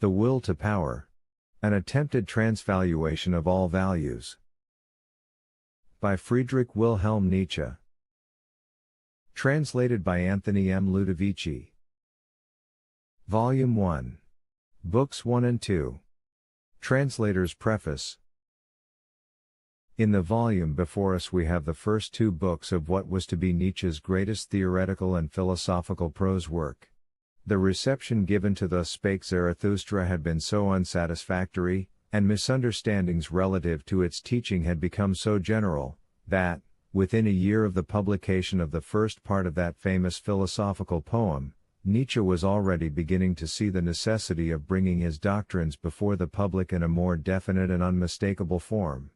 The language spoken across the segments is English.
The Will to Power. An attempted transvaluation of all values. By Friedrich Wilhelm Nietzsche. Translated by Anthony M. Ludovici. Volume 1. Books 1 and 2. Translator's Preface. In the volume before us we have the first two books of what was to be Nietzsche's greatest theoretical and philosophical prose work. The reception given to Thus Spake Zarathustra had been so unsatisfactory, and misunderstandings relative to its teaching had become so general, that, within a year of the publication of the first part of that famous philosophical poem, Nietzsche was already beginning to see the necessity of bringing his doctrines before the public in a more definite and unmistakable form.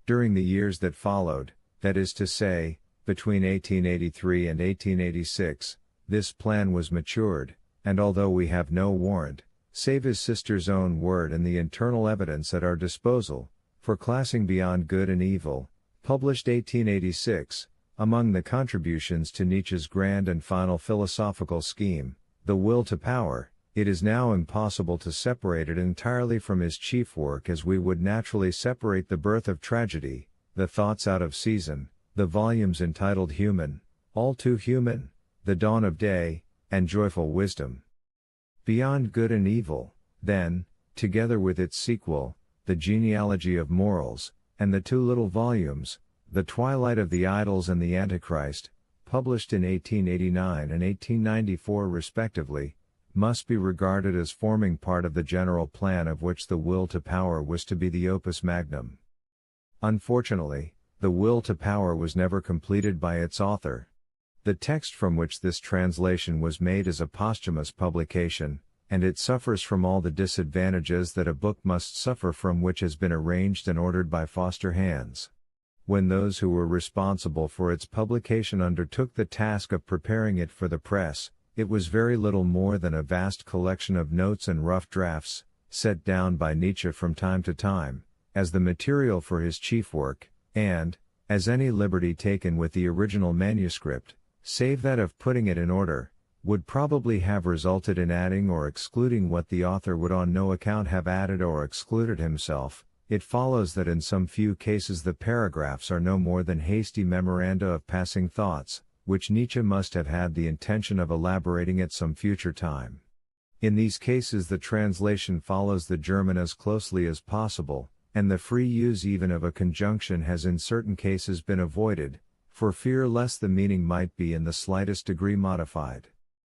During the years that followed, that is to say, between 1883 and 1886, this plan was matured, and although we have no warrant, save his sister's own word and the internal evidence at our disposal, for classing Beyond Good and Evil, published 1886, among the contributions to Nietzsche's grand and final philosophical scheme, The Will to Power, it is now impossible to separate it entirely from his chief work as we would naturally separate The Birth of Tragedy, The Thoughts Out of Season, the volumes entitled Human, All Too Human, The Dawn of Day, and Joyful Wisdom. Beyond Good and Evil, then, together with its sequel, The Genealogy of Morals, and the two little volumes, The Twilight of the Idols and the Antichrist, published in 1889 and 1894 respectively, must be regarded as forming part of the general plan of which The Will to Power was to be the opus magnum. Unfortunately, The Will to Power was never completed by its author. The text from which this translation was made is a posthumous publication, and it suffers from all the disadvantages that a book must suffer from which has been arranged and ordered by foster hands. When those who were responsible for its publication undertook the task of preparing it for the press, it was very little more than a vast collection of notes and rough drafts, set down by Nietzsche from time to time, as the material for his chief work, and, as any liberty taken with the original manuscript, save that of putting it in order, would probably have resulted in adding or excluding what the author would on no account have added or excluded himself, it follows that in some few cases the paragraphs are no more than hasty memoranda of passing thoughts, which Nietzsche must have had the intention of elaborating at some future time. In these cases the translation follows the German as closely as possible, and the free use even of a conjunction has in certain cases been avoided, for fear lest the meaning might be in the slightest degree modified.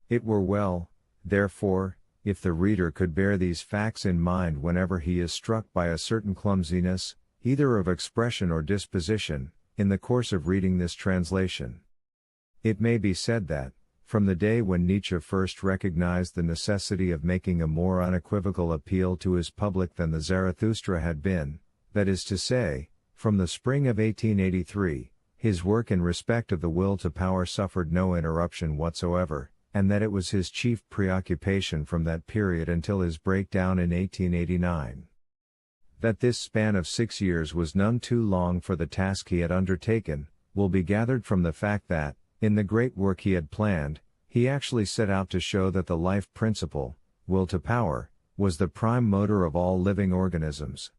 It were well, therefore, if the reader could bear these facts in mind whenever he is struck by a certain clumsiness, either of expression or disposition, in the course of reading this translation. It may be said that, from the day when Nietzsche first recognized the necessity of making a more unequivocal appeal to his public than the Zarathustra had been, that is to say, from the spring of 1883, his work in respect of The Will to Power suffered no interruption whatsoever, and that it was his chief preoccupation from that period until his breakdown in 1889. That this span of 6 years was none too long for the task he had undertaken, will be gathered from the fact that, in the great work he had planned, he actually set out to show that the life principle, will to power, was the prime motor of all living organisms.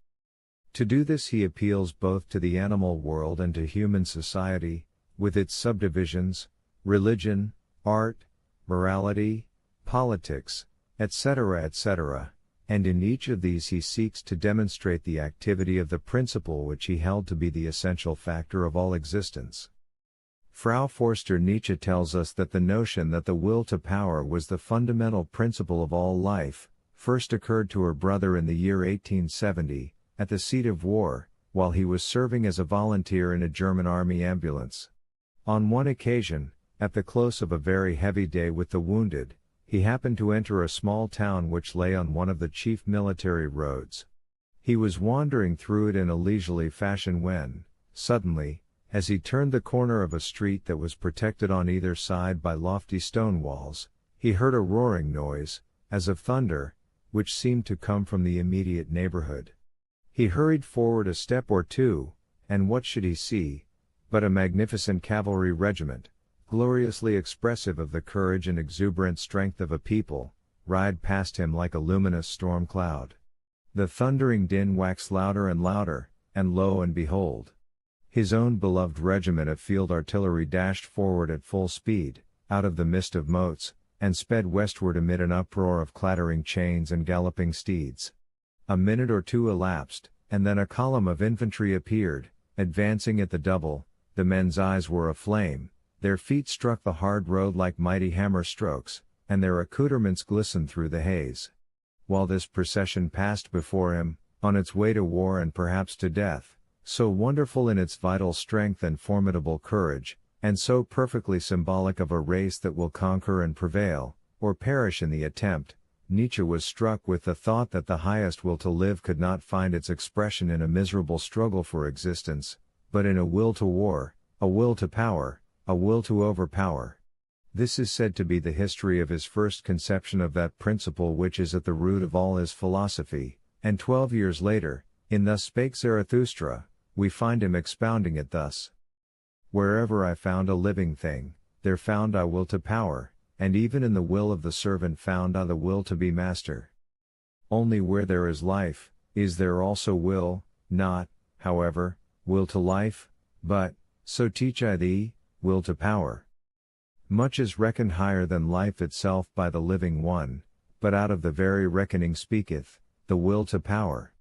To do this he appeals both to the animal world and to human society, with its subdivisions, religion, art, morality, politics, etc., etc., and in each of these he seeks to demonstrate the activity of the principle which he held to be the essential factor of all existence. Frau Forster Nietzsche tells us that the notion that the will to power was the fundamental principle of all life, first occurred to her brother in the year 1870, at the seat of war, while he was serving as a volunteer in a German army ambulance. On one occasion, at the close of a very heavy day with the wounded, he happened to enter a small town which lay on one of the chief military roads. He was wandering through it in a leisurely fashion when, suddenly, as he turned the corner of a street that was protected on either side by lofty stone walls, he heard a roaring noise, as of thunder, which seemed to come from the immediate neighborhood. He hurried forward a step or two, and what should he see, but a magnificent cavalry regiment, gloriously expressive of the courage and exuberant strength of a people, ride past him like a luminous storm cloud. The thundering din waxed louder and louder, and lo and behold! His own beloved regiment of field artillery dashed forward at full speed, out of the mist of moats, and sped westward amid an uproar of clattering chains and galloping steeds. A minute or two elapsed, and then a column of infantry appeared, advancing at the double. The men's eyes were aflame, their feet struck the hard road like mighty hammer strokes, and their accoutrements glistened through the haze. While this procession passed before him, on its way to war and perhaps to death, so wonderful in its vital strength and formidable courage, and so perfectly symbolic of a race that will conquer and prevail, or perish in the attempt, Nietzsche was struck with the thought that the highest will to live could not find its expression in a miserable struggle for existence, but in a will to war, a will to power, a will to overpower. This is said to be the history of his first conception of that principle which is at the root of all his philosophy, and 12 years later, in Thus Spake Zarathustra, we find him expounding it thus. Wherever I found a living thing, there found I will to power, and even in the will of the servant found I the will to be master. Only where there is life, is there also will, not, however, will to life, but, so teach I thee, will to power. Much is reckoned higher than life itself by the living one, but out of the very reckoning speaketh, the will to power.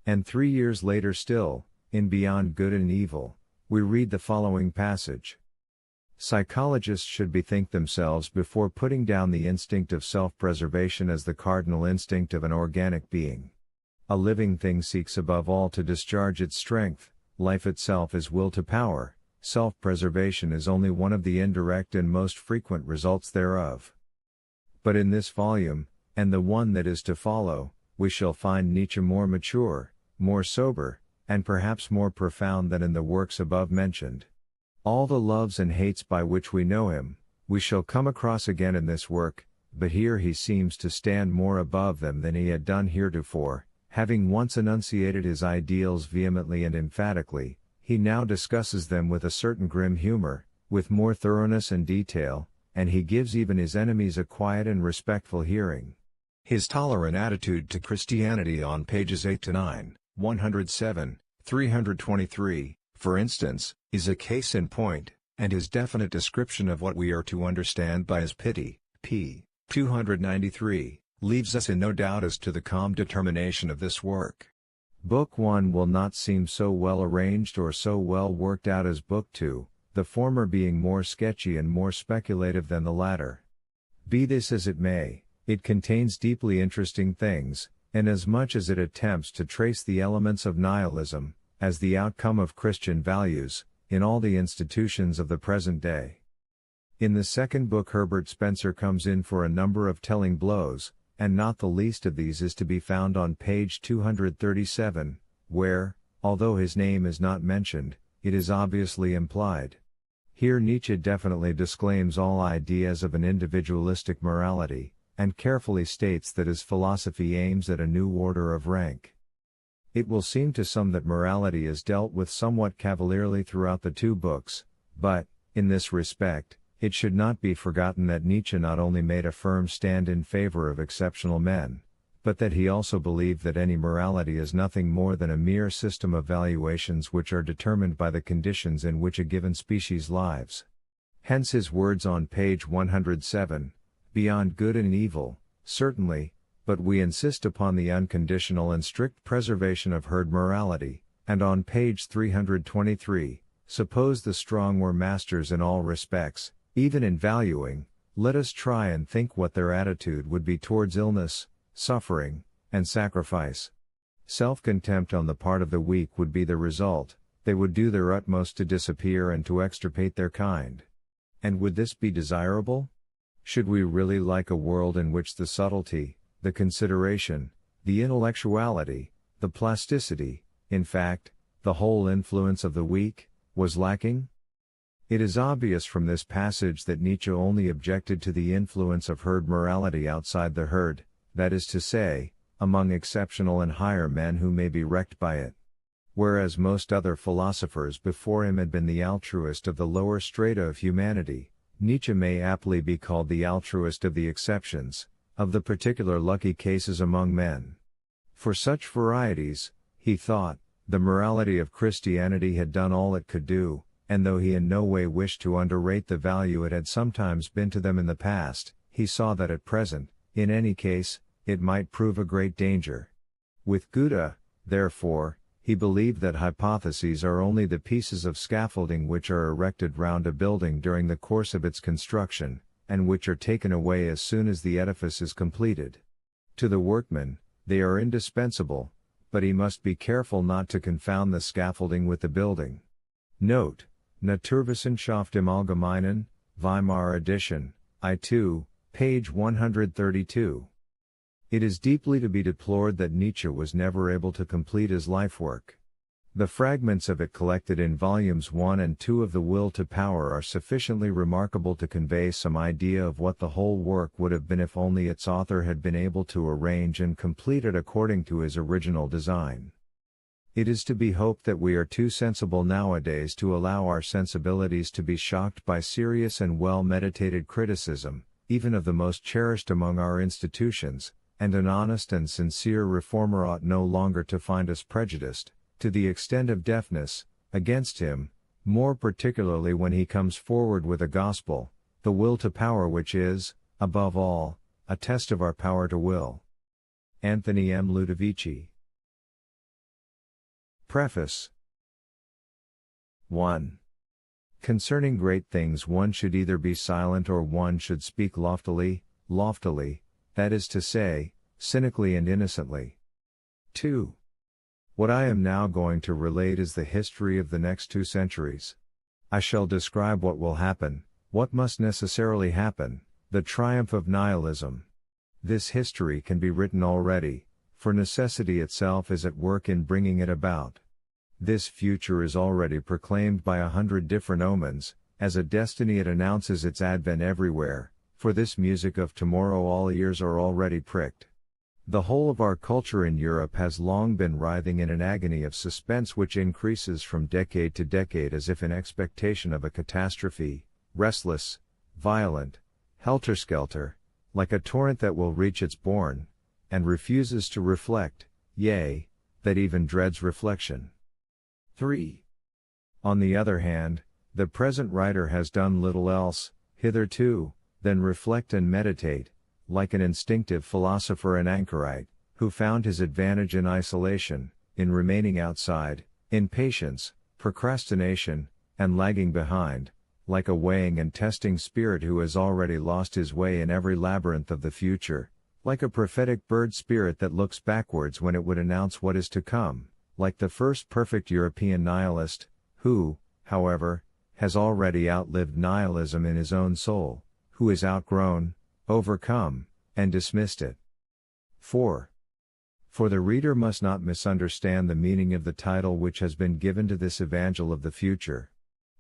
And 3 years later still, in Beyond Good and Evil, we read the following passage. Psychologists should bethink themselves before putting down the instinct of self-preservation as the cardinal instinct of an organic being. A living thing seeks above all to discharge its strength, life itself is will to power, self-preservation is only one of the indirect and most frequent results thereof. But in this volume, and the one that is to follow, we shall find Nietzsche more mature, more sober, and perhaps more profound than in the works above mentioned. All the loves and hates by which we know him, we shall come across again in this work, but here he seems to stand more above them than he had done heretofore. Having once enunciated his ideals vehemently and emphatically, he now discusses them with a certain grim humor, with more thoroughness and detail, and he gives even his enemies a quiet and respectful hearing. His tolerant attitude to Christianity on pages 8 to 9, 107, 323, for instance, is a case in point, and his definite description of what we are to understand by his pity, p. 293, leaves us in no doubt as to the calm determination of this work. Book 1 will not seem so well arranged or so well worked out as Book 2, the former being more sketchy and more speculative than the latter. Be this as it may, it contains deeply interesting things, inasmuch as it attempts to trace the elements of nihilism, as the outcome of Christian values, in all the institutions of the present day. In the second book Herbert Spencer comes in for a number of telling blows, and not the least of these is to be found on page 237, where, although his name is not mentioned, it is obviously implied. Here Nietzsche definitely disclaims all ideas of an individualistic morality, and carefully states that his philosophy aims at a new order of rank. It will seem to some that morality is dealt with somewhat cavalierly throughout the two books, but, in this respect, it should not be forgotten that Nietzsche not only made a firm stand in favor of exceptional men, but that he also believed that any morality is nothing more than a mere system of valuations which are determined by the conditions in which a given species lives. Hence his words on page 107, Beyond Good and Evil, certainly, but we insist upon the unconditional and strict preservation of herd morality, and on page 323, suppose the strong were masters in all respects, even in valuing, let us try and think what their attitude would be towards illness, suffering, and sacrifice. Self-contempt on the part of the weak would be the result, they would do their utmost to disappear and to extirpate their kind. And would this be desirable? Should we really like a world in which the subtlety, the consideration, the intellectuality, the plasticity, in fact, the whole influence of the weak, was lacking? It is obvious from this passage that Nietzsche only objected to the influence of herd morality outside the herd, that is to say, among exceptional and higher men who may be wrecked by it. Whereas most other philosophers before him had been the altruist of the lower strata of humanity, Nietzsche may aptly be called the altruist of the exceptions, of the particular lucky cases among men. For such varieties, he thought, the morality of Christianity had done all it could do, and though he in no way wished to underrate the value it had sometimes been to them in the past, he saw that at present, in any case, it might prove a great danger. With Goethe, therefore, he believed that hypotheses are only the pieces of scaffolding which are erected round a building during the course of its construction, and which are taken away as soon as the edifice is completed. To the workman, they are indispensable, but he must be careful not to confound the scaffolding with the building. Note: Naturwissenschaft im Allgemeinen, Weimar edition, I2, page 132. It is deeply to be deplored that Nietzsche was never able to complete his life work. The fragments of it collected in volumes 1 and 2 of The Will to Power are sufficiently remarkable to convey some idea of what the whole work would have been if only its author had been able to arrange and complete it according to his original design. It is to be hoped that we are too sensible nowadays to allow our sensibilities to be shocked by serious and well-meditated criticism, even of the most cherished among our institutions, and an honest and sincere reformer ought no longer to find us prejudiced, to the extent of deafness, against him, more particularly when he comes forward with a gospel, the will to power which is, above all, a test of our power to will. Anthony M. Ludovici. Preface. 1. Concerning great things one should either be silent or one should speak loftily, that is to say, cynically and innocently. 2. What I am now going to relate is the history of the next 2 centuries. I shall describe what will happen, what must necessarily happen, the triumph of nihilism. This history can be written already, for necessity itself is at work in bringing it about. This future is already proclaimed by 100 different omens, as a destiny it announces its advent everywhere, for this music of tomorrow all ears are already pricked. The whole of our culture in Europe has long been writhing in an agony of suspense which increases from decade to decade as if in expectation of a catastrophe, restless, violent, helter-skelter, like a torrent that will reach its bourne, and refuses to reflect, yea, that even dreads reflection. 3. On the other hand, the present writer has done little else, hitherto, than reflect and meditate, like an instinctive philosopher and anchorite, who found his advantage in isolation, in remaining outside, in patience, procrastination, and lagging behind, like a weighing and testing spirit who has already lost his way in every labyrinth of the future, like a prophetic bird spirit that looks backwards when it would announce what is to come, like the first perfect European nihilist, who, however, has already outlived nihilism in his own soul, who is outgrown, overcome, and dismissed it. 4. For the reader must not misunderstand the meaning of the title which has been given to this evangel of the future.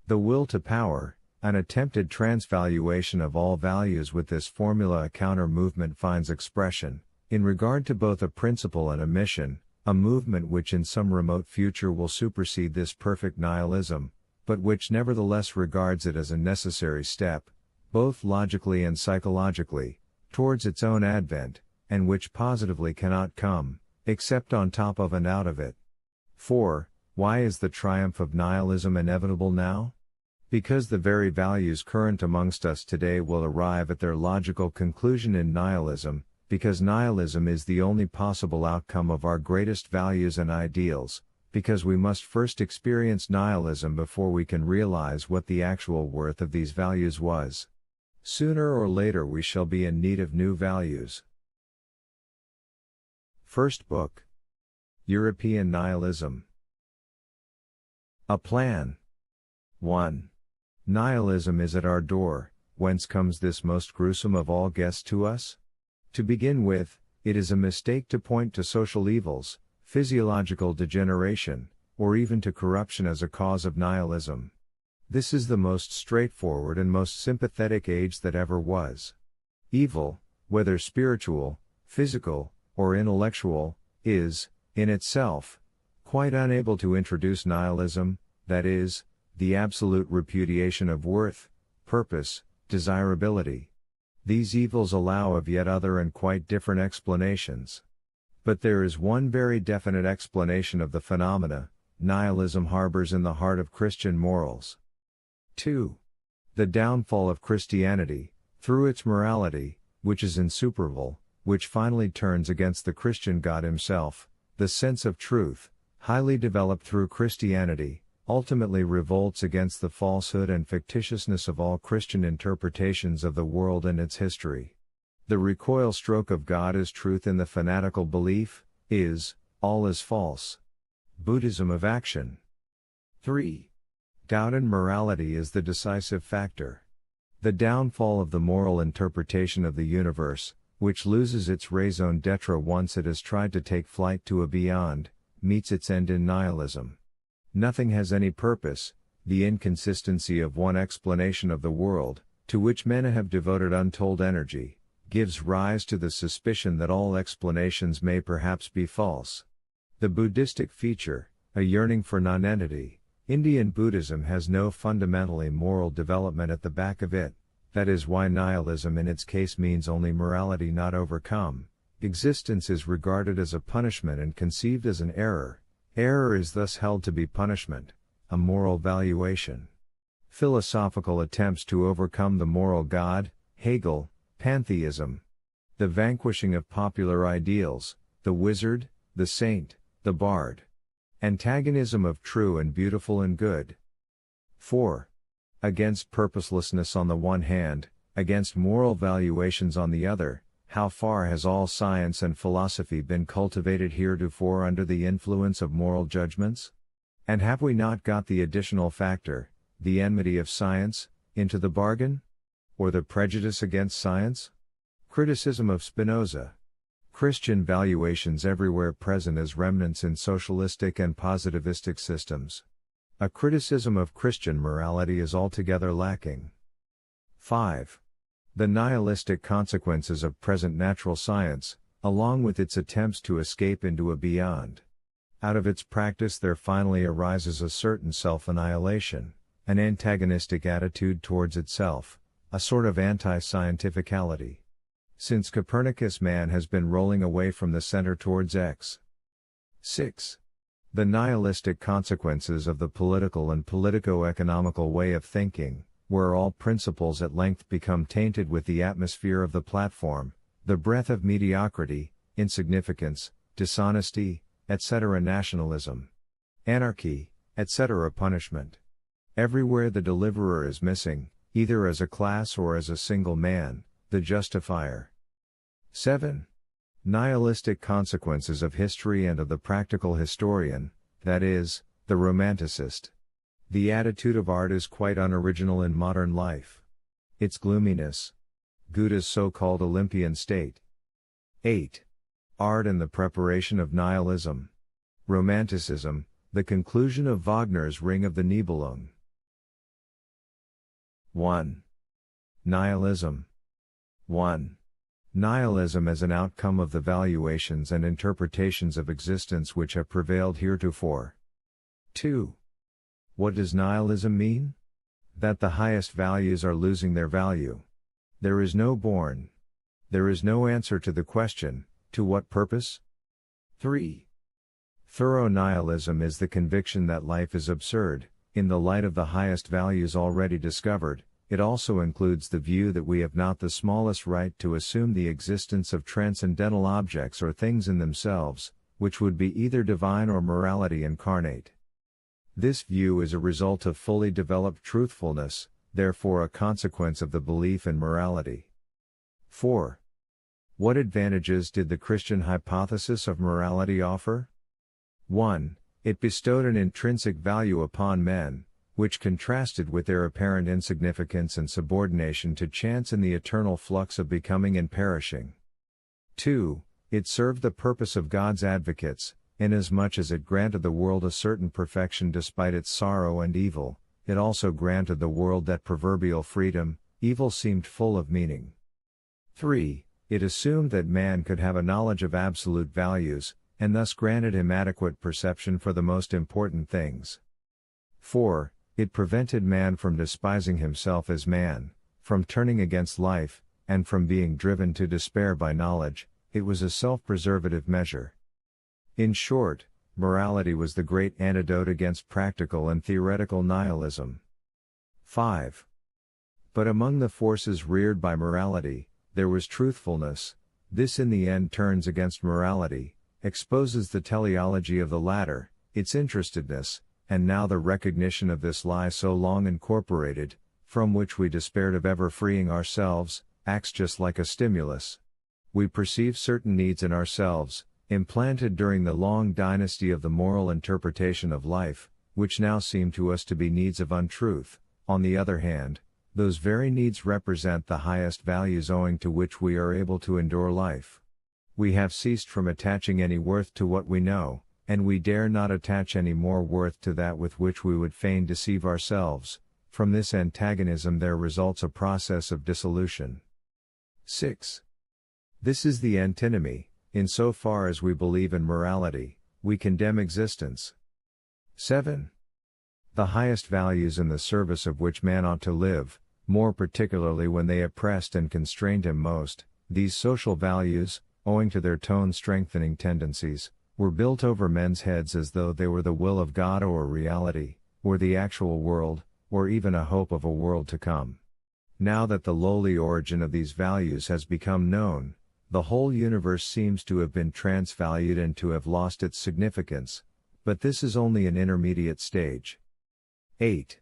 The Will to Power, an attempted transvaluation of all values with this formula a counter-movement finds expression, in regard to both a principle and a mission, a movement which in some remote future will supersede this perfect nihilism, but which nevertheless regards it as a necessary step, both logically and psychologically, towards its own advent, and which positively cannot come, except on top of and out of it. 4. Why is the triumph of nihilism inevitable now? Because the very values current amongst us today will arrive at their logical conclusion in nihilism, because nihilism is the only possible outcome of our greatest values and ideals, because we must first experience nihilism before we can realize what the actual worth of these values was. Sooner or later we shall be in need of new values. First book. European Nihilism. A Plan. 1. Nihilism is at our door. Whence comes this most gruesome of all guests to us? To begin with, it is a mistake to point to social evils, physiological degeneration, or even to corruption as a cause of nihilism. This is the most straightforward and most sympathetic age that ever was. Evil, whether spiritual, physical, or intellectual, is, in itself, quite unable to introduce nihilism, that is, the absolute repudiation of worth, purpose, desirability. These evils allow of yet other and quite different explanations. But there is one very definite explanation of the phenomena: nihilism harbors in the heart of Christian morals. 2. The downfall of Christianity, through its morality, which is insuperable, which finally turns against the Christian God himself, the sense of truth, highly developed through Christianity, ultimately revolts against the falsehood and fictitiousness of all Christian interpretations of the world and its history. The recoil stroke of God as truth in the fanatical belief is, all is false. Buddhism of action. 3. Doubt in morality is the decisive factor. The downfall of the moral interpretation of the universe, which loses its raison d'etre once it has tried to take flight to a beyond, meets its end in nihilism. Nothing has any purpose. The inconsistency of one explanation of the world, to which men have devoted untold energy, gives rise to the suspicion that all explanations may perhaps be false. The Buddhistic feature, a yearning for nonentity, Indian Buddhism has no fundamentally moral development at the back of it. That is why nihilism in its case means only morality not overcome. Existence is regarded as a punishment and conceived as an error. Error is thus held to be punishment, a moral valuation. Philosophical attempts to overcome the moral God, Hegel, pantheism. The vanquishing of popular ideals, the wizard, the saint, the bard. Antagonism of true and beautiful and good. 4. Against purposelessness on the one hand, against moral valuations on the other, how far has all science and philosophy been cultivated heretofore under the influence of moral judgments? And have we not got the additional factor, the enmity of science, into the bargain? Or the prejudice against science? Criticism of Spinoza. Christian valuations everywhere present as remnants in socialistic and positivistic systems. A criticism of Christian morality is altogether lacking. 5. The nihilistic consequences of present natural science, along with its attempts to escape into a beyond. Out of its practice there finally arises a certain self-annihilation, an antagonistic attitude towards itself, a sort of anti-scientificality. Since Copernicus, man has been rolling away from the center towards X. 6. The nihilistic consequences of the political and politico-economical way of thinking, where all principles at length become tainted with the atmosphere of the platform, the breath of mediocrity, insignificance, dishonesty, etc. nationalism, anarchy, etc. punishment. Everywhere the deliverer is missing, either as a class or as a single man, the justifier. 7. Nihilistic consequences of history and of the practical historian, that is, the romanticist. The attitude of art is quite unoriginal in modern life. Its gloominess. Goethe's so-called Olympian state. 8. Art and the preparation of nihilism. Romanticism, the conclusion of Wagner's Ring of the Nibelung. 1. Nihilism. 1. Nihilism as an outcome of the valuations and interpretations of existence which have prevailed heretofore. 2. What does nihilism mean? That the highest values are losing their value. There is no born. There is no answer to the question, to what purpose? 3. Thorough nihilism is the conviction that life is absurd, in the light of the highest values already discovered. It also includes the view that we have not the smallest right to assume the existence of transcendental objects or things in themselves, which would be either divine or morality incarnate. This view is a result of fully developed truthfulness, therefore a consequence of the belief in morality. 4. What advantages did the Christian hypothesis of morality offer? 1. It bestowed an intrinsic value upon men, which contrasted with their apparent insignificance and subordination to chance in the eternal flux of becoming and perishing. 2. It served the purpose of God's advocates, inasmuch as it granted the world a certain perfection despite its sorrow and evil. It also granted the world that proverbial freedom. Evil seemed full of meaning. 3. It assumed that man could have a knowledge of absolute values, and thus granted him adequate perception for the most important things. 4. It prevented man from despising himself as man, from turning against life, and from being driven to despair by knowledge, it was a self-preservative measure. In short, morality was the great antidote against practical and theoretical nihilism. 5. But among the forces reared by morality, there was truthfulness. This in the end turns against morality, exposes the teleology of the latter, its interestedness, and now the recognition of this lie so long incorporated, from which we despaired of ever freeing ourselves, acts just like a stimulus. We perceive certain needs in ourselves, implanted during the long dynasty of the moral interpretation of life, which now seem to us to be needs of untruth. On the other hand, those very needs represent the highest values owing to which we are able to endure life. We have ceased from attaching any worth to what we know, and we dare not attach any more worth to that with which we would fain deceive ourselves. From this antagonism there results a process of dissolution. 6. This is the antinomy. In so far as we believe in morality, we condemn existence. 7. The highest values in the service of which man ought to live, more particularly when they oppressed and constrained him most, these social values, owing to their tone-strengthening tendencies, were built over men's heads as though they were the will of God or reality, or the actual world, or even a hope of a world to come. Now that the lowly origin of these values has become known, the whole universe seems to have been transvalued and to have lost its significance, but this is only an intermediate stage. 8.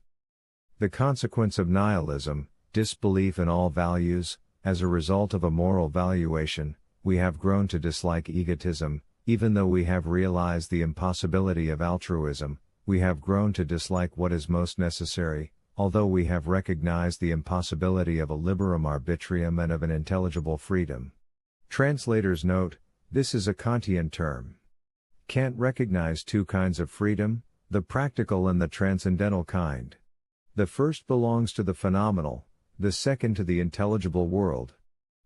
The consequence of nihilism, disbelief in all values, as a result of a moral valuation, we have grown to dislike egotism. Even though we have realized the impossibility of altruism, we have grown to dislike what is most necessary, although we have recognized the impossibility of a liberum arbitrium and of an intelligible freedom. Translators note, this is a Kantian term. Kant recognized two kinds of freedom, the practical and the transcendental kind. The first belongs to the phenomenal, the second to the intelligible world.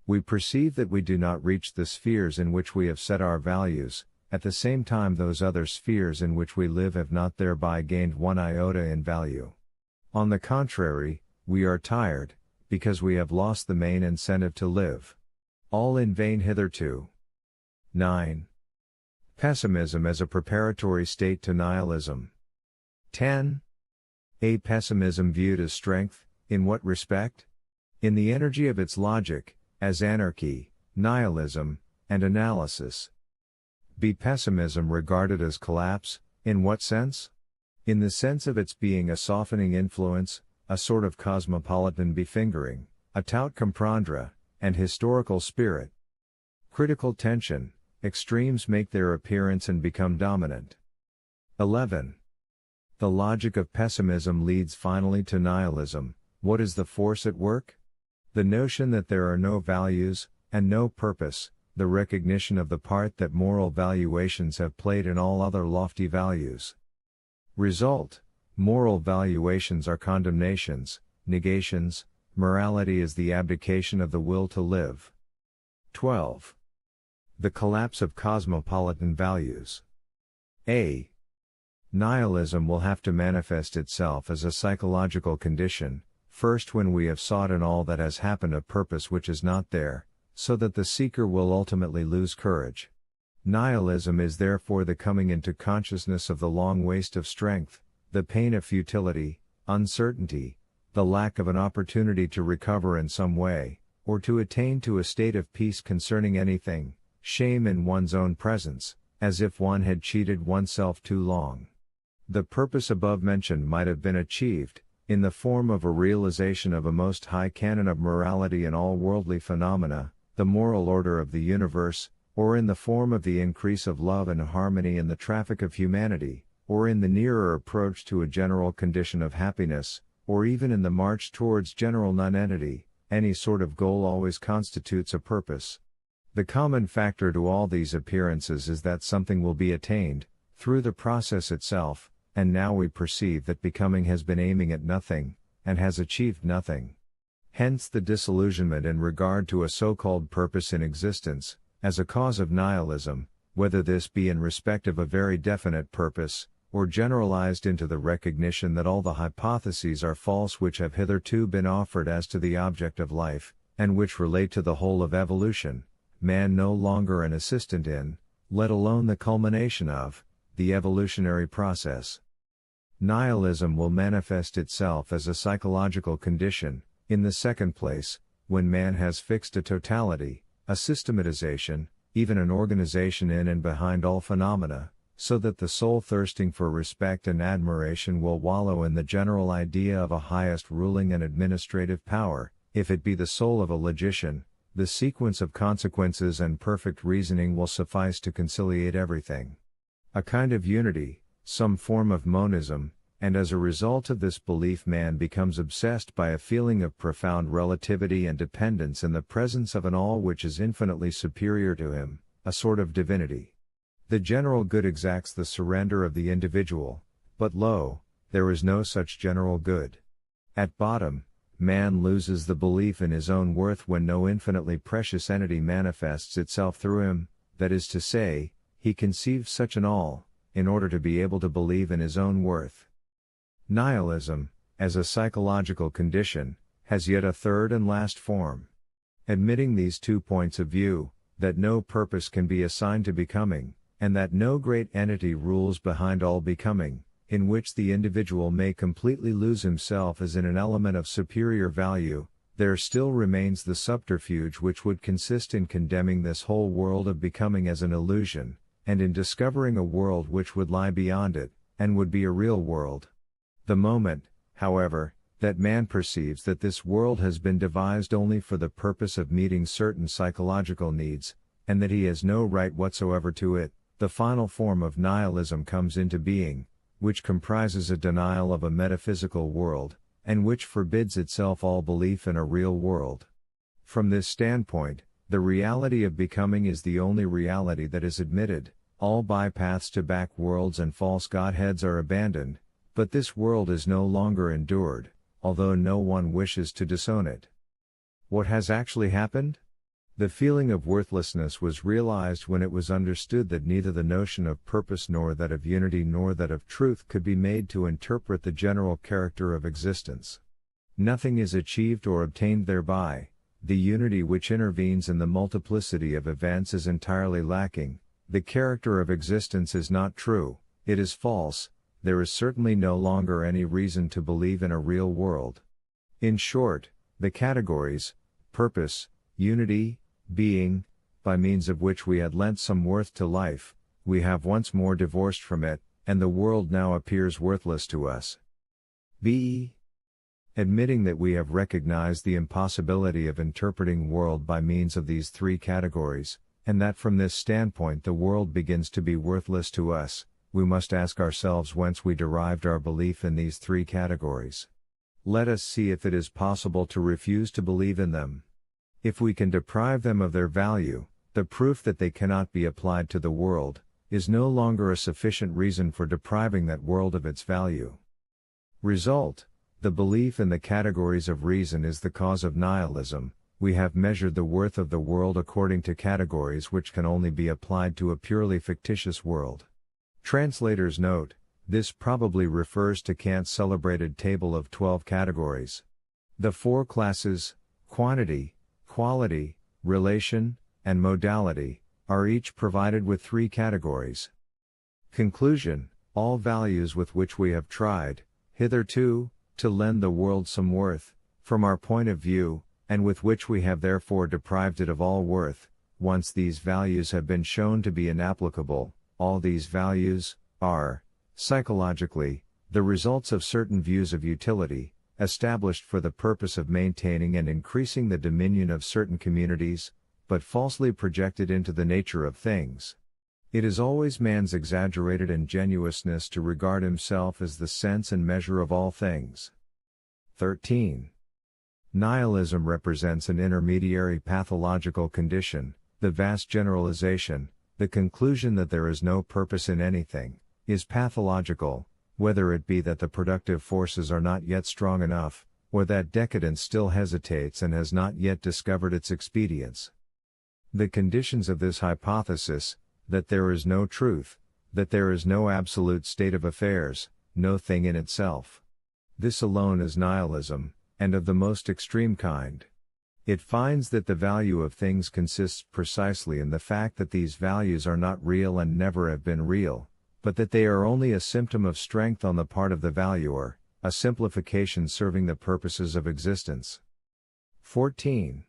We perceive that we do not reach the spheres in which we have set our values, at the same time those other spheres in which we live have not thereby gained one iota in value. On the contrary, we are tired, because we have lost the main incentive to live. All in vain hitherto. 9. Pessimism as a preparatory state to nihilism. 10. A pessimism viewed as strength, in what respect? In the energy of its logic, as anarchy, nihilism, and analysis. B. Pessimism regarded as collapse, in what sense? In the sense of its being a softening influence, a sort of cosmopolitan befingering, a tout comprendre, and historical spirit. Critical tension, extremes make their appearance and become dominant. 11. The logic of pessimism leads finally to nihilism. What is the force at work? The notion that there are no values, and no purpose, the recognition of the part that moral valuations have played in all other lofty values. Result: moral valuations are condemnations, negations, morality is the abdication of the will to live. 12. The collapse of cosmopolitan values. A. Nihilism will have to manifest itself as a psychological condition, first when we have sought in all that has happened a purpose which is not there, so that the seeker will ultimately lose courage. Nihilism is therefore the coming into consciousness of the long waste of strength, the pain of futility, uncertainty, the lack of an opportunity to recover in some way, or to attain to a state of peace concerning anything, shame in one's own presence, as if one had cheated oneself too long. The purpose above mentioned might have been achieved, in the form of a realization of a most high canon of morality in all worldly phenomena, the moral order of the universe, or in the form of the increase of love and harmony in the traffic of humanity, or in the nearer approach to a general condition of happiness, or even in the march towards general nonentity. Any sort of goal always constitutes a purpose. The common factor to all these appearances is that something will be attained, through the process itself, and now we perceive that becoming has been aiming at nothing, and has achieved nothing. Hence the disillusionment in regard to a so-called purpose in existence, as a cause of nihilism, whether this be in respect of a very definite purpose, or generalized into the recognition that all the hypotheses are false which have hitherto been offered as to the object of life, and which relate to the whole of evolution, man no longer an assistant in, let alone the culmination of, the evolutionary process. Nihilism will manifest itself as a psychological condition, in the second place, when man has fixed a totality, a systematization, even an organization in and behind all phenomena, so that the soul thirsting for respect and admiration will wallow in the general idea of a highest ruling and administrative power. If it be the soul of a logician, the sequence of consequences and perfect reasoning will suffice to conciliate everything. A kind of unity, some form of monism, and as a result of this belief man becomes obsessed by a feeling of profound relativity and dependence in the presence of an all which is infinitely superior to him, a sort of divinity. The general good exacts the surrender of the individual, but lo, there is no such general good. At bottom, man loses the belief in his own worth when no infinitely precious entity manifests itself through him, that is to say, he conceives such an all, in order to be able to believe in his own worth. Nihilism, as a psychological condition, has yet a third and last form. Admitting these 2 points of view, that no purpose can be assigned to becoming, and that no great entity rules behind all becoming, in which the individual may completely lose himself as in an element of superior value, there still remains the subterfuge which would consist in condemning this whole world of becoming as an illusion, and in discovering a world which would lie beyond it, and would be a real world. The moment, however, that man perceives that this world has been devised only for the purpose of meeting certain psychological needs, and that he has no right whatsoever to it, the final form of nihilism comes into being, which comprises a denial of a metaphysical world, and which forbids itself all belief in a real world. From this standpoint, the reality of becoming is the only reality that is admitted, all bypaths to back worlds and false godheads are abandoned, but this world is no longer endured, although no one wishes to disown it. What has actually happened? The feeling of worthlessness was realized when it was understood that neither the notion of purpose nor that of unity nor that of truth could be made to interpret the general character of existence. Nothing is achieved or obtained thereby, the unity which intervenes in the multiplicity of events is entirely lacking, the character of existence is not true, it is false, there is certainly no longer any reason to believe in a real world. In short, the categories, purpose, unity, being, by means of which we had lent some worth to life, we have once more divorced from it, and the world now appears worthless to us. b. Admitting that we have recognized the impossibility of interpreting world by means of these 3 categories, and that from this standpoint the world begins to be worthless to us, we must ask ourselves whence we derived our belief in these 3 categories. Let us see if it is possible to refuse to believe in them. If we can deprive them of their value, the proof that they cannot be applied to the world, is no longer a sufficient reason for depriving that world of its value. Result: the belief in the categories of reason is the cause of nihilism. We have measured the worth of the world according to categories which can only be applied to a purely fictitious world. Translator's note: this probably refers to Kant's celebrated table of 12 categories. The 4 classes, quantity, quality, relation, and modality, are each provided with 3 categories. Conclusion: all values with which we have tried, hitherto, to lend the world some worth, from our point of view, and with which we have therefore deprived it of all worth, once these values have been shown to be inapplicable, all these values are, psychologically, the results of certain views of utility, established for the purpose of maintaining and increasing the dominion of certain communities, but falsely projected into the nature of things. It is always man's exaggerated ingenuousness to regard himself as the sense and measure of all things. 13. Nihilism represents an intermediary pathological condition, the vast generalization, the conclusion that there is no purpose in anything, is pathological, whether it be that the productive forces are not yet strong enough, or that decadence still hesitates and has not yet discovered its expedients. The conditions of this hypothesis, that there is no truth, that there is no absolute state of affairs, no thing in itself. This alone is nihilism, and of the most extreme kind. It finds that the value of things consists precisely in the fact that these values are not real and never have been real, but that they are only a symptom of strength on the part of the valuer, a simplification serving the purposes of existence. 14.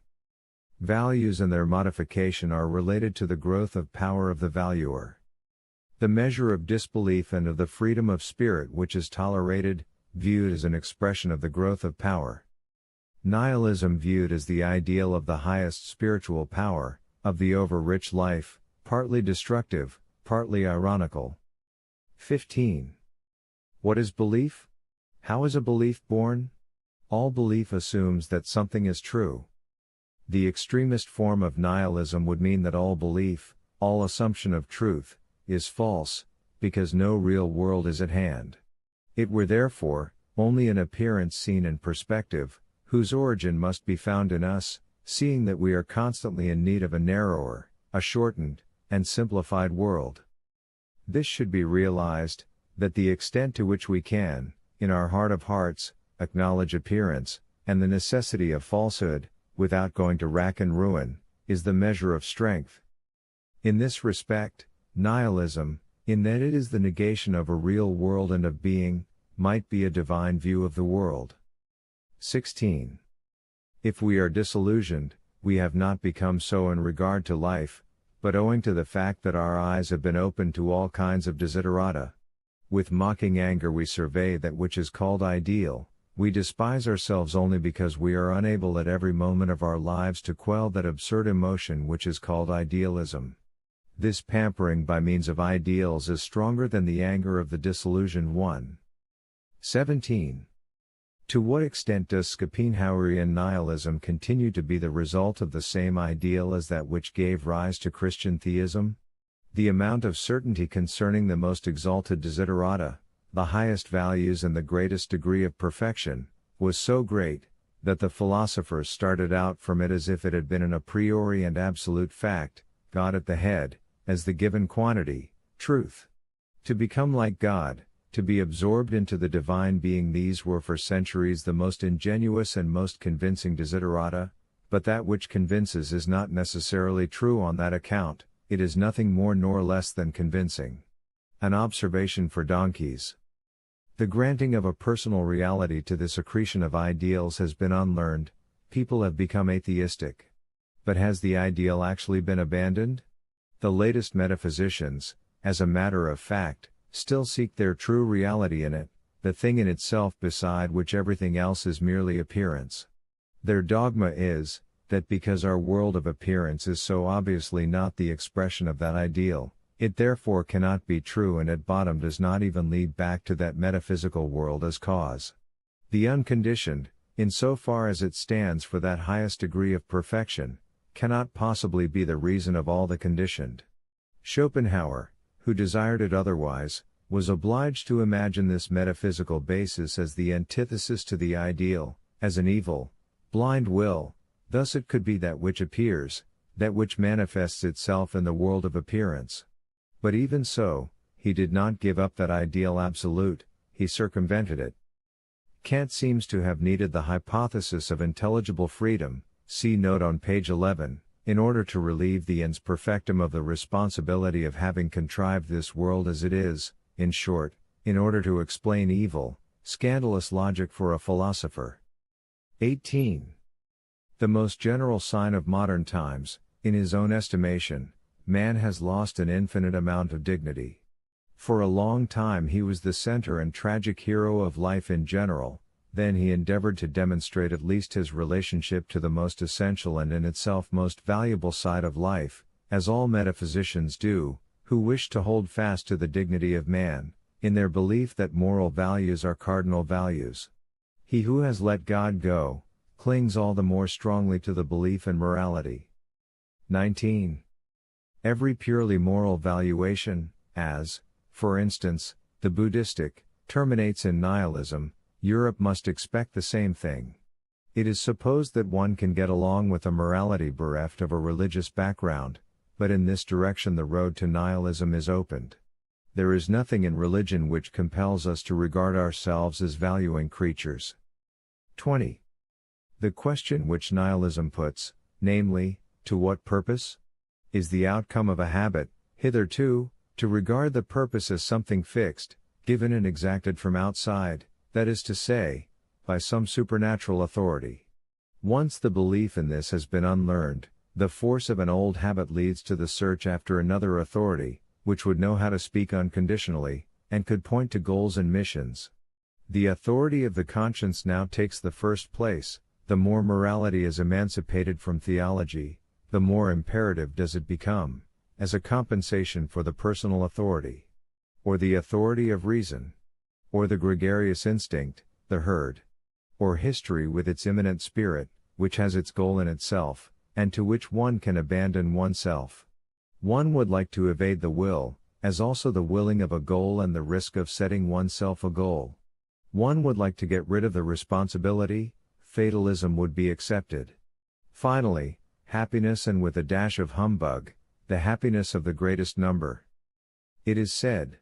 Values and their modification are related to the growth of power of the valuer. The measure of disbelief and of the freedom of spirit which is tolerated, viewed as an expression of the growth of power. Nihilism viewed as the ideal of the highest spiritual power, of the over-rich life, partly destructive, partly ironical. 15. What is belief? How is a belief born? All belief assumes that something is true. The extremist form of nihilism would mean that all belief, all assumption of truth, is false, because no real world is at hand. It were therefore, only an appearance seen in perspective, whose origin must be found in us, seeing that we are constantly in need of a narrower, a shortened, and simplified world. This should be realized, that the extent to which we can, in our heart of hearts, acknowledge appearance, and the necessity of falsehood, without going to rack and ruin, is the measure of strength. In this respect, nihilism, in that it is the negation of a real world and of being, might be a divine view of the world. 16. If we are disillusioned, we have not become so in regard to life, but owing to the fact that our eyes have been opened to all kinds of desiderata. With mocking anger we survey that which is called ideal, we despise ourselves only because we are unable at every moment of our lives to quell that absurd emotion which is called idealism. This pampering by means of ideals is stronger than the anger of the disillusioned one. 17. To what extent does Schopenhauerian nihilism continue to be the result of the same ideal as that which gave rise to Christian theism? The amount of certainty concerning the most exalted desiderata, the highest values and the greatest degree of perfection, was so great, that the philosophers started out from it as if it had been an a priori and absolute fact, God at the head, as the given quantity, truth. To become like God, to be absorbed into the divine being, these were for centuries the most ingenuous and most convincing desiderata, but that which convinces is not necessarily true on that account, it is nothing more nor less than convincing. An observation for donkeys. The granting of a personal reality to this accretion of ideals has been unlearned, people have become atheistic. But has the ideal actually been abandoned? The latest metaphysicians, as a matter of fact, still seek their true reality in it, the thing in itself beside which everything else is merely appearance. Their dogma is, that because our world of appearance is so obviously not the expression of that ideal, it therefore cannot be true, and at bottom does not even lead back to that metaphysical world as cause. The unconditioned, in so far as it stands for that highest degree of perfection, cannot possibly be the reason of all the conditioned. Schopenhauer, who desired it otherwise, was obliged to imagine this metaphysical basis as the antithesis to the ideal, as an evil, blind will. Thus it could be that which appears, that which manifests itself in the world of appearance. But even so, he did not give up that ideal absolute, he circumvented it. Kant seems to have needed the hypothesis of intelligible freedom, see note on page 11, in order to relieve the ens perfectum of the responsibility of having contrived this world as it is, in short, in order to explain evil, scandalous logic for a philosopher. 18. The most general sign of modern times, in his own estimation, man has lost an infinite amount of dignity. For a long time he was the center and tragic hero of life in general, then he endeavored to demonstrate at least his relationship to the most essential and in itself most valuable side of life, as all metaphysicians do, who wish to hold fast to the dignity of man, in their belief that moral values are cardinal values. He who has let God go, clings all the more strongly to the belief in morality. 19. Every purely moral valuation, as, for instance, the Buddhistic, terminates in nihilism, Europe must expect the same thing. It is supposed that one can get along with a morality bereft of a religious background, but in this direction the road to nihilism is opened. There is nothing in religion which compels us to regard ourselves as valuing creatures. 20. The question which nihilism puts, namely, to what purpose? Is the outcome of a habit, hitherto, to regard the purpose as something fixed, given and exacted from outside, that is to say, by some supernatural authority. Once the belief in this has been unlearned, the force of an old habit leads to the search after another authority, which would know how to speak unconditionally, and could point to goals and missions. The authority of the conscience now takes the first place. The more morality is emancipated from theology, the more imperative does it become, as a compensation for the personal authority. Or the authority of reason. Or the gregarious instinct, the herd. Or history with its immanent spirit, which has its goal in itself, and to which one can abandon oneself. One would like to evade the will, as also the willing of a goal and the risk of setting oneself a goal. One would like to get rid of the responsibility, fatalism would be accepted. Finally, happiness, and with a dash of humbug, the happiness of the greatest number. It is said.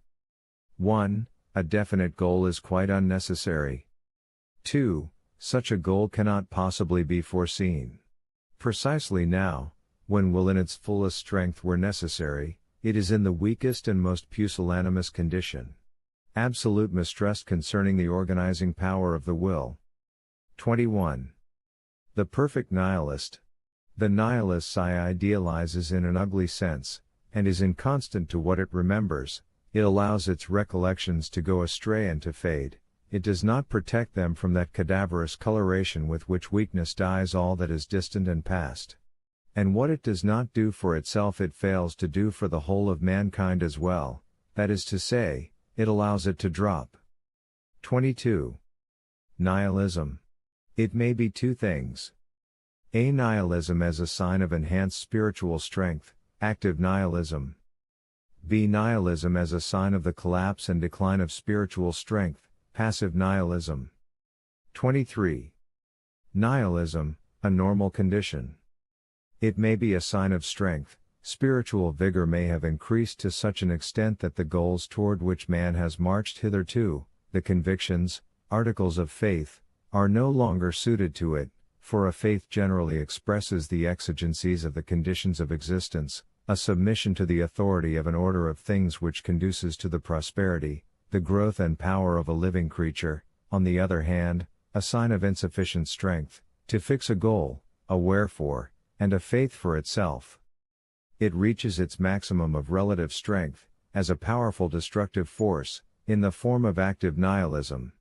1. A definite goal is quite unnecessary. 2. Such a goal cannot possibly be foreseen. Precisely now, when will in its fullest strength were necessary, it is in the weakest and most pusillanimous condition. Absolute mistrust concerning the organizing power of the will. 21. The perfect nihilist. The nihilist idealizes in an ugly sense, and is inconstant to what it remembers. It allows its recollections to go astray and to fade. It does not protect them from that cadaverous coloration with which weakness dyes all that is distant and past. And what it does not do for itself it fails to do for the whole of mankind as well, that is to say, it allows it to drop. 22. Nihilism. It may be two things. A. Nihilism as a sign of enhanced spiritual strength, active nihilism. B. Nihilism as a sign of the collapse and decline of spiritual strength, passive nihilism. 23. Nihilism, a normal condition. It may be a sign of strength. Spiritual vigor may have increased to such an extent that the goals toward which man has marched hitherto, the convictions, articles of faith, are no longer suited to it, for a faith generally expresses the exigencies of the conditions of existence, a submission to the authority of an order of things which conduces to the prosperity, the growth and power of a living creature. On the other hand, a sign of insufficient strength, to fix a goal, a wherefore, and a faith for itself. It reaches its maximum of relative strength, as a powerful destructive force, in the form of active nihilism.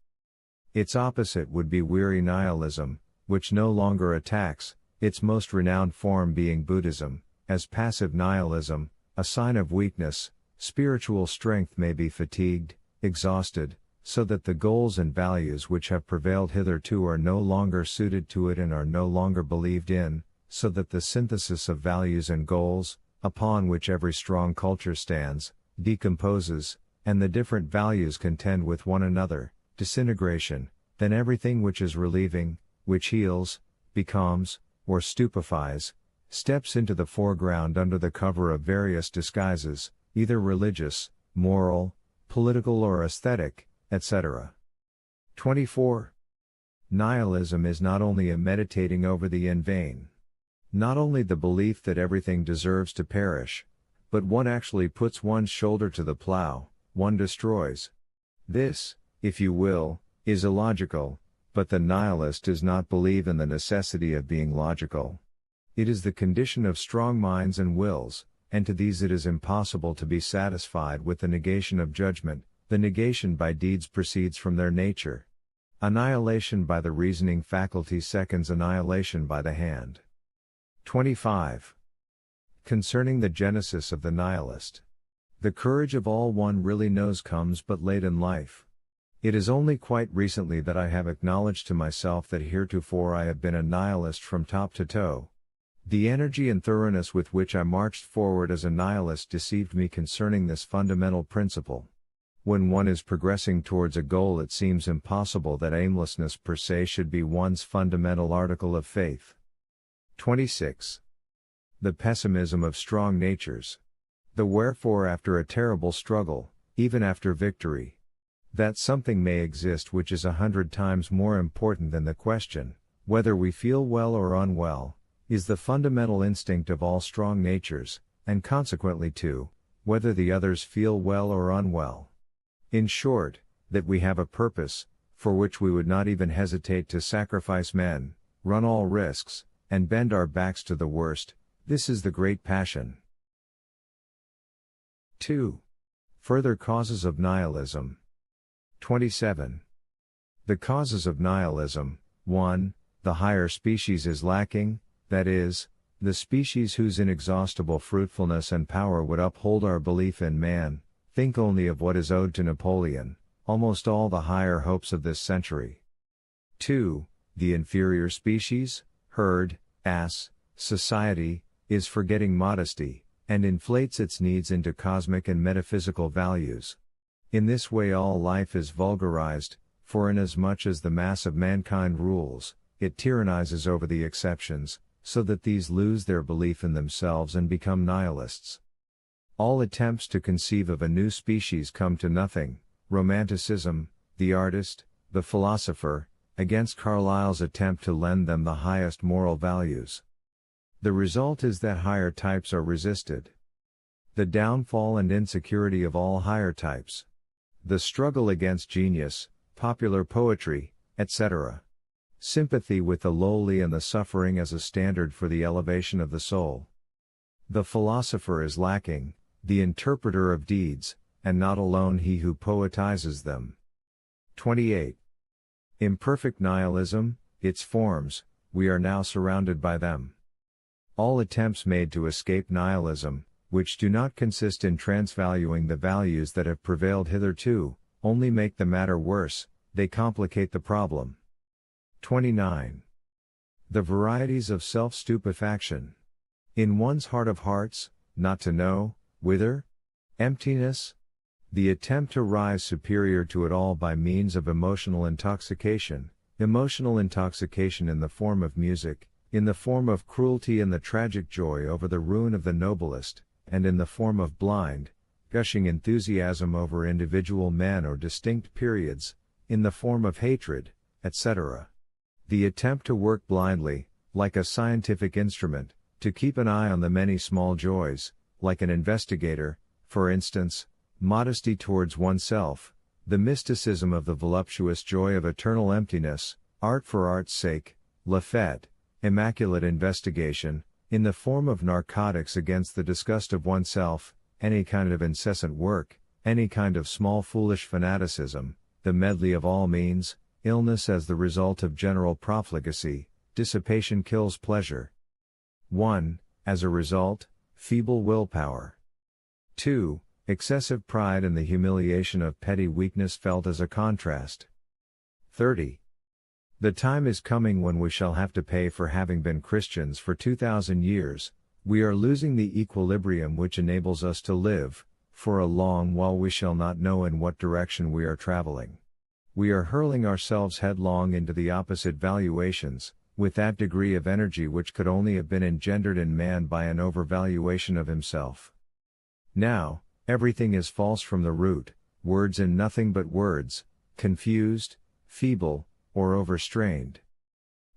Its opposite would be weary nihilism, which no longer attacks, its most renowned form being Buddhism, as passive nihilism, a sign of weakness. Spiritual strength may be fatigued, exhausted, so that the goals and values which have prevailed hitherto are no longer suited to it and are no longer believed in, so that the synthesis of values and goals, upon which every strong culture stands, decomposes, and the different values contend with one another. Disintegration, then everything which is relieving, which heals, becomes, or stupefies, steps into the foreground under the cover of various disguises, either religious, moral, political or aesthetic, etc. 24. Nihilism is not only a meditating over the in vain. Not only the belief that everything deserves to perish, but one actually puts one's shoulder to the plow, one destroys. This, if you will, is illogical, but the nihilist does not believe in the necessity of being logical. It is the condition of strong minds and wills, and to these it is impossible to be satisfied with the negation of judgment. The negation by deeds proceeds from their nature. Annihilation by the reasoning faculty seconds annihilation by the hand. 25. Concerning the genesis of the nihilist. The courage of all one really knows comes but late in life. It is only quite recently that I have acknowledged to myself that heretofore I have been a nihilist from top to toe. The energy and thoroughness with which I marched forward as a nihilist deceived me concerning this fundamental principle. When one is progressing towards a goal, it seems impossible that aimlessness per se should be one's fundamental article of faith. 26. The pessimism of strong natures. The wherefore after a terrible struggle, even after victory. That something may exist which is 100 times more important than the question, whether we feel well or unwell, is the fundamental instinct of all strong natures, and consequently too, whether the others feel well or unwell. In short, that we have a purpose, for which we would not even hesitate to sacrifice men, run all risks, and bend our backs to the worst, this is the great passion. 2. Further causes of nihilism. 27. The causes of nihilism. 1. The higher species is lacking, that is, the species whose inexhaustible fruitfulness and power would uphold our belief in man. Think only of what is owed to Napoleon, almost all the higher hopes of this century. 2. The inferior species, herd, ass, society, is forgetting modesty, and inflates its needs into cosmic and metaphysical values. In this way all life is vulgarized, for inasmuch as the mass of mankind rules, it tyrannizes over the exceptions, so that these lose their belief in themselves and become nihilists. All attempts to conceive of a new species come to nothing. Romanticism, the artist, the philosopher, against Carlyle's attempt to lend them the highest moral values. The result is that higher types are resisted. The downfall and insecurity of all higher types. The struggle against genius, popular poetry, etc. Sympathy with the lowly and the suffering as a standard for the elevation of the soul. The philosopher is lacking, the interpreter of deeds, and not alone he who poetizes them. 28. Imperfect nihilism, its forms, we are now surrounded by them. All attempts made to escape nihilism, which do not consist in transvaluing the values that have prevailed hitherto, only make the matter worse, they complicate the problem. 29. The varieties of self-stupefaction. In one's heart of hearts, not to know, whither? Emptiness? The attempt to rise superior to it all by means of emotional intoxication in the form of music, in the form of cruelty and the tragic joy over the ruin of the noblest, and in the form of blind, gushing enthusiasm over individual men or distinct periods, in the form of hatred, etc. The attempt to work blindly, like a scientific instrument, to keep an eye on the many small joys, like an investigator, for instance, modesty towards oneself, the mysticism of the voluptuous joy of eternal emptiness, art for art's sake, la fête, immaculate investigation, in the form of narcotics against the disgust of oneself, any kind of incessant work, any kind of small foolish fanaticism, the medley of all means, illness as the result of general profligacy, dissipation kills pleasure. 1. As a result, feeble willpower. 2. Excessive pride and the humiliation of petty weakness felt as a contrast. 30. The time is coming when we shall have to pay for having been Christians for 2,000 years, we are losing the equilibrium which enables us to live, for a long while we shall not know in what direction we are traveling. We are hurling ourselves headlong into the opposite valuations, with that degree of energy which could only have been engendered in man by an overvaluation of himself. Now, everything is false from the root, words and nothing but words, confused, feeble, or overstrained.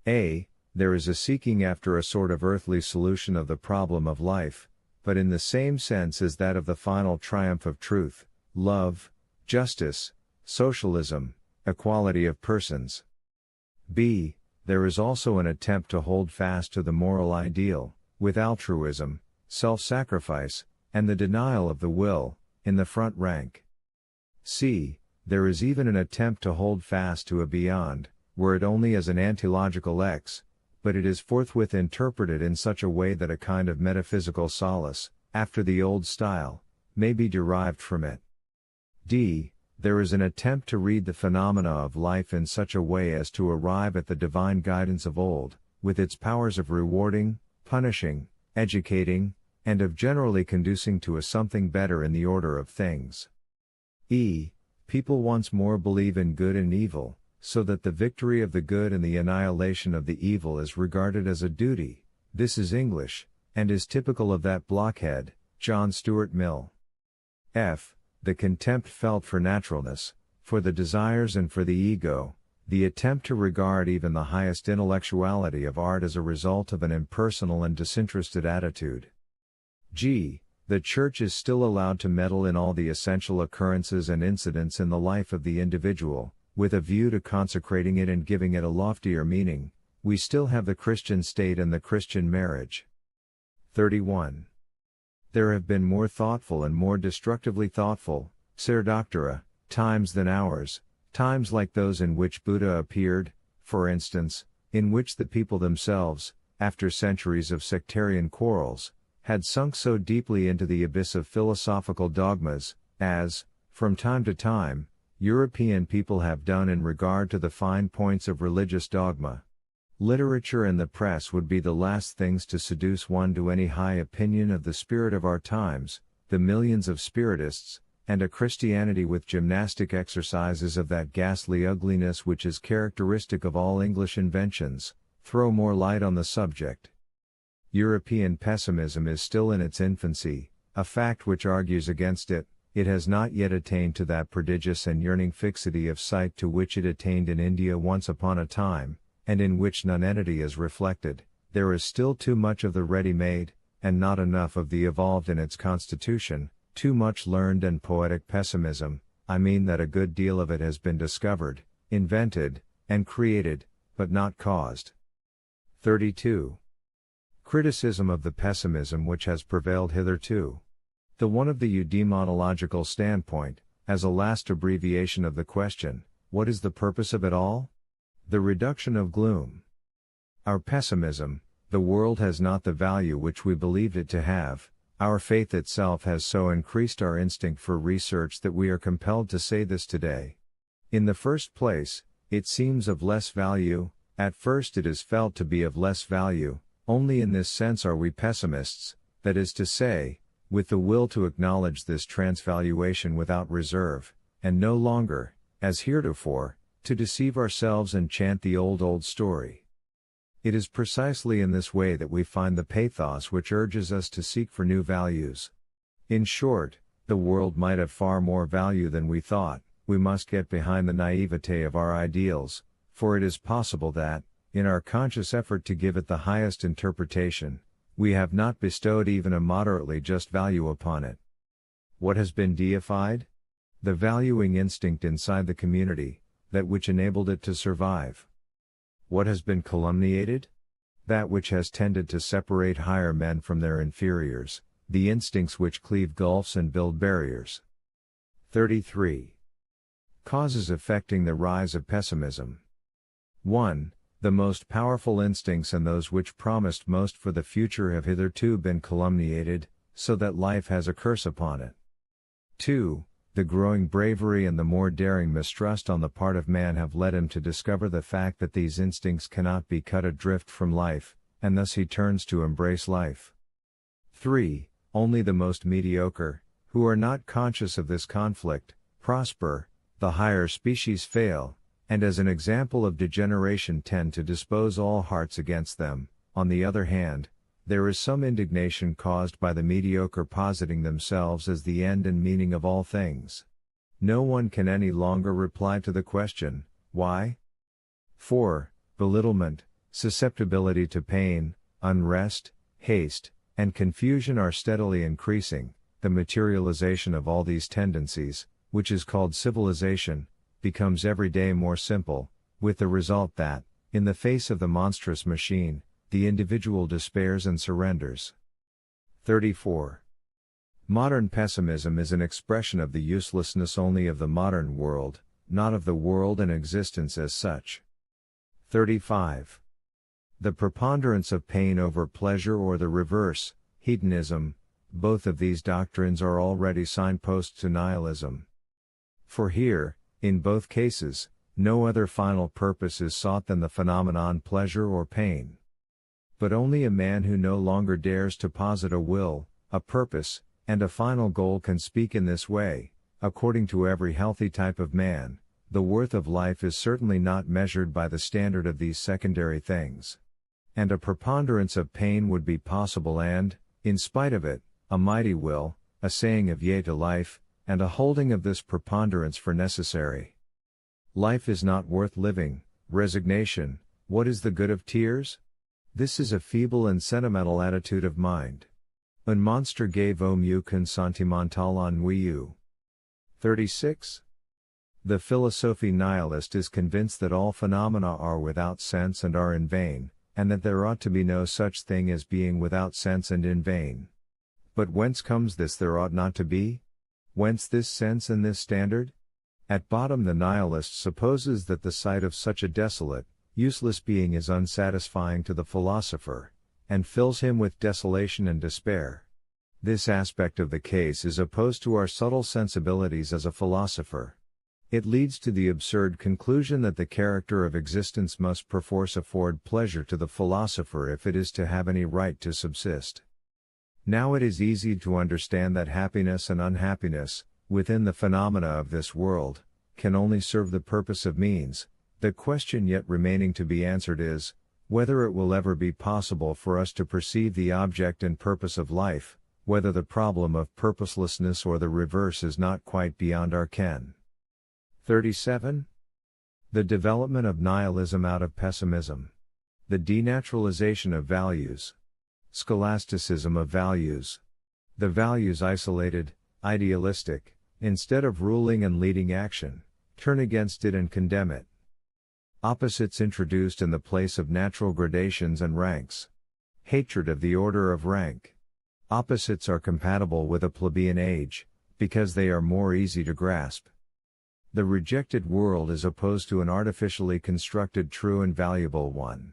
There is a seeking after a sort of earthly solution of the problem of life, but in the same sense as that of the final triumph of truth, love, justice, socialism, equality of persons. There is also an attempt to hold fast to the moral ideal, with altruism, self-sacrifice, and the denial of the will, in the front rank. There is even an attempt to hold fast to a beyond, were it only as an antilogical X, but it is forthwith interpreted in such a way that a kind of metaphysical solace, after the old style, may be derived from it. There is an attempt to read the phenomena of life in such a way as to arrive at the divine guidance of old, with its powers of rewarding, punishing, educating, and of generally conducing to a something better in the order of things. People once more believe in good and evil, so that the victory of the good and the annihilation of the evil is regarded as a duty. This is English, and is typical of that blockhead, John Stuart Mill. The contempt felt for naturalness, for the desires and for the ego, The attempt to regard even the highest intellectuality of art as a result of an impersonal and disinterested attitude. G. The Church is still allowed to meddle in all the essential occurrences and incidents in the life of the individual, with a view to consecrating it and giving it a loftier meaning. We still have the Christian state and the Christian marriage. 31. There have been more thoughtful and more destructively thoughtful, ser doctora, times than ours, times like those in which Buddha appeared, for instance, in which the people themselves, after centuries of sectarian quarrels, had sunk so deeply into the abyss of philosophical dogmas, as, from time to time, European people have done in regard to the fine points of religious dogma. Literature and the press would be the last things to seduce one to any high opinion of the spirit of our times, the millions of spiritists, and a Christianity with gymnastic exercises of that ghastly ugliness which is characteristic of all English inventions, throw more light on the subject. European pessimism is still in its infancy, a fact which argues against it. It has not yet attained to that prodigious and yearning fixity of sight to which it attained in India once upon a time, and in which nonentity is reflected. There is still too much of the ready-made, and not enough of the evolved in its constitution, too much learned and poetic pessimism. I mean that a good deal of it has been discovered, invented, and created, but not caused. 32. Criticism of the pessimism which has prevailed hitherto. The one of the eudaimonological standpoint, as a last abbreviation of the question, what is the purpose of it all? The reduction of gloom. Our pessimism, the world has not the value which we believed it to have. Our faith itself has so increased our instinct for research that we are compelled to say this today. In the first place, it seems of less value. At first it is felt to be of less value. Only in this sense are we pessimists, that is to say, with the will to acknowledge this transvaluation without reserve, and no longer, as heretofore, to deceive ourselves and chant the old story. It is precisely in this way that we find the pathos which urges us to seek for new values. In short, the world might have far more value than we thought. We must get behind the naivete of our ideals, for it is possible that, in our conscious effort to give it the highest interpretation, we have not bestowed even a moderately just value upon it. What has been deified? The valuing instinct inside the community, that which enabled it to survive. What has been calumniated? That which has tended to separate higher men from their inferiors, the instincts which cleave gulfs and build barriers. 33. Causes affecting the rise of pessimism. 1. The most powerful instincts and those which promised most for the future have hitherto been calumniated, so that life has a curse upon it. 2. The growing bravery and the more daring mistrust on the part of man have led him to discover the fact that these instincts cannot be cut adrift from life, and thus he turns to embrace life. 3. Only the most mediocre, who are not conscious of this conflict, prosper. The higher species fail, and as an example of degeneration tend to dispose all hearts against them. On the other hand, there is some indignation caused by the mediocre positing themselves as the end and meaning of all things. No one can any longer reply to the question, why? 4. Belittlement, susceptibility to pain, unrest, haste, and confusion are steadily increasing. The materialization of all these tendencies, which is called civilization, becomes every day more simple, with the result that, in the face of the monstrous machine, the individual despairs and surrenders. 34. Modern pessimism is an expression of the uselessness only of the modern world, not of the world and existence as such. 35. The preponderance of pain over pleasure or the reverse, hedonism, both of these doctrines are already signposts to nihilism. For here, in both cases, no other final purpose is sought than the phenomenon pleasure or pain. But only a man who no longer dares to posit a will, a purpose, and a final goal can speak in this way. According to every healthy type of man, the worth of life is certainly not measured by the standard of these secondary things. And a preponderance of pain would be possible and, in spite of it, a mighty will, a saying of yea to life, and a holding of this preponderance for necessary. Life is not worth living. Resignation, what is the good of tears? This is a feeble and sentimental attitude of mind. Un monstre que vaut mieux qu'un sentimental ennuyeux. 36. The philosophe nihilist is convinced that all phenomena are without sense and are in vain, and that there ought to be no such thing as being without sense and in vain. But whence comes this there ought not to be? Whence this sense and this standard? At bottom the nihilist supposes that the sight of such a desolate, useless being is unsatisfying to the philosopher, and fills him with desolation and despair. This aspect of the case is opposed to our subtle sensibilities as a philosopher. It leads to the absurd conclusion that the character of existence must perforce afford pleasure to the philosopher if it is to have any right to subsist. Now it is easy to understand that happiness and unhappiness, within the phenomena of this world, can only serve the purpose of means. The question yet remaining to be answered is, whether it will ever be possible for us to perceive the object and purpose of life, whether the problem of purposelessness or the reverse is not quite beyond our ken. 37. The development of nihilism out of pessimism. The denaturalization of values. Scholasticism of values. The values isolated, idealistic, instead of ruling and leading action, turn against it and condemn it. Opposites introduced in the place of natural gradations and ranks. Hatred of the order of rank. Opposites are compatible with a plebeian age, because they are more easy to grasp. The rejected world is opposed to an artificially constructed true and valuable one.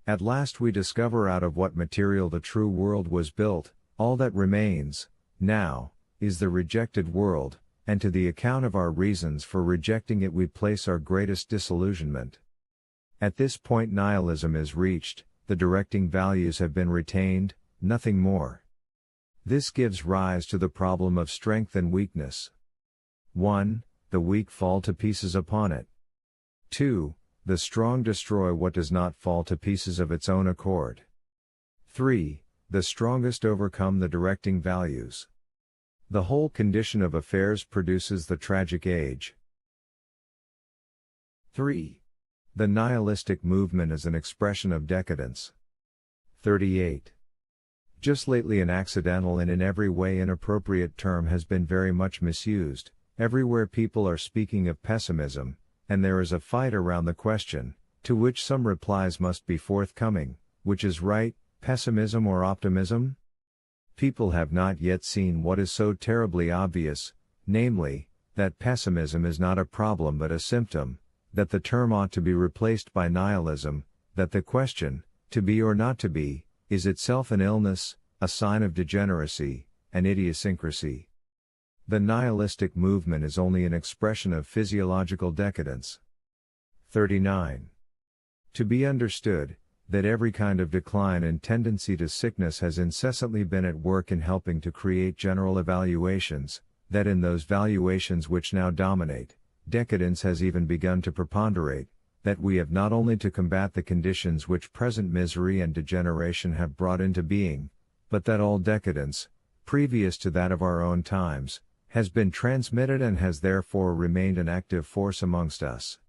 At last we discover out of what material the true world was built. All that remains, now, is the rejected world, and to the account of our reasons for rejecting it we place our greatest disillusionment. At this point nihilism is reached, the directing values have been retained, nothing more. This gives rise to the problem of strength and weakness. 1. The weak fall to pieces upon it. 2. The strong destroy what does not fall to pieces of its own accord. 3. The strongest overcome the directing values. The whole condition of affairs produces the tragic age. 3. The nihilistic movement is an expression of decadence. 38. Just lately an accidental and in every way inappropriate term has been very much misused. Everywhere people are speaking of pessimism, and there is a fight around the question, to which some replies must be forthcoming, which is right, pessimism or optimism? People have not yet seen what is so terribly obvious, namely, that pessimism is not a problem but a symptom, that the term ought to be replaced by nihilism, that the question, to be or not to be, is itself an illness, a sign of degeneracy, an idiosyncrasy. The nihilistic movement is only an expression of physiological decadence. 39. To be understood, that every kind of decline and tendency to sickness has incessantly been at work in helping to create general evaluations, that in those valuations which now dominate, decadence has even begun to preponderate, that we have not only to combat the conditions which present misery and degeneration have brought into being, but that all decadence, previous to that of our own times, has been transmitted and has therefore remained an active force amongst us.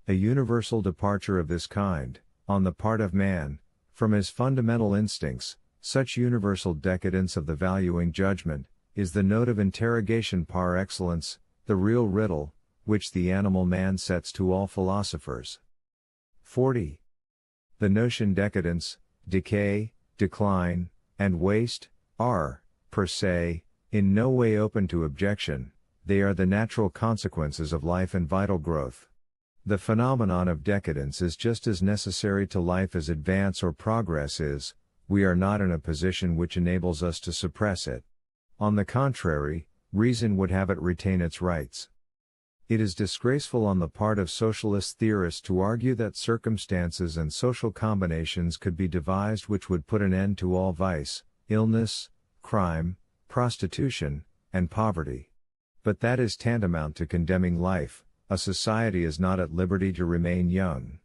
A universal departure of this kind, on the part of man, from his fundamental instincts, such universal decadence of the valuing judgment, is the note of interrogation par excellence, the real riddle, which the animal man sets to all philosophers. 40. The notion decadence, decay, decline, and waste, are, per se, in no way open to objection. They are the natural consequences of life and vital growth. The phenomenon of decadence is just as necessary to life as advance or progress is. We are not in a position which enables us to suppress it. On the contrary, reason would have it retain its rights. It is disgraceful on the part of socialist theorists to argue that circumstances and social combinations could be devised which would put an end to all vice, illness, crime, prostitution, and poverty. But that is tantamount to condemning life. A society is not at liberty to remain young.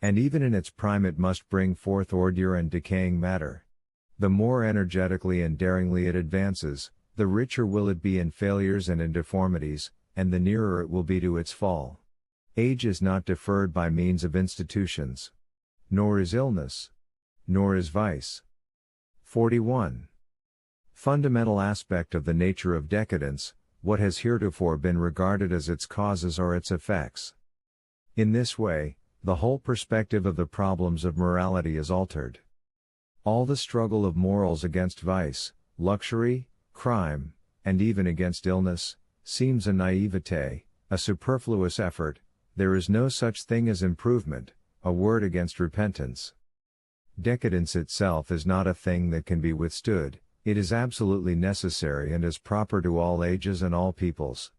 And even in its prime it must bring forth ordure and decaying matter. The more energetically and daringly it advances, the richer will it be in failures and in deformities, and the nearer it will be to its fall. Age is not deferred by means of institutions. Nor is illness. Nor is vice. 41. Fundamental aspect of the nature of decadence, what has heretofore been regarded as its causes or its effects. In this way, the whole perspective of the problems of morality is altered. All the struggle of morals against vice, luxury, crime, and even against illness, seems a naivete, a superfluous effort. There is no such thing as improvement, a word against repentance. Decadence itself is not a thing that can be withstood, it is absolutely necessary and is proper to all ages and all peoples.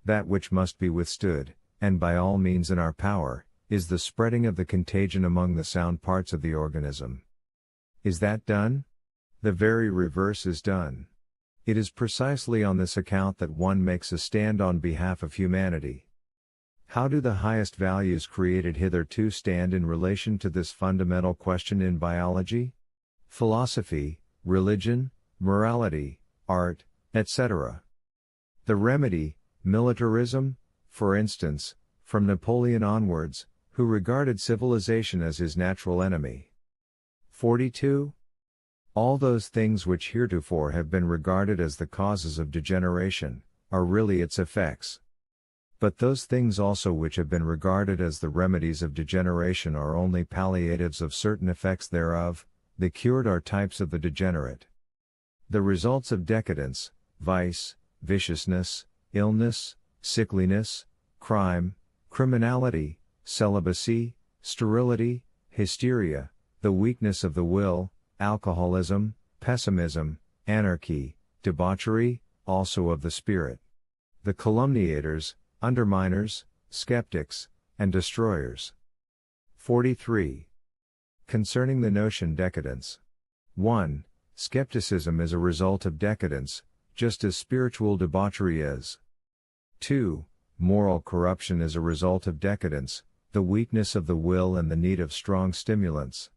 That which must be withstood, and by all means in our power, is the spreading of the contagion among the sound parts of the organism. Is that done? The very reverse is done. It is precisely on this account that one makes a stand on behalf of humanity. How do the highest values created hitherto stand in relation to this fundamental question in biology? Philosophy, religion, morality, art, etc. The remedy, militarism, for instance, from Napoleon onwards, who regarded civilization as his natural enemy. 42. All those things which heretofore have been regarded as the causes of degeneration, are really its effects. But those things also which have been regarded as the remedies of degeneration are only palliatives of certain effects thereof, the cured are types of the degenerate. The results of decadence, vice, viciousness, illness, sickliness, crime, criminality, celibacy, sterility, hysteria, the weakness of the will, alcoholism, pessimism, anarchy, debauchery, also of the spirit. The calumniators, underminers, skeptics, and destroyers. 43. Concerning the notion decadence. 1. Skepticism is a result of decadence, just as spiritual debauchery is. 2. Moral corruption is a result of decadence, the weakness of the will and the need of strong stimulants.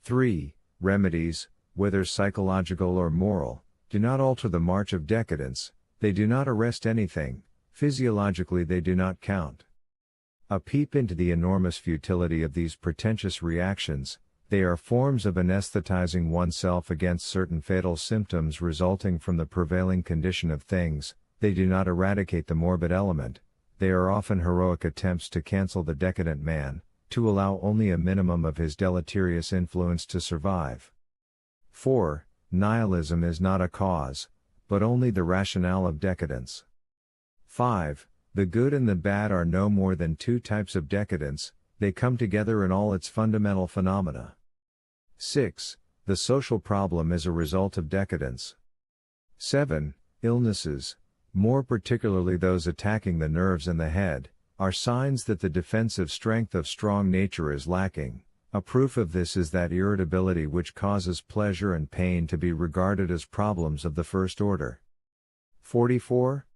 3. Remedies, whether psychological or moral, do not alter the march of decadence, they do not arrest anything, physiologically they do not count. A peep into the enormous futility of these pretentious reactions, they are forms of anesthetizing oneself against certain fatal symptoms resulting from the prevailing condition of things, they do not eradicate the morbid element, they are often heroic attempts to cancel the decadent man, to allow only a minimum of his deleterious influence to survive. 4. Nihilism is not a cause, but only the rationale of decadence. 5. The good and the bad are no more than two types of decadence, they come together in all its fundamental phenomena. 6. The social problem is a result of decadence. 7. Illnesses, more particularly those attacking the nerves and the head, are signs that the defensive strength of strong nature is lacking. A proof of this is that irritability which causes pleasure and pain to be regarded as problems of the first order. 44.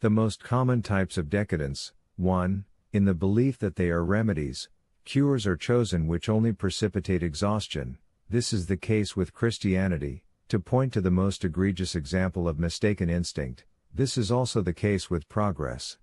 The most common types of decadence. 1. In the belief that they are remedies, cures are chosen which only precipitate exhaustion. This is the case with Christianity. To point to the most egregious example of mistaken instinct, this is also the case with progress.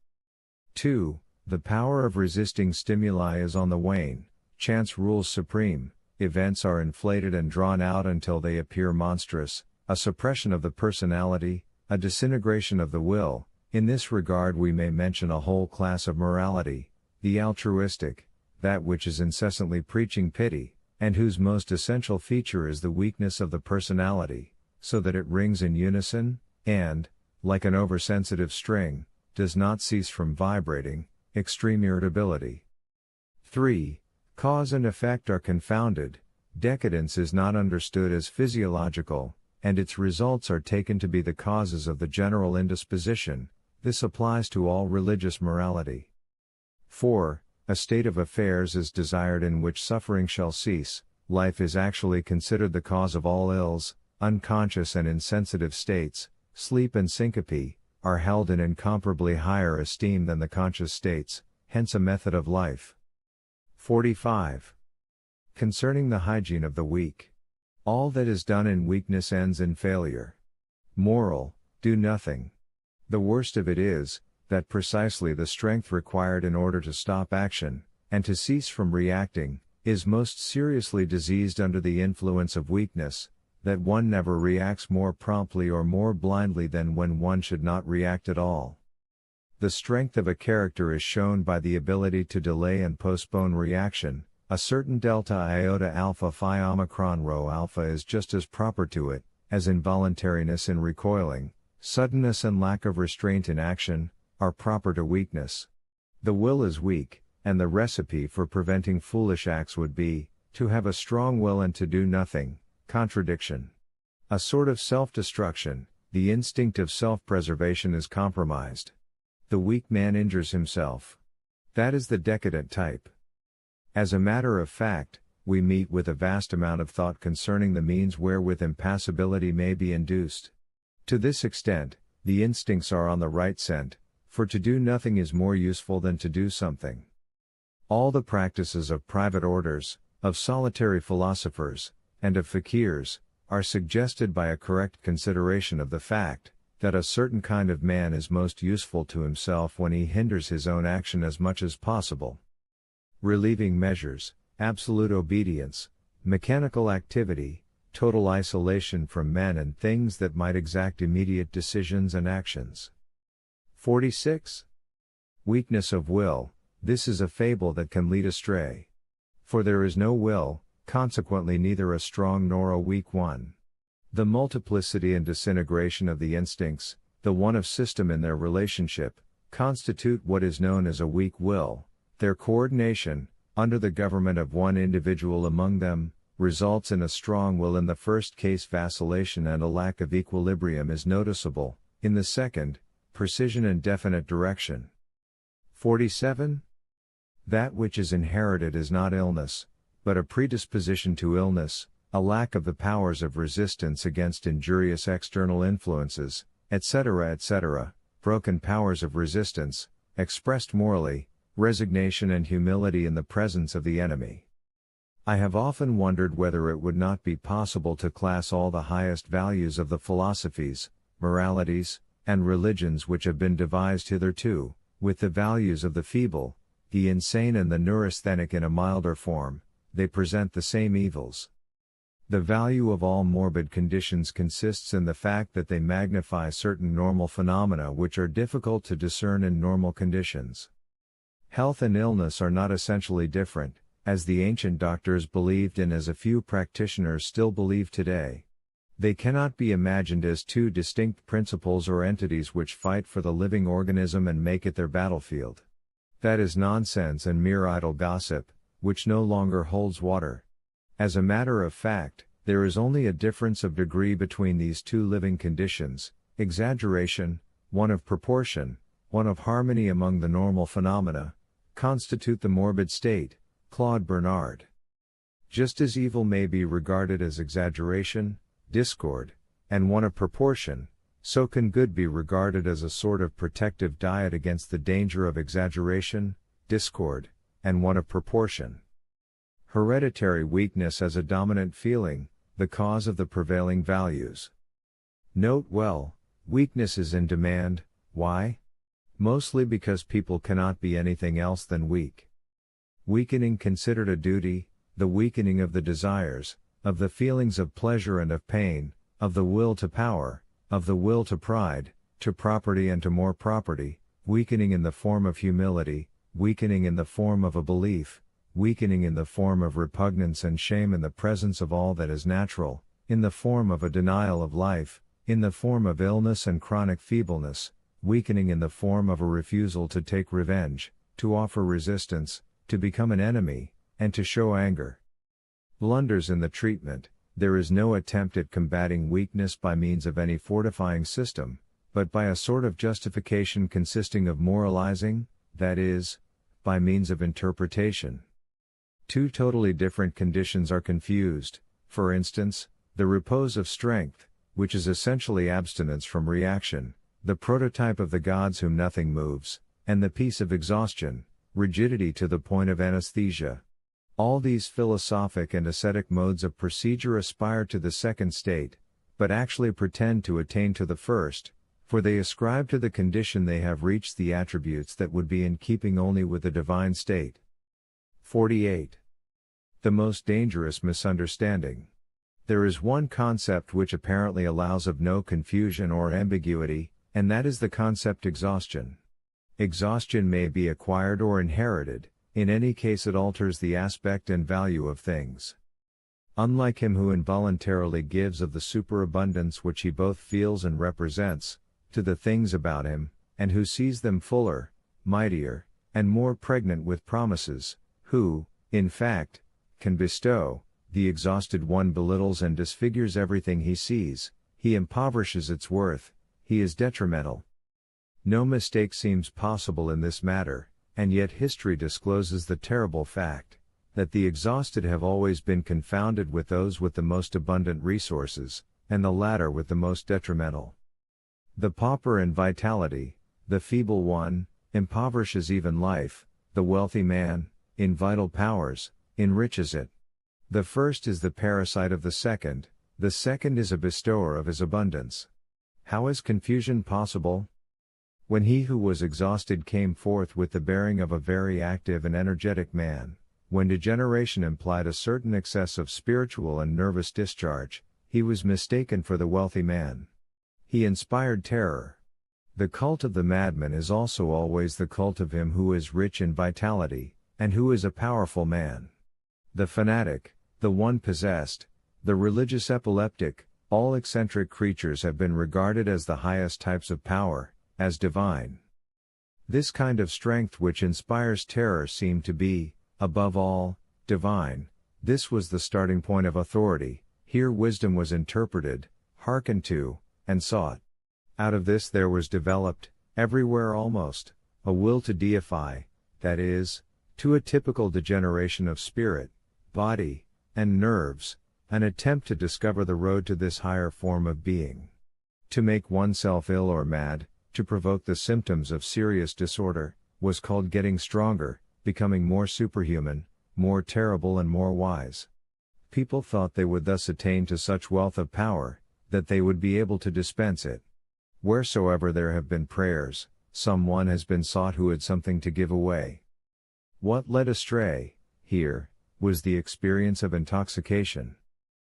2. The power of resisting stimuli is on the wane, chance rules supreme, events are inflated and drawn out until they appear monstrous, a suppression of the personality, a disintegration of the will. In this regard we may mention a whole class of morality, the altruistic, that which is incessantly preaching pity, and whose most essential feature is the weakness of the personality, so that it rings in unison, and, like an oversensitive string, does not cease from vibrating, extreme irritability. 3. Cause and effect are confounded, decadence is not understood as physiological, and its results are taken to be the causes of the general indisposition. This applies to all religious morality. 4. A state of affairs is desired in which suffering shall cease, life is actually considered the cause of all ills, unconscious and insensitive states, sleep and syncope, are held in incomparably higher esteem than the conscious states, hence a method of life. 45. Concerning the hygiene of the weak. All that is done in weakness ends in failure. Moral, do nothing. The worst of it is, that precisely the strength required in order to stop action, and to cease from reacting, is most seriously diseased under the influence of weakness, that one never reacts more promptly or more blindly than when one should not react at all. The strength of a character is shown by the ability to delay and postpone reaction. A certain delta iota alpha phi omicron rho alpha is just as proper to it, as involuntariness in recoiling, suddenness and lack of restraint in action, are proper to weakness. The will is weak, and the recipe for preventing foolish acts would be, to have a strong will and to do nothing, contradiction. A sort of self-destruction, the instinct of self-preservation is compromised. The weak man injures himself. That is the decadent type. As a matter of fact, we meet with a vast amount of thought concerning the means wherewith impassibility may be induced. To this extent, the instincts are on the right scent, for to do nothing is more useful than to do something. All the practices of private orders, of solitary philosophers, and of fakirs, are suggested by a correct consideration of the fact, that a certain kind of man is most useful to himself when he hinders his own action as much as possible. Relieving measures, absolute obedience, mechanical activity, total isolation from men and things that might exact immediate decisions and actions. 46. Weakness of will, this is a fable that can lead astray. For there is no will, consequently neither a strong nor a weak one. The multiplicity and disintegration of the instincts, the want of system in their relationship, constitute what is known as a weak will. Their coordination, under the government of one individual among them, results in a strong will. In the first case, vacillation and a lack of equilibrium is noticeable, in the second, precision and definite direction. 47. That which is inherited is not illness, but a predisposition to illness, a lack of the powers of resistance against injurious external influences, etc., etc., broken powers of resistance, expressed morally, resignation and humility in the presence of the enemy. I have often wondered whether it would not be possible to class all the highest values of the philosophies, moralities, and religions which have been devised hitherto, with the values of the feeble, the insane and the neurasthenic in a milder form. They present the same evils. The value of all morbid conditions consists in the fact that they magnify certain normal phenomena which are difficult to discern in normal conditions. Health and illness are not essentially different, as the ancient doctors believed and as a few practitioners still believe today. They cannot be imagined as two distinct principles or entities which fight for the living organism and make it their battlefield. That is nonsense and mere idle gossip, which no longer holds water. As a matter of fact, there is only a difference of degree between these two living conditions, exaggeration, one of proportion, one of harmony among the normal phenomena, constitute the morbid state, Claude Bernard. Just as evil may be regarded as exaggeration, discord, and one of proportion, so can good be regarded as a sort of protective diet against the danger of exaggeration, discord, and one of proportion. Hereditary weakness as a dominant feeling, the cause of the prevailing values. Note well, weakness is in demand. Why? Mostly because people cannot be anything else than weak. Weakening considered a duty, the weakening of the desires, of the feelings of pleasure and of pain, of the will to power, of the will to pride, to property and to more property, weakening in the form of humility, weakening in the form of a belief, weakening in the form of repugnance and shame in the presence of all that is natural, in the form of a denial of life, in the form of illness and chronic feebleness, weakening in the form of a refusal to take revenge, to offer resistance, to become an enemy, and to show anger. Blunders in the treatment. There is no attempt at combating weakness by means of any fortifying system, but by a sort of justification consisting of moralizing, that is, by means of interpretation. Two totally different conditions are confused, for instance, the repose of strength, which is essentially abstinence from reaction, the prototype of the gods whom nothing moves, and the peace of exhaustion, rigidity to the point of anesthesia. All these philosophic and ascetic modes of procedure aspire to the second state, but actually pretend to attain to the first, For they ascribe to the condition they have reached the attributes that would be in keeping only with the divine state. 48. The most dangerous misunderstanding. There is one concept which apparently allows of no confusion or ambiguity, and that is the concept exhaustion. Exhaustion may be acquired or inherited, in any case it alters the aspect and value of things. Unlike him who involuntarily gives of the superabundance which he both feels and represents, to the things about him, and who sees them fuller, mightier, and more pregnant with promises, who, in fact, can bestow, the exhausted one belittles and disfigures everything he sees, he impoverishes its worth, he is detrimental. No mistake seems possible in this matter, and yet history discloses the terrible fact, that the exhausted have always been confounded with those with the most abundant resources, and the latter with the most detrimental. The pauper in vitality, the feeble one, impoverishes even life, the wealthy man, in vital powers, enriches it. The first is the parasite of the second is a bestower of his abundance. How is confusion possible? When he who was exhausted came forth with the bearing of a very active and energetic man, when degeneration implied a certain excess of spiritual and nervous discharge, he was mistaken for the wealthy man. He inspired terror. The cult of the madman is also always the cult of him who is rich in vitality, and who is a powerful man. The fanatic, the one possessed, the religious epileptic, all eccentric creatures have been regarded as the highest types of power, as divine. This kind of strength which inspires terror seemed to be, above all, divine. This was the starting point of authority. Here wisdom was interpreted, hearkened to, and sought. Out of this there was developed, everywhere almost, a will to deify, that is, to a typical degeneration of spirit, body, and nerves, an attempt to discover the road to this higher form of being. To make oneself ill or mad, to provoke the symptoms of serious disorder, was called getting stronger, becoming more superhuman, more terrible and more wise. People thought they would thus attain to such wealth of power, that they would be able to dispense it. Wheresoever there have been prayers, some one has been sought who had something to give away. What led astray, here, was the experience of intoxication.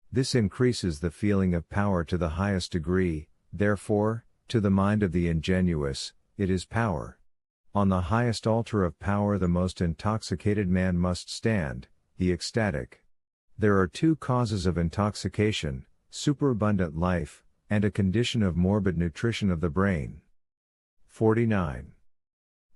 This increases the feeling of power to the highest degree, therefore, to the mind of the ingenuous, it is power. On the highest altar of power the most intoxicated man must stand, the ecstatic. There are two causes of intoxication, superabundant life, and a condition of morbid nutrition of the brain. 49.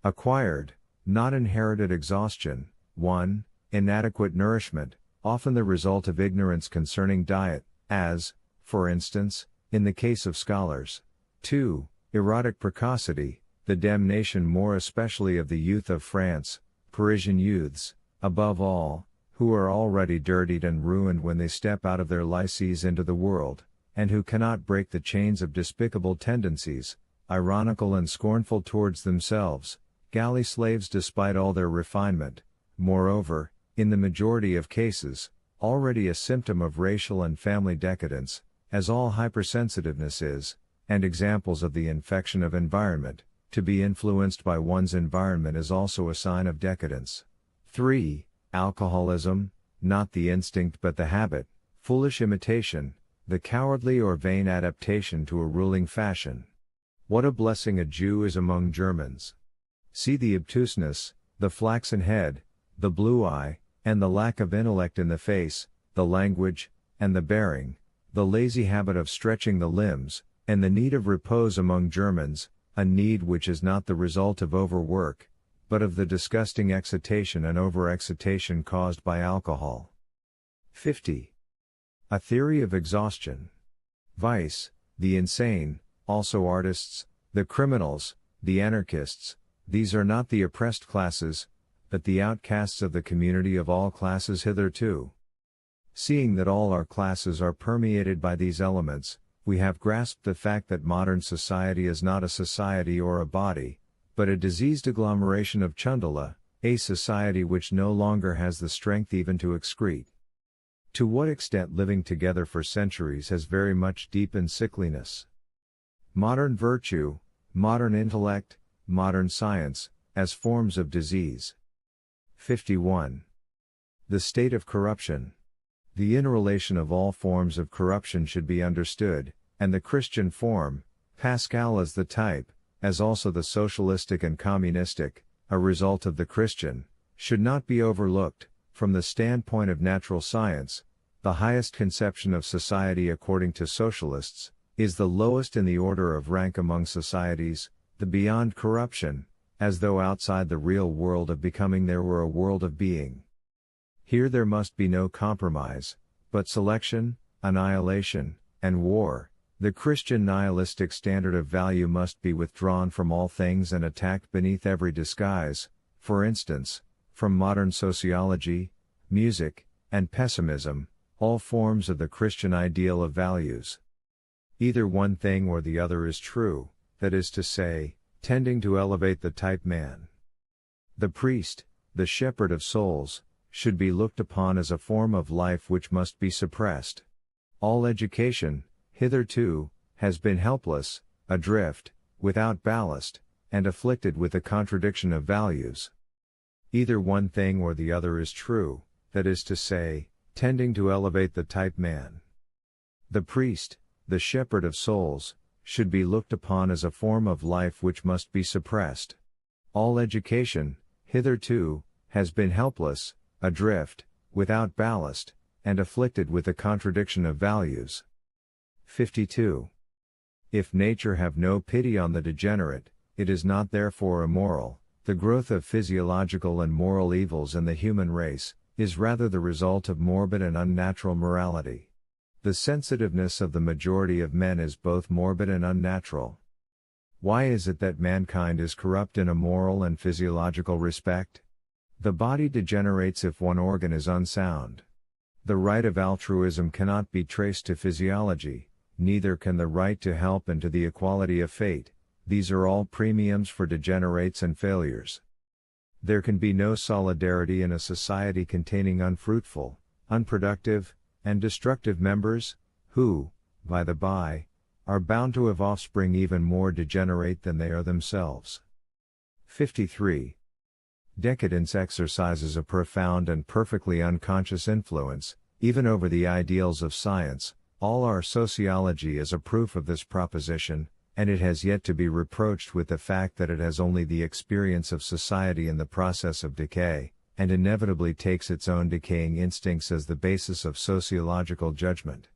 Acquired, not inherited exhaustion. 1. Inadequate nourishment, often the result of ignorance concerning diet, as, for instance, in the case of scholars. 2. Erotic precocity, the damnation more especially of the youth of France, Parisian youths, above all, who are already dirtied and ruined when they step out of their lycees into the world, and who cannot break the chains of despicable tendencies, ironical and scornful towards themselves, galley slaves despite all their refinement, moreover, in the majority of cases, already a symptom of racial and family decadence, as all hypersensitiveness is, and examples of the infection of environment. To be influenced by one's environment is also a sign of decadence. 3. Alcoholism, not the instinct but the habit, foolish imitation, the cowardly or vain adaptation to a ruling fashion. What a blessing a Jew is among Germans! See the obtuseness, the flaxen head, the blue eye, and the lack of intellect in the face, the language, and the bearing, the lazy habit of stretching the limbs, and the need of repose among Germans, a need which is not the result of overwork, but of the disgusting excitation and overexcitation caused by alcohol. 50. A theory of exhaustion. Vice, the insane, also artists, the criminals, the anarchists, these are not the oppressed classes, but the outcasts of the community of all classes hitherto. Seeing that all our classes are permeated by these elements, we have grasped the fact that modern society is not a society or a body, but a diseased agglomeration of Chundala, a society which no longer has the strength even to excrete. To what extent living together for centuries has very much deepened sickliness. modern virtue, modern intellect, modern science, as forms of disease. 51. The state of corruption. The interrelation of all forms of corruption should be understood, and the Christian form, Pascal as the type, as also the socialistic and communistic, a result of the Christian, should not be overlooked. From the standpoint of natural science, the highest conception of society according to socialists, is the lowest in the order of rank among societies, the beyond corruption, as though outside the real world of becoming there were a world of being. Here there must be no compromise, but selection, annihilation, and war. The Christian nihilistic standard of value must be withdrawn from all things and attacked beneath every disguise, for instance, from modern sociology, music, and pessimism, all forms of the Christian ideal of values. Either one thing or the other is true, that is to say, tending to elevate the type man. The priest, the shepherd of souls, should be looked upon as a form of life which must be suppressed. All education, hitherto, has been helpless, adrift, without ballast, and afflicted with the contradiction of values. Either one thing or the other is true, that is to say, tending to elevate the type man. The priest, the shepherd of souls, should be looked upon as a form of life which must be suppressed. All education, hitherto, has been helpless, adrift, without ballast, and afflicted with the contradiction of values. 52. If nature have no pity on the degenerate, it is not therefore immoral. The growth of physiological and moral evils in the human race is rather the result of morbid and unnatural morality. The sensitiveness of the majority of men is both morbid and unnatural. Why is it that mankind is corrupt in a moral and physiological respect? The body degenerates if one organ is unsound. The right of altruism cannot be traced to physiology, neither can the right to help and to the equality of fate. These are all premiums for degenerates and failures. There can be no solidarity in a society containing unfruitful, unproductive, and destructive members, who, by the by, are bound to have offspring even more degenerate than they are themselves. 53. Decadence exercises a profound and perfectly unconscious influence, even over the ideals of science. All our sociology is a proof of this proposition, and it has yet to be reproached with the fact that it has only the experience of society in the process of decay, and inevitably takes its own decaying instincts as the basis of sociological judgment.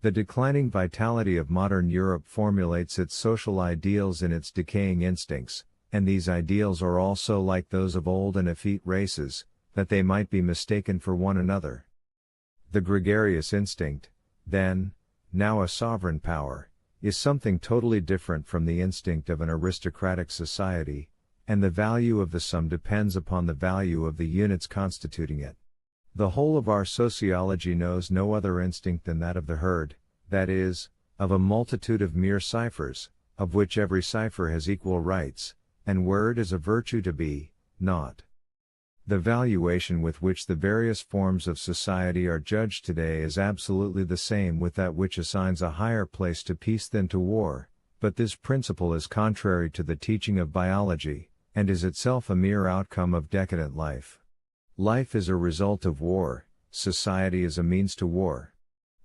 The declining vitality of modern Europe formulates its social ideals in its decaying instincts, and these ideals are all so like those of old and effete races, that they might be mistaken for one another. The gregarious instinct, then, now a sovereign power, is something totally different from the instinct of an aristocratic society, and the value of the sum depends upon the value of the units constituting it. The whole of our sociology knows no other instinct than that of the herd, that is, of a multitude of mere ciphers, of which every cipher has equal rights, and where it is a virtue to be, not. The valuation with which the various forms of society are judged today is absolutely the same with that which assigns a higher place to peace than to war, but this principle is contrary to the teaching of biology, and is itself a mere outcome of decadent life. Life is a result of war, society is a means to war.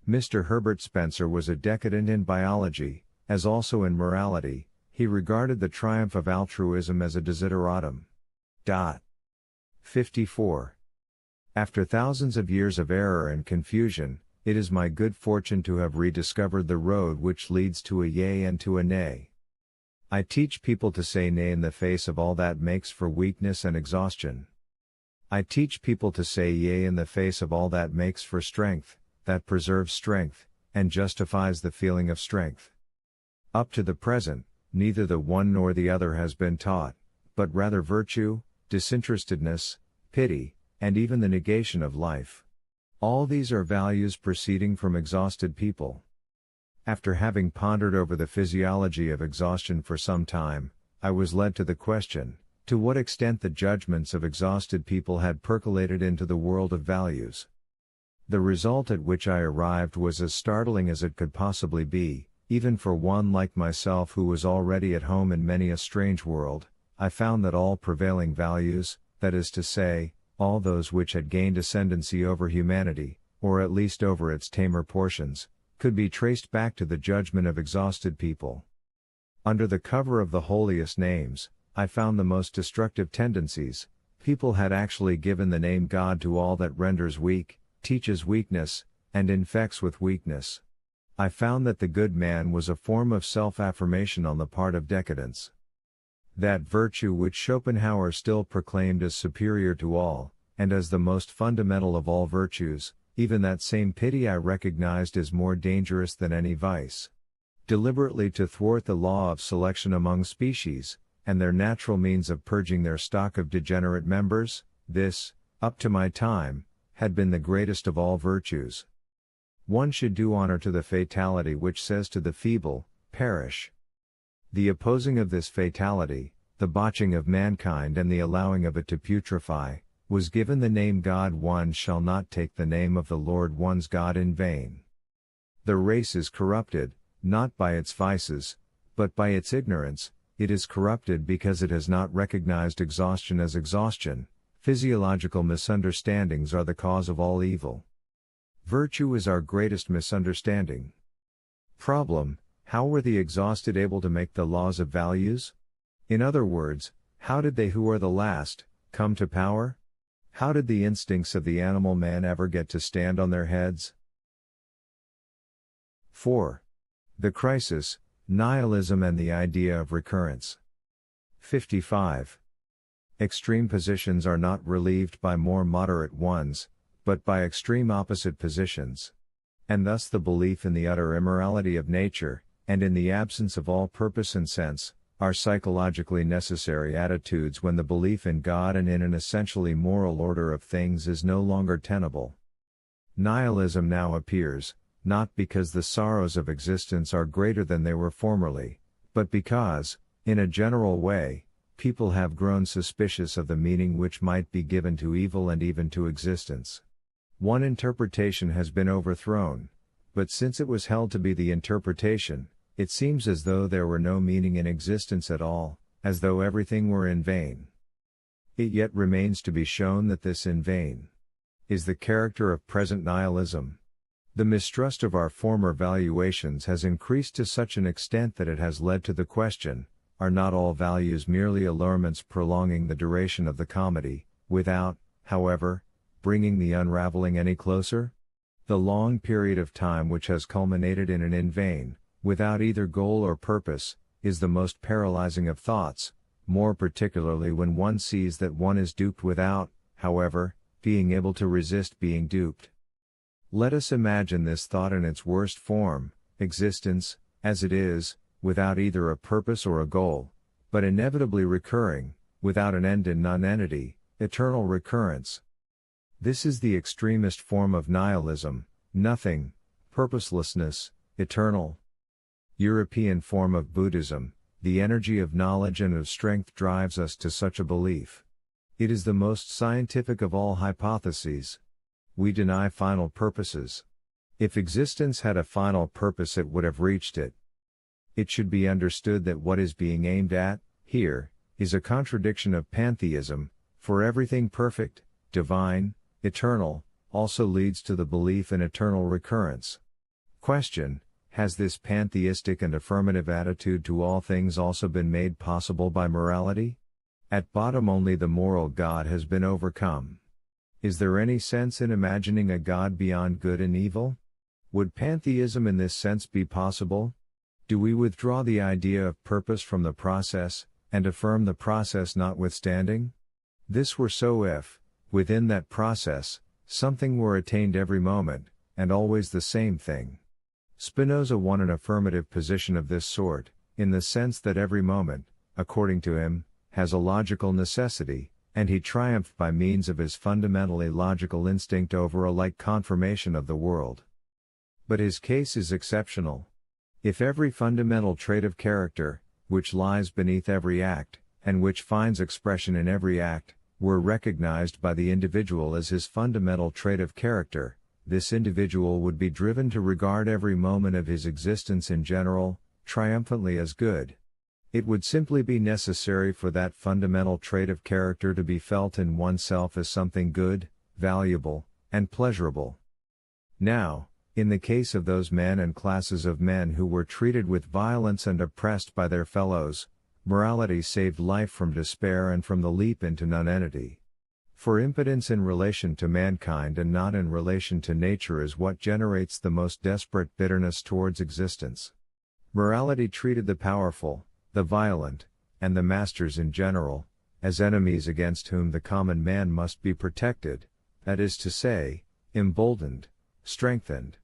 Mr. Herbert Spencer was a decadent in biology, as also in morality. He regarded the triumph of altruism as a desideratum. 54. After thousands of years of error and confusion, it is my good fortune to have rediscovered the road which leads to a yea and to a nay. I teach people to say nay in the face of all that makes for weakness and exhaustion. I teach people to say yea in the face of all that makes for strength, that preserves strength, and justifies the feeling of strength. Up to the present, neither the one nor the other has been taught, but rather virtue, disinterestedness, pity, and even the negation of life. All these are values proceeding from exhausted people. After having pondered over the physiology of exhaustion for some time, I was led to the question, to what extent the judgments of exhausted people had percolated into the world of values. The result at which I arrived was as startling as it could possibly be, even for one like myself who was already at home in many a strange world, I found that all prevailing values, that is to say, all those which had gained ascendancy over humanity, or at least over its tamer portions, could be traced back to the judgment of exhausted people. Under the cover of the holiest names, I found the most destructive tendencies. People had actually given the name God to all that renders weak, teaches weakness, and infects with weakness. I found that the good man was a form of self-affirmation on the part of decadence. That virtue which Schopenhauer still proclaimed as superior to all, and as the most fundamental of all virtues, even that same pity I recognized as more dangerous than any vice. Deliberately to thwart the law of selection among species, and their natural means of purging their stock of degenerate members, this, up to my time, had been the greatest of all virtues. One should do honor to the fatality which says to the feeble, perish. The opposing of this fatality, the botching of mankind and the allowing of it to putrefy, was given the name God. One shall not take the name of the Lord one's God in vain. The race is corrupted, not by its vices, but by its ignorance. It is corrupted because it has not recognized exhaustion as exhaustion. Physiological misunderstandings are the cause of all evil. Virtue is our greatest misunderstanding. Problem: how were the exhausted able to make the laws of values? In other words, how did they who are the last come to power? How did the instincts of the animal man ever get to stand on their heads? 4. The crisis, nihilism and the idea of recurrence. 55. Extreme positions are not relieved by more moderate ones, but by extreme opposite positions. And thus the belief in the utter immorality of nature, and in the absence of all purpose and sense, are psychologically necessary attitudes when the belief in God and in an essentially moral order of things is no longer tenable. Nihilism now appears, not because the sorrows of existence are greater than they were formerly, but because, in a general way, people have grown suspicious of the meaning which might be given to evil and even to existence. One interpretation has been overthrown, but since it was held to be the interpretation, it seems as though there were no meaning in existence at all, as though everything were in vain. It yet remains to be shown that this in vain is the character of present nihilism. The mistrust of our former valuations has increased to such an extent that it has led to the question, are not all values merely allurements prolonging the duration of the comedy, without, however, bringing the unraveling any closer? The long period of time which has culminated in an in vain, without either goal or purpose, is the most paralyzing of thoughts, more particularly when one sees that one is duped without, however, being able to resist being duped. Let us imagine this thought in its worst form, existence, as it is, without either a purpose or a goal, but inevitably recurring, without an end in nonentity, eternal recurrence. This is the extremist form of nihilism, nothing, purposelessness, eternal. European form of Buddhism, the energy of knowledge and of strength drives us to such a belief. It is the most scientific of all hypotheses. We deny final purposes. If existence had a final purpose, it would have reached it. It should be understood that what is being aimed at, here, is a contradiction of pantheism, for everything perfect, divine, eternal, also leads to the belief in eternal recurrence. Question: has this pantheistic and affirmative attitude to all things also been made possible by morality? At bottom only the moral God has been overcome. Is there any sense in imagining a God beyond good and evil? Would pantheism in this sense be possible? Do we withdraw the idea of purpose from the process, and affirm the process notwithstanding? This were so if, within that process, something were attained every moment, and always the same thing. Spinoza won an affirmative position of this sort, in the sense that every moment, according to him, has a logical necessity, and he triumphed by means of his fundamentally logical instinct over a like confirmation of the world. But his case is exceptional. If every fundamental trait of character, which lies beneath every act, and which finds expression in every act, were recognized by the individual as his fundamental trait of character, this individual would be driven to regard every moment of his existence in general, triumphantly as good. It would simply be necessary for that fundamental trait of character to be felt in oneself as something good, valuable, and pleasurable. Now, in the case of those men and classes of men who were treated with violence and oppressed by their fellows, morality saved life from despair and from the leap into nonentity. For impotence in relation to mankind and not in relation to nature is what generates the most desperate bitterness towards existence. Morality treated the powerful, the violent, and the masters in general, as enemies against whom the common man must be protected, that is to say, emboldened, strengthened.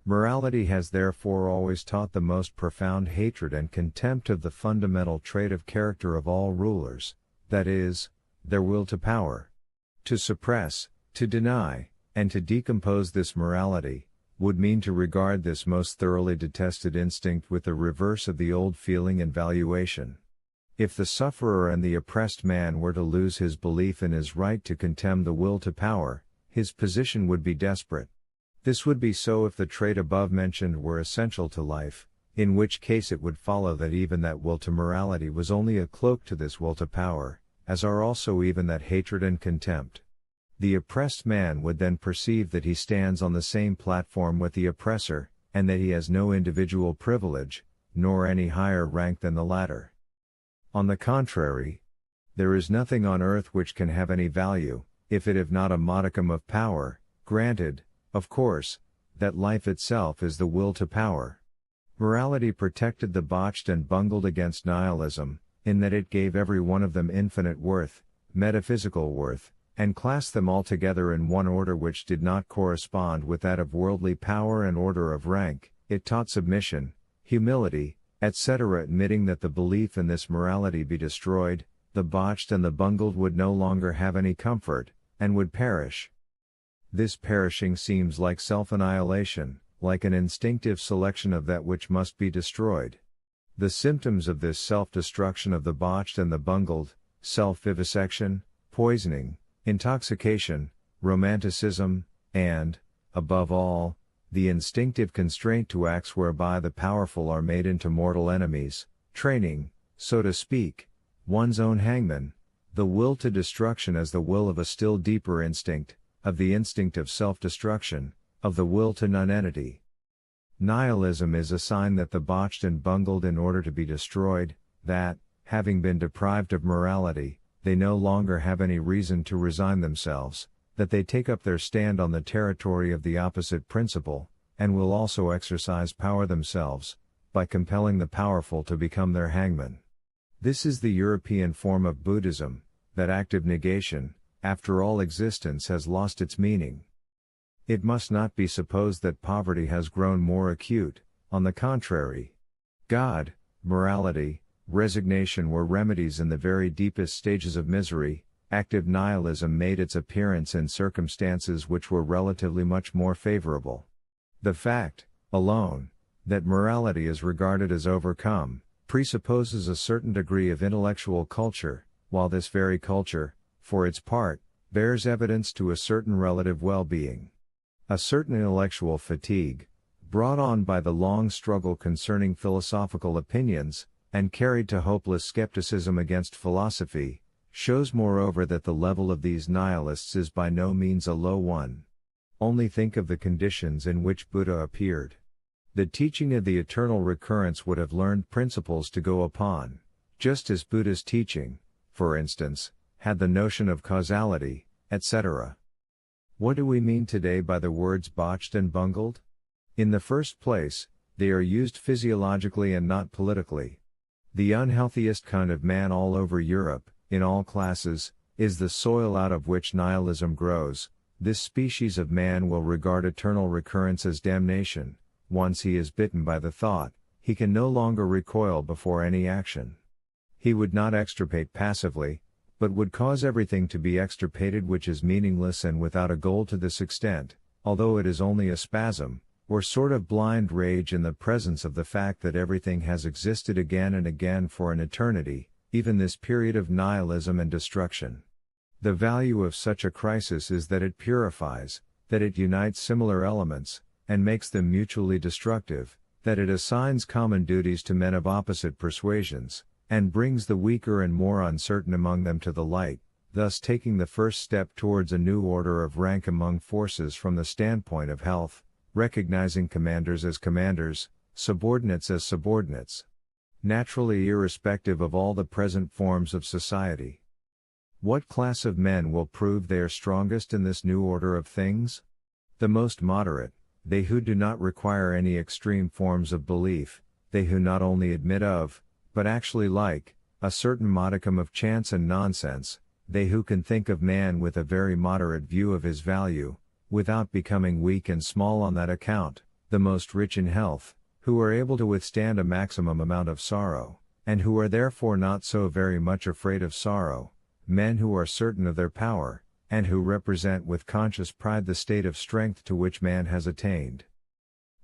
Morality has therefore always taught the most profound hatred and contempt of the fundamental trait of character of all rulers, that is, their will to power. To suppress, to deny, and to decompose this morality, would mean to regard this most thoroughly detested instinct with the reverse of the old feeling and valuation. If the sufferer and the oppressed man were to lose his belief in his right to contemn the will to power, his position would be desperate. This would be so if the trait above mentioned were essential to life, in which case it would follow that even that will to morality was only a cloak to this will to power, as are also even that hatred and contempt. The oppressed man would then perceive that he stands on the same platform with the oppressor, and that he has no individual privilege, nor any higher rank than the latter. On the contrary, there is nothing on earth which can have any value, if it have not a modicum of power, granted, of course, that life itself is the will to power. Morality protected the botched and bungled against nihilism, in that it gave every one of them infinite worth, metaphysical worth, and classed them all together in one order which did not correspond with that of worldly power and order of rank. It taught submission, humility, etc. Admitting that the belief in this morality be destroyed, the botched and the bungled would no longer have any comfort, and would perish. This perishing seems like self-annihilation, like an instinctive selection of that which must be destroyed. The symptoms of this self-destruction of the botched and the bungled, self-vivisection, poisoning, intoxication, romanticism, and, above all, the instinctive constraint to acts whereby the powerful are made into mortal enemies, training, so to speak, one's own hangman, the will to destruction as the will of a still deeper instinct, of the instinct of self-destruction, of the will to nonentity. Nihilism is a sign that the botched and bungled in order to be destroyed, that, having been deprived of morality, they no longer have any reason to resign themselves, that they take up their stand on the territory of the opposite principle, and will also exercise power themselves, by compelling the powerful to become their hangman. This is the European form of Buddhism, that active negation, after all existence has lost its meaning. It must not be supposed that poverty has grown more acute, on the contrary. God, morality, resignation were remedies in the very deepest stages of misery. Active nihilism made its appearance in circumstances which were relatively much more favorable. The fact, alone, that morality is regarded as overcome, presupposes a certain degree of intellectual culture, while this very culture, for its part, bears evidence to a certain relative well-being. A certain intellectual fatigue, brought on by the long struggle concerning philosophical opinions, and carried to hopeless skepticism against philosophy, shows moreover that the level of these nihilists is by no means a low one. Only think of the conditions in which Buddha appeared. The teaching of the eternal recurrence would have learned principles to go upon, just as Buddha's teaching, for instance, had the notion of causality, etc. What do we mean today by the words botched and bungled? In the first place, they are used physiologically and not politically. The unhealthiest kind of man all over Europe, in all classes, is the soil out of which nihilism grows. This species of man will regard eternal recurrence as damnation. Once he is bitten by the thought, he can no longer recoil before any action. He would not extirpate passively, but would cause everything to be extirpated which is meaningless and without a goal to this extent, although it is only a spasm, or sort of blind rage in the presence of the fact that everything has existed again and again for an eternity, even this period of nihilism and destruction. The value of such a crisis is that it purifies, that it unites similar elements, and makes them mutually destructive, that it assigns common duties to men of opposite persuasions, and brings the weaker and more uncertain among them to the light, thus taking the first step towards a new order of rank among forces from the standpoint of health, recognizing commanders as commanders, subordinates as subordinates. Naturally irrespective of all the present forms of society. What class of men will prove they are strongest in this new order of things? The most moderate, they who do not require any extreme forms of belief, they who not only admit of, but actually like, a certain modicum of chance and nonsense, they who can think of man with a very moderate view of his value, without becoming weak and small on that account, the most rich in health, who are able to withstand a maximum amount of sorrow, and who are therefore not so very much afraid of sorrow, men who are certain of their power, and who represent with conscious pride the state of strength to which man has attained.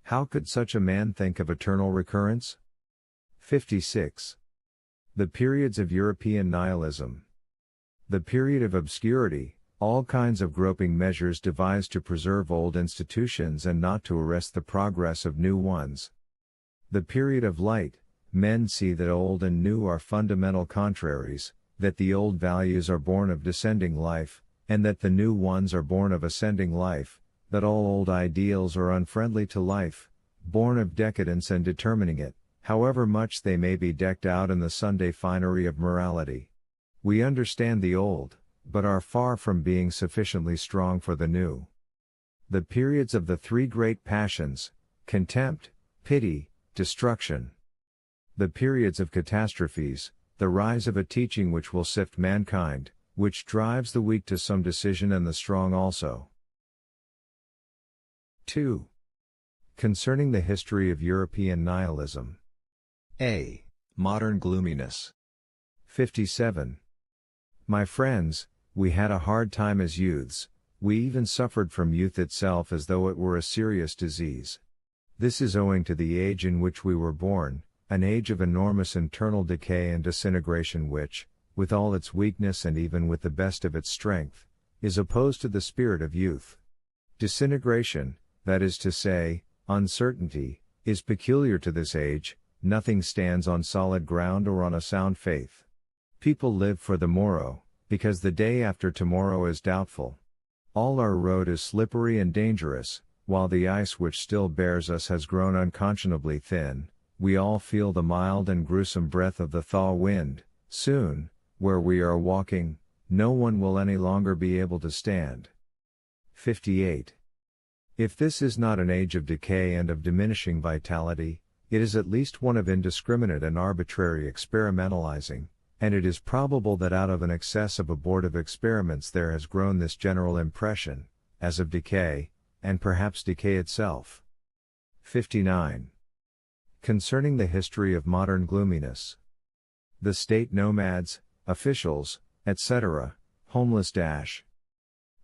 How could such a man think of eternal recurrence? 56. The periods of European nihilism. The period of obscurity, all kinds of groping measures devised to preserve old institutions and not to arrest the progress of new ones. The period of light, men see that old and new are fundamental contraries, that the old values are born of descending life, and that the new ones are born of ascending life, that all old ideals are unfriendly to life, born of decadence and determining it, however much they may be decked out in the Sunday finery of morality. We understand the old, but are far from being sufficiently strong for the new. The periods of the three great passions, contempt, pity, destruction. The periods of catastrophes, the rise of a teaching which will sift mankind, which drives the weak to some decision and the strong also. 2. Concerning the history of European nihilism. A. Modern gloominess. 57. My friends, we had a hard time as youths, we even suffered from youth itself as though it were a serious disease. This is owing to the age in which we were born, an age of enormous internal decay and disintegration which, with all its weakness and even with the best of its strength, is opposed to the spirit of youth. Disintegration, that is to say, uncertainty, is peculiar to this age, nothing stands on solid ground or on a sound faith. People live for the morrow, because the day after tomorrow is doubtful. All our road is slippery and dangerous, while the ice which still bears us has grown unconscionably thin. We all feel the mild and gruesome breath of the thaw wind. Soon, where we are walking, no one will any longer be able to stand. 58. If this is not an age of decay and of diminishing vitality, it is at least one of indiscriminate and arbitrary experimentalizing, and it is probable that out of an excess of abortive experiments there has grown this general impression, as of decay, and perhaps decay itself. 59. Concerning the history of modern gloominess. The state nomads, officials, etc., homeless dash.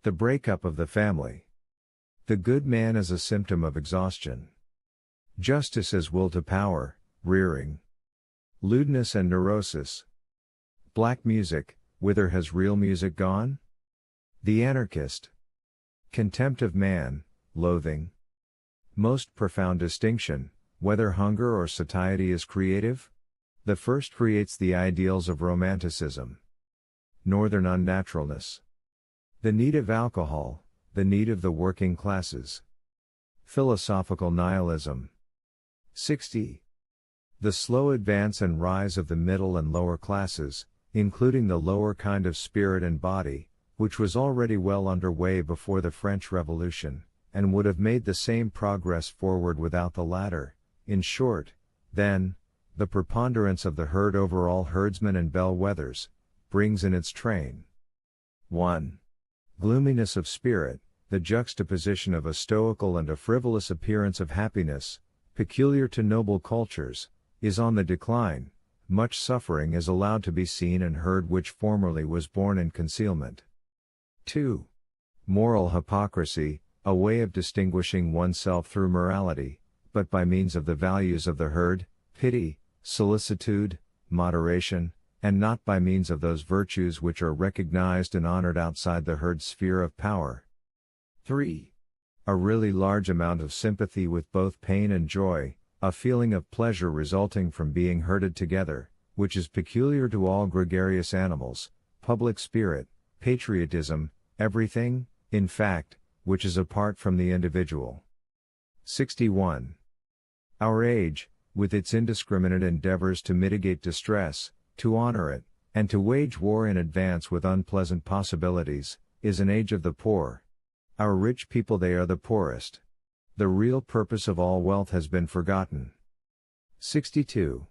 The breakup of the family. The good man as a symptom of exhaustion. Justice as will to power, rearing. Lewdness and neurosis. Black music, whither has real music gone? The anarchist. Contempt of man, loathing. Most profound distinction, whether hunger or satiety is creative? The first creates the ideals of romanticism. Northern unnaturalness. The need of alcohol, the need of the working classes. Philosophical nihilism. 60. The slow advance and rise of the middle and lower classes, including the lower kind of spirit and body, which was already well under way before the French Revolution, and would have made the same progress forward without the latter. In short, then, the preponderance of the herd over all herdsmen and bell-wethers, brings in its train 1. Gloominess of spirit, the juxtaposition of a stoical and a frivolous appearance of happiness, peculiar to noble cultures, is on the decline. Much suffering is allowed to be seen and heard which formerly was born in concealment. 2. Moral hypocrisy, a way of distinguishing oneself through morality, but by means of the values of the herd, pity, solicitude, moderation, and not by means of those virtues which are recognized and honored outside the herd's sphere of power. 3. A really large amount of sympathy with both pain and joy, a feeling of pleasure resulting from being herded together, which is peculiar to all gregarious animals, public spirit, patriotism, everything, in fact, which is apart from the individual. 61. Our age, with its indiscriminate endeavors to mitigate distress, to honor it, and to wage war in advance with unpleasant possibilities, is an age of the poor. Our rich people, they are the poorest. The real purpose of all wealth has been forgotten. 62.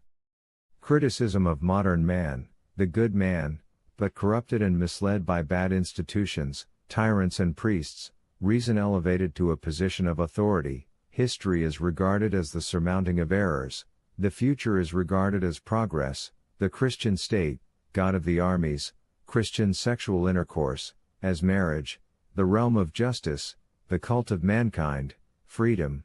Criticism of modern man, the good man, but corrupted and misled by bad institutions, tyrants and priests, reason elevated to a position of authority, history is regarded as the surmounting of errors, the future is regarded as progress, the Christian state, God of the armies, Christian sexual intercourse, as marriage, the realm of justice, the cult of mankind, freedom.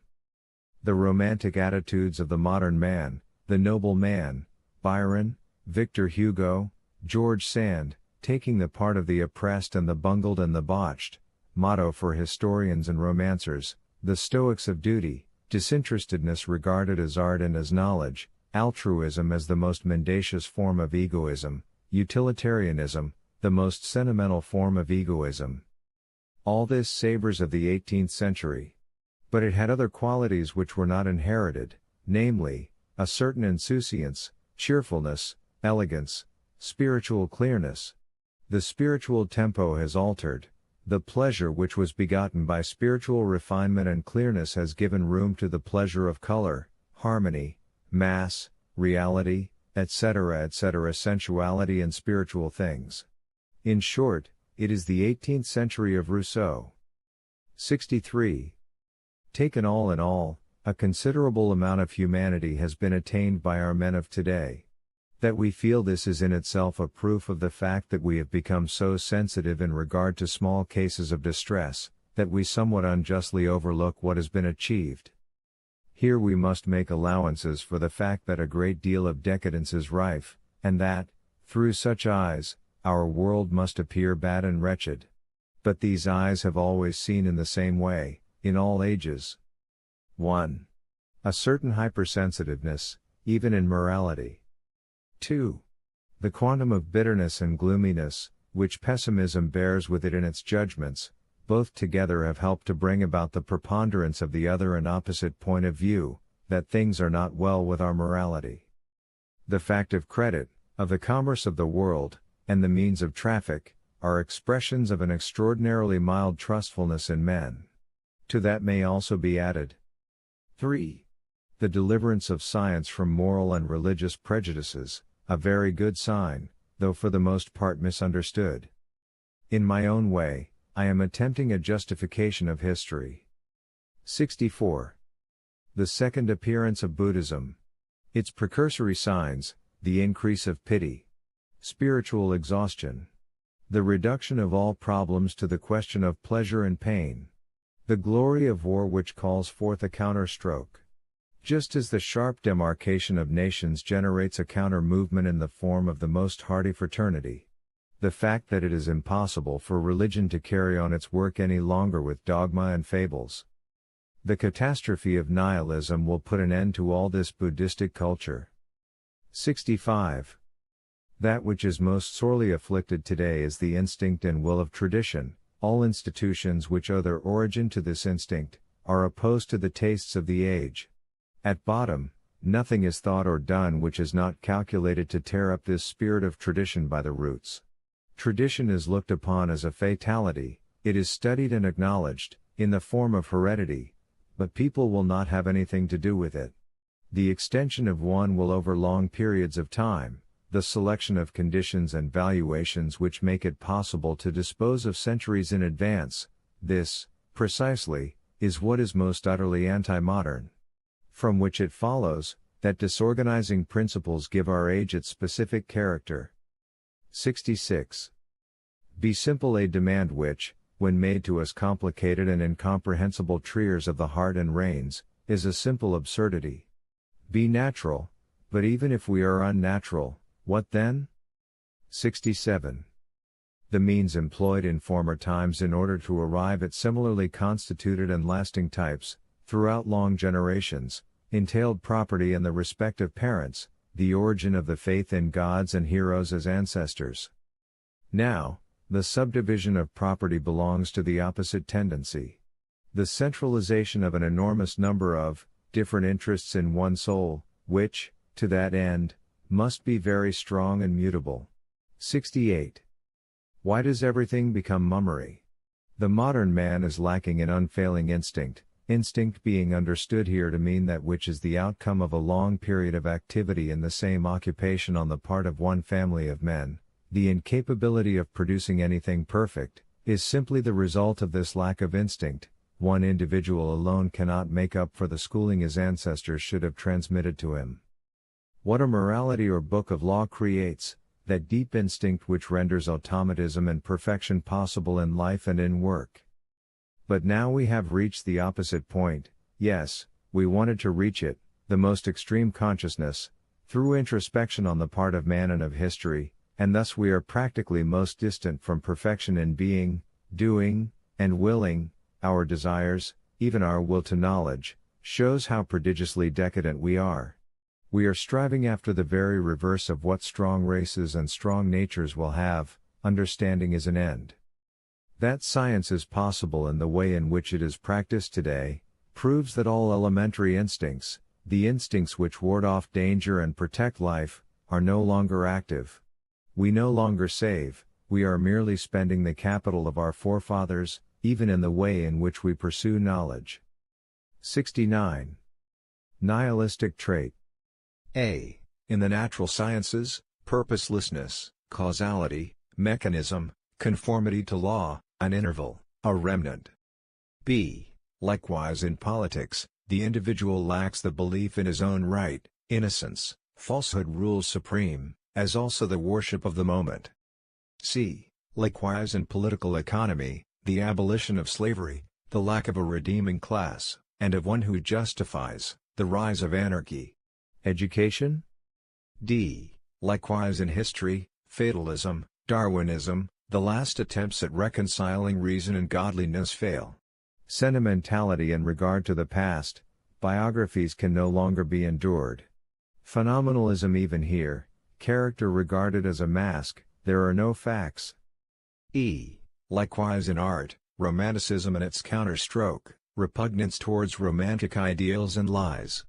The romantic attitudes of the modern man, the noble man, Byron, Victor Hugo, George Sand, taking the part of the oppressed and the bungled and the botched, motto for historians and romancers, the Stoics of duty, disinterestedness regarded as art and as knowledge, altruism as the most mendacious form of egoism, utilitarianism, the most sentimental form of egoism. All this savors of the 18th century. But it had other qualities which were not inherited, namely, a certain insouciance, cheerfulness, elegance, spiritual clearness. The spiritual tempo has altered. The pleasure which was begotten by spiritual refinement and clearness has given room to the pleasure of color, harmony, mass, reality, etc., sensuality and spiritual things. In short, it is the 18th century of Rousseau. 63. Taken all in all, a considerable amount of humanity has been attained by our men of today. That we feel this is in itself a proof of the fact that we have become so sensitive in regard to small cases of distress, that we somewhat unjustly overlook what has been achieved. Here we must make allowances for the fact that a great deal of decadence is rife, and that, through such eyes, our world must appear bad and wretched. But these eyes have always seen in the same way, in all ages. 1. A certain hypersensitiveness, even in morality. 2. The quantum of bitterness and gloominess, which pessimism bears with it in its judgments, both together have helped to bring about the preponderance of the other and opposite point of view, that things are not well with our morality. The fact of credit, of the commerce of the world, and the means of traffic, are expressions of an extraordinarily mild trustfulness in men. To that may also be added 3. The deliverance of science from moral and religious prejudices, a very good sign, though for the most part misunderstood. In my own way, I am attempting a justification of history. 64. The second appearance of Buddhism. Its precursory signs, the increase of pity, spiritual exhaustion, the reduction of all problems to the question of pleasure and pain, the glory of war which calls forth a counter-stroke. Just as the sharp demarcation of nations generates a counter-movement in the form of the most hearty fraternity. The fact that it is impossible for religion to carry on its work any longer with dogma and fables. The catastrophe of nihilism will put an end to all this Buddhistic culture. 65. That which is most sorely afflicted today is the instinct and will of tradition. All institutions which owe their origin to this instinct, are opposed to the tastes of the age. At bottom, nothing is thought or done which is not calculated to tear up this spirit of tradition by the roots. Tradition is looked upon as a fatality, it is studied and acknowledged, in the form of heredity, but people will not have anything to do with it. The extension of one will over long periods of time, the selection of conditions and valuations which make it possible to dispose of centuries in advance, this, precisely, is what is most utterly anti-modern. From which it follows, that disorganizing principles give our age its specific character. 66. Be simple, a demand which, when made to us complicated and incomprehensible triers of the heart and reins, is a simple absurdity. Be natural, but even if we are unnatural, what then? 67. The means employed in former times in order to arrive at similarly constituted and lasting types, throughout long generations, entailed property and the respect of parents, the origin of the faith in gods and heroes as ancestors. Now, the subdivision of property belongs to the opposite tendency. The centralization of an enormous number of different interests in one soul, which, to that end, must be very strong and mutable. 68. Why does everything become mummery? The modern man is lacking in unfailing instinct, instinct being understood here to mean that which is the outcome of a long period of activity in the same occupation on the part of one family of men. The incapability of producing anything perfect is simply the result of this lack of instinct. One individual alone cannot make up for the schooling his ancestors should have transmitted to him. What a morality or book of law creates, that deep instinct which renders automatism and perfection possible in life and in work. But now we have reached the opposite point. Yes, we wanted to reach it, the most extreme consciousness, through introspection on the part of man and of history, and thus we are practically most distant from perfection in being, doing, and willing. Our desires, even our will to knowledge, shows how prodigiously decadent we are. We are striving after the very reverse of what strong races and strong natures will have. Understanding is an end. That science is possible in the way in which it is practiced today, proves that all elementary instincts, the instincts which ward off danger and protect life, are no longer active. We no longer save, we are merely spending the capital of our forefathers, even in the way in which we pursue knowledge. 69. Nihilistic trait. A. In the natural sciences, purposelessness, causality, mechanism, conformity to law, an interval, a remnant. B. Likewise in politics, the individual lacks the belief in his own right, innocence, falsehood rules supreme, as also the worship of the moment. C. Likewise in political economy, the abolition of slavery, the lack of a redeeming class, and of one who justifies, the rise of anarchy. Education? D. Likewise in history, fatalism, Darwinism, the last attempts at reconciling reason and godliness fail. Sentimentality in regard to the past, biographies can no longer be endured. Phenomenalism even here, character regarded as a mask, there are no facts. E. Likewise in art, romanticism and its counterstroke, repugnance towards romantic ideals and lies.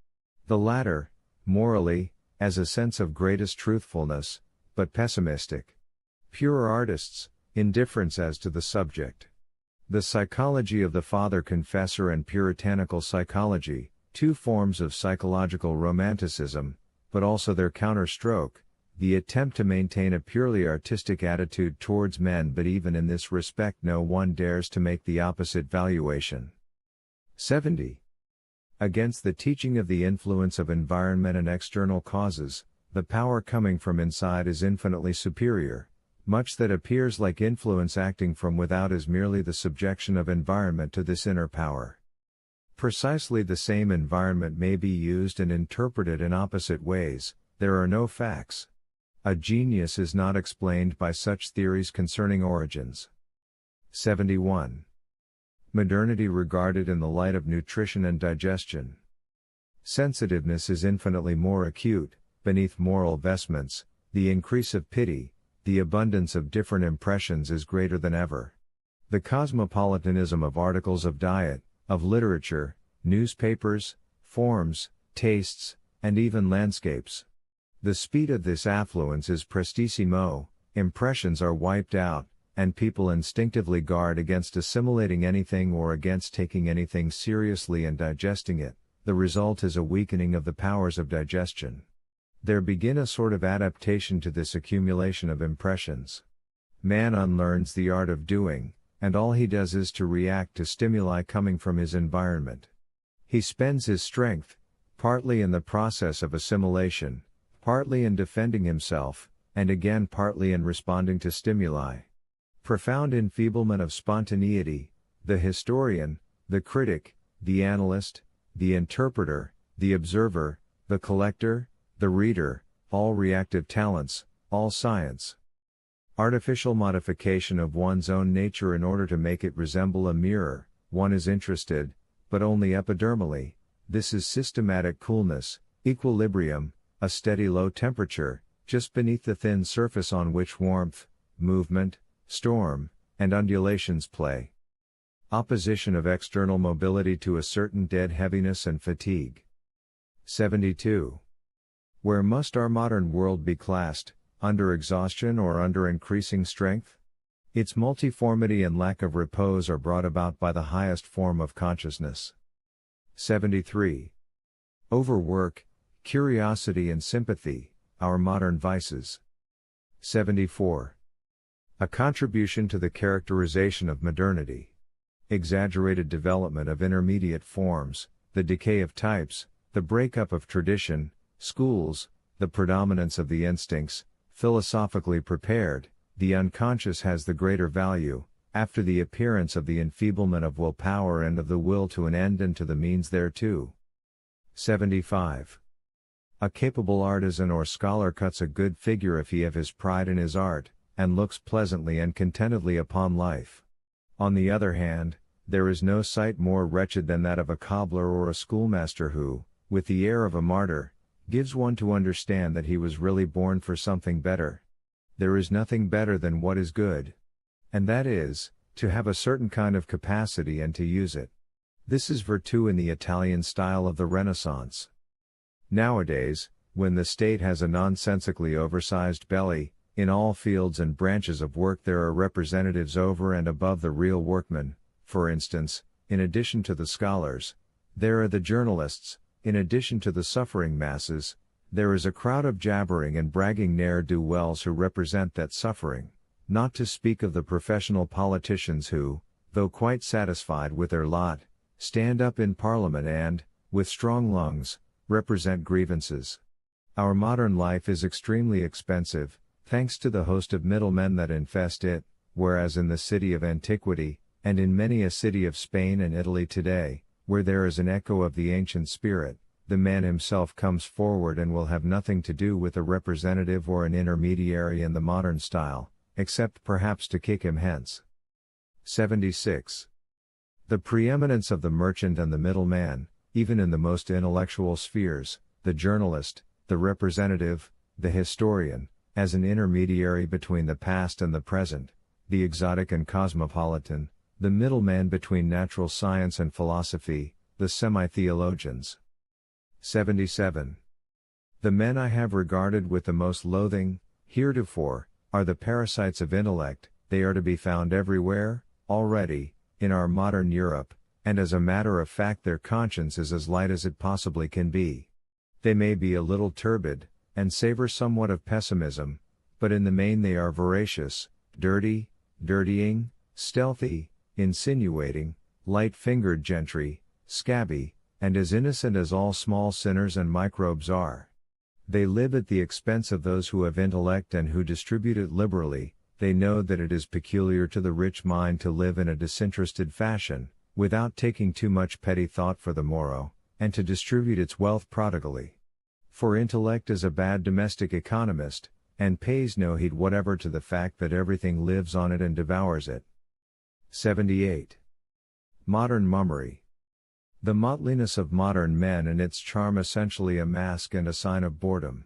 The latter, morally, as a sense of greatest truthfulness, but pessimistic. Pure artists, indifference as to the subject. The psychology of the father-confessor and puritanical psychology, two forms of psychological romanticism, but also their counterstroke, the attempt to maintain a purely artistic attitude towards men, but even in this respect no one dares to make the opposite valuation. 70. Against the teaching of the influence of environment and external causes, the power coming from inside is infinitely superior. Much that appears like influence acting from without is merely the subjection of environment to this inner power. Precisely the same environment may be used and interpreted in opposite ways. There are no facts. A genius is not explained by such theories concerning origins. 71. Modernity regarded in the light of nutrition and digestion. Sensitiveness is infinitely more acute, beneath moral vestments, the increase of pity, the abundance of different impressions is greater than ever. The cosmopolitanism of articles of diet, of literature, newspapers, forms, tastes, and even landscapes. The speed of this affluence is prestissimo, impressions are wiped out, and people instinctively guard against assimilating anything or against taking anything seriously and digesting it. The result is a weakening of the powers of digestion. There begin a sort of adaptation to this accumulation of impressions. Man unlearns the art of doing, and all he does is to react to stimuli coming from his environment. He spends his strength, partly in the process of assimilation, partly in defending himself, and again partly in responding to stimuli. Profound enfeeblement of spontaneity, the historian, the critic, the analyst, the interpreter, the observer, the collector, the reader, all reactive talents, all science. Artificial modification of one's own nature in order to make it resemble a mirror. One is interested, but only epidermally. This is systematic coolness, equilibrium, a steady low temperature, just beneath the thin surface on which warmth, movement, storm, and undulations play. Opposition of external mobility to a certain dead heaviness and fatigue. 72. Where must our modern world be classed, under exhaustion or under increasing strength? Its multiformity and lack of repose are brought about by the highest form of consciousness. 73. Overwork, curiosity and sympathy, our modern vices. 74. A contribution to the characterization of modernity. Exaggerated development of intermediate forms, the decay of types, the breakup of tradition, schools, the predominance of the instincts, philosophically prepared, the unconscious has the greater value, after the appearance of the enfeeblement of willpower and of the will to an end and to the means thereto. 75. A capable artisan or scholar cuts a good figure if he have his pride in his art, and looks pleasantly and contentedly upon life. On the other hand, there is no sight more wretched than that of a cobbler or a schoolmaster who, with the air of a martyr, gives one to understand that he was really born for something better. There is nothing better than what is good. And that is, to have a certain kind of capacity and to use it. This is virtue in the Italian style of the Renaissance. Nowadays, when the state has a nonsensically oversized belly, in all fields and branches of work there are representatives over and above the real workmen. For instance, in addition to the scholars, there are the journalists. In addition to the suffering masses, there is a crowd of jabbering and bragging ne'er-do-wells who represent that suffering, not to speak of the professional politicians who, though quite satisfied with their lot, stand up in Parliament and, with strong lungs, represent grievances. Our modern life is extremely expensive, thanks to the host of middlemen that infest it, whereas in the city of antiquity, and in many a city of Spain and Italy today, where there is an echo of the ancient spirit, the man himself comes forward and will have nothing to do with a representative or an intermediary in the modern style, except perhaps to kick him hence. 76. The preeminence of the merchant and the middleman, even in the most intellectual spheres, the journalist, the representative, the historian, as an intermediary between the past and the present, the exotic and cosmopolitan, the middleman between natural science and philosophy, the semi-theologians. 77. The men I have regarded with the most loathing, heretofore, are the parasites of intellect. They are to be found everywhere, already, in our modern Europe, and as a matter of fact their conscience is as light as it possibly can be. They may be a little turbid, and savor somewhat of pessimism, but in the main they are voracious, dirty, dirtying, stealthy, insinuating, light-fingered gentry, scabby, and as innocent as all small sinners and microbes are. They live at the expense of those who have intellect and who distribute it liberally. They know that it is peculiar to the rich mind to live in a disinterested fashion, without taking too much petty thought for the morrow, and to distribute its wealth prodigally. For intellect is a bad domestic economist, and pays no heed whatever to the fact that everything lives on it and devours it. 78. Modern mummery. The motleyness of modern men and its charm essentially a mask and a sign of boredom.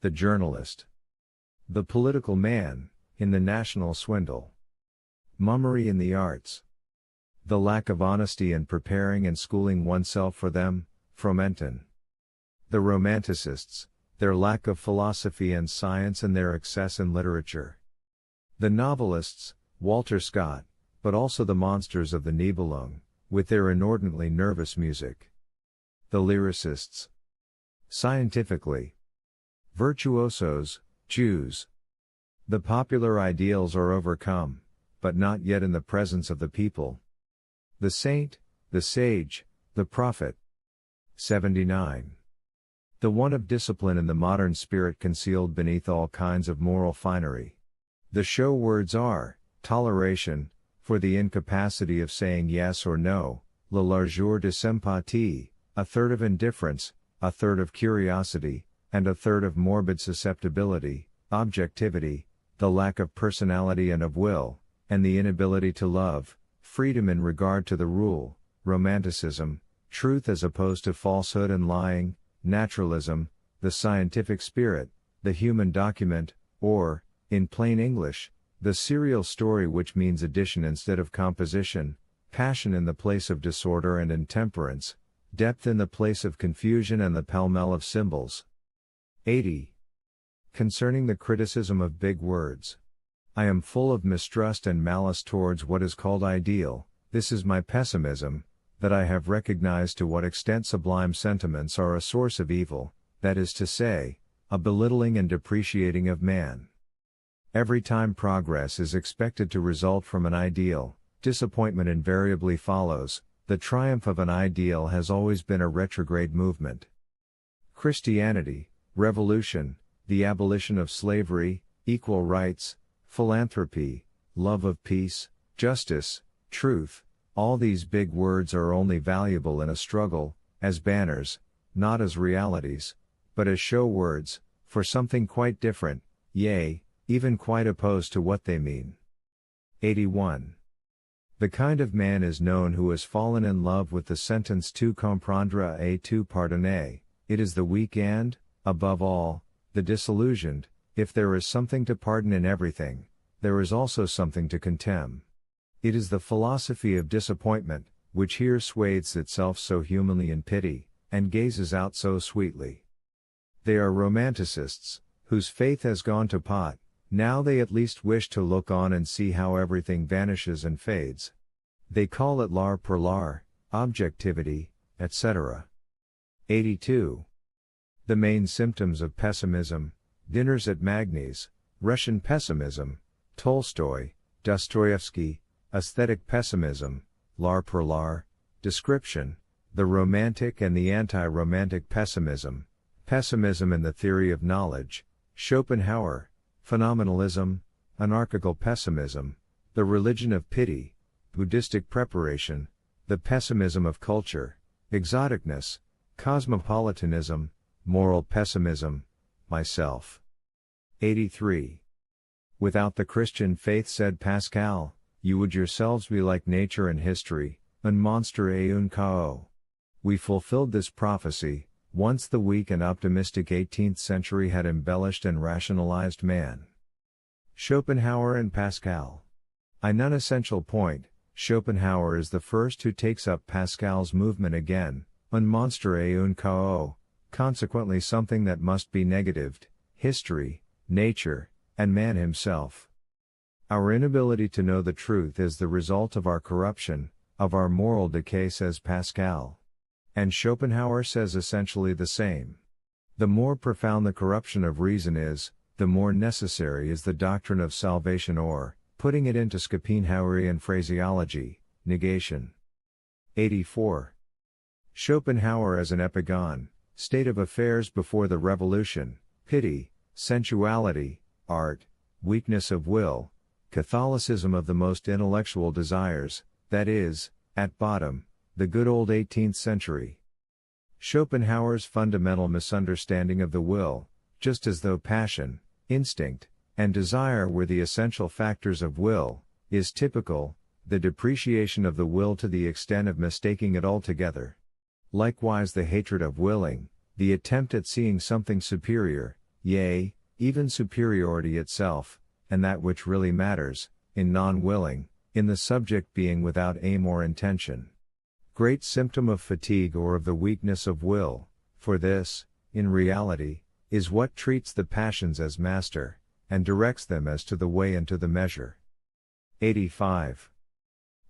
The journalist. The political man, in the national swindle. Mummery in the arts. The lack of honesty in preparing and schooling oneself for them, Fromentin. The romanticists, their lack of philosophy and science and their excess in literature. The novelists, Walter Scott, but also the monsters of the Nibelung, with their inordinately nervous music. The lyricists. Scientifically. Virtuosos, Jews. The popular ideals are overcome, but not yet in the presence of the people. The saint, the sage, the prophet. 79. The want of discipline in the modern spirit concealed beneath all kinds of moral finery. The show words are, toleration, for the incapacity of saying yes or no, la largeur de sympathie, a third of indifference, a third of curiosity, and a third of morbid susceptibility, objectivity, the lack of personality and of will, and the inability to love, freedom in regard to the rule, romanticism, truth as opposed to falsehood and lying, naturalism, the scientific spirit, the human document, or, in plain English, the serial story, which means addition instead of composition, passion in the place of disorder and intemperance, depth in the place of confusion and the pell-mell of symbols. 80. Concerning the criticism of big words. I am full of mistrust and malice towards what is called ideal. This is my pessimism, that I have recognized to what extent sublime sentiments are a source of evil, that is to say, a belittling and depreciating of man. Every time progress is expected to result from an ideal, disappointment invariably follows. The triumph of an ideal has always been a retrograde movement. Christianity, revolution, the abolition of slavery, equal rights, philanthropy, love of peace, justice, truth, all these big words are only valuable in a struggle, as banners, not as realities, but as show words, for something quite different, yea, even quite opposed to what they mean. 81. The kind of man is known who has fallen in love with the sentence tout comprendre et tout pardonner. It is the weak and, above all, the disillusioned. If there is something to pardon in everything, there is also something to contemn. It is the philosophy of disappointment, which here swathes itself so humanly in pity, and gazes out so sweetly. They are romanticists, whose faith has gone to pot. Now they at least wish to look on and see how everything vanishes and fades. They call it l'art pour l'art, objectivity, etc. 82. The main symptoms of pessimism: dinners at Magny's, Russian pessimism, Tolstoy, Dostoevsky, aesthetic pessimism, l'art pour l'art, description, the romantic and the anti-romantic pessimism, pessimism in the theory of knowledge, Schopenhauer, phenomenalism, anarchical pessimism, the religion of pity, Buddhistic preparation, the pessimism of culture, exoticness, cosmopolitanism, moral pessimism, myself. 83. Without the Christian faith, said Pascal, you would yourselves be like nature and history, un monstre et un chaos. We fulfilled this prophecy, once the weak and optimistic 18th century had embellished and rationalized man. Schopenhauer and Pascal. A non-essential point: Schopenhauer is the first who takes up Pascal's movement again, un monstre et un chaos, consequently something that must be negatived, history, nature, and man himself. Our inability to know the truth is the result of our corruption, of our moral decay, says Pascal. And Schopenhauer says essentially the same. The more profound the corruption of reason is, the more necessary is the doctrine of salvation, or, putting it into Schopenhauerian phraseology, negation. 84. Schopenhauer as an epigon, state of affairs before the revolution, pity, sensuality, art, weakness of will, Catholicism of the most intellectual desires, that is, at bottom, the good old 18th century. Schopenhauer's fundamental misunderstanding of the will, just as though passion, instinct, and desire were the essential factors of will, is typical, the depreciation of the will to the extent of mistaking it altogether. Likewise the hatred of willing, the attempt at seeing something superior, yea, even superiority itself, and that which really matters, in non-willing, in the subject being without aim or intention. Great symptom of fatigue or of the weakness of will, for this, in reality, is what treats the passions as master, and directs them as to the way and to the measure. 85.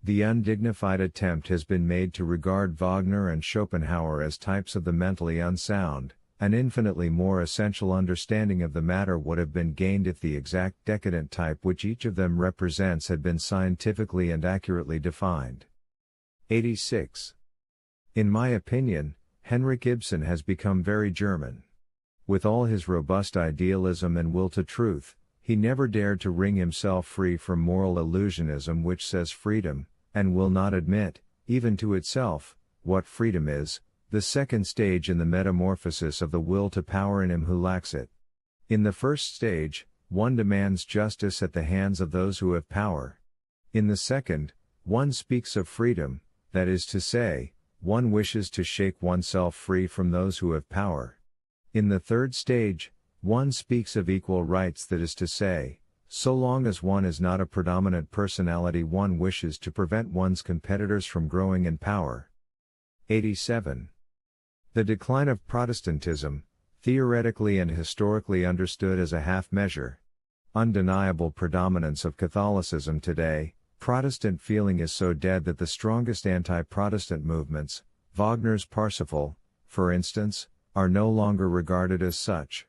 The undignified attempt has been made to regard Wagner and Schopenhauer as types of the mentally unsound. An infinitely more essential understanding of the matter would have been gained if the exact decadent type which each of them represents had been scientifically and accurately defined. 86. In my opinion, Henrik Ibsen has become very German. With all his robust idealism and will to truth, he never dared to wring himself free from moral illusionism which says freedom, and will not admit, even to itself, what freedom is, the second stage in the metamorphosis of the will to power in him who lacks it. In the first stage, one demands justice at the hands of those who have power. In the second, one speaks of freedom, that is to say, one wishes to shake oneself free from those who have power. In the third stage, one speaks of equal rights, that is to say, so long as one is not a predominant personality, one wishes to prevent one's competitors from growing in power. 87. The decline of Protestantism, theoretically and historically understood as a half measure. Undeniable predominance of Catholicism today, Protestant feeling is so dead that the strongest anti-Protestant movements, Wagner's Parsifal, for instance, are no longer regarded as such.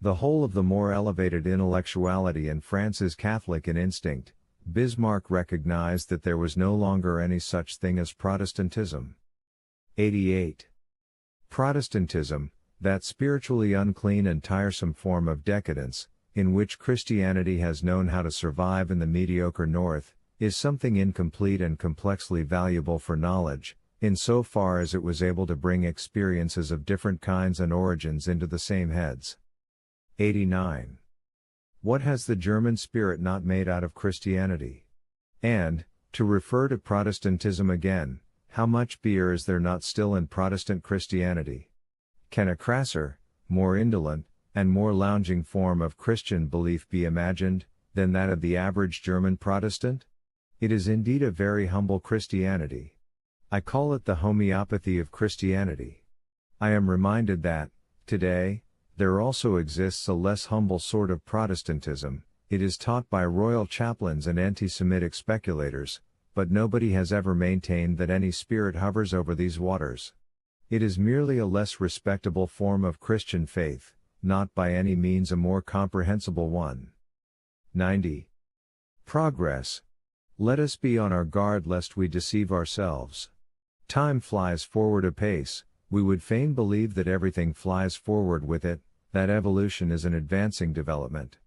The whole of the more elevated intellectuality in France is Catholic in instinct. Bismarck recognized that there was no longer any such thing as Protestantism. 88. Protestantism, that spiritually unclean and tiresome form of decadence, in which Christianity has known how to survive in the mediocre North, is something incomplete and complexly valuable for knowledge, insofar as it was able to bring experiences of different kinds and origins into the same heads. 89. What has the German spirit not made out of Christianity? And, to refer to Protestantism again, how much beer is there not still in Protestant Christianity? Can a crasser, more indolent, and more lounging form of Christian belief be imagined, than that of the average German Protestant? It is indeed a very humble Christianity. I call it the homeopathy of Christianity. I am reminded that, today, there also exists a less humble sort of Protestantism. It is taught by royal chaplains and anti-Semitic speculators, but nobody has ever maintained that any spirit hovers over these waters. It is merely a less respectable form of Christian faith, not by any means a more comprehensible one. 90. Progress. Let us be on our guard lest we deceive ourselves. Time flies forward apace, we would fain believe that everything flies forward with it, that evolution is an advancing development.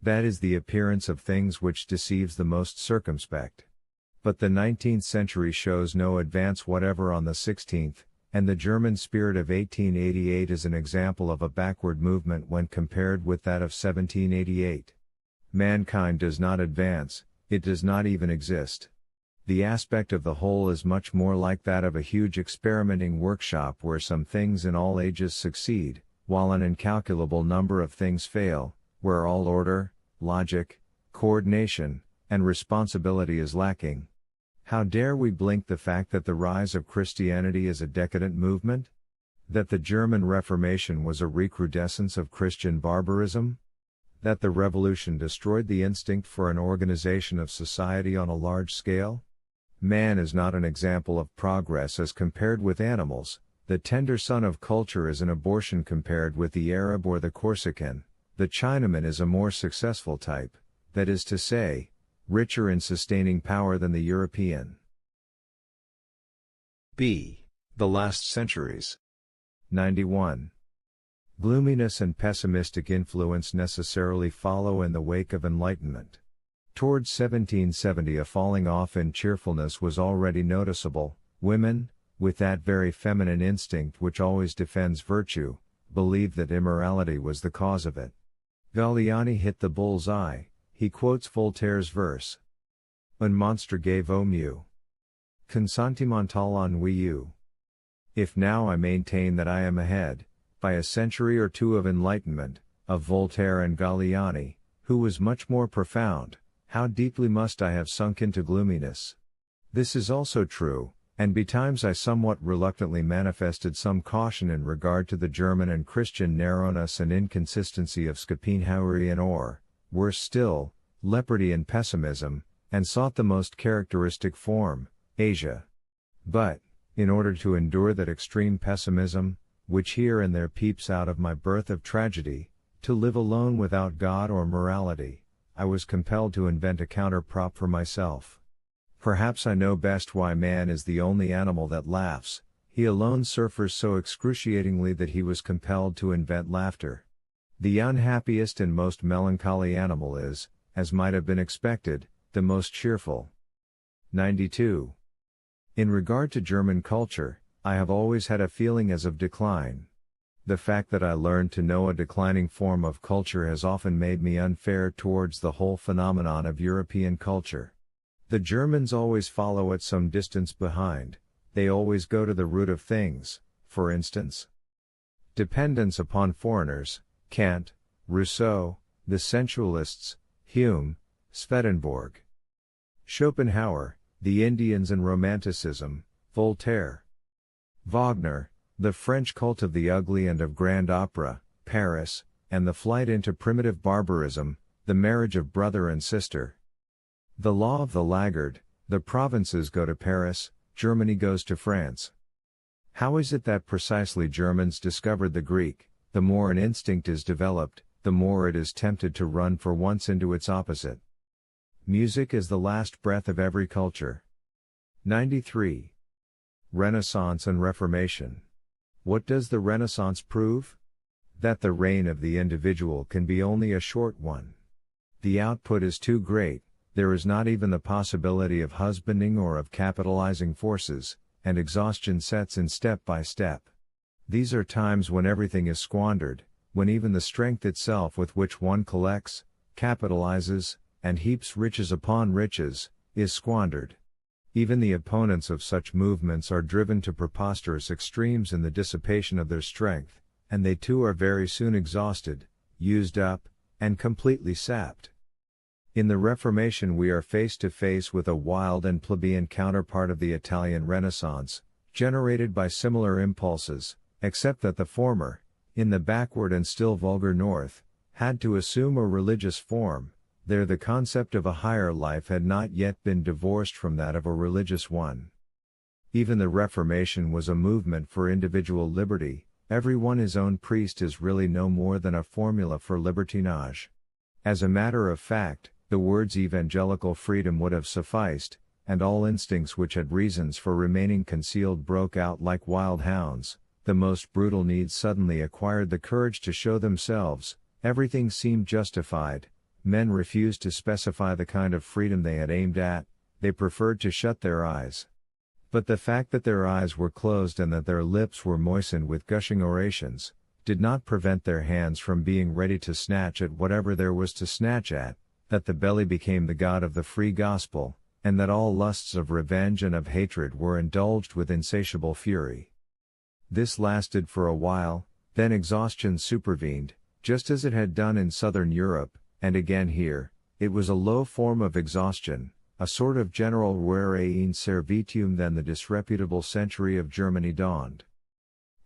That is the appearance of things which deceives the most circumspect. But the 19th century shows no advance whatever on the 16th, and the German spirit of 1888 is an example of a backward movement when compared with that of 1788. Mankind does not advance, it does not even exist. The aspect of the whole is much more like that of a huge experimenting workshop where some things in all ages succeed, while an incalculable number of things fail, where all order, logic, coordination, and responsibility is lacking. How dare we blink the fact that the rise of Christianity is a decadent movement? That the German Reformation was a recrudescence of Christian barbarism? That the Revolution destroyed the instinct for an organization of society on a large scale? Man is not an example of progress as compared with animals. The tender son of culture is an abortion compared with the Arab or the Corsican. The Chinaman is a more successful type, that is to say, richer in sustaining power than the European. B. The last centuries. 91. Gloominess and pessimistic influence necessarily follow in the wake of enlightenment. Towards 1770 a falling off in cheerfulness was already noticeable. Women, with that very feminine instinct which always defends virtue, believed that immorality was the cause of it. Galliani hit the bull's eye. He quotes Voltaire's verse. Un monstre gave au mieux. Consentimental ennuyeux. If now I maintain that I am ahead, by a century or two of enlightenment, of Voltaire and Galliani, who was much more profound, how deeply must I have sunk into gloominess? This is also true, and betimes I somewhat reluctantly manifested some caution in regard to the German and Christian narrowness and inconsistency of Schopenhauerian or, worse still, leopardy and pessimism, and sought the most characteristic form, Asia. But, in order to endure that extreme pessimism, which here and there peeps out of my birth of tragedy, to live alone without God or morality, I was compelled to invent a counterprop for myself. Perhaps I know best why man is the only animal that laughs. He alone suffers so excruciatingly that he was compelled to invent laughter. The unhappiest and most melancholy animal is, as might have been expected, the most cheerful. 92. In regard to German culture, I have always had a feeling as of decline. The fact that I learned to know a declining form of culture has often made me unfair towards the whole phenomenon of European culture. The Germans always follow at some distance behind, they always go to the root of things, for instance. Dependence upon foreigners, Kant, Rousseau, the sensualists, Hume, Swedenborg. Schopenhauer, the Indians and Romanticism, Voltaire. Wagner, the French cult of the ugly and of grand opera, Paris, and the flight into primitive barbarism, the marriage of brother and sister. The law of the laggard, the provinces go to Paris, Germany goes to France. How is it that precisely Germans discovered the Greek? The more an instinct is developed, the more it is tempted to run for once into its opposite. Music is the last breath of every culture. 93. Renaissance and Reformation. What does the Renaissance prove? That the reign of the individual can be only a short one. The output is too great, there is not even the possibility of husbanding or of capitalizing forces, and exhaustion sets in step by step. These are times when everything is squandered, when even the strength itself with which one collects, capitalizes, and heaps riches upon riches, is squandered. Even the opponents of such movements are driven to preposterous extremes in the dissipation of their strength, and they too are very soon exhausted, used up, and completely sapped. In the Reformation we are face to face with a wild and plebeian counterpart of the Italian Renaissance, generated by similar impulses, except that the former, in the backward and still vulgar North, had to assume a religious form. There the concept of a higher life had not yet been divorced from that of a religious one. Even the Reformation was a movement for individual liberty, everyone his own priest is really no more than a formula for libertinage. As a matter of fact, the words evangelical freedom would have sufficed, and all instincts which had reasons for remaining concealed broke out like wild hounds, the most brutal needs suddenly acquired the courage to show themselves, everything seemed justified. Men refused to specify the kind of freedom they had aimed at, they preferred to shut their eyes. But the fact that their eyes were closed and that their lips were moistened with gushing orations, did not prevent their hands from being ready to snatch at whatever there was to snatch at, that the belly became the god of the free gospel, and that all lusts of revenge and of hatred were indulged with insatiable fury. This lasted for a while, then exhaustion supervened, just as it had done in southern Europe. And again here, it was a low form of exhaustion, a sort of general rare in servitium. Then the disreputable century of Germany dawned.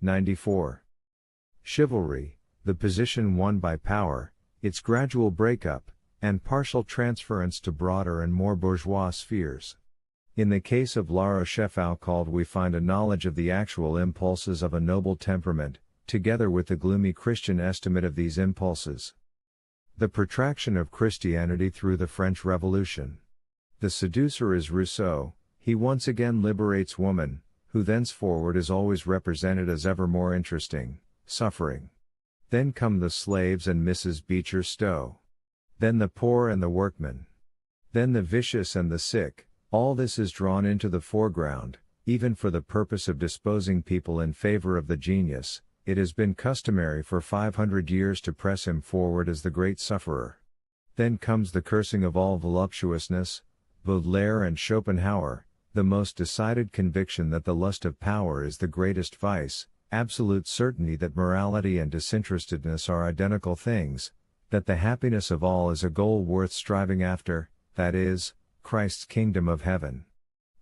94. Chivalry, the position won by power, its gradual breakup, and partial transference to broader and more bourgeois spheres. In the case of La Rochefoucauld we find a knowledge of the actual impulses of a noble temperament, together with the gloomy Christian estimate of these impulses. The protraction of Christianity through the French Revolution. The seducer is Rousseau, he once again liberates woman, who thenceforward is always represented as ever more interesting, suffering. Then come the slaves and Mrs. Beecher Stowe. Then the poor and the workman. Then the vicious and the sick, all this is drawn into the foreground, even for the purpose of disposing people in favor of the genius. It has been customary for 500 years to press him forward as the great sufferer. Then comes the cursing of all voluptuousness, Baudelaire and Schopenhauer, the most decided conviction that the lust of power is the greatest vice, absolute certainty that morality and disinterestedness are identical things, that the happiness of all is a goal worth striving after, that is, Christ's kingdom of heaven.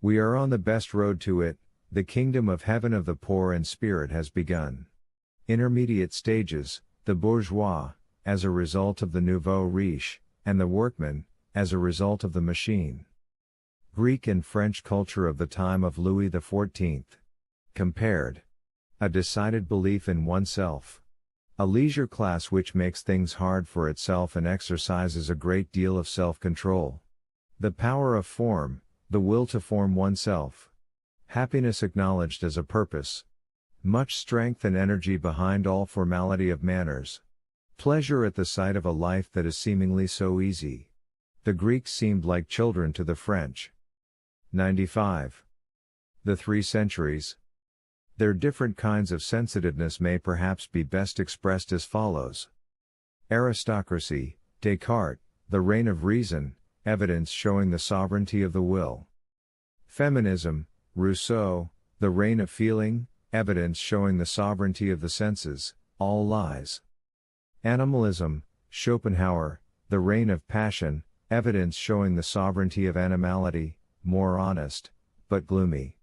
We are on the best road to it, the kingdom of heaven of the poor in spirit has begun. Intermediate stages, the bourgeois, as a result of the nouveau riche, and the workman, as a result of the machine. Greek and French culture of the time of Louis XIV. Compared. A decided belief in oneself. A leisure class which makes things hard for itself and exercises a great deal of self-control. The power of form, the will to form oneself. Happiness acknowledged as a purpose. Much strength and energy behind all formality of manners. Pleasure at the sight of a life that is seemingly so easy. The Greeks seemed like children to the French. 95. The 3 centuries. Their different kinds of sensitiveness may perhaps be best expressed as follows. Aristocracy, Descartes, the reign of reason, evidence showing the sovereignty of the will. Feminism, Rousseau, the reign of feeling, evidence showing the sovereignty of the senses, all lies. Animalism, Schopenhauer, the reign of passion, evidence showing the sovereignty of animality, more honest, but gloomy.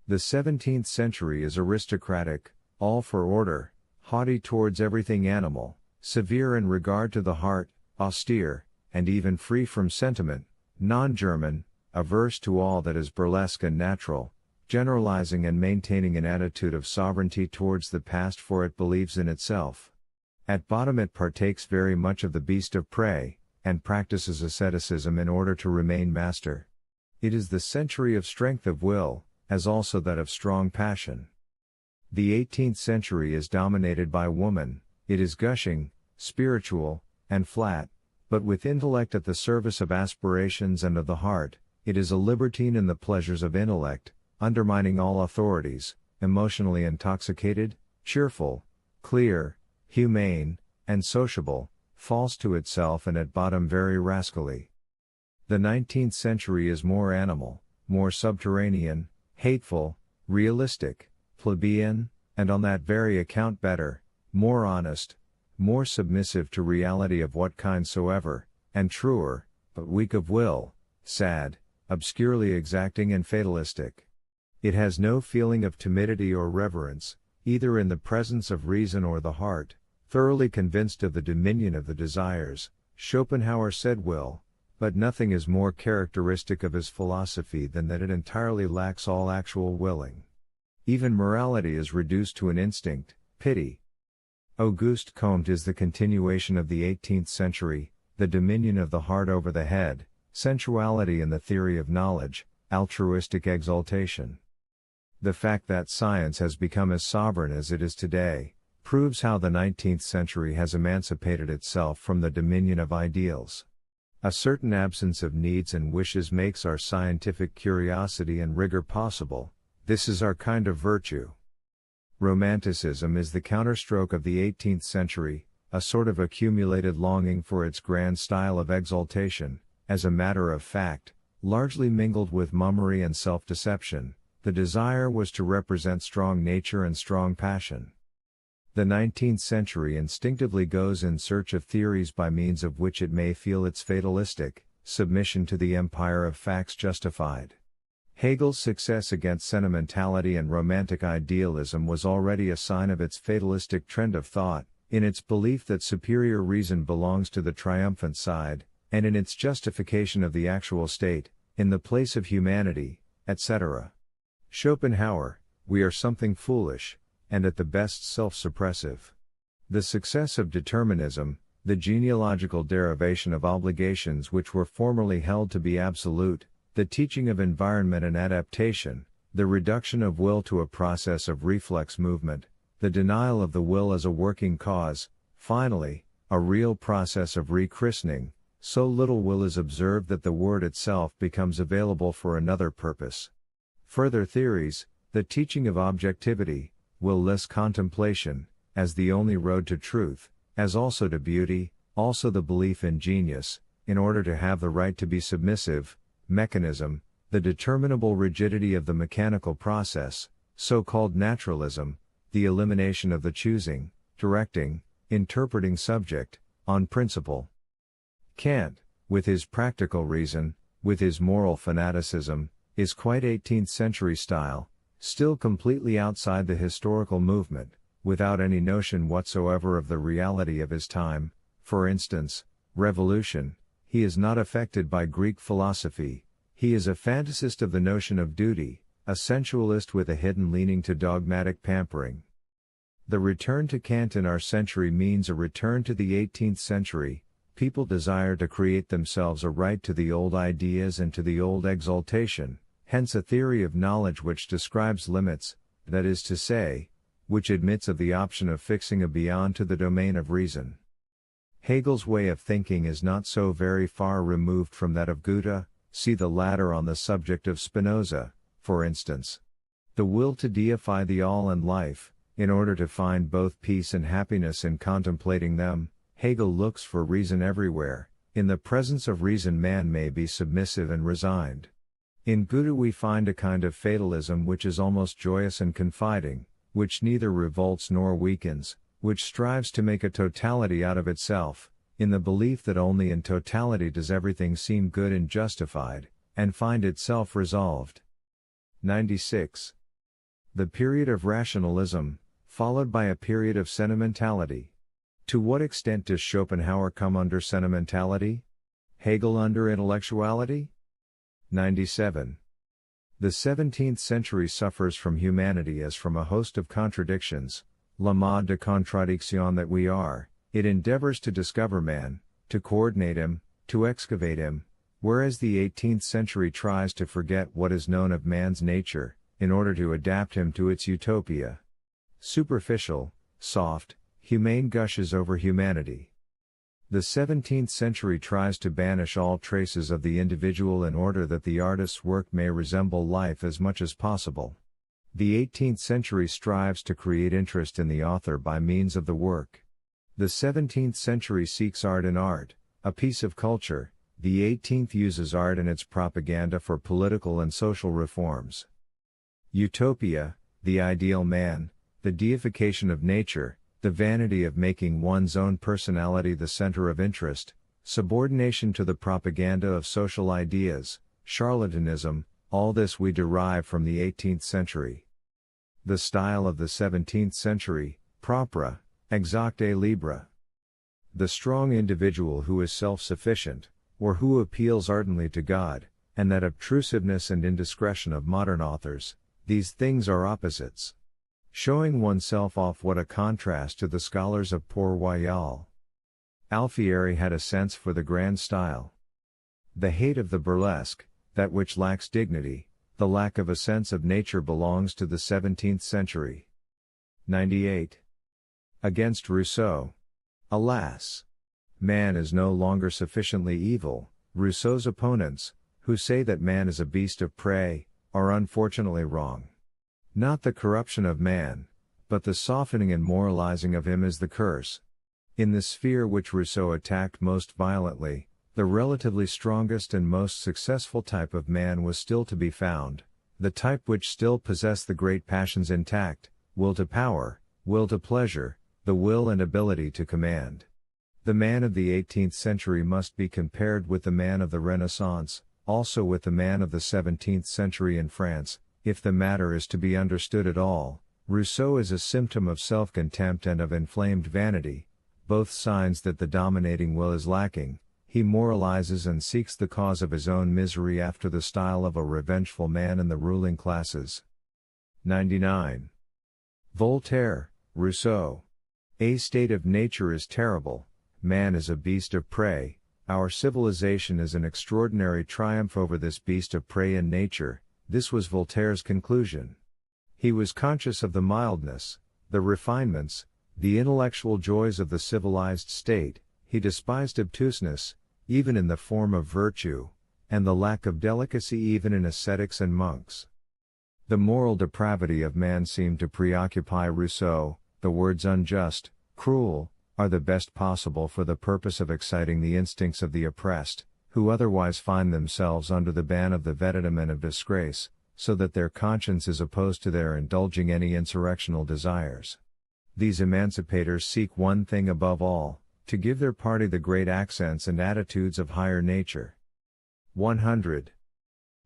The 17th century is aristocratic, all for order, haughty towards everything animal, severe in regard to the heart, austere, and even free from sentiment, non-German, averse to all that is burlesque and natural, generalizing and maintaining an attitude of sovereignty towards the past, for it believes in itself. At bottom it partakes very much of the beast of prey, and practices asceticism in order to remain master. It is the century of strength of will, as also that of strong passion. The 18th century is dominated by woman, it is gushing, spiritual, and flat, but with intellect at the service of aspirations and of the heart. It is a libertine in the pleasures of intellect, undermining all authorities, emotionally intoxicated, cheerful, clear, humane, and sociable, false to itself and at bottom very rascally. The 19th century is more animal, more subterranean, hateful, realistic, plebeian, and on that very account better, more honest, more submissive to reality of what kind soever, and truer, but weak of will, sad, obscurely exacting and fatalistic. It has no feeling of timidity or reverence, either in the presence of reason or the heart, thoroughly convinced of the dominion of the desires, Schopenhauer said will, but nothing is more characteristic of his philosophy than that it entirely lacks all actual willing. Even morality is reduced to an instinct, pity. Auguste Comte is the continuation of the 18th century, the dominion of the heart over the head, sensuality in the theory of knowledge, altruistic exaltation. The fact that science has become as sovereign as it is today, proves how the 19th century has emancipated itself from the dominion of ideals. A certain absence of needs and wishes makes our scientific curiosity and rigor possible. This is our kind of virtue. Romanticism is the counterstroke of the 18th century, a sort of accumulated longing for its grand style of exaltation, as a matter of fact, largely mingled with mummery and self-deception. The desire was to represent strong nature and strong passion. The 19th century instinctively goes in search of theories by means of which it may feel its fatalistic submission to the empire of facts justified. Hegel's success against sentimentality and romantic idealism was already a sign of its fatalistic trend of thought, in its belief that superior reason belongs to the triumphant side, and in its justification of the actual state, in the place of humanity, etc. Schopenhauer, we are something foolish, and at the best self-suppressive. The success of determinism, the genealogical derivation of obligations which were formerly held to be absolute, the teaching of environment and adaptation, the reduction of will to a process of reflex movement, the denial of the will as a working cause, finally, a real process of rechristening, so little will is observed that the word itself becomes available for another purpose. Further theories, the teaching of objectivity, will-less contemplation, as the only road to truth, as also to beauty, also the belief in genius, in order to have the right to be submissive, mechanism, the determinable rigidity of the mechanical process, so-called naturalism, the elimination of the choosing, directing, interpreting subject, on principle. Kant, with his practical reason, with his moral fanaticism, is quite 18th century style, still completely outside the historical movement, without any notion whatsoever of the reality of his time. For instance, revolution, he is not affected by Greek philosophy, he is a fantasist of the notion of duty, a sensualist with a hidden leaning to dogmatic pampering. The return to Kant in our century means a return to the 18th century. People desire to create themselves a right to the old ideas and to the old exaltation, hence a theory of knowledge which describes limits, that is to say, which admits of the option of fixing a beyond to the domain of reason. Hegel's way of thinking is not so very far removed from that of Goethe, see the latter on the subject of Spinoza, for instance. The will to deify the all and life, in order to find both peace and happiness in contemplating them. Hegel looks for reason everywhere. In the presence of reason man may be submissive and resigned. In Buddha we find a kind of fatalism which is almost joyous and confiding, which neither revolts nor weakens, which strives to make a totality out of itself, in the belief that only in totality does everything seem good and justified, and find itself resolved. 96. The period of rationalism, followed by a period of sentimentality. To what extent does Schopenhauer come under sentimentality? Hegel under intellectuality? 97. The 17th century suffers from humanity as from a host of contradictions, le mode de contradiction that we are. It endeavors to discover man, to coordinate him, to excavate him, whereas the 18th century tries to forget what is known of man's nature, in order to adapt him to its utopia. Superficial, soft, humane gushes over humanity. The 17th century tries to banish all traces of the individual in order that the artist's work may resemble life as much as possible. The 18th century strives to create interest in the author by means of the work. The 17th century seeks art in art, a piece of culture. The 18th uses art in its propaganda for political and social reforms. Utopia, the ideal man, the deification of nature, the vanity of making one's own personality the center of interest, subordination to the propaganda of social ideas, charlatanism, all this we derive from the 18th century. The style of the 17th century, propria, exacte libra. The strong individual who is self-sufficient, or who appeals ardently to God, and that obtrusiveness and indiscretion of modern authors, these things are opposites. Showing oneself off, what a contrast to the scholars of Port Royal. Alfieri had a sense for the grand style. The hate of the burlesque, that which lacks dignity, the lack of a sense of nature belongs to the 17th century. 98. Against Rousseau. Alas! Man is no longer sufficiently evil. Rousseau's opponents, who say that man is a beast of prey, are unfortunately wrong. Not the corruption of man, but the softening and moralizing of him is the curse. In the sphere which Rousseau attacked most violently, the relatively strongest and most successful type of man was still to be found, the type which still possessed the great passions intact, will to power, will to pleasure, the will and ability to command. The man of the 18th century must be compared with the man of the Renaissance, also with the man of the 17th century in France. If the matter is to be understood at all, Rousseau is a symptom of self-contempt and of inflamed vanity, both signs that the dominating will is lacking. He moralizes and seeks the cause of his own misery after the style of a revengeful man in the ruling classes. 99. Voltaire, Rousseau. A state of nature is terrible, man is a beast of prey, our civilization is an extraordinary triumph over this beast of prey in nature. This was Voltaire's conclusion. He was conscious of the mildness, the refinements, the intellectual joys of the civilized state. He despised obtuseness, even in the form of virtue, and the lack of delicacy even in ascetics and monks. The moral depravity of man seemed to preoccupy Rousseau. The words unjust, cruel, are the best possible for the purpose of exciting the instincts of the oppressed, who otherwise find themselves under the ban of the vetidum and of disgrace, so that their conscience is opposed to their indulging any insurrectional desires. These emancipators seek one thing above all, to give their party the great accents and attitudes of higher nature. 100.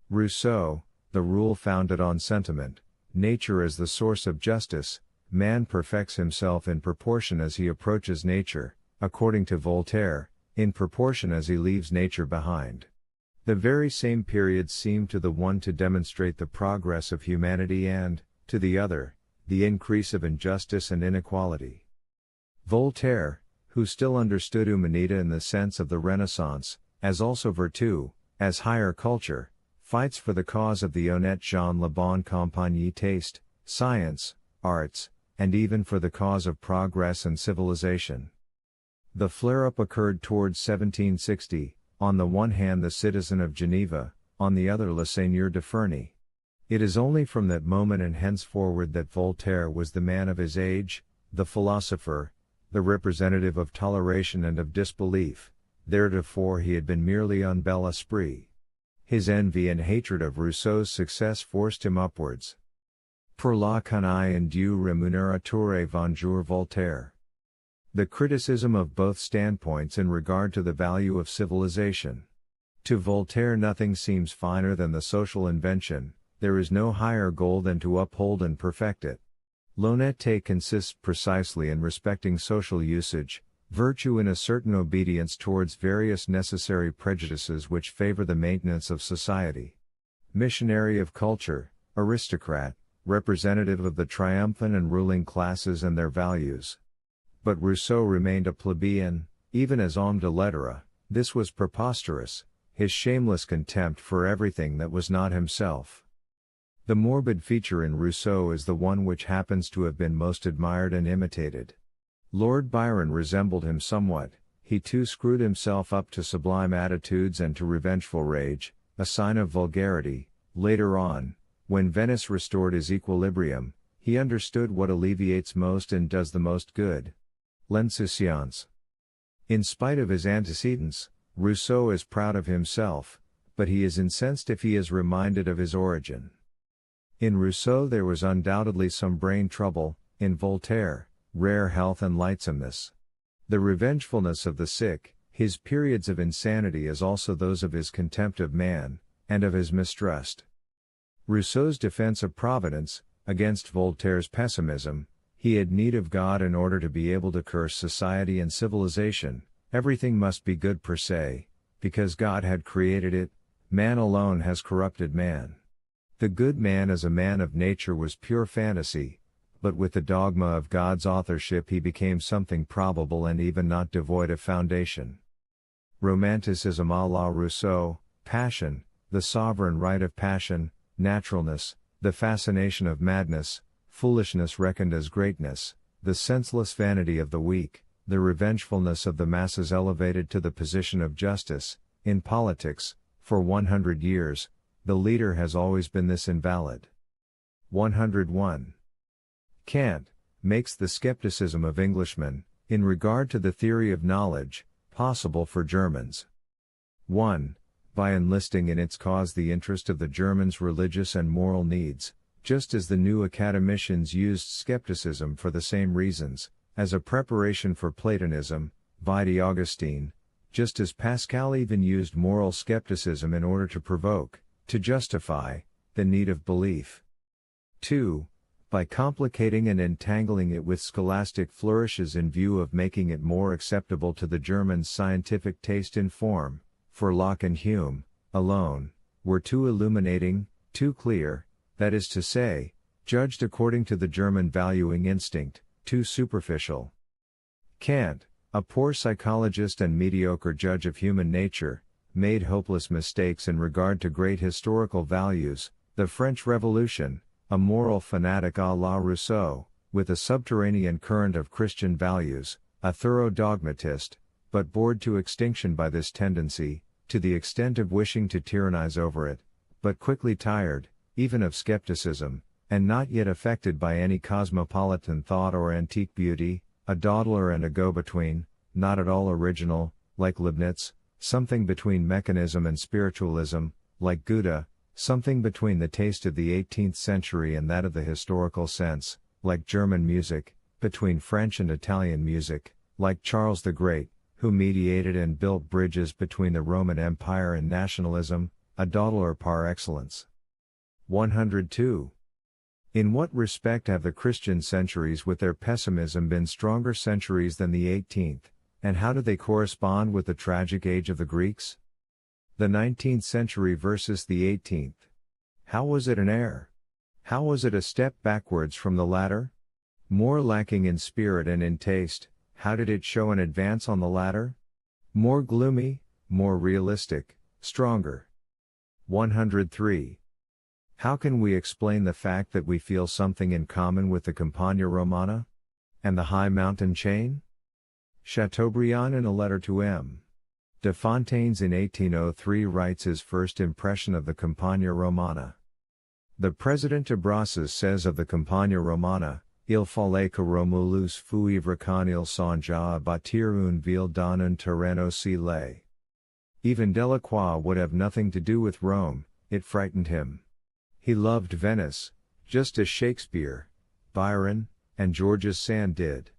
Rousseau, the rule founded on sentiment, nature as the source of justice, man perfects himself in proportion as he approaches nature, according to Voltaire, in proportion as he leaves nature behind. The very same periods seem to the one to demonstrate the progress of humanity and, to the other, the increase of injustice and inequality. Voltaire, who still understood humanita in the sense of the Renaissance, as also virtue, as higher culture, fights for the cause of the honnête gens la bonne compagnie taste, science, arts, and even for the cause of progress and civilization. The flare-up occurred towards 1760, on the one hand the citizen of Geneva, on the other Le Seigneur de Ferney. It is only from that moment and henceforward that Voltaire was the man of his age, the philosopher, the representative of toleration and of disbelief. Theretofore he had been merely un bel esprit. His envy and hatred of Rousseau's success forced him upwards. Pour la canaille and du rémunérateur vengeur Voltaire. The criticism of both standpoints in regard to the value of civilization. To Voltaire nothing seems finer than the social invention, there is no higher goal than to uphold and perfect it. L'honnêteté consists precisely in respecting social usage, virtue in a certain obedience towards various necessary prejudices which favor the maintenance of society. Missionary of culture, aristocrat, representative of the triumphant and ruling classes and their values. But Rousseau remained a plebeian, even as homme de lettres. This was preposterous, his shameless contempt for everything that was not himself. The morbid feature in Rousseau is the one which happens to have been most admired and imitated. Lord Byron resembled him somewhat, he too screwed himself up to sublime attitudes and to revengeful rage, a sign of vulgarity. Later on, when Venice restored his equilibrium, he understood what alleviates most and does the most good. L'insouciance. In spite of his antecedents, Rousseau is proud of himself, but he is incensed if he is reminded of his origin. In Rousseau there was undoubtedly some brain trouble, in Voltaire, rare health and lightsomeness. The revengefulness of the sick, his periods of insanity as also those of his contempt of man, and of his mistrust. Rousseau's defense of Providence, against Voltaire's pessimism, he had need of God in order to be able to curse society and civilization, everything must be good per se, because God had created it, man alone has corrupted man. The good man as a man of nature was pure fantasy, but with the dogma of God's authorship he became something probable and even not devoid of foundation. Romanticism à la Rousseau, passion, the sovereign right of passion, naturalness, the fascination of madness, foolishness reckoned as greatness, the senseless vanity of the weak, the revengefulness of the masses elevated to the position of justice. In politics, for 100 years, the leader has always been this invalid. 101. Kant makes the skepticism of Englishmen, in regard to the theory of knowledge, possible for Germans. 1. By enlisting in its cause the interest of the Germans' religious and moral needs, just as the new academicians used skepticism for the same reasons, as a preparation for Platonism, vide Augustine, just as Pascal even used moral skepticism in order to provoke, to justify, the need of belief. 2. By complicating and entangling it with scholastic flourishes in view of making it more acceptable to the Germans' scientific taste in form, for Locke and Hume, alone, were too illuminating, too clear, that is to say, judged according to the German valuing instinct, too superficial. Kant, a poor psychologist and mediocre judge of human nature, made hopeless mistakes in regard to great historical values. The French Revolution, a moral fanatic à la Rousseau, with a subterranean current of Christian values, a thorough dogmatist, but bored to extinction by this tendency, to the extent of wishing to tyrannize over it, but quickly tired, even of skepticism, and not yet affected by any cosmopolitan thought or antique beauty, a dawdler and a go-between, not at all original, like Leibniz, something between mechanism and spiritualism, like Goethe, something between the taste of the 18th century and that of the historical sense, like German music, between French and Italian music, like Charles the Great, who mediated and built bridges between the Roman Empire and nationalism, a dawdler par excellence. 102. In what respect have the Christian centuries with their pessimism been stronger centuries than the 18th, and how do they correspond with the tragic age of the Greeks? The 19th century versus the 18th. How was it an error? How was it a step backwards from the latter? More lacking in spirit and in taste, how did it show an advance on the latter? More gloomy, more realistic, stronger. 103. How can we explain the fact that we feel something in common with the Campagna Romana? And the high mountain chain? Chateaubriand in a letter to M. de Fontaines in 1803 writes his first impression of the Campagna Romana. The President de Brosses says of the Campagna Romana, Il fallait que Romulus fuivre quand il songea à bâtir une ville dans un terreno si laid. Even Delacroix would have nothing to do with Rome, it frightened him. He loved Venice, just as Shakespeare, Byron, and Georges Sand did.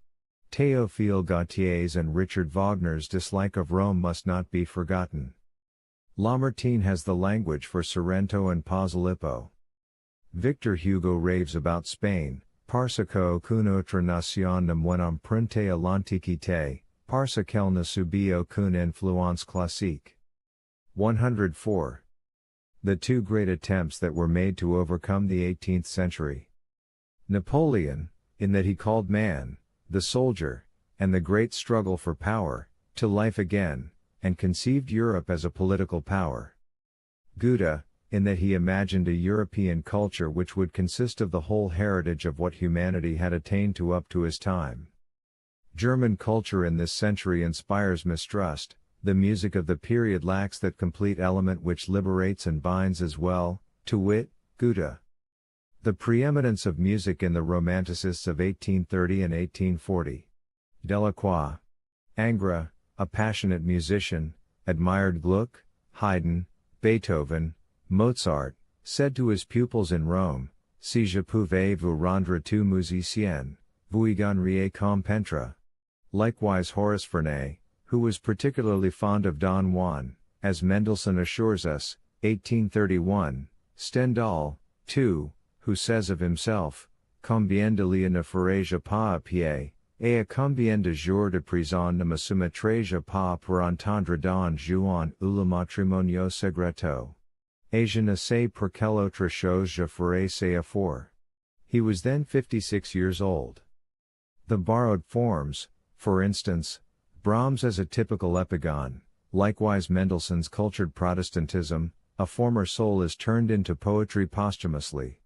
Théophile Gautier's and Richard Wagner's dislike of Rome must not be forgotten. Lamartine has the language for Sorrento and Posillipo. Victor Hugo raves about Spain, parce qu'aucune autre nation ne moins emprunté à l'Antiquité, parce qu'elle ne subit aucune influence classique. 104. The two great attempts that were made to overcome the 18th century. Napoleon, in that he called man, the soldier, and the great struggle for power, to life again, and conceived Europe as a political power. Goethe, in that he imagined a European culture which would consist of the whole heritage of what humanity had attained to up to his time. German culture in this century inspires mistrust, the music of the period lacks that complete element which liberates and binds as well, to wit, Goethe. The preeminence of music in the Romanticists of 1830 and 1840. Delacroix. Ingres, a passionate musician, admired Gluck, Haydn, Beethoven, Mozart, said to his pupils in Rome, Si je pouvais vous rendre tout musicien, vous y gagneriez comme peintre. Likewise Horace Vernet, who was particularly fond of Don Juan, as Mendelssohn assures us, 1831, Stendhal, too, who says of himself, Combien de liens ne ferai-je pas à pied, et à combien de jours de prison ne me soumettrai-je pas pour entendre Don Juan ou le matrimonio segreto. Et je ne sais pour quelle autre chose je ferai ces efforts. He was then 56 years old. The borrowed forms, for instance, Brahms as a typical epigon, likewise Mendelssohn's cultured Protestantism, a former soul is turned into poetry posthumously.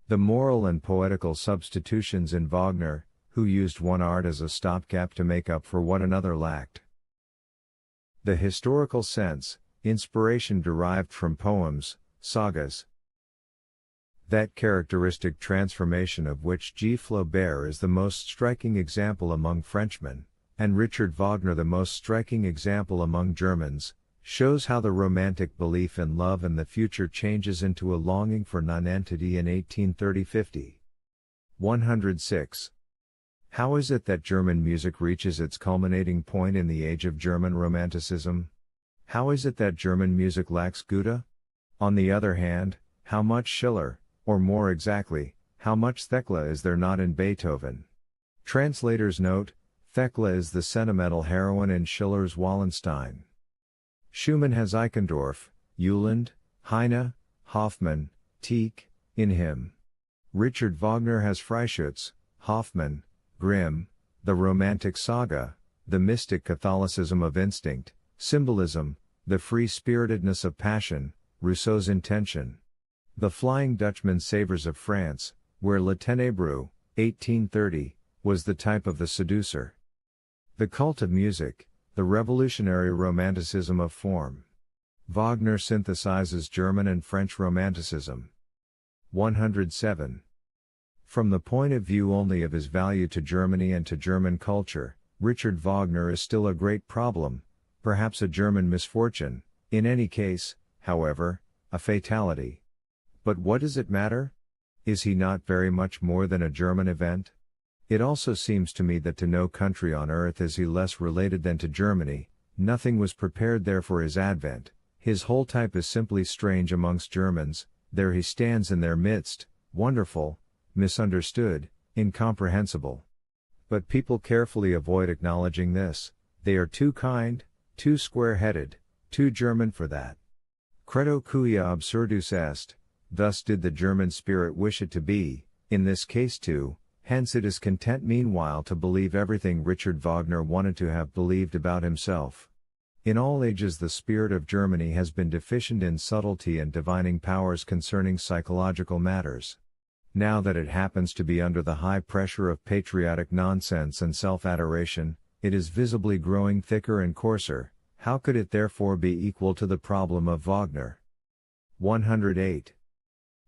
The moral and poetical substitutions in Wagner, who used one art as a stopgap to make up for what another lacked. The historical sense, inspiration derived from poems, sagas. That characteristic transformation of which G. Flaubert is the most striking example among Frenchmen, and Richard Wagner the most striking example among Germans, shows how the romantic belief in love and the future changes into a longing for nonentity in 1830-50. 106. How is it that German music reaches its culminating point in the age of German Romanticism? How is it that German music lacks Goethe? On the other hand, how much Schiller, or more exactly, how much Thekla is there not in Beethoven? Translator's note, Thekla is the sentimental heroine in Schiller's Wallenstein. Schumann has Eichendorff, Uhland, Heine, Hoffmann, Tieck, in him. Richard Wagner has Freischütz, Hoffmann, Grimm, the romantic saga, the mystic Catholicism of instinct, symbolism, the free-spiritedness of passion, Rousseau's intention. The Flying Dutchman savors of France, where Le Ténébreux, 1830, was the type of the seducer. The cult of music, the revolutionary romanticism of form. Wagner synthesizes German and French romanticism. 107. From the point of view only of his value to Germany and to German culture, Richard Wagner is still a great problem, perhaps a German misfortune, in any case, however, a fatality. But what does it matter? Is he not very much more than a German event? It also seems to me that to no country on earth is he less related than to Germany, nothing was prepared there for his advent, his whole type is simply strange amongst Germans, there he stands in their midst, wonderful, misunderstood, incomprehensible. But people carefully avoid acknowledging this, they are too kind, too square-headed, too German for that. Credo quia absurdus est, thus did the German spirit wish it to be, in this case too, hence it is content meanwhile to believe everything Richard Wagner wanted to have believed about himself. In all ages the spirit of Germany has been deficient in subtlety and divining powers concerning psychological matters. Now that it happens to be under the high pressure of patriotic nonsense and self-adoration, it is visibly growing thicker and coarser, how could it therefore be equal to the problem of Wagner? 108.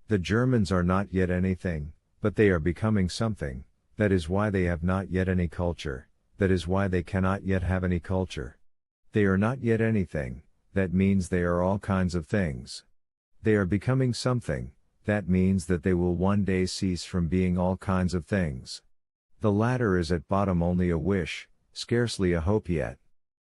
The Germans are not yet anything, but they are becoming something. That is why they have not yet any culture, that is why they cannot yet have any culture. They are not yet anything, that means they are all kinds of things. They are becoming something, that means that they will one day cease from being all kinds of things. The latter is at bottom only a wish, scarcely a hope yet.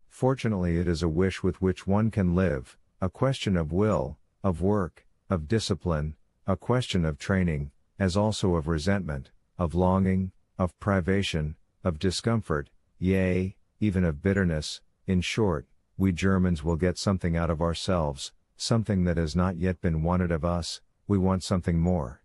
Fortunately, it is a wish with which one can live, a question of will, of work, of discipline, a question of training, as also of resentment, of longing, of privation, of discomfort, yea, even of bitterness. In short, we Germans will get something out of ourselves, something that has not yet been wanted of us. We want something more.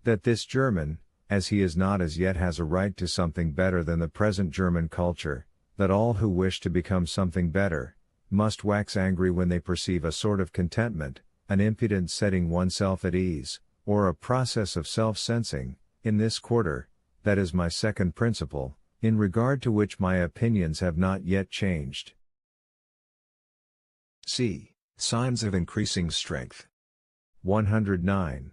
That this German, as he is not as yet, has a right to something better than the present German culture, that all who wish to become something better, must wax angry when they perceive a sort of contentment, an impudent setting oneself at ease, or a process of self-sensing, in this quarter. That is my second principle, in regard to which my opinions have not yet changed. C. Signs of increasing strength. 109.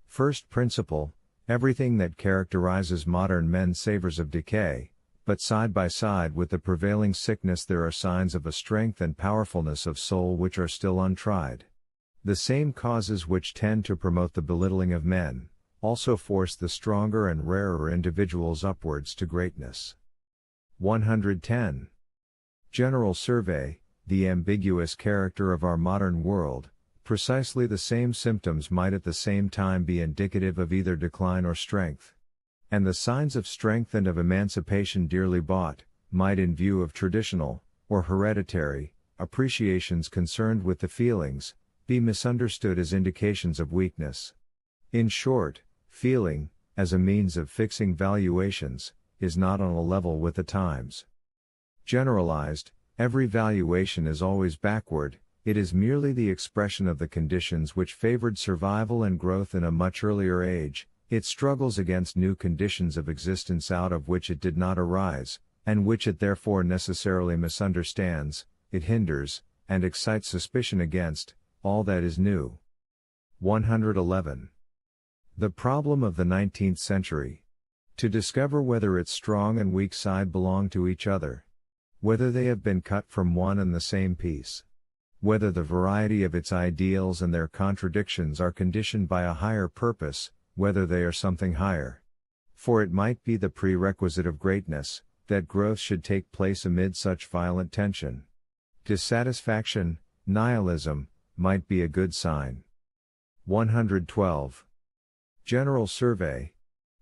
First principle: everything that characterizes modern men savors of decay, but side by side with the prevailing sickness there are signs of a strength and powerfulness of soul which are still untried. The same causes which tend to promote the belittling of men, also force the stronger and rarer individuals upwards to greatness. 110. General survey: the ambiguous character of our modern world. Precisely the same symptoms might at the same time be indicative of either decline or strength. And the signs of strength and of emancipation dearly bought, might in view of traditional, or hereditary, appreciations concerned with the feelings, be misunderstood as indications of weakness. In short, feeling, as a means of fixing valuations, is not on a level with the times. Generalized, every valuation is always backward. It is merely the expression of the conditions which favored survival and growth in a much earlier age. It struggles against new conditions of existence out of which it did not arise, and which it therefore necessarily misunderstands. It hinders, and excites suspicion against, all that is new. 111. The problem of the 19th century. To discover whether its strong and weak side belong to each other. Whether they have been cut from one and the same piece. Whether the variety of its ideals and their contradictions are conditioned by a higher purpose, whether they are something higher. For it might be the prerequisite of greatness, that growth should take place amid such violent tension. Dissatisfaction, nihilism, might be a good sign. 112. General survey.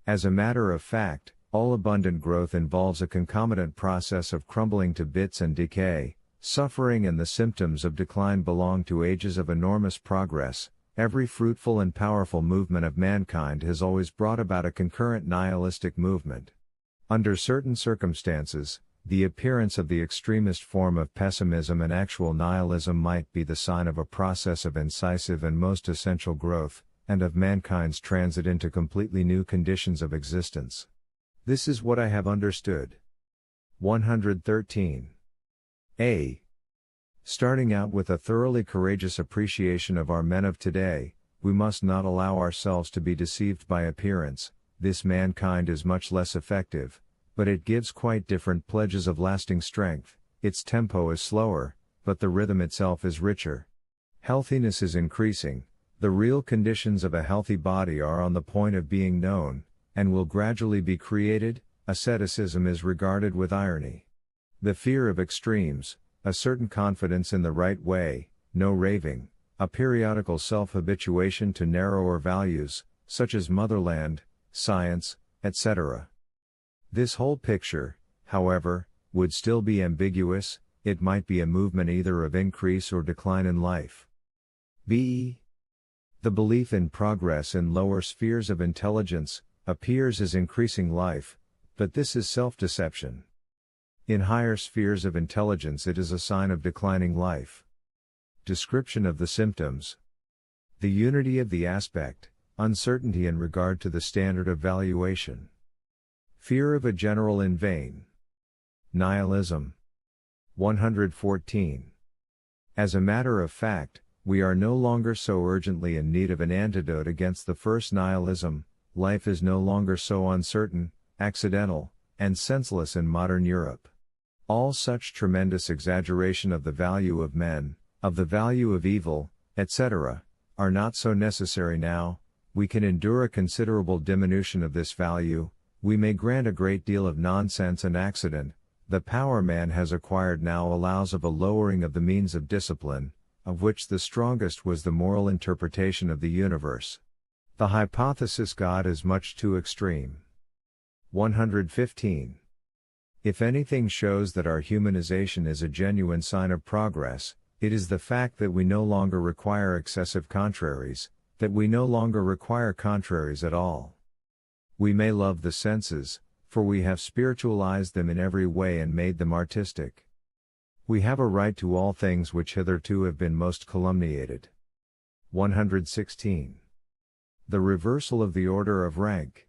As a matter of fact, all abundant growth involves a concomitant process of crumbling to bits and decay. Suffering and the symptoms of decline belong to ages of enormous progress. Every fruitful and powerful movement of mankind has always brought about a concurrent nihilistic movement. Under certain circumstances, the appearance of the extremist form of pessimism and actual nihilism might be the sign of a process of incisive and most essential growth, and of mankind's transit into completely new conditions of existence. This is what I have understood. 113. A. Starting out with a thoroughly courageous appreciation of our men of today, we must not allow ourselves to be deceived by appearance. This mankind is much less effective, but it gives quite different pledges of lasting strength. Its tempo is slower, but the rhythm itself is richer. Healthiness is increasing. The real conditions of a healthy body are on the point of being known, and will gradually be created. Asceticism is regarded with irony. The fear of extremes, a certain confidence in the right way, no raving, a periodical self-habituation to narrower values, such as motherland, science, etc. This whole picture, however, would still be ambiguous. It might be a movement either of increase or decline in life. B. The belief in progress in lower spheres of intelligence appears as increasing life, but this is self-deception. In higher spheres of intelligence it is a sign of declining life. Description of the symptoms. The unity of the aspect, uncertainty in regard to the standard of valuation. Fear of a general in vain. Nihilism. 114. As a matter of fact, We are no longer so urgently in need of an antidote against the first nihilism, life is no longer so uncertain, accidental, and senseless in modern Europe. All such tremendous exaggeration of the value of men, of the value of evil, etc., are not so necessary now. We can endure a considerable diminution of this value, we may grant a great deal of nonsense and accident. The power man has acquired now allows of a lowering of the means of discipline, of which the strongest was the moral interpretation of the universe. The hypothesis God is much too extreme. 115. If anything shows that our humanization is a genuine sign of progress, it is the fact that we no longer require excessive contraries, that we no longer require contraries at all. We may love the senses, for we have spiritualized them in every way and made them artistic. We have a right to all things which hitherto have been most calumniated. 116. The reversal of the order of rank.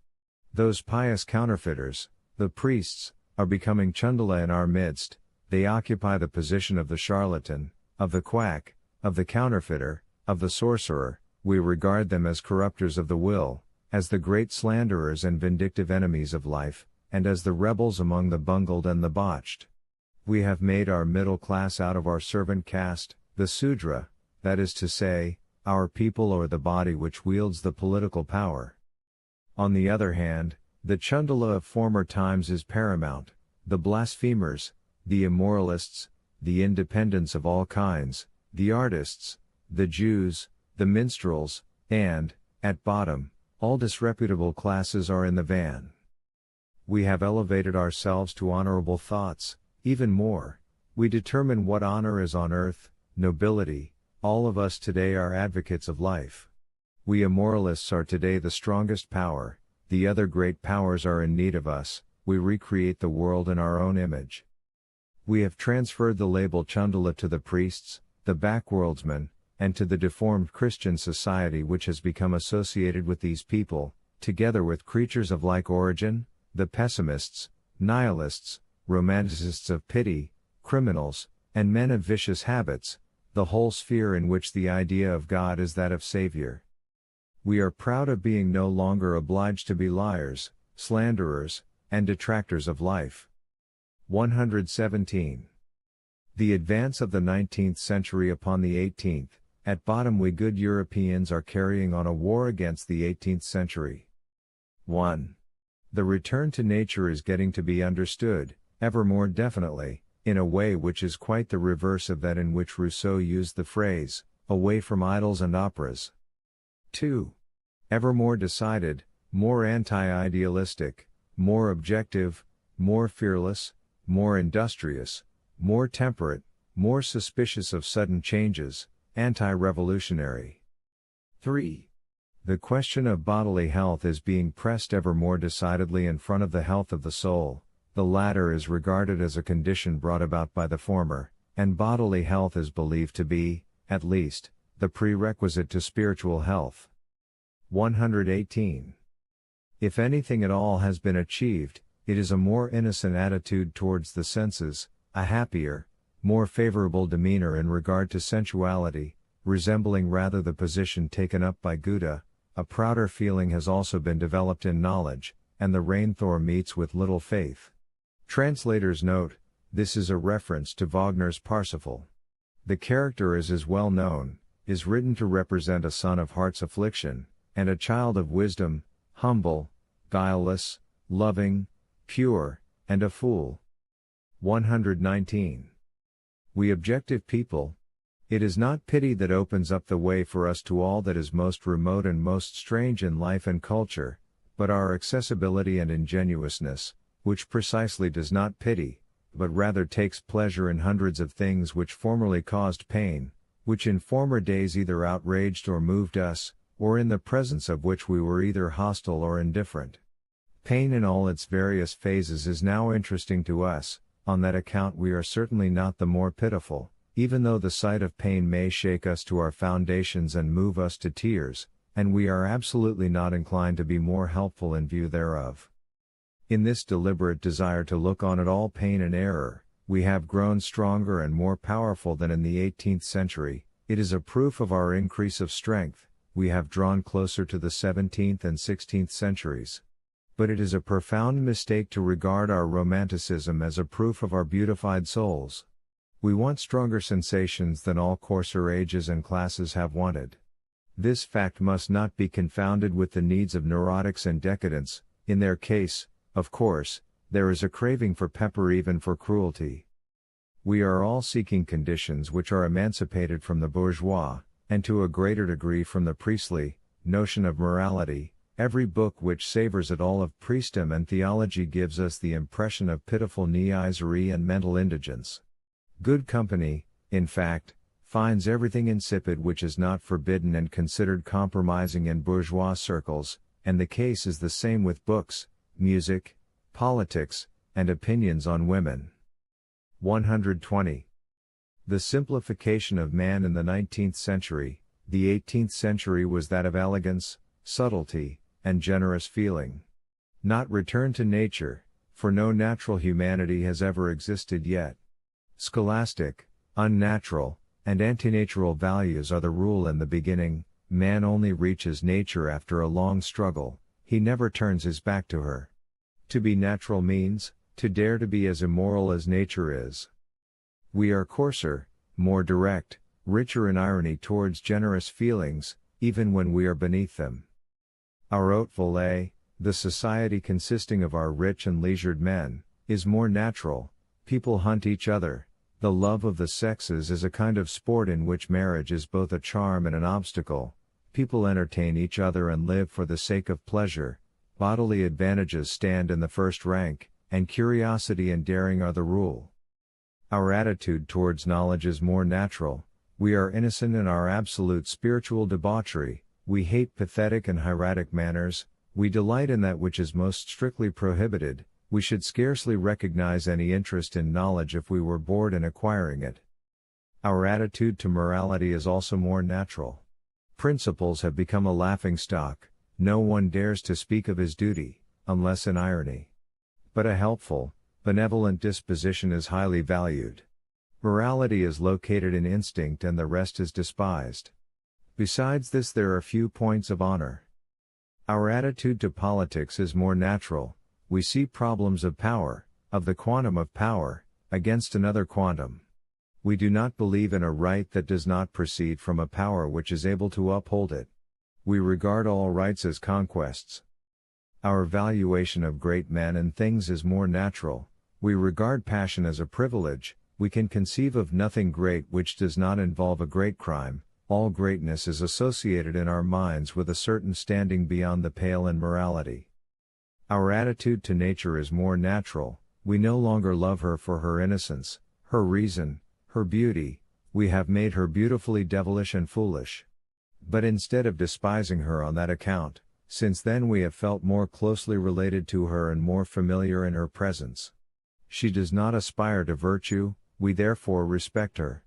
Those pious counterfeiters, the priests, are becoming Chandala in our midst. They occupy the position of the charlatan, of the quack, of the counterfeiter, of the sorcerer. We regard them as corrupters of the will, as the great slanderers and vindictive enemies of life, and as the rebels among the bungled and the botched. We have made our middle class out of our servant caste, the Sudra, that is to say, our people or the body which wields the political power. On the other hand, the Chandala of former times is paramount, the blasphemers, the immoralists, the independents of all kinds, the artists, the Jews, the minstrels, and, at bottom, all disreputable classes are in the van. We have elevated ourselves to honorable thoughts, even more, we determine what honor is on earth, nobility, all of us today are advocates of life. We immoralists are today the strongest power, the other great powers are in need of us, we recreate the world in our own image. We have transferred the label Chandala to the priests, the backworldsmen, and to the deformed Christian society which has become associated with these people, together with creatures of like origin, the pessimists, nihilists, romanticists of pity, criminals, and men of vicious habits, the whole sphere in which the idea of God is that of Savior. We are proud of being no longer obliged to be liars, slanderers, and detractors of life. 117. The advance of the 19th century upon the 18th, at bottom we good Europeans are carrying on a war against the 18th century. 1. The return to nature is getting to be understood, ever more definitely, in a way which is quite the reverse of that in which Rousseau used the phrase, away from idols and operas. 2. Ever more decided, more anti-idealistic, more objective, more fearless, more industrious, more temperate, more suspicious of sudden changes, anti-revolutionary. 3. The question of bodily health is being pressed ever more decidedly in front of the health of the soul, the latter is regarded as a condition brought about by the former, and bodily health is believed to be, at least, the prerequisite to spiritual health. 118. If anything at all has been achieved, it is a more innocent attitude towards the senses, a happier, more favorable demeanor in regard to sensuality, resembling rather the position taken up by Gouda. A prouder feeling has also been developed in knowledge, and the Rainthor meets with little faith. Translator's note, this is a reference to Wagner's Parsifal. The character is well known, is written to represent a son of heart's affliction, and a child of wisdom, humble, guileless, loving, pure, and a fool. 119. We objective people. It is not pity that opens up the way for us to all that is most remote and most strange in life and culture, but our accessibility and ingenuousness, which precisely does not pity, but rather takes pleasure in hundreds of things which formerly caused pain, which in former days either outraged or moved us, or in the presence of which we were either hostile or indifferent. Pain in all its various phases is now interesting to us, on that account we are certainly not the more pitiful, even though the sight of pain may shake us to our foundations and move us to tears, and we are absolutely not inclined to be more helpful in view thereof. In this deliberate desire to look on at all pain and error, we have grown stronger and more powerful than in the 18th century, It is a proof of our increase of strength, we have drawn closer to the 17th and 16th centuries. But it is a profound mistake to regard our romanticism as a proof of our beautified souls. We want stronger sensations than all coarser ages and classes have wanted. This fact must not be confounded with the needs of neurotics and decadents. In their case, of course, there is a craving for pepper, even for cruelty. We are all seeking conditions which are emancipated from the bourgeois, and to a greater degree from the priestly, notion of morality. Every book which savors at all of priestdom and theology gives us the impression of pitiful niaiserie and mental indigence. Good company, in fact, finds everything insipid which is not forbidden and considered compromising in bourgeois circles, and the case is the same with books, music, politics, and opinions on women. 120. The simplification of man in the 19th century, the 18th century was that of elegance, subtlety, and generous feeling. Not return to nature, for no natural humanity has ever existed yet. Scholastic, unnatural, and antinatural values are the rule in the beginning. Man only reaches nature after a long struggle, he never turns his back to her. To be natural means, to dare to be as immoral as nature is. We are coarser, more direct, richer in irony towards generous feelings, even when we are beneath them. Our haute volée, the society consisting of our rich and leisured men, is more natural. People hunt each other. The love of the sexes is a kind of sport in which marriage is both a charm and an obstacle. People entertain each other and live for the sake of pleasure. Bodily advantages stand in the first rank, and curiosity and daring are the rule. Our attitude towards knowledge is more natural. We are innocent in our absolute spiritual debauchery. We hate pathetic and hieratic manners. We delight in that which is most strictly prohibited. We should scarcely recognize any interest in knowledge if we were bored in acquiring it. Our attitude to morality is also more natural. Principles have become a laughing-stock. No one dares to speak of his duty, unless in irony. But a helpful, benevolent disposition is highly valued. Morality is located in instinct and the rest is despised. Besides this, there are few points of honor. Our attitude to politics is more natural. We see problems of power, of the quantum of power, against another quantum. We do not believe in a right that does not proceed from a power which is able to uphold it. We regard all rights as conquests. Our valuation of great men and things is more natural. We regard passion as a privilege. We can conceive of nothing great which does not involve a great crime. All greatness is associated in our minds with a certain standing beyond the pale in morality. Our attitude to nature is more natural. We no longer love her for her innocence, her reason, her beauty. We have made her beautifully devilish and foolish. But instead of despising her on that account, since then we have felt more closely related to her and more familiar in her presence. She does not aspire to virtue, we therefore respect her.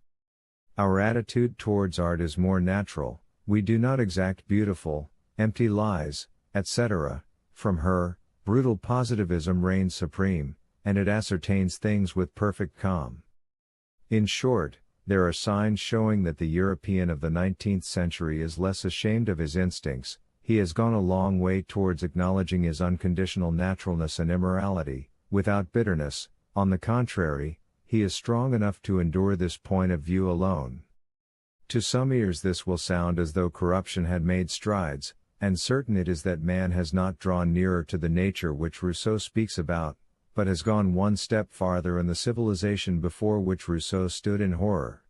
Our attitude towards art is more natural. We do not exact beautiful, empty lies, etc. from her. Brutal positivism reigns supreme, and it ascertains things with perfect calm. In short, there are signs showing that the European of the 19th century is less ashamed of his instincts. He has gone a long way towards acknowledging his unconditional naturalness and immorality, without bitterness. On the contrary, he is strong enough to endure this point of view alone. To some ears this will sound as though corruption had made strides, and certain it is that man has not drawn nearer to the nature which Rousseau speaks about, but has gone one step farther in the civilization before which Rousseau stood in horror.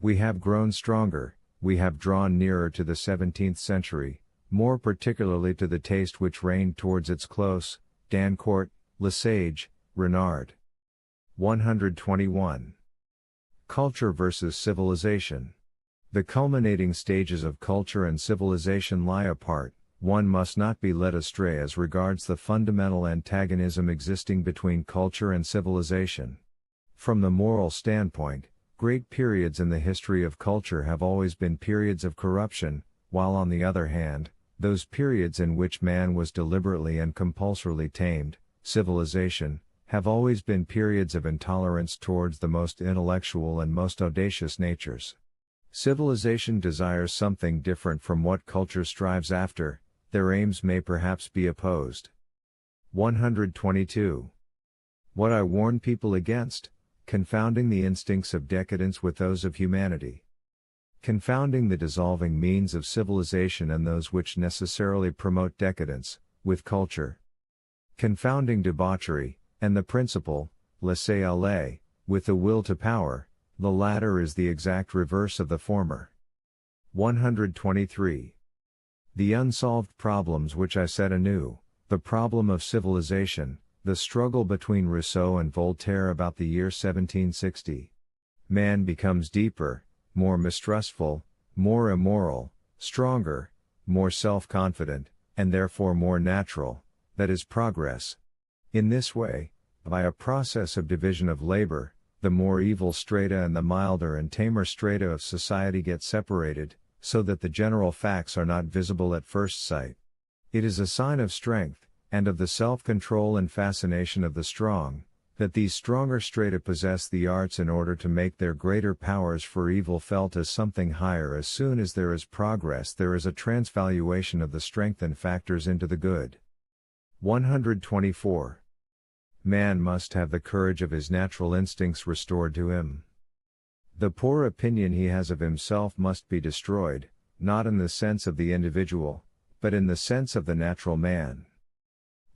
We have grown stronger, we have drawn nearer to the 17th century, more particularly to the taste which reigned towards its close, Dancourt, Lesage, Renard. 121. Culture versus civilization. The culminating stages of culture and civilization lie apart. One must not be led astray as regards the fundamental antagonism existing between culture and civilization. From the moral standpoint, great periods in the history of culture have always been periods of corruption, while on the other hand, those periods in which man was deliberately and compulsorily tamed, civilization, have always been periods of intolerance towards the most intellectual and most audacious natures. Civilization desires something different from what culture strives after, their aims may perhaps be opposed. 122. What I warn people against, confounding the instincts of decadence with those of humanity. Confounding the dissolving means of civilization and those which necessarily promote decadence, with culture. Confounding debauchery, and the principle, laissez-aller, with the will to power, the latter is the exact reverse of the former. 123. The unsolved problems which I set anew, the problem of civilization, the struggle between Rousseau and Voltaire about the year 1760. Man becomes deeper, more mistrustful, more immoral, stronger, more self-confident, and therefore more natural, that is progress. In this way, by a process of division of labor, the more evil strata and the milder and tamer strata of society get separated, so that the general facts are not visible at first sight. It is a sign of strength, and of the self-control and fascination of the strong, that these stronger strata possess the arts in order to make their greater powers for evil felt as something higher. As soon as there is progress, there is a transvaluation of the strengthened factors into the good. 124. Man must have the courage of his natural instincts restored to him. The poor opinion he has of himself must be destroyed, not in the sense of the individual, but in the sense of the natural man.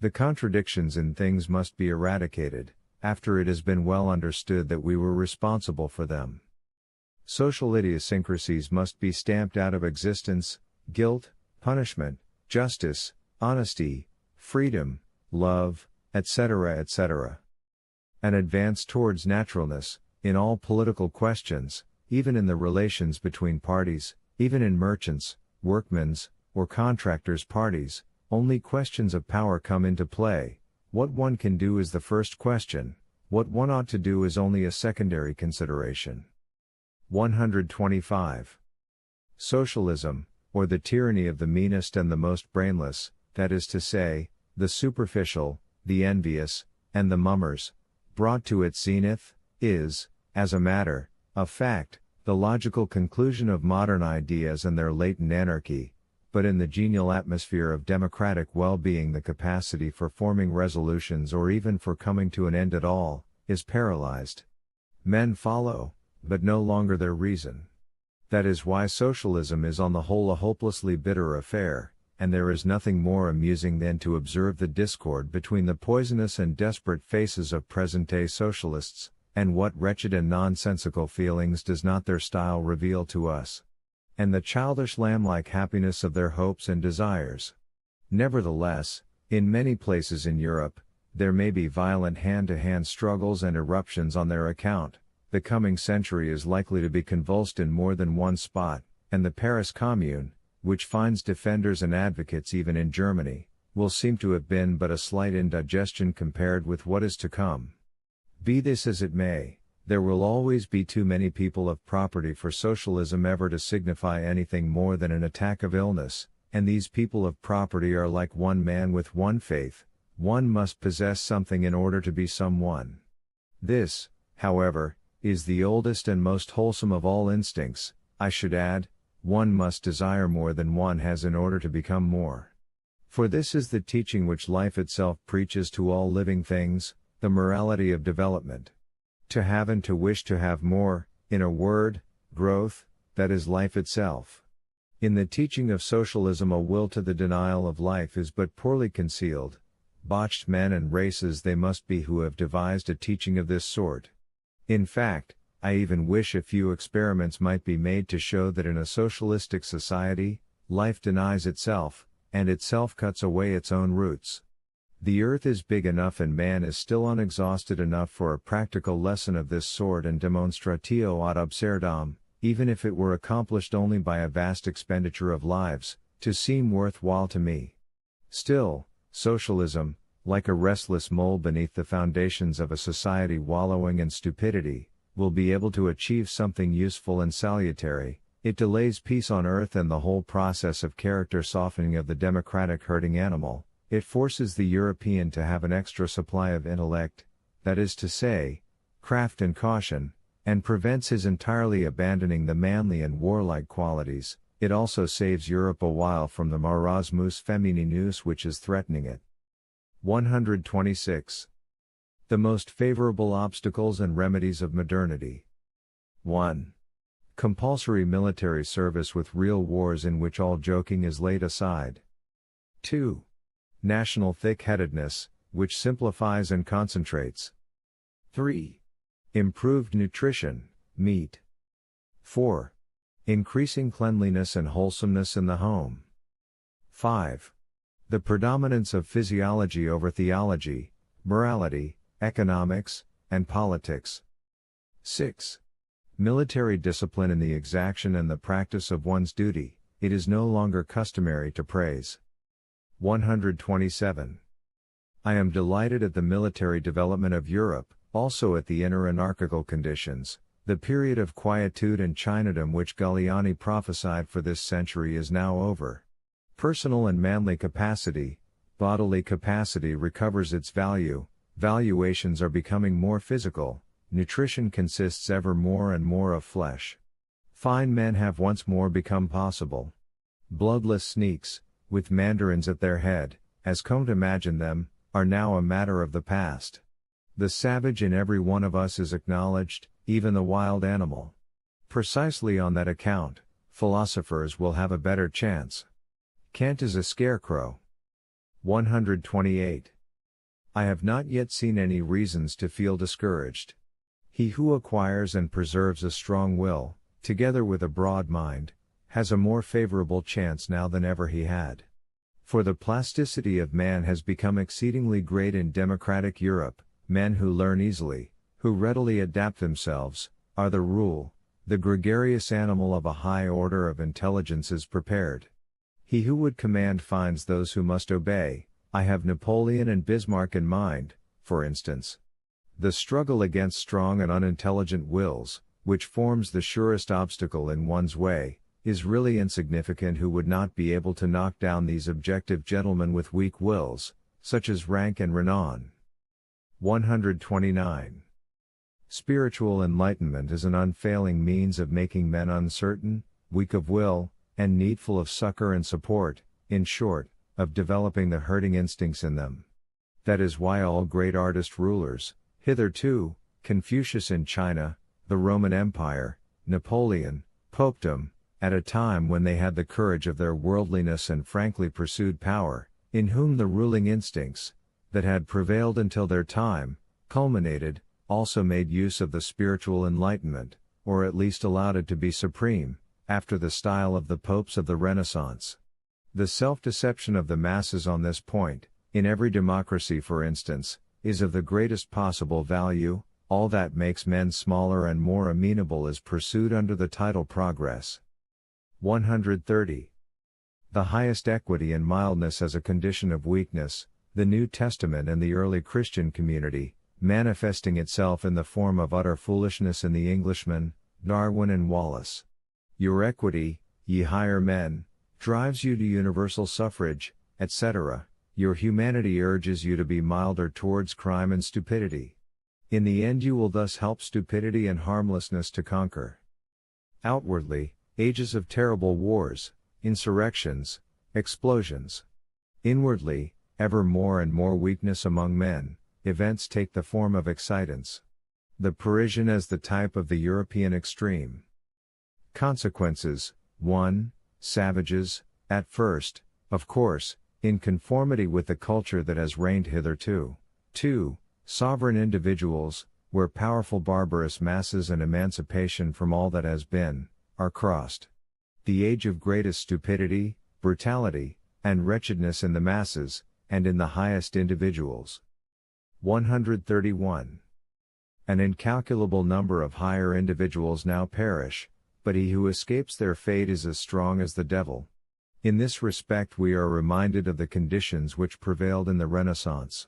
The contradictions in things must be eradicated, after it has been well understood that we were responsible for them. Social idiosyncrasies must be stamped out of existence, guilt, punishment, justice, honesty, freedom, love, etc., etc. An advance towards naturalness, in all political questions, even in the relations between parties, even in merchants, workmen's, or contractors' parties, only questions of power come into play. What one can do is the first question, what one ought to do is only a secondary consideration. 125. Socialism, or the tyranny of the meanest and the most brainless, that is to say, the superficial, the envious, and the mummers, brought to its zenith, is, as a matter of fact, the logical conclusion of modern ideas and their latent anarchy, but in the genial atmosphere of democratic well-being the capacity for forming resolutions or even for coming to an end at all, is paralyzed. Men follow, but no longer their reason. That is why socialism is on the whole a hopelessly bitter affair, and there is nothing more amusing than to observe the discord between the poisonous and desperate faces of present-day socialists, and what wretched and nonsensical feelings does not their style reveal to us? And the childish lamb-like happiness of their hopes and desires. Nevertheless, in many places in Europe, there may be violent hand-to-hand struggles and eruptions on their account. The coming century is likely to be convulsed in more than one spot, and the Paris Commune, which finds defenders and advocates even in Germany, will seem to have been but a slight indigestion compared with what is to come. Be this as it may, there will always be too many people of property for socialism ever to signify anything more than an attack of illness, and these people of property are like one man with one faith. One must possess something in order to be someone. This, however, is the oldest and most wholesome of all instincts. I should add, one must desire more than one has in order to become more. For this is the teaching which life itself preaches to all living things, the morality of development. To have and to wish to have more, in a word, growth, that is life itself. In the teaching of socialism a will to the denial of life is but poorly concealed. Botched men and races they must be who have devised a teaching of this sort. In fact, I even wish a few experiments might be made to show that in a socialistic society, life denies itself, and itself cuts away its own roots. The earth is big enough and man is still unexhausted enough for a practical lesson of this sort and demonstratio ad absurdum, even if it were accomplished only by a vast expenditure of lives, to seem worthwhile to me. Still, socialism, like a restless mole beneath the foundations of a society wallowing in stupidity, will be able to achieve something useful and salutary. It delays peace on earth and the whole process of character softening of the democratic herding animal. It forces the European to have an extra supply of intellect, that is to say, craft and caution, and prevents his entirely abandoning the manly and warlike qualities. It also saves Europe a while from the marasmus femininus which is threatening it. 126. The most favorable obstacles and remedies of modernity. 1. Compulsory military service with real wars in which all joking is laid aside. 2. National thick-headedness, which simplifies and concentrates. 3. Improved nutrition, meat. 4. Increasing cleanliness and wholesomeness in the home. 5. The predominance of physiology over theology, morality, economics, and politics. 6. Military discipline in the exaction and the practice of one's duty. It is no longer customary to praise. 127. I am delighted at the military development of Europe, also at the inner anarchical conditions. The period of quietude and Chinadom which Galliani prophesied for this century is now over. Personal and manly capacity, bodily capacity recovers its value, valuations are becoming more physical, nutrition consists ever more and more of flesh. Fine men have once more become possible. Bloodless sneaks, with mandarins at their head, as Comte imagined them, are now a matter of the past. The savage in every one of us is acknowledged, even the wild animal. Precisely on that account, philosophers will have a better chance. Kant is a scarecrow. 128. I have not yet seen any reasons to feel discouraged. He who acquires and preserves a strong will, together with a broad mind, has a more favorable chance now than ever he had. For the plasticity of man has become exceedingly great in democratic Europe. Men who learn easily, who readily adapt themselves, are the rule. The gregarious animal of a high order of intelligence is prepared. He who would command finds those who must obey. I have Napoleon and Bismarck in mind, for instance. The struggle against strong and unintelligent wills, which forms the surest obstacle in one's way, is really insignificant. Who would not be able to knock down these objective gentlemen with weak wills, such as rank and renown? 129. Spiritual enlightenment is an unfailing means of making men uncertain, weak of will, and needful of succor and support, in short, of developing the herding instincts in them. That is why all great artist rulers, hitherto, Confucius in China, the Roman Empire, Napoleon, Popedom, at a time when they had the courage of their worldliness and frankly pursued power, in whom the ruling instincts, that had prevailed until their time, culminated, also made use of the spiritual enlightenment, or at least allowed it to be supreme, after the style of the popes of the Renaissance. The self-deception of the masses on this point, in every democracy for instance, is of the greatest possible value. All that makes men smaller and more amenable is pursued under the title progress. 130. The highest equity and mildness as a condition of weakness, the New Testament and the early Christian community, manifesting itself in the form of utter foolishness in the Englishman, Darwin and Wallace. Your equity, ye higher men, drives you to universal suffrage, etc. Your humanity urges you to be milder towards crime and stupidity. In the end you will thus help stupidity and harmlessness to conquer. Outwardly, ages of terrible wars, insurrections, explosions. Inwardly, ever more and more weakness among men, events take the form of excitants. The Parisian as the type of the European extreme. Consequences: 1. Savages, at first, of course, in conformity with the culture that has reigned hitherto. 2. Sovereign individuals, where powerful barbarous masses and emancipation from all that has been, are crossed. The age of greatest stupidity, brutality, and wretchedness in the masses, and in the highest individuals. 131. An incalculable number of higher individuals now perish, but he who escapes their fate is as strong as the devil. In this respect we are reminded of the conditions which prevailed in the Renaissance.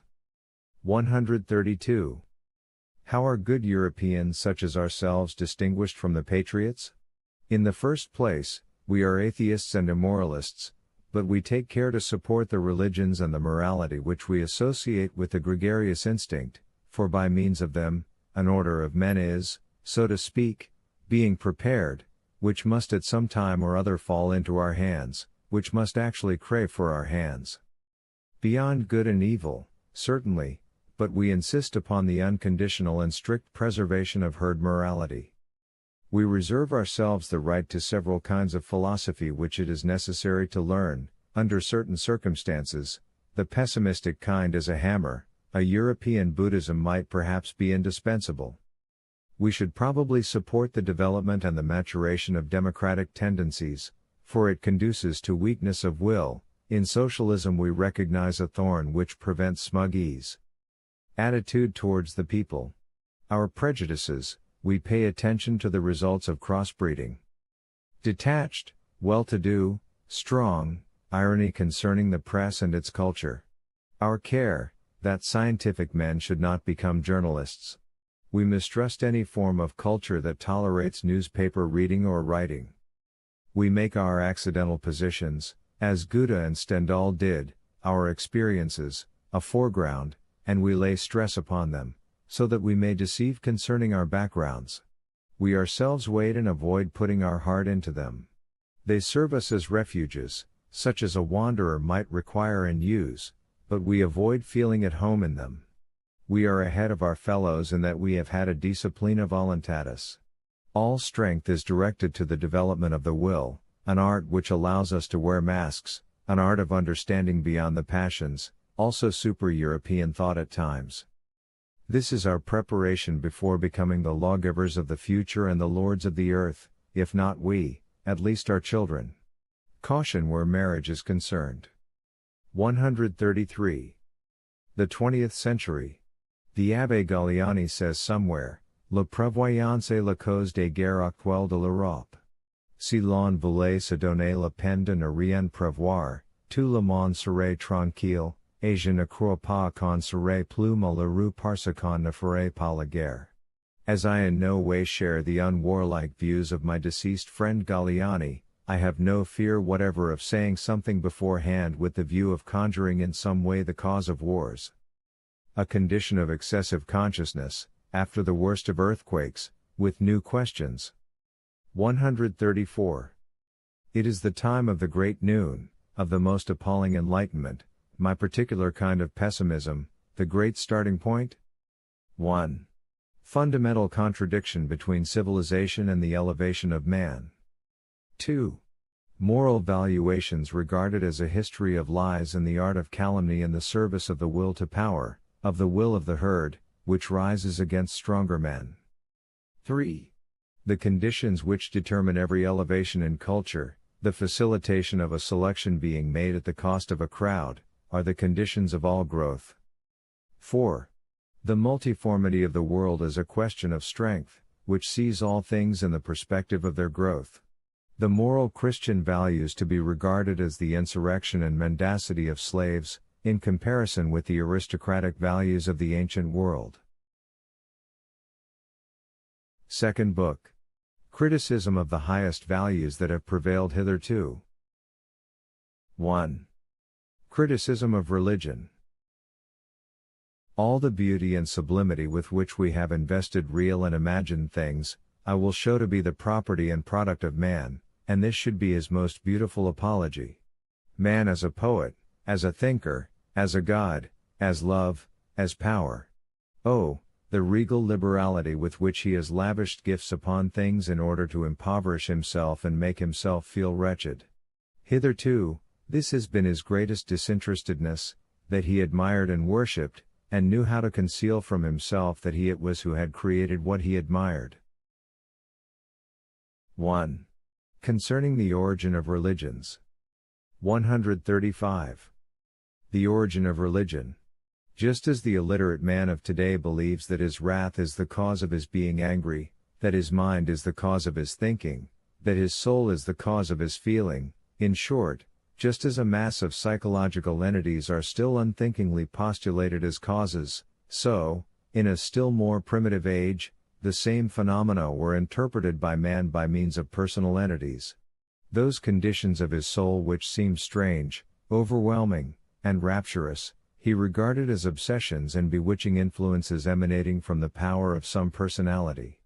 132. How are good Europeans such as ourselves distinguished from the patriots? In the first place, we are atheists and immoralists, but we take care to support the religions and the morality which we associate with the gregarious instinct, for by means of them, an order of men is, so to speak, being prepared, which must at some time or other fall into our hands, which must actually crave for our hands. Beyond good and evil, certainly, but we insist upon the unconditional and strict preservation of herd morality. We reserve ourselves the right to several kinds of philosophy which it is necessary to learn, under certain circumstances. The pessimistic kind as a hammer, a European Buddhism might perhaps be indispensable. We should probably support the development and the maturation of democratic tendencies, for it conduces to weakness of will. In socialism we recognize a thorn which prevents smug ease. Attitude towards the people. Our prejudices, we pay attention to the results of crossbreeding. Detached, well-to-do, strong, irony concerning the press and its culture. Our care, that scientific men should not become journalists. We mistrust any form of culture that tolerates newspaper reading or writing. We make our accidental positions, as Goethe and Stendhal did, our experiences, a foreground, and we lay stress upon them, so that we may deceive concerning our backgrounds. We ourselves wait and avoid putting our heart into them. They serve us as refuges, such as a wanderer might require and use, but we avoid feeling at home in them. We are ahead of our fellows in that we have had a disciplina voluntatis. All strength is directed to the development of the will, an art which allows us to wear masks, an art of understanding beyond the passions, also super-European thought at times. This is our preparation before becoming the lawgivers of the future and the lords of the earth, if not we, at least our children. Caution where marriage is concerned. 133. The 20th century. The Abbé Galliani says somewhere, La prévoyance est la cause des guerres actuelles de l'Europe. Si l'on voulait se donner la peine de ne rien prévoir, tout le monde serait tranquille, et je ne crois pas qu'on serait plus malheureux parce qu'on ne ferait pas la guerre. As I in no way share the unwarlike views of my deceased friend Galliani, I have no fear whatever of saying something beforehand with the view of conjuring in some way the cause of wars. A condition of excessive consciousness, after the worst of earthquakes, with new questions. 134. It is the time of the great noon, of the most appalling enlightenment, my particular kind of pessimism, the great starting point. 1. Fundamental contradiction between civilization and the elevation of man. 2. Moral valuations regarded as a history of lies and the art of calumny in the service of the will to power, of the will of the herd, which rises against stronger men. 3. The conditions which determine every elevation in culture, the facilitation of a selection being made at the cost of a crowd, are the conditions of all growth. 4. The multiformity of the world is a question of strength, which sees all things in the perspective of their growth. The moral Christian values to be regarded as the insurrection and mendacity of slaves, in comparison with the aristocratic values of the ancient world. Second book. Criticism of the highest values that have prevailed hitherto. 1. Criticism of religion. All the beauty and sublimity with which we have invested real and imagined things, I will show to be the property and product of man, and this should be his most beautiful apology. Man as a poet, as a thinker, as a god, as love, as power. Oh, the regal liberality with which he has lavished gifts upon things in order to impoverish himself and make himself feel wretched. Hitherto, this has been his greatest disinterestedness, that he admired and worshipped, and knew how to conceal from himself that he it was who had created what he admired. 1. Concerning the origin of religions. 135. The origin of religion. Just as the illiterate man of today believes that his wrath is the cause of his being angry, that his mind is the cause of his thinking, that his soul is the cause of his feeling, in short, just as a mass of psychological entities are still unthinkingly postulated as causes, so, in a still more primitive age, the same phenomena were interpreted by man by means of personal entities. Those conditions of his soul which seemed strange, overwhelming, and rapturous, he regarded as obsessions and bewitching influences emanating from the power of some personality.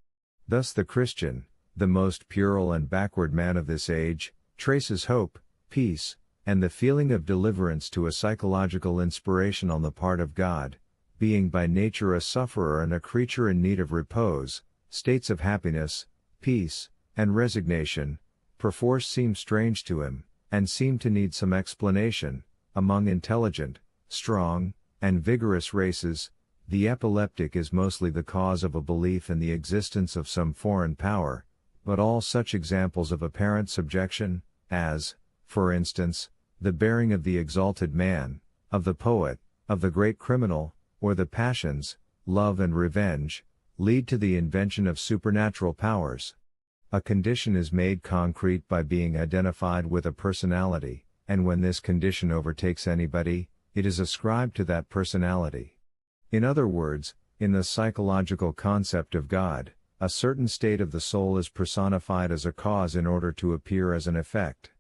Thus the Christian, the most puerile and backward man of this age, traces hope, peace, and the feeling of deliverance to a psychological inspiration on the part of God, being by nature a sufferer and a creature in need of repose. States of happiness, peace, and resignation, perforce seem strange to him, and seem to need some explanation. Among intelligent, strong, and vigorous races, the epileptic is mostly the cause of a belief in the existence of some foreign power, but all such examples of apparent subjection, as, for instance, the bearing of the exalted man, of the poet, of the great criminal, or the passions, love and revenge, lead to the invention of supernatural powers. A condition is made concrete by being identified with a personality, and when this condition overtakes anybody, it is ascribed to that personality. In other words, in the psychological concept of God, a certain state of the soul is personified as a cause in order to appear as an effect.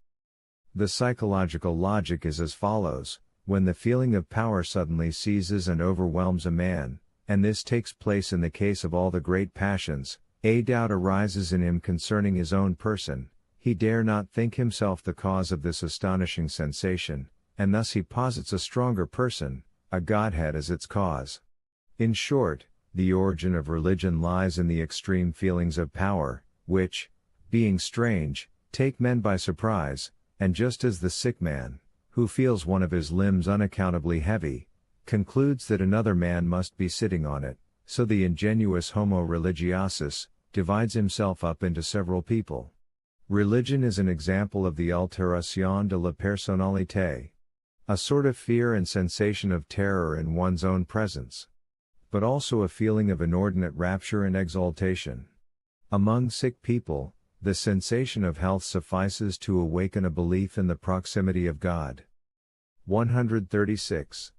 The psychological logic is as follows: when the feeling of power suddenly seizes and overwhelms a man, and this takes place in the case of all the great passions, a doubt arises in him concerning his own person. He dare not think himself the cause of this astonishing sensation, and thus he posits a stronger person, a Godhead, as its cause. In short, the origin of religion lies in the extreme feelings of power, which, being strange, take men by surprise, and just as the sick man, who feels one of his limbs unaccountably heavy, concludes that another man must be sitting on it, so the ingenuous homo religiosus divides himself up into several people. Religion is an example of the altération de la personnalité, a sort of fear and sensation of terror in one's own presence, but also a feeling of inordinate rapture and exaltation. Among sick people, the sensation of health suffices to awaken a belief in the proximity of God. 136.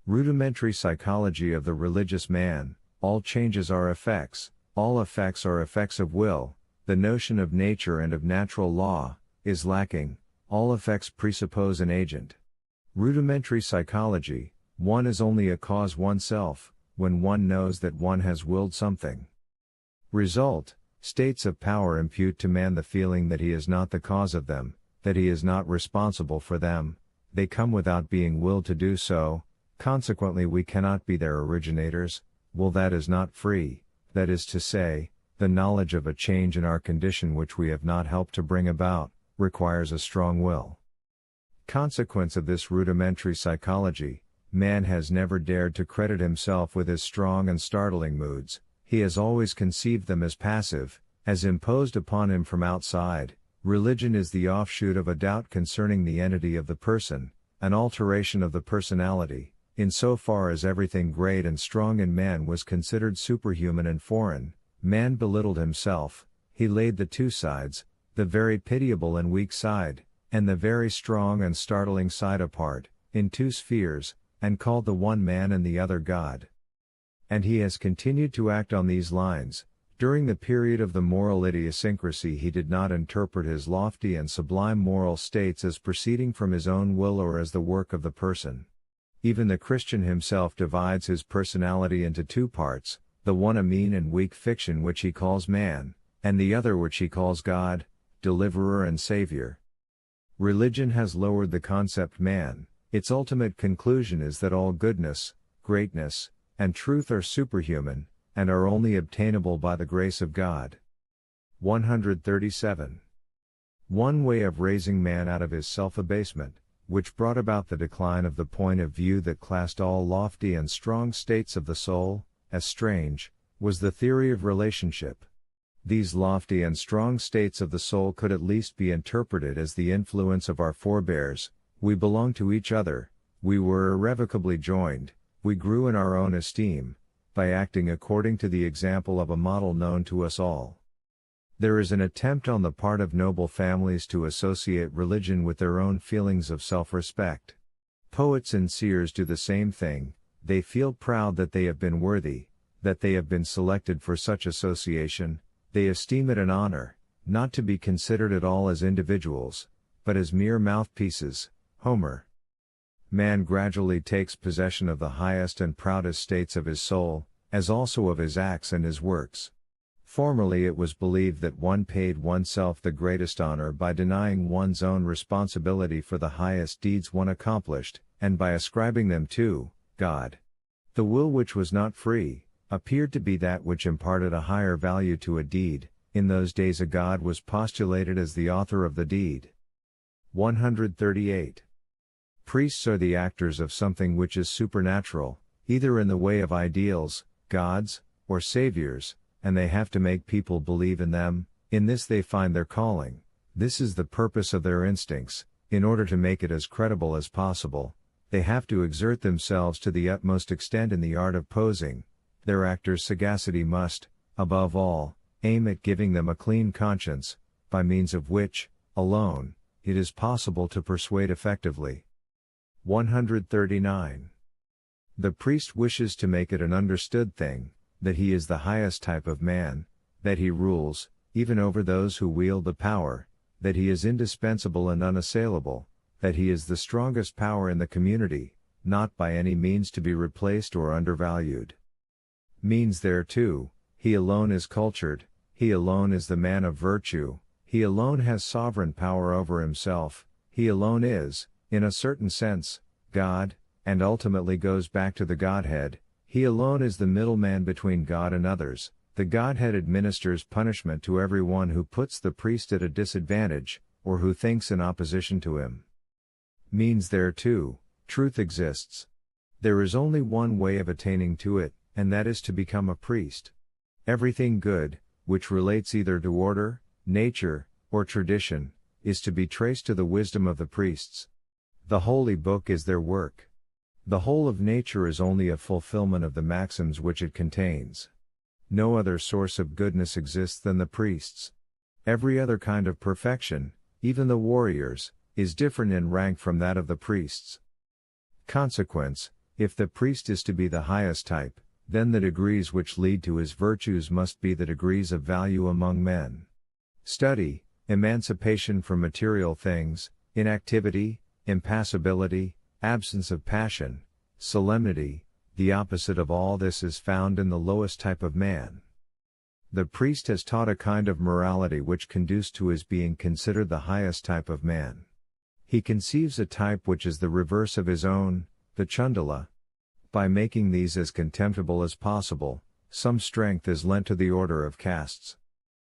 Rudimentary psychology of the religious man. All changes are effects, all effects are effects of will. The notion of nature and of natural law is lacking, all effects presuppose an agent. Rudimentary psychology: one is only a cause oneself, when one knows that one has willed something. Result: states of power impute to man the feeling that he is not the cause of them, that he is not responsible for them. They come without being willed to do so, consequently we cannot be their originators. Will that is not free, that is to say, the knowledge of a change in our condition which we have not helped to bring about, requires a strong will. Consequence of this rudimentary psychology: man has never dared to credit himself with his strong and startling moods. He has always conceived them as passive, as imposed upon him from outside. Religion is the offshoot of a doubt concerning the entity of the person, an alteration of the personality, in so far as everything great and strong in man was considered superhuman and foreign. Man belittled himself, he laid the two sides, the very pitiable and weak side, and the very strong and startling side apart, in two spheres, and called the one man and the other God. And he has continued to act on these lines. During the period of the moral idiosyncrasy he did not interpret his lofty and sublime moral states as proceeding from his own will or as the work of the person. Even the Christian himself divides his personality into two parts, the one a mean and weak fiction which he calls man, and the other which he calls God, deliverer and savior. Religion has lowered the concept man. Its ultimate conclusion is that all goodness, greatness, and truth are superhuman, and are only obtainable by the grace of God. 137. One way of raising man out of his self-abasement, which brought about the decline of the point of view that classed all lofty and strong states of the soul as strange, was the theory of relationship. These lofty and strong states of the soul could at least be interpreted as the influence of our forebears. We belonged to each other, we were irrevocably joined, we grew in our own esteem, by acting according to the example of a model known to us all. There is an attempt on the part of noble families to associate religion with their own feelings of self-respect. Poets and seers do the same thing. They feel proud that they have been worthy, that they have been selected for such association. They esteem it an honor, not to be considered at all as individuals, but as mere mouthpieces. Homer. Man gradually takes possession of the highest and proudest states of his soul, as also of his acts and his works. Formerly it was believed that one paid oneself the greatest honor by denying one's own responsibility for the highest deeds one accomplished, and by ascribing them to God. The will, which was not free, appeared to be that which imparted a higher value to a deed. In those days a god was postulated as the author of the deed. 138. Priests are the actors of something which is supernatural, either in the way of ideals, gods, or saviors, and they have to make people believe in them. In this they find their calling. This is the purpose of their instincts. In order to make it as credible as possible, they have to exert themselves to the utmost extent in the art of posing. Their actors' sagacity must, above all, aim at giving them a clean conscience, by means of which, alone, it is possible to persuade effectively. 139. The priest wishes to make it an understood thing, that he is the highest type of man, that he rules, even over those who wield the power, that he is indispensable and unassailable, that he is the strongest power in the community, not by any means to be replaced or undervalued. Means thereto, he alone is cultured, he alone is the man of virtue, he alone has sovereign power over himself, he alone is, in a certain sense, God, and ultimately goes back to the Godhead. He alone is the middleman between God and others. The Godhead administers punishment to everyone who puts the priest at a disadvantage, or who thinks in opposition to him. Means thereto, truth exists. There is only one way of attaining to it, and that is to become a priest. Everything good, which relates either to order, nature, or tradition, is to be traced to the wisdom of the priests. The Holy Book is their work. The whole of nature is only a fulfillment of the maxims which it contains. No other source of goodness exists than the priests. Every other kind of perfection, even the warrior's, is different in rank from that of the priests. Consequence, if the priest is to be the highest type, then the degrees which lead to his virtues must be the degrees of value among men. Study, emancipation from material things, inactivity, impassibility, absence of passion, solemnity, the opposite of all this is found in the lowest type of man. The priest has taught a kind of morality which conduces to his being considered the highest type of man. He conceives a type which is the reverse of his own, the Chandala. By making these as contemptible as possible, some strength is lent to the order of castes.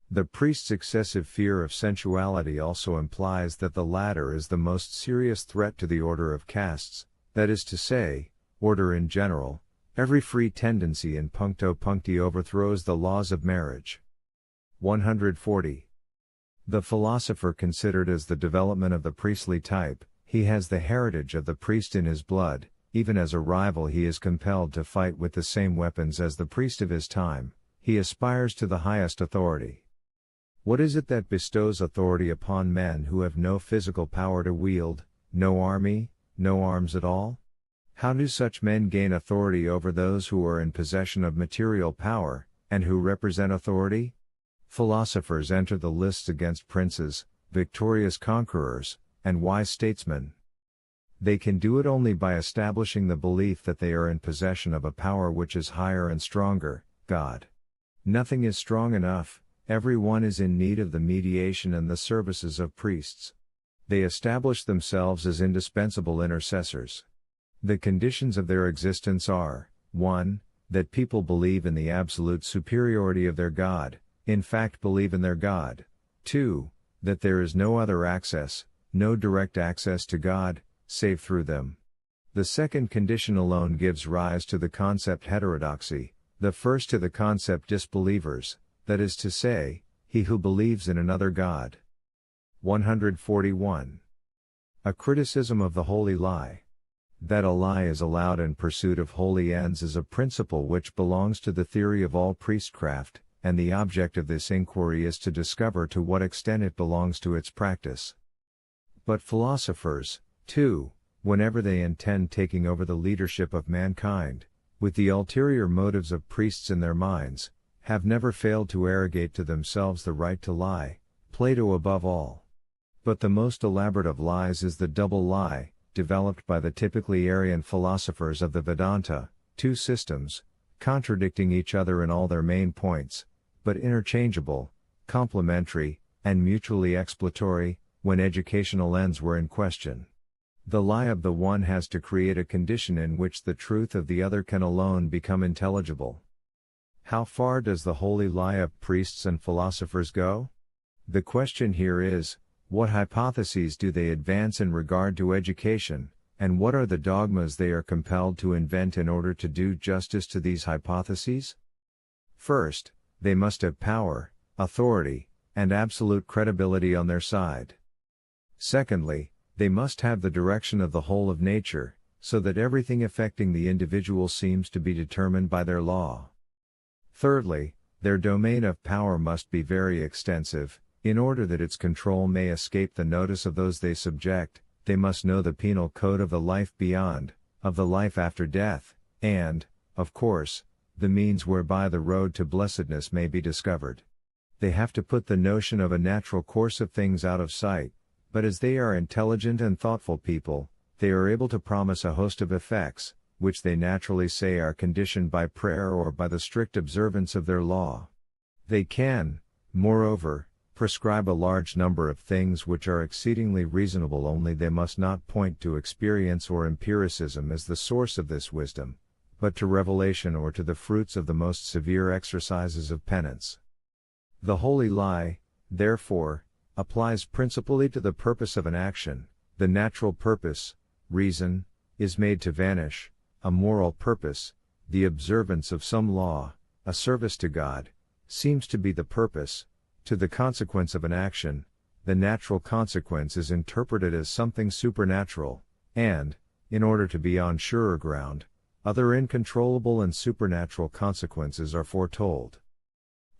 The priest's excessive fear of sensuality also implies that the latter is the most serious threat to the order of castes, that is to say, order in general. Every free tendency in puncto puncti overthrows the laws of marriage. 140. The philosopher considered as the development of the priestly type, he has the heritage of the priest in his blood. Even as a rival he is compelled to fight with the same weapons as the priest of his time. He aspires to the highest authority. What is it that bestows authority upon men who have no physical power to wield, no army, no arms at all? How do such men gain authority over those who are in possession of material power, and who represent authority? Philosophers enter the lists against princes, victorious conquerors, and wise statesmen. They can do it only by establishing the belief that they are in possession of a power which is higher and stronger, God. Nothing is strong enough, every one is in need of the mediation and the services of priests. They establish themselves as indispensable intercessors. The conditions of their existence are, 1. That people believe in the absolute superiority of their God, in fact believe in their God. 2. That there is no other access, no direct access to God, save through them. The second condition alone gives rise to the concept heterodoxy, the first to the concept disbelievers, that is to say, he who believes in another God. 141. A criticism of the holy lie. That a lie is allowed in pursuit of holy ends is a principle which belongs to the theory of all priestcraft, and the object of this inquiry is to discover to what extent it belongs to its practice. But philosophers, too, whenever they intend taking over the leadership of mankind, with the ulterior motives of priests in their minds, have never failed to arrogate to themselves the right to lie, Plato above all. But the most elaborate of lies is the double lie, developed by the typically Aryan philosophers of the Vedanta, two systems, contradicting each other in all their main points, but interchangeable, complementary, and mutually exploratory, when educational ends were in question. The lie of the one has to create a condition in which the truth of the other can alone become intelligible. How far does the holy lie of priests and philosophers go? The question here is, what hypotheses do they advance in regard to education, and what are the dogmas they are compelled to invent in order to do justice to these hypotheses? First, they must have power, authority, and absolute credibility on their side. Secondly, they must have the direction of the whole of nature, so that everything affecting the individual seems to be determined by their law. Thirdly, their domain of power must be very extensive, in order that its control may escape the notice of those they subject. They must know the penal code of the life beyond, of the life after death, and, of course, the means whereby the road to blessedness may be discovered. They have to put the notion of a natural course of things out of sight, but as they are intelligent and thoughtful people, they are able to promise a host of effects, which they naturally say are conditioned by prayer or by the strict observance of their law. They can, moreover, prescribe a large number of things which are exceedingly reasonable, only they must not point to experience or empiricism as the source of this wisdom, but to revelation or to the fruits of the most severe exercises of penance. The holy lie, therefore, applies principally to the purpose of an action. The natural purpose, reason, is made to vanish; a moral purpose, the observance of some law, a service to God, seems to be the purpose. To the consequence of an action, the natural consequence is interpreted as something supernatural, and, in order to be on surer ground, other incontrollable and supernatural consequences are foretold.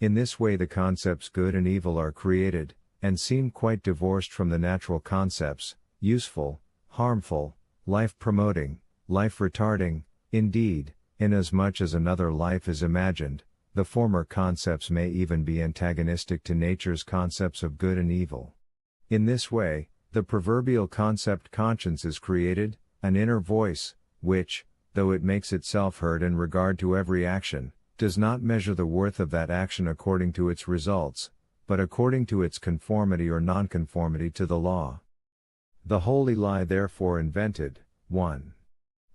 In this way the concepts good and evil are created, and seem quite divorced from the natural concepts, useful, harmful, life-promoting, life-retarding. Indeed, inasmuch as another life is imagined, the former concepts may even be antagonistic to nature's concepts of good and evil. In this way, the proverbial concept conscience is created, an inner voice, which, though it makes itself heard in regard to every action, does not measure the worth of that action according to its results, but according to its conformity or nonconformity to the law. The holy lie therefore invented, 1.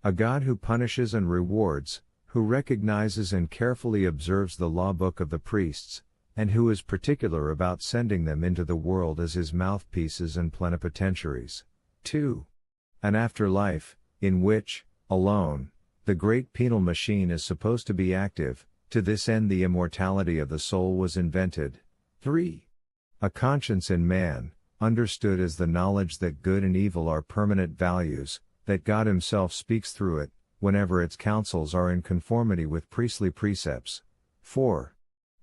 A God who punishes and rewards, who recognizes and carefully observes the law book of the priests, and who is particular about sending them into the world as his mouthpieces and plenipotentiaries. 2. An afterlife, in which, alone, the great penal machine is supposed to be active. To this end the immortality of the soul was invented. 3. A conscience in man, understood as the knowledge that good and evil are permanent values, that God himself speaks through it, whenever its counsels are in conformity with priestly precepts. 4.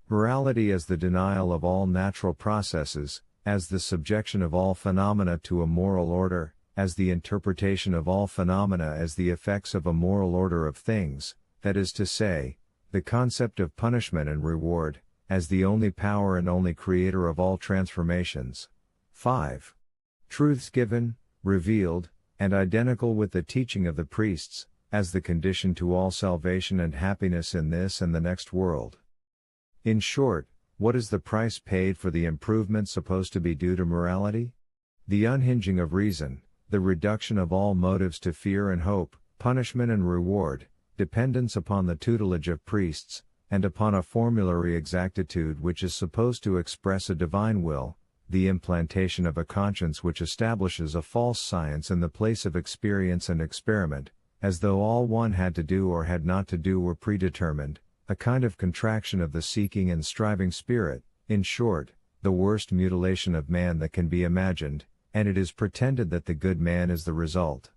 Morality as the denial of all natural processes, as the subjection of all phenomena to a moral order, as the interpretation of all phenomena as the effects of a moral order of things, that is to say, the concept of punishment and reward, as the only power and only creator of all transformations. 5. Truths given, revealed, and identical with the teaching of the priests, as the condition to all salvation and happiness in this and the next world. In short, what is the price paid for the improvement supposed to be due to morality? The unhinging of reason, the reduction of all motives to fear and hope, punishment and reward, dependence upon the tutelage of priests, and upon a formulary exactitude which is supposed to express a divine will, the implantation of a conscience which establishes a false science in the place of experience and experiment, as though all one had to do or had not to do were predetermined, a kind of contraction of the seeking and striving spirit, in short, the worst mutilation of man that can be imagined, and it is pretended that the good man is the result.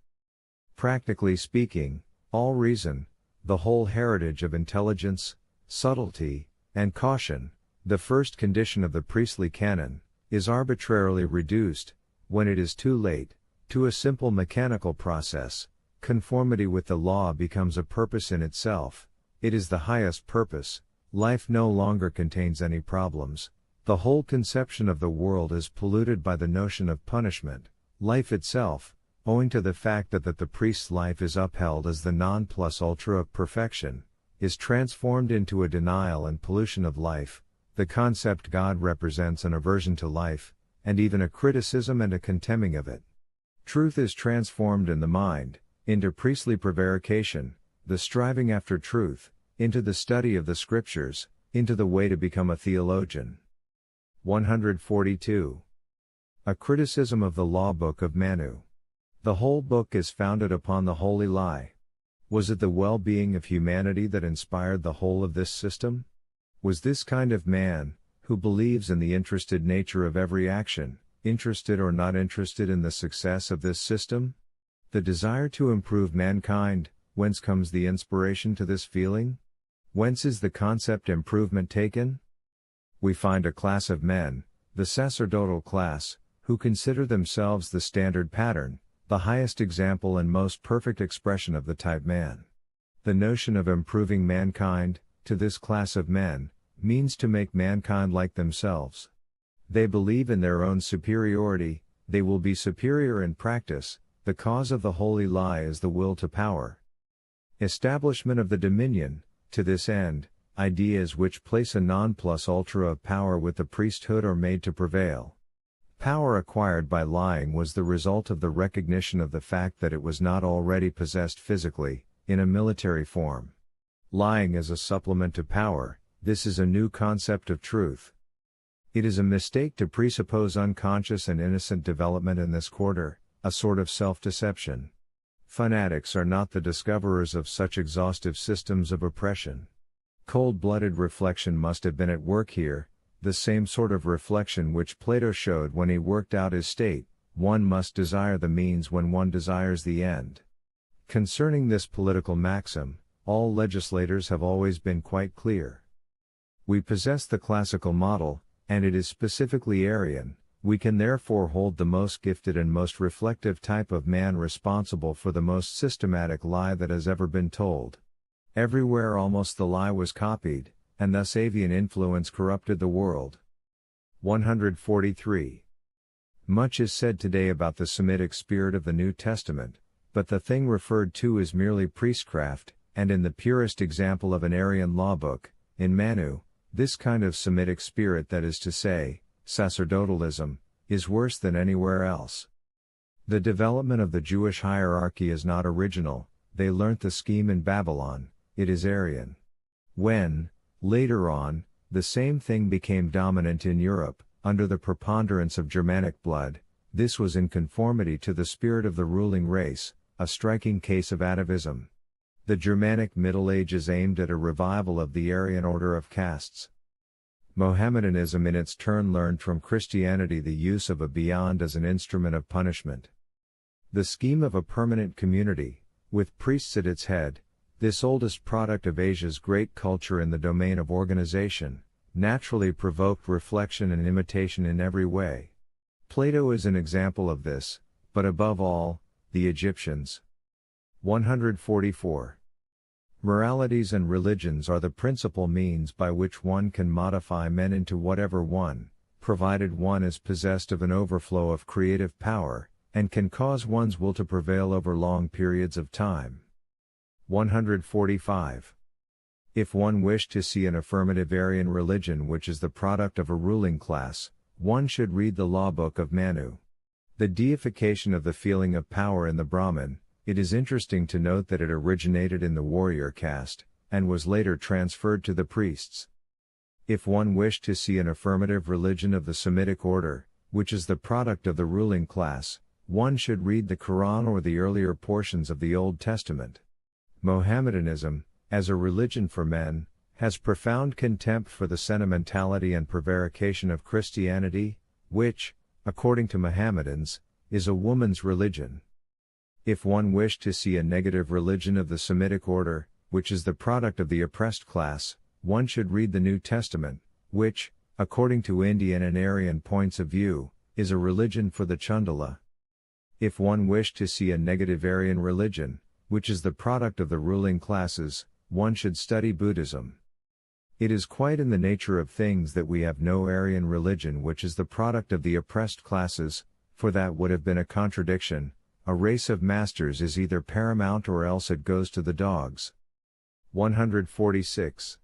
Practically speaking, all reason, the whole heritage of intelligence, subtlety, and caution, the first condition of the priestly canon, is arbitrarily reduced, when it is too late, to a simple mechanical process. Conformity with the law becomes a purpose in itself. It is the highest purpose. Life no longer contains any problems. The whole conception of the world is polluted by the notion of punishment. Life itself, owing to the fact that the priest's life is upheld as the non plus ultra of perfection, is transformed into a denial and pollution of life, The concept God represents an aversion to life, and even a criticism and a contemning of it. Truth is transformed in the mind, into priestly prevarication, the striving after truth, into the study of the scriptures, into the way to become a theologian. 142. A criticism of the law book of Manu. The whole book is founded upon the holy lie. Was it the well-being of humanity that inspired the whole of this system? Was this kind of man, who believes in the interested nature of every action, interested or not interested in the success of this system? The desire to improve mankind, whence comes the inspiration to this feeling? Whence is the concept improvement taken? We find a class of men, the sacerdotal class, who consider themselves the standard pattern, the highest example and most perfect expression of the type man. The notion of improving mankind, to this class of men, means to make mankind like themselves. They believe in their own superiority, they will be superior in practice, the cause of the holy lie is the will to power. Establishment of the dominion, to this end, ideas which place a non plus ultra of power with the priesthood are made to prevail. Power acquired by lying was the result of the recognition of the fact that it was not already possessed physically, in a military form. Lying as a supplement to power, this is a new concept of truth. It is a mistake to presuppose unconscious and innocent development in this quarter, a sort of self-deception. Fanatics are not the discoverers of such exhaustive systems of oppression. Cold-blooded reflection must have been at work here, the same sort of reflection which Plato showed when he worked out his state. One must desire the means when one desires the end. Concerning this political maxim, all legislators have always been quite clear. We possess the classical model, and it is specifically Aryan. We can therefore hold the most gifted and most reflective type of man responsible for the most systematic lie that has ever been told. Everywhere almost the lie was copied, and thus avian influence corrupted the world. 143. Much is said today about the Semitic spirit of the New Testament, but the thing referred to is merely priestcraft, and in the purest example of an Aryan law book, in Manu, this kind of Semitic spirit, that is to say, sacerdotalism, is worse than anywhere else. The development of the Jewish hierarchy is not original, they learnt the scheme in Babylon, it is Aryan. When, later on, the same thing became dominant in Europe, under the preponderance of Germanic blood, this was in conformity to the spirit of the ruling race, a striking case of atavism. The Germanic Middle Ages aimed at a revival of the Aryan order of castes. Mohammedanism in its turn learned from Christianity the use of a beyond as an instrument of punishment. The scheme of a permanent community, with priests at its head, this oldest product of Asia's great culture in the domain of organization, naturally provoked reflection and imitation in every way. Plato is an example of this, but above all, the Egyptians. 144. Moralities and religions are the principal means by which one can modify men into whatever one, provided one is possessed of an overflow of creative power, and can cause one's will to prevail over long periods of time. 145. If one wished to see an affirmative Aryan religion which is the product of a ruling class, one should read the law book of Manu. The deification of the feeling of power in the Brahmin, it is interesting to note that it originated in the warrior caste, and was later transferred to the priests. If one wished to see an affirmative religion of the Semitic order, which is the product of the ruling class, one should read the Quran or the earlier portions of the Old Testament. Mohammedanism, as a religion for men, has profound contempt for the sentimentality and prevarication of Christianity, which, according to Mohammedans, is a woman's religion. If one wished to see a negative religion of the Semitic order, which is the product of the oppressed class, one should read the New Testament, which, according to Indian and Aryan points of view, is a religion for the Chandala. If one wished to see a negative Aryan religion, which is the product of the ruling classes, one should study Buddhism. It is quite in the nature of things that we have no Aryan religion which is the product of the oppressed classes, for that would have been a contradiction. A race of masters is either paramount or else it goes to the dogs. 146.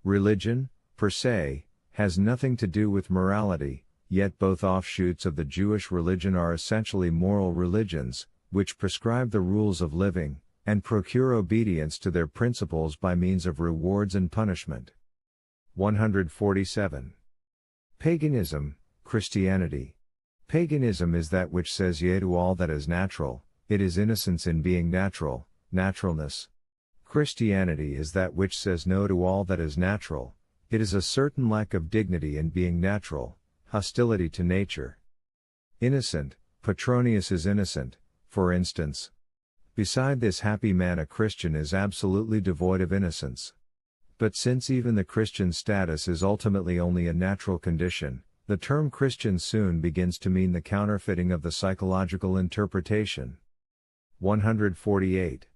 Religion, per se, has nothing to do with morality, yet both offshoots of the Jewish religion are essentially moral religions, which prescribe the rules of living, and procure obedience to their principles by means of rewards and punishment. 147. Paganism, Christianity. Paganism is that which says yea to all that is natural, it is innocence in being natural, naturalness. Christianity is that which says no to all that is natural, it is a certain lack of dignity in being natural, hostility to nature. Innocent, Petronius is innocent, for instance. Beside this happy man, a Christian is absolutely devoid of innocence. But since even the Christian status is ultimately only a natural condition, the term Christian soon begins to mean the counterfeiting of the psychological interpretation. 148.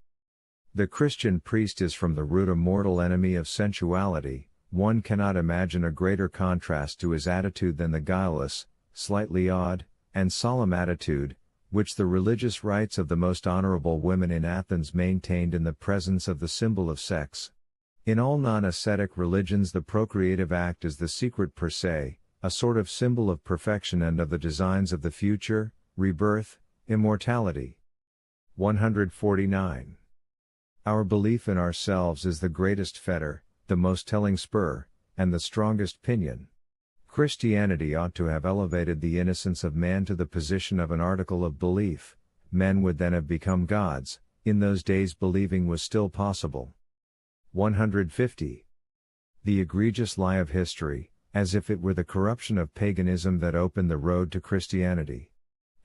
The Christian priest is from the root a mortal enemy of sensuality. One cannot imagine a greater contrast to his attitude than the guileless, slightly odd, and solemn attitude, which the religious rites of the most honorable women in Athens maintained in the presence of the symbol of sex. In all non-ascetic religions the procreative act is the secret per se, a sort of symbol of perfection and of the designs of the future, rebirth, immortality. 149. Our belief in ourselves is the greatest fetter, the most telling spur, and the strongest pinion. Christianity ought to have elevated the innocence of man to the position of an article of belief. Men would then have become gods. In those days believing was still possible. 150. The egregious lie of history, as if it were the corruption of paganism that opened the road to Christianity.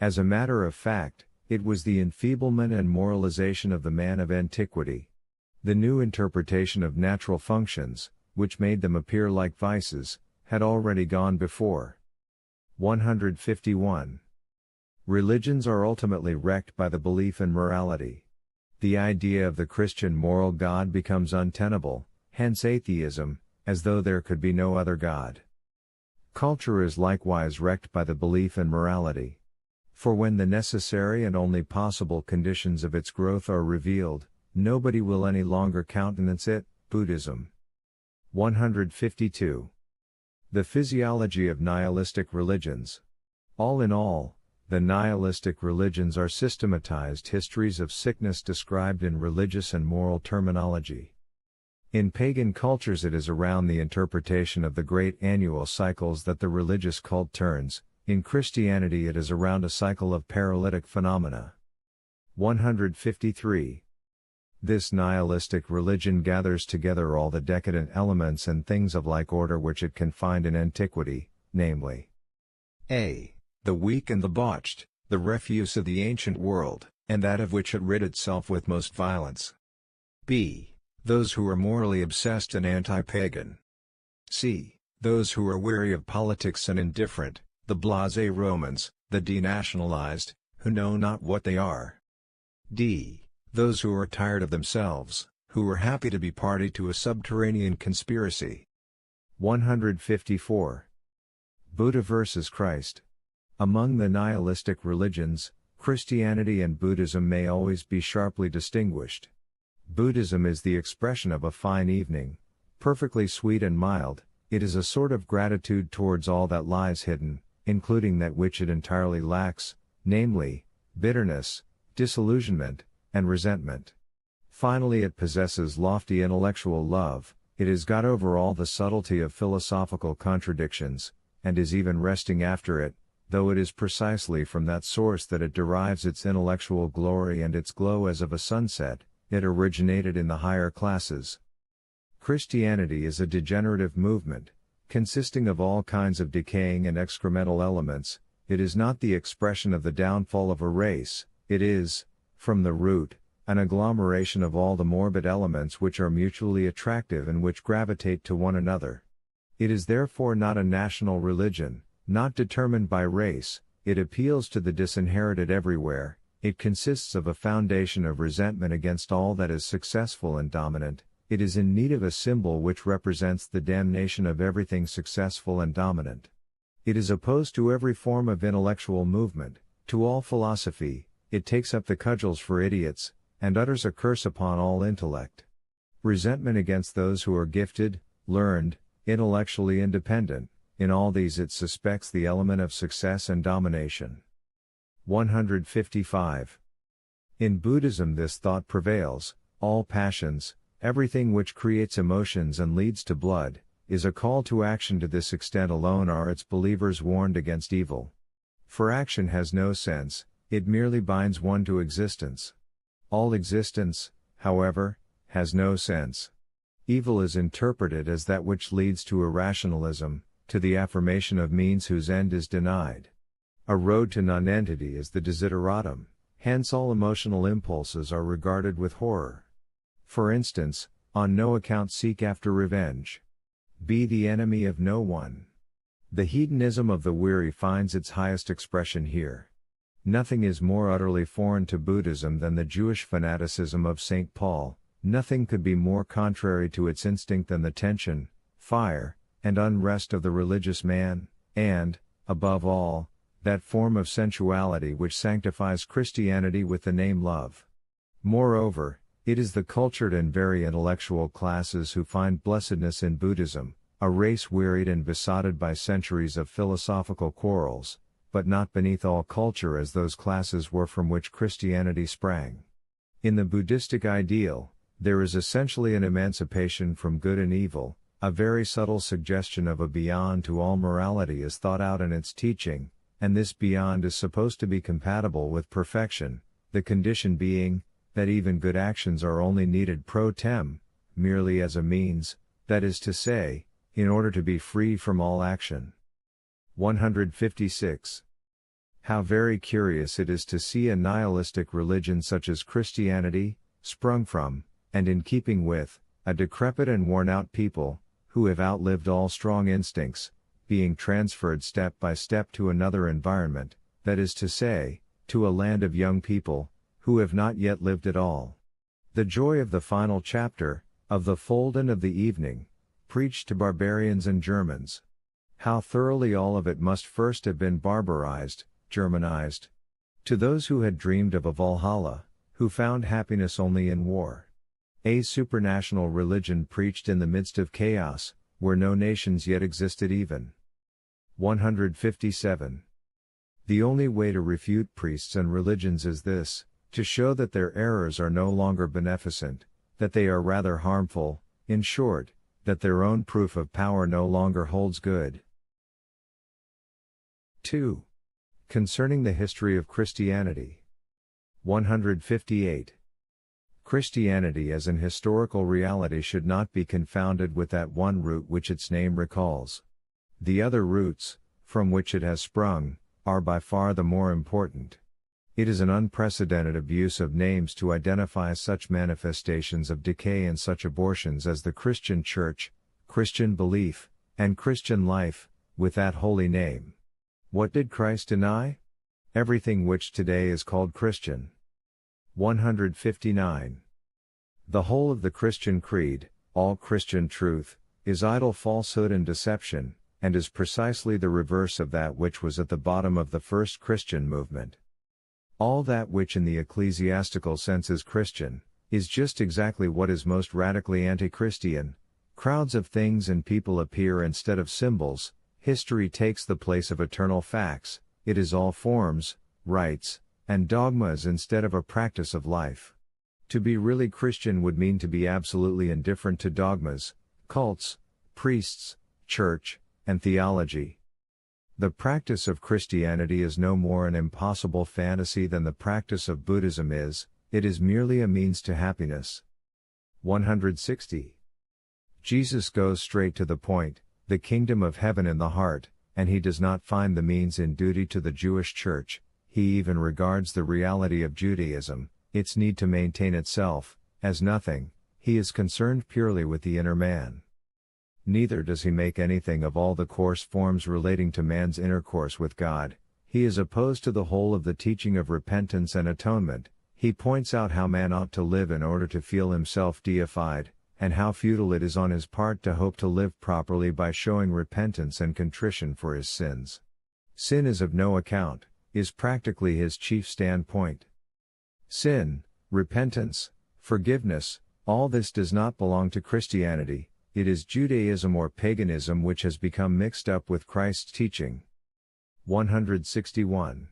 As a matter of fact, it was the enfeeblement and moralization of the man of antiquity. The new interpretation of natural functions, which made them appear like vices, had already gone before. 151. Religions are ultimately wrecked by the belief in morality. The idea of the Christian moral God becomes untenable, hence atheism, as though there could be no other God. Culture is likewise wrecked by the belief in morality. For when the necessary and only possible conditions of its growth are revealed, nobody will any longer countenance it. Buddhism. 152. The physiology of nihilistic religions. All in all, the nihilistic religions are systematized histories of sickness described in religious and moral terminology. In pagan cultures it is around the interpretation of the great annual cycles that the religious cult turns. In Christianity it is around a cycle of paralytic phenomena. 153. This nihilistic religion gathers together all the decadent elements and things of like order which it can find in antiquity, namely a. The weak and the botched, the refuse of the ancient world, and that of which it rid itself with most violence. b. Those who are morally obsessed and anti-pagan. c. Those who are weary of politics and indifferent, the blasé Romans, the denationalized, who know not what they are. d. Those who are tired of themselves, who are happy to be party to a subterranean conspiracy. 154. Buddha versus Christ. Among the nihilistic religions, Christianity and Buddhism may always be sharply distinguished. Buddhism is the expression of a fine evening, perfectly sweet and mild. It is a sort of gratitude towards all that lies hidden, including that which it entirely lacks, namely, bitterness, disillusionment, and resentment. Finally, it possesses lofty intellectual love, it has got over all the subtlety of philosophical contradictions, and is even resting after it, though it is precisely from that source that it derives its intellectual glory and its glow as of a sunset. It originated in the higher classes. Christianity is a degenerative movement, consisting of all kinds of decaying and excremental elements. It is not the expression of the downfall of a race, it is, from the root, an agglomeration of all the morbid elements which are mutually attractive and which gravitate to one another. It is therefore not a national religion, not determined by race, it appeals to the disinherited everywhere. It consists of a foundation of resentment against all that is successful and dominant. It is in need of a symbol which represents the damnation of everything successful and dominant. It is opposed to every form of intellectual movement, to all philosophy. It takes up the cudgels for idiots, and utters a curse upon all intellect. Resentment against those who are gifted, learned, intellectually independent, in all these it suspects the element of success and domination. 155. In Buddhism this thought prevails: all passions, everything which creates emotions and leads to blood, is a call to action. To this extent alone are its believers warned against evil. For action has no sense, it merely binds one to existence. All existence, however, has no sense. Evil is interpreted as that which leads to irrationalism, to the affirmation of means whose end is denied. A road to nonentity is the desideratum, hence all emotional impulses are regarded with horror. For instance, on no account seek after revenge. Be the enemy of no one. The hedonism of the weary finds its highest expression here. Nothing is more utterly foreign to Buddhism than the Jewish fanaticism of St. Paul. Nothing could be more contrary to its instinct than the tension, fire, and unrest of the religious man, and, above all, that form of sensuality which sanctifies Christianity with the name love. Moreover, it is the cultured and very intellectual classes who find blessedness in Buddhism, a race wearied and besotted by centuries of philosophical quarrels, but not beneath all culture as those classes were from which Christianity sprang. In the Buddhistic ideal, there is essentially an emancipation from good and evil. A very subtle suggestion of a beyond to all morality is thought out in its teaching, and this beyond is supposed to be compatible with perfection, the condition being, that even good actions are only needed pro tem, merely as a means, that is to say, in order to be free from all action. 156. How very curious it is to see a nihilistic religion such as Christianity, sprung from, and in keeping with, a decrepit and worn-out people, who have outlived all strong instincts, being transferred step by step to another environment, that is to say, to a land of young people, who have not yet lived at all. The joy of the final chapter, of the fold and of the evening, preached to barbarians and Germans. How thoroughly all of it must first have been barbarized, Germanized. To those who had dreamed of a Valhalla, who found happiness only in war. A supranational religion preached in the midst of chaos, where no nations yet existed even. 157. The only way to refute priests and religions is this: to show that their errors are no longer beneficent, that they are rather harmful, in short, that their own proof of power no longer holds good. 2. Concerning the history of Christianity. 158. Christianity as an historical reality should not be confounded with that one root which its name recalls. The other roots, from which it has sprung, are by far the more important. It is an unprecedented abuse of names to identify such manifestations of decay and such abortions as the Christian Church, Christian belief, and Christian life, with that holy name. What did Christ deny? Everything which today is called Christian. 159. The whole of the Christian creed, all Christian truth, is idle falsehood and deception, and is precisely the reverse of that which was at the bottom of the first Christian movement. All that which in the ecclesiastical sense is Christian, is just exactly what is most radically anti-Christian. Crowds of things and people appear instead of symbols, history takes the place of eternal facts, it is all forms, rites, and dogmas instead of a practice of life. To be really Christian would mean to be absolutely indifferent to dogmas, cults, priests, church, and theology. The practice of Christianity is no more an impossible fantasy than the practice of Buddhism is, it is merely a means to happiness. 160. Jesus goes straight to the point, the kingdom of heaven in the heart, and he does not find the means in duty to the Jewish church. He even regards the reality of Judaism, its need to maintain itself, as nothing. He is concerned purely with the inner man. Neither does he make anything of all the coarse forms relating to man's intercourse with God. He is opposed to the whole of the teaching of repentance and atonement. He points out how man ought to live in order to feel himself deified, and how futile it is on his part to hope to live properly by showing repentance and contrition for his sins. Sin is of no account, is practically his chief standpoint. Sin, repentance, forgiveness, all this does not belong to Christianity, It is Judaism or paganism which has become mixed up with Christ's teaching. 161.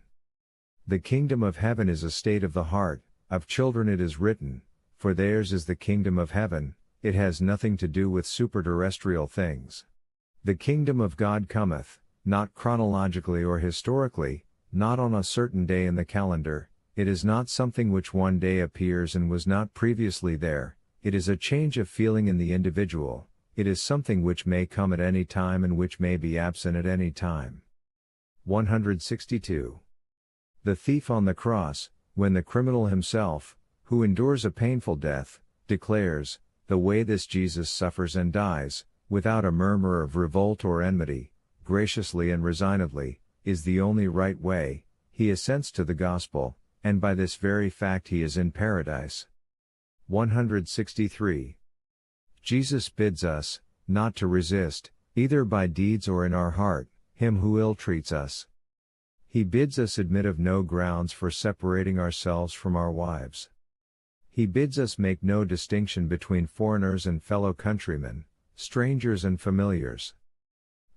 The kingdom of heaven is a state of the heart, of children it is written, for theirs is the kingdom of heaven. It has nothing to do with superterrestrial things. The kingdom of God cometh, not chronologically or historically, not on a certain day in the calendar. It is not something which one day appears and was not previously there. It is a change of feeling in the individual. It is something which may come at any time and which may be absent at any time. 162. The thief on the cross, when the criminal himself, who endures a painful death, declares, the way this Jesus suffers and dies, without a murmur of revolt or enmity, graciously and resignedly, is the only right way, he assents to the gospel, and by this very fact he is in paradise. 163. Jesus bids us, not to resist, either by deeds or in our heart, him who ill-treats us. He bids us admit of no grounds for separating ourselves from our wives. He bids us make no distinction between foreigners and fellow countrymen, strangers and familiars.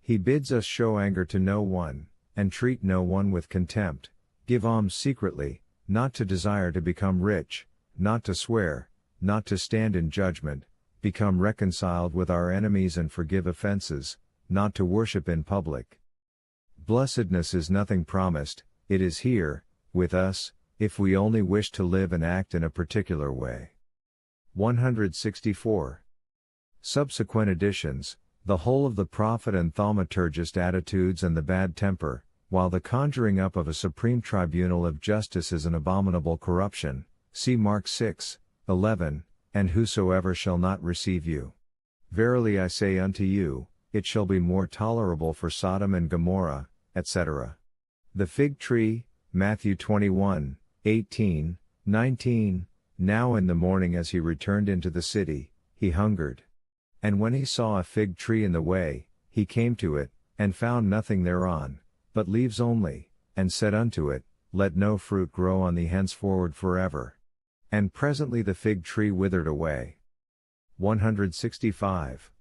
He bids us show anger to no one, and treat no one with contempt, give alms secretly, not to desire to become rich, not to swear, not to stand in judgment, become reconciled with our enemies and forgive offenses, not to worship in public. Blessedness is nothing promised, it is here, with us, if we only wish to live and act in a particular way. 164. Subsequent editions, the whole of the prophet and thaumaturgist attitudes and the bad temper, while the conjuring up of a supreme tribunal of justice is an abominable corruption, see Mark 6:11, and whosoever shall not receive you. Verily I say unto you, it shall be more tolerable for Sodom and Gomorrah, etc. The fig tree, Matthew 21:18, 19, now in the morning as he returned into the city, he hungered. And when he saw a fig tree in the way, he came to it, and found nothing thereon, but leaves only, and said unto it, Let no fruit grow on thee henceforward forever. And presently the fig tree withered away. 165.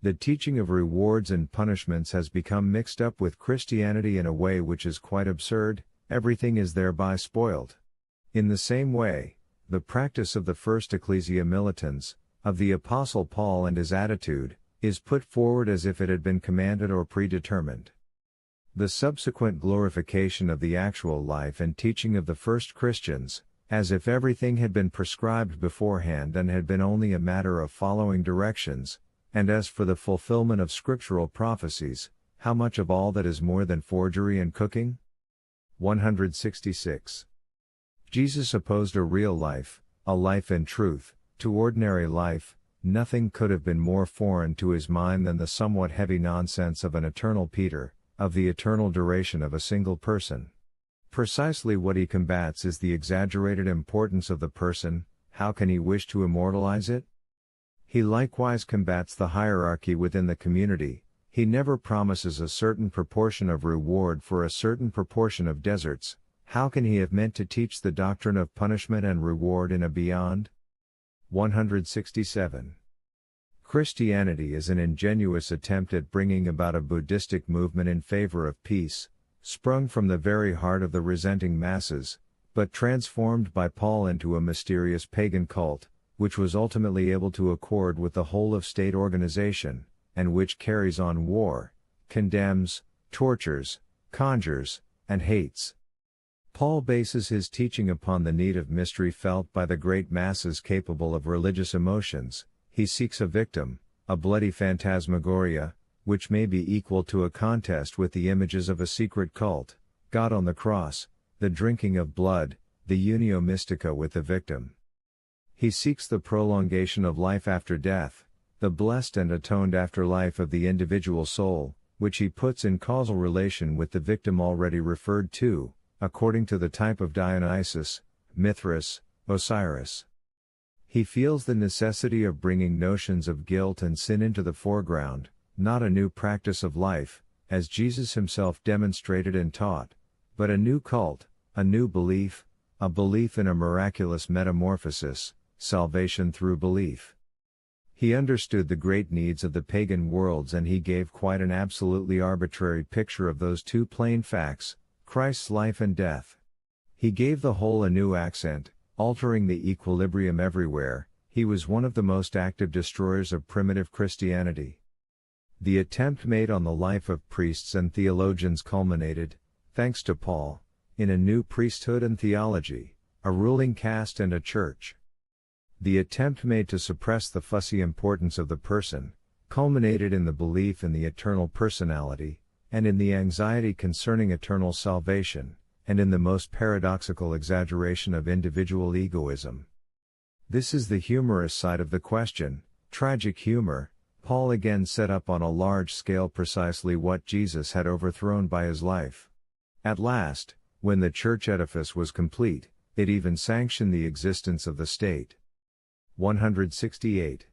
The teaching of rewards and punishments has become mixed up with Christianity in a way which is quite absurd. Everything is thereby spoiled. In the same way, the practice of the first ecclesia militans, of the Apostle Paul and his attitude, is put forward as if it had been commanded or predetermined. The subsequent glorification of the actual life and teaching of the first Christians, as if everything had been prescribed beforehand and had been only a matter of following directions, and as for the fulfillment of scriptural prophecies, how much of all that is more than forgery and cooking? 166. Jesus opposed a real life, a life in truth, to ordinary life. Nothing could have been more foreign to his mind than the somewhat heavy nonsense of an eternal Peter, of the eternal duration of a single person. Precisely what he combats is the exaggerated importance of the person. How can he wish to immortalize it? He likewise combats the hierarchy within the community. He never promises a certain proportion of reward for a certain proportion of deserts. How can he have meant to teach the doctrine of punishment and reward in a beyond? 167. Christianity is an ingenuous attempt at bringing about a Buddhistic movement in favor of peace, sprung from the very heart of the resenting masses, but transformed by Paul into a mysterious pagan cult, which was ultimately able to accord with the whole of state organization, and which carries on war, condemns, tortures, conjures, and hates. Paul bases his teaching upon the need of mystery felt by the great masses capable of religious emotions. He seeks a victim, a bloody phantasmagoria, which may be equal to a contest with the images of a secret cult, God on the cross, the drinking of blood, the unio mystica with the victim. He seeks the prolongation of life after death, the blessed and atoned afterlife of the individual soul, which he puts in causal relation with the victim already referred to, according to the type of Dionysus, Mithras, Osiris. He feels the necessity of bringing notions of guilt and sin into the foreground, not a new practice of life, as Jesus himself demonstrated and taught, but a new cult, a new belief, a belief in a miraculous metamorphosis, salvation through belief. He understood the great needs of the pagan worlds, and he gave quite an absolutely arbitrary picture of those two plain facts, Christ's life and death. He gave the whole a new accent, altering the equilibrium everywhere. He was one of the most active destroyers of primitive Christianity. The attempt made on the life of priests and theologians culminated, thanks to Paul, in a new priesthood and theology, a ruling caste and a church. The attempt made to suppress the fussy importance of the person, culminated in the belief in the eternal personality, and in the anxiety concerning eternal salvation, and in the most paradoxical exaggeration of individual egoism. This is the humorous side of the question, tragic humor. Paul again set up on a large scale precisely what Jesus had overthrown by his life. At last, when the church edifice was complete, it even sanctioned the existence of the state. 168.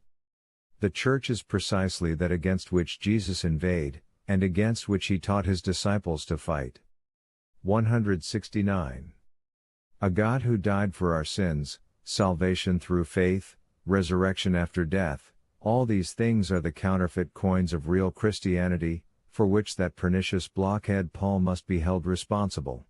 The church is precisely that against which Jesus inveighed, and against which he taught his disciples to fight. 169. A God who died for our sins, salvation through faith, resurrection after death, all these things are the counterfeit coins of real Christianity, for which that pernicious blockhead Paul must be held responsible.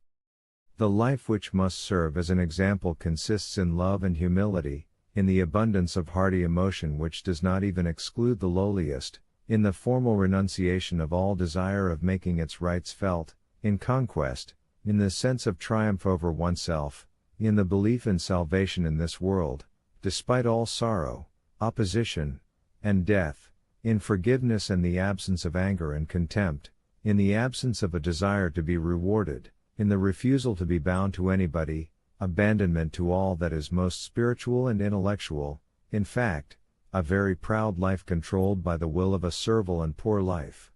The life which must serve as an example consists in love and humility, in the abundance of hearty emotion which does not even exclude the lowliest, in the formal renunciation of all desire of making its rights felt, in conquest, in the sense of triumph over oneself, in the belief in salvation in this world, despite all sorrow, opposition, and death, in forgiveness and the absence of anger and contempt, in the absence of a desire to be rewarded, in the refusal to be bound to anybody, abandonment to all that is most spiritual and intellectual, in fact, a very proud life controlled by the will of a servile and poor life.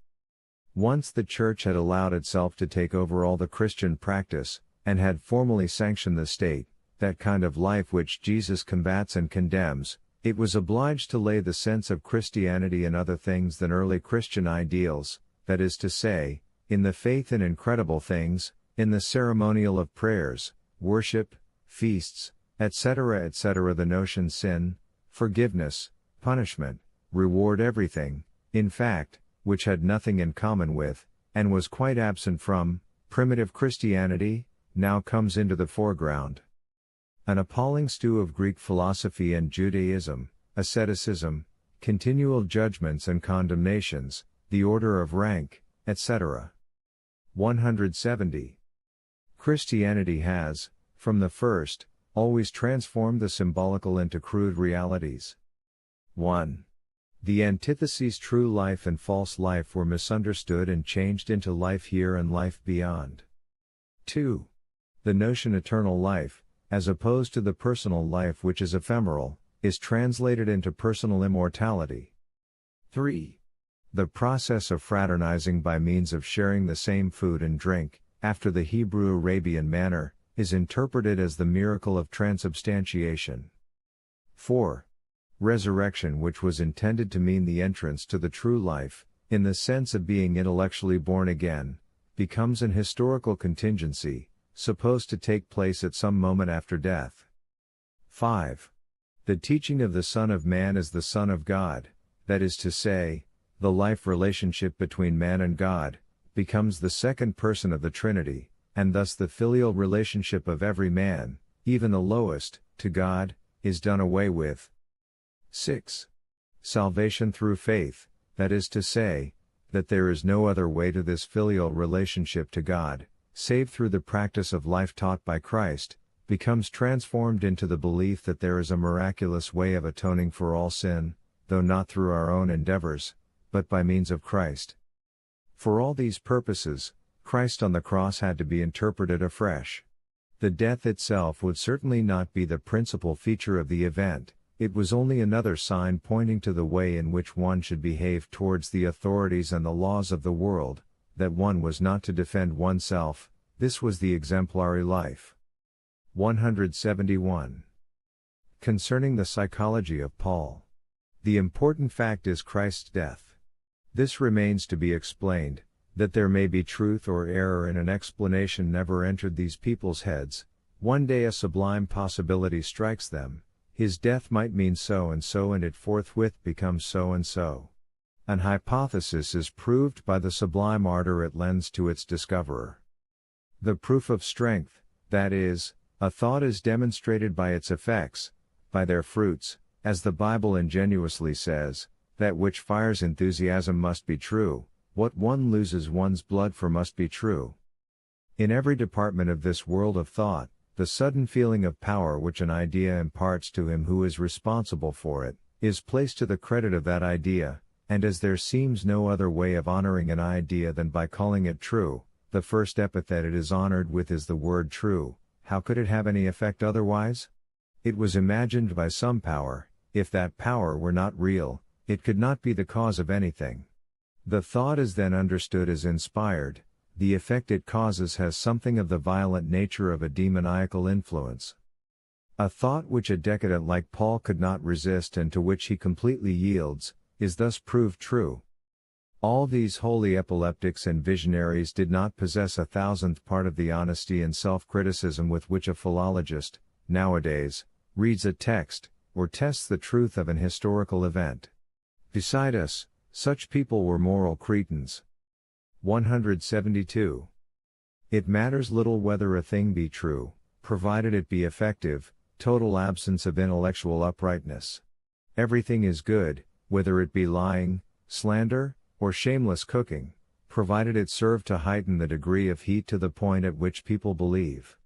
Once the Church had allowed itself to take over all the Christian practice, and had formally sanctioned the state, that kind of life which Jesus combats and condemns, it was obliged to lay the sense of Christianity in other things than early Christian ideals, that is to say, in the faith in incredible things, in the ceremonial of prayers, worship, feasts, etc. etc. The notion sin, forgiveness, punishment, reward, everything, in fact, which had nothing in common with, and was quite absent from, primitive Christianity, now comes into the foreground. An appalling stew of Greek philosophy and Judaism, asceticism, continual judgments and condemnations, the order of rank, etc. 170. Christianity has, from the first, always transformed the symbolical into crude realities. 1. The antitheses true life and false life were misunderstood and changed into life here and life beyond. 2. The notion eternal life, as opposed to the personal life which is ephemeral, is translated into personal immortality. 3. The process of fraternizing by means of sharing the same food and drink, after the Hebrew-Arabian manner, is interpreted as the miracle of transubstantiation. 4. Resurrection, which was intended to mean the entrance to the true life, in the sense of being intellectually born again, becomes an historical contingency, supposed to take place at some moment after death. 5. The teaching of the Son of Man as the Son of God, that is to say, the life relationship between man and God, becomes the second person of the Trinity, and thus the filial relationship of every man, even the lowest, to God, is done away with. 6. Salvation through faith, that is to say, that there is no other way to this filial relationship to God, save through the practice of life taught by Christ, becomes transformed into the belief that there is a miraculous way of atoning for all sin, though not through our own endeavors, but by means of Christ. For all these purposes, Christ on the cross had to be interpreted afresh. The death itself would certainly not be the principal feature of the event, it was only another sign pointing to the way in which one should behave towards the authorities and the laws of the world, that one was not to defend oneself, this was the exemplary life. 171. Concerning the psychology of Paul. The important fact is Christ's death. This remains to be explained, that there may be truth or error in an explanation never entered these people's heads. One day a sublime possibility strikes them, his death might mean so, and it forthwith becomes so and so. An hypothesis is proved by the sublime ardor it lends to its discoverer. The proof of strength, that is, a thought is demonstrated by its effects, by their fruits, as the Bible ingenuously says, that which fires enthusiasm must be true, what one loses one's blood for must be true. In every department of this world of thought, the sudden feeling of power which an idea imparts to him who is responsible for it, is placed to the credit of that idea, and as there seems no other way of honoring an idea than by calling it true, the first epithet it is honored with is the word true. How could it have any effect otherwise? It was imagined by some power. If that power were not real, it could not be the cause of anything. The thought is then understood as inspired. The effect it causes has something of the violent nature of a demoniacal influence. A thought which a decadent like Paul could not resist and to which he completely yields, is thus proved true. All these holy epileptics and visionaries did not possess 1,000th part of the honesty and self-criticism with which a philologist, nowadays, reads a text, or tests the truth of an historical event. Beside us, such people were moral cretins. 172. It matters little whether a thing be true, provided it be effective, total absence of intellectual uprightness. Everything is good, whether it be lying, slander, or shameless cooking, provided it serve to heighten the degree of heat to the point at which people believe.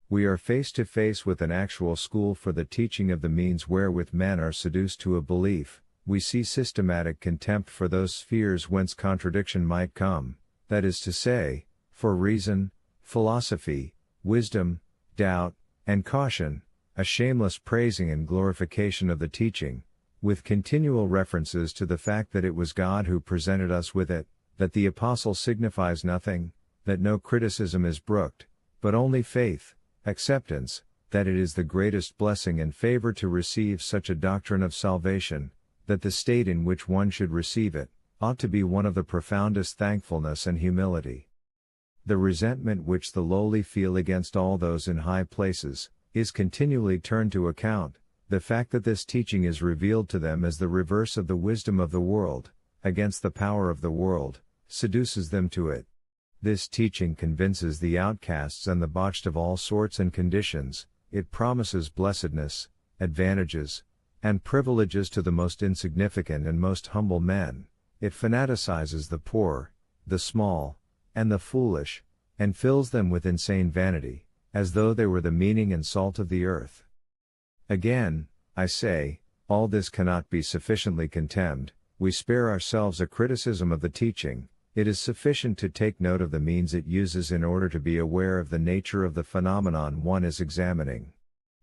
We are face to face with an actual school for the teaching of the means wherewith men are seduced to a belief. We see systematic contempt for those spheres whence contradiction might come, that is to say, for reason, philosophy, wisdom, doubt, and caution, a shameless praising and glorification of the teaching, with continual references to the fact that it was God who presented us with it, that the apostle signifies nothing, that no criticism is brooked, but only faith, acceptance, that it is the greatest blessing and favor to receive such a doctrine of salvation, that the state in which one should receive it, ought to be one of the profoundest thankfulness and humility. The resentment which the lowly feel against all those in high places, is continually turned to account. The fact that this teaching is revealed to them as the reverse of the wisdom of the world, against the power of the world, seduces them to it. This teaching convinces the outcasts and the botched of all sorts and conditions. It promises blessedness, advantages, and privileges to the most insignificant and most humble men. It fanaticizes the poor, the small, and the foolish, and fills them with insane vanity, as though they were the meaning and salt of the earth. Again, I say, all this cannot be sufficiently contemned. We spare ourselves a criticism of the teaching. It is sufficient to take note of the means it uses in order to be aware of the nature of the phenomenon one is examining.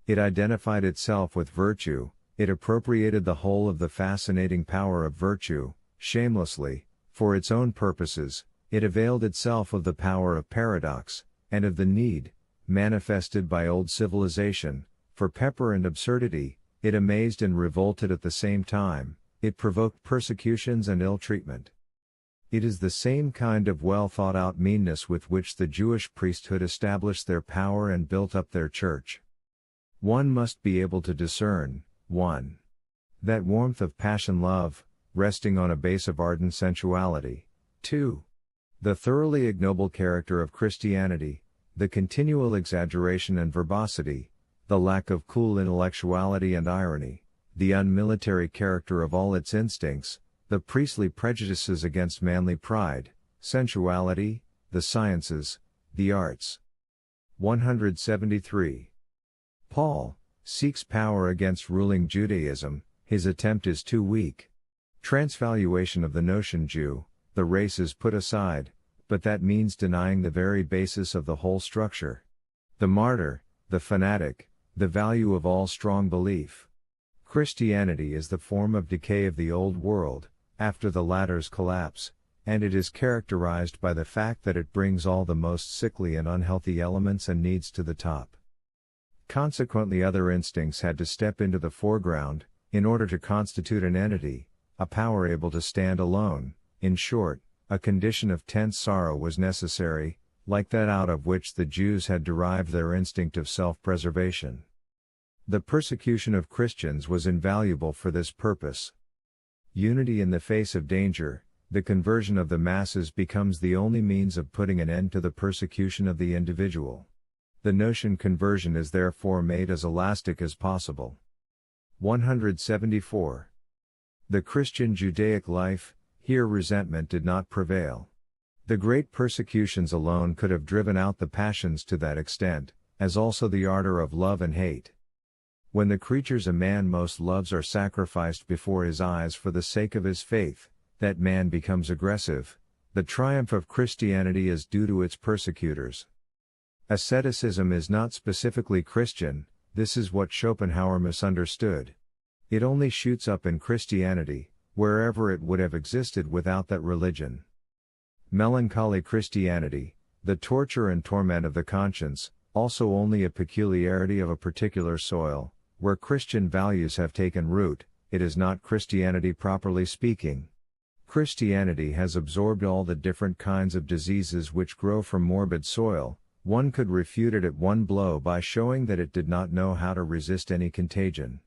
It identified itself with virtue, it appropriated the whole of the fascinating power of virtue, shamelessly, for its own purposes. It availed itself of the power of paradox, and of the need, manifested by old civilization, for pepper and absurdity. It amazed and revolted at the same time. It provoked persecutions and ill treatment. It is the same kind of well thought out meanness with which the Jewish priesthood established their power and built up their church. One must be able to discern, 1. That warmth of passion love, resting on a base of ardent sensuality. 2. The thoroughly ignoble character of Christianity, the continual exaggeration and verbosity, the lack of cool intellectuality and irony, the unmilitary character of all its instincts, the priestly prejudices against manly pride, sensuality, the sciences, the arts. 173. Paul seeks power against ruling Judaism. His attempt is too weak. Transvaluation of the notion Jew, the race is put aside, but that means denying the very basis of the whole structure. The martyr, the fanatic, the value of all strong belief. Christianity is the form of decay of the old world, after the latter's collapse, and it is characterized by the fact that it brings all the most sickly and unhealthy elements and needs to the top. Consequently, other instincts had to step into the foreground, in order to constitute an entity, a power able to stand alone. In short, a condition of tense sorrow was necessary, like that out of which the Jews had derived their instinct of self-preservation. The persecution of Christians was invaluable for this purpose. Unity in the face of danger, the conversion of the masses becomes the only means of putting an end to the persecution of the individual. The notion conversion is therefore made as elastic as possible. 174. The Christian Judaic life, here resentment did not prevail. The great persecutions alone could have driven out the passions to that extent, as also the ardor of love and hate. When the creatures a man most loves are sacrificed before his eyes for the sake of his faith, that man becomes aggressive. The triumph of Christianity is due to its persecutors. Asceticism is not specifically Christian, this is what Schopenhauer misunderstood. It only shoots up in Christianity, wherever it would have existed without that religion. Melancholy Christianity, the torture and torment of the conscience, also only a peculiarity of a particular soil, where Christian values have taken root, it is not Christianity properly speaking. Christianity has absorbed all the different kinds of diseases which grow from morbid soil. One could refute it at one blow by showing that it did not know how to resist any contagion.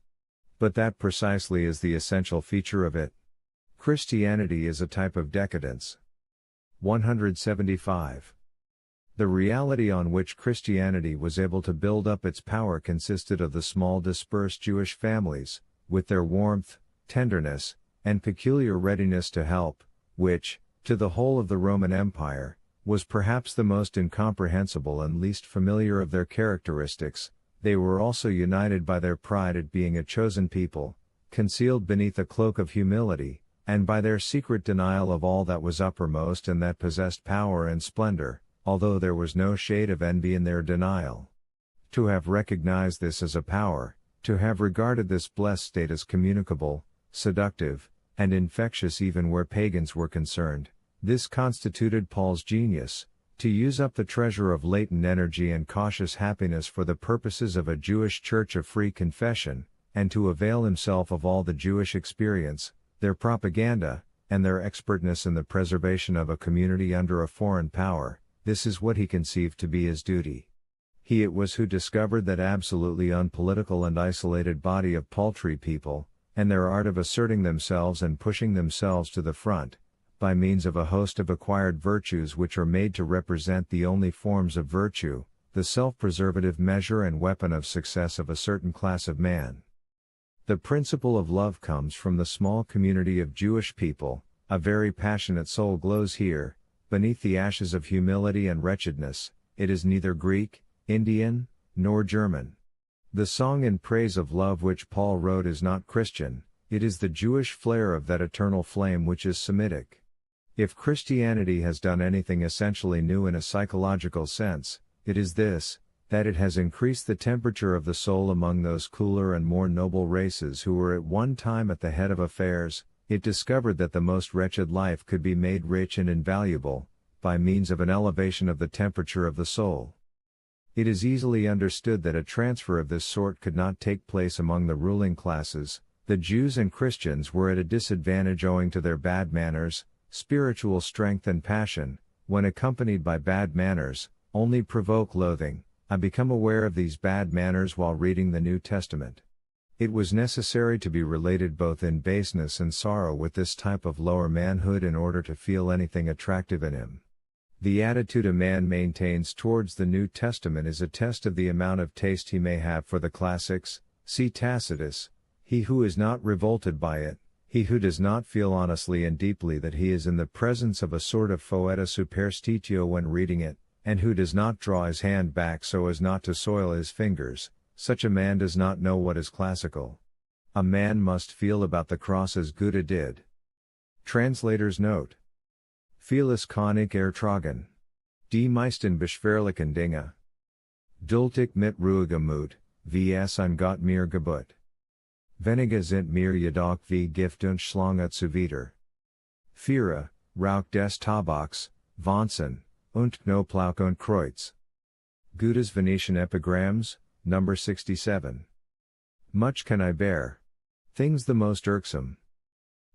But that precisely is the essential feature of it. Christianity is a type of decadence. 175. The reality on which Christianity was able to build up its power consisted of the small dispersed Jewish families, with their warmth, tenderness, and peculiar readiness to help, which, to the whole of the Roman Empire, was perhaps the most incomprehensible and least familiar of their characteristics. They were also united by their pride at being a chosen people, concealed beneath a cloak of humility, and by their secret denial of all that was uppermost and that possessed power and splendor, although there was no shade of envy in their denial. To have recognized this as a power, to have regarded this blessed state as communicable, seductive, and infectious even where pagans were concerned, this constituted Paul's genius, to use up the treasure of latent energy and cautious happiness for the purposes of a Jewish church of free confession, and to avail himself of all the Jewish experience, their propaganda, and their expertness in the preservation of a community under a foreign power. This is what he conceived to be his duty. He it was who discovered that absolutely unpolitical and isolated body of paltry people, and their art of asserting themselves and pushing themselves to the front, by means of a host of acquired virtues which are made to represent the only forms of virtue, the self-preservative measure and weapon of success of a certain class of man. The principle of love comes from the small community of Jewish people. A very passionate soul glows here, beneath the ashes of humility and wretchedness. It is neither Greek, Indian, nor German. The song in praise of love which Paul wrote is not Christian, it is the Jewish flare of that eternal flame which is Semitic. If Christianity has done anything essentially new in a psychological sense, it is this, that it has increased the temperature of the soul among those cooler and more noble races who were at one time at the head of affairs. It discovered that the most wretched life could be made rich and invaluable, by means of an elevation of the temperature of the soul. It is easily understood that a transfer of this sort could not take place among the ruling classes. The Jews and Christians were at a disadvantage owing to their bad manners. Spiritual strength and passion, when accompanied by bad manners, only provoke loathing. I become aware of these bad manners while reading the New Testament. It was necessary to be related both in baseness and sorrow with this type of lower manhood in order to feel anything attractive in him. The attitude a man maintains towards the New Testament is a test of the amount of taste he may have for the classics. See Tacitus. He who is not revolted by it, he who does not feel honestly and deeply that he is in the presence of a sort of foeta superstitio when reading it, and who does not draw his hand back so as not to soil his fingers, such a man does not know what is classical. A man must feel about the cross as Goethe did. Translator's note. Vieles kann ich ertragen. Die meisten beschwerlichen Dinge. Duldig mit ruhigem Mut, wie es an Gott mir gebot. Wenige sind mir jedoch wie Gift und Schlange zuwider. Führe, Rauch des Tabaks, Wahnsinn, und Knoblauch und Kreuz. Goethe's Venetian Epigrams, number 67. Much can I bear. Things the most irksome.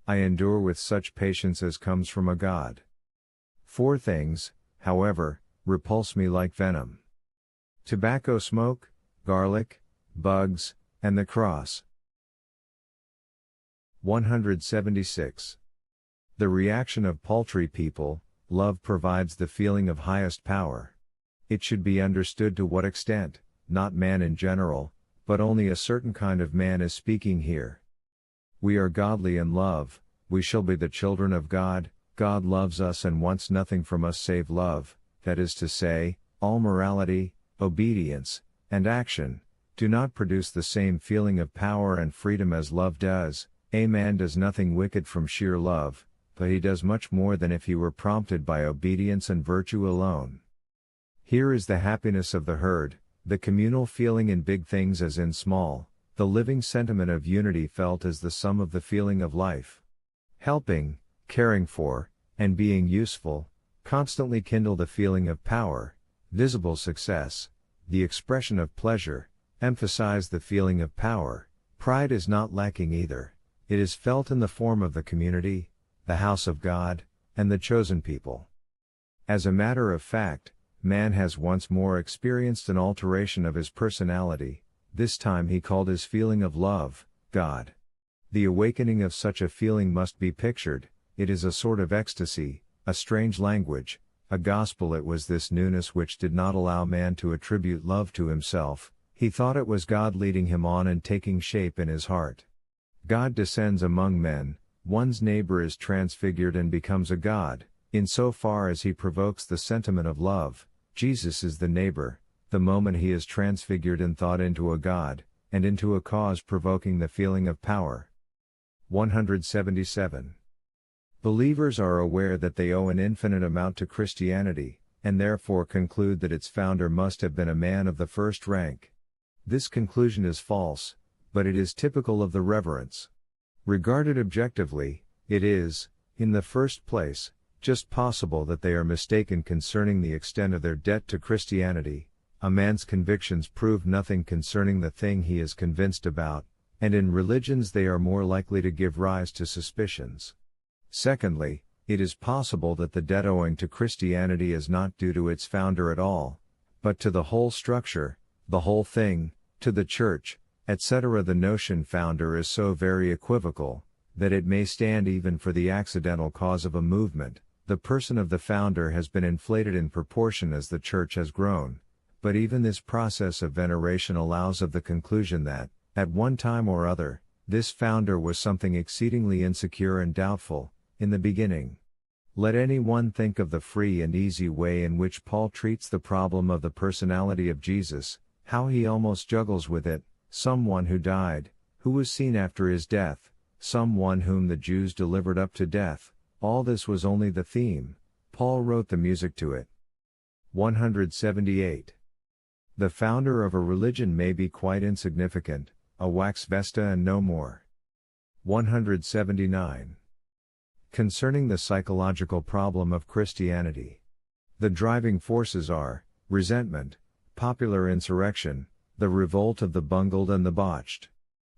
I endure with such patience as comes from a God. 4 things, however, repulse me like venom. Tobacco smoke, garlic, bugs, and the cross. 176. The reaction of paltry people. Love provides the feeling of highest power. It should be understood to what extent, not man in general, but only a certain kind of man is speaking here. We are godly in love, we shall be the children of God. God loves us and wants nothing from us save love, that is to say, all morality, obedience, and action, do not produce the same feeling of power and freedom as love does. A man does nothing wicked from sheer love, but he does much more than if he were prompted by obedience and virtue alone. Here is the happiness of the herd, the communal feeling in big things as in small, the living sentiment of unity felt as the sum of the feeling of life. Helping, caring for, and being useful, constantly kindle the feeling of power. Visible success, the expression of pleasure, emphasize the feeling of power. Pride is not lacking either. It is felt in the form of the community, the house of God, and the chosen people. As a matter of fact, man has once more experienced an alteration of his personality. This time he called his feeling of love, God. The awakening of such a feeling must be pictured. It is a sort of ecstasy, a strange language, a gospel. It was this newness which did not allow man to attribute love to himself. He thought it was God leading him on and taking shape in his heart. God descends among men, one's neighbor is transfigured and becomes a God, in so far as he provokes the sentiment of love. Jesus is the neighbor, the moment he is transfigured in thought into a God, and into a cause provoking the feeling of power. 177. Believers are aware that they owe an infinite amount to Christianity, and therefore conclude that its founder must have been a man of the first rank. This conclusion is false, but it is typical of the reverence. Regarded objectively, it is, in the first place, just possible that they are mistaken concerning the extent of their debt to Christianity. A man's convictions prove nothing concerning the thing he is convinced about, and in religions they are more likely to give rise to suspicions. Secondly, it is possible that the debt owing to Christianity is not due to its founder at all, but to the whole structure, the whole thing, to the church, etc. The notion founder is so very equivocal, that it may stand even for the accidental cause of a movement. The person of the founder has been inflated in proportion as the church has grown, but even this process of veneration allows of the conclusion that, at one time or other, this founder was something exceedingly insecure and doubtful, in the beginning. Let any one think of the free and easy way in which Paul treats the problem of the personality of Jesus, how he almost juggles with it. Someone who died, who was seen after his death, someone whom the Jews delivered up to death, all this was only the theme. Paul wrote the music to it. 178. The founder of a religion may be quite insignificant, a wax vesta and no more. 179. Concerning the psychological problem of Christianity. The driving forces are, resentment, popular insurrection, the revolt of the bungled and the botched.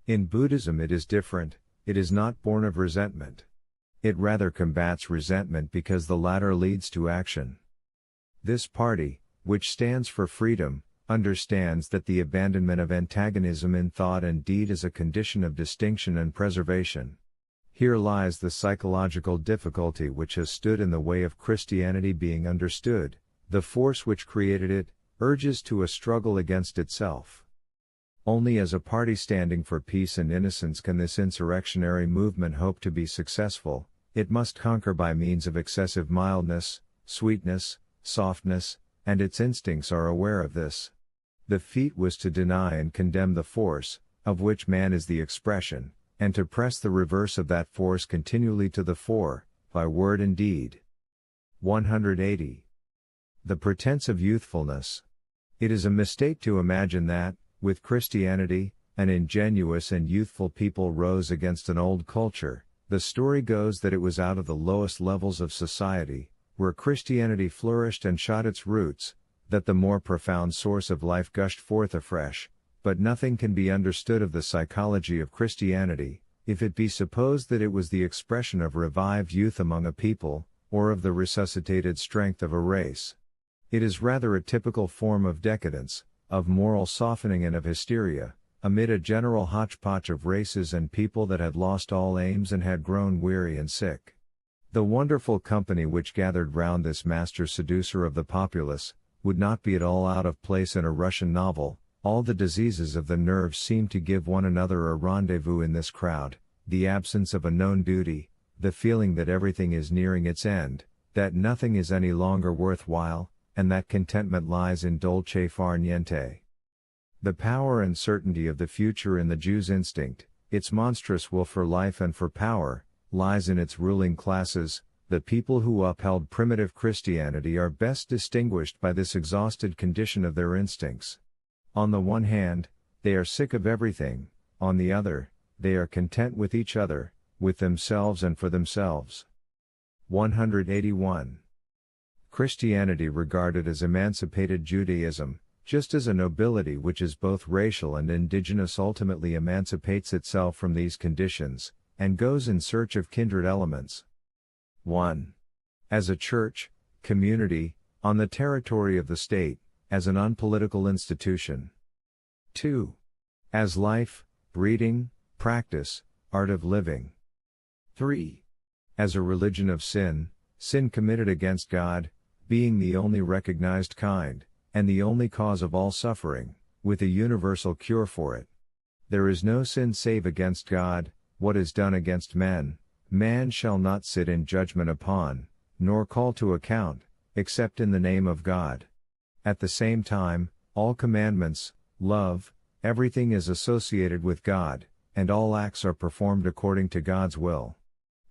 In Buddhism it is different, it is not born of resentment. It rather combats resentment because the latter leads to action. This party, which stands for freedom, understands that the abandonment of antagonism in thought and deed is a condition of distinction and preservation. Here lies the psychological difficulty which has stood in the way of Christianity being understood. The force which created it urges to a struggle against itself. Only as a party standing for peace and innocence can this insurrectionary movement hope to be successful. It must conquer by means of excessive mildness, sweetness, softness, and its instincts are aware of this. The feat was to deny and condemn the force, of which man is the expression, and to press the reverse of that force continually to the fore, by word and deed. 180. The pretense of youthfulness. It is a mistake to imagine that, with Christianity, an ingenuous and youthful people rose against an old culture. The story goes that it was out of the lowest levels of society, where Christianity flourished and shot its roots, that the more profound source of life gushed forth afresh. But nothing can be understood of the psychology of Christianity, if it be supposed that it was the expression of revived youth among a people, or of the resuscitated strength of a race. It is rather a typical form of decadence, of moral softening and of hysteria, amid a general hodgepodge of races and people that had lost all aims and had grown weary and sick. The wonderful company which gathered round this master seducer of the populace, would not be at all out of place in a Russian novel. All the diseases of the nerves seem to give one another a rendezvous in this crowd, the absence of a known duty, the feeling that everything is nearing its end, that nothing is any longer worthwhile, and that contentment lies in dolce far niente. The power and certainty of the future in the Jew's instinct, its monstrous will for life and for power, lies in its ruling classes. The people who upheld primitive Christianity are best distinguished by this exhausted condition of their instincts. On the one hand, they are sick of everything, on the other, they are content with each other, with themselves and for themselves. 181. Christianity regarded as emancipated Judaism, just as a nobility which is both racial and indigenous ultimately emancipates itself from these conditions, and goes in search of kindred elements. 1. As a church, community, on the territory of the state, as an unpolitical institution. 2. As life, reading, practice, art of living. 3. As a religion of sin, sin committed against God, being the only recognized kind, and the only cause of all suffering, with a universal cure for it. There is no sin save against God. What is done against men, man shall not sit in judgment upon, nor call to account, except in the name of God. At the same time, all commandments, love, everything is associated with God, and all acts are performed according to God's will.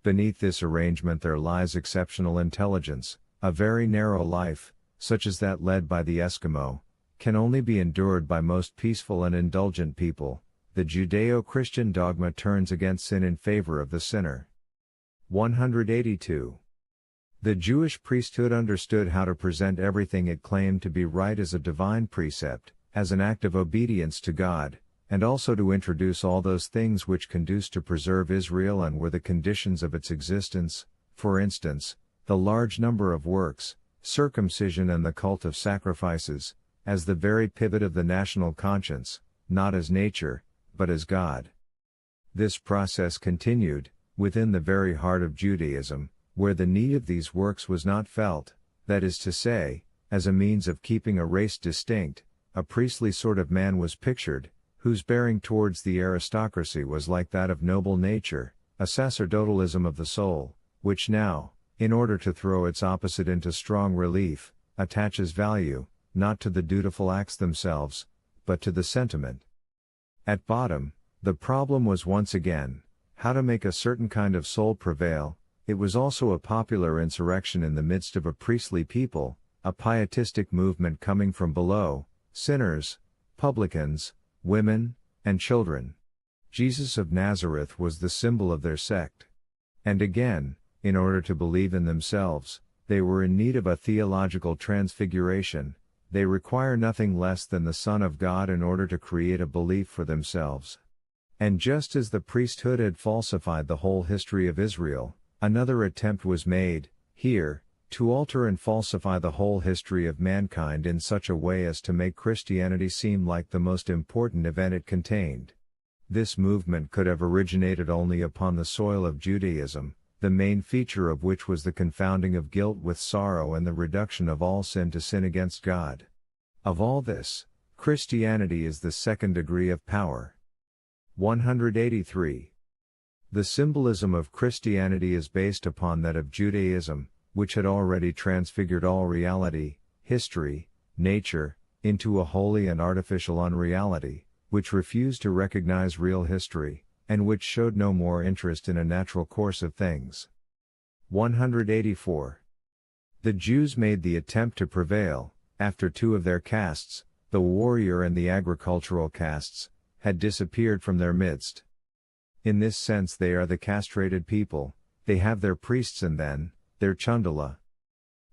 Beneath this arrangement there lies exceptional intelligence. A very narrow life, such as that led by the Eskimo, can only be endured by most peaceful and indulgent people. The Judeo-Christian dogma turns against sin in favor of the sinner. 182. The Jewish priesthood understood how to present everything it claimed to be right as a divine precept, as an act of obedience to God, and also to introduce all those things which conduce to preserve Israel and were the conditions of its existence, for instance, the large number of works, circumcision and the cult of sacrifices, as the very pivot of the national conscience, not as nature, but as God. This process continued, within the very heart of Judaism, where the need of these works was not felt, that is to say, as a means of keeping a race distinct. A priestly sort of man was pictured, whose bearing towards the aristocracy was like that of noble nature, a sacerdotalism of the soul, which now, in order to throw its opposite into strong relief, attaches value, not to the dutiful acts themselves, but to the sentiment. At bottom, the problem was once again, how to make a certain kind of soul prevail. It was also a popular insurrection in the midst of a priestly people, a pietistic movement coming from below, sinners, publicans, women, and children. Jesus of Nazareth was the symbol of their sect. And again, in order to believe in themselves, they were in need of a theological transfiguration. They require nothing less than the Son of God in order to create a belief for themselves. And just as the priesthood had falsified the whole history of Israel, another attempt was made, here, to alter and falsify the whole history of mankind in such a way as to make Christianity seem like the most important event it contained. This movement could have originated only upon the soil of Judaism, the main feature of which was the confounding of guilt with sorrow and the reduction of all sin to sin against God. Of all this, Christianity is the second degree of power. 183. The symbolism of Christianity is based upon that of Judaism, which had already transfigured all reality, history, nature, into a holy and artificial unreality, which refused to recognize real history, and which showed no more interest in a natural course of things. 184. The Jews made the attempt to prevail, after two of their castes, the warrior and the agricultural castes, had disappeared from their midst. In this sense they are the castrated people, they have their priests and then, their Chandala.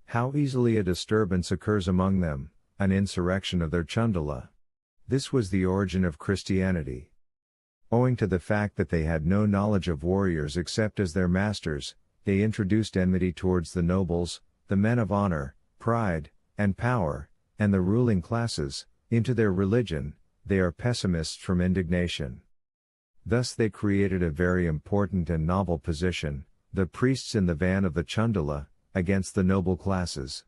How easily a disturbance occurs among them, an insurrection of their Chandala. This was the origin of Christianity. Owing to the fact that they had no knowledge of warriors except as their masters, they introduced enmity towards the nobles, the men of honor, pride, and power, and the ruling classes, into their religion, they are pessimists from indignation. Thus they created a very important and novel position, the priests in the van of the Chandala, against the noble classes.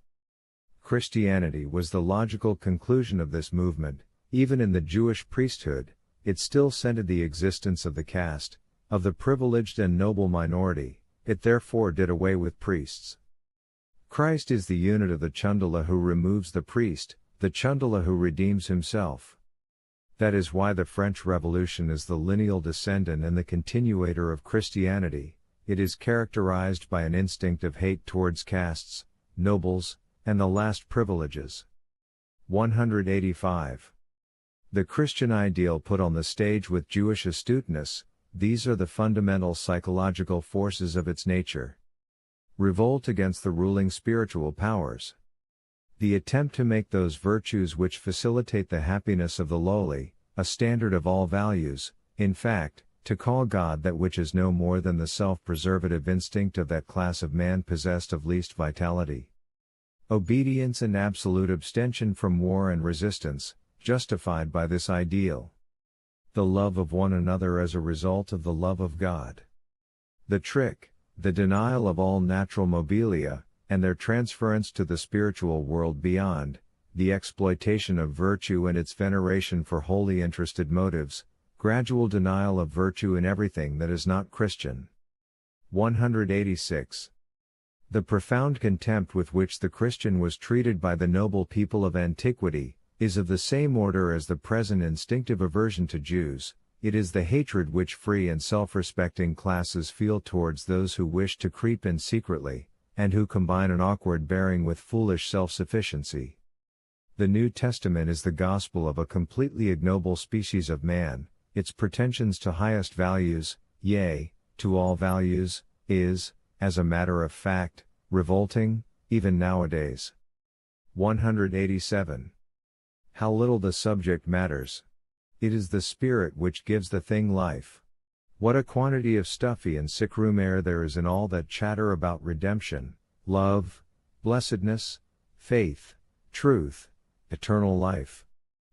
Christianity was the logical conclusion of this movement. Even in the Jewish priesthood, it still scented the existence of the caste, of the privileged and noble minority. It therefore did away with priests. Christ is the unit of the Chandala who removes the priest, the Chandala who redeems himself. That is why the French Revolution is the lineal descendant and the continuator of Christianity. It is characterized by an instinct of hate towards castes, nobles, and the last privileges. 185. The Christian ideal put on the stage with Jewish astuteness. These are the fundamental psychological forces of its nature. Revolt against the ruling spiritual powers. The attempt to make those virtues which facilitate the happiness of the lowly, a standard of all values, in fact, to call God that which is no more than the self-preservative instinct of that class of man possessed of least vitality. Obedience and absolute abstention from war and resistance, justified by this ideal. The love of one another as a result of the love of God. The trick, the denial of all natural mobilia, and their transference to the spiritual world beyond, the exploitation of virtue and its veneration for wholly interested motives, gradual denial of virtue in everything that is not Christian. 186. The profound contempt with which the Christian was treated by the noble people of antiquity, is of the same order as the present instinctive aversion to Jews. It is the hatred which free and self-respecting classes feel towards those who wish to creep in secretly, and who combine an awkward bearing with foolish self-sufficiency. The New Testament is the gospel of a completely ignoble species of man. Its pretensions to highest values, yea, to all values, is, as a matter of fact, revolting, even nowadays. 187. How little the subject matters. It is the spirit which gives the thing life. What a quantity of stuffy and sick-room air there is in all that chatter about redemption, love, blessedness, faith, truth, eternal life.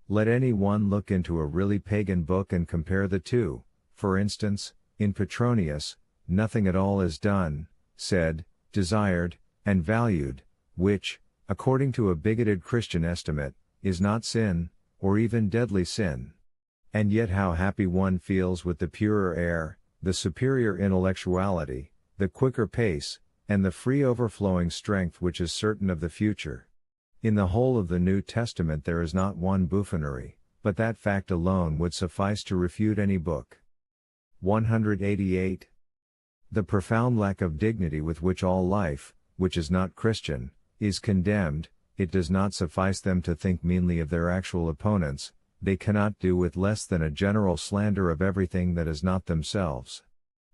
Let any one look into a really pagan book and compare the two. For instance, in Petronius, nothing at all is done, said, desired, and valued, which, according to a bigoted Christian estimate, is not sin, or even deadly sin. And yet how happy one feels with the purer air, the superior intellectuality, the quicker pace, and the free overflowing strength which is certain of the future. In the whole of the New Testament there is not one buffoonery, but that fact alone would suffice to refute any book. 188. The profound lack of dignity with which all life, which is not Christian, is condemned. It does not suffice them to think meanly of their actual opponents. They cannot do with less than a general slander of everything that is not themselves.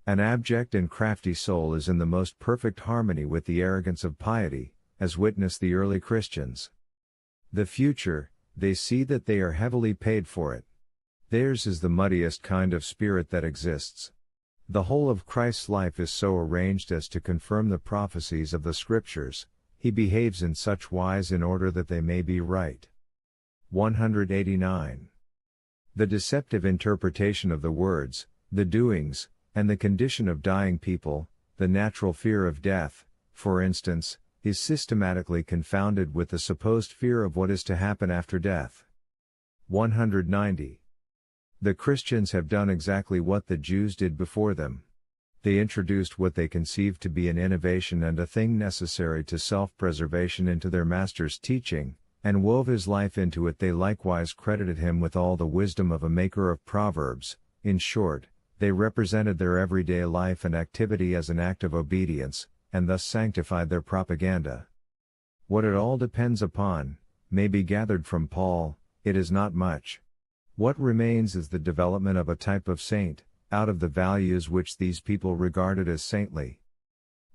An abject and crafty soul is in the most perfect harmony with the arrogance of piety, as witness the early Christians. The future, they see that they are heavily paid for it. Theirs is the muddiest kind of spirit that exists. The whole of Christ's life is so arranged as to confirm the prophecies of the Scriptures. He behaves in such wise in order that they may be right. 189. The deceptive interpretation of the words, the doings, and the condition of dying people, the natural fear of death, for instance, is systematically confounded with the supposed fear of what is to happen after death. 190. The Christians have done exactly what the Jews did before them. They introduced what they conceived to be an innovation and a thing necessary to self-preservation into their Master's teaching, and wove his life into it. They likewise credited him with all the wisdom of a maker of proverbs. In short, they represented their everyday life and activity as an act of obedience, and thus sanctified their propaganda. What it all depends upon, may be gathered from Paul, it is not much. What remains is the development of a type of saint, out of the values which these people regarded as saintly.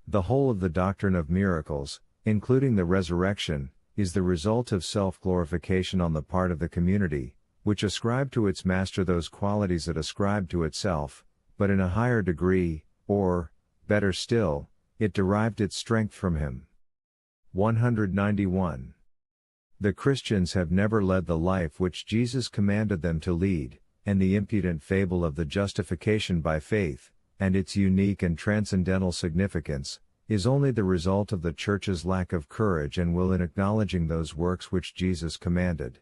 The whole of the doctrine of miracles, including the resurrection, is the result of self-glorification on the part of the community, which ascribed to its master those qualities it ascribed to itself, but in a higher degree, or, better still, it derived its strength from him. 191. The Christians have never led the life which Jesus commanded them to lead, and the impudent fable of the justification by faith, and its unique and transcendental significance, is only the result of the Church's lack of courage and will in acknowledging those works which Jesus commanded.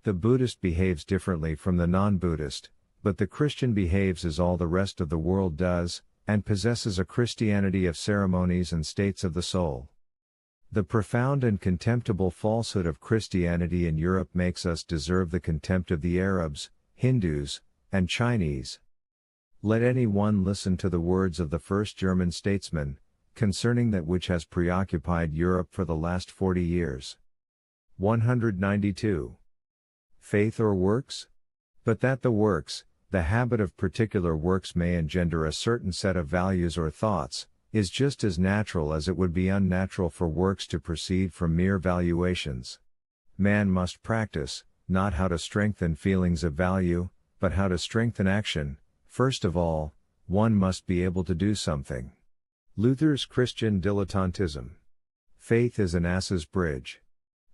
The Buddhist behaves differently from the non-Buddhist, but the Christian behaves as all the rest of the world does, and possesses a Christianity of ceremonies and states of the soul. The profound and contemptible falsehood of Christianity in Europe makes us deserve the contempt of the Arabs, Hindus, and Chinese. Let any one listen to the words of the first German statesman, concerning that which has preoccupied Europe for the last 40 years. 192. Faith or works? But that the works, the habit of particular works may engender a certain set of values or thoughts, is just as natural as it would be unnatural for works to proceed from mere valuations. Man must practice, not how to strengthen feelings of value, but how to strengthen action. First of all, one must be able to do something. Luther's Christian dilettantism. Faith is an ass's bridge.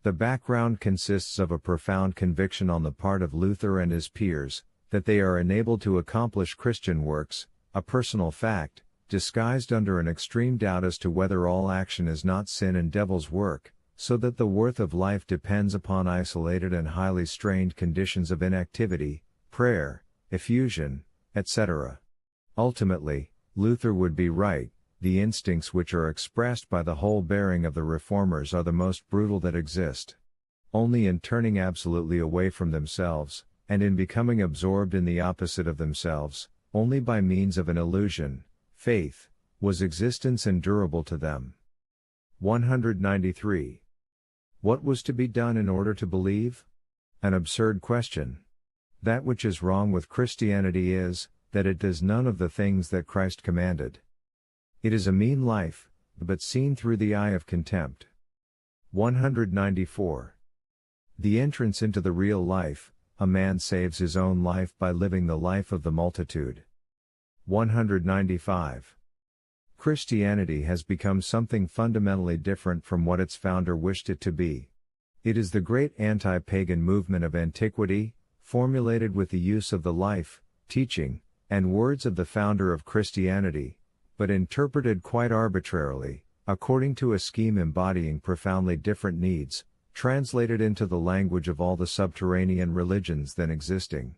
The background consists of a profound conviction on the part of Luther and his peers, that they are enabled to accomplish Christian works, a personal fact, disguised under an extreme doubt as to whether all action is not sin and devil's work, so that the worth of life depends upon isolated and highly strained conditions of inactivity, prayer, effusion, etc. Ultimately, Luther would be right. The instincts which are expressed by the whole bearing of the Reformers are the most brutal that exist. Only in turning absolutely away from themselves, and in becoming absorbed in the opposite of themselves, only by means of an illusion, faith, was existence endurable to them. 193. What was to be done in order to believe? An absurd question. That which is wrong with Christianity is, that it does none of the things that Christ commanded. It is a mean life, but seen through the eye of contempt. 194. The entrance into the real life, a man saves his own life by living the life of the multitude. 195. Christianity has become something fundamentally different from what its founder wished it to be. It is the great anti-pagan movement of antiquity, formulated with the use of the life, teaching, and words of the founder of Christianity, but interpreted quite arbitrarily, according to a scheme embodying profoundly different needs, translated into the language of all the subterranean religions then existing.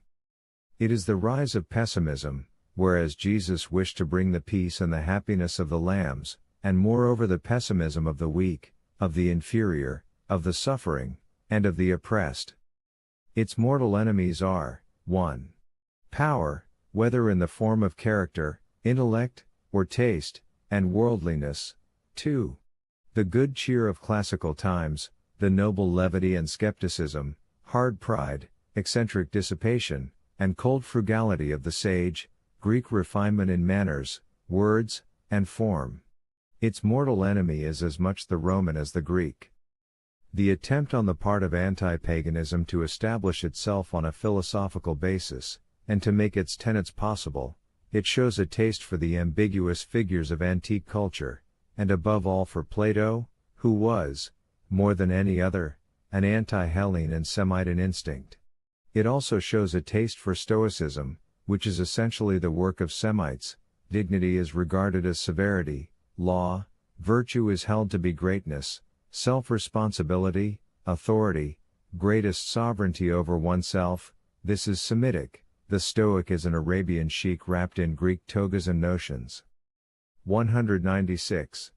It is the rise of pessimism, whereas Jesus wished to bring the peace and the happiness of the lambs, and moreover the pessimism of the weak, of the inferior, of the suffering, and of the oppressed. Its mortal enemies are, 1. Power, whether in the form of character, intellect, or taste, and worldliness. 2. The good cheer of classical times, the noble levity and skepticism, hard pride, eccentric dissipation, and cold frugality of the sage, Greek refinement in manners, words, and form. Its mortal enemy is as much the Roman as the Greek. The attempt on the part of anti-paganism to establish itself on a philosophical basis, and to make its tenets possible, it shows a taste for the ambiguous figures of antique culture, and above all for Plato, who was, more than any other, an anti-Hellene and Semite in instinct. It also shows a taste for Stoicism, which is essentially the work of Semites. Dignity is regarded as severity, law, virtue is held to be greatness, self-responsibility, authority, greatest sovereignty over oneself. This is Semitic. The Stoic is an Arabian sheik wrapped in Greek togas and notions. 196.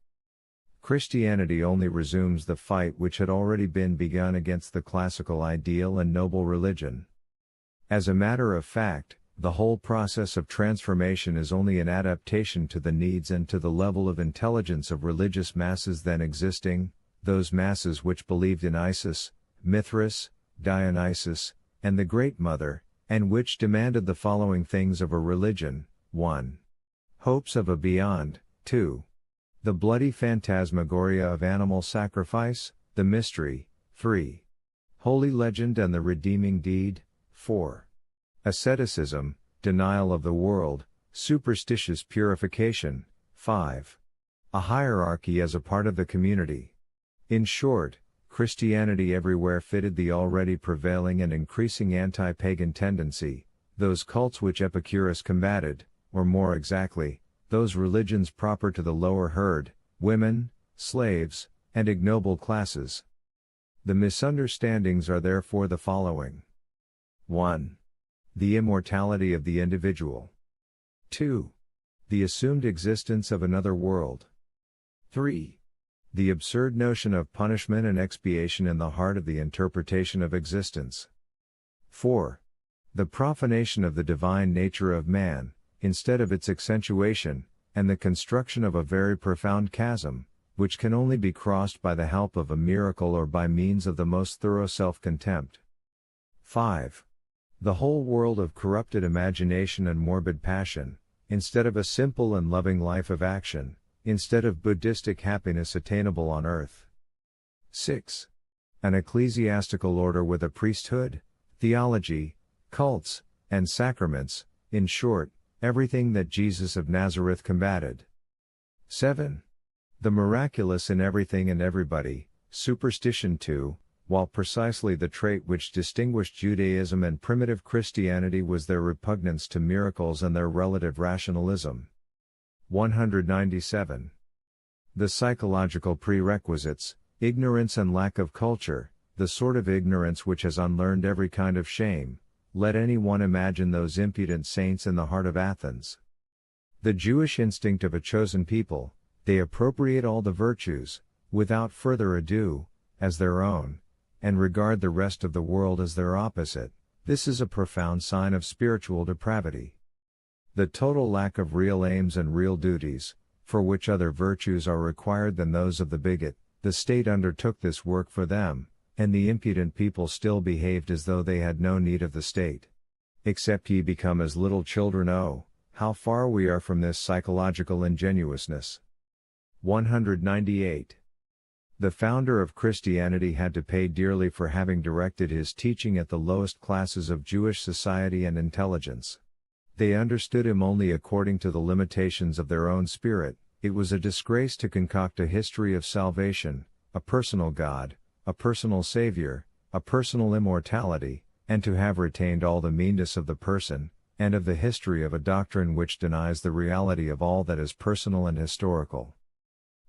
Christianity only resumes the fight which had already been begun against the classical ideal and noble religion. As a matter of fact, the whole process of transformation is only an adaptation to the needs and to the level of intelligence of religious masses then existing, those masses which believed in Isis, Mithras, Dionysus, and the Great Mother, and which demanded the following things of a religion: 1. Hopes of a beyond. 2. The bloody phantasmagoria of animal sacrifice, the mystery. 3. Holy legend and the redeeming deed. 4. Asceticism, denial of the world, superstitious purification. 5. A hierarchy as a part of the community. In short, Christianity everywhere fitted the already prevailing and increasing anti-pagan tendency, those cults which Epicurus combated, or more exactly, those religions proper to the lower herd, women, slaves, and ignoble classes. The misunderstandings are therefore the following. 1. The immortality of the individual. 2. The assumed existence of another world. 3. The absurd notion of punishment and expiation in the heart of the interpretation of existence. 4. The profanation of the divine nature of man, instead of its accentuation, and the construction of a very profound chasm, which can only be crossed by the help of a miracle or by means of the most thorough self-contempt. 5. The whole world of corrupted imagination and morbid passion, instead of a simple and loving life of action, instead of Buddhistic happiness attainable on earth. 6. An ecclesiastical order with a priesthood, theology, cults, and sacraments, in short, everything that Jesus of Nazareth combated. 7. The miraculous in everything and everybody, superstition too, while precisely the trait which distinguished Judaism and primitive Christianity was their repugnance to miracles and their relative rationalism. 197. The psychological prerequisites, ignorance and lack of culture, the sort of ignorance which has unlearned every kind of shame. Let any one imagine those impudent saints in the heart of Athens. The Jewish instinct of a chosen people, they appropriate all the virtues, without further ado, as their own, and regard the rest of the world as their opposite. This is a profound sign of spiritual depravity. The total lack of real aims and real duties, for which other virtues are required than those of the bigot, the state undertook this work for them, and the impudent people still behaved as though they had no need of the state. Except ye become as little children. Oh, how far we are from this psychological ingenuousness. 198. The founder of Christianity had to pay dearly for having directed his teaching at the lowest classes of Jewish society and intelligence. They understood him only according to the limitations of their own spirit. It was a disgrace to concoct a history of salvation, a personal God, a personal Savior, a personal immortality, and to have retained all the meanness of the person, and of the history of a doctrine which denies the reality of all that is personal and historical.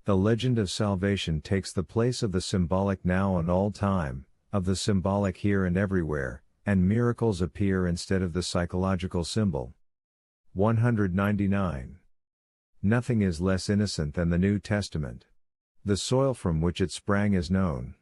The legend of salvation takes the place of the symbolic now and all time, of the symbolic here and everywhere, and miracles appear instead of the psychological symbol. 199. Nothing is less innocent than the New Testament. The soil from which it sprang is known.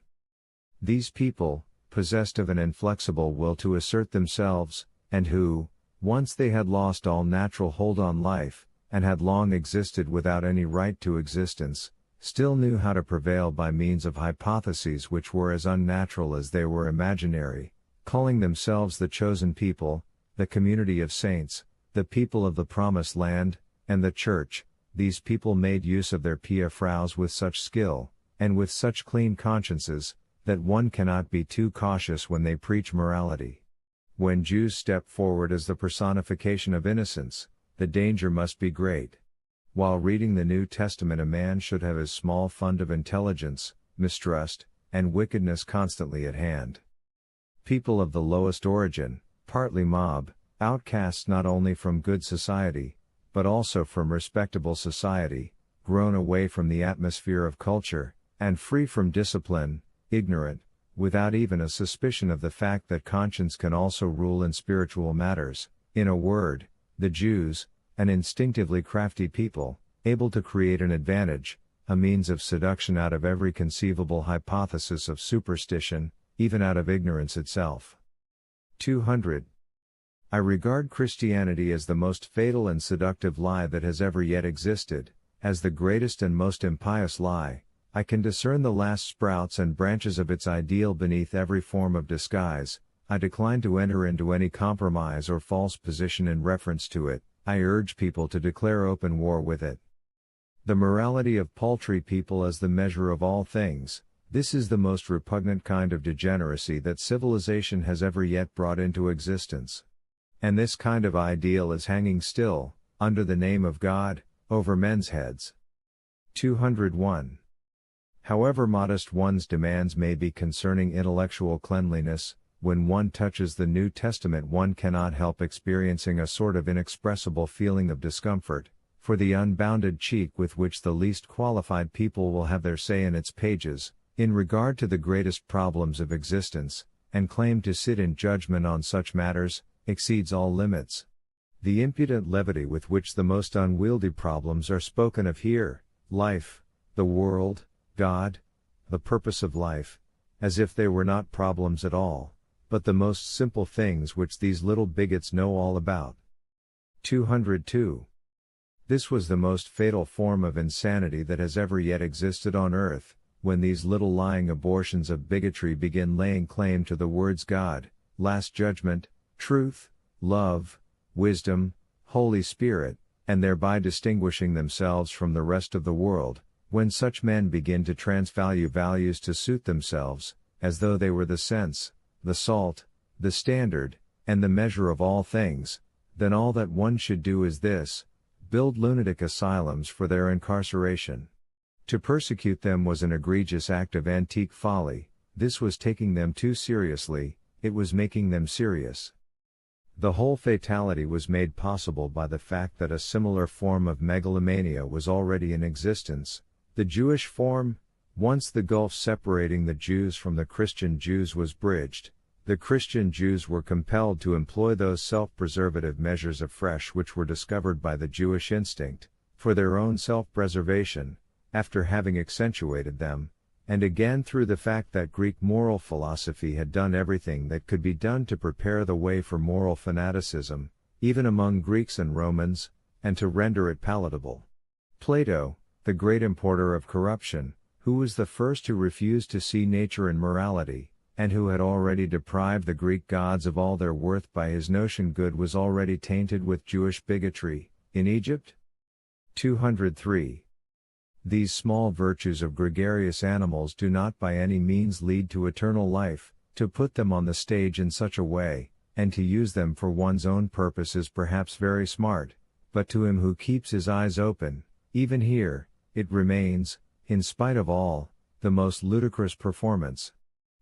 These people, possessed of an inflexible will to assert themselves, and who, once they had lost all natural hold on life, and had long existed without any right to existence, still knew how to prevail by means of hypotheses which were as unnatural as they were imaginary, calling themselves the chosen people, the community of saints, the people of the promised land, and the church. These people made use of their pia phraus with such skill, and with such clean consciences, that one cannot be too cautious when they preach morality. When Jews step forward as the personification of innocence, the danger must be great. While reading the New Testament, a man should have his small fund of intelligence, mistrust, and wickedness constantly at hand. People of the lowest origin, partly mob, outcasts not only from good society, but also from respectable society, grown away from the atmosphere of culture, and free from discipline, ignorant, without even a suspicion of the fact that conscience can also rule in spiritual matters. In a word, the Jews, an instinctively crafty people, able to create an advantage, a means of seduction out of every conceivable hypothesis of superstition, even out of ignorance itself. 200. I regard Christianity as the most fatal and seductive lie that has ever yet existed, as the greatest and most impious lie. I can discern the last sprouts and branches of its ideal beneath every form of disguise. I decline to enter into any compromise or false position in reference to it. I urge people to declare open war with it. The morality of paltry people as the measure of all things, this is the most repugnant kind of degeneracy that civilization has ever yet brought into existence. And this kind of ideal is hanging still, under the name of God, over men's heads. 201. However modest one's demands may be concerning intellectual cleanliness, when one touches the New Testament one cannot help experiencing a sort of inexpressible feeling of discomfort, for the unbounded cheek with which the least qualified people will have their say in its pages, in regard to the greatest problems of existence, and claim to sit in judgment on such matters, exceeds all limits. The impudent levity with which the most unwieldy problems are spoken of here, life, the world, God, the purpose of life, as if they were not problems at all, but the most simple things which these little bigots know all about. 202. This was the most fatal form of insanity that has ever yet existed on earth, when these little lying abortions of bigotry begin laying claim to the words God, Last Judgment, Truth, Love, Wisdom, Holy Spirit, and thereby distinguishing themselves from the rest of the world, when such men begin to transvalue values to suit themselves, as though they were the sense, the salt, the standard, and the measure of all things, then all that one should do is this: build lunatic asylums for their incarceration. To persecute them was an egregious act of antique folly, this was taking them too seriously, it was making them serious. The whole fatality was made possible by the fact that a similar form of megalomania was already in existence, the Jewish form. Once the gulf separating the Jews from the Christian Jews was bridged, the Christian Jews were compelled to employ those self-preservative measures afresh which were discovered by the Jewish instinct, for their own self-preservation, after having accentuated them, and again through the fact that Greek moral philosophy had done everything that could be done to prepare the way for moral fanaticism, even among Greeks and Romans, and to render it palatable. Plato, the great importer of corruption, who was the first to refuse to see nature in morality, and who had already deprived the Greek gods of all their worth by his notion good was already tainted with Jewish bigotry, in Egypt. 203. These small virtues of gregarious animals do not by any means lead to eternal life. To put them on the stage in such a way, and to use them for one's own purpose is perhaps very smart, but to him who keeps his eyes open, even here, it remains, in spite of all, the most ludicrous performance.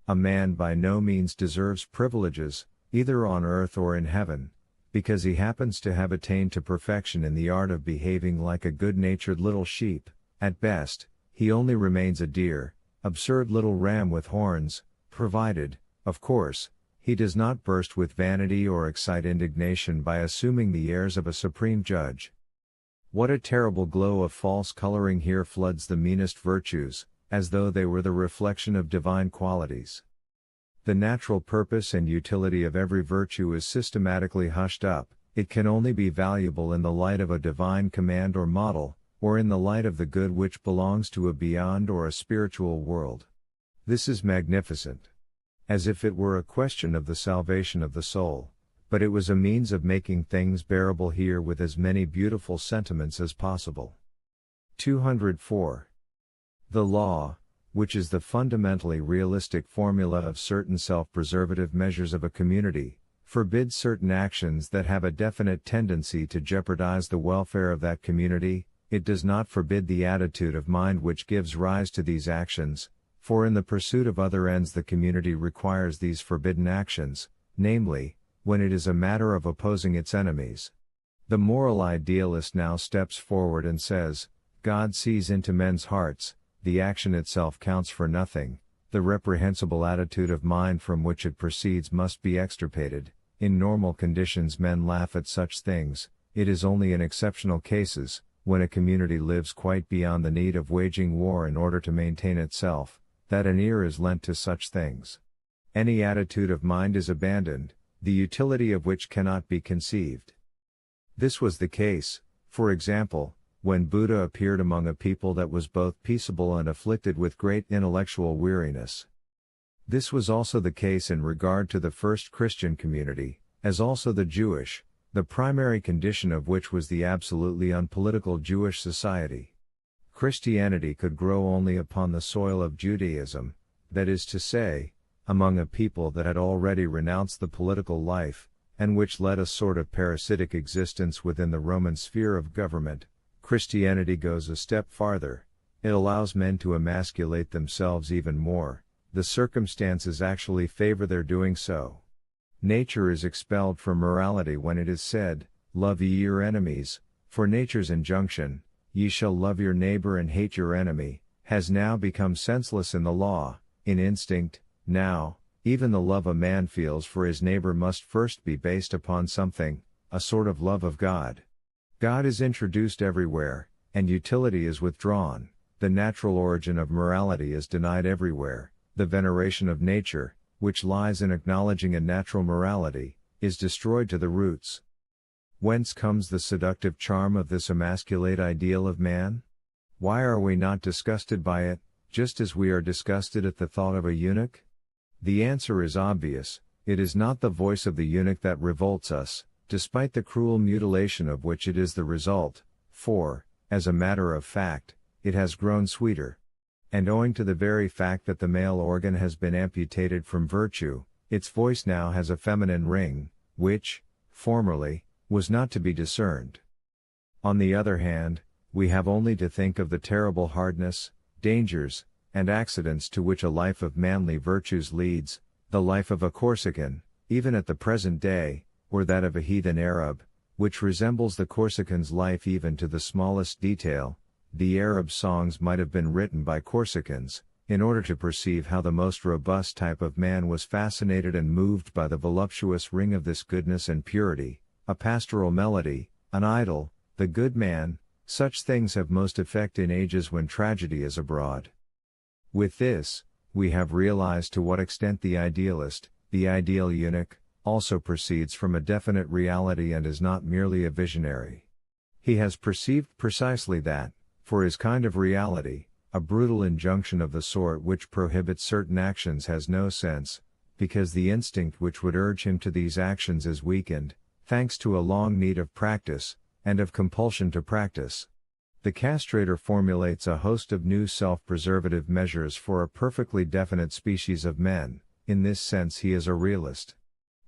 A man by no means deserves privileges, either on earth or in heaven, because he happens to have attained to perfection in the art of behaving like a good-natured little sheep. At best, he only remains a dear, absurd little ram with horns, provided, of course, he does not burst with vanity or excite indignation by assuming the airs of a supreme judge. What a terrible glow of false coloring here floods the meanest virtues, as though they were the reflection of divine qualities. The natural purpose and utility of every virtue is systematically hushed up, it can only be valuable in the light of a divine command or model, or in the light of the good which belongs to a beyond or a spiritual world. This is magnificent. As if it were a question of the salvation of the soul, but it was a means of making things bearable here with as many beautiful sentiments as possible. 204. The law, which is the fundamentally realistic formula of certain self-preservative measures of a community, forbids certain actions that have a definite tendency to jeopardize the welfare of that community. It does not forbid the attitude of mind which gives rise to these actions, for in the pursuit of other ends the community requires these forbidden actions, namely, when it is a matter of opposing its enemies. The moral idealist now steps forward and says, God sees into men's hearts, the action itself counts for nothing, the reprehensible attitude of mind from which it proceeds must be extirpated. In normal conditions men laugh at such things, it is only in exceptional cases, when a community lives quite beyond the need of waging war in order to maintain itself, that an ear is lent to such things. Any attitude of mind is abandoned, the utility of which cannot be conceived. This was the case, for example, when Buddha appeared among a people that was both peaceable and afflicted with great intellectual weariness. This was also the case in regard to the first Christian community, as also the Jewish, the primary condition of which was the absolutely unpolitical Jewish society. Christianity could grow only upon the soil of Judaism, that is to say, among a people that had already renounced the political life, and which led a sort of parasitic existence within the Roman sphere of government. Christianity goes a step farther, It allows men to emasculate themselves even more, the circumstances actually favor their doing so. Nature is expelled from morality when it is said, "Love ye your enemies," for nature's injunction, "Ye shall love your neighbor and hate your enemy," has now become senseless in the law. In instinct, now, even the love a man feels for his neighbor must first be based upon something, a sort of love of God. God is introduced everywhere, and utility is withdrawn. The natural origin of morality is denied everywhere. The veneration of nature, which lies in acknowledging a natural morality, is destroyed to the roots. Whence comes the seductive charm of this emasculate ideal of man? Why are we not disgusted by it, just as we are disgusted at the thought of a eunuch? The answer is obvious: it is not the voice of the eunuch that revolts us, despite the cruel mutilation of which it is the result, for, as a matter of fact, it has grown sweeter. And owing to the very fact that the male organ has been amputated from virtue, its voice now has a feminine ring, which, formerly, was not to be discerned. On the other hand, we have only to think of the terrible hardness, dangers, and accidents to which a life of manly virtues leads, the life of a Corsican, even at the present day, or that of a heathen Arab, which resembles the Corsican's life even to the smallest detail. The Arab songs might have been written by Corsicans, in order to perceive how the most robust type of man was fascinated and moved by the voluptuous ring of this goodness and purity, a pastoral melody, an idyll, the good man. Such things have most effect in ages when tragedy is abroad. With this, we have realized to what extent the idealist, the ideal eunuch, also proceeds from a definite reality and is not merely a visionary. He has perceived precisely that, for his kind of reality, a brutal injunction of the sort which prohibits certain actions has no sense, because the instinct which would urge him to these actions is weakened, thanks to a long need of practice, and of compulsion to practice. The castrator formulates a host of new self-preservative measures for a perfectly definite species of men. In this sense he is a realist.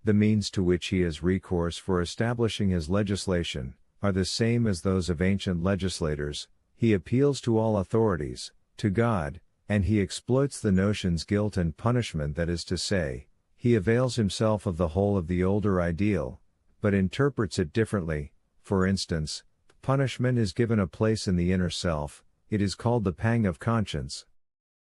The means to which he has recourse for establishing his legislation are the same as those of ancient legislators. He appeals to all authorities, to God, and he exploits the notions guilt and punishment, that is to say, he avails himself of the whole of the older ideal, but interprets it differently. For instance, punishment is given a place in the inner self, it is called the pang of conscience.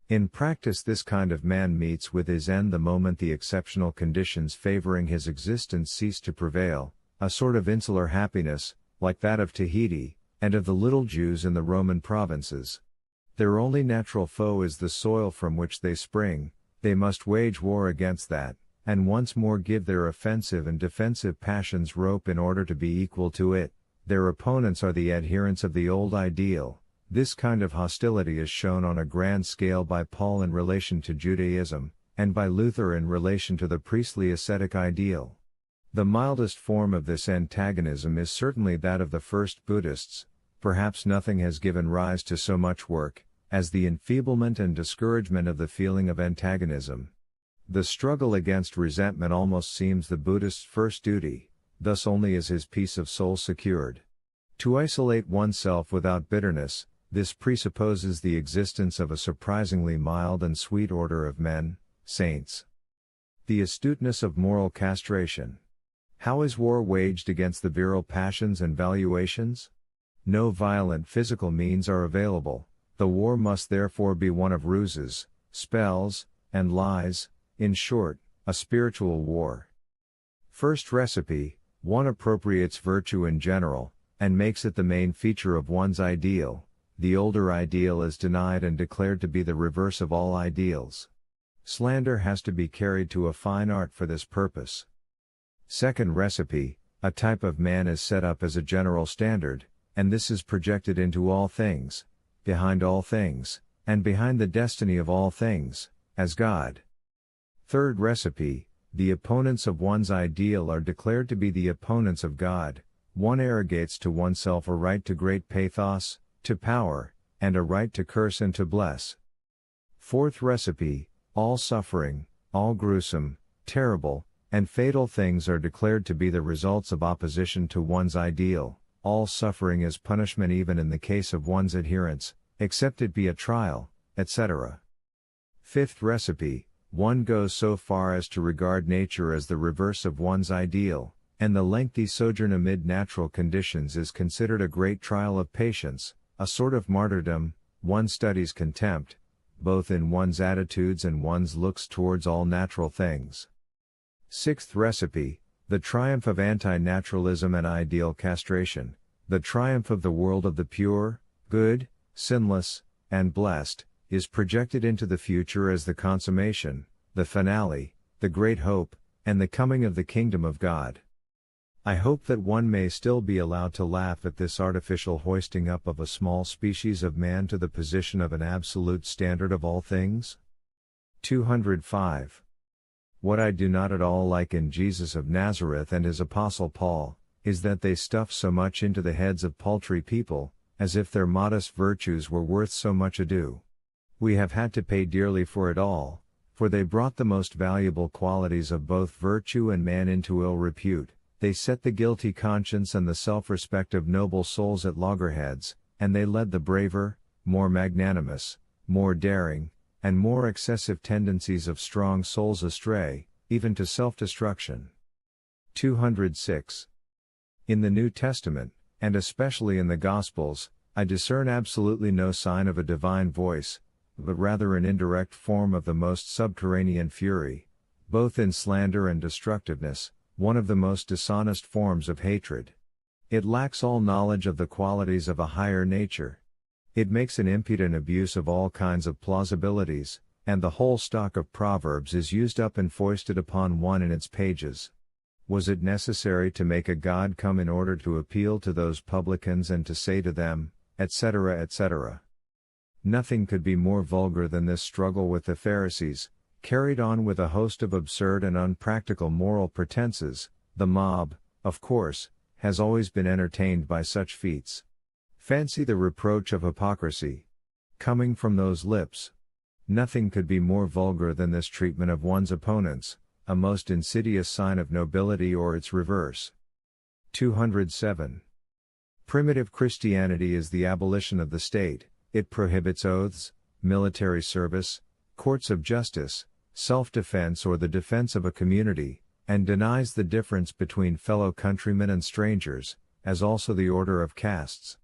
In practice this kind of man meets with his end the moment the exceptional conditions favoring his existence cease to prevail, a sort of insular happiness, like that of Tahiti, and of the little Jews in the Roman provinces. Their only natural foe is the soil from which they spring. They must wage war against that, and once more give their offensive and defensive passions rope in order to be equal to it. Their opponents are the adherents of the old ideal. This kind of hostility is shown on a grand scale by Paul in relation to Judaism, and by Luther in relation to the priestly ascetic ideal. The mildest form of this antagonism is certainly that of the first Buddhists. Perhaps nothing has given rise to so much work as the enfeeblement and discouragement of the feeling of antagonism. The struggle against resentment almost seems the Buddhist's first duty, thus only is his peace of soul secured. To isolate oneself without bitterness, this presupposes the existence of a surprisingly mild and sweet order of men, saints. The astuteness of moral castration. How is war waged against the virile passions and valuations? No violent physical means are available. The war must therefore be one of ruses, spells, and lies, in short, a spiritual war. First recipe: one appropriates virtue in general, and makes it the main feature of one's ideal. The older ideal is denied and declared to be the reverse of all ideals. Slander has to be carried to a fine art for this purpose. Second recipe: a type of man is set up as a general standard, and this is projected into all things, behind all things, and behind the destiny of all things, as God. Third recipe: the opponents of one's ideal are declared to be the opponents of God. One arrogates to oneself a right to great pathos, to power, and a right to curse and to bless. Fourth recipe: all suffering, all gruesome, terrible, and fatal things are declared to be the results of opposition to one's ideal. All suffering is punishment even in the case of one's adherents, except it be a trial, etc. Fifth recipe, one goes so far as to regard nature as the reverse of one's ideal, and the lengthy sojourn amid natural conditions is considered a great trial of patience, a sort of martyrdom. One studies contempt, both in one's attitudes and one's looks towards all natural things. Sixth recipe, the triumph of anti-naturalism and ideal castration, the triumph of the world of the pure, good, sinless, and blessed, is projected into the future as the consummation, the finale, the great hope, and the coming of the kingdom of God. I hope that one may still be allowed to laugh at this artificial hoisting up of a small species of man to the position of an absolute standard of all things. 205. What I do not at all like in Jesus of Nazareth and his apostle Paul, is that they stuff so much into the heads of paltry people, as if their modest virtues were worth so much ado. We have had to pay dearly for it all, for they brought the most valuable qualities of both virtue and man into ill repute. They set the guilty conscience and the self-respect of noble souls at loggerheads, and they led the braver, more magnanimous, more daring, and more excessive tendencies of strong souls astray, even to self-destruction. 206. In the New Testament, and especially in the Gospels, I discern absolutely no sign of a divine voice, but rather an indirect form of the most subterranean fury, both in slander and destructiveness, one of the most dishonest forms of hatred. It lacks all knowledge of the qualities of a higher nature. It makes an impudent abuse of all kinds of plausibilities, and the whole stock of Proverbs is used up and foisted upon one in its pages. Was it necessary to make a God come in order to appeal to those publicans and to say to them, etc., etc.? Nothing could be more vulgar than this struggle with the Pharisees, carried on with a host of absurd and unpractical moral pretenses. The mob, of course, has always been entertained by such feats. Fancy the reproach of hypocrisy coming from those lips. Nothing could be more vulgar than this treatment of one's opponents, a most insidious sign of nobility or its reverse. 207. Primitive Christianity is the abolition of the state. It prohibits oaths, military service, courts of justice, self-defense or the defense of a community, and denies the difference between fellow countrymen and strangers, as also the order of castes.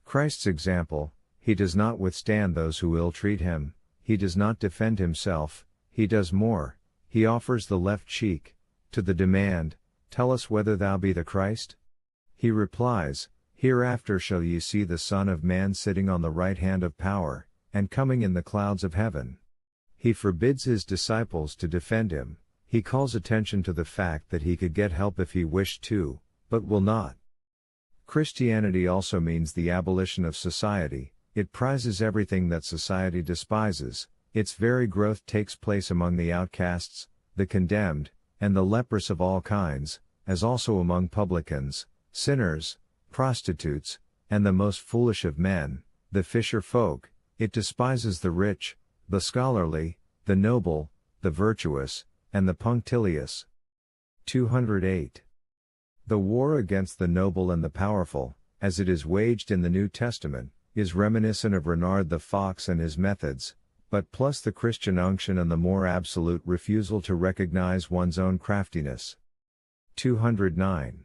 Christ's example, he does not withstand those who ill-treat him, he does not defend himself, he does more, he offers the left cheek, to the demand, "Tell us whether thou be the Christ?" He replies, "Hereafter shall ye see the Son of Man sitting on the right hand of power, and coming in the clouds of heaven." He forbids his disciples to defend him, he calls attention to the fact that he could get help if he wished to, but will not. Christianity also means the abolition of society. It prizes everything that society despises. Its very growth takes place among the outcasts, the condemned, and the leprous of all kinds, as also among publicans, sinners, prostitutes, and the most foolish of men, the fisher folk. It despises the rich, the scholarly, the noble, the virtuous, and the punctilious. 208. The war against the noble and the powerful, as it is waged in the New Testament, is reminiscent of Renard the Fox and his methods, but plus the Christian unction and the more absolute refusal to recognize one's own craftiness. 209.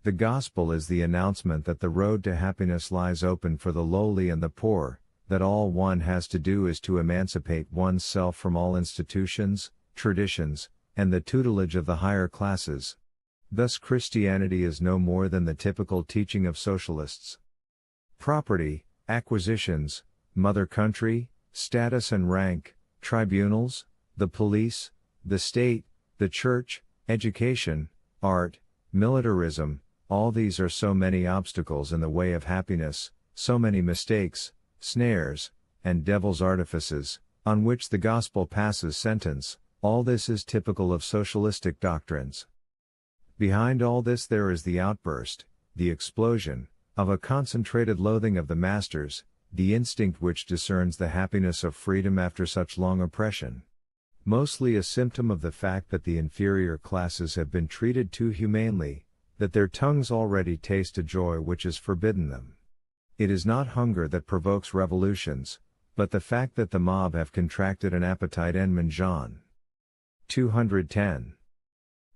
The Gospel is the announcement that the road to happiness lies open for the lowly and the poor, that all one has to do is to emancipate one's self from all institutions, traditions, and the tutelage of the higher classes. Thus Christianity is no more than the typical teaching of socialists. Property, acquisitions, mother country, status and rank, tribunals, the police, the state, the church, education, art, militarism, all these are so many obstacles in the way of happiness, so many mistakes, snares, and devil's artifices, on which the gospel passes sentence. All this is typical of socialistic doctrines. Behind all this there is the outburst, the explosion, of a concentrated loathing of the masters, the instinct which discerns the happiness of freedom after such long oppression. Mostly a symptom of the fact that the inferior classes have been treated too humanely, that their tongues already taste a joy which is forbidden them. It is not hunger that provokes revolutions, but the fact that the mob have contracted an appetite en mangeant. 210.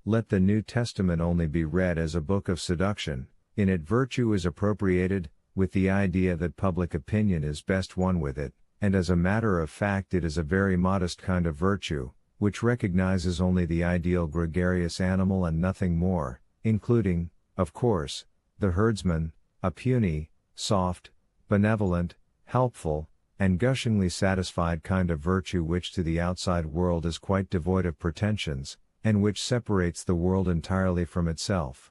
Let the New Testament only be read as a book of seduction. In it virtue is appropriated, with the idea that public opinion is best won with it, and as a matter of fact it is a very modest kind of virtue, which recognizes only the ideal gregarious animal and nothing more, including, of course, the herdsman, a puny, soft, benevolent, helpful, and gushingly satisfied kind of virtue which to the outside world is quite devoid of pretensions, and which separates the world entirely from itself.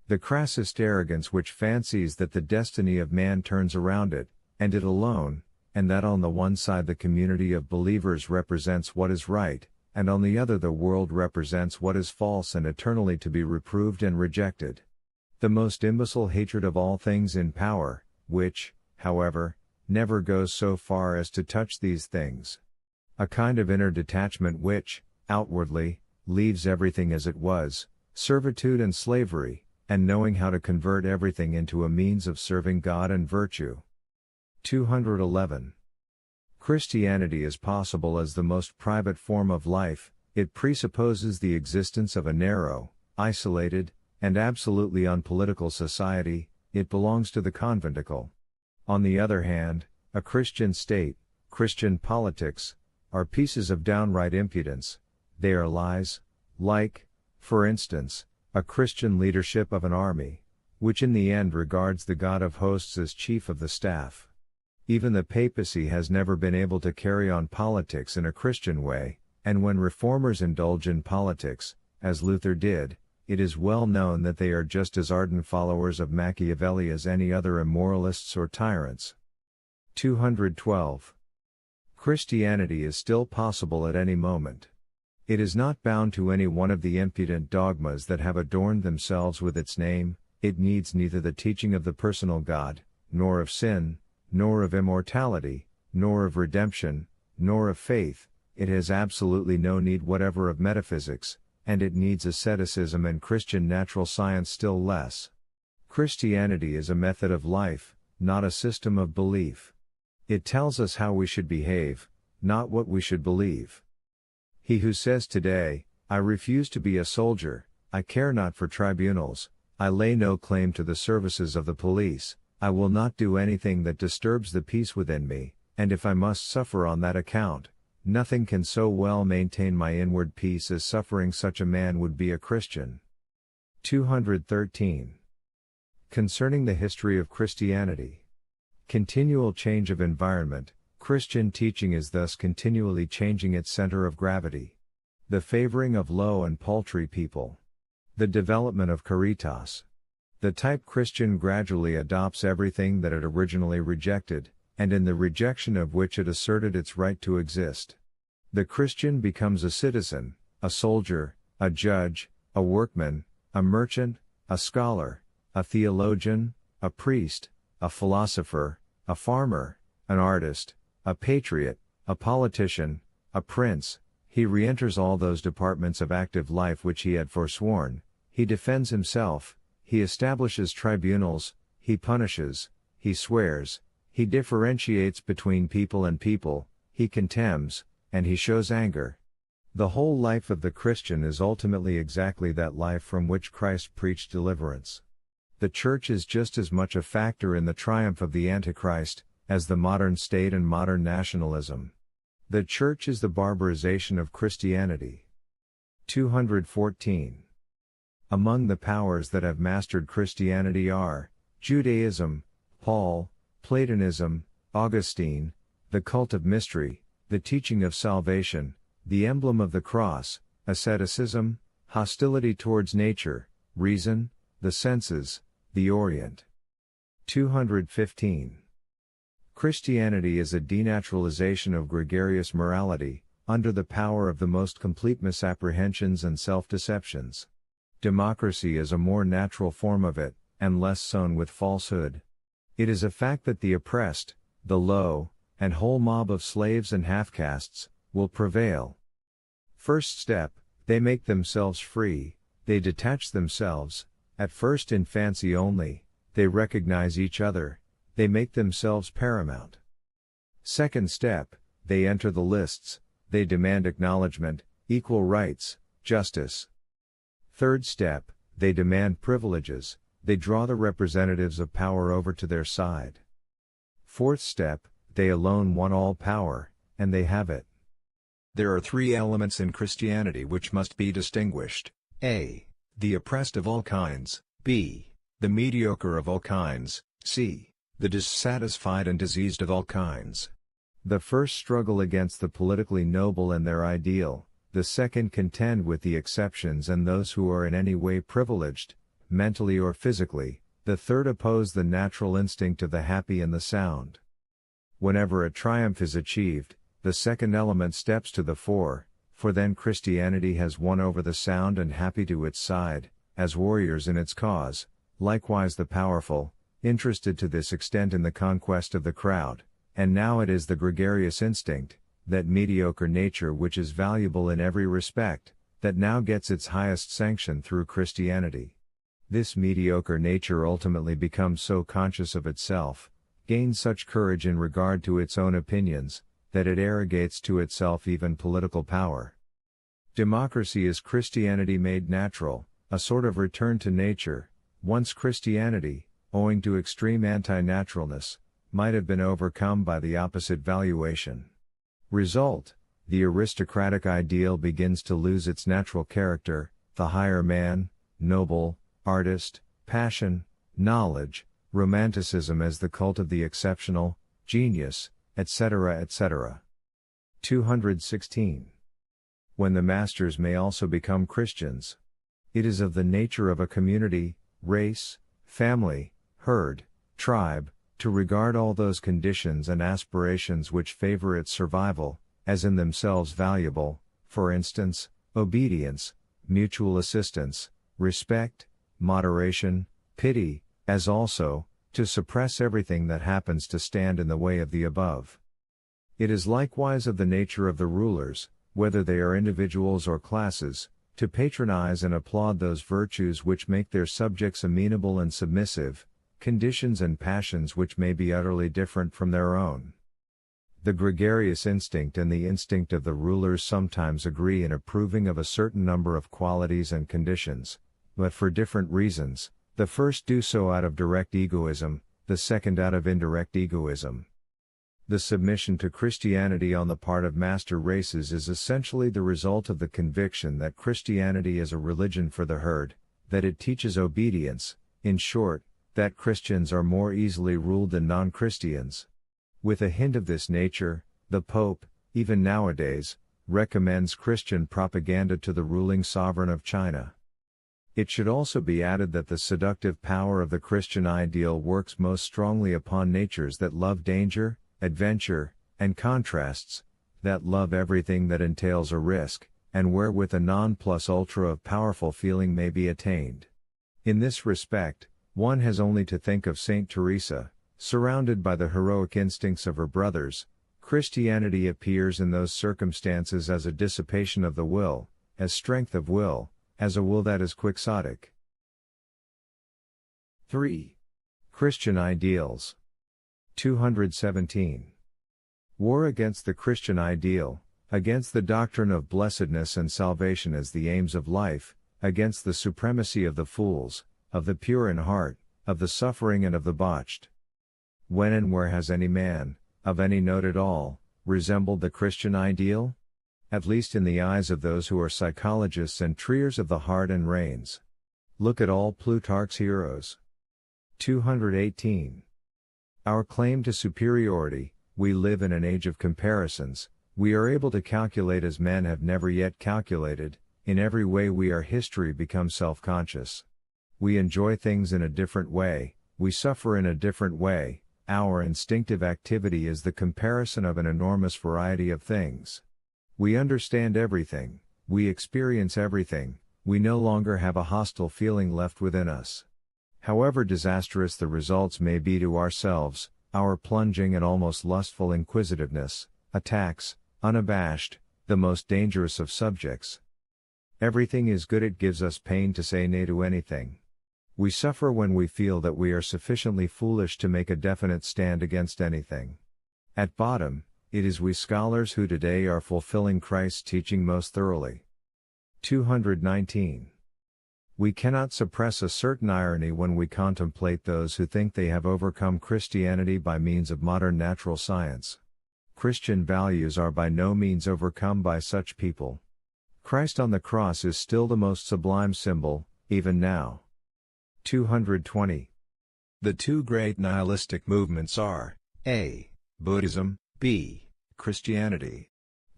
The crassest arrogance which fancies that the destiny of man turns around it, and it alone, and that on the one side the community of believers represents what is right, and on the other the world represents what is false and eternally to be reproved and rejected. The most imbecile hatred of all things in power, which, however, never goes so far as to touch these things. A kind of inner detachment which, outwardly, leaves everything as it was, servitude and slavery, and knowing how to convert everything into a means of serving God and virtue. 211. Christianity is possible as the most private form of life. It presupposes the existence of a narrow, isolated, and absolutely unpolitical society. It belongs to the conventicle. On the other hand, a Christian state, Christian politics, are pieces of downright impudence. They are lies, like, for instance, a Christian leadership of an army, which in the end regards the God of hosts as chief of the staff. Even the papacy has never been able to carry on politics in a Christian way, and when reformers indulge in politics, as Luther did, it is well known that they are just as ardent followers of Machiavelli as any other immoralists or tyrants. 212. Christianity is still possible at any moment. It is not bound to any one of the impudent dogmas that have adorned themselves with its name. It needs neither the teaching of the personal God, nor of sin, nor of immortality, nor of redemption, nor of faith. It has absolutely no need whatever of metaphysics, and it needs asceticism and Christian natural science still less. Christianity is a method of life, not a system of belief. It tells us how we should behave, not what we should believe. He who says today, I refuse to be a soldier, I care not for tribunals, I lay no claim to the services of the police, I will not do anything that disturbs the peace within me, and if I must suffer on that account, nothing can so well maintain my inward peace as suffering. Such a man would be a Christian. 213. Concerning the history of Christianity. Continual change of environment. Christian teaching is thus continually changing its center of gravity. The favoring of low and paltry people. The development of caritas. The type Christian gradually adopts everything that it originally rejected, and in the rejection of which it asserted its right to exist. The Christian becomes a citizen, a soldier, a judge, a workman, a merchant, a scholar, a theologian, a priest, a philosopher, a farmer, an artist, a patriot, a politician, a prince. He re-enters all those departments of active life which he had forsworn. He defends himself, he establishes tribunals, he punishes, he swears, he differentiates between people and people, he contemns, and he shows anger. The whole life of the Christian is ultimately exactly that life from which Christ preached deliverance. The Church is just as much a factor in the triumph of the Antichrist, as the modern state and modern nationalism. The Church is the barbarization of Christianity. 214. Among the powers that have mastered Christianity are Judaism, Paul, Platonism, Augustine, the cult of mystery, the teaching of salvation, the emblem of the cross, asceticism, hostility towards nature, reason, the senses, the Orient. 215. Christianity is a denaturalization of gregarious morality, under the power of the most complete misapprehensions and self-deceptions. Democracy is a more natural form of it, and less sown with falsehood. It is a fact that the oppressed, the low, and whole mob of slaves and half-castes, will prevail. First step, they make themselves free, they detach themselves, at first in fancy only, they recognize each other, They make themselves paramount. Second step, they enter the lists, they demand acknowledgement, equal rights, justice. Third step, they demand privileges, they draw the representatives of power over to their side. Fourth step, they alone want all power, and they have it. There are three elements in Christianity which must be distinguished: A. The oppressed of all kinds, B. The mediocre of all kinds, C. The dissatisfied and diseased of all kinds. The first struggle against the politically noble and their ideal, the second contend with the exceptions and those who are in any way privileged, mentally or physically, the third oppose the natural instinct of the happy and the sound. Whenever a triumph is achieved, the second element steps to the fore, for then Christianity has won over the sound and happy to its side, as warriors in its cause, likewise the powerful, interested to this extent in the conquest of the crowd, and now it is the gregarious instinct, that mediocre nature which is valuable in every respect, that now gets its highest sanction through Christianity. This mediocre nature ultimately becomes so conscious of itself, gains such courage in regard to its own opinions, that it arrogates to itself even political power. Democracy is Christianity made natural, a sort of return to nature. Once Christianity, owing to extreme anti-naturalness, might have been overcome by the opposite valuation. Result: the aristocratic ideal begins to lose its natural character, the higher man, noble, artist, passion, knowledge, romanticism as the cult of the exceptional, genius, etc. etc. 216. When the masters may also become Christians. It is of the nature of a community, race, family, herd, tribe, to regard all those conditions and aspirations which favor its survival, as in themselves valuable, for instance, obedience, mutual assistance, respect, moderation, pity, as also, to suppress everything that happens to stand in the way of the above. It is likewise of the nature of the rulers, whether they are individuals or classes, to patronize and applaud those virtues which make their subjects amenable and submissive, conditions and passions which may be utterly different from their own. The gregarious instinct and the instinct of the rulers sometimes agree in approving of a certain number of qualities and conditions, but for different reasons. The first do so out of direct egoism, the second out of indirect egoism. The submission to Christianity on the part of master races is essentially the result of the conviction that Christianity is a religion for the herd, that it teaches obedience, in short, that Christians are more easily ruled than non-Christians. With a hint of this nature, the Pope, even nowadays, recommends Christian propaganda to the ruling sovereign of China. It should also be added that the seductive power of the Christian ideal works most strongly upon natures that love danger, adventure, and contrasts, that love everything that entails a risk, and wherewith a non plus ultra of powerful feeling may be attained. In this respect, one has only to think of Saint Teresa, surrounded by the heroic instincts of her brothers. Christianity appears in those circumstances as a dissipation of the will, as strength of will, as a will that is quixotic. 3. Christian ideals. 217. War against the Christian ideal, against the doctrine of blessedness and salvation as the aims of life, against the supremacy of the fools, of the pure in heart, of the suffering and of the botched. When and where has any man, of any note at all, resembled the Christian ideal? At least in the eyes of those who are psychologists and treers of the heart and reins. Look at all Plutarch's heroes. 218. Our claim to superiority: we live in an age of comparisons, we are able to calculate as men have never yet calculated, in every way we are history become self-conscious. We enjoy things in a different way, we suffer in a different way, our instinctive activity is the comparison of an enormous variety of things. We understand everything, we experience everything, we no longer have a hostile feeling left within us. However disastrous the results may be to ourselves, our plunging and almost lustful inquisitiveness attacks, unabashed, the most dangerous of subjects. Everything is good, it gives us pain to say nay to anything. We suffer when we feel that we are sufficiently foolish to make a definite stand against anything. At bottom, it is we scholars who today are fulfilling Christ's teaching most thoroughly. 219. We cannot suppress a certain irony when we contemplate those who think they have overcome Christianity by means of modern natural science. Christian values are by no means overcome by such people. Christ on the cross is still the most sublime symbol, even now. 220. The two great nihilistic movements are A. Buddhism, B. Christianity.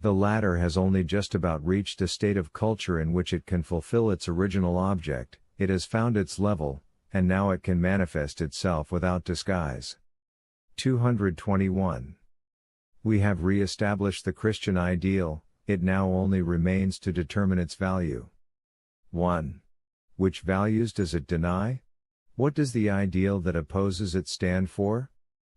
The latter has only just about reached a state of culture in which it can fulfill its original object, it has found its level, and now it can manifest itself without disguise. 221. We have re-established the Christian ideal, it now only remains to determine its value. 1. Which values does it deny? What does the ideal that opposes it stand for?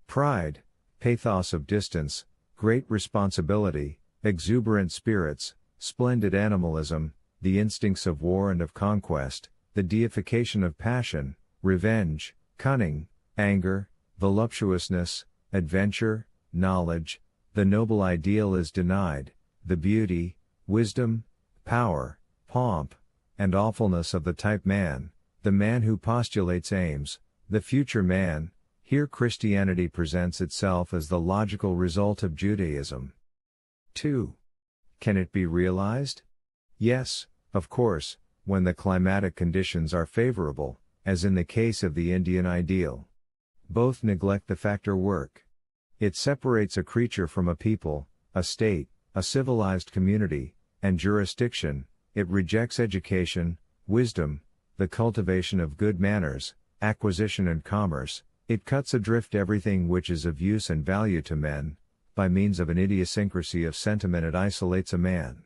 Pride, pathos of distance, great responsibility, exuberant spirits, splendid animalism, the instincts of war and of conquest, the deification of passion, revenge, cunning, anger, voluptuousness, adventure, knowledge. The noble ideal is denied, the beauty, wisdom, power, pomp, and awfulness of the type man, the man who postulates aims, the future man. Here Christianity presents itself as the logical result of Judaism. 2. Can it be realized? Yes, of course, when the climatic conditions are favorable, as in the case of the Indian ideal. Both neglect the factor work. It separates a creature from a people, a state, a civilized community, and jurisdiction. It rejects education, wisdom, the cultivation of good manners, acquisition and commerce. It cuts adrift everything which is of use and value to men. By means of an idiosyncrasy of sentiment it isolates a man.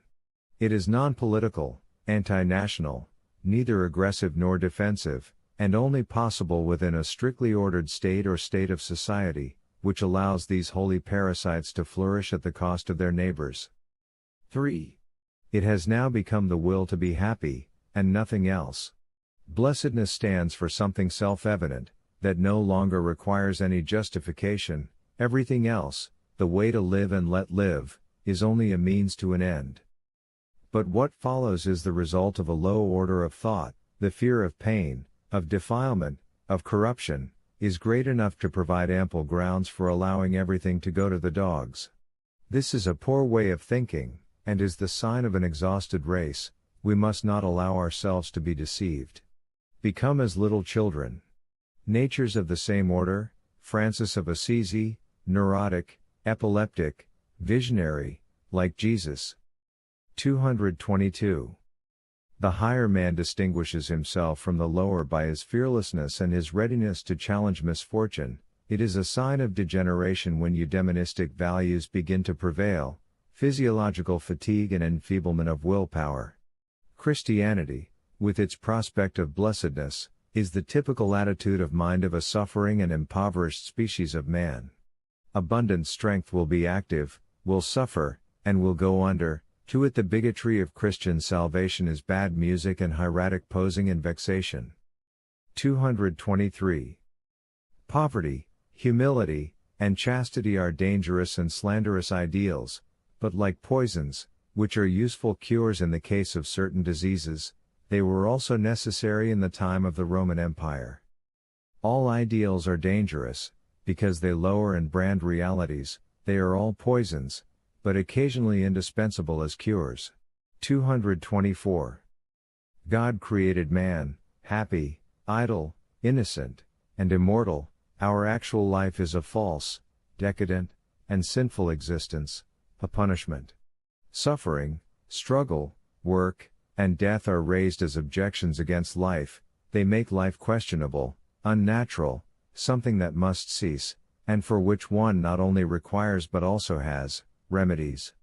It is non-political, anti-national, neither aggressive nor defensive, and only possible within a strictly ordered state or state of society, which allows these holy parasites to flourish at the cost of their neighbors. 3. It has now become the will to be happy, and nothing else. Blessedness stands for something self-evident, that no longer requires any justification. Everything else, the way to live and let live, is only a means to an end. But what follows is the result of a low order of thought. The fear of pain, of defilement, of corruption, is great enough to provide ample grounds for allowing everything to go to the dogs. This is a poor way of thinking, and is the sign of an exhausted race. We must not allow ourselves to be deceived. Become as little children. Natures of the same order, Francis of Assisi, neurotic, epileptic, visionary, like Jesus. 222. The higher man distinguishes himself from the lower by his fearlessness and his readiness to challenge misfortune. It is a sign of degeneration when eudaimonistic values begin to prevail, physiological fatigue and enfeeblement of willpower. Christianity, with its prospect of blessedness, is the typical attitude of mind of a suffering and impoverished species of man. Abundant strength will be active, will suffer, and will go under. To it the bigotry of Christian salvation is bad music and hieratic posing and vexation. 223. Poverty, humility, and chastity are dangerous and slanderous ideals, but like poisons, which are useful cures in the case of certain diseases, they were also necessary in the time of the Roman Empire. All ideals are dangerous, because they lower and brand realities. They are all poisons, but occasionally indispensable as cures. 224. God created man, happy, idle, innocent, and immortal. Our actual life is a false, decadent, and sinful existence, a punishment. Suffering, struggle, work, and death are raised as objections against life. They make life questionable, unnatural, something that must cease, and for which one not only requires but also has remedies.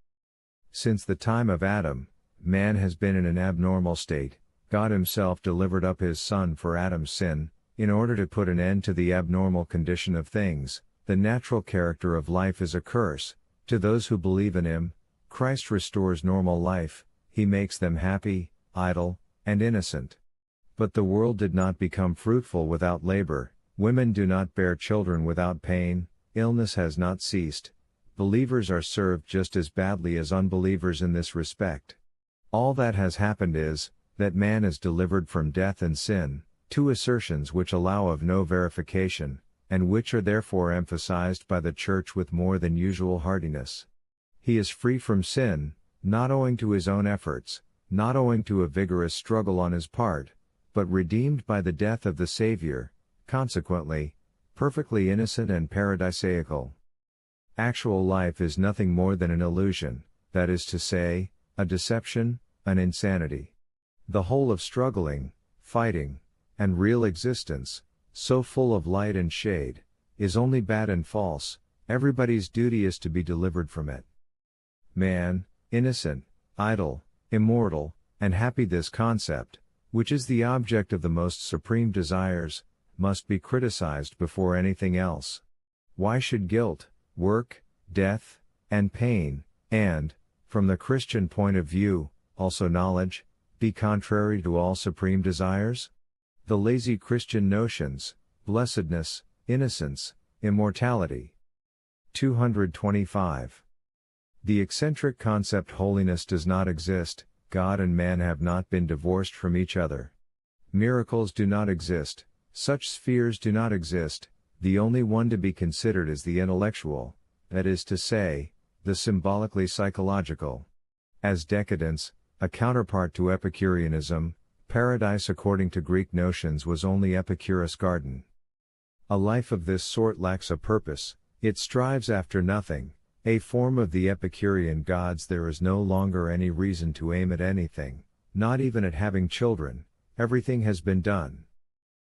Since the time of Adam, man has been in an abnormal state. God himself delivered up his Son for Adam's sin, in order to put an end to the abnormal condition of things. The natural character of life is a curse. To those who believe in him, Christ restores normal life. He makes them happy, idle, and innocent. But the world did not become fruitful without labor, women do not bear children without pain, illness has not ceased. Believers are served just as badly as unbelievers in this respect. All that has happened is, that man is delivered from death and sin, two assertions which allow of no verification, and which are therefore emphasized by the Church with more than usual heartiness. He is free from sin, not owing to his own efforts, not owing to a vigorous struggle on his part, but redeemed by the death of the Savior, consequently, perfectly innocent and paradisaical. Actual life is nothing more than an illusion, that is to say, a deception, an insanity. The whole of struggling, fighting, and real existence, so full of light and shade, is only bad and false. Everybody's duty is to be delivered from it. Man, innocent, idle, immortal, and happy, this concept, which is the object of the most supreme desires, must be criticized before anything else. Why should guilt, work, death, and pain, and, from the Christian point of view, also knowledge, be contrary to all supreme desires? The lazy Christian notions, blessedness, innocence, immortality. 225. The eccentric concept holiness does not exist, God and man have not been divorced from each other. Miracles do not exist, such spheres do not exist, the only one to be considered is the intellectual, that is to say, the symbolically psychological. As decadence, a counterpart to Epicureanism, paradise according to Greek notions was only Epicurus' garden. A life of this sort lacks a purpose, it strives after nothing. A form of the Epicurean gods, there is no longer any reason to aim at anything, not even at having children, everything has been done.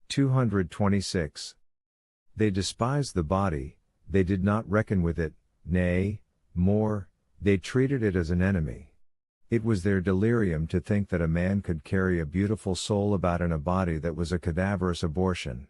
226. They despised the body, they did not reckon with it, nay, more, they treated it as an enemy. It was their delirium to think that a man could carry a beautiful soul about in a body that was a cadaverous abortion.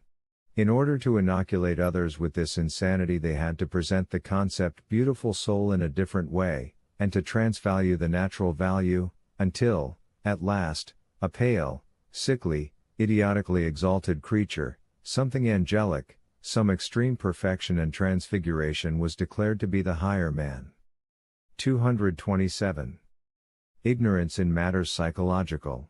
In order to inoculate others with this insanity, they had to present the concept beautiful soul in a different way, and to transvalue the natural value, until, at last, a pale, sickly, idiotically exalted creature, something angelic, some extreme perfection and transfiguration was declared to be the higher man. 227. Ignorance in matters psychological.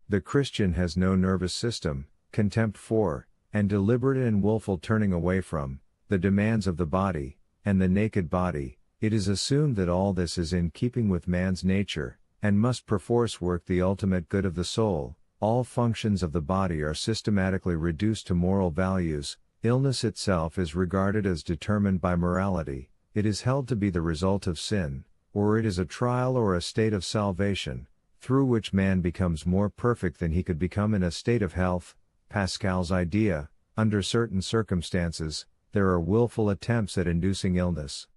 The Christian has no nervous system, contempt for, and deliberate and willful turning away from, the demands of the body, and the naked body. It is assumed that all this is in keeping with man's nature, and must perforce work the ultimate good of the soul. All functions of the body are systematically reduced to moral values, illness itself is regarded as determined by morality, it is held to be the result of sin, or it is a trial or a state of salvation, through which man becomes more perfect than he could become in a state of health. Pascal's idea, under certain circumstances, there are willful attempts at inducing illness.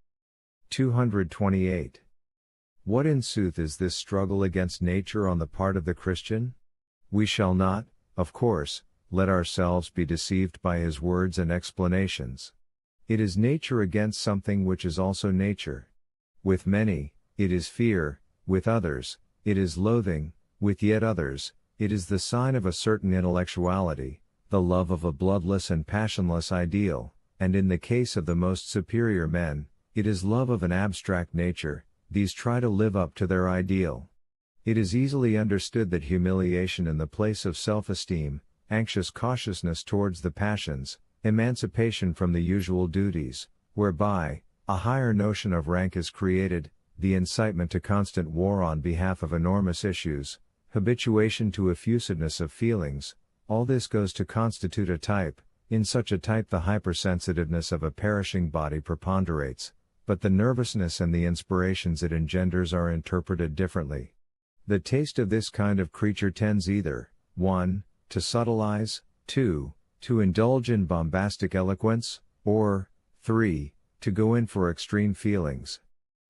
228. What in sooth is this struggle against nature on the part of the Christian? We shall not, of course, let ourselves be deceived by his words and explanations. It is nature against something which is also nature. With many, it is fear, with others, it is loathing, with yet others, it is the sign of a certain intellectuality, the love of a bloodless and passionless ideal, and in the case of the most superior men, it is love of an abstract nature. These try to live up to their ideal. It is easily understood that humiliation in the place of self-esteem, anxious cautiousness towards the passions, emancipation from the usual duties, whereby a higher notion of rank is created, the incitement to constant war on behalf of enormous issues, habituation to effusiveness of feelings, all this goes to constitute a type. In such a type the hypersensitiveness of a perishing body preponderates, but the nervousness and the inspirations it engenders are interpreted differently. The taste of this kind of creature tends either, 1. to subtilize, 2. to indulge in bombastic eloquence, or, 3. to go in for extreme feelings.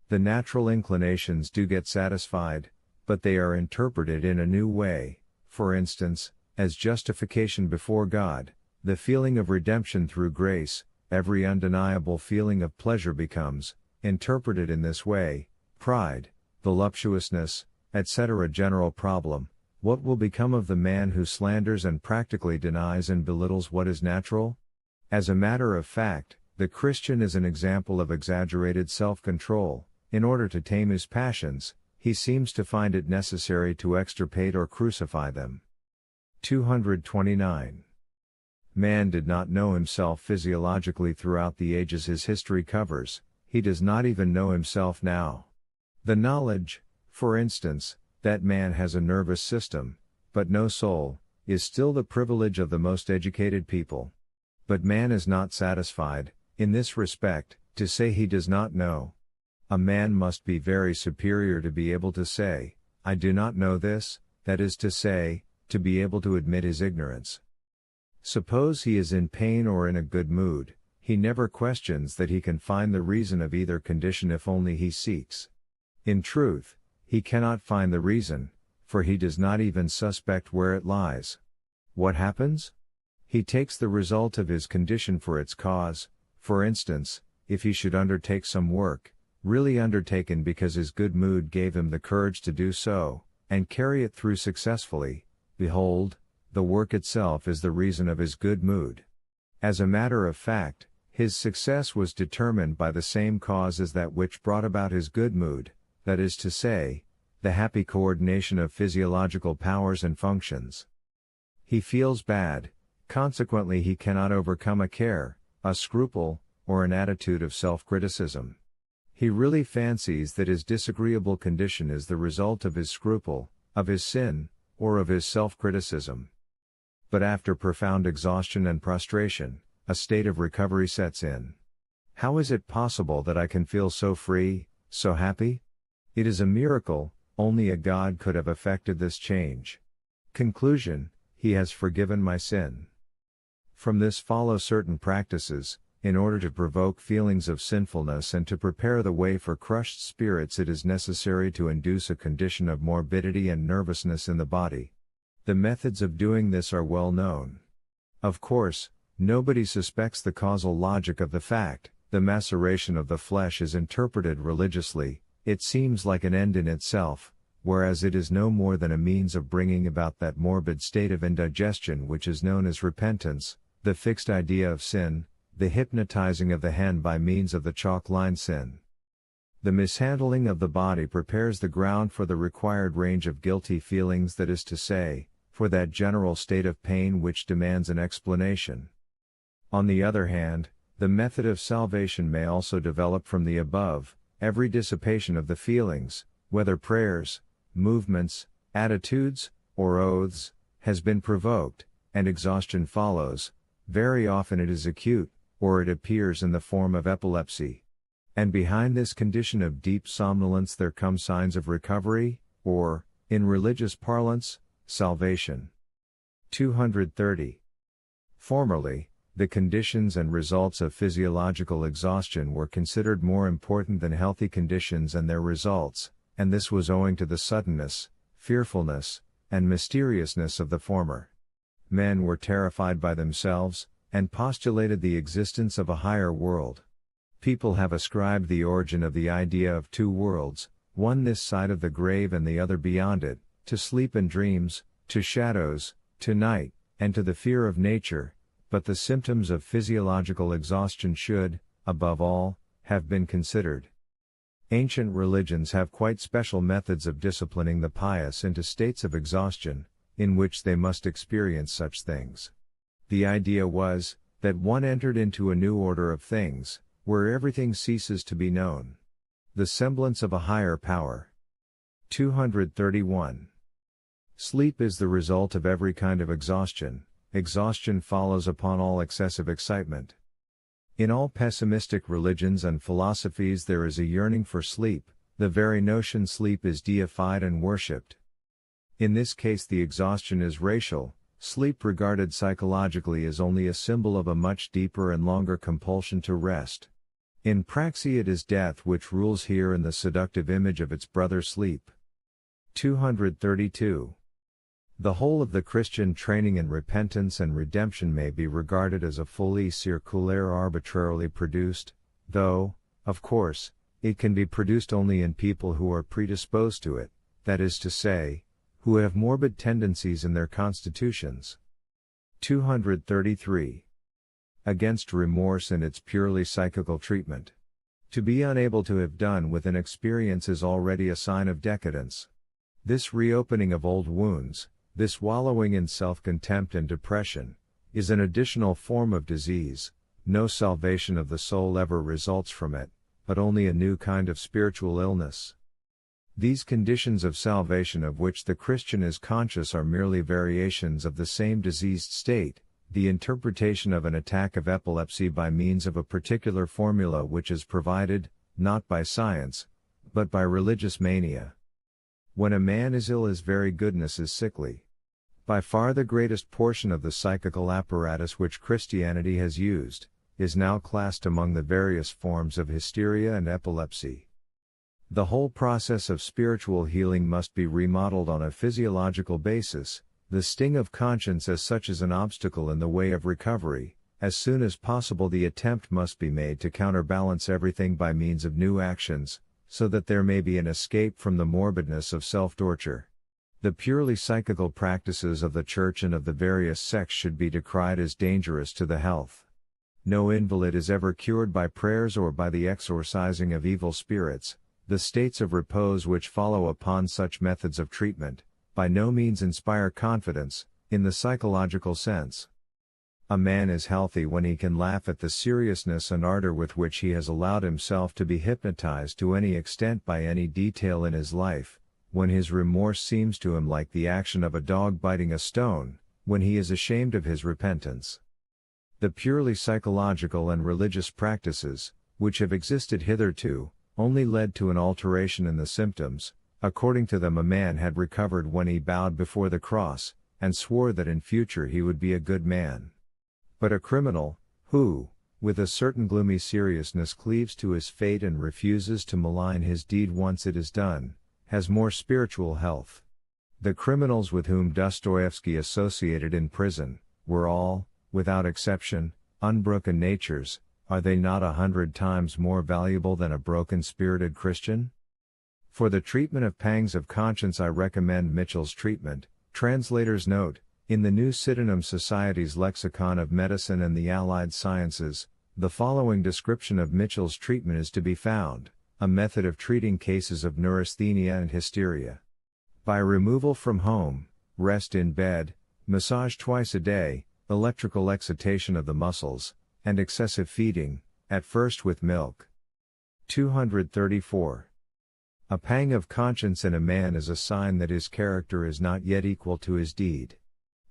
The natural inclinations do get satisfied, but they are interpreted in a new way, for instance, as justification before God, the feeling of redemption through grace. Every undeniable feeling of pleasure becomes, interpreted in this way, pride, voluptuousness, etc. General problem, What will become of the man who slanders and practically denies and belittles what is natural? As a matter of fact, the Christian is an example of exaggerated self-control. In order to tame his passions, he seems to find it necessary to extirpate or crucify them. 229. Man did not know himself physiologically throughout the ages his history covers, he does not even know himself now. The knowledge, for instance, that man has a nervous system, but no soul, is still the privilege of the most educated people. But man is not satisfied, in this respect, to say he does not know. A man must be very superior to be able to say, I do not know this, that is to say, to be able to admit his ignorance. Suppose he is in pain or in a good mood, he never questions that he can find the reason of either condition if only he seeks. In truth, he cannot find the reason, for he does not even suspect where it lies. What happens? He takes the result of his condition for its cause. For instance, if he should undertake some work, really undertaken because his good mood gave him the courage to do so, and carry it through successfully, behold, the work itself is the reason of his good mood. As a matter of fact, his success was determined by the same cause as that which brought about his good mood, that is to say, the happy coordination of physiological powers and functions. He feels bad, consequently he cannot overcome a care, a scruple, or an attitude of self-criticism. He really fancies that his disagreeable condition is the result of his scruple, of his sin, or of his self-criticism. But after profound exhaustion and prostration, a state of recovery sets in. How is it possible that I can feel so free, so happy? It is a miracle, only a God could have effected this change. Conclusion: He has forgiven my sin. From this follow certain practices. In order to provoke feelings of sinfulness and to prepare the way for crushed spirits, it is necessary to induce a condition of morbidity and nervousness in the body. The methods of doing this are well known. Of course, nobody suspects the causal logic of the fact. The maceration of the flesh is interpreted religiously, it seems like an end in itself, whereas it is no more than a means of bringing about that morbid state of indigestion which is known as repentance, the fixed idea of sin, the hypnotizing of the hen by means of the chalk-line sin. The mishandling of the body prepares the ground for the required range of guilty feelings, that is to say, for that general state of pain which demands an explanation. On the other hand, the method of salvation may also develop from the above. Every dissipation of the feelings, whether prayers, movements, attitudes, or oaths, has been provoked, and exhaustion follows. Very often it is acute, or it appears in the form of epilepsy. And behind this condition of deep somnolence there come signs of recovery, or, in religious parlance, salvation. 230. Formerly, the conditions and results of physiological exhaustion were considered more important than healthy conditions and their results, and this was owing to the suddenness, fearfulness, and mysteriousness of the former. Men were terrified by themselves, and postulated the existence of a higher world. People have ascribed the origin of the idea of two worlds, one this side of the grave and the other beyond it, to sleep and dreams, to shadows, to night, and to the fear of nature, but the symptoms of physiological exhaustion should, above all, have been considered. Ancient religions have quite special methods of disciplining the pious into states of exhaustion, in which they must experience such things. The idea was, that one entered into a new order of things, where everything ceases to be known. The semblance of a higher power. 231. Sleep is the result of every kind of exhaustion. Exhaustion follows upon all excessive excitement. In all pessimistic religions and philosophies there is a yearning for sleep, the very notion sleep is deified and worshipped. In this case the exhaustion is racial. Sleep regarded psychologically is only a symbol of a much deeper and longer compulsion to rest. In praxis it is death which rules here in the seductive image of its brother sleep. 232. The whole of the Christian training in repentance and redemption may be regarded as a folie circulaire arbitrarily produced, though, of course, it can be produced only in people who are predisposed to it, that is to say, who have morbid tendencies in their constitutions. 233. Against remorse and its purely psychical treatment. To be unable to have done with an experience is already a sign of decadence. This reopening of old wounds, this wallowing in self-contempt and depression, is an additional form of disease. No salvation of the soul ever results from it, but only a new kind of spiritual illness. These conditions of salvation of which the Christian is conscious are merely variations of the same diseased state, the interpretation of an attack of epilepsy by means of a particular formula which is provided, not by science, but by religious mania. When a man is ill his very goodness is sickly. By far the greatest portion of the psychical apparatus which Christianity has used, is now classed among the various forms of hysteria and epilepsy. The whole process of spiritual healing must be remodeled on a physiological basis. The sting of conscience as such is an obstacle in the way of recovery. As soon as possible the attempt must be made to counterbalance everything by means of new actions, so that there may be an escape from the morbidness of self-torture. The purely psychical practices of the Church and of the various sects should be decried as dangerous to the health. No invalid is ever cured by prayers or by the exorcising of evil spirits. The states of repose which follow upon such methods of treatment, by no means inspire confidence, in the psychological sense. A man is healthy when he can laugh at the seriousness and ardor with which he has allowed himself to be hypnotized to any extent by any detail in his life, when his remorse seems to him like the action of a dog biting a stone, when he is ashamed of his repentance. The purely psychological and religious practices, which have existed hitherto, only led to an alteration in the symptoms. According to them a man had recovered when he bowed before the cross, and swore that in future he would be a good man. But a criminal, who, with a certain gloomy seriousness cleaves to his fate and refuses to malign his deed once it is done, has more spiritual health. The criminals with whom Dostoevsky associated in prison, were all, without exception, unbroken natures. Are they not 100 times more valuable than a broken-spirited Christian? For the treatment of pangs of conscience I recommend Mitchell's treatment. Translator's note: in the New Sydenham Society's Lexicon of Medicine and the Allied Sciences, the following description of Mitchell's treatment is to be found: a method of treating cases of neurasthenia and hysteria. By removal from home, rest in bed, massage twice a day, electrical excitation of the muscles, and excessive feeding, at first with milk. 234. A pang of conscience in a man is a sign that his character is not yet equal to his deed.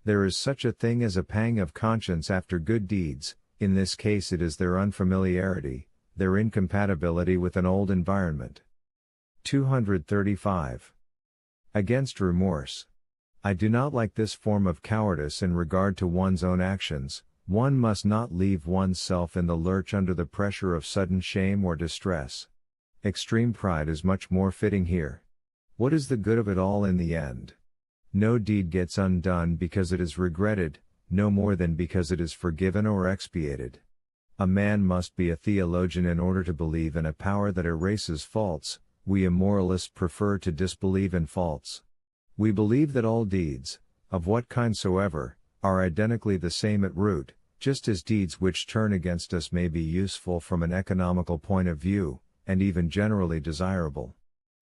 There is such a thing as a pang of conscience after good deeds. In this case it is their unfamiliarity, their incompatibility with an old environment. 235. Against remorse. I do not like this form of cowardice in regard to one's own actions. One must not leave one's self in the lurch under the pressure of sudden shame or distress. Extreme pride is much more fitting here. What is the good of it all in the end? No deed gets undone because it is regretted, no more than because it is forgiven or expiated. A man must be a theologian in order to believe in a power that erases faults. We immoralists prefer to disbelieve in faults. We believe that all deeds, of what kind soever, are identically the same at root, just as deeds which turn against us may be useful from an economical point of view, and even generally desirable.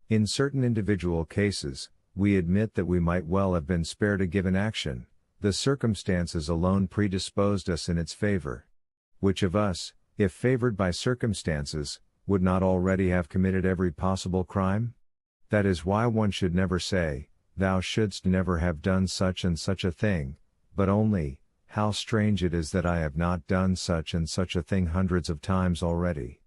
In certain individual cases, we admit that we might well have been spared a given action. The circumstances alone predisposed us in its favor. Which of us, if favored by circumstances, would not already have committed every possible crime? That is why one should never say, "Thou shouldst never have done such and such a thing," but only, "How strange it is that I have not done such and such a thing hundreds of times already."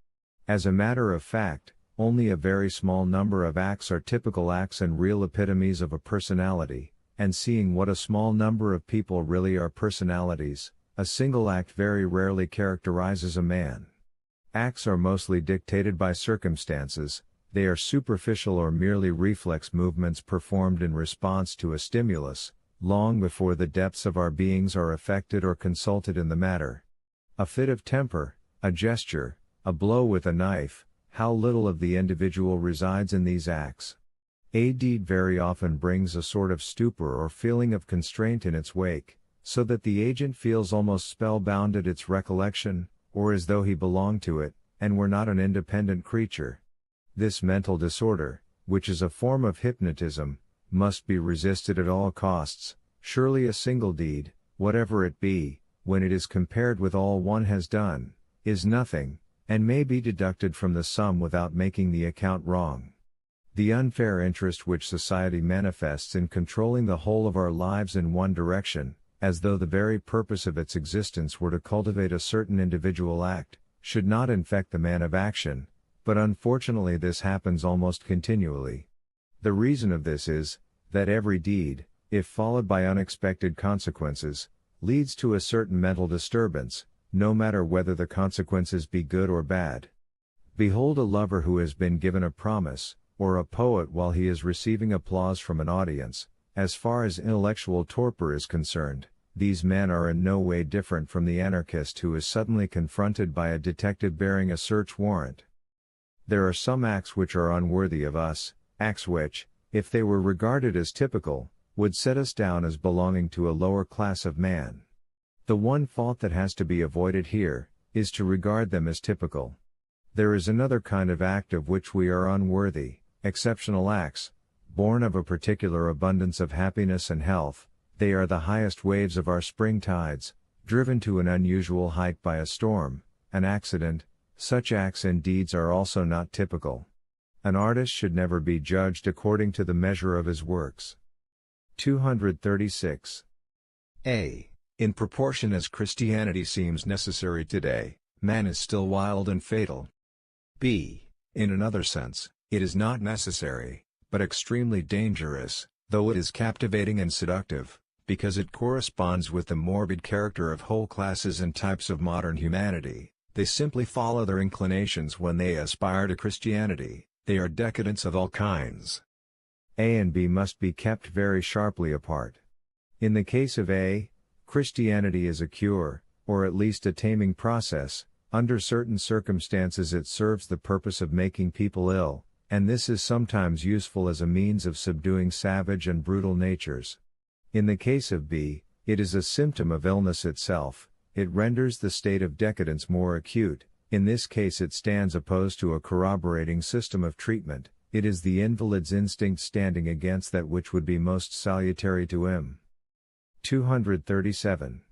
As a matter of fact, only a very small number of acts are typical acts and real epitomes of a personality, and seeing what a small number of people really are personalities, a single act very rarely characterizes a man. Acts are mostly dictated by circumstances. They are superficial or merely reflex movements performed in response to a stimulus, long before the depths of our beings are affected or consulted in the matter. A fit of temper, a gesture, a blow with a knife, how little of the individual resides in these acts. A deed very often brings a sort of stupor or feeling of constraint in its wake, so that the agent feels almost spellbound at its recollection, or as though he belonged to it, and were not an independent creature. This mental disorder, which is a form of hypnotism, must be resisted at all costs. Surely a single deed, whatever it be, when it is compared with all one has done, is nothing, and may be deducted from the sum without making the account wrong. The unfair interest which society manifests in controlling the whole of our lives in one direction, as though the very purpose of its existence were to cultivate a certain individual act, should not infect the man of action, but unfortunately this happens almost continually. The reason of this is, that every deed, if followed by unexpected consequences, leads to a certain mental disturbance, no matter whether the consequences be good or bad. Behold a lover who has been given a promise, or a poet while he is receiving applause from an audience. As far as intellectual torpor is concerned, these men are in no way different from the anarchist who is suddenly confronted by a detective bearing a search warrant. There are some acts which are unworthy of us, acts which, if they were regarded as typical, would set us down as belonging to a lower class of man. The one fault that has to be avoided here, is to regard them as typical. There is another kind of act of which we are unworthy, exceptional acts, born of a particular abundance of happiness and health. They are the highest waves of our spring tides, driven to an unusual height by a storm, an accident. Such acts and deeds are also not typical. An artist should never be judged according to the measure of his works. 236. A. In proportion as Christianity seems necessary today, man is still wild and fatal. B. In another sense, it is not necessary, but extremely dangerous, though it is captivating and seductive, because it corresponds with the morbid character of whole classes and types of modern humanity. They simply follow their inclinations when they aspire to Christianity. They are decadents of all kinds. A and B must be kept very sharply apart. In the case of A, Christianity is a cure, or at least a taming process. Under certain circumstances it serves the purpose of making people ill, and this is sometimes useful as a means of subduing savage and brutal natures. In the case of B, it is a symptom of illness itself. It renders the state of decadence more acute. In this case it stands opposed to a corroborating system of treatment. It is the invalid's instinct standing against that which would be most salutary to him. 237.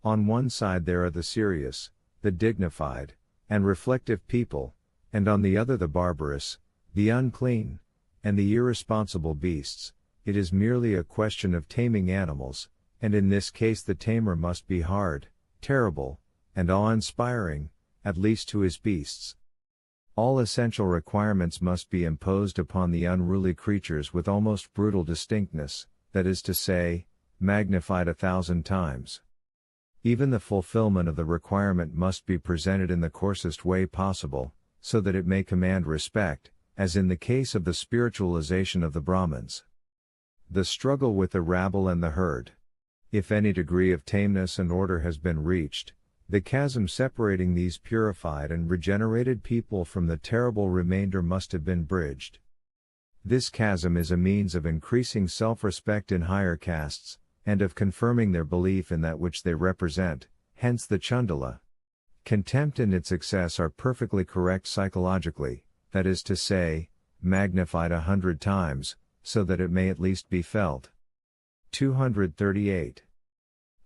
On one side there are the serious, the dignified, and reflective people, and on the other the barbarous, the unclean, and the irresponsible beasts. It is merely a question of taming animals, and in this case the tamer must be hard, terrible, and awe-inspiring, at least to his beasts. All essential requirements must be imposed upon the unruly creatures with almost brutal distinctness, that is to say, magnified 1,000 times. Even the fulfillment of the requirement must be presented in the coarsest way possible, so that it may command respect, as in the case of the spiritualization of the Brahmins. The struggle with the rabble and the herd. If any degree of tameness and order has been reached, the chasm separating these purified and regenerated people from the terrible remainder must have been bridged. This chasm is a means of increasing self-respect in higher castes, and of confirming their belief in that which they represent, hence the Chandala. Contempt and its excess are perfectly correct psychologically, that is to say, magnified 100 times, so that it may at least be felt. 238.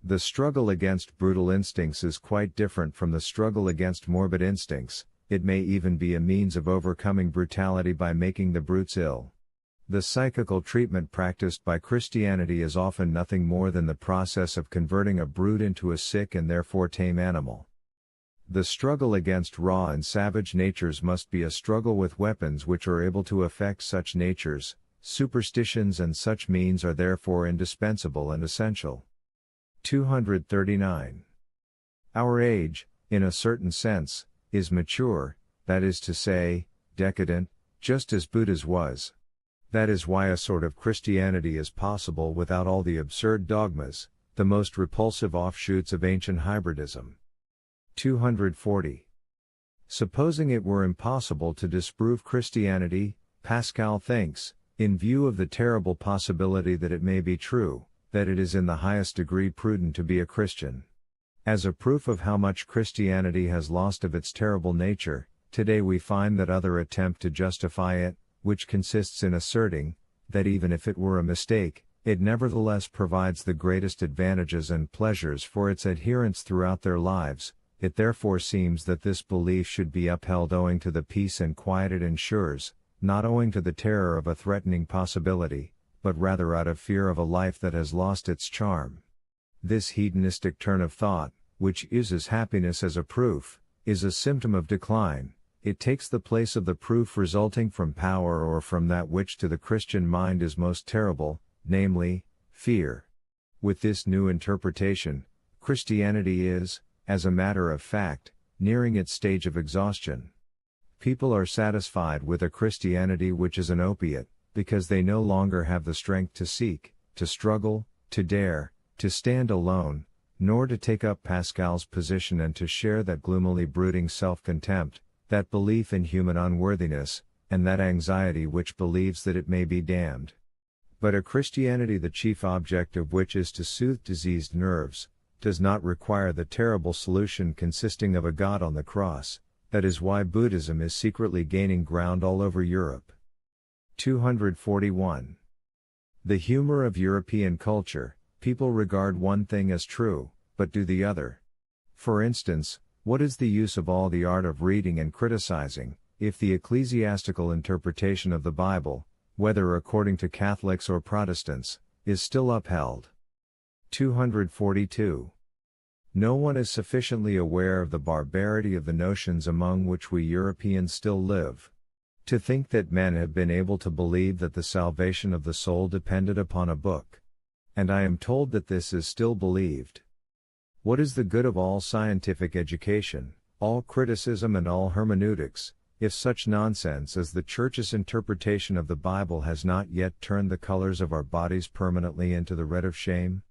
The struggle against brutal instincts is quite different from the struggle against morbid instincts. It may even be a means of overcoming brutality by making the brutes ill. The psychical treatment practiced by Christianity is often nothing more than the process of converting a brute into a sick and therefore tame animal. The struggle against raw and savage natures must be a struggle with weapons which are able to affect such natures. Superstitions and such means are therefore indispensable and essential. 239. Our age, in a certain sense, is mature, that is to say, decadent, just as Buddha's was. That is why a sort of Christianity is possible without all the absurd dogmas, the most repulsive offshoots of ancient hybridism. 240. Supposing it were impossible to disprove Christianity, Pascal thinks, In view of the terrible possibility that it may be true, that it is in the highest degree prudent to be a Christian. As a proof of how much Christianity has lost of its terrible nature, today we find that other attempt to justify it, which consists in asserting, that even if it were a mistake, it nevertheless provides the greatest advantages and pleasures for its adherents throughout their lives. It therefore seems that this belief should be upheld owing to the peace and quiet it ensures, not owing to the terror of a threatening possibility, but rather out of fear of a life that has lost its charm. This hedonistic turn of thought, which uses happiness as a proof, is a symptom of decline. It takes the place of the proof resulting from power or from that which to the Christian mind is most terrible, namely, fear. With this new interpretation, Christianity is, as a matter of fact, nearing its stage of exhaustion. People are satisfied with a Christianity which is an opiate, because they no longer have the strength to seek, to struggle, to dare, to stand alone, nor to take up Pascal's position and to share that gloomily brooding self-contempt, that belief in human unworthiness, and that anxiety which believes that it may be damned. But a Christianity the chief object of which is to soothe diseased nerves, does not require the terrible solution consisting of a God on the cross. That is why Buddhism is secretly gaining ground all over Europe. 241. The humor of European culture: people regard one thing as true, but do the other. For instance, what is the use of all the art of reading and criticizing, if the ecclesiastical interpretation of the Bible, whether according to Catholics or Protestants, is still upheld? 242. No one is sufficiently aware of the barbarity of the notions among which we Europeans still live. To think that men have been able to believe that the salvation of the soul depended upon a book. And I am told that this is still believed. What is the good of all scientific education, all criticism and all hermeneutics, if such nonsense as the Church's interpretation of the Bible has not yet turned the colors of our bodies permanently into the red of shame?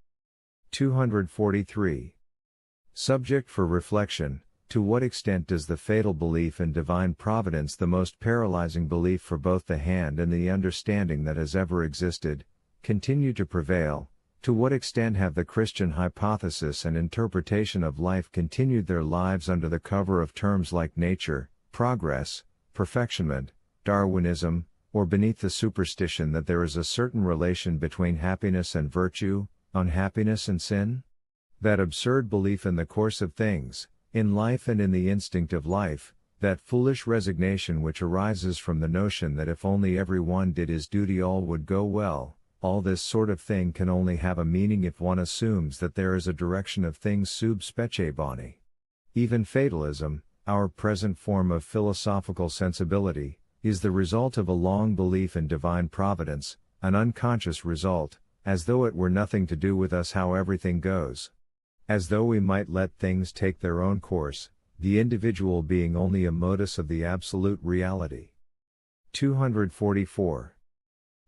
243. Subject for reflection: to what extent does the fatal belief in divine providence, the most paralyzing belief for both the hand and the understanding that has ever existed, continue to prevail? To what extent have the Christian hypothesis and interpretation of life continued their lives under the cover of terms like nature, progress, perfectionment, Darwinism, or beneath the superstition that there is a certain relation between happiness and virtue, unhappiness and sin? That absurd belief in the course of things, in life and in the instinct of life, that foolish resignation which arises from the notion that if only every one did his duty all would go well, all this sort of thing can only have a meaning if one assumes that there is a direction of things sub specie boni. Even fatalism, our present form of philosophical sensibility, is the result of a long belief in divine providence, an unconscious result, as though it were nothing to do with us how everything goes. As though we might let things take their own course, the individual being only a modus of the absolute reality. 244.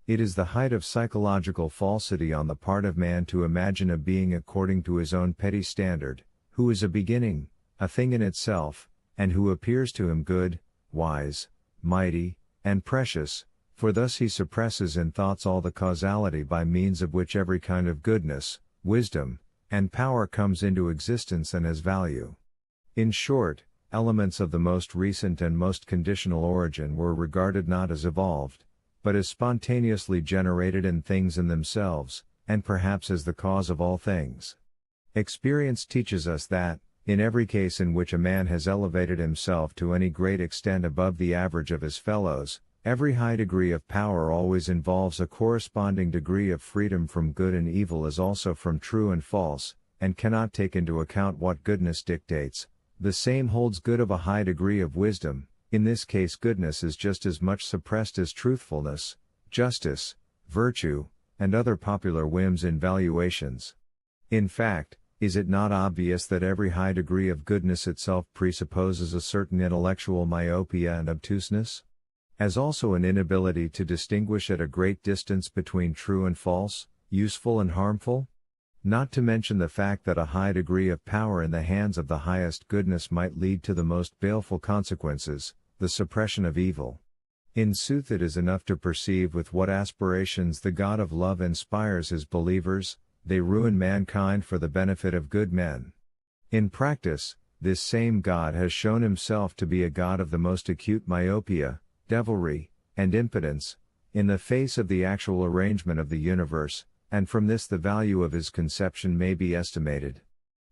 It is the height of psychological falsity on the part of man to imagine a being according to his own petty standard, who is a beginning, a thing in itself, and who appears to him good, wise, mighty, and precious, for thus he suppresses in thoughts all the causality by means of which every kind of goodness, wisdom, and power comes into existence and has value. In short, elements of the most recent and most conditional origin were regarded not as evolved, but as spontaneously generated in things in themselves, and perhaps as the cause of all things. Experience teaches us that, in every case in which a man has elevated himself to any great extent above the average of his fellows, every high degree of power always involves a corresponding degree of freedom from good and evil as also from true and false, and cannot take into account what goodness dictates. The same holds good of a high degree of wisdom. In this case goodness is just as much suppressed as truthfulness, justice, virtue, and other popular whims in valuations. In fact, is it not obvious that every high degree of goodness itself presupposes a certain intellectual myopia and obtuseness? As also an inability to distinguish at a great distance between true and false, useful and harmful? Not to mention the fact that a high degree of power in the hands of the highest goodness might lead to the most baleful consequences, the suppression of evil. In sooth, it is enough to perceive with what aspirations the God of love inspires his believers. They ruin mankind for the benefit of good men. In practice, this same God has shown himself to be a God of the most acute myopia, devilry, and impotence, in the face of the actual arrangement of the universe, and from this the value of his conception may be estimated.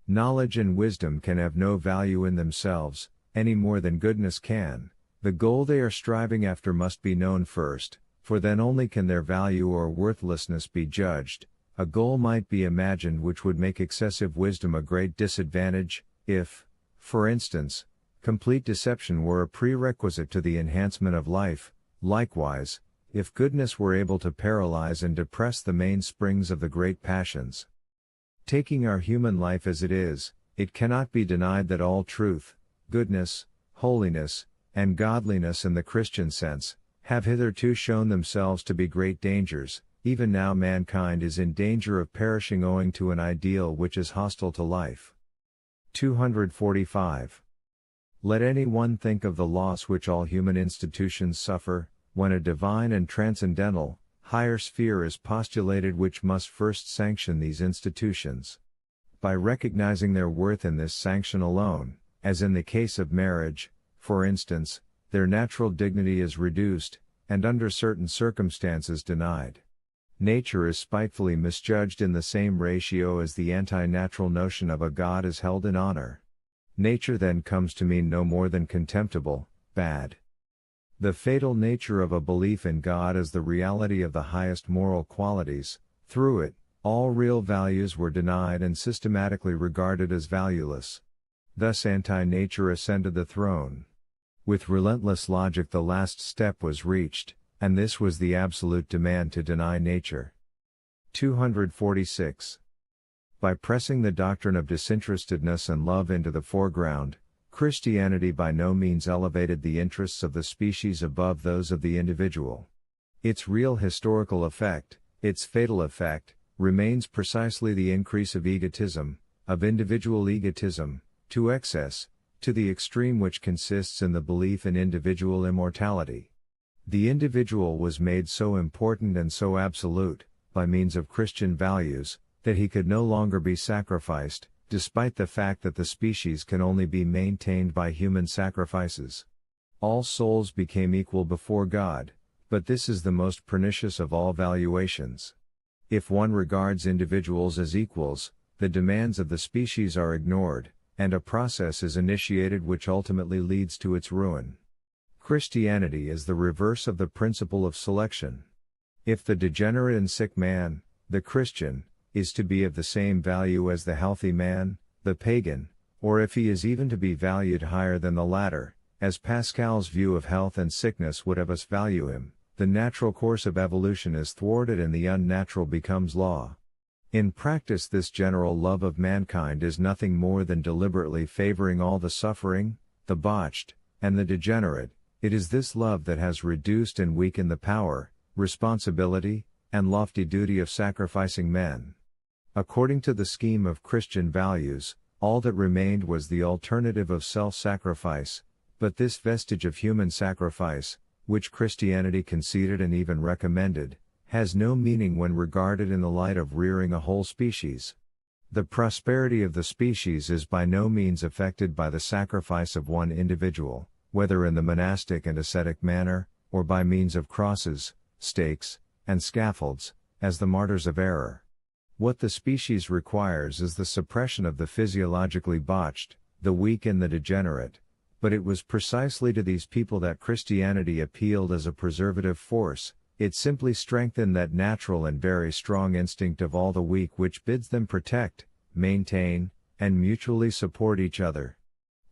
Knowledge and wisdom can have no value in themselves, any more than goodness can. The goal they are striving after must be known first, for then only can their value or worthlessness be judged. A goal might be imagined which would make excessive wisdom a great disadvantage, if, for instance, complete deception were a prerequisite to the enhancement of life. Likewise, if goodness were able to paralyze and depress the mainsprings of the great passions. Taking our human life as it is, it cannot be denied that all truth, goodness, holiness, and godliness in the Christian sense, have hitherto shown themselves to be great dangers. Even now mankind is in danger of perishing owing to an ideal which is hostile to life. 245. Let any one think of the loss which all human institutions suffer, when a divine and transcendental, higher sphere is postulated which must first sanction these institutions. By recognizing their worth in this sanction alone, as in the case of marriage, for instance, their natural dignity is reduced, and under certain circumstances denied. Nature is spitefully misjudged in the same ratio as the anti-natural notion of a God is held in honor. Nature then comes to mean no more than contemptible, bad. The fatal nature of a belief in God as the reality of the highest moral qualities, through it, all real values were denied and systematically regarded as valueless. Thus anti-nature ascended the throne. With relentless logic the last step was reached, and this was the absolute demand to deny nature. 246. By pressing the doctrine of disinterestedness and love into the foreground, Christianity by no means elevated the interests of the species above those of the individual. Its real historical effect, its fatal effect, remains precisely the increase of egotism, of individual egotism, to excess, to the extreme which consists in the belief in individual immortality. The individual was made so important and so absolute, by means of Christian values, that he could no longer be sacrificed, despite the fact that the species can only be maintained by human sacrifices. All souls became equal before God, but this is the most pernicious of all valuations. If one regards individuals as equals, the demands of the species are ignored, and a process is initiated which ultimately leads to its ruin. Christianity is the reverse of the principle of selection. If the degenerate and sick man, the Christian, is to be of the same value as the healthy man, the pagan, or if he is even to be valued higher than the latter, as Pascal's view of health and sickness would have us value him, the natural course of evolution is thwarted and the unnatural becomes law. In practice this general love of mankind is nothing more than deliberately favoring all the suffering, the botched, and the degenerate. It is this love that has reduced and weakened the power, responsibility, and lofty duty of sacrificing men. According to the scheme of Christian values, all that remained was the alternative of self-sacrifice, but this vestige of human sacrifice, which Christianity conceded and even recommended, has no meaning when regarded in the light of rearing a whole species. The prosperity of the species is by no means affected by the sacrifice of one individual, whether in the monastic and ascetic manner, or by means of crosses, stakes, and scaffolds, as the martyrs of error. What the species requires is the suppression of the physiologically botched, the weak and the degenerate, but it was precisely to these people that Christianity appealed as a preservative force. It simply strengthened that natural and very strong instinct of all the weak which bids them protect, maintain, and mutually support each other.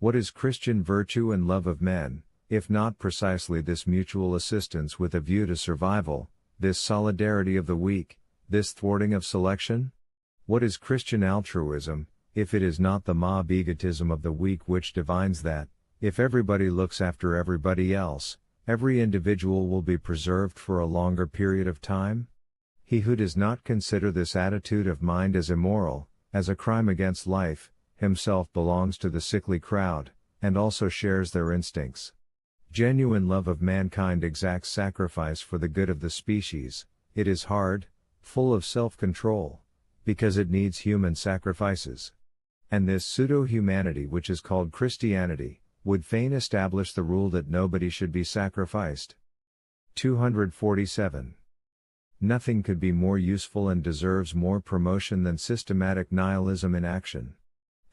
What is Christian virtue and love of men, if not precisely this mutual assistance with a view to survival, this solidarity of the weak, this thwarting of selection? What is Christian altruism, if it is not the mob egotism of the weak which divines that, if everybody looks after everybody else, every individual will be preserved for a longer period of time? He who does not consider this attitude of mind as immoral, as a crime against life, himself belongs to the sickly crowd, and also shares their instincts. Genuine love of mankind exacts sacrifice for the good of the species. It is hard, full of self-control, because it needs human sacrifices. And this pseudo-humanity which is called Christianity, would fain establish the rule that nobody should be sacrificed. 247. Nothing could be more useful and deserves more promotion than systematic nihilism in action.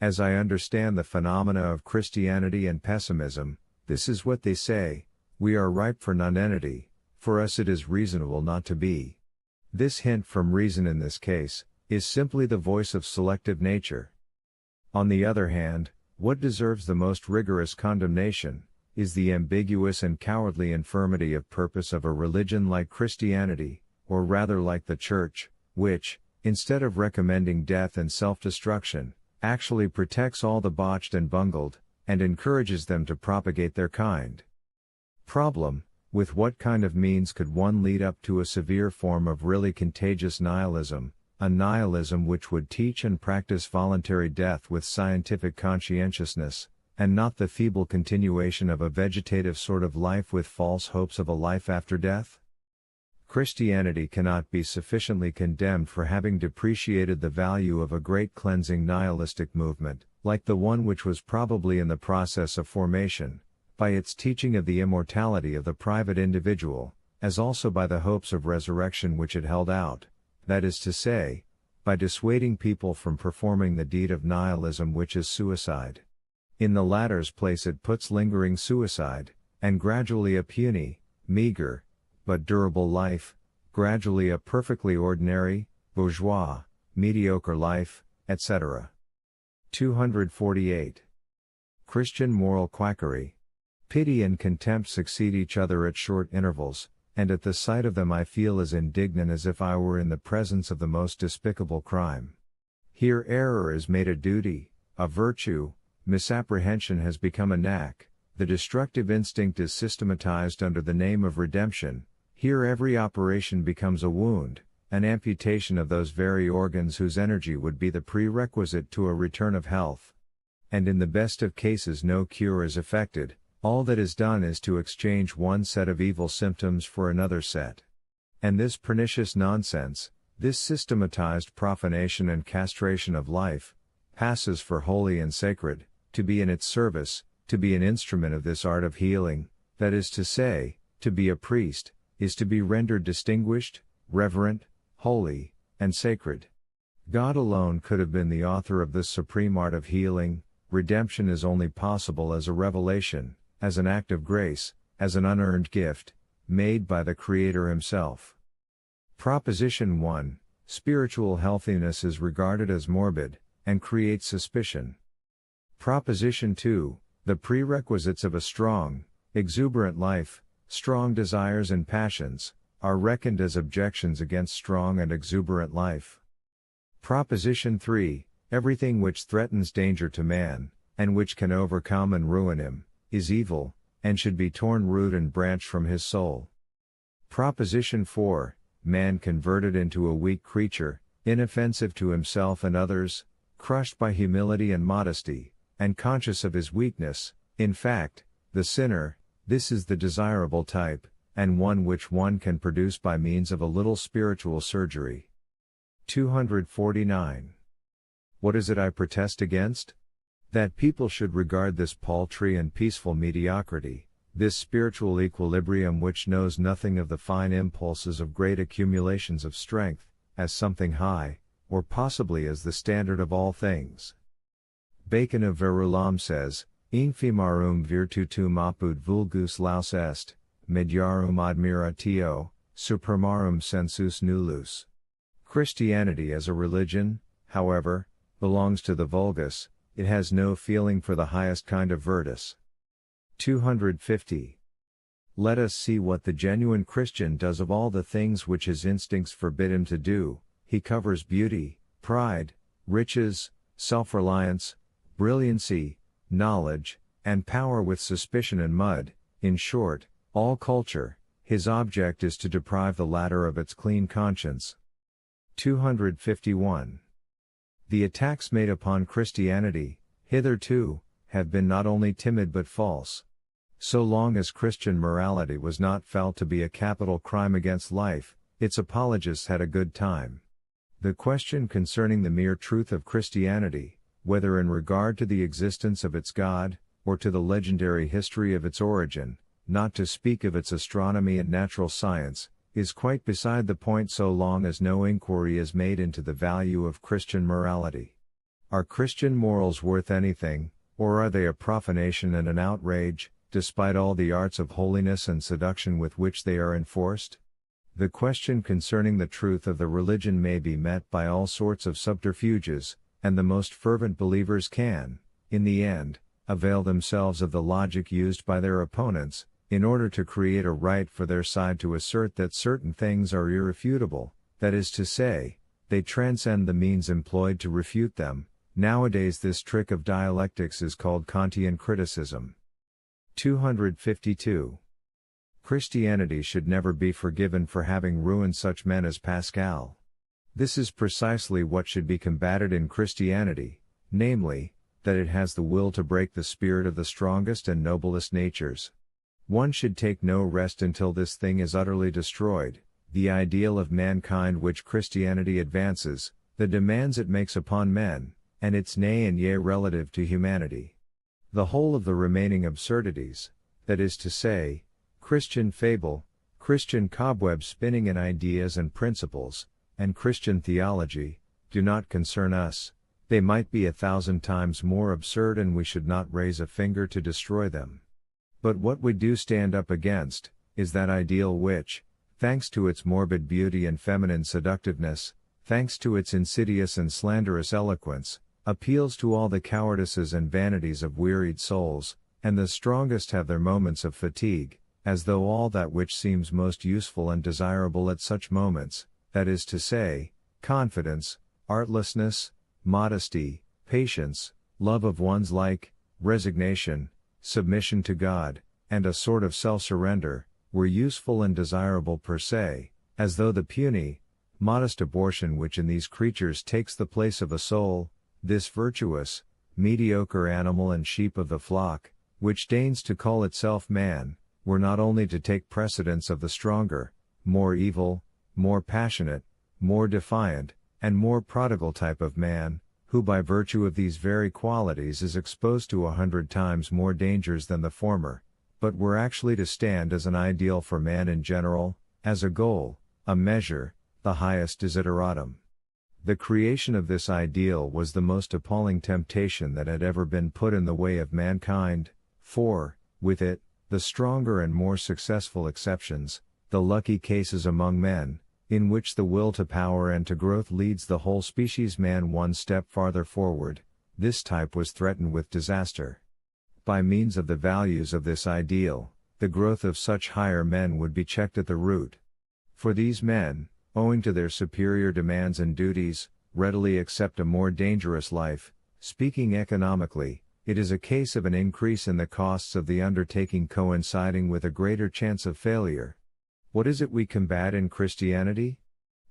As I understand the phenomena of Christianity and pessimism, this is what they say: we are ripe for nonentity, for us it is reasonable not to be. This hint from reason in this case, is simply the voice of selective nature. On the other hand, what deserves the most rigorous condemnation, is the ambiguous and cowardly infirmity of purpose of a religion like Christianity, or rather like the Church, which, instead of recommending death and self-destruction, actually protects all the botched and bungled, and encourages them to propagate their kind. Problem: with what kind of means could one lead up to a severe form of really contagious nihilism, a nihilism which would teach and practice voluntary death with scientific conscientiousness, and not the feeble continuation of a vegetative sort of life with false hopes of a life after death? Christianity cannot be sufficiently condemned for having depreciated the value of a great cleansing nihilistic movement, like the one which was probably in the process of formation, by its teaching of the immortality of the private individual, as also by the hopes of resurrection which it held out, that is to say, by dissuading people from performing the deed of nihilism which is suicide. In the latter's place it puts lingering suicide, and gradually a puny, meager, but durable life, gradually a perfectly ordinary, bourgeois, mediocre life, etc. 248. Christian moral quackery. Pity and contempt succeed each other at short intervals, and at the sight of them I feel as indignant as if I were in the presence of the most despicable crime. Here error is made a duty, a virtue, misapprehension has become a knack, the destructive instinct is systematized under the name of redemption. Here every operation becomes a wound, an amputation of those very organs whose energy would be the prerequisite to a return of health. And in the best of cases no cure is effected, all that is done is to exchange one set of evil symptoms for another set. And this pernicious nonsense, this systematized profanation and castration of life, passes for holy and sacred, to be in its service, to be an instrument of this art of healing, that is to say, to be a priest, is to be rendered distinguished, reverent, holy, and sacred. God alone could have been the author of this supreme art of healing. Redemption is only possible as a revelation, as an act of grace, as an unearned gift, made by the Creator Himself. Proposition 1. Spiritual healthiness is regarded as morbid, and creates suspicion. Proposition 2. The prerequisites of a strong, exuberant life, strong desires and passions, are reckoned as objections against strong and exuberant life. Proposition 3. Everything which threatens danger to man, and which can overcome and ruin him, is evil, and should be torn root and branch from his soul. Proposition 4. Man converted into a weak creature, inoffensive to himself and others, crushed by humility and modesty, and conscious of his weakness, in fact, the sinner, this is the desirable type, and one which one can produce by means of a little spiritual surgery. 249. What is it I protest against? That people should regard this paltry and peaceful mediocrity, this spiritual equilibrium which knows nothing of the fine impulses of great accumulations of strength, as something high, or possibly as the standard of all things. Bacon of Verulam says, Infimarum virtutum apud vulgus laus est, mediarum admiratio, supremarum sensus nullus. Christianity as a religion, however, belongs to the vulgus, it has no feeling for the highest kind of virtus. 250. Let us see what the genuine Christian does of all the things which his instincts forbid him to do. He covers beauty, pride, riches, self-reliance, brilliancy, knowledge, and power with suspicion and mud, in short, all culture. His object is to deprive the latter of its clean conscience. 251. The attacks made upon Christianity, hitherto, have been not only timid but false. So long as Christian morality was not felt to be a capital crime against life, its apologists had a good time. The question concerning the mere truth of Christianity, whether in regard to the existence of its God, or to the legendary history of its origin, not to speak of its astronomy and natural science, is quite beside the point so long as no inquiry is made into the value of Christian morality. Are Christian morals worth anything, or are they a profanation and an outrage, despite all the arts of holiness and seduction with which they are enforced? The question concerning the truth of the religion may be met by all sorts of subterfuges, and the most fervent believers can, in the end, avail themselves of the logic used by their opponents, in order to create a right for their side to assert that certain things are irrefutable, that is to say, they transcend the means employed to refute them. Nowadays this trick of dialectics is called Kantian criticism. 252. Christianity should never be forgiven for having ruined such men as Pascal. This is precisely what should be combated in Christianity, namely, that it has the will to break the spirit of the strongest and noblest natures. One should take no rest until this thing is utterly destroyed, the ideal of mankind which Christianity advances, the demands it makes upon men, and its nay and yea relative to humanity. The whole of the remaining absurdities, that is to say, Christian fable, Christian cobweb spinning in ideas and principles, and Christian theology, do not concern us. They might be 1,000 times more absurd and we should not raise a finger to destroy them. But what we do stand up against, is that ideal which, thanks to its morbid beauty and feminine seductiveness, thanks to its insidious and slanderous eloquence, appeals to all the cowardices and vanities of wearied souls, and the strongest have their moments of fatigue, as though all that which seems most useful and desirable at such moments, that is to say, confidence, artlessness, modesty, patience, love of one's like, resignation, submission to God, and a sort of self-surrender, were useful and desirable per se, as though the puny, modest abortion which in these creatures takes the place of a soul, this virtuous, mediocre animal and sheep of the flock, which deigns to call itself man, were not only to take precedence of the stronger, more evil, more passionate, more defiant, and more prodigal type of man, who by virtue of these very qualities is exposed to 100 times more dangers than the former, but were actually to stand as an ideal for man in general, as a goal, a measure, the highest desideratum. The creation of this ideal was the most appalling temptation that had ever been put in the way of mankind, for, with it, the stronger and more successful exceptions, the lucky cases among men, in which the will to power and to growth leads the whole species man one step farther forward, this type was threatened with disaster. By means of the values of this ideal, the growth of such higher men would be checked at the root. For these men, owing to their superior demands and duties, readily accept a more dangerous life. Speaking economically, it is a case of an increase in the costs of the undertaking coinciding with a greater chance of failure. What is it we combat in Christianity?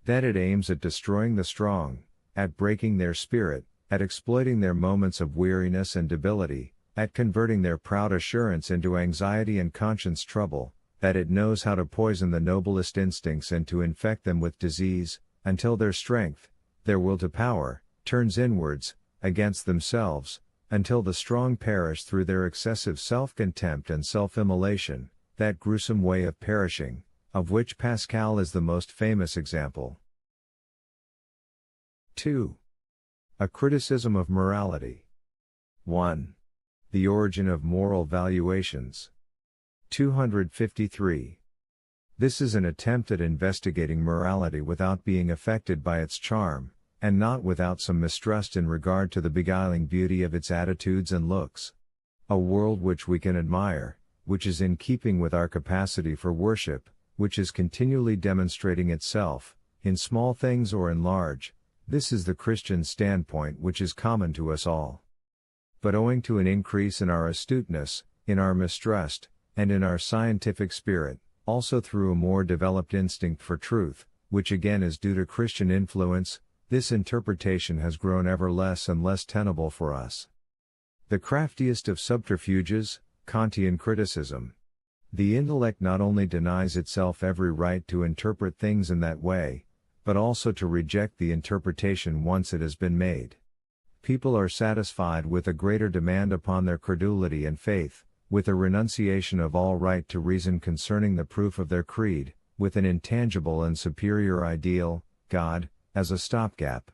That it aims at destroying the strong, at breaking their spirit, at exploiting their moments of weariness and debility, at converting their proud assurance into anxiety and conscience trouble, that it knows how to poison the noblest instincts and to infect them with disease, until their strength, their will to power, turns inwards, against themselves, until the strong perish through their excessive self-contempt and self-immolation, that gruesome way of perishing, of which Pascal is the most famous example. 2. A criticism of morality. 1. The origin of moral valuations. 253. This is an attempt at investigating morality without being affected by its charm, and not without some mistrust in regard to the beguiling beauty of its attitudes and looks. A world which we can admire, which is in keeping with our capacity for worship, which is continually demonstrating itself, in small things or in large, this is the Christian standpoint which is common to us all. But owing to an increase in our astuteness, in our mistrust, and in our scientific spirit, also through a more developed instinct for truth, which again is due to Christian influence, this interpretation has grown ever less and less tenable for us. The craftiest of subterfuges, Kantian criticism. The intellect not only denies itself every right to interpret things in that way, but also to reject the interpretation once it has been made. People are satisfied with a greater demand upon their credulity and faith, with a renunciation of all right to reason concerning the proof of their creed, with an intangible and superior ideal, God, as a stopgap.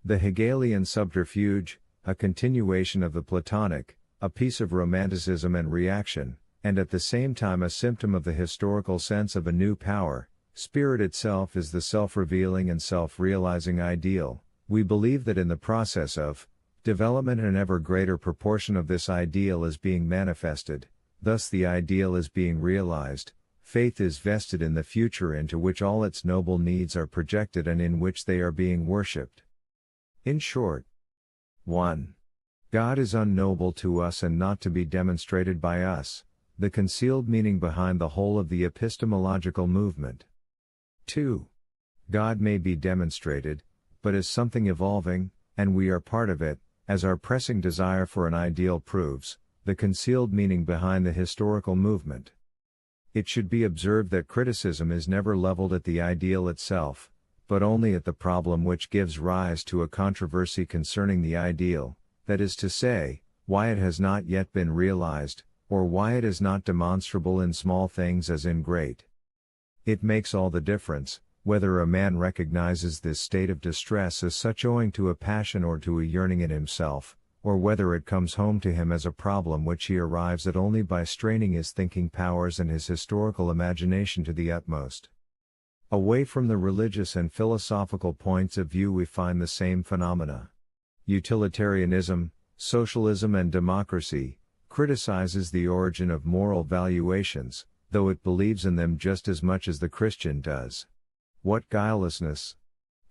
The Hegelian subterfuge, a continuation of the Platonic, a piece of romanticism and reaction, and at the same time a symptom of the historical sense of a new power. Spirit itself is the self-revealing and self-realizing ideal. We believe that in the process of development an ever greater proportion of this ideal is being manifested, thus the ideal is being realized. Faith is vested in the future into which all its noble needs are projected and in which they are being worshipped. In short, 1. God is unknowable to us and not to be demonstrated by us, the concealed meaning behind the whole of the epistemological movement. 2. God may be demonstrated, but is something evolving, and we are part of it, as our pressing desire for an ideal proves, the concealed meaning behind the historical movement. It should be observed that criticism is never leveled at the ideal itself, but only at the problem which gives rise to a controversy concerning the ideal, that is to say, why it has not yet been realized, or why it is not demonstrable in small things as in great. It makes all the difference, whether a man recognizes this state of distress as such owing to a passion or to a yearning in himself, or whether it comes home to him as a problem which he arrives at only by straining his thinking powers and his historical imagination to the utmost. Away from the religious and philosophical points of view we find the same phenomena. Utilitarianism, socialism and democracy, criticizes the origin of moral valuations, though it believes in them just as much as the Christian does. What guilelessness!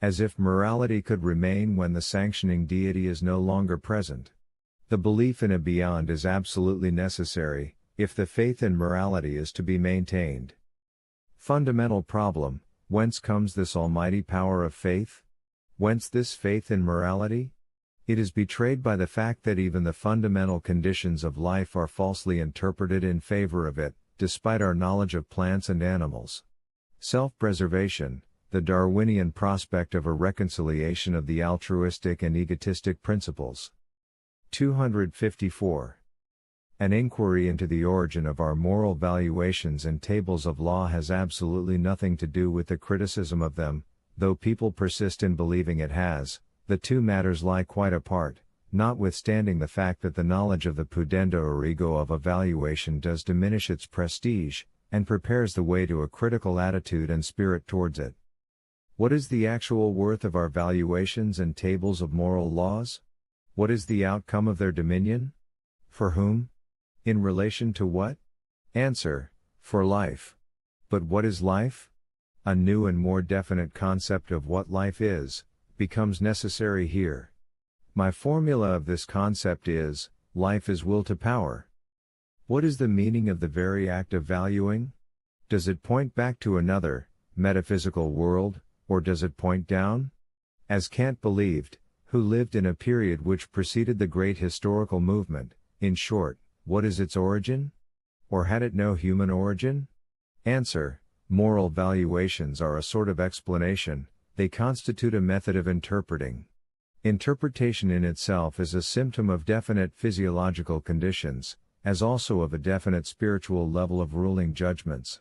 As if morality could remain when the sanctioning deity is no longer present. The belief in a beyond is absolutely necessary, if the faith in morality is to be maintained. Fundamental problem: whence comes this almighty power of faith? Whence this faith in morality? It is betrayed by the fact that even the fundamental conditions of life are falsely interpreted in favor of it, despite our knowledge of plants and animals. Self-preservation, the Darwinian prospect of a reconciliation of the altruistic and egotistic principles. 254. An inquiry into the origin of our moral valuations and tables of law has absolutely nothing to do with the criticism of them, though people persist in believing it has. The two matters lie quite apart, notwithstanding the fact that the knowledge of the pudenda or ego of a valuation does diminish its prestige, and prepares the way to a critical attitude and spirit towards it. What is the actual worth of our valuations and tables of moral laws? What is the outcome of their dominion? For whom? In relation to what? Answer: for life. But what is life? A new and more definite concept of what life is becomes necessary here. My formula of this concept is: life is will to power. What is the meaning of the very act of valuing? Does it point back to another, metaphysical world, or does it point down? As Kant believed, who lived in a period which preceded the great historical movement, in short, what is its origin? Or had it no human origin? Answer: moral valuations are a sort of explanation, they constitute a method of interpreting. Interpretation in itself is a symptom of definite physiological conditions, as also of a definite spiritual level of ruling judgments.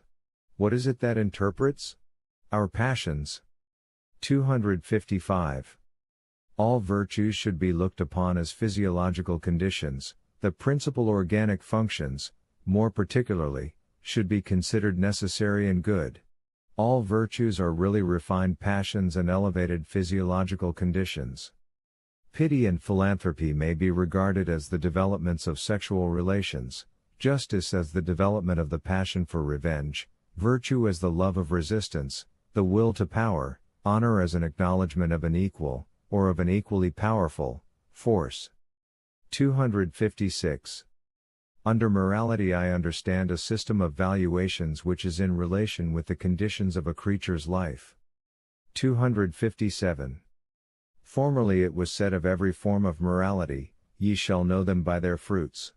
What is it that interprets? Our passions. 255. All virtues should be looked upon as physiological conditions. The principal organic functions, more particularly, should be considered necessary and good. All virtues are really refined passions and elevated physiological conditions. Pity and philanthropy may be regarded as the developments of sexual relations, justice as the development of the passion for revenge, virtue as the love of resistance, the will to power, honor as an acknowledgement of an equal, or of an equally powerful, force. 256. Under morality I understand a system of valuations which is in relation with the conditions of a creature's life. 257. Formerly it was said of every form of morality, ye shall know them by their fruits.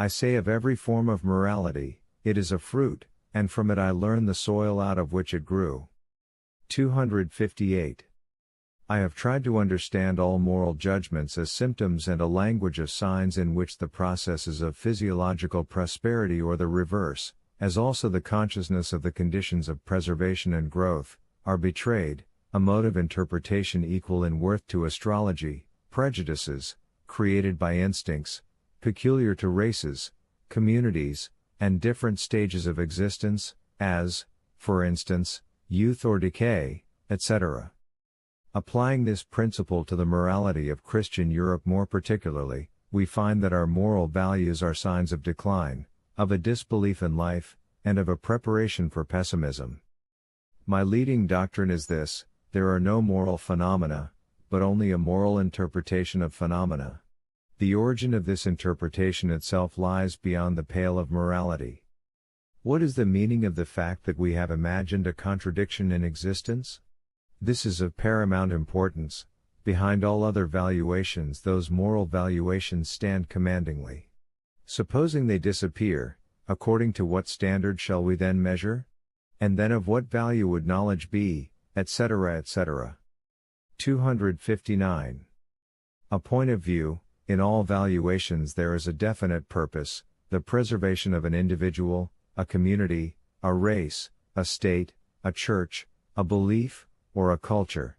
I say of every form of morality, it is a fruit, and from it I learn the soil out of which it grew. 258. I have tried to understand all moral judgments as symptoms and a language of signs in which the processes of physiological prosperity or the reverse, as also the consciousness of the conditions of preservation and growth, are betrayed, a mode of interpretation equal in worth to astrology, prejudices, created by instincts, peculiar to races, communities, and different stages of existence, as, for instance, youth or decay, etc. Applying this principle to the morality of Christian Europe more particularly, we find that our moral values are signs of decline, of a disbelief in life, and of a preparation for pessimism. My leading doctrine is this: there are no moral phenomena, but only a moral interpretation of phenomena. The origin of this interpretation itself lies beyond the pale of morality. What is the meaning of the fact that we have imagined a contradiction in existence? This is of paramount importance. Behind all other valuations, those moral valuations stand commandingly. Supposing they disappear, according to what standard shall we then measure? And then of what value would knowledge be, etc., etc. 259. A point of view. In all valuations there is a definite purpose, the preservation of an individual, a community, a race, a state, a church, a belief, or a culture.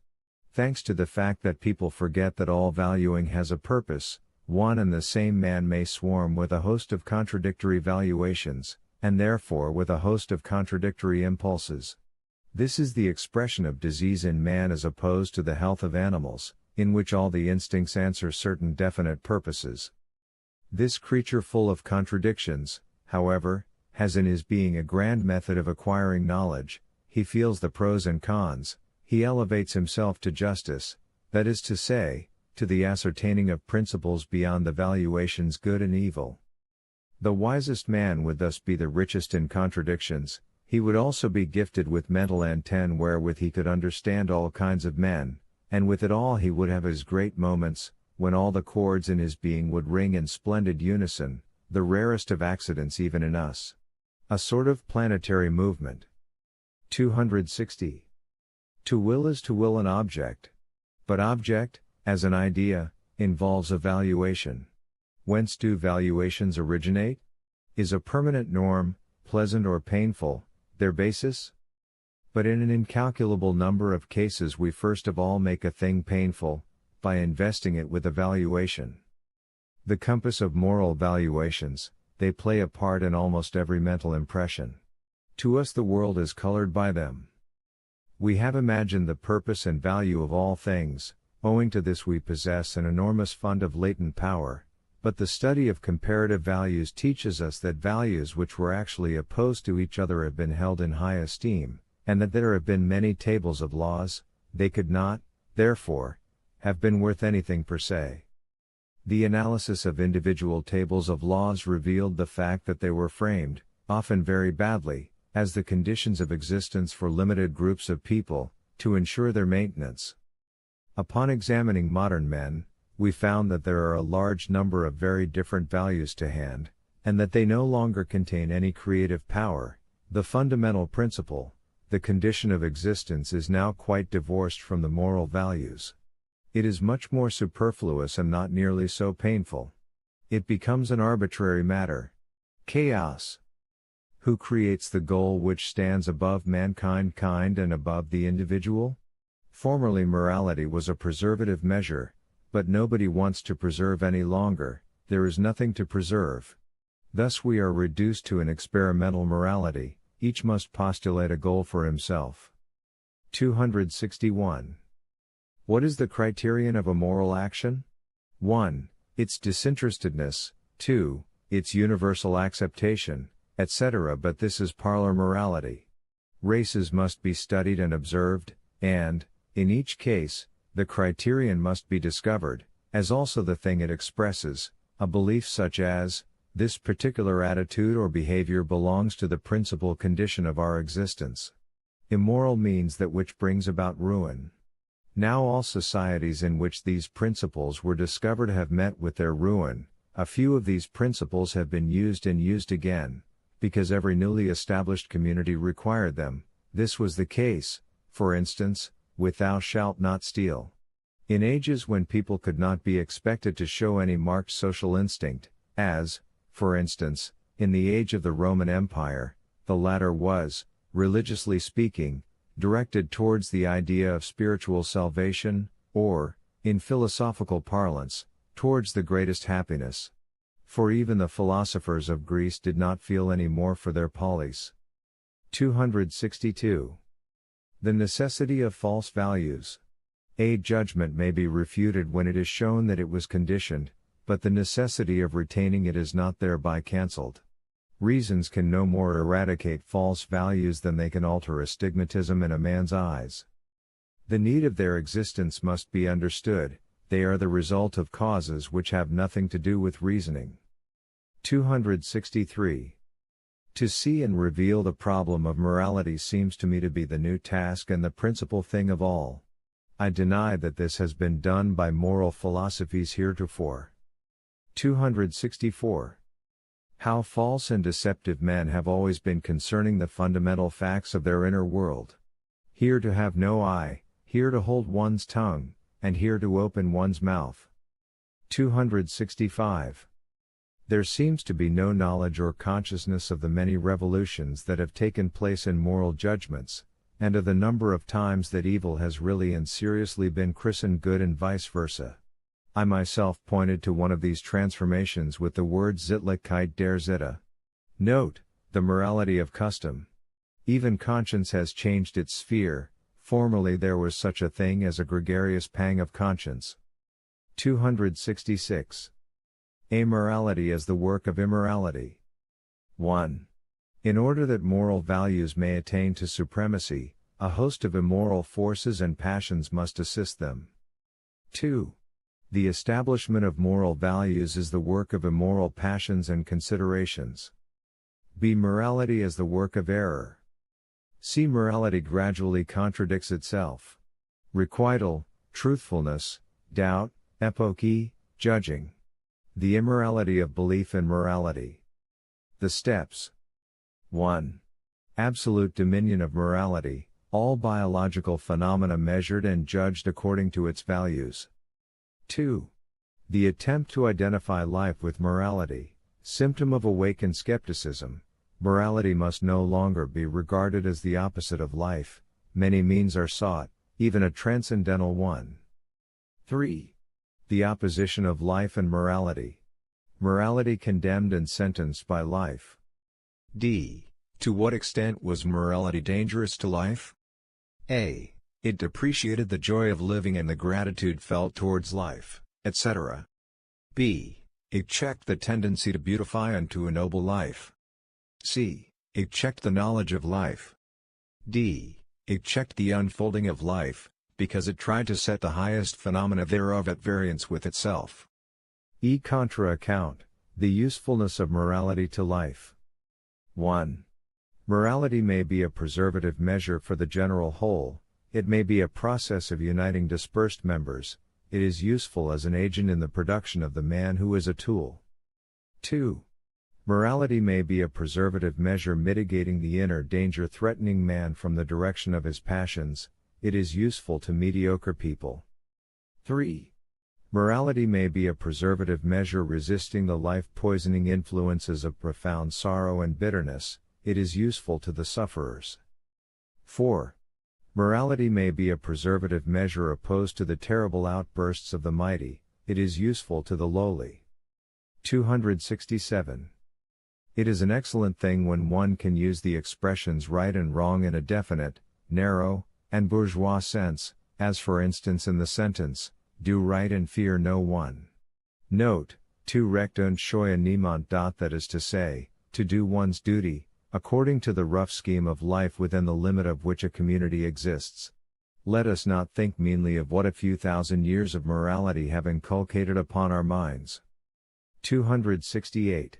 Thanks to the fact that people forget that all valuing has a purpose, one and the same man may swarm with a host of contradictory valuations, and therefore with a host of contradictory impulses. This is the expression of disease in man as opposed to the health of animals, in which all the instincts answer certain definite purposes. This creature full of contradictions, however, has in his being a grand method of acquiring knowledge. He feels the pros and cons, he elevates himself to justice, that is to say, to the ascertaining of principles beyond the valuations good and evil. The wisest man would thus be the richest in contradictions. He would also be gifted with mental antennae wherewith he could understand all kinds of men, and with it all he would have his great moments, when all the chords in his being would ring in splendid unison, the rarest of accidents even in us. A sort of planetary movement. 260. To will is to will an object. But object, as an idea, involves a valuation. Whence do valuations originate? Is a permanent norm, pleasant or painful, their basis? But in an incalculable number of cases we first of all make a thing painful, by investing it with a valuation. The compass of moral valuations, they play a part in almost every mental impression. To us the world is colored by them. We have imagined the purpose and value of all things, owing to this we possess an enormous fund of latent power, but the study of comparative values teaches us that values which were actually opposed to each other have been held in high esteem, and that there have been many tables of laws, they could not, therefore, have been worth anything per se. The analysis of individual tables of laws revealed the fact that they were framed, often very badly, as the conditions of existence for limited groups of people, to ensure their maintenance. Upon examining modern men, we found that there are a large number of very different values to hand, and that they no longer contain any creative power. The fundamental principle, the condition of existence, is now quite divorced from the moral values. It is much more superfluous and not nearly so painful. It becomes an arbitrary matter. Chaos. Who creates the goal which stands above mankind and above the individual? Formerly morality was a preservative measure, but nobody wants to preserve any longer. There is nothing to preserve. Thus we are reduced to an experimental morality. Each must postulate a goal for himself. 261. What is the criterion of a moral action? 1. Its disinterestedness, 2. Its universal acceptation, etc. But this is parlor morality. Races must be studied and observed, and, in each case, the criterion must be discovered, as also the thing it expresses, a belief such as, this particular attitude or behavior belongs to the principal condition of our existence. Immoral means that which brings about ruin. Now all societies in which these principles were discovered have met with their ruin, A few of these principles have been used and used again, because every newly established community required them. This was the case, for instance, with "thou shalt not steal." In ages when people could not be expected to show any marked social instinct, as, for instance, in the age of the Roman Empire, the latter was, religiously speaking, directed towards the idea of spiritual salvation, or, in philosophical parlance, towards the greatest happiness. For even the philosophers of Greece did not feel any more for their polis. 262. The necessity of false values. A judgment may be refuted when it is shown that it was conditioned, but the necessity of retaining it is not thereby cancelled. Reasons can no more eradicate false values than they can alter astigmatism in a man's eyes. The need of their existence must be understood. They are the result of causes which have nothing to do with reasoning. 263. To see and reveal the problem of morality seems to me to be the new task and the principal thing of all. I deny that this has been done by moral philosophies heretofore. 264. How false and deceptive men have always been concerning the fundamental facts of their inner world. Here to have no eye, here to hold one's tongue, and here to open one's mouth. 265. There seems to be no knowledge or consciousness of the many revolutions that have taken place in moral judgments, and of the number of times that evil has really and seriously been christened good and vice versa. I myself pointed to one of these transformations with the word Sittlichkeit der Sitte. Note, the morality of custom. Even conscience has changed its sphere. Formerly there was such a thing as a gregarious pang of conscience. 266. Amorality as the work of immorality. 1. In order that moral values may attain to supremacy, a host of immoral forces and passions must assist them. 2. The establishment of moral values is the work of immoral passions and considerations. B. Morality as the work of error. C. Morality gradually contradicts itself. Requital, truthfulness, doubt, epoche, judging. The immorality of belief in morality. The steps. 1. Absolute dominion of morality, all biological phenomena measured and judged according to its values. 2. The attempt to identify life with morality, symptom of awakened skepticism. Morality must no longer be regarded as the opposite of life, many means are sought, even a transcendental one. 3. The opposition of life and morality. Morality condemned and sentenced by life. D. To what extent was morality dangerous to life? A. It depreciated the joy of living and the gratitude felt towards life, etc. B. It checked the tendency to beautify and to ennoble life. C. It checked the knowledge of life. D. It checked the unfolding of life, because it tried to set the highest phenomena thereof at variance with itself. E. Contra account, the usefulness of morality to life. 1. Morality may be a preservative measure for the general whole, it may be a process of uniting dispersed members, it is useful as an agent in the production of the man who is a tool. 2. Morality may be a preservative measure mitigating the inner danger threatening man from the direction of his passions, it is useful to mediocre people. 3. Morality may be a preservative measure resisting the life-poisoning influences of profound sorrow and bitterness, it is useful to the sufferers. 4. Morality may be a preservative measure opposed to the terrible outbursts of the mighty, it is useful to the lowly. 267. It is an excellent thing when one can use the expressions right and wrong in a definite, narrow, and bourgeois sense, as for instance in the sentence, do right and fear no one. Note, tu recht und scheue niemand, that is to say, to do one's duty, according to the rough scheme of life within the limit of which a community exists. Let us not think meanly of what a few thousand years of morality have inculcated upon our minds. 268.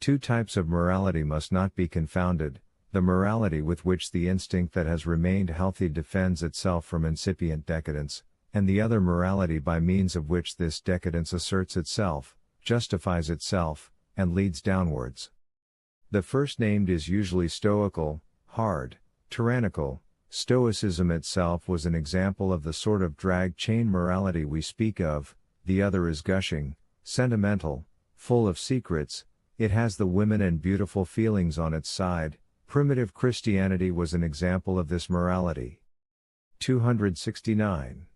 Two types of morality must not be confounded, the morality with which the instinct that has remained healthy defends itself from incipient decadence, and the other morality by means of which this decadence asserts itself, justifies itself, and leads downwards. The first named is usually stoical, hard, tyrannical. Stoicism itself was an example of the sort of drag chain morality we speak of. The other is gushing, sentimental, full of secrets. It has the women and beautiful feelings on its side. Primitive Christianity was an example of this morality. 269.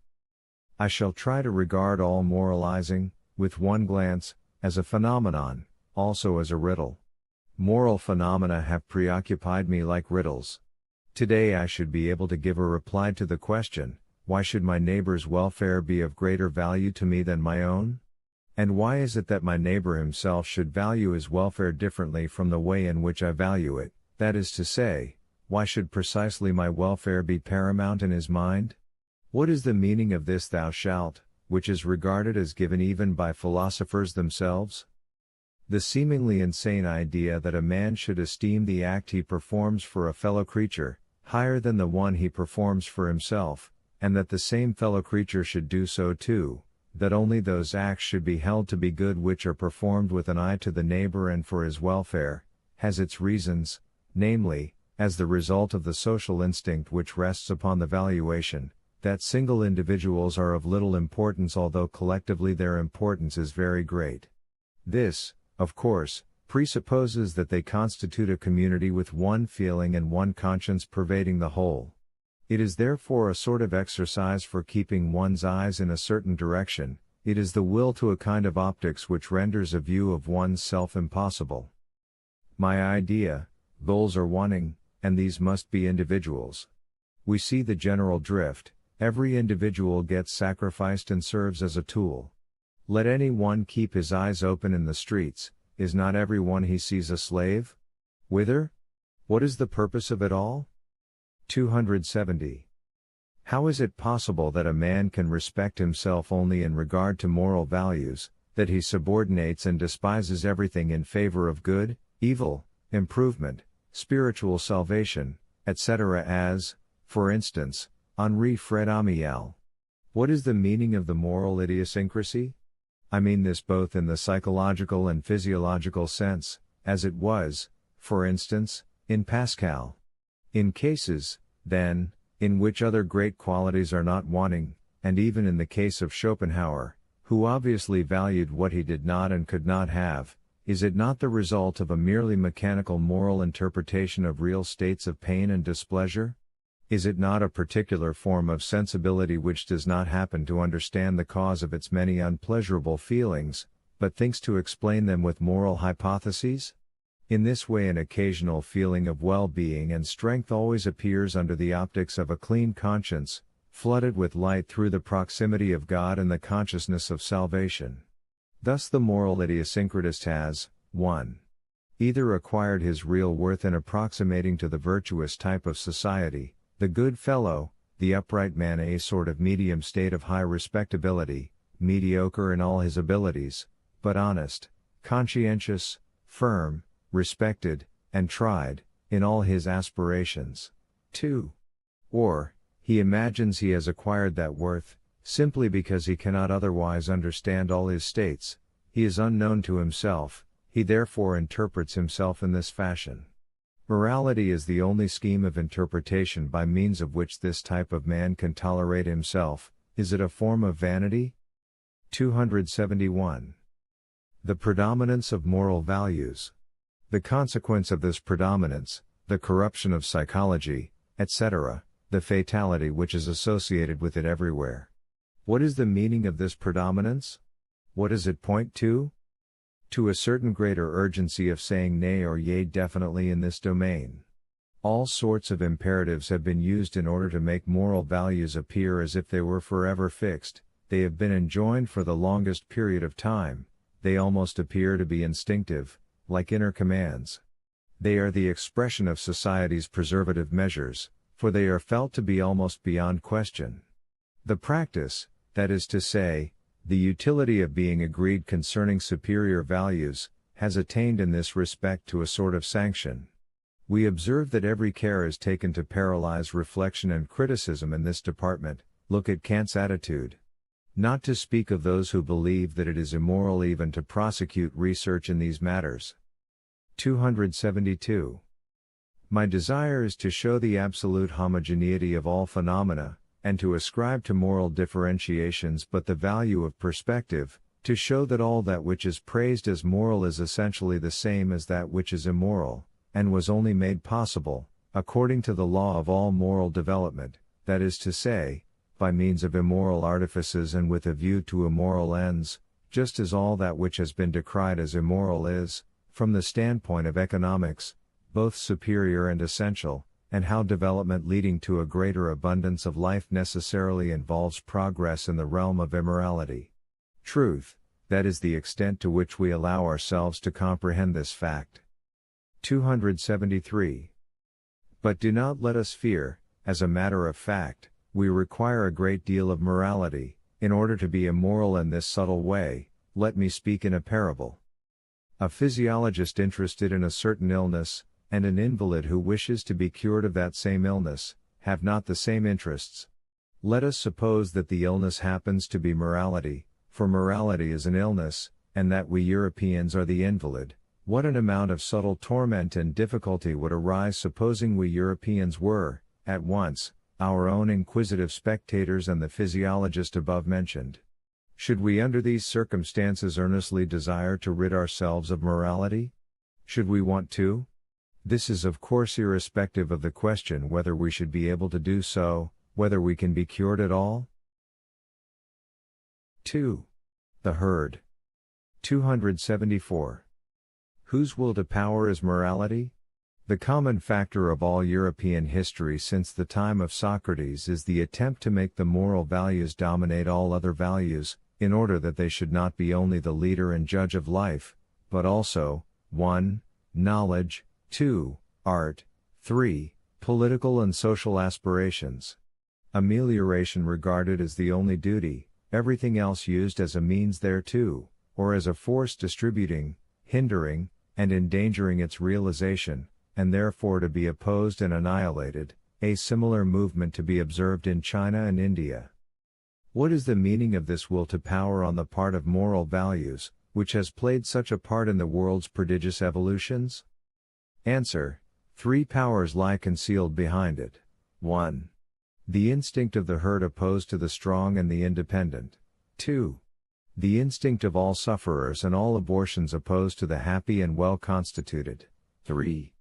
I shall try to regard all moralizing, with one glance, as a phenomenon, also as a riddle. Moral phenomena have preoccupied me like riddles. Today I should be able to give a reply to the question, why should my neighbor's welfare be of greater value to me than my own? And why is it that my neighbor himself should value his welfare differently from the way in which I value it? That is to say, why should precisely my welfare be paramount in his mind? What is the meaning of this "thou shalt," which is regarded as given even by philosophers themselves? The seemingly insane idea that a man should esteem the act he performs for a fellow creature higher than the one he performs for himself, and that the same fellow creature should do so too, that only those acts should be held to be good which are performed with an eye to the neighbor and for his welfare, has its reasons, namely, as the result of the social instinct which rests upon the valuation that single individuals are of little importance although collectively their importance is very great. This, of course, presupposes that they constitute a community with one feeling and one conscience pervading the whole. It is therefore a sort of exercise for keeping one's eyes in a certain direction. It is the will to a kind of optics which renders a view of one's self impossible. My idea, goals are wanting, and these must be individuals. We see the general drift. Every individual gets sacrificed and serves as a tool. Let any one keep his eyes open in the streets. Is not every one he sees a slave? Whither? What is the purpose of it all? 270. How is it possible that a man can respect himself only in regard to moral values, that he subordinates and despises everything in favor of good, evil, improvement, spiritual salvation, etc. as, for instance, Henri Fred Amiel? What is the meaning of the moral idiosyncrasy? I mean this both in the psychological and physiological sense, as it was, for instance, in Pascal. In cases, then, in which other great qualities are not wanting, and even in the case of Schopenhauer, who obviously valued what he did not and could not have, is it not the result of a merely mechanical moral interpretation of real states of pain and displeasure? Is it not a particular form of sensibility which does not happen to understand the cause of its many unpleasurable feelings, but thinks to explain them with moral hypotheses? In this way an occasional feeling of well-being and strength always appears under the optics of a clean conscience, flooded with light through the proximity of God and the consciousness of salvation. Thus the moral idiosyncratist has, 1. Either acquired his real worth in approximating to the virtuous type of society, the good fellow, the upright man, a sort of medium state of high respectability, mediocre in all his abilities, but honest, conscientious, firm, respected, and tried, in all his aspirations. 2. Or, he imagines he has acquired that worth, simply because he cannot otherwise understand all his states, he is unknown to himself, he therefore interprets himself in this fashion. Morality is the only scheme of interpretation by means of which this type of man can tolerate himself. Is it a form of vanity? 271. The predominance of moral values. The consequence of this predominance, the corruption of psychology, etc., the fatality which is associated with it everywhere. What is the meaning of this predominance? What does it point to? To a certain greater urgency of saying nay or yea definitely in this domain. All sorts of imperatives have been used in order to make moral values appear as if they were forever fixed. They have been enjoined for the longest period of time. They almost appear to be instinctive, like inner commands. They are the expression of society's preservative measures, for they are felt to be almost beyond question. The practice, that is to say, the utility of being agreed concerning superior values, has attained in this respect to a sort of sanction. We observe that every care is taken to paralyze reflection and criticism in this department. Look at Kant's attitude. Not to speak of those who believe that it is immoral even to prosecute research in these matters. 272. My desire is to show the absolute homogeneity of all phenomena, and to ascribe to moral differentiations but the value of perspective, to show that all that which is praised as moral is essentially the same as that which is immoral, and was only made possible, according to the law of all moral development, that is to say, by means of immoral artifices and with a view to immoral ends, just as all that which has been decried as immoral is, from the standpoint of economics, both superior and essential, and how development leading to a greater abundance of life necessarily involves progress in the realm of immorality. Truth, that is the extent to which we allow ourselves to comprehend this fact. 273. But do not let us fear, as a matter of fact, we require a great deal of morality, in order to be immoral in this subtle way. Let me speak in a parable. A physiologist interested in a certain illness, and an invalid who wishes to be cured of that same illness, have not the same interests. Let us suppose that the illness happens to be morality, for morality is an illness, and that we Europeans are the invalid. What an amount of subtle torment and difficulty would arise supposing we Europeans were, at once, our own inquisitive spectators and the physiologist above mentioned. Should we under these circumstances earnestly desire to rid ourselves of morality? Should we want to? This is of course irrespective of the question whether we should be able to do so, whether we can be cured at all. 2. The herd. 274. Whose will to power is morality? The common factor of all European history since the time of Socrates is the attempt to make the moral values dominate all other values, in order that they should not be only the leader and judge of life, but also, 1. Knowledge, 2. Art, 3. Political and social aspirations. Amelioration regarded as the only duty, everything else used as a means thereto, or as a force distributing, hindering, and endangering its realization, and therefore to be opposed and annihilated, a similar movement to be observed in China and India. What is the meaning of this will to power on the part of moral values, which has played such a part in the world's prodigious evolutions? Answer: 3 powers lie concealed behind it. 1. The instinct of the herd opposed to the strong and the independent. 2. The instinct of all sufferers and all abortions opposed to the happy and well-constituted. 3.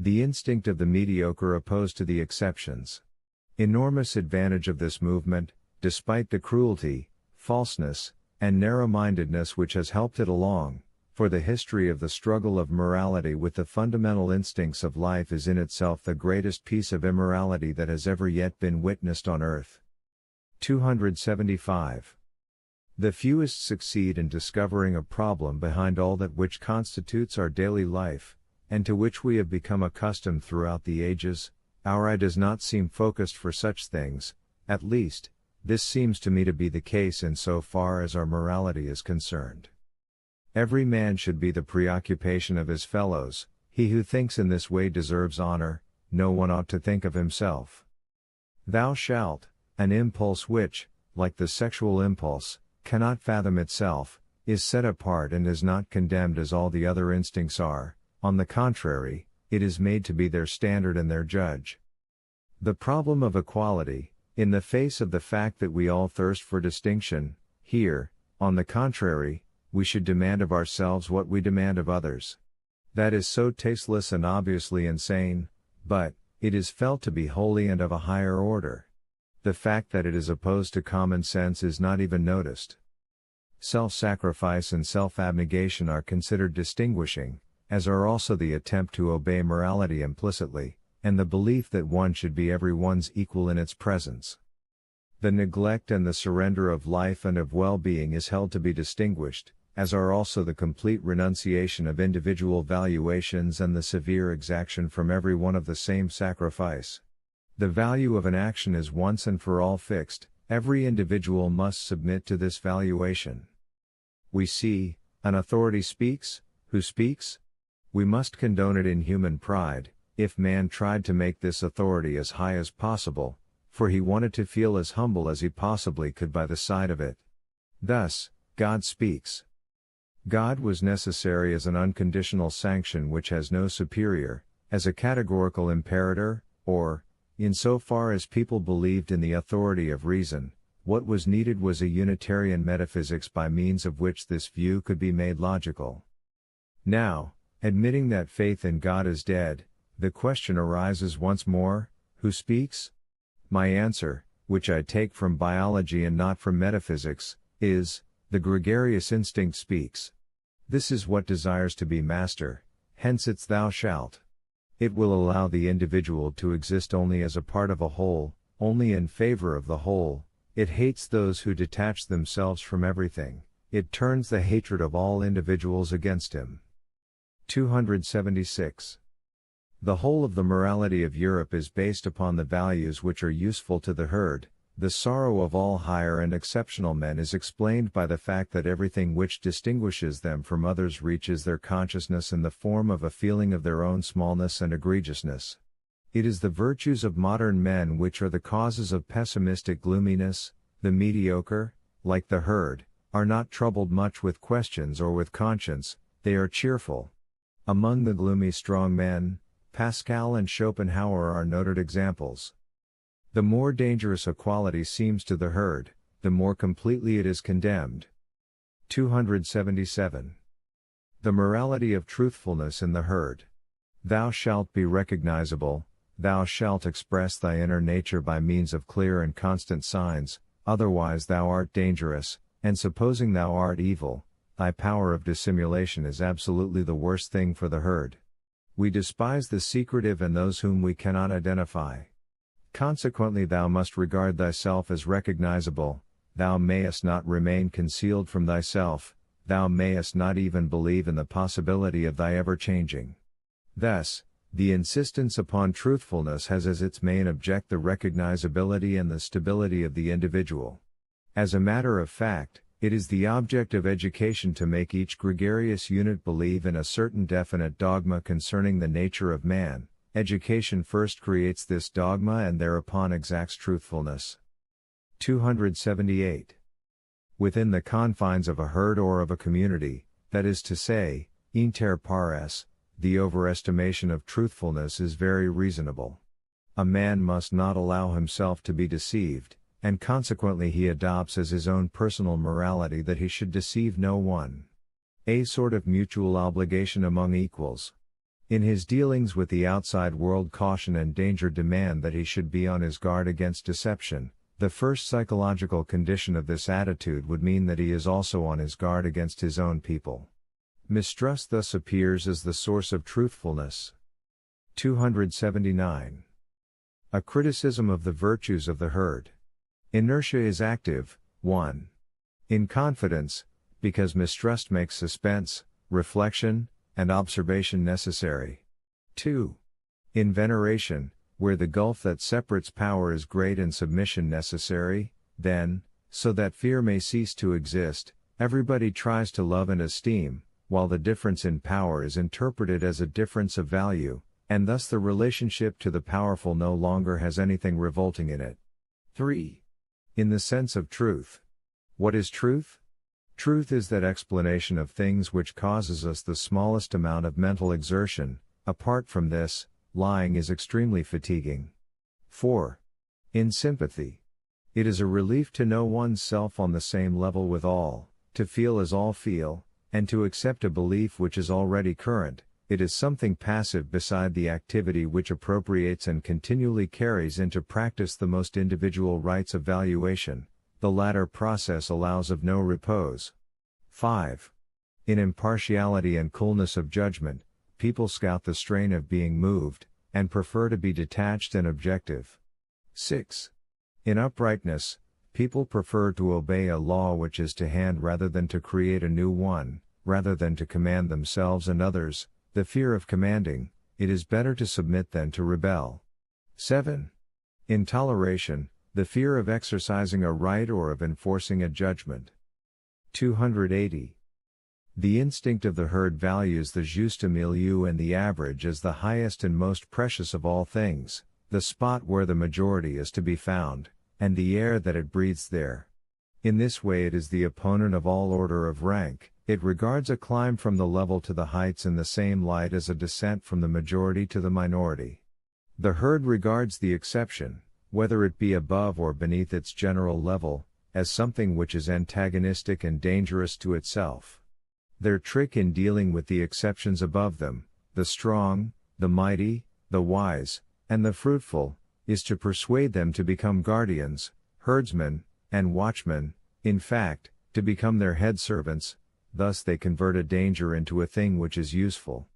The instinct of the mediocre opposed to the exceptions. Enormous advantage of this movement, despite the cruelty, falseness, and narrow-mindedness which has helped it along, for the history of the struggle of morality with the fundamental instincts of life is in itself the greatest piece of immorality that has ever yet been witnessed on earth. 275. The fewest succeed in discovering a problem behind all that which constitutes our daily life, and to which we have become accustomed throughout the ages. Our eye does not seem focused for such things, at least, this seems to me to be the case in so far as our morality is concerned. Every man should be the preoccupation of his fellows. He who thinks in this way deserves honor. No one ought to think of himself. Thou shalt, an impulse which, like the sexual impulse, cannot fathom itself, is set apart and is not condemned as all the other instincts are. On the contrary, it is made to be their standard and their judge. The problem of equality, in the face of the fact that we all thirst for distinction, here, on the contrary, we should demand of ourselves what we demand of others. That is so tasteless and obviously insane, but, it is felt to be holy and of a higher order. The fact that it is opposed to common sense is not even noticed. Self-sacrifice and self-abnegation are considered distinguishing, as are also the attempt to obey morality implicitly, and the belief that one should be everyone's equal in its presence. The neglect and the surrender of life and of well-being is held to be distinguished, as are also the complete renunciation of individual valuations and the severe exaction from every one of the same sacrifice. The value of an action is once and for all fixed, every individual must submit to this valuation. We see, an authority speaks, who speaks? We must condone it in human pride, if man tried to make this authority as high as possible, for he wanted to feel as humble as he possibly could by the side of it. Thus, God speaks. God was necessary as an unconditional sanction which has no superior, as a categorical imperator, or, insofar as people believed in the authority of reason, what was needed was a Unitarian metaphysics by means of which this view could be made logical. Now, admitting that faith in God is dead, the question arises once more, who speaks? My answer, which I take from biology and not from metaphysics, is, the gregarious instinct speaks. This is what desires to be master, hence its thou shalt. It will allow the individual to exist only as a part of a whole, only in favor of the whole. It hates those who detach themselves from everything. It turns the hatred of all individuals against him. 276. The whole of the morality of Europe is based upon the values which are useful to the herd. The sorrow of all higher and exceptional men is explained by the fact that everything which distinguishes them from others reaches their consciousness in the form of a feeling of their own smallness and egregiousness. It is the virtues of modern men which are the causes of pessimistic gloominess. The mediocre, like the herd, are not troubled much with questions or with conscience, they are cheerful. Among the gloomy strong men, Pascal and Schopenhauer are noted examples. The more dangerous a quality seems to the herd, the more completely it is condemned. 277. The morality of truthfulness in the herd. Thou shalt be recognizable, thou shalt express thy inner nature by means of clear and constant signs, otherwise thou art dangerous, and supposing thou art evil, thy power of dissimulation is absolutely the worst thing for the herd. We despise the secretive and those whom we cannot identify. Consequently thou must regard thyself as recognizable, thou mayest not remain concealed from thyself, thou mayest not even believe in the possibility of thy ever changing. Thus, the insistence upon truthfulness has as its main object the recognizability and the stability of the individual. As a matter of fact, it is the object of education to make each gregarious unit believe in a certain definite dogma concerning the nature of man. Education first creates this dogma and thereupon exacts truthfulness. 278. Within the confines of a herd or of a community, that is to say, inter pares, the overestimation of truthfulness is very reasonable. A man must not allow himself to be deceived, and consequently he adopts as his own personal morality that he should deceive no one. A sort of mutual obligation among equals. In his dealings with the outside world, caution and danger demand that he should be on his guard against deception. The first psychological condition of this attitude would mean that he is also on his guard against his own people. Mistrust thus appears as the source of truthfulness. 279. A criticism of the virtues of the herd. Inertia is active. 1. In confidence, because mistrust makes suspense, reflection, and observation necessary. 2. In veneration, where the gulf that separates power is great and submission necessary, then, so that fear may cease to exist, everybody tries to love and esteem, while the difference in power is interpreted as a difference of value, and thus the relationship to the powerful no longer has anything revolting in it. 3. In the sense of truth. What is truth? Truth is that explanation of things which causes us the smallest amount of mental exertion. Apart from this, lying is extremely fatiguing. 4. In sympathy. It is a relief to know one's self on the same level with all, to feel as all feel, and to accept a belief which is already current. It is something passive beside the activity which appropriates and continually carries into practice the most individual rights of valuation. The latter process allows of no repose. 5. In impartiality and coolness of judgment, people scout the strain of being moved, and prefer to be detached and objective. 6. In uprightness, people prefer to obey a law which is to hand rather than to create a new one, rather than to command themselves and others. The fear of commanding, it is better to submit than to rebel. 7. In toleration, the fear of exercising a right or of enforcing a judgment. 280. The instinct of the herd values the juste milieu and the average as the highest and most precious of all things, the spot where the majority is to be found, and the air that it breathes there. In this way it is the opponent of all order of rank, it regards a climb from the level to the heights in the same light as a descent from the majority to the minority. The herd regards the exception, whether it be above or beneath its general level, as something which is antagonistic and dangerous to itself. Their trick in dealing with the exceptions above them, the strong, the mighty, the wise, and the fruitful, is to persuade them to become guardians, herdsmen, and watchmen, in fact, to become their head servants. Thus they convert a danger into a thing which is useful.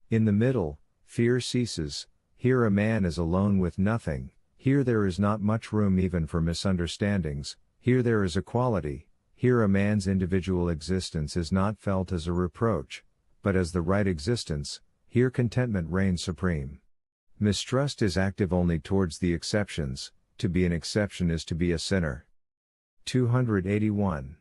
In the middle, fear ceases. Here a man is alone with nothing, here there is not much room even for misunderstandings, here there is equality, here a man's individual existence is not felt as a reproach, but as the right existence, here contentment reigns supreme. Mistrust is active only towards the exceptions, to be an exception is to be a sinner. 281.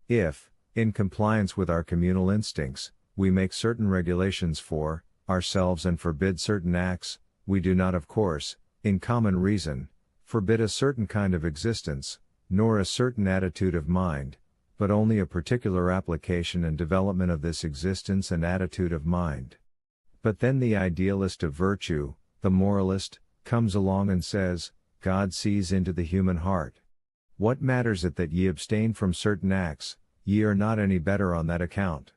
If, in compliance with our communal instincts, we make certain regulations for ourselves and forbid certain acts, we do not of course, in common reason, forbid a certain kind of existence, nor a certain attitude of mind, but only a particular application and development of this existence and attitude of mind. But then the idealist of virtue, the moralist, comes along and says, God sees into the human heart. What matters it that ye abstain from certain acts, ye are not any better on that account.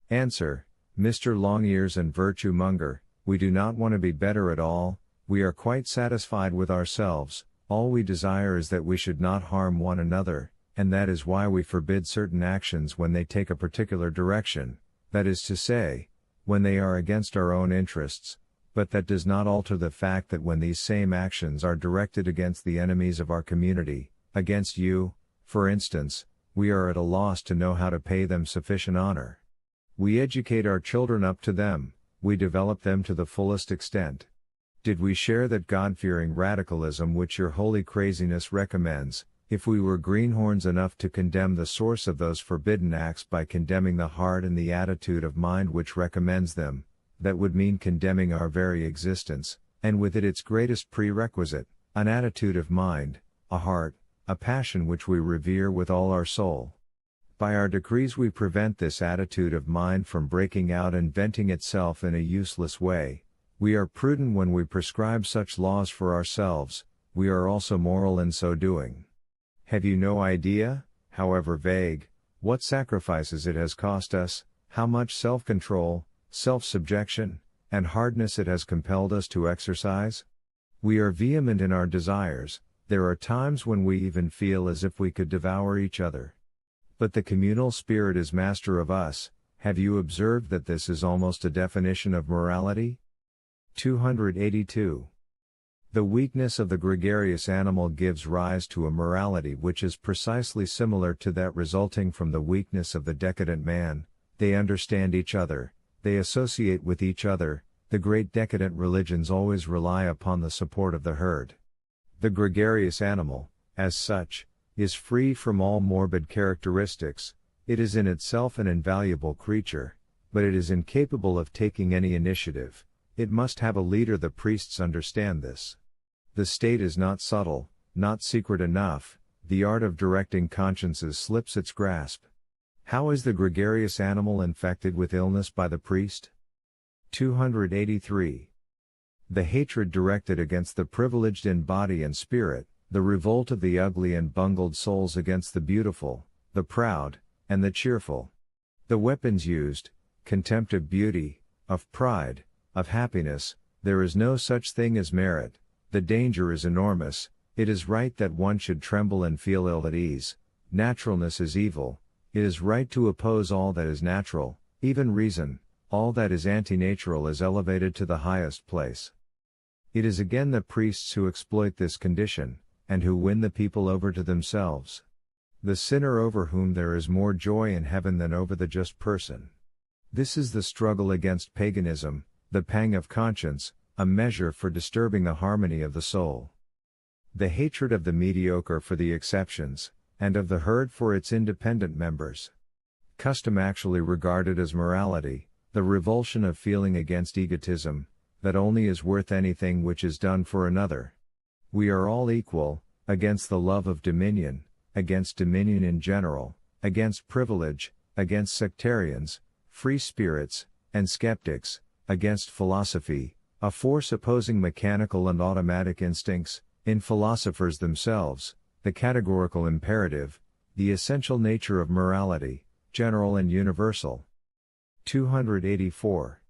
Answer, Mr. Long-Ears and Virtue Monger, we do not want to be better at all, we are quite satisfied with ourselves, all we desire is that we should not harm one another, and that is why we forbid certain actions when they take a particular direction, that is to say, when they are against our own interests, but that does not alter the fact that when these same actions are directed against the enemies of our community, against you, for instance, we are at a loss to know how to pay them sufficient honor. We educate our children up to them, we develop them to the fullest extent. Did we share that God-fearing radicalism which your holy craziness recommends, if we were greenhorns enough to condemn the source of those forbidden acts by condemning the heart and the attitude of mind which recommends them, that would mean condemning our very existence, and with it its greatest prerequisite, an attitude of mind, a heart, a passion which we revere with all our soul. By our decrees we prevent this attitude of mind from breaking out and venting itself in a useless way. We are prudent when we prescribe such laws for ourselves, we are also moral in so doing. Have you no idea, however vague, what sacrifices it has cost us, how much self-control, self-subjection, and hardness it has compelled us to exercise? We are vehement in our desires, there are times when we even feel as if we could devour each other. But the communal spirit is master of us. Have you observed that this is almost a definition of morality? 282. The weakness of the gregarious animal gives rise to a morality which is precisely similar to that resulting from the weakness of the decadent man. They understand each other, they associate with each other. The great decadent religions always rely upon the support of the herd. The gregarious animal, as such, is free from all morbid characteristics, it is in itself an invaluable creature, but it is incapable of taking any initiative. It must have a leader. The priests understand this. The state is not subtle, not secret enough, the art of directing consciences slips its grasp. How is the gregarious animal infected with illness by the priest? 283. The hatred directed against the privileged in body and spirit, the revolt of the ugly and bungled souls against the beautiful, the proud, and the cheerful. The weapons used, contempt of beauty, of pride, of happiness. There is no such thing as merit, the danger is enormous, it is right that one should tremble and feel ill at ease, naturalness is evil, it is right to oppose all that is natural, even reason, all that is anti-natural is elevated to the highest place. It is again the priests who exploit this condition, and who win the people over to themselves. The sinner over whom there is more joy in heaven than over the just person. This is the struggle against paganism, the pang of conscience, a measure for disturbing the harmony of the soul. The hatred of the mediocre for the exceptions, and of the herd for its independent members. Custom actually regarded as morality, the revulsion of feeling against egotism, that only is worth anything which is done for another. We are all equal, against the love of dominion, against dominion in general, against privilege, against sectarians, free spirits, and skeptics, against philosophy, a force opposing mechanical and automatic instincts, in philosophers themselves, the categorical imperative, the essential nature of morality, general and universal. 284.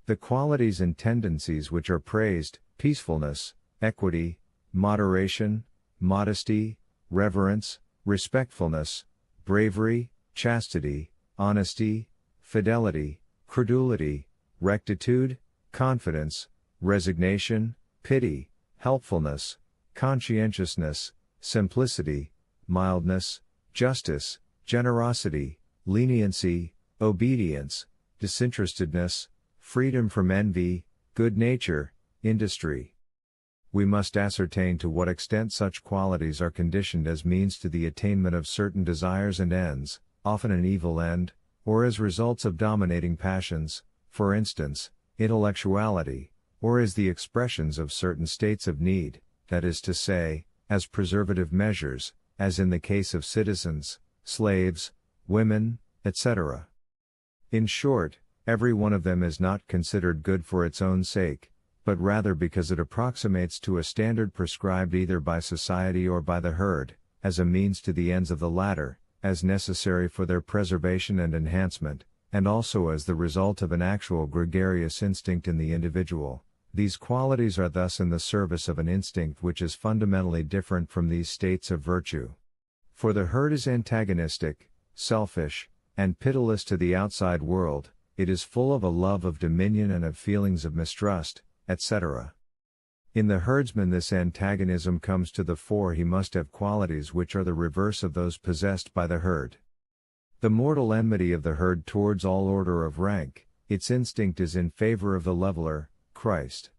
The qualities and tendencies which are praised, peacefulness, equity, moderation, modesty, reverence, respectfulness, bravery, chastity, honesty, fidelity, credulity, rectitude, confidence, resignation, pity, helpfulness, conscientiousness, simplicity, mildness, justice, generosity, leniency, obedience, disinterestedness, freedom from envy, good nature, industry. We must ascertain to what extent such qualities are conditioned as means to the attainment of certain desires and ends, often an evil end, or as results of dominating passions, for instance, intellectuality, or as the expressions of certain states of need, that is to say, as preservative measures, as in the case of citizens, slaves, women, etc. In short, every one of them is not considered good for its own sake, but rather because it approximates to a standard prescribed either by society or by the herd, as a means to the ends of the latter, as necessary for their preservation and enhancement, and also as the result of an actual gregarious instinct in the individual. These qualities are thus in the service of an instinct which is fundamentally different from these states of virtue. For the herd is antagonistic, selfish, and pitiless to the outside world, it is full of a love of dominion and of feelings of mistrust, etc. In the herdsman this antagonism comes to the fore. He must have qualities which are the reverse of those possessed by the herd. The mortal enmity of the herd towards all order of rank, its instinct is in favor of the leveler, Christ.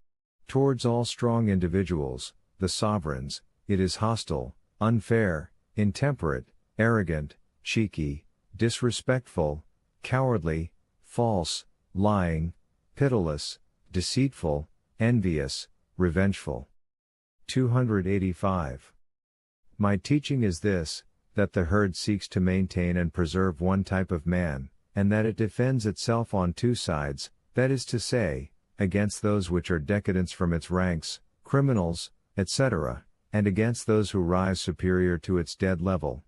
Towards all strong individuals, the sovereigns, it is hostile, unfair, intemperate, arrogant, cheeky, disrespectful, cowardly, false, lying, pitiless, deceitful, envious, revengeful. 285. My teaching is this, that the herd seeks to maintain and preserve one type of man, and that it defends itself on two sides, that is to say, against those which are decadents from its ranks, criminals, etc., and against those who rise superior to its dead level.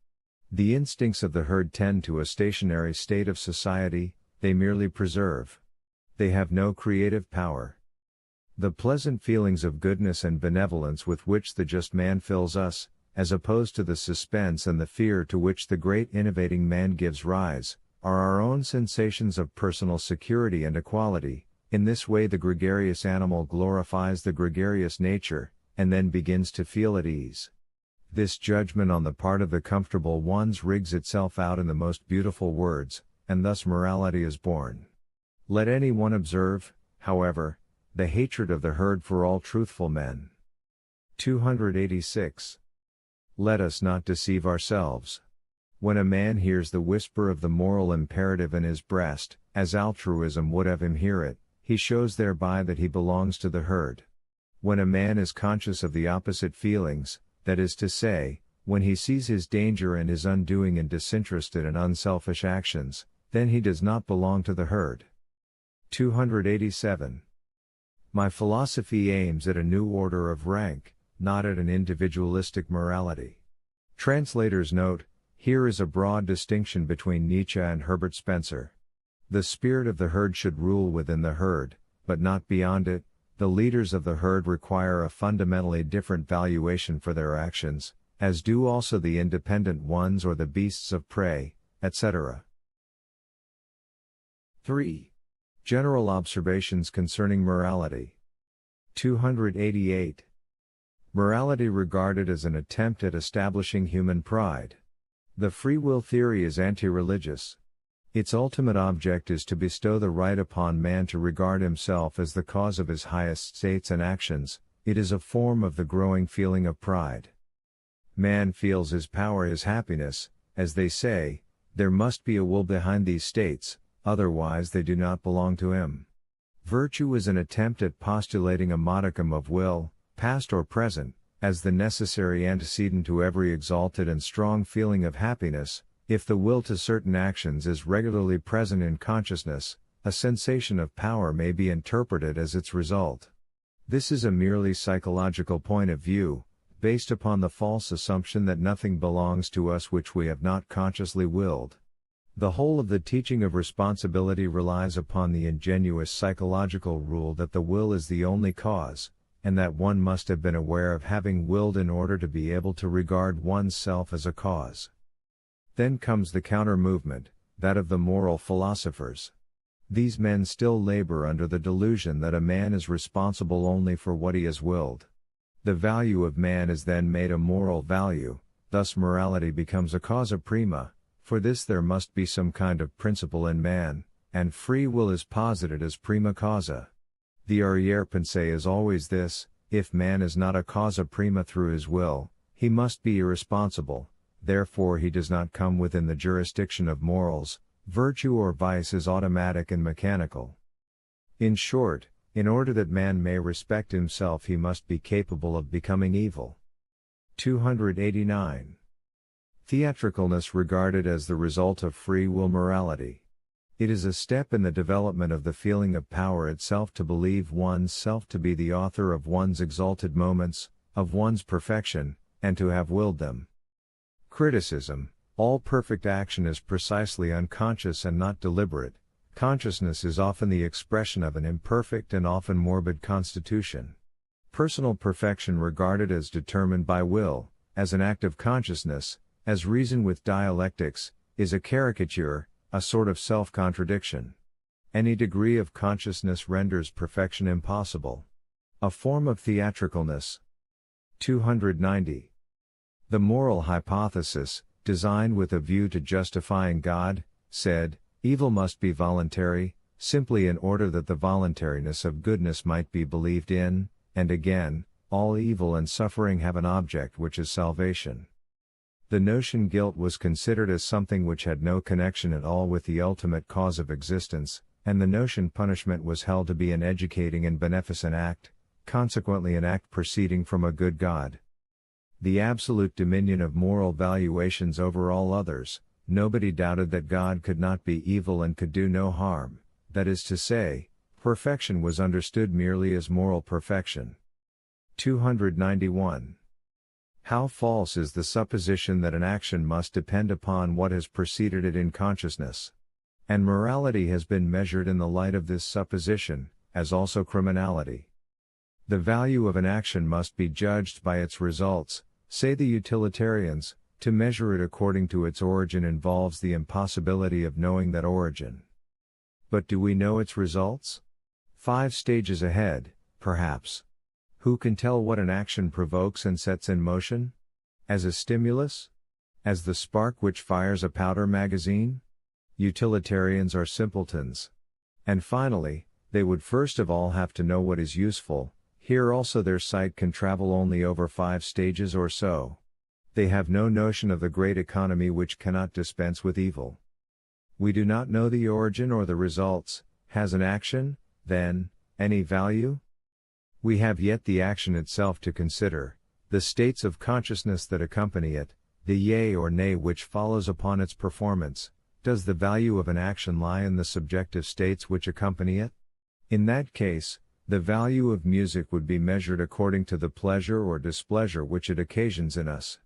The instincts of the herd tend to a stationary state of society, they merely preserve. They have no creative power. The pleasant feelings of goodness and benevolence with which the just man fills us, as opposed to the suspense and the fear to which the great innovating man gives rise, are our own sensations of personal security and equality. In this way the gregarious animal glorifies the gregarious nature, and then begins to feel at ease. This judgment on the part of the comfortable ones rigs itself out in the most beautiful words, and thus morality is born. Let any one observe, however, the hatred of the herd for all truthful men. 286. Let us not deceive ourselves. When a man hears the whisper of the moral imperative in his breast, as altruism would have him hear it, he shows thereby that he belongs to the herd. When a man is conscious of the opposite feelings, that is to say, when he sees his danger and his undoing in disinterested and unselfish actions, then he does not belong to the herd. 287. My philosophy aims at a new order of rank, not at an individualistic morality. Translator's note: here is a broad distinction between Nietzsche and Herbert Spencer. The spirit of the herd should rule within the herd, but not beyond it. The leaders of the herd require a fundamentally different valuation for their actions, as do also the independent ones or the beasts of prey, etc. 3. General observations concerning morality. 288. Morality regarded as an attempt at establishing human pride. The free will theory is anti-religious. Its ultimate object is to bestow the right upon man to regard himself as the cause of his highest states and actions. It is a form of the growing feeling of pride. Man feels his power, his happiness, as they say. There must be a will behind these states, otherwise they do not belong to him. Virtue is an attempt at postulating a modicum of will, past or present, as the necessary antecedent to every exalted and strong feeling of happiness. If the will to certain actions is regularly present in consciousness, a sensation of power may be interpreted as its result. This is a merely psychological point of view, based upon the false assumption that nothing belongs to us which we have not consciously willed. The whole of the teaching of responsibility relies upon the ingenuous psychological rule that the will is the only cause, and that one must have been aware of having willed in order to be able to regard one's self as a cause. Then comes the counter-movement, that of the moral philosophers. These men still labor under the delusion that a man is responsible only for what he has willed. The value of man is then made a moral value, thus morality becomes a causa prima. For this there must be some kind of principle in man, and free will is posited as prima causa. The arrière-pensée is always this: if man is not a causa prima through his will, he must be irresponsible, therefore he does not come within the jurisdiction of morals, virtue or vice is automatic and mechanical. In short, in order that man may respect himself he must be capable of becoming evil. 289. Theatricalness regarded as the result of free will morality. It is a step in the development of the feeling of power itself to believe one's self to be the author of one's exalted moments, of one's perfection, and to have willed them. Criticism: all perfect action is precisely unconscious and not deliberate. Consciousness is often the expression of an imperfect and often morbid constitution. Personal perfection regarded as determined by will, as an act of consciousness, as reason with dialectics, is a caricature, a sort of self-contradiction. Any degree of consciousness renders perfection impossible. A form of theatricalness. 290. The moral hypothesis, designed with a view to justifying God, said, evil must be voluntary, simply in order that the voluntariness of goodness might be believed in, and again, all evil and suffering have an object which is salvation. The notion guilt was considered as something which had no connection at all with the ultimate cause of existence, and the notion punishment was held to be an educating and beneficent act, consequently an act proceeding from a good God. The absolute dominion of moral valuations over all others, nobody doubted that God could not be evil and could do no harm, that is to say, perfection was understood merely as moral perfection. 291. How false is the supposition that an action must depend upon what has preceded it in consciousness. And morality has been measured in the light of this supposition, as also criminality. The value of an action must be judged by its results, say the utilitarians. To measure it according to its origin involves the impossibility of knowing that origin. But do we know its results? 5 stages ahead, perhaps. Who can tell what an action provokes and sets in motion? As a stimulus? As the spark which fires a powder magazine? Utilitarians are simpletons. And finally, they would first of all have to know what is useful. Here also their sight can travel only over 5 stages or so. They have no notion of the great economy which cannot dispense with evil. We do not know the origin or the results. Has an action, then, any value? We have yet the action itself to consider, the states of consciousness that accompany it, the yea or nay which follows upon its performance. Does the value of an action lie in the subjective states which accompany it? In that case, the value of music would be measured according to the pleasure or displeasure which it occasions in us.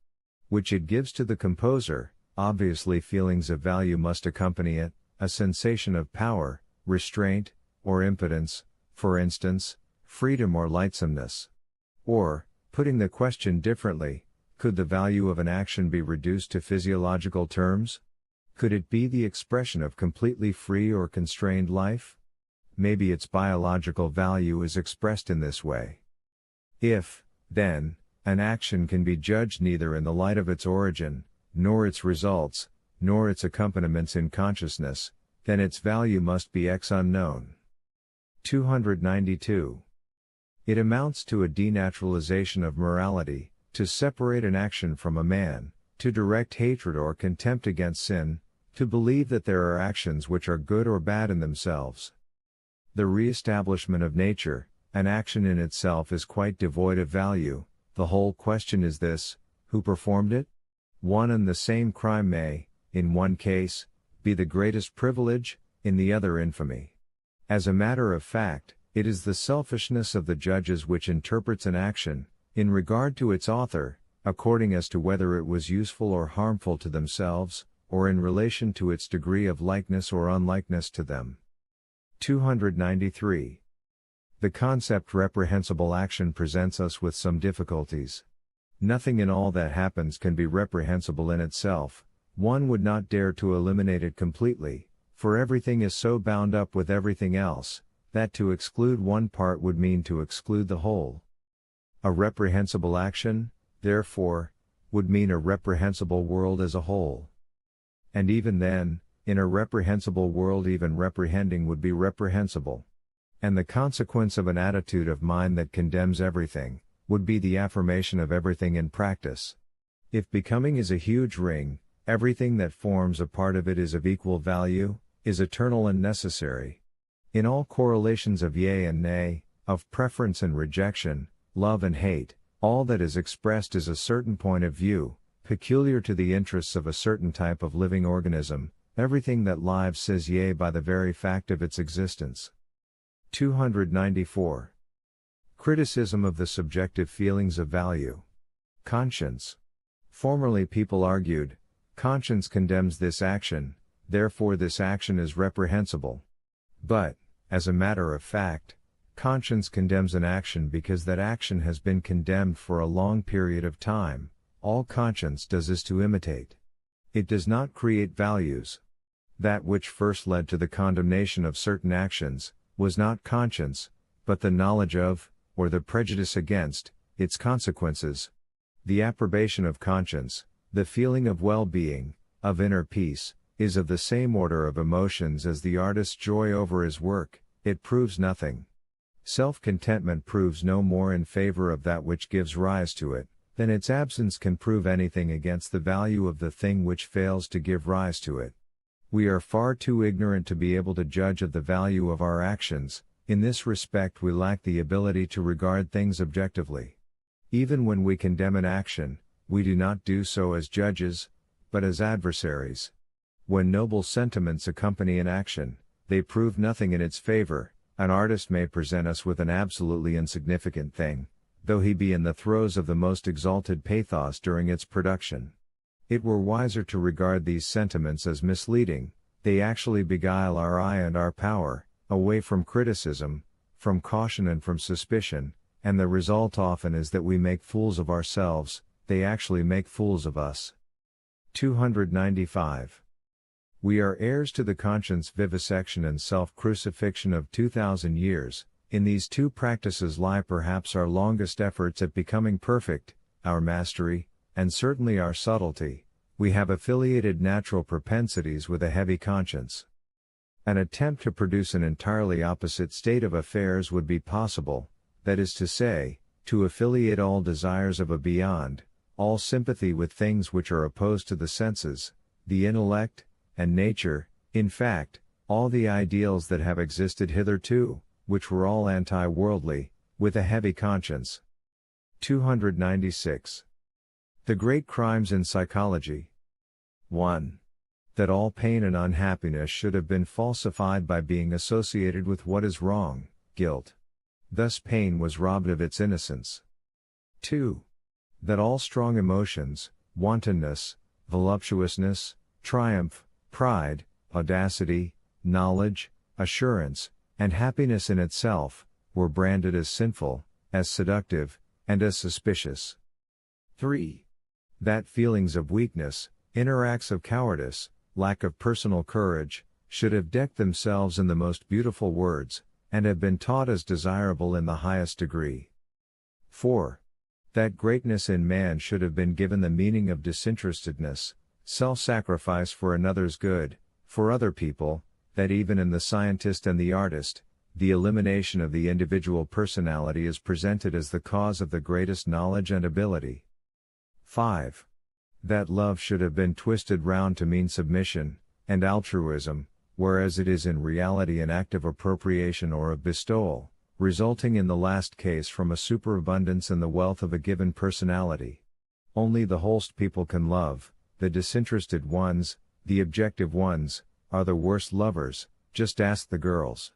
Which it gives to the composer. Obviously feelings of value must accompany it, a sensation of power, restraint, or impotence, for instance, freedom or lightsomeness. Or, putting the question differently, could the value of an action be reduced to physiological terms? Could it be the expression of completely free or constrained life? Maybe its biological value is expressed in this way. If, then, an action can be judged neither in the light of its origin, nor its results, nor its accompaniments in consciousness, then its value must be ex unknown. 292. It amounts to a denaturalization of morality, to separate an action from a man, to direct hatred or contempt against sin, to believe that there are actions which are good or bad in themselves. The re-establishment of nature, an action in itself is quite devoid of value, The whole question is this: who performed it? One and the same crime may, in one case, be the greatest privilege, in the other infamy. As a matter of fact, it is the selfishness of the judges which interprets an action, in regard to its author, according as to whether it was useful or harmful to themselves, or in relation to its degree of likeness or unlikeness to them. 293. The concept reprehensible action presents us with some difficulties. Nothing in all that happens can be reprehensible in itself. One would not dare to eliminate it completely, for everything is so bound up with everything else, that to exclude one part would mean to exclude the whole. A reprehensible action, therefore, would mean a reprehensible world as a whole. And even then, in a reprehensible world even reprehending would be reprehensible. And the consequence of an attitude of mind that condemns everything, would be the affirmation of everything in practice. If becoming is a huge ring, everything that forms a part of it is of equal value, is eternal and necessary. In all correlations of yea and nay, of preference and rejection, love and hate, all that is expressed is a certain point of view, peculiar to the interests of a certain type of living organism. Everything that lives says yea by the very fact of its existence. 294. Criticism of the subjective feelings of value. Conscience. Formerly people argued, conscience condemns this action, therefore this action is reprehensible. But, as a matter of fact, conscience condemns an action because that action has been condemned for a long period of time. All conscience does is to imitate. It does not create values. That which first led to the condemnation of certain actions, was not conscience, but the knowledge of, or the prejudice against, its consequences. The approbation of conscience, the feeling of well-being, of inner peace, is of the same order of emotions as the artist's joy over his work. It proves nothing. Self-contentment proves no more in favor of that which gives rise to it, than its absence can prove anything against the value of the thing which fails to give rise to it. We are far too ignorant to be able to judge of the value of our actions. In this respect we lack the ability to regard things objectively. Even when we condemn an action, we do not do so as judges, but as adversaries. When noble sentiments accompany an action, they prove nothing in its favor. An artist may present us with an absolutely insignificant thing, though he be in the throes of the most exalted pathos during its production. It were wiser to regard these sentiments as misleading. They actually beguile our eye and our power, away from criticism, from caution and from suspicion, and the result often is that we make fools of ourselves. They actually make fools of us. 295. We are heirs to the conscience vivisection and self-crucifixion of 2,000 years. In these two practices lie perhaps our longest efforts at becoming perfect, our mastery, and certainly our subtlety. We have affiliated natural propensities with a heavy conscience. An attempt to produce an entirely opposite state of affairs would be possible, that is to say, to affiliate all desires of a beyond, all sympathy with things which are opposed to the senses, the intellect, and nature, in fact, all the ideals that have existed hitherto, which were all anti-worldly, with a heavy conscience. 296. The great crimes in psychology. 1. That all pain and unhappiness should have been falsified by being associated with what is wrong, guilt. Thus pain was robbed of its innocence. 2. That all strong emotions, wantonness, voluptuousness, triumph, pride, audacity, knowledge, assurance, and happiness in itself, were branded as sinful, as seductive, and as suspicious. 3. That feelings of weakness, inner acts of cowardice, lack of personal courage, should have decked themselves in the most beautiful words, and have been taught as desirable in the highest degree. 4. That greatness in man should have been given the meaning of disinterestedness, self-sacrifice for another's good, for other people, that even in the scientist and the artist, the elimination of the individual personality is presented as the cause of the greatest knowledge and ability. 5. That love should have been twisted round to mean submission, and altruism, whereas it is in reality an act of appropriation or of bestowal, resulting in the last case from a superabundance in the wealth of a given personality. Only the wholest people can love, the disinterested ones, the objective ones, are the worst lovers, just ask the girls.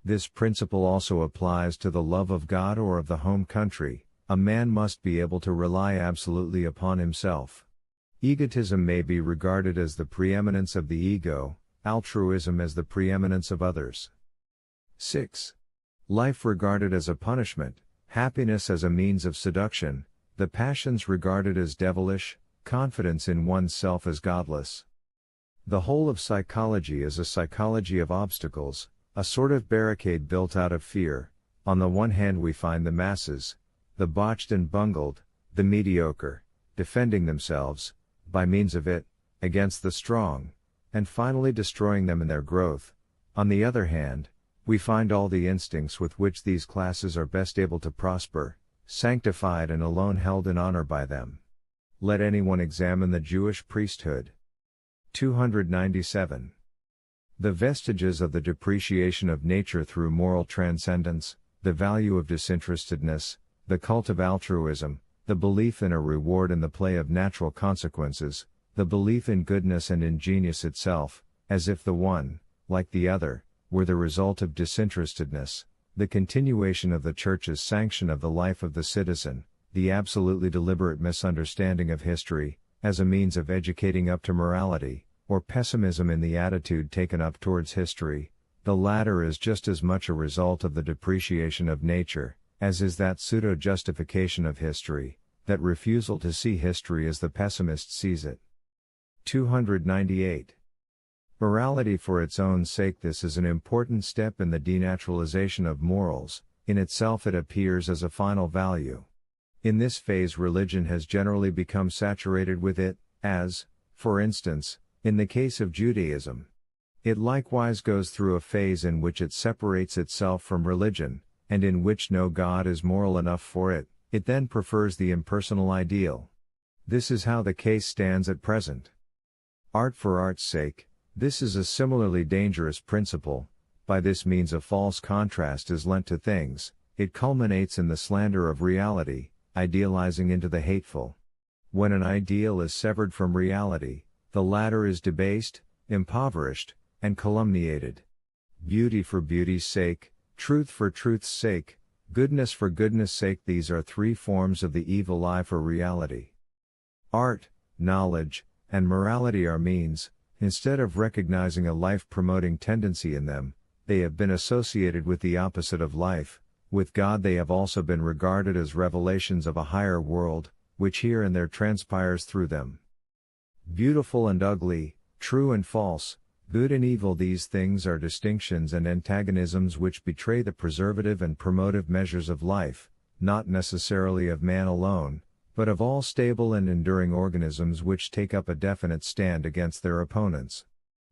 This principle also applies to the love of God or of the home country. A man must be able to rely absolutely upon himself. Egotism may be regarded as the preeminence of the ego, altruism as the preeminence of others. 6. Life regarded as a punishment, happiness as a means of seduction, the passions regarded as devilish, confidence in oneself as godless. The whole of psychology is a psychology of obstacles, a sort of barricade built out of fear. On the one hand we find the masses, the botched and bungled, the mediocre, defending themselves, by means of it, against the strong, and finally destroying them in their growth. On the other hand, we find all the instincts with which these classes are best able to prosper, sanctified and alone held in honor by them. Let anyone examine the Jewish priesthood. 297. The vestiges of the depreciation of nature through moral transcendence, the value of disinterestedness, the cult of altruism, the belief in a reward in the play of natural consequences, the belief in goodness and in genius itself, as if the one, like the other, were the result of disinterestedness, the continuation of the Church's sanction of the life of the citizen, the absolutely deliberate misunderstanding of history, as a means of educating up to morality, or pessimism in the attitude taken up towards history. The latter is just as much a result of the depreciation of nature, as is that pseudo-justification of history, that refusal to see history as the pessimist sees it. 298. Morality for its own sake. This is an important step in the denaturalization of morals. In itself it appears as a final value. In this phase religion has generally become saturated with it, as, for instance, in the case of Judaism. It likewise goes through a phase in which it separates itself from religion, and in which no God is moral enough for it. It then prefers the impersonal ideal. This is how the case stands at present. Art for art's sake. This is a similarly dangerous principle. By this means a false contrast is lent to things. It culminates in the slander of reality, idealizing into the hateful. When an ideal is severed from reality, the latter is debased, impoverished, and calumniated. Beauty for beauty's sake, truth for truth's sake, goodness for goodness' sake. These are three forms of the evil eye for reality. Art, knowledge, and morality are means. Instead of recognizing a life-promoting tendency in them, they have been associated with the opposite of life. With God they have also been regarded as revelations of a higher world, which here and there transpires through them. Beautiful and ugly, true and false, good and evil, these things are distinctions and antagonisms which betray the preservative and promotive measures of life, not necessarily of man alone, but of all stable and enduring organisms which take up a definite stand against their opponents.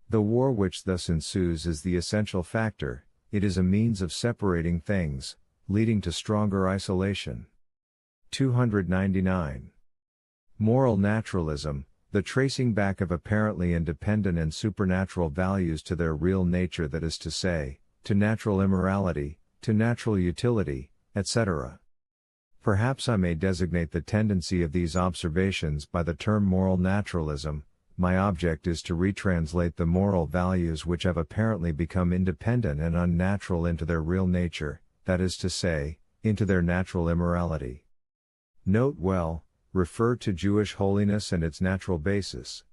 The war which thus ensues is the essential factor. It is a means of separating things, leading to stronger isolation. 299. Moral naturalism, the tracing back of apparently independent and supernatural values to their real nature, that is to say, to natural immorality, to natural utility, etc. Perhaps I may designate the tendency of these observations by the term moral naturalism. My object is to retranslate the moral values which have apparently become independent and unnatural into their real nature, that is to say, into their natural immorality. Note well, refer to Jewish holiness and its natural basis.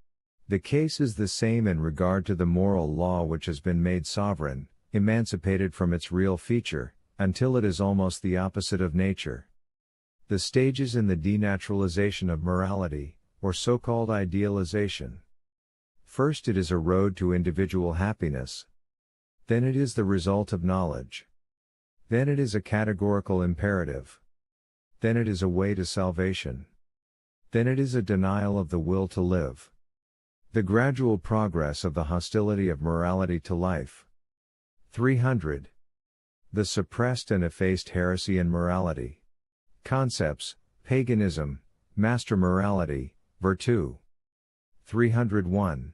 The case is the same in regard to the moral law which has been made sovereign, emancipated from its real feature, until it is almost the opposite of nature. The stages in the denaturalization of morality, or so-called idealization. First, it is a road to individual happiness. Then it is the result of knowledge. Then it is a categorical imperative. Then it is a way to salvation. Then it is a denial of the will to live. The gradual progress of the hostility of morality to life. 300. The suppressed and effaced heresy and morality. Concepts, paganism, master morality, virtue. 301.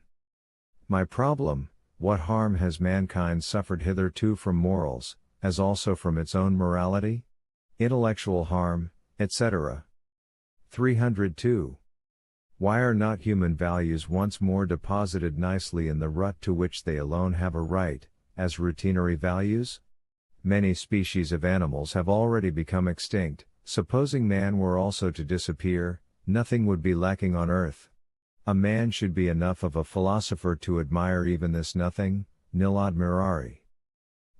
My problem: what harm has mankind suffered hitherto from morals, as also from its own morality, intellectual harm, etc. 302. Why are not human values once more deposited nicely in the rut to which they alone have a right, as routinary values? Many species of animals have already become extinct. Supposing man were also to disappear, nothing would be lacking on earth. A man should be enough of a philosopher to admire even this nothing, nil admirari.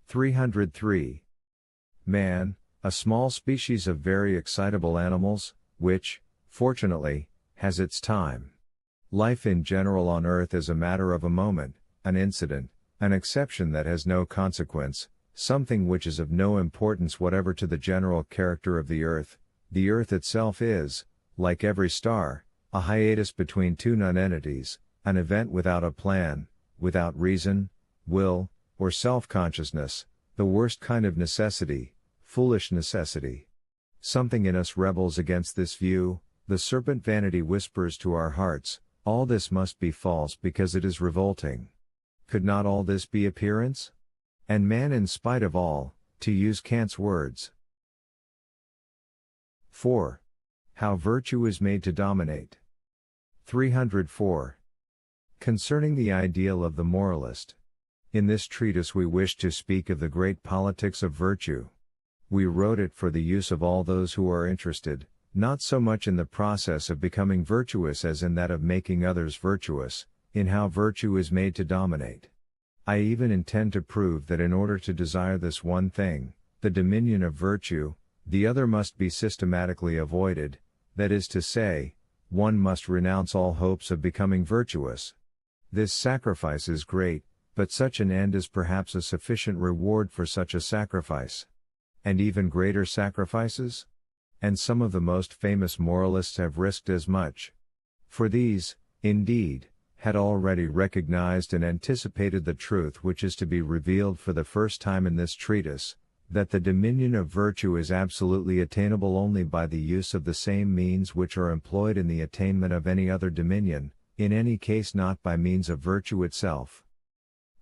303. Man, a small species of very excitable animals, which, fortunately, has its time. Life in general on earth is a matter of a moment, an incident, an exception that has no consequence, something which is of no importance whatever to the general character of the earth. The earth itself is, like every star, a hiatus between two nonentities, an event without a plan, without reason, will, or self-consciousness, the worst kind of necessity, foolish necessity. Something in us rebels against this view. The serpent vanity whispers to our hearts, all this must be false because it is revolting. Could not all this be appearance? And man in spite of all, to use Kant's words. 4. How virtue is made to dominate. 304. Concerning the ideal of the moralist. In this treatise we wish to speak of the great politics of virtue. We wrote it for the use of all those who are interested, not so much in the process of becoming virtuous as in that of making others virtuous, in how virtue is made to dominate. I even intend to prove that in order to desire this one thing, the dominion of virtue, the other must be systematically avoided, that is to say, one must renounce all hopes of becoming virtuous. This sacrifice is great, but such an end is perhaps a sufficient reward for such a sacrifice. And even greater sacrifices? And some of the most famous moralists have risked as much. For these, indeed, had already recognized and anticipated the truth which is to be revealed for the first time in this treatise, that the dominion of virtue is absolutely attainable only by the use of the same means which are employed in the attainment of any other dominion, in any case not by means of virtue itself.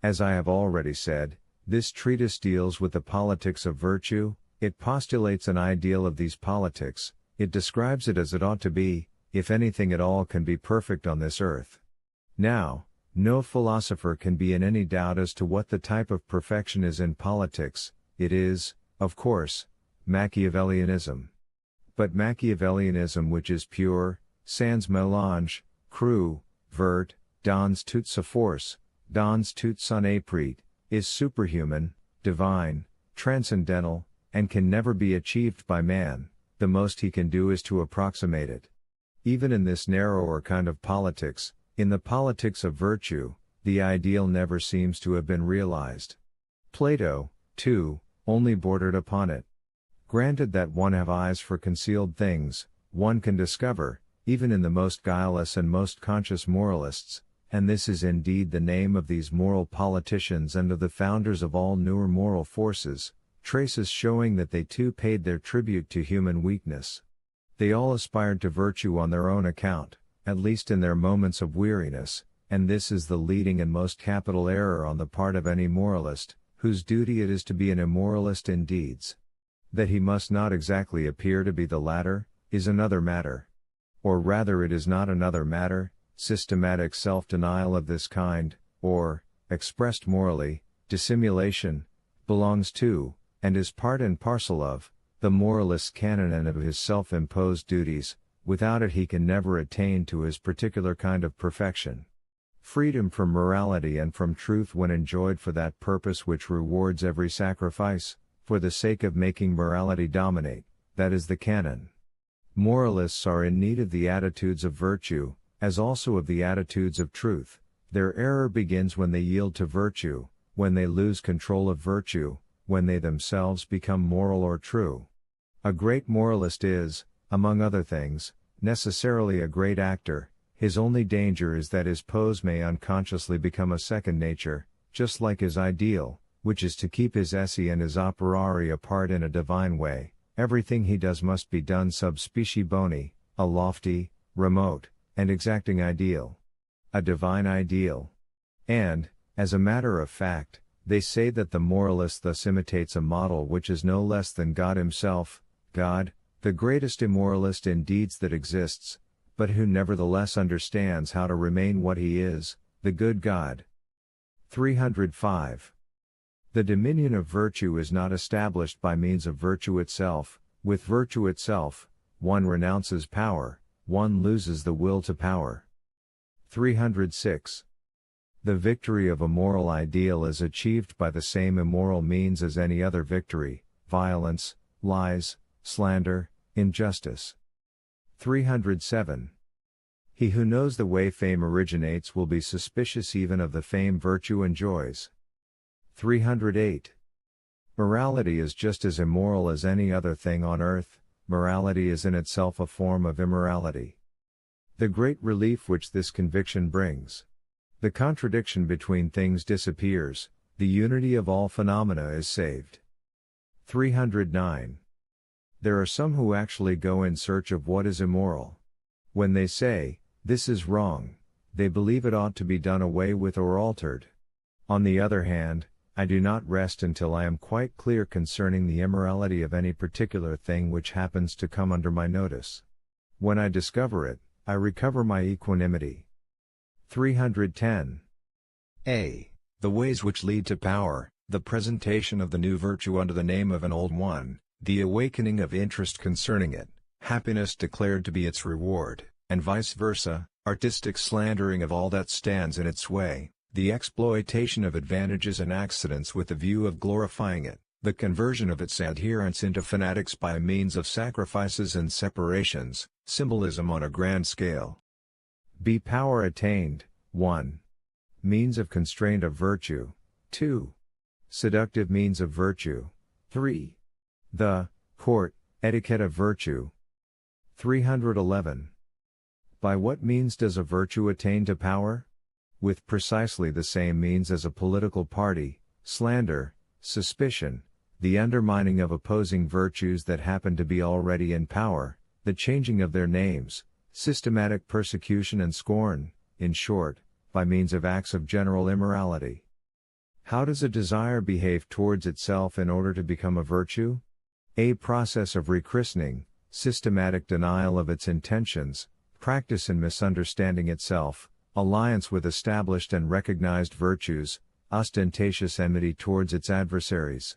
As I have already said, this treatise deals with the politics of virtue. It postulates an ideal of these politics, it describes it as it ought to be, if anything at all can be perfect on this earth. Now, no philosopher can be in any doubt as to what the type of perfection is in politics. It is, of course, Machiavellianism. But Machiavellianism which is pure, sans mélange, cru, vert, dans toute sa force, dans toute son esprit, is superhuman, divine, transcendental, and can never be achieved by man. The most he can do is to approximate it. Even in this narrower kind of politics, in the politics of virtue, the ideal never seems to have been realized. Plato, too, only bordered upon it. Granted that one have eyes for concealed things, one can discover, even in the most guileless and most conscious moralists, and this is indeed the name of these moral politicians and of the founders of all newer moral forces, traces showing that they too paid their tribute to human weakness. They all aspired to virtue on their own account, at least in their moments of weariness, and this is the leading and most capital error on the part of any moralist, whose duty it is to be an immoralist in deeds. That he must not exactly appear to be the latter, is another matter. Or rather it is not another matter, systematic self-denial of this kind, or, expressed morally, dissimulation, belongs to, and is part and parcel of, the moralist's canon and of his self-imposed duties. Without it he can never attain to his particular kind of perfection. Freedom from morality and from truth when enjoyed for that purpose which rewards every sacrifice, for the sake of making morality dominate, that is the canon. Moralists are in need of the attitudes of virtue, as also of the attitudes of truth. Their error begins when they yield to virtue, when they lose control of virtue, when they themselves become moral or true. A great moralist is, among other things, necessarily a great actor. His only danger is that his pose may unconsciously become a second nature, just like his ideal, which is to keep his esse and his operari apart in a divine way. Everything he does must be done sub specie boni, a lofty, remote, and exacting ideal. A divine ideal. And, as a matter of fact, They say that the moralist thus imitates a model which is no less than God himself, God, the greatest immoralist in deeds that exists, but who nevertheless understands how to remain what he is, the good God. 305. The dominion of virtue is not established by means of virtue itself. With virtue itself, one renounces power, one loses the will to power. 306. The victory of a moral ideal is achieved by the same immoral means as any other victory: violence, lies, slander, injustice. 307. He who knows the way fame originates will be suspicious even of the fame virtue enjoys. 308. Morality is just as immoral as any other thing on earth. Morality is in itself a form of immorality. The great relief which this conviction brings. The contradiction between things disappears, the unity of all phenomena is saved. 309. There are some who actually go in search of what is immoral. When they say, "This is wrong," they believe it ought to be done away with or altered. On the other hand, I do not rest until I am quite clear concerning the immorality of any particular thing which happens to come under my notice. When I discover it, I recover my equanimity. 310. A. The ways which lead to power, the presentation of the new virtue under the name of an old one, the awakening of interest concerning it, happiness declared to be its reward, and vice versa, artistic slandering of all that stands in its way, the exploitation of advantages and accidents with the view of glorifying it, the conversion of its adherents into fanatics by means of sacrifices and separations, symbolism on a grand scale. B. Power attained. 1. Means of constraint of virtue. 2. Seductive means of virtue. 3. The court etiquette of virtue. 311. By what means does a virtue attain to power? With precisely the same means as a political party: slander, suspicion, the undermining of opposing virtues that happen to be already in power, the changing of their names, systematic persecution and scorn, in short, by means of acts of general immorality. How does a desire behave towards itself in order to become a virtue? A process of rechristening, systematic denial of its intentions, practice in misunderstanding itself, alliance with established and recognized virtues, ostentatious enmity towards its adversaries.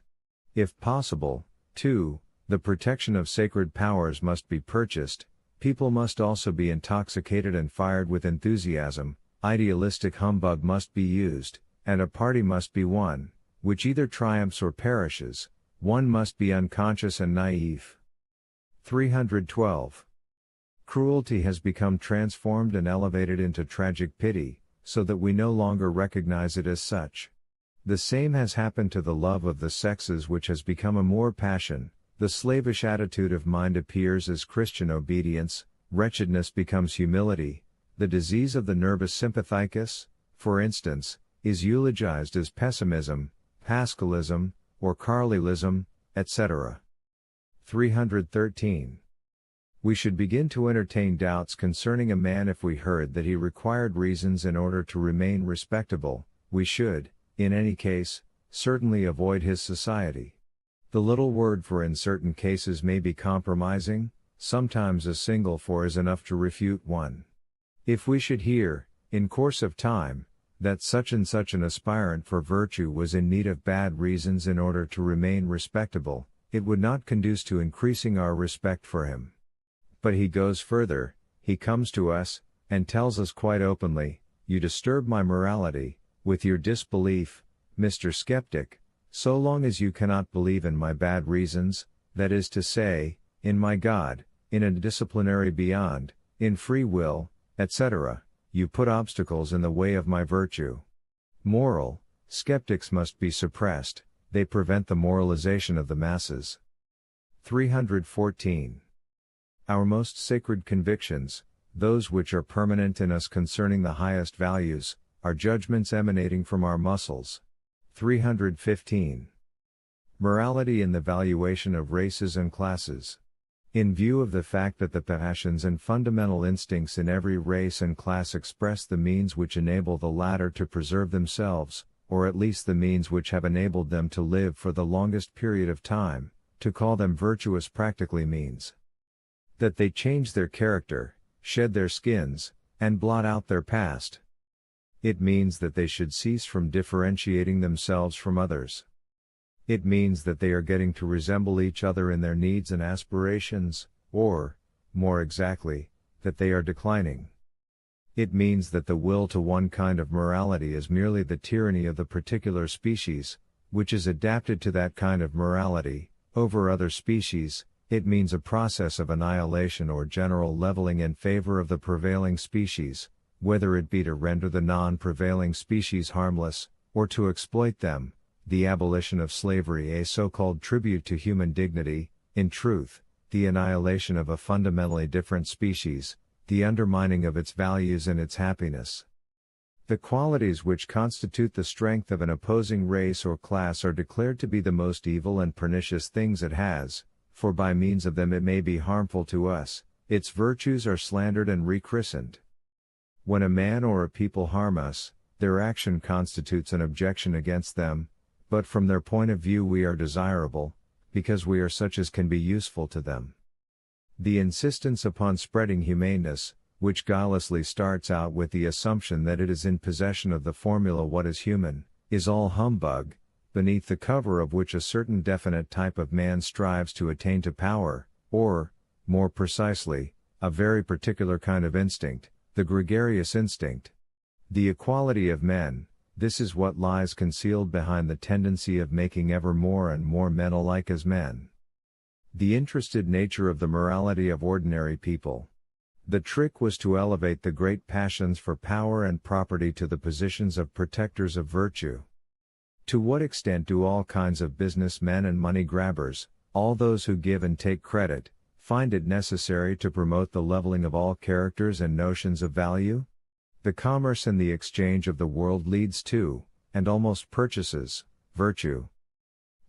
If possible, 2. The protection of sacred powers must be purchased. People must also be intoxicated and fired with enthusiasm, idealistic humbug must be used, and a party must be won, which either triumphs or perishes. One must be unconscious and naive. 312. Cruelty has become transformed and elevated into tragic pity, so that we no longer recognize it as such. The same has happened to the love of the sexes, which has become a more passion. The slavish attitude of mind appears as Christian obedience, wretchedness becomes humility, the disease of the nervous sympathicus, for instance, is eulogized as pessimism, pascalism, or Carlylism, etc. 313. We should begin to entertain doubts concerning a man if we heard that he required reasons in order to remain respectable. We should, in any case, certainly avoid his society. The little word "for" in certain cases may be compromising. Sometimes a single "for" is enough to refute one. If we should hear, in course of time, that such and such an aspirant for virtue was in need of bad reasons in order to remain respectable, it would not conduce to increasing our respect for him. But he goes further, he comes to us, and tells us quite openly, "You disturb my morality, with your disbelief, Mr. Skeptic, so long as you cannot believe in my bad reasons, that is to say, in my God, in a disciplinary beyond, in free will, etc., you put obstacles in the way of my virtue." Moral skeptics must be suppressed, they prevent the moralization of the masses. 314. Our most sacred convictions, those which are permanent in us concerning the highest values, are judgments emanating from our muscles. 315. Morality in the valuation of races and classes. In view of the fact that the passions and fundamental instincts in every race and class express the means which enable the latter to preserve themselves, or at least the means which have enabled them to live for the longest period of time. To call them virtuous practically means that they change their character, shed their skins, and blot out their past. It means that they should cease from differentiating themselves from others. It means that they are getting to resemble each other in their needs and aspirations, or, more exactly, that they are declining. It means that the will to one kind of morality is merely the tyranny of the particular species, which is adapted to that kind of morality, over other species. It means a process of annihilation or general leveling in favor of the prevailing species, whether it be to render the non-prevailing species harmless, or to exploit them, the abolition of slavery, a so-called tribute to human dignity, in truth, the annihilation of a fundamentally different species, the undermining of its values and its happiness. The qualities which constitute the strength of an opposing race or class are declared to be the most evil and pernicious things it has, for by means of them it may be harmful to us. Its virtues are slandered and rechristened. When a man or a people harm us, their action constitutes an objection against them, but from their point of view we are desirable, because we are such as can be useful to them. The insistence upon spreading humaneness, which guilelessly starts out with the assumption that it is in possession of the formula "what is human," is all humbug, beneath the cover of which a certain definite type of man strives to attain to power, or, more precisely, a very particular kind of instinct, the gregarious instinct. The equality of men, this is what lies concealed behind the tendency of making ever more and more men alike as men. The interested nature of the morality of ordinary people. The trick was to elevate the great passions for power and property to the positions of protectors of virtue. To what extent do all kinds of businessmen and money grabbers, all those who give and take credit, find it necessary to promote the leveling of all characters and notions of value? The commerce and the exchange of the world leads to, and almost purchases, virtue.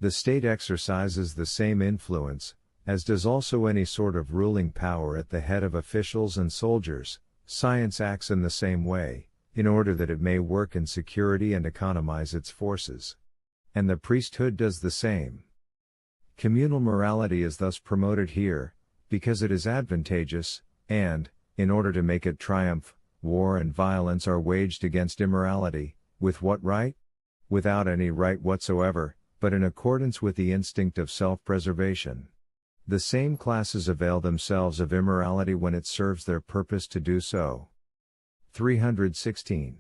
The state exercises the same influence, as does also any sort of ruling power at the head of officials and soldiers. Science acts in the same way, in order that it may work in security and economize its forces. And the priesthood does the same. Communal morality is thus promoted here, because it is advantageous, and, in order to make it triumph, war and violence are waged against immorality. With what right? Without any right whatsoever, but in accordance with the instinct of self-preservation. The same classes avail themselves of immorality when it serves their purpose to do so. 316.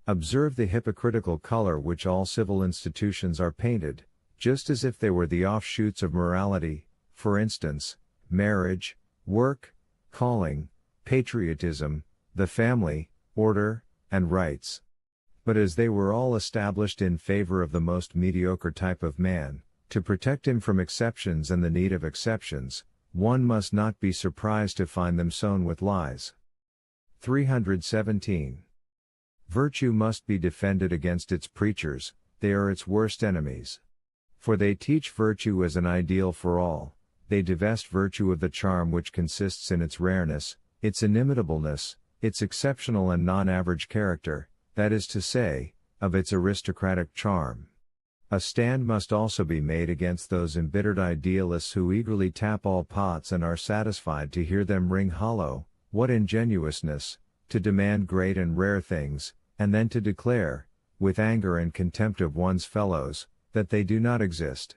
Observe the hypocritical color which all civil institutions are painted, just as if they were the offshoots of morality, for instance, marriage, work, calling, patriotism, the family, order, and rights. But as they were all established in favor of the most mediocre type of man, to protect him from exceptions and the need of exceptions, one must not be surprised to find them sown with lies. 317. Virtue must be defended against its preachers, they are its worst enemies. For they teach virtue as an ideal for all, they divest virtue of the charm which consists in its rareness, its inimitableness, its exceptional and non-average character, that is to say, of its aristocratic charm. A stand must also be made against those embittered idealists who eagerly tap all pots and are satisfied to hear them ring hollow. What ingenuousness, to demand great and rare things, and then to declare, with anger and contempt of one's fellows, that they do not exist.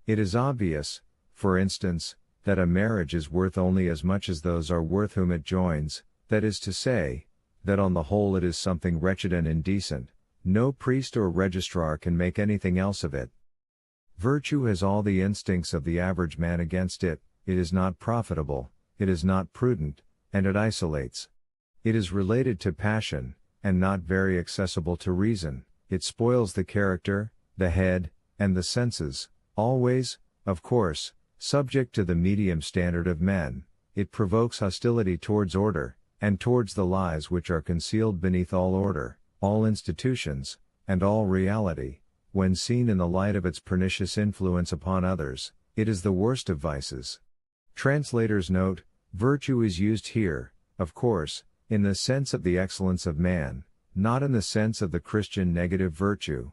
It is obvious, for instance, that a marriage is worth only as much as those are worth whom it joins, that is to say, that on the whole it is something wretched and indecent. No priest or registrar can make anything else of it. Virtue has all the instincts of the average man against it, it is not profitable, it is not prudent, and it isolates. It is related to passion, and not very accessible to reason, it spoils the character, the head, and the senses, always, of course, subject to the medium standard of men. It provokes hostility towards order, and towards the lies which are concealed beneath all order, all institutions, and all reality. When seen in the light of its pernicious influence upon others, it is the worst of vices. Translator's note: virtue is used here, of course, in the sense of the excellence of man, not in the sense of the Christian negative virtue.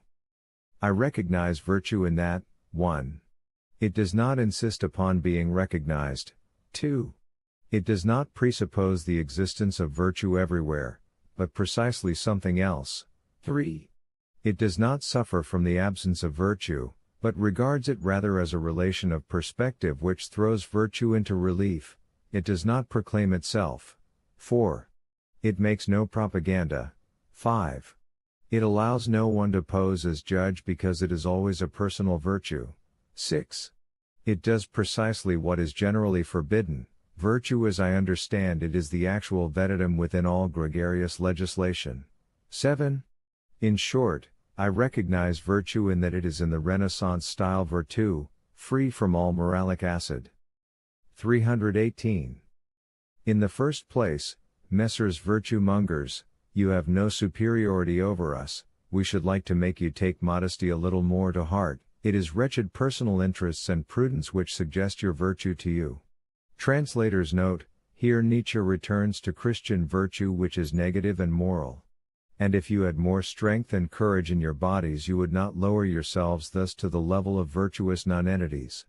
I recognize virtue in that, 1. It does not insist upon being recognized. 2. It does not presuppose the existence of virtue everywhere, but precisely something else. 3. It does not suffer from the absence of virtue, but regards it rather as a relation of perspective which throws virtue into relief. It does not proclaim itself. 4. It makes no propaganda. 5. It allows no one to pose as judge because it is always a personal virtue. 6. It does precisely what is generally forbidden. Virtue as I understand it is the actual vetitum within all gregarious legislation. 7. In short, I recognize virtue in that it is in the Renaissance style virtu, free from all moralic acid. 318. In the first place, Messrs. Virtue mongers, you have no superiority over us. We should like to make you take modesty a little more to heart. It is wretched personal interests and prudence which suggest your virtue to you. Translator's note, here Nietzsche returns to Christian virtue which is negative and moral. And if you had more strength and courage in your bodies you would not lower yourselves thus to the level of virtuous nonentities.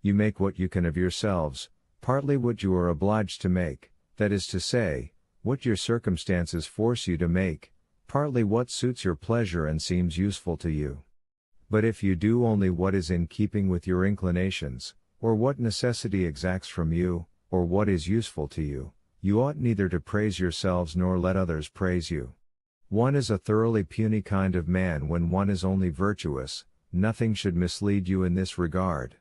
You make what you can of yourselves, partly what you are obliged to make, that is to say, what your circumstances force you to make, partly what suits your pleasure and seems useful to you. But if you do only what is in keeping with your inclinations, or what necessity exacts from you, or what is useful to you, you ought neither to praise yourselves nor let others praise you. One is a thoroughly puny kind of man when one is only virtuous. Nothing should mislead you in this regard.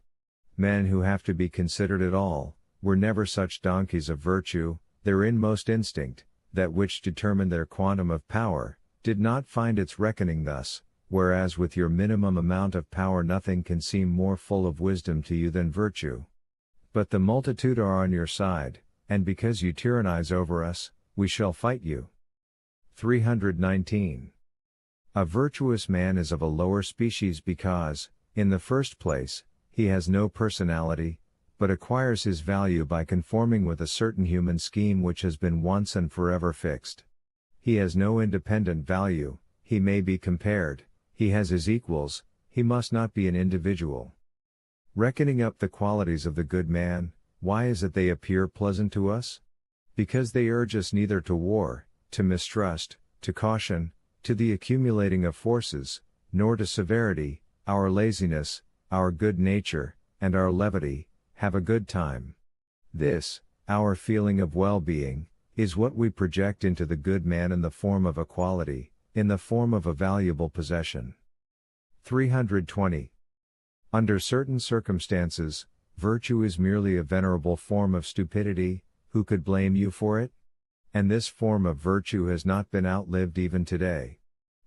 Men who have to be considered at all, were never such donkeys of virtue. Their inmost instinct, that which determined their quantum of power, did not find its reckoning thus, whereas with your minimum amount of power nothing can seem more full of wisdom to you than virtue. But the multitude are on your side, and because you tyrannize over us, we shall fight you. 319. A virtuous man is of a lower species because, in the first place, he has no personality, but acquires his value by conforming with a certain human scheme which has been once and forever fixed. He has no independent value, he may be compared, he has his equals, he must not be an individual. Reckoning up the qualities of the good man, why is it they appear pleasant to us? Because they urge us neither to war, to mistrust, to caution, to the accumulating of forces, nor to severity. Our laziness, our good nature, and our levity, have a good time. This, our feeling of well-being, is what we project into the good man in the form of a quality, in the form of a valuable possession. 320. Under certain circumstances, virtue is merely a venerable form of stupidity. Who could blame you for it? And this form of virtue has not been outlived even today.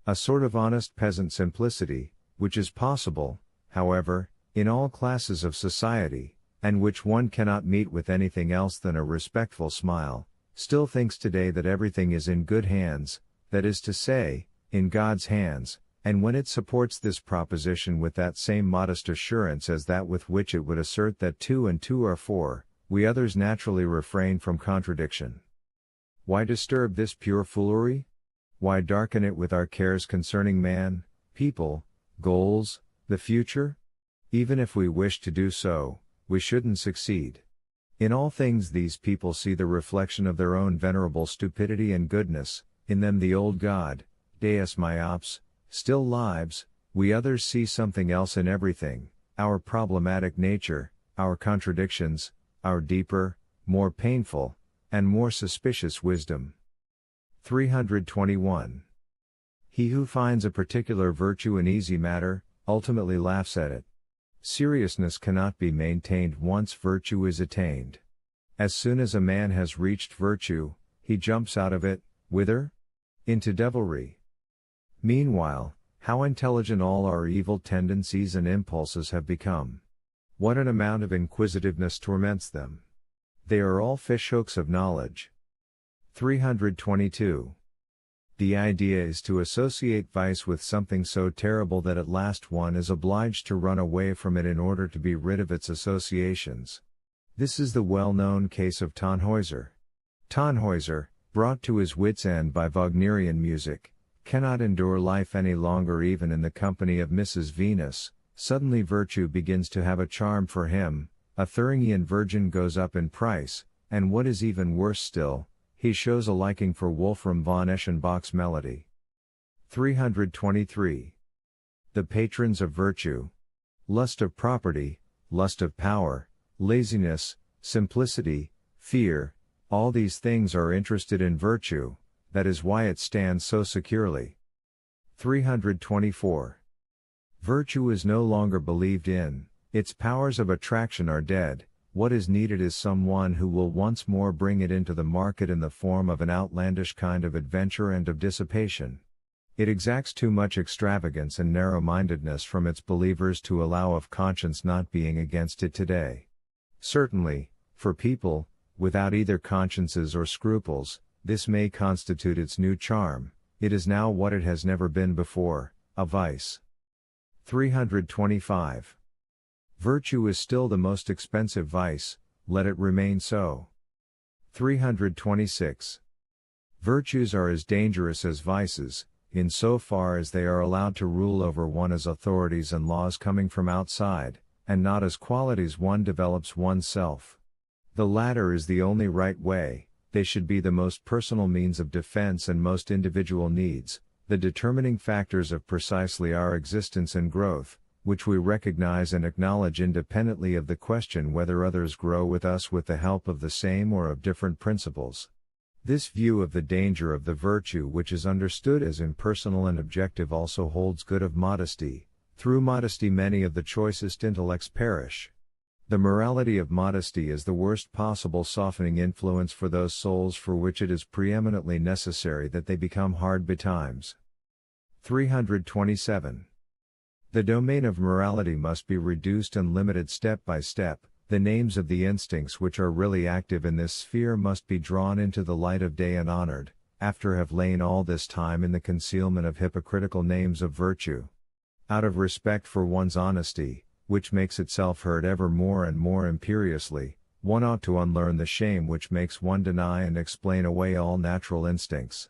A sort of honest peasant simplicity, which is possible, however, in all classes of society, and which one cannot meet with anything else than a respectful smile, still thinks today that everything is in good hands, that is to say, in God's hands, and when it supports this proposition with that same modest assurance as that with which it would assert that 2 and 2 are 4, we others naturally refrain from contradiction. Why disturb this pure foolery? Why darken it with our cares concerning man, people, goals, the future? Even if we wished to do so, we shouldn't succeed. In all things these people see the reflection of their own venerable stupidity and goodness, in them the old God, Deus myops, still lives. We others see something else in everything, our problematic nature, our contradictions, our deeper, more painful, and more suspicious wisdom. 321. He who finds a particular virtue an easy matter, ultimately laughs at it. Seriousness cannot be maintained once virtue is attained. As soon as a man has reached virtue, he jumps out of it, whither? Into devilry. Meanwhile, how intelligent all our evil tendencies and impulses have become. What an amount of inquisitiveness torments them. They are all fishhooks of knowledge. 322. The idea is to associate vice with something so terrible that at last one is obliged to run away from it in order to be rid of its associations. This is the well-known case of Tannhäuser. Tannhäuser, brought to his wits' end by Wagnerian music, cannot endure life any longer even in the company of Mrs. Venus. Suddenly virtue begins to have a charm for him, a Thuringian virgin goes up in price, and what is even worse still, he shows a liking for Wolfram von Eschenbach's melody. 323. The patrons of virtue. Lust of property, lust of power, laziness, simplicity, fear, all these things are interested in virtue, that is why it stands so securely. 324. Virtue is no longer believed in, its powers of attraction are dead, what is needed is someone who will once more bring it into the market in the form of an outlandish kind of adventure and of dissipation. It exacts too much extravagance and narrow-mindedness from its believers to allow of conscience not being against it today. Certainly, for people, without either consciences or scruples, this may constitute its new charm, it is now what it has never been before, a vice. 325. Virtue is still the most expensive vice, let it remain so. 326. Virtues are as dangerous as vices, in so far as they are allowed to rule over one as authorities and laws coming from outside, and not as qualities one develops oneself. The latter is the only right way, they should be the most personal means of defense and most individual needs, the determining factors of precisely our existence and growth, which we recognize and acknowledge independently of the question whether others grow with us with the help of the same or of different principles. This view of the danger of the virtue which is understood as impersonal and objective also holds good of modesty. Through modesty many of the choicest intellects perish. The morality of modesty is the worst possible softening influence for those souls for which it is preeminently necessary that they become hard betimes. 327. The domain of morality must be reduced and limited step by step. The names of the instincts which are really active in this sphere must be drawn into the light of day and honored, after have lain all this time in the concealment of hypocritical names of virtue. Out of respect for one's honesty, which makes itself heard ever more and more imperiously, one ought to unlearn the shame which makes one deny and explain away all natural instincts.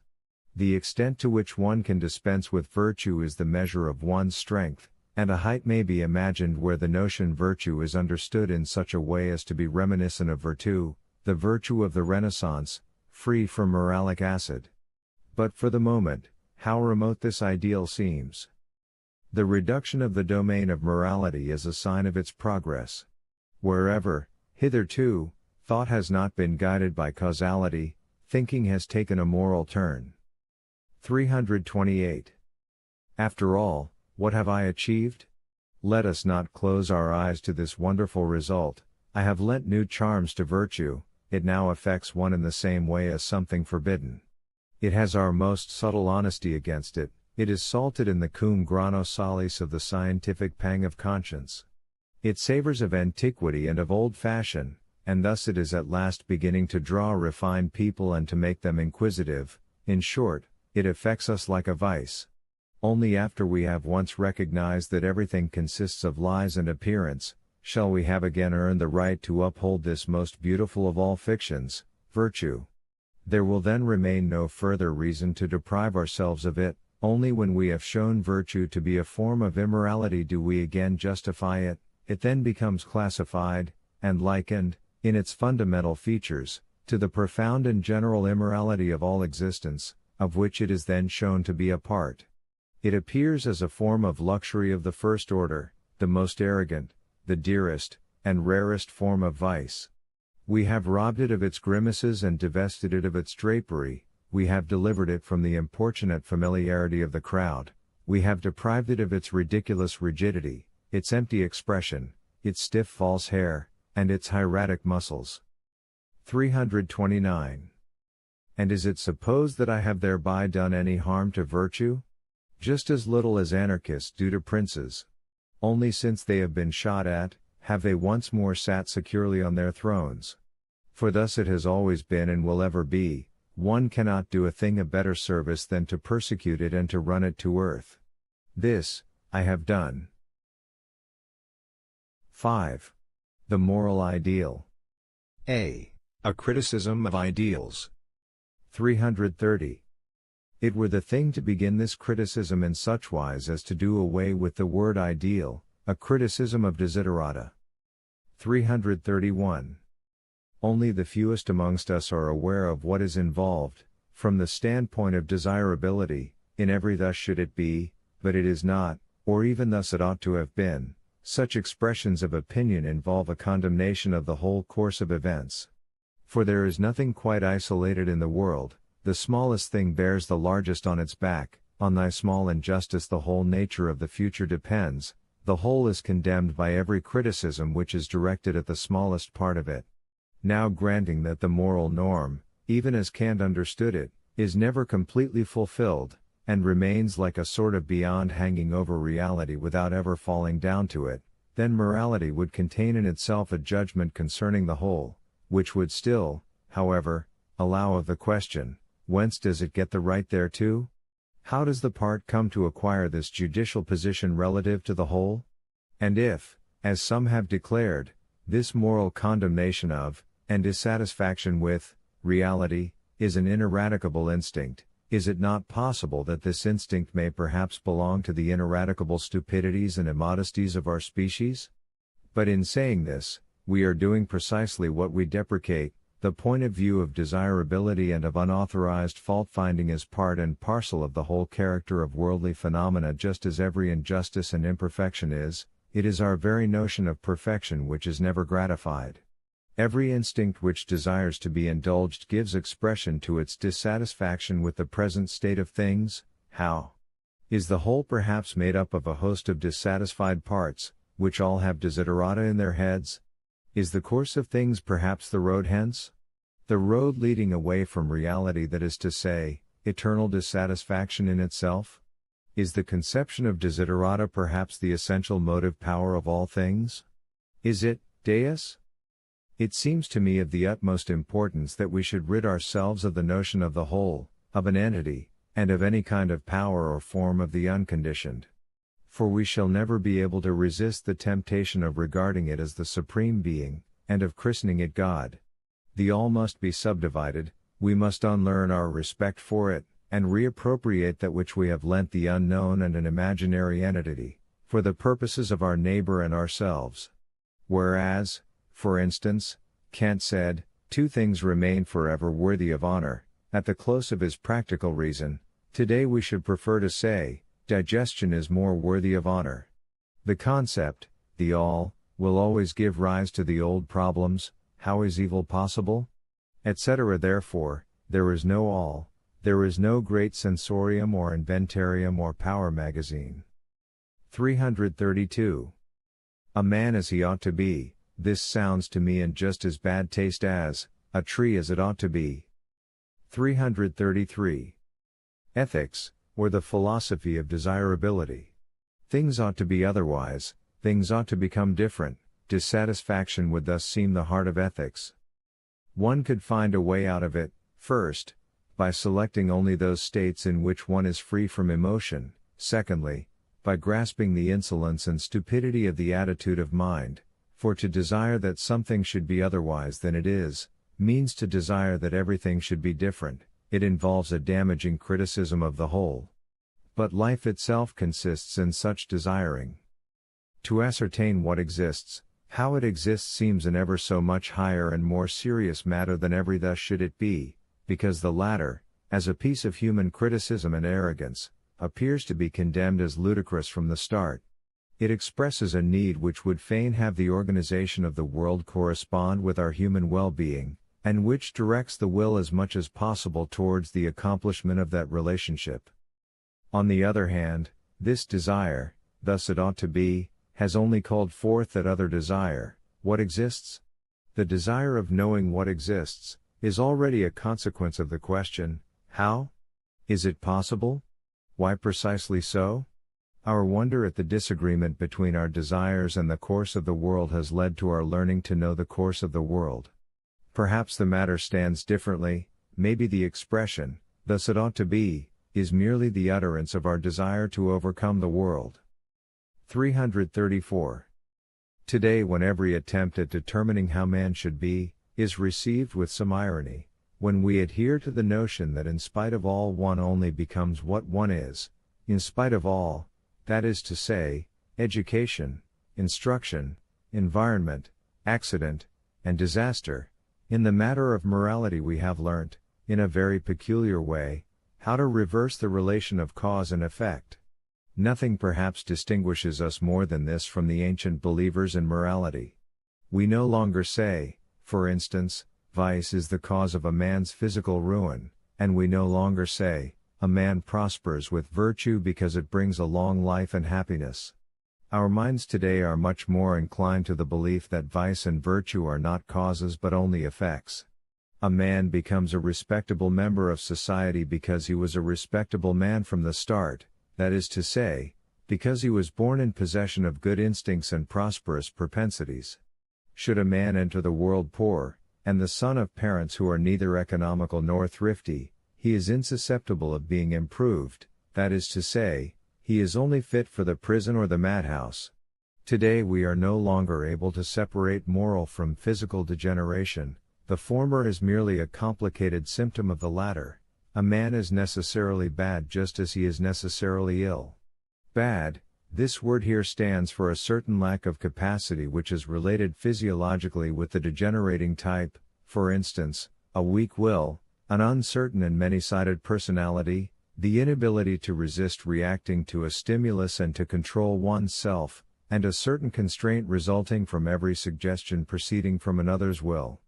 The extent to which one can dispense with virtue is the measure of one's strength, and a height may be imagined where the notion virtue is understood in such a way as to be reminiscent of virtu, the virtue of the Renaissance, free from moralic acid. But for the moment, how remote this ideal seems. The reduction of the domain of morality is a sign of its progress. Wherever, hitherto, thought has not been guided by causality, thinking has taken a moral turn. 328. After all, what have I achieved? Let us not close our eyes to this wonderful result. I have lent new charms to virtue, it now affects one in the same way as something forbidden. It has our most subtle honesty against it, it is salted in the cum grano salis of the scientific pang of conscience. It savors of antiquity and of old fashion, and thus it is at last beginning to draw refined people and to make them inquisitive. In short, it affects us like a vice. Only after we have once recognized that everything consists of lies and appearance, shall we have again earned the right to uphold this most beautiful of all fictions, virtue. There will then remain no further reason to deprive ourselves of it, only when we have shown virtue to be a form of immorality do we again justify it. It then becomes classified, and likened, in its fundamental features, to the profound and general immorality of all existence, of which it is then shown to be a part. It appears as a form of luxury of the first order, the most arrogant, the dearest, and rarest form of vice. We have robbed it of its grimaces and divested it of its drapery, we have delivered it from the importunate familiarity of the crowd, we have deprived it of its ridiculous rigidity, its empty expression, its stiff false hair, and its hieratic muscles. 329. And is it supposed that I have thereby done any harm to virtue? Just as little as anarchists do to princes. Only since they have been shot at, have they once more sat securely on their thrones. For thus it has always been and will ever be, one cannot do a thing a better service than to persecute it and to run it to earth. This, I have done. 5. The moral ideal. A criticism of ideals. 330. It were the thing to begin this criticism in such wise as to do away with the word ideal, a criticism of desiderata. 331. Only the fewest amongst us are aware of what is involved, from the standpoint of desirability, in every thus should it be, but it is not, or even thus it ought to have been. Such expressions of opinion involve a condemnation of the whole course of events. For there is nothing quite isolated in the world, the smallest thing bears the largest on its back, on thy small injustice the whole nature of the future depends, the whole is condemned by every criticism which is directed at the smallest part of it. Now granting that the moral norm, even as Kant understood it, is never completely fulfilled, and remains like a sort of beyond hanging over reality without ever falling down to it, then morality would contain in itself a judgment concerning the whole, which would still, however, allow of the question, whence does it get the right thereto? How does the part come to acquire this judicial position relative to the whole? And if, as some have declared, this moral condemnation of, and dissatisfaction with, reality, is an ineradicable instinct, is it not possible that this instinct may perhaps belong to the ineradicable stupidities and immodesties of our species? But in saying this, we are doing precisely what we deprecate. The point of view of desirability and of unauthorized fault-finding is part and parcel of the whole character of worldly phenomena, just as every injustice and imperfection is. It is our very notion of perfection which is never gratified. Every instinct which desires to be indulged gives expression to its dissatisfaction with the present state of things. How? Is the whole perhaps made up of a host of dissatisfied parts, which all have desiderata in their heads? Is the course of things perhaps the road hence? The road leading away from reality, that is to say, eternal dissatisfaction in itself? Is the conception of desiderata perhaps the essential motive power of all things? Is it, Deus? It seems to me of the utmost importance that we should rid ourselves of the notion of the whole, of an entity, and of any kind of power or form of the unconditioned. For we shall never be able to resist the temptation of regarding it as the supreme being, and of christening it God. The all must be subdivided, we must unlearn our respect for it, and reappropriate that which we have lent the unknown and an imaginary entity, for the purposes of our neighbor and ourselves. Whereas, for instance, Kant said, two things remain forever worthy of honor, at the close of his practical reason. Today we should prefer to say, digestion is more worthy of honor. The concept, the all, will always give rise to the old problems, how is evil possible? Etc. Therefore, there is no all, there is no great sensorium or inventarium or power magazine. 332. A man as he ought to be, this sounds to me in just as bad taste as, a tree as it ought to be. 333. Ethics, or the philosophy of desirability. Things ought to be otherwise, things ought to become different, dissatisfaction would thus seem the heart of ethics. One could find a way out of it, first, by selecting only those states in which one is free from emotion, secondly, by grasping the insolence and stupidity of the attitude of mind, for to desire that something should be otherwise than it is, means to desire that everything should be different. It involves a damaging criticism of the whole. But life itself consists in such desiring. To ascertain what exists, how it exists seems an ever so much higher and more serious matter than every thus should it be, because the latter, as a piece of human criticism and arrogance, appears to be condemned as ludicrous from the start. It expresses a need which would fain have the organization of the world correspond with our human well-being, and which directs the will as much as possible towards the accomplishment of that relationship. On the other hand, this desire, thus it ought to be, has only called forth that other desire, what exists? The desire of knowing what exists, is already a consequence of the question, how? Is it possible? Why precisely so? Our wonder at the disagreement between our desires and the course of the world has led to our learning to know the course of the world. Perhaps the matter stands differently, maybe the expression, thus it ought to be, is merely the utterance of our desire to overcome the world. 334. Today, when every attempt at determining how man should be, is received with some irony, When we adhere to the notion that in spite of all one only becomes what one is, in spite of all, that is to say, education, instruction, environment, accident, and disaster, in the matter of morality we have learnt, in a very peculiar way, how to reverse the relation of cause and effect. Nothing perhaps distinguishes us more than this from the ancient believers in morality. We no longer say, for instance, vice is the cause of a man's physical ruin, and we no longer say, a man prospers with virtue because it brings a long life and happiness. Our minds today are much more inclined to the belief that vice and virtue are not causes but only effects. A man becomes a respectable member of society because he was a respectable man from the start, that is to say, because he was born in possession of good instincts and prosperous propensities. Should a man enter the world poor, and the son of parents who are neither economical nor thrifty, he is insusceptible of being improved, that is to say, he is only fit for the prison or the madhouse. Today we are no longer able to separate moral from physical degeneration. The former is merely a complicated symptom of the latter. A man is necessarily bad just as he is necessarily ill. Bad, this word here stands for a certain lack of capacity which is related physiologically with the degenerating type, for instance, a weak will, an uncertain and many-sided personality, the inability to resist reacting to a stimulus and to control one's self, and a certain constraint resulting from every suggestion proceeding from another's will.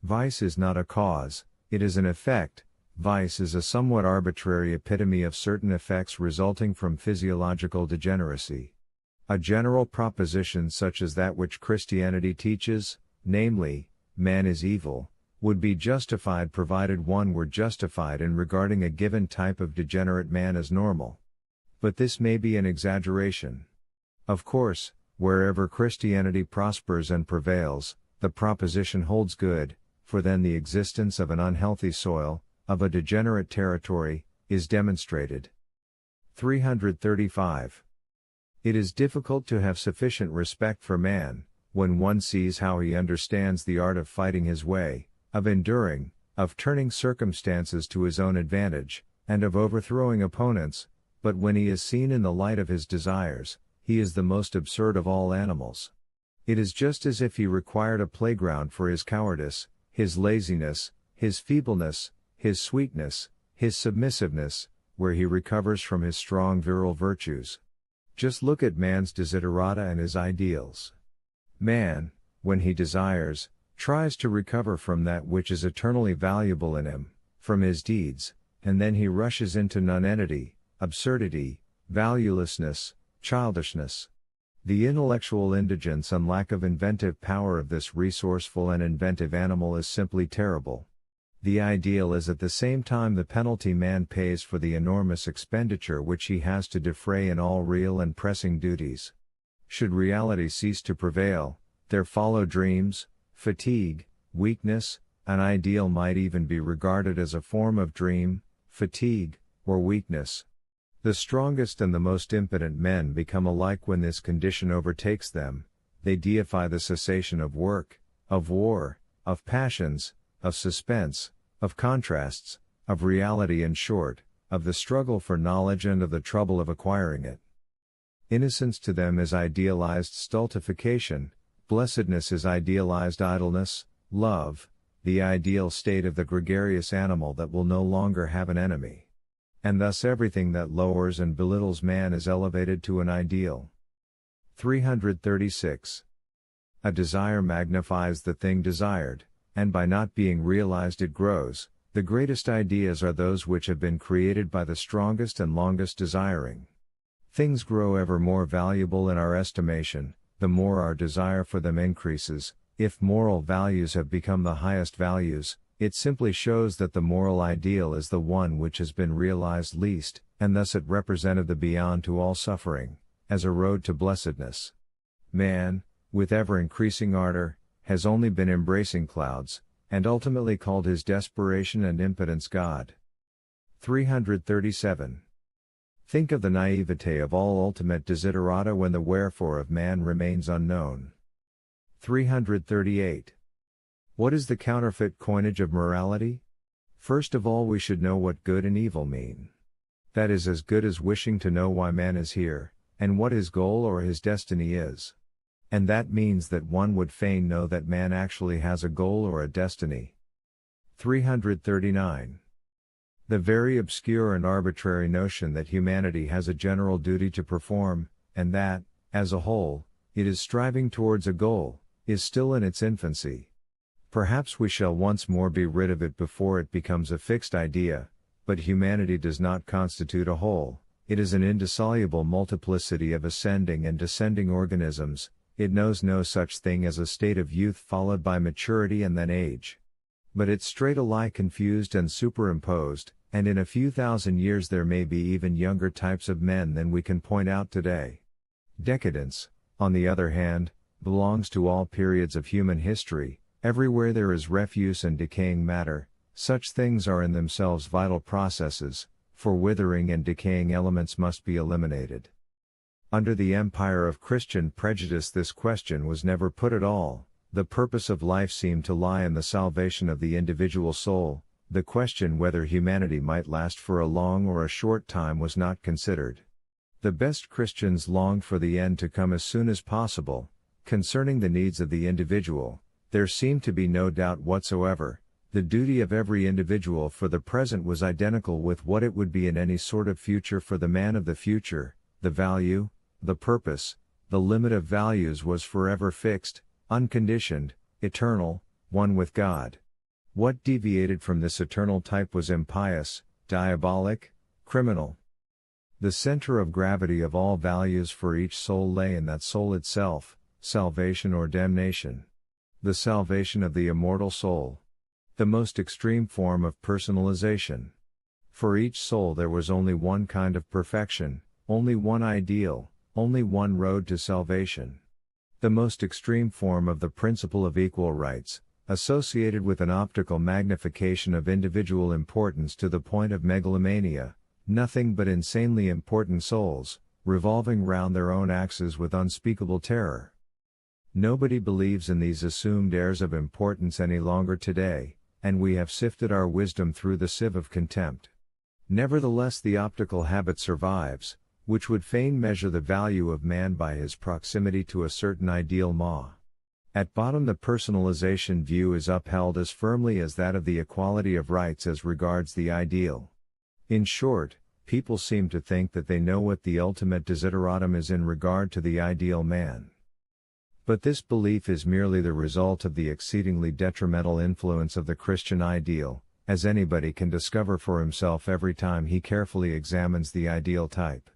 Vice is not a cause, it is an effect. Vice is a somewhat arbitrary epitome of certain effects resulting from physiological degeneracy. A general proposition such as that which Christianity teaches, namely, man is evil, would be justified provided one were justified in regarding a given type of degenerate man as normal. But this may be an exaggeration. Of course, wherever Christianity prospers and prevails, the proposition holds good, for then the existence of an unhealthy soil, of a degenerate territory, is demonstrated. 335. It is difficult to have sufficient respect for man, when one sees how he understands the art of fighting his way, of enduring, of turning circumstances to his own advantage, and of overthrowing opponents, but when he is seen in the light of his desires, he is the most absurd of all animals. It is just as if he required a playground for his cowardice, his laziness, his feebleness, his sweetness, his submissiveness, where he recovers from his strong virile virtues. Just look at man's desiderata and his ideals. Man, when he desires, tries to recover from that which is eternally valuable in him, from his deeds, and then he rushes into nonentity, absurdity, valuelessness, childishness. The intellectual indigence and lack of inventive power of this resourceful and inventive animal is simply terrible. The ideal is at the same time the penalty man pays for the enormous expenditure which he has to defray in all real and pressing duties. Should reality cease to prevail, there follow dreams, fatigue, weakness. An ideal might even be regarded as a form of dream, fatigue, or weakness. The strongest and the most impotent men become alike when this condition overtakes them. They deify the cessation of work, of war, of passions, of suspense, of contrasts, of reality, in short, of the struggle for knowledge and of the trouble of acquiring it. Innocence to them is idealized stultification, blessedness is idealized idleness, love, the ideal state of the gregarious animal that will no longer have an enemy. And thus everything that lowers and belittles man is elevated to an ideal. 336. A desire magnifies the thing desired, and by not being realized it grows. The greatest ideas are those which have been created by the strongest and longest desiring. Things grow ever more valuable in our estimation, the more our desire for them increases. If moral values have become the highest values, it simply shows that the moral ideal is the one which has been realized least, and thus it represented the beyond to all suffering, as a road to blessedness. Man, with ever-increasing ardor, has only been embracing clouds, and ultimately called his desperation and impotence God. 337. Think of the naivete of all ultimate desiderata when the wherefore of man remains unknown. 338. What is the counterfeit coinage of morality? First of all, we should know what good and evil mean. That is as good as wishing to know why man is here, and what his goal or his destiny is. And that means that one would fain know that man actually has a goal or a destiny. 339. The very obscure and arbitrary notion that humanity has a general duty to perform, and that, as a whole, it is striving towards a goal, is still in its infancy. Perhaps we shall once more be rid of it before it becomes a fixed idea, but humanity does not constitute a whole, it is an indissoluble multiplicity of ascending and descending organisms, it knows no such thing as a state of youth followed by maturity and then age. But it's straight alike confused and superimposed, and in a few thousand years there may be even younger types of men than we can point out today. Decadence, on the other hand, belongs to all periods of human history. Everywhere there is refuse and decaying matter, such things are in themselves vital processes, for withering and decaying elements must be eliminated. Under the empire of Christian prejudice this question was never put at all, the purpose of life seemed to lie in the salvation of the individual soul, the question whether humanity might last for a long or a short time was not considered. The best Christians longed for the end to come as soon as possible. Concerning the needs of the individual, there seemed to be no doubt whatsoever. The duty of every individual for the present was identical with what it would be in any sort of future for the man of the future. The value, the purpose, the limit of values was forever fixed, unconditioned, eternal, one with God. What deviated from this eternal type was impious, diabolic, criminal. The center of gravity of all values for each soul lay in that soul itself, salvation or damnation. The salvation of the immortal soul. The most extreme form of personalization. For each soul there was only one kind of perfection, only one ideal, only one road to salvation. The most extreme form of the principle of equal rights, associated with an optical magnification of individual importance to the point of megalomania, nothing but insanely important souls, revolving round their own axes with unspeakable terror. Nobody believes in these assumed airs of importance any longer today, and we have sifted our wisdom through the sieve of contempt. Nevertheless, the optical habit survives, which would fain measure the value of man by his proximity to a certain ideal ma. At bottom, the personalization view is upheld as firmly as that of the equality of rights as regards the ideal. In short, people seem to think that they know what the ultimate desideratum is in regard to the ideal man. But this belief is merely the result of the exceedingly detrimental influence of the Christian ideal, as anybody can discover for himself every time he carefully examines the ideal type.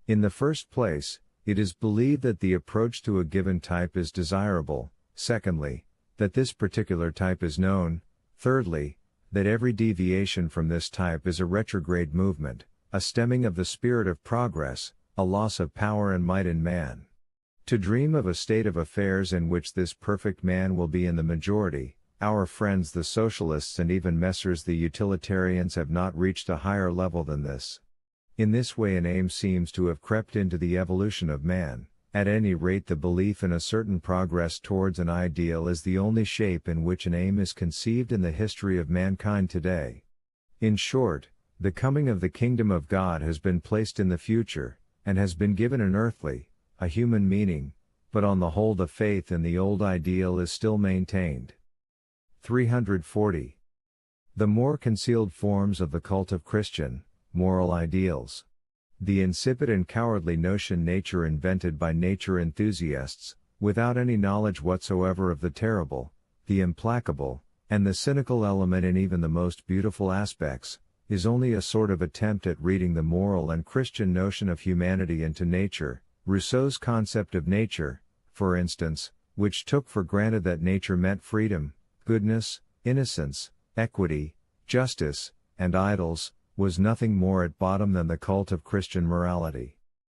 In the first place, it is believed that the approach to a given type is desirable, secondly, that this particular type is known, thirdly, that every deviation from this type is a retrograde movement, a stemming of the spirit of progress, a loss of power and might in man. To dream of a state of affairs in which this perfect man will be in the majority, our friends the socialists and even Messrs the utilitarians have not reached a higher level than this. In this way an aim seems to have crept into the evolution of man, at any rate the belief in a certain progress towards an ideal is the only shape in which an aim is conceived in the history of mankind today. In short, the coming of the kingdom of God has been placed in the future, and has been given an earthly, a human meaning, but on the whole the faith in the old ideal is still maintained. 340. The more concealed forms of the cult of Christian, moral ideals. The insipid and cowardly notion nature invented by nature enthusiasts, without any knowledge whatsoever of the terrible, the implacable, and the cynical element in even the most beautiful aspects, is only a sort of attempt at reading the moral and Christian notion of humanity into nature. Rousseau's concept of nature, for instance, which took for granted that nature meant freedom, goodness, innocence, equity, justice, and idols, was nothing more at bottom than the cult of Christian morality.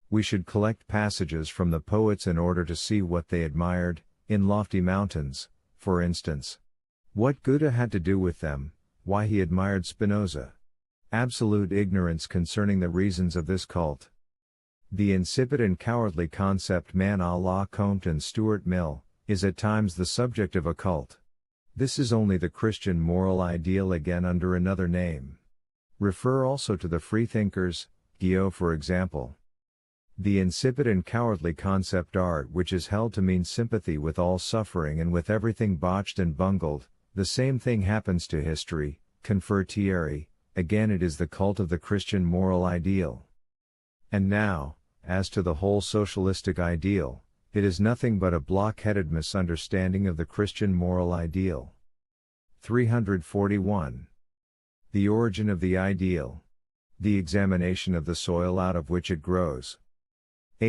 We should collect passages from the poets in order to see what they admired, in lofty mountains, for instance. What Goethe had to do with them, why he admired Spinoza. Absolute ignorance concerning the reasons of this cult. The insipid and cowardly concept man à la Comte and Stuart Mill, is at times the subject of a cult. This is only the Christian moral ideal again under another name. Refer also to the freethinkers, Guillot for example. The insipid and cowardly concept art which is held to mean sympathy with all suffering and with everything botched and bungled, the same thing happens to history, confer Thierry, again it is the cult of the Christian moral ideal. And now, as to the whole socialistic ideal, it is nothing but a block-headed misunderstanding of the Christian moral ideal. 341. The origin of the ideal. The examination of the soil out of which it grows.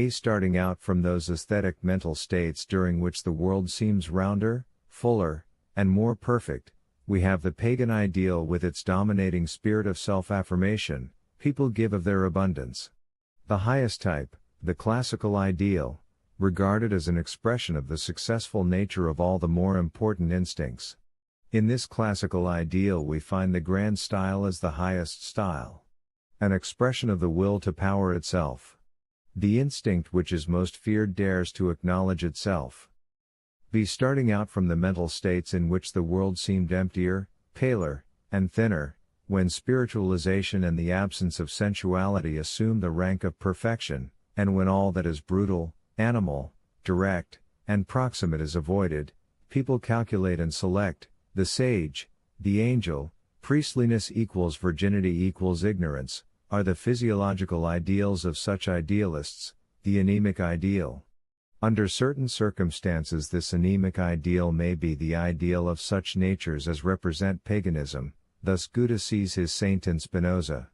Starting out from those aesthetic mental states during which the world seems rounder, fuller, and more perfect, we have the pagan ideal with its dominating spirit of self-affirmation, people give of their abundance. The highest type, the classical ideal, regarded as an expression of the successful nature of all the more important instincts. In this classical ideal we find the grand style as the highest style. An expression of the will to power itself. The instinct which is most feared dares to acknowledge itself. Starting out from the mental states in which the world seemed emptier, paler, and thinner, when spiritualization and the absence of sensuality assume the rank of perfection, and when all that is brutal, animal, direct, and proximate is avoided, people calculate and select, the sage, the angel, priestliness equals virginity equals ignorance, are the physiological ideals of such idealists, the anemic ideal. Under certain circumstances this anemic ideal may be the ideal of such natures as represent paganism, thus Goethe sees his saint in Spinoza.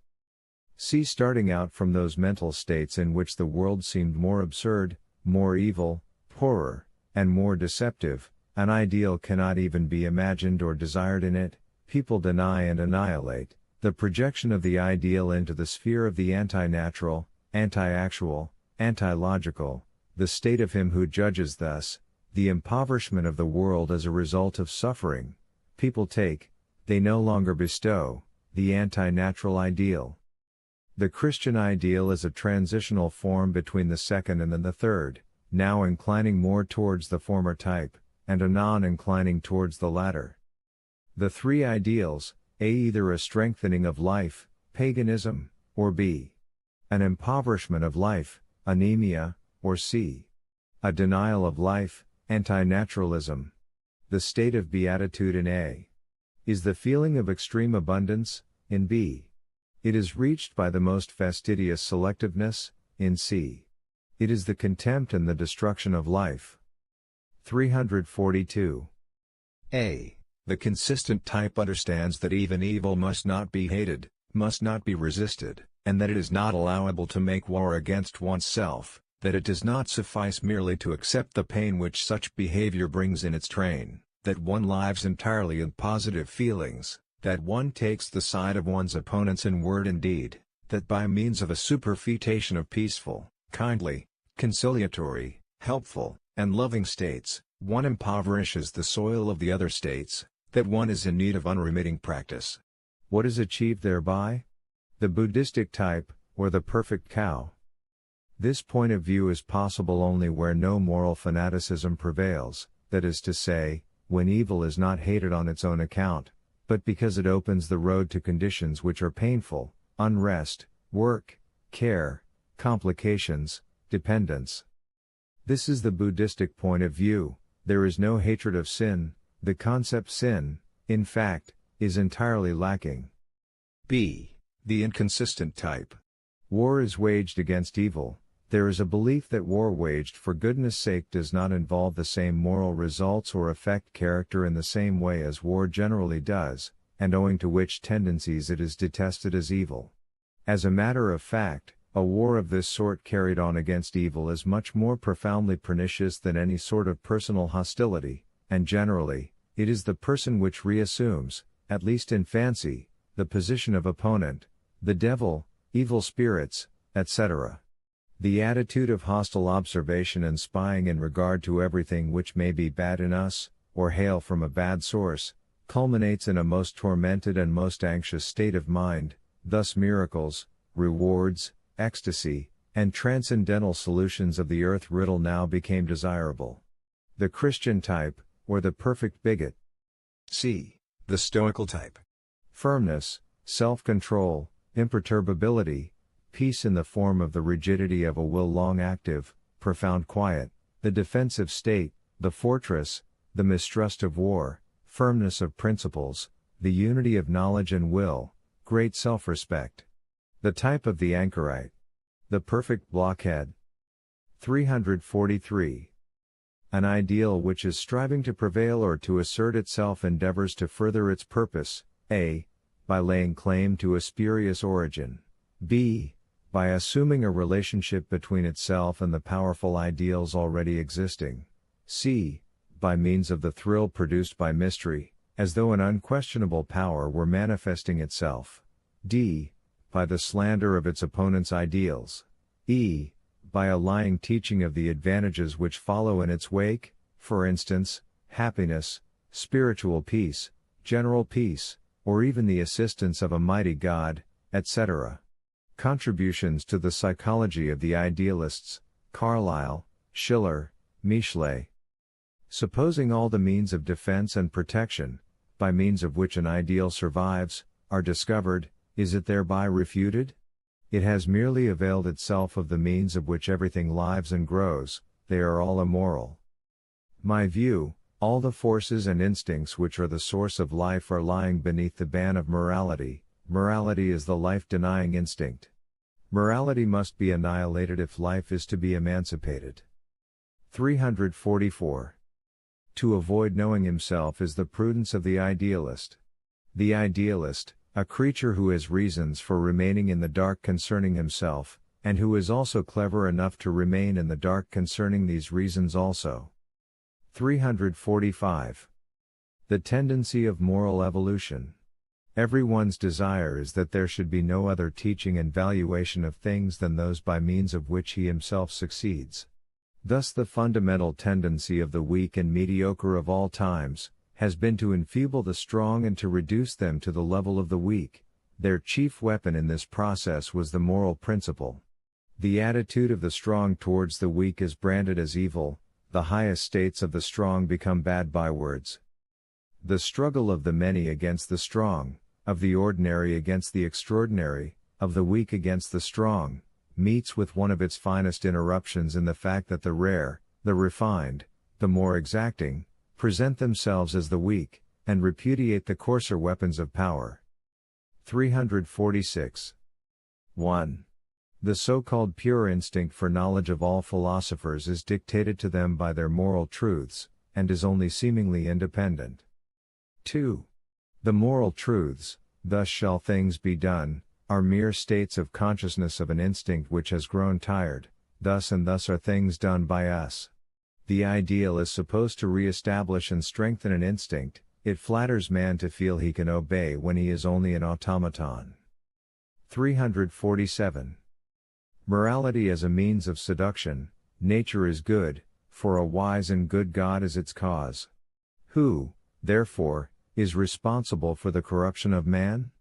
Starting out from those mental states in which the world seemed more absurd, more evil, poorer, and more deceptive, an ideal cannot even be imagined or desired in it, people deny and annihilate, the projection of the ideal into the sphere of the anti-natural, anti-actual, anti-logical, the state of him who judges thus, the impoverishment of the world as a result of suffering, people take, they no longer bestow, the anti-natural ideal. The Christian ideal is a transitional form between the second and then the third, now inclining more towards the former type, and anon inclining towards the latter. The three ideals, either a strengthening of life, paganism, or b. an impoverishment of life, anemia, or c. a denial of life, anti-naturalism. The state of beatitude in a. is the feeling of extreme abundance, in b. it is reached by the most fastidious selectiveness, in c. it is the contempt and the destruction of life. 342. A. The consistent type understands that even evil must not be hated, must not be resisted, and that it is not allowable to make war against oneself, that it does not suffice merely to accept the pain which such behavior brings in its train, that one lives entirely in positive feelings, that one takes the side of one's opponents in word and deed, that by means of a superfetation of peaceful, kindly, conciliatory, helpful, and loving states, one impoverishes the soil of the other states, that one is in need of unremitting practice. What is achieved thereby? The Buddhistic type, or the perfect cow. This point of view is possible only where no moral fanaticism prevails, that is to say, when evil is not hated on its own account, but because it opens the road to conditions which are painful, unrest, work, care, complications, dependence. This is the Buddhistic point of view. There is no hatred of sin, the concept sin, in fact, is entirely lacking. B. The inconsistent type. War is waged against evil. There is a belief that war waged for goodness' sake does not involve the same moral results or affect character in the same way as war generally does, and owing to which tendencies it is detested as evil. As a matter of fact, a war of this sort carried on against evil is much more profoundly pernicious than any sort of personal hostility, and generally, it is the person which reassumes, at least in fancy, the position of opponent, the devil, evil spirits, etc. The attitude of hostile observation and spying in regard to everything which may be bad in us, or hail from a bad source, culminates in a most tormented and most anxious state of mind, thus miracles, rewards, ecstasy, and transcendental solutions of the earth riddle now became desirable. The Christian type, or the perfect bigot. C. The stoical type. Firmness, self-control, imperturbability, peace in the form of the rigidity of a will, long active, profound quiet, the defensive state, the fortress, the mistrust of war, firmness of principles, the unity of knowledge and will, great self-respect. The type of the anchorite. The perfect blockhead. 343. An ideal which is striving to prevail or to assert itself endeavors to further its purpose, a. by laying claim to a spurious origin, b. by assuming a relationship between itself and the powerful ideals already existing, c. by means of the thrill produced by mystery, as though an unquestionable power were manifesting itself, d. by the slander of its opponent's ideals, e. by a lying teaching of the advantages which follow in its wake, for instance, happiness, spiritual peace, general peace, or even the assistance of a mighty God, etc. Contributions to the psychology of the idealists, Carlyle, Schiller, Michelet. Supposing all the means of defense and protection, by means of which an ideal survives, are discovered, is it thereby refuted? It has merely availed itself of the means of which everything lives and grows, they are all immoral. My view, all the forces and instincts which are the source of life are lying beneath the ban of morality. Morality is the life-denying instinct. Morality must be annihilated if life is to be emancipated. 344. To avoid knowing himself is the prudence of the idealist. The idealist, a creature who has reasons for remaining in the dark concerning himself, and who is also clever enough to remain in the dark concerning these reasons also. 345. The tendency of moral evolution. Everyone's desire is that there should be no other teaching and valuation of things than those by means of which he himself succeeds. Thus the fundamental tendency of the weak and mediocre of all times, has been to enfeeble the strong and to reduce them to the level of the weak. Their chief weapon in this process was the moral principle. The attitude of the strong towards the weak is branded as evil, the highest states of the strong become bad bywords. The struggle of the many against the strong, of the ordinary against the extraordinary, of the weak against the strong, meets with one of its finest interruptions in the fact that the rare, the refined, the more exacting, present themselves as the weak, and repudiate the coarser weapons of power. 346. 1. The so-called pure instinct for knowledge of all philosophers is dictated to them by their moral truths, and is only seemingly independent. 2. The moral truths, thus shall things be done, are mere states of consciousness of an instinct which has grown tired, thus and thus are things done by us. The ideal is supposed to re-establish and strengthen an instinct, it flatters man to feel he can obey when he is only an automaton. 347. Morality as a means of seduction. Nature is good, for a wise and good God is its cause. Who, therefore, is responsible for the corruption of man?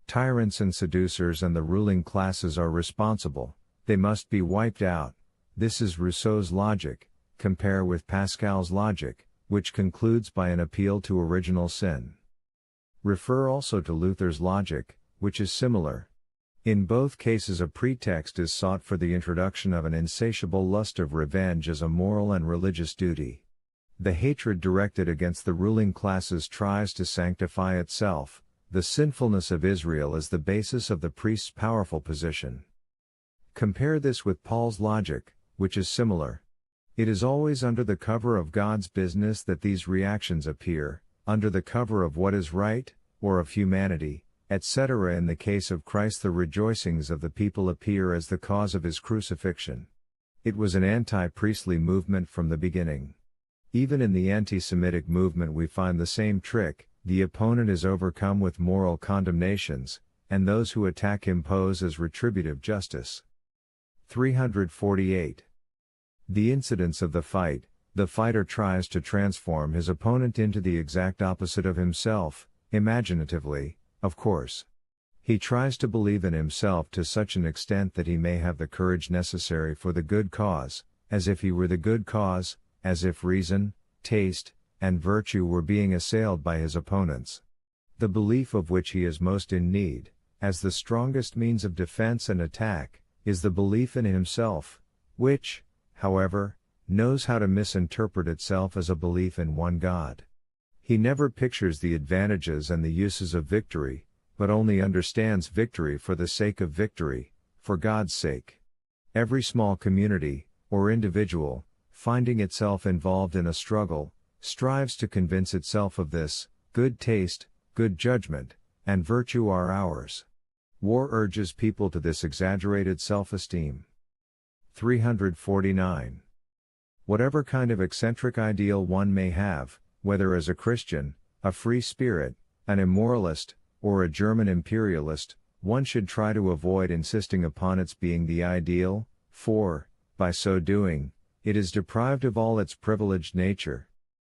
Tyrants and seducers and the ruling classes are responsible, they must be wiped out. This is Rousseau's logic. Compare with Pascal's logic, which concludes by an appeal to original sin. Refer also to Luther's logic, which is similar. In both cases a pretext is sought for the introduction of an insatiable lust of revenge as a moral and religious duty. The hatred directed against the ruling classes tries to sanctify itself. The sinfulness of Israel is the basis of the priest's powerful position. Compare this with Paul's logic, which is similar. It is always under the cover of God's business that these reactions appear, under the cover of what is right, or of humanity, etc. In the case of Christ the rejoicings of the people appear as the cause of his crucifixion. It was an anti-priestly movement from the beginning. Even in the anti-Semitic movement we find the same trick, the opponent is overcome with moral condemnations, and those who attack him pose as retributive justice. 348. The incidents of the fighter tries to transform his opponent into the exact opposite of himself, imaginatively, of course. He tries to believe in himself to such an extent that he may have the courage necessary for the good cause, as if he were the good cause, as if reason, taste, and virtue were being assailed by his opponents. The belief of which he is most in need, as the strongest means of defense and attack, is the belief in himself, which, however, knows how to misinterpret itself as a belief in one God. He never pictures the advantages and the uses of victory, but only understands victory for the sake of victory, for God's sake. Every small community, or individual, finding itself involved in a struggle, strives to convince itself of this: good taste, good judgment, and virtue are ours. War urges people to this exaggerated self-esteem. 349. Whatever kind of eccentric ideal one may have, whether as a Christian, a free spirit, an immoralist, or a German imperialist, one should try to avoid insisting upon its being the ideal, for, by so doing, it is deprived of all its privileged nature.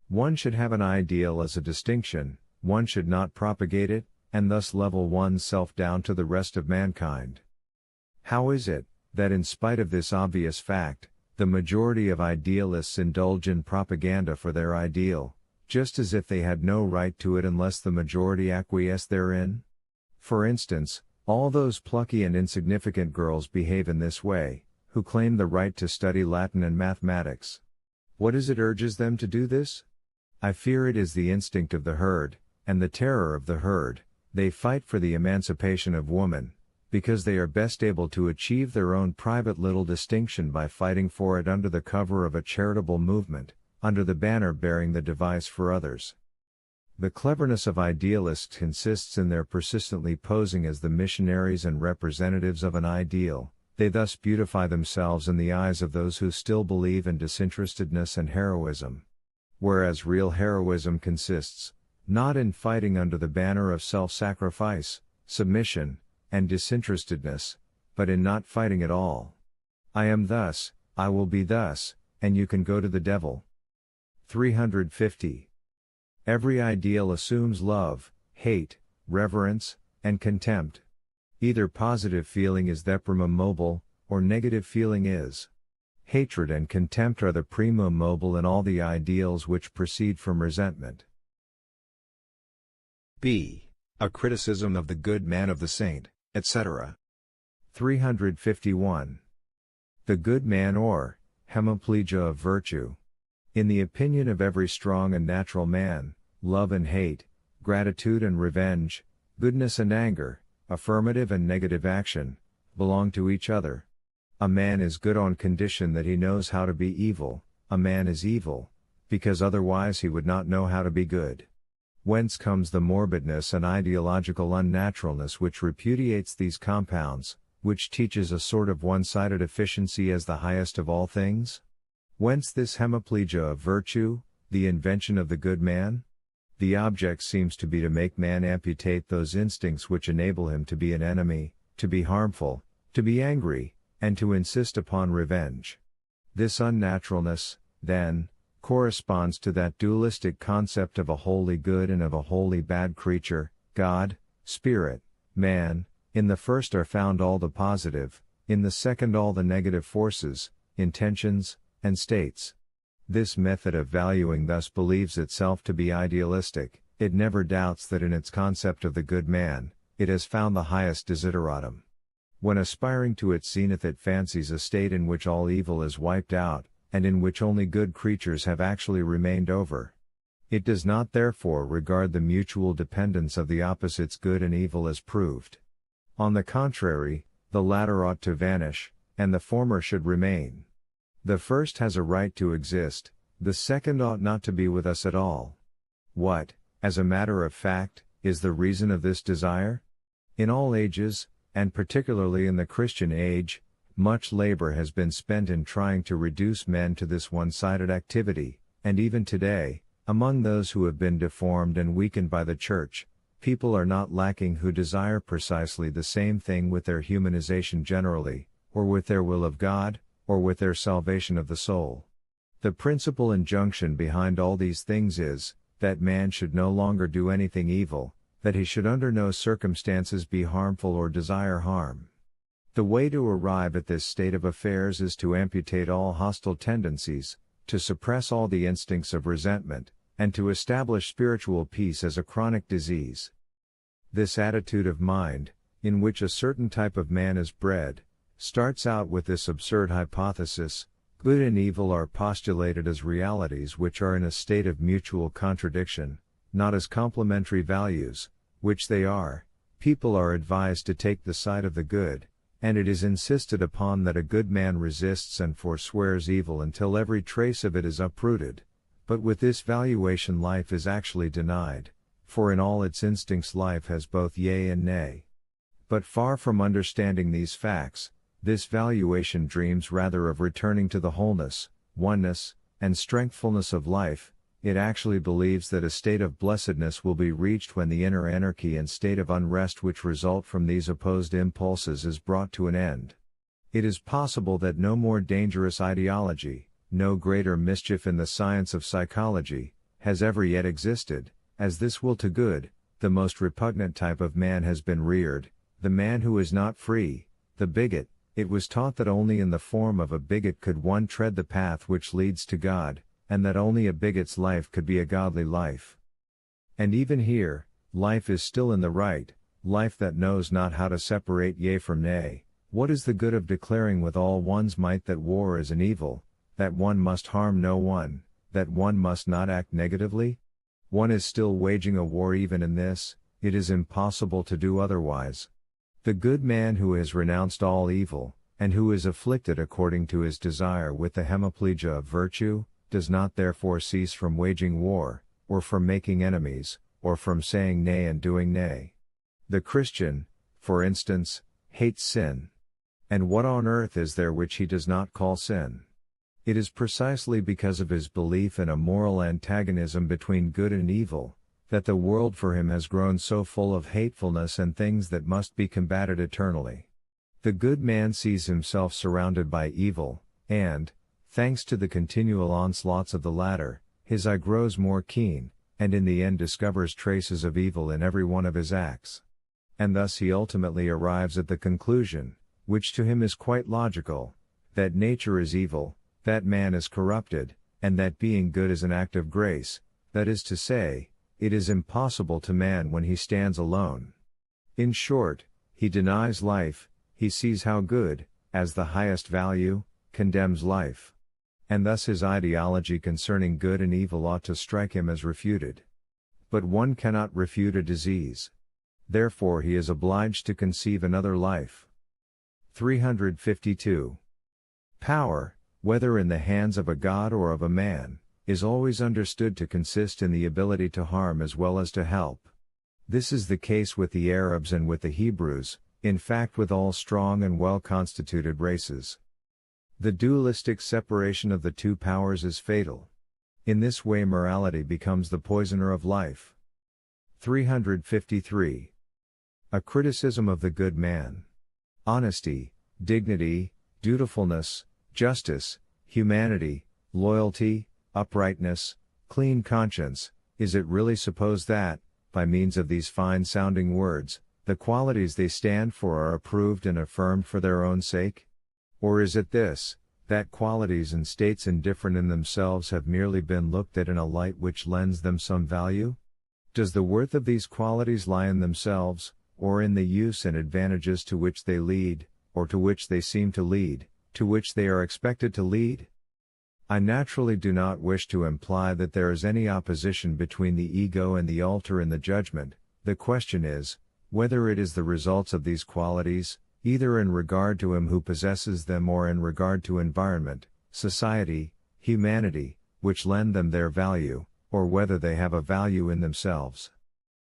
One should have an ideal as a distinction, one should not propagate it, and thus level one's self down to the rest of mankind. How is it, that in spite of this obvious fact, the majority of idealists indulge in propaganda for their ideal, just as if they had no right to it unless the majority acquiesce therein? For instance, all those plucky and insignificant girls behave in this way, who claim the right to study Latin and mathematics. What is it urges them to do this? I fear it is the instinct of the herd, and the terror of the herd. They fight for the emancipation of woman, because they are best able to achieve their own private little distinction by fighting for it under the cover of a charitable movement, under the banner bearing the device for others. The cleverness of idealists consists in their persistently posing as the missionaries and representatives of an ideal. They thus beautify themselves in the eyes of those who still believe in disinterestedness and heroism. Whereas real heroism consists, not in fighting under the banner of self-sacrifice, submission, and disinterestedness, but in not fighting at all. I am thus, I will be thus, and you can go to the devil. 350. Every ideal assumes love, hate, reverence, and contempt. Either positive feeling is the primum mobile, or negative feeling is. Hatred and contempt are the primum mobile in all the ideals which proceed from resentment. B. A criticism of the good man of the saint, etc. 351. The good man or hemiplegia of virtue. In the opinion of every strong and natural man, love and hate, gratitude and revenge, goodness and anger, affirmative and negative action, belong to each other. A man is good on condition that he knows how to be evil, a man is evil, because otherwise he would not know how to be good. Whence comes the morbidness and ideological unnaturalness which repudiates these compounds, which teaches a sort of one-sided efficiency as the highest of all things? Whence this hemiplegia of virtue, the invention of the good man? The object seems to be to make man amputate those instincts which enable him to be an enemy, to be harmful, to be angry, and to insist upon revenge. This unnaturalness, then, corresponds to that dualistic concept of a wholly good and of a wholly bad creature, God, Spirit, man. In the first are found all the positive, in the second all the negative forces, intentions, and states. This method of valuing thus believes itself to be idealistic. It never doubts that in its concept of the good man, it has found the highest desideratum. When aspiring to its zenith, it fancies a state in which all evil is wiped out, and in which only good creatures have actually remained over. It does not therefore regard the mutual dependence of the opposites good and evil as proved. On the contrary, the latter ought to vanish, and the former should remain. The first has a right to exist, the second ought not to be with us at all. What, as a matter of fact, is the reason of this desire? In all ages, and particularly in the Christian age, much labor has been spent in trying to reduce men to this one-sided activity, and even today, among those who have been deformed and weakened by the Church, people are not lacking who desire precisely the same thing with their humanization generally, or with their will of God, or with their salvation of the soul. The principal injunction behind all these things is, that man should no longer do anything evil, that he should under no circumstances be harmful or desire harm. The way to arrive at this state of affairs is to amputate all hostile tendencies, to suppress all the instincts of resentment, and to establish spiritual peace as a chronic disease. This attitude of mind, in which a certain type of man is bred, starts out with this absurd hypothesis: good and evil are postulated as realities which are in a state of mutual contradiction, not as complementary values, which they are. People are advised to take the side of the good, and it is insisted upon that a good man resists and forswears evil until every trace of it is uprooted. But with this valuation life is actually denied, for in all its instincts life has both yea and nay. But far from understanding these facts, this valuation dreams rather of returning to the wholeness, oneness, and strengthfulness of life. It actually believes that a state of blessedness will be reached when the inner anarchy and state of unrest which result from these opposed impulses is brought to an end. It is possible that no more dangerous ideology, no greater mischief in the science of psychology, has ever yet existed, as this will to good. The most repugnant type of man has been reared, the man who is not free, the bigot. It was taught that only in the form of a bigot could one tread the path which leads to God, and that only a bigot's life could be a godly life. And even here, life is still in the right, life that knows not how to separate yea from nay. What is the good of declaring with all one's might that war is an evil, that one must harm no one, that one must not act negatively? One is still waging a war even in this. It is impossible to do otherwise. The good man who has renounced all evil, and who is afflicted according to his desire with the hemiplegia of virtue, does not therefore cease from waging war, or from making enemies, or from saying nay and doing nay. The Christian, for instance, hates sin. And what on earth is there which he does not call sin? It is precisely because of his belief in a moral antagonism between good and evil, that the world for him has grown so full of hatefulness and things that must be combated eternally. The good man sees himself surrounded by evil, and, thanks to the continual onslaughts of the latter, his eye grows more keen, and in the end discovers traces of evil in every one of his acts. And thus he ultimately arrives at the conclusion, which to him is quite logical, that nature is evil, that man is corrupted, and that being good is an act of grace, that is to say, it is impossible to man when he stands alone. In short, he denies life, he sees how good, as the highest value, condemns life. And thus his ideology concerning good and evil ought to strike him as refuted. But one cannot refute a disease. Therefore he is obliged to conceive another life. 352. Power, whether in the hands of a god or of a man, is always understood to consist in the ability to harm as well as to help. This is the case with the Arabs and with the Hebrews, in fact with all strong and well-constituted races. The dualistic separation of the two powers is fatal. In this way morality becomes the poisoner of life. 353. A criticism of the good man. Honesty, dignity, dutifulness, justice, humanity, loyalty, uprightness, clean conscience. Is it really supposed that, by means of these fine-sounding words, the qualities they stand for are approved and affirmed for their own sake? Or is it this, that qualities and states indifferent in themselves have merely been looked at in a light which lends them some value? Does the worth of these qualities lie in themselves, or in the use and advantages to which they lead, or to which they seem to lead, to which they are expected to lead? I naturally do not wish to imply that there is any opposition between the ego and the altar in the judgment. The question is, whether it is the results of these qualities, either in regard to him who possesses them or in regard to environment, society, humanity, which lend them their value, or whether they have a value in themselves.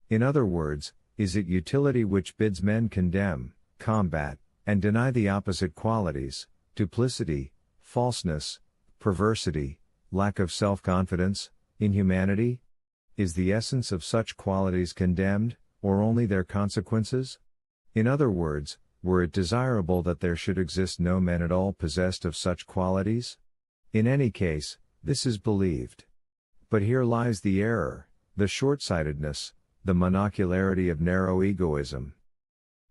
In other words, is it utility which bids men condemn, combat, and deny the opposite qualities, duplicity, falseness, perversity, lack of self-confidence, inhumanity? Is the essence of such qualities condemned, or only their consequences? In other words, were it desirable that there should exist no men at all possessed of such qualities? In any case, this is believed. But here lies the error, the short-sightedness, the monocularity of narrow egoism.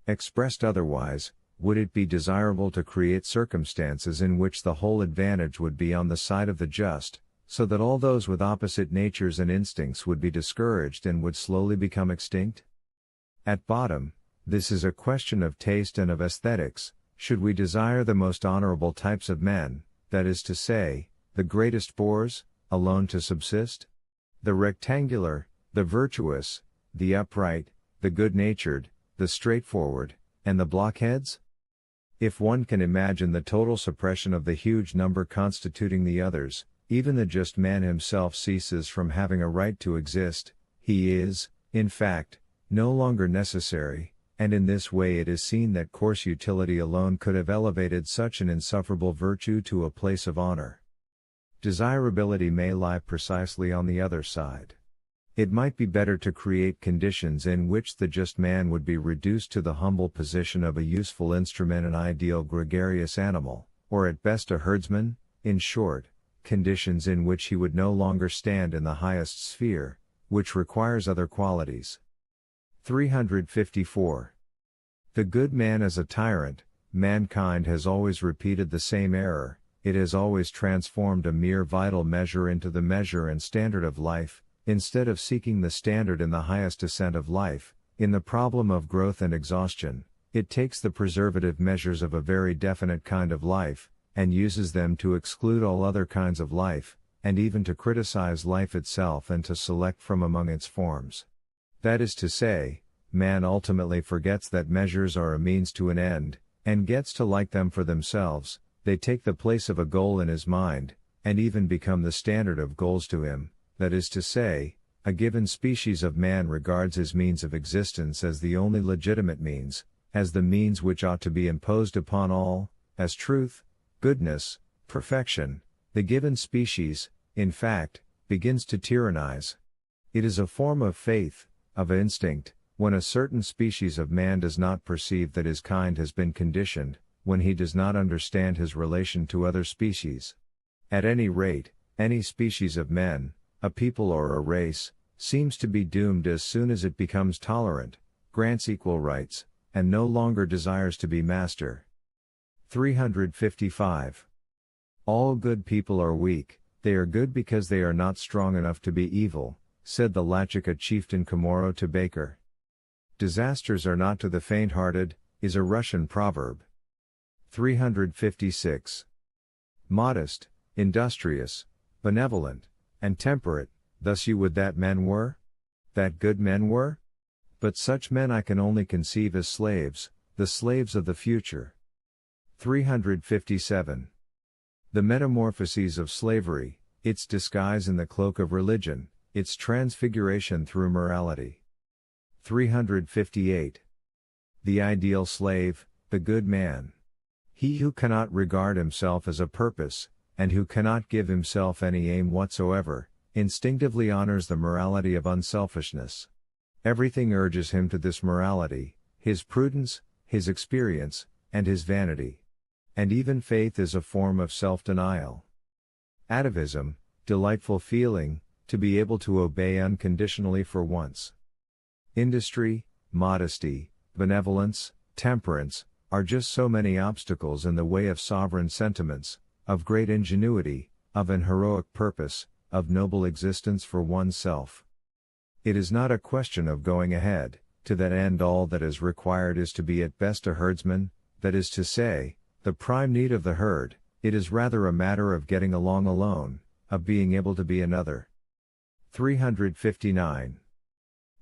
Expressed otherwise, would it be desirable to create circumstances in which the whole advantage would be on the side of the just, so that all those with opposite natures and instincts would be discouraged and would slowly become extinct? At bottom, this is a question of taste and of aesthetics. Should we desire the most honorable types of men, that is to say, the greatest bores, alone to subsist? The rectangular, the virtuous, the upright, the good-natured, the straightforward, and the blockheads? If one can imagine the total suppression of the huge number constituting the others, even the just man himself ceases from having a right to exist. He is, in fact, no longer necessary, and in this way it is seen that coarse utility alone could have elevated such an insufferable virtue to a place of honor. Desirability may lie precisely on the other side. It might be better to create conditions in which the just man would be reduced to the humble position of a useful instrument, an ideal gregarious animal, or at best a herdsman, in short, conditions in which he would no longer stand in the highest sphere, which requires other qualities. 354. The good man as a tyrant. Mankind has always repeated the same error. It has always transformed a mere vital measure into the measure and standard of life, instead of seeking the standard in the highest ascent of life. In the problem of growth and exhaustion, it takes the preservative measures of a very definite kind of life, and uses them to exclude all other kinds of life, and even to criticize life itself and to select from among its forms. That is to say, man ultimately forgets that measures are a means to an end, and gets to like them for themselves. They take the place of a goal in his mind, and even become the standard of goals to him. That is to say, a given species of man regards his means of existence as the only legitimate means, as the means which ought to be imposed upon all, as truth, goodness, perfection. The given species, in fact, begins to tyrannize. It is a form of faith, of instinct, when a certain species of man does not perceive that his kind has been conditioned, when he does not understand his relation to other species. At any rate, any species of men, a people or a race, seems to be doomed as soon as it becomes tolerant, grants equal rights, and no longer desires to be master. 355. All good people are weak. They are good because they are not strong enough to be evil, said the Lachaka chieftain Komoro to Baker. Disasters are not to the faint-hearted, is a Russian proverb. 356. Modest, industrious, benevolent, and temperate, thus you would that men were? That good men were? But such men I can only conceive as slaves, the slaves of the future. 357. The metamorphoses of slavery, its disguise in the cloak of religion, its transfiguration through morality. 358. The ideal slave, the good man. He who cannot regard himself as a purpose, and who cannot give himself any aim whatsoever, instinctively honors the morality of unselfishness. Everything urges him to this morality, his prudence, his experience, and his vanity. And even faith is a form of self-denial. Atavism, delightful feeling, to be able to obey unconditionally for once. Industry, modesty, benevolence, temperance, are just so many obstacles in the way of sovereign sentiments, of great ingenuity, of an heroic purpose, of noble existence for oneself. It is not a question of going ahead. To that end all that is required is to be at best a herdsman, that is to say, the prime need of the herd. It is rather a matter of getting along alone, of being able to be another. 359.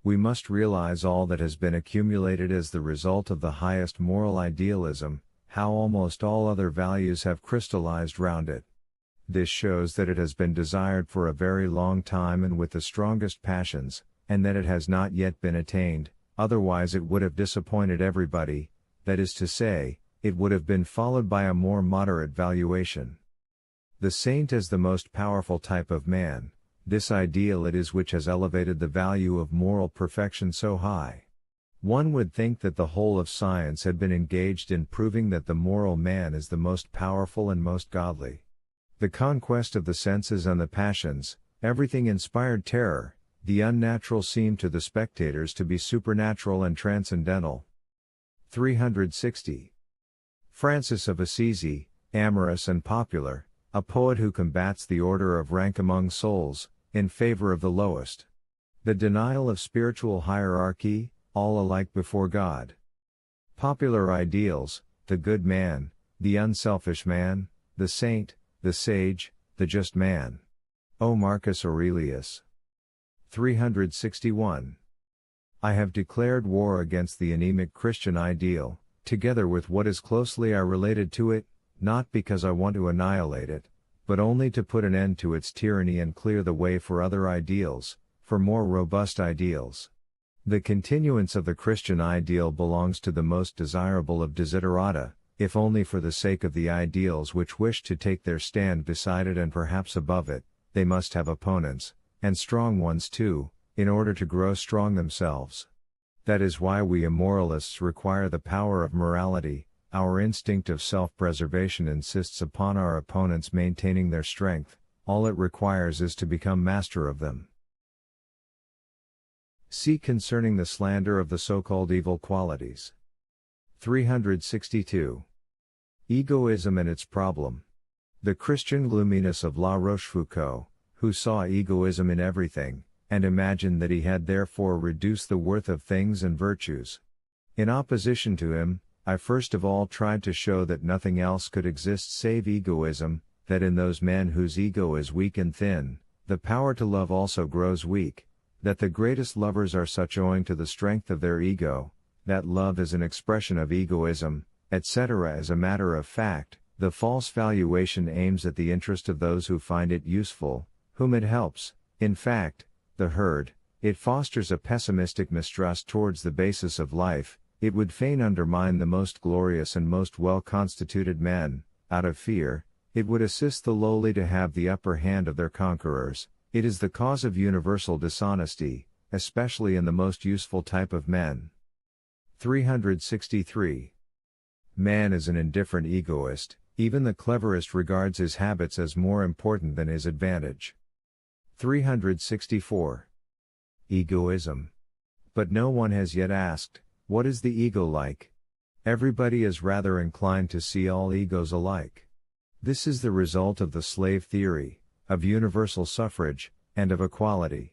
We must realize all that has been accumulated as the result of the highest moral idealism, how almost all other values have crystallized round it. This shows that it has been desired for a very long time and with the strongest passions, and that it has not yet been attained, otherwise it would have disappointed everybody, that is to say, it would have been followed by a more moderate valuation. The saint as the most powerful type of man, this ideal it is which has elevated the value of moral perfection so high. One would think that the whole of science had been engaged in proving that the moral man is the most powerful and most godly. The conquest of the senses and the passions, everything inspired terror, the unnatural seemed to the spectators to be supernatural and transcendental. 360. Francis of Assisi, amorous and popular, a poet who combats the order of rank among souls, in favor of the lowest. The denial of spiritual hierarchy, all alike before God. Popular ideals, the good man, the unselfish man, the saint, the sage, the just man. O Marcus Aurelius. 361. I have declared war against the anemic Christian ideal, together with what is closely related to it, not because I want to annihilate it, but only to put an end to its tyranny and clear the way for other ideals, for more robust ideals. The continuance of the Christian ideal belongs to the most desirable of desiderata, if only for the sake of the ideals which wish to take their stand beside it and perhaps above it, they must have opponents, and strong ones too, in order to grow strong themselves. That is why we immoralists require the power of morality. Our instinct of self-preservation insists upon our opponents maintaining their strength, all it requires is to become master of them. See concerning the slander of the so-called evil qualities. 362. Egoism and its problem. The Christian gloominess of La Rochefoucauld, who saw egoism in everything, and imagined that he had therefore reduced the worth of things and virtues. In opposition to him, I first of all tried to show that nothing else could exist save egoism, that in those men whose ego is weak and thin, the power to love also grows weak, that the greatest lovers are such owing to the strength of their ego, that love is an expression of egoism, etc. As a matter of fact, the false valuation aims at the interest of those who find it useful, whom it helps, in fact, the herd. It fosters a pessimistic mistrust towards the basis of life. It would fain undermine the most glorious and most well-constituted men, out of fear. It would assist the lowly to have the upper hand of their conquerors. It is the cause of universal dishonesty, especially in the most useful type of men. 363. Man is an indifferent egoist, even the cleverest regards his habits as more important than his advantage. 364. Egoism. But no one has yet asked, what is the ego like? Everybody is rather inclined to see all egos alike. This is the result of the slave theory, of universal suffrage, and of equality.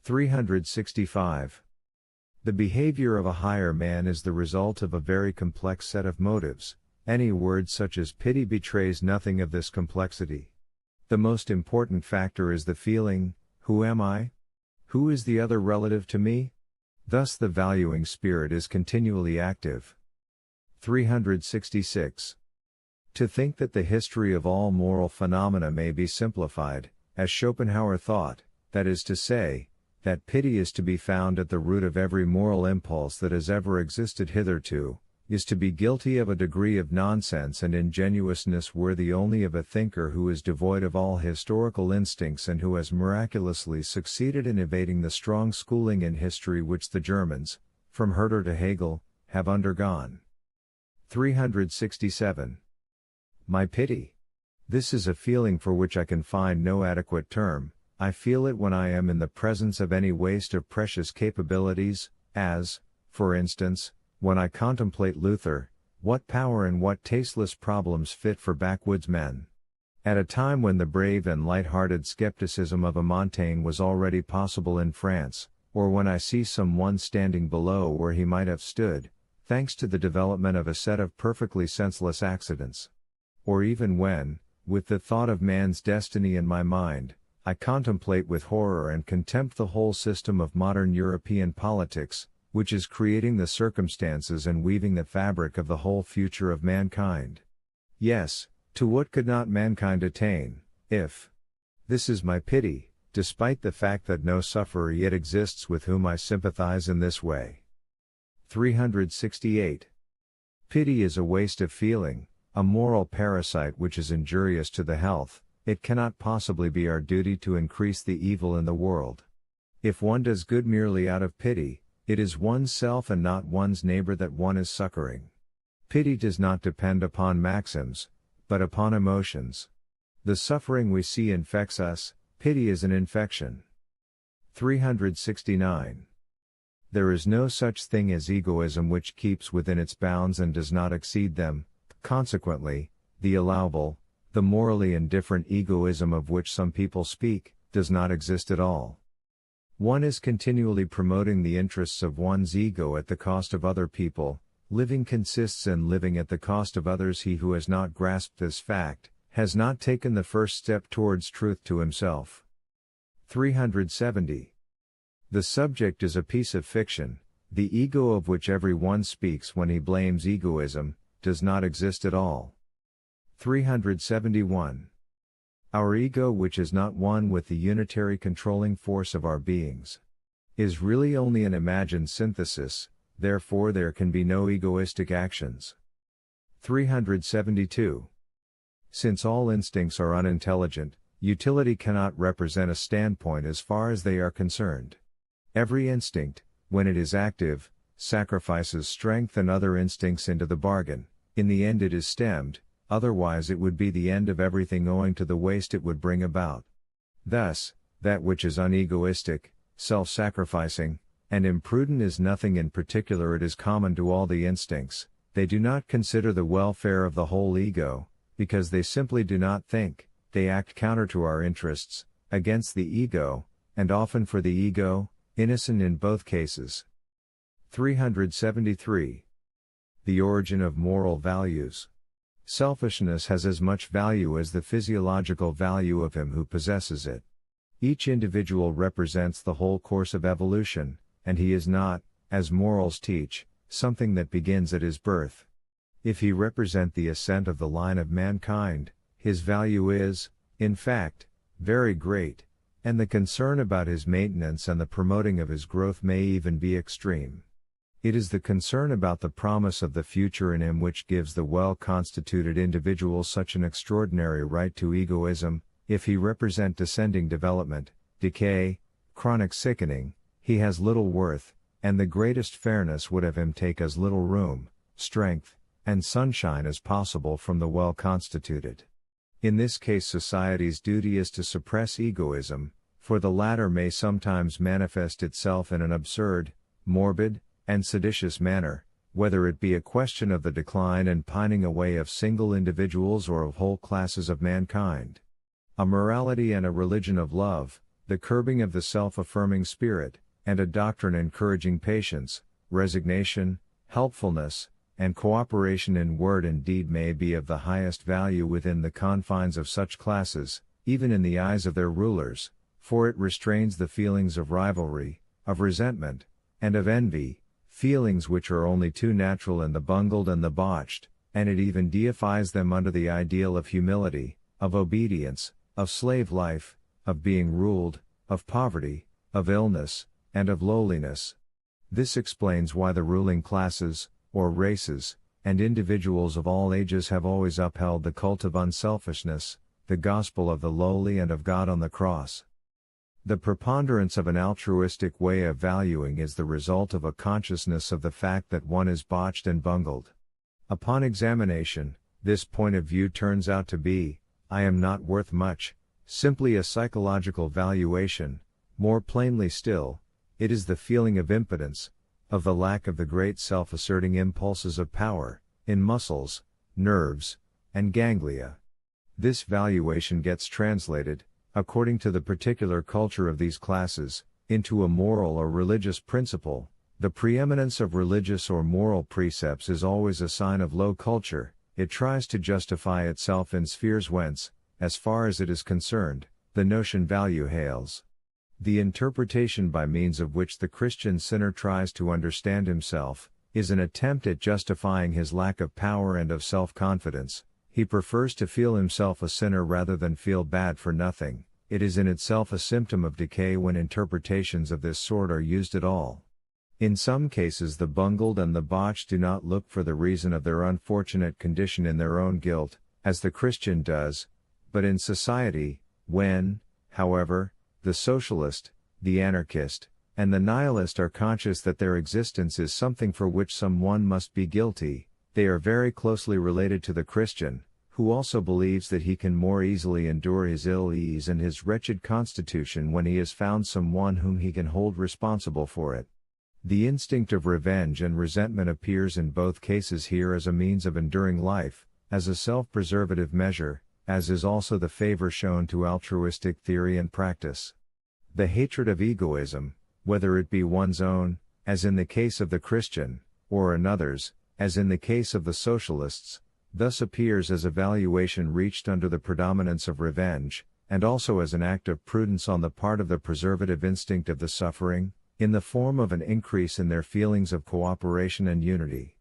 365. The behavior of a higher man is the result of a very complex set of motives. Any word such as pity betrays nothing of this complexity. The most important factor is the feeling, who am I? Who is the other relative to me? Thus the valuing spirit is continually active. 366. To think that the history of all moral phenomena may be simplified, as Schopenhauer thought, that is to say, that pity is to be found at the root of every moral impulse that has ever existed hitherto, is to be guilty of a degree of nonsense and ingenuousness worthy only of a thinker who is devoid of all historical instincts and who has miraculously succeeded in evading the strong schooling in history which the Germans, from Herder to Hegel, have undergone. 367. My pity. This is a feeling for which I can find no adequate term. I feel it when I am in the presence of any waste of precious capabilities, as, for instance, when I contemplate Luther, what power and what tasteless problems fit for backwoods men. At a time when the brave and light-hearted skepticism of a Montaigne was already possible in France, or when I see some one standing below where he might have stood, thanks to the development of a set of perfectly senseless accidents. Or even when, with the thought of man's destiny in my mind, I contemplate with horror and contempt the whole system of modern European politics, which is creating the circumstances and weaving the fabric of the whole future of mankind. Yes, to what could not mankind attain, if? This is my pity, despite the fact that no sufferer yet exists with whom I sympathize in this way. 368. Pity is a waste of feeling, a moral parasite which is injurious to the health. It cannot possibly be our duty to increase the evil in the world. If one does good merely out of pity, it is one's self and not one's neighbor that one is succoring. Pity does not depend upon maxims, but upon emotions. The suffering we see infects us. Pity is an infection. 369. There is no such thing as egoism which keeps within its bounds and does not exceed them. Consequently, the allowable, The morally indifferent egoism of which some people speak, does not exist at all. One is continually promoting the interests of one's ego at the cost of other people. Living consists in living at the cost of others. He who has not grasped this fact, has not taken the first step towards truth to himself. 370. The subject is a piece of fiction. The ego of which every one speaks when he blames egoism, does not exist at all. 371. Our ego, which is not one with the unitary controlling force of our beings, is really only an imagined synthesis, therefore there can be no egoistic actions. 372. Since all instincts are unintelligent, utility cannot represent a standpoint as far as they are concerned. Every instinct, when it is active, sacrifices strength and other instincts into the bargain. In the end it is stemmed, otherwise it would be the end of everything owing to the waste it would bring about. Thus, that which is unegoistic, self-sacrificing, and imprudent is nothing in particular. It is common to all the instincts. They do not consider the welfare of the whole ego, because they simply do not think. They act counter to our interests, against the ego, and often for the ego, innocent in both cases. 373. The origin of moral values. Selfishness has as much value as the physiological value of him who possesses it. Each individual represents the whole course of evolution, and he is not, as morals teach, something that begins at his birth. If he represent the ascent of the line of mankind, his value is, in fact, very great, and the concern about his maintenance and the promoting of his growth may even be extreme. It is the concern about the promise of the future in him which gives the well-constituted individual such an extraordinary right to egoism. If he represent descending development, decay, chronic sickening, he has little worth, and the greatest fairness would have him take as little room, strength, and sunshine as possible from the well-constituted. In this case society's duty is to suppress egoism, for the latter may sometimes manifest itself in an absurd, morbid, and seditious manner, whether it be a question of the decline and pining away of single individuals or of whole classes of mankind. A morality and a religion of love, the curbing of the self-affirming spirit, and a doctrine encouraging patience, resignation, helpfulness, and cooperation in word and deed may be of the highest value within the confines of such classes, even in the eyes of their rulers, for it restrains the feelings of rivalry, of resentment, and of envy, feelings which are only too natural in the bungled and the botched, and it even deifies them under the ideal of humility, of obedience, of slave life, of being ruled, of poverty, of illness, and of lowliness. This explains why the ruling classes, or races, and individuals of all ages have always upheld the cult of unselfishness, the gospel of the lowly and of God on the cross. The preponderance of an altruistic way of valuing is the result of a consciousness of the fact that one is botched and bungled. Upon examination, this point of view turns out to be, I am not worth much, simply a psychological valuation. More plainly still, it is the feeling of impotence, of the lack of the great self-asserting impulses of power, in muscles, nerves, and ganglia. This valuation gets translated, according to the particular culture of these classes, into a moral or religious principle. The preeminence of religious or moral precepts is always a sign of low culture. It tries to justify itself in spheres whence, as far as it is concerned, the notion value hails. The interpretation by means of which the Christian sinner tries to understand himself, is an attempt at justifying his lack of power and of self-confidence. He prefers to feel himself a sinner rather than feel bad for nothing. It is in itself a symptom of decay when interpretations of this sort are used at all. In some cases the bungled and the botched do not look for the reason of their unfortunate condition in their own guilt, as the Christian does, but in society. When, however, the socialist, the anarchist, and the nihilist are conscious that their existence is something for which someone must be guilty, they are very closely related to the Christian, who also believes that he can more easily endure his ill ease and his wretched constitution when he has found someone whom he can hold responsible for it. The instinct of revenge and resentment appears in both cases here as a means of enduring life, as a self-preservative measure, as is also the favor shown to altruistic theory and practice. The hatred of egoism, whether it be one's own, as in the case of the Christian, or another's, as in the case of the socialists, thus appears as a valuation reached under the predominance of revenge, and also as an act of prudence on the part of the preservative instinct of the suffering, in the form of an increase in their feelings of cooperation and unity.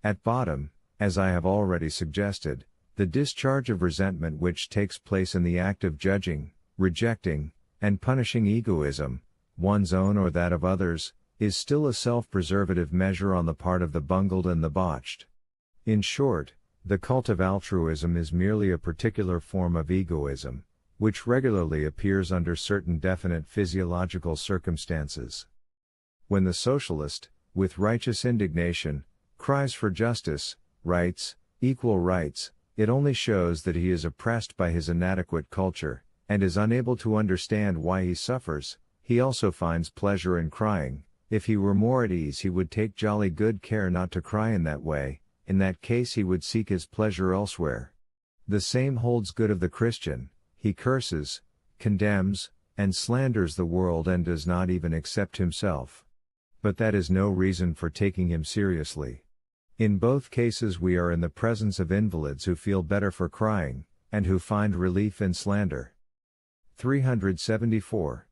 At bottom, as I have already suggested, the discharge of resentment which takes place in the act of judging, rejecting, and punishing egoism, one's own or that of others, is still a self-preservative measure on the part of the bungled and the botched. In short, the cult of altruism is merely a particular form of egoism, which regularly appears under certain definite physiological circumstances. When the socialist, with righteous indignation, cries for justice, rights, equal rights, it only shows that he is oppressed by his inadequate culture, and is unable to understand why he suffers. He also finds pleasure in crying. If he were more at ease he would take jolly good care not to cry in that way, in that case he would seek his pleasure elsewhere. The same holds good of the Christian. He curses, condemns, and slanders the world and does not even accept himself. But that is no reason for taking him seriously. In both cases we are in the presence of invalids who feel better for crying, and who find relief in slander. 374.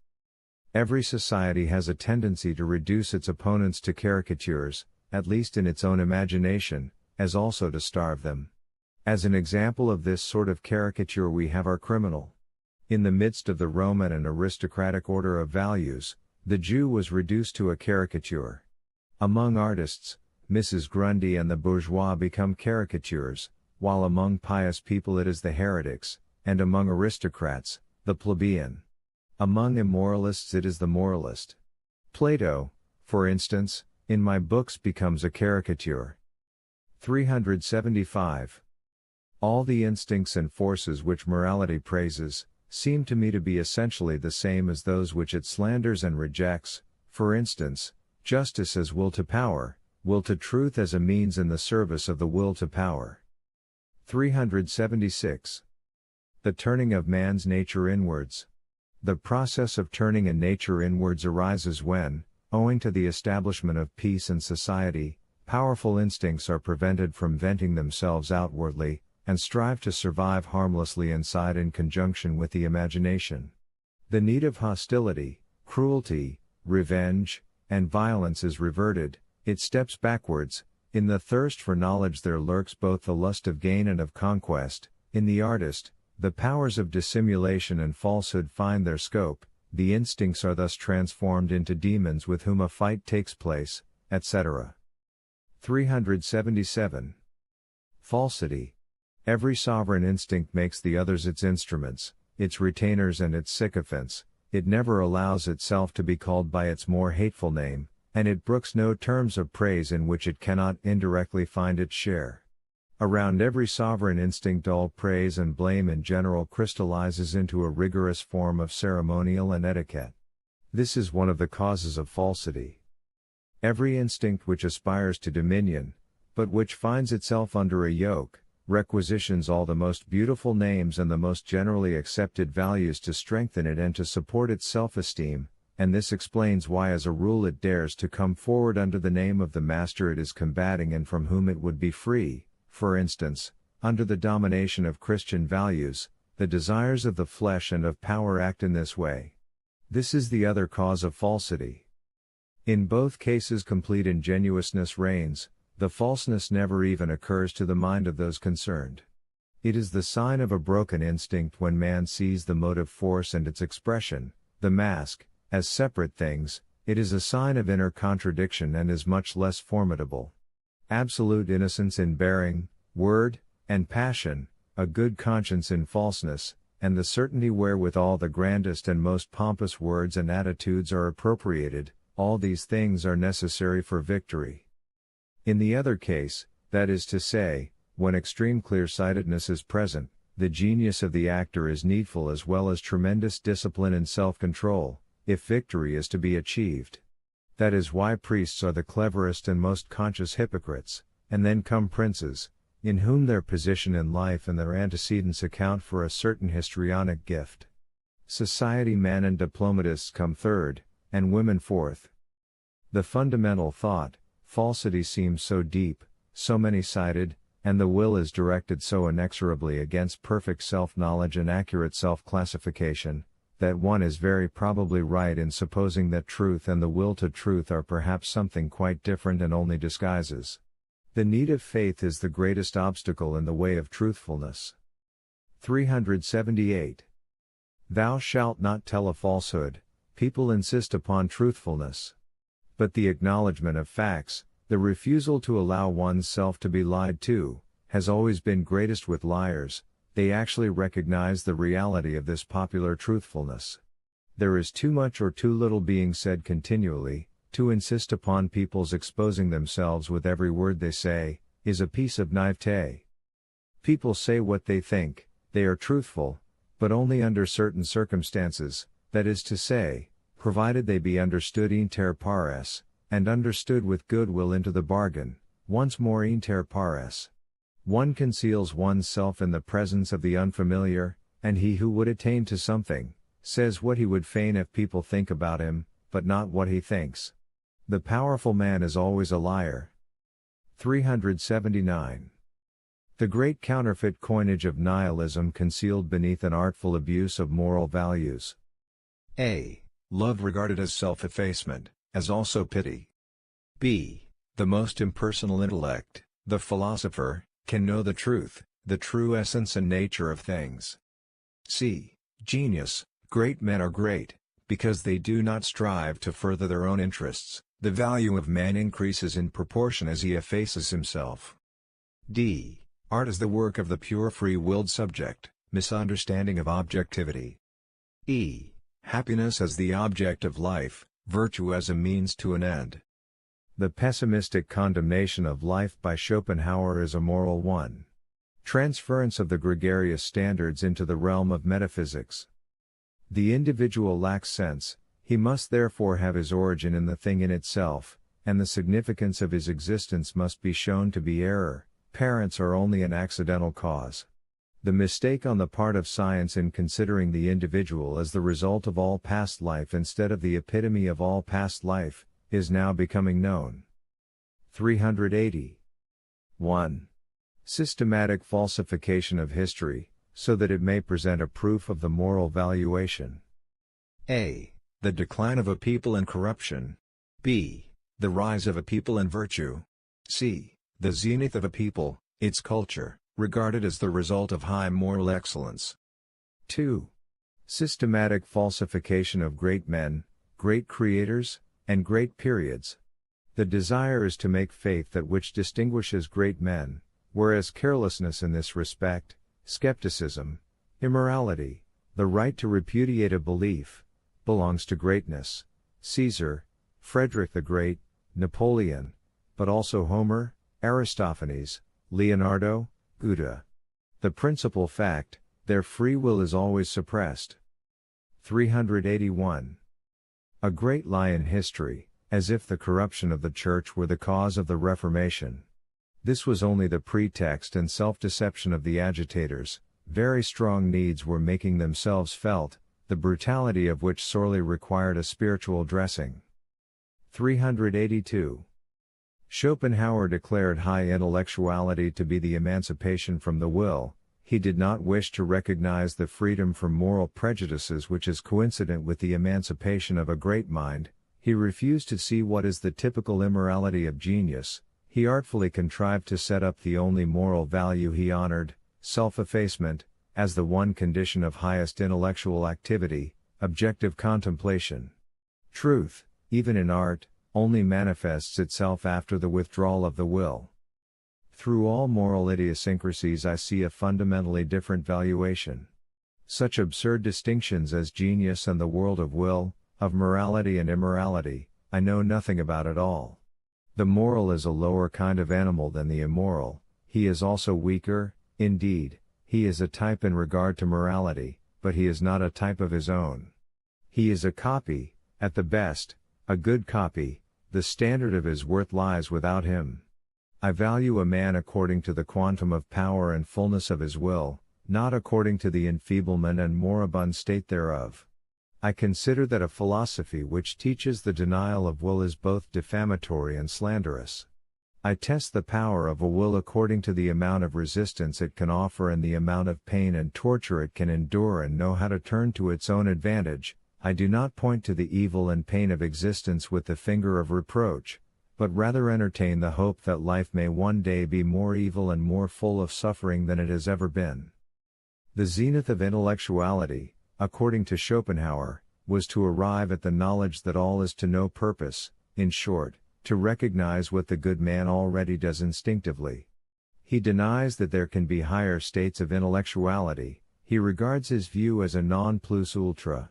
Every society has a tendency to reduce its opponents to caricatures, at least in its own imagination, as also to starve them. As an example of this sort of caricature we have our criminal. In the midst of the Roman and aristocratic order of values, the Jew was reduced to a caricature. Among artists, Mrs. Grundy and the bourgeois become caricatures, while among pious people it is the heretics, and among aristocrats, the plebeian. Among immoralists it is the moralist. Plato, for instance, in my books becomes a caricature. 375. All the instincts and forces which morality praises, seem to me to be essentially the same as those which it slanders and rejects, for instance, justice as will to power, will to truth as a means in the service of the will to power. 376. The turning of man's nature inwards. The process of turning a nature inwards arises when, owing to the establishment of peace and society, powerful instincts are prevented from venting themselves outwardly, and strive to survive harmlessly inside in conjunction with the imagination. The need of hostility, cruelty, revenge, and violence is reverted, it steps backwards. In the thirst for knowledge there lurks both the lust of gain and of conquest. In the artist, the powers of dissimulation and falsehood find their scope, the instincts are thus transformed into demons with whom a fight takes place, etc. 377. Falsity. Every sovereign instinct makes the others its instruments, its retainers and its sycophants. It never allows itself to be called by its more hateful name, and it brooks no terms of praise in which it cannot indirectly find its share. Around every sovereign instinct all praise and blame in general crystallizes into a rigorous form of ceremonial and etiquette. This is one of the causes of falsity. Every instinct which aspires to dominion, but which finds itself under a yoke, requisitions all the most beautiful names and the most generally accepted values to strengthen it and to support its self-esteem, and this explains why as a rule it dares to come forward under the name of the master it is combating and from whom it would be free. For instance, under the domination of Christian values, the desires of the flesh and of power act in this way. This is the other cause of falsity. In both cases complete ingenuousness reigns, the falseness never even occurs to the mind of those concerned. It is the sign of a broken instinct when man sees the motive force and its expression, the mask, as separate things. It is a sign of inner contradiction and is much less formidable. Absolute innocence in bearing, word, and passion, a good conscience in falseness, and the certainty wherewithal the grandest and most pompous words and attitudes are appropriated, all these things are necessary for victory. In the other case, that is to say, when extreme clear-sightedness is present, the genius of the actor is needful as well as tremendous discipline and self-control, if victory is to be achieved. That is why priests are the cleverest and most conscious hypocrites, and then come princes, in whom their position in life and their antecedents account for a certain histrionic gift. Society men and diplomatists come third, and women fourth. The fundamental thought, falsity seems so deep, so many-sided, and the will is directed so inexorably against perfect self-knowledge and accurate self-classification, that one is very probably right in supposing that truth and the will to truth are perhaps something quite different and only disguises. The need of faith is the greatest obstacle in the way of truthfulness. 378. Thou shalt not tell a falsehood. People insist upon truthfulness. But the acknowledgement of facts, the refusal to allow one's self to be lied to, has always been greatest with liars. They actually recognize the reality of this popular truthfulness. There is too much or too little being said continually. To insist upon people's exposing themselves with every word they say, is a piece of naivete. People say what they think, they are truthful, but only under certain circumstances, that is to say, provided they be understood inter pares, and understood with goodwill into the bargain, once more inter pares. One conceals one's self in the presence of the unfamiliar, and he who would attain to something, says what he would fain have people think about him, but not what he thinks. The powerful man is always a liar. 379. The great counterfeit coinage of nihilism concealed beneath an artful abuse of moral values. A. Love regarded as self-effacement, as also pity. B. The most impersonal intellect, the philosopher, can know the truth, the true essence and nature of things. C. Genius, great men are great, because they do not strive to further their own interests. The value of man increases in proportion as he effaces himself. D. Art is the work of the pure free-willed subject, misunderstanding of objectivity. E. Happiness as the object of life, virtue as a means to an end. The pessimistic condemnation of life by Schopenhauer is a moral one. Transference of the gregarious standards into the realm of metaphysics. The individual lacks sense. He must therefore have his origin in the thing in itself, and the significance of his existence must be shown to be error. Parents are only an accidental cause. The mistake on the part of science in considering the individual as the result of all past life instead of the epitome of all past life, is now becoming known. 380. 1. Systematic falsification of history, so that it may present a proof of the moral valuation. A. The decline of a people and corruption. B. The rise of a people and virtue. C. The zenith of a people, its culture, regarded as the result of high moral excellence. 2. Systematic falsification of great men, great creators, and great periods. The desire is to make faith that which distinguishes great men, whereas carelessness in this respect, skepticism, immorality, the right to repudiate a belief, belongs to greatness. Caesar, Frederick the Great, Napoleon, but also Homer, Aristophanes, Leonardo, Goethe. The principal fact, their free will is always suppressed. 381. A great lie in history, as if the corruption of the Church were the cause of the Reformation. This was only the pretext and self-deception of the agitators. Very strong needs were making themselves felt, the brutality of which sorely required a spiritual dressing. 382. Schopenhauer declared high intellectuality to be the emancipation from the will. He did not wish to recognize the freedom from moral prejudices which is coincident with the emancipation of a great mind. He refused to see what is the typical immorality of genius. He artfully contrived to set up the only moral value he honored, self-effacement, as the one condition of highest intellectual activity, objective contemplation. Truth, even in art, only manifests itself after the withdrawal of the will. Through all moral idiosyncrasies I see a fundamentally different valuation. Such absurd distinctions as genius and the world of will, of morality and immorality, I know nothing about at all. The moral is a lower kind of animal than the immoral, he is also weaker, indeed. He is a type in regard to morality, but he is not a type of his own. He is a copy, at the best, a good copy, the standard of his worth lies without him. I value a man according to the quantum of power and fullness of his will, not according to the enfeeblement and moribund state thereof. I consider that a philosophy which teaches the denial of will is both defamatory and slanderous. I test the power of a will according to the amount of resistance it can offer and the amount of pain and torture it can endure and know how to turn to its own advantage. I do not point to the evil and pain of existence with the finger of reproach, but rather entertain the hope that life may one day be more evil and more full of suffering than it has ever been. The zenith of intellectuality, according to Schopenhauer, was to arrive at the knowledge that all is to no purpose, in short, to recognize what the good man already does instinctively. He denies that there can be higher states of intellectuality, he regards his view as a non plus ultra.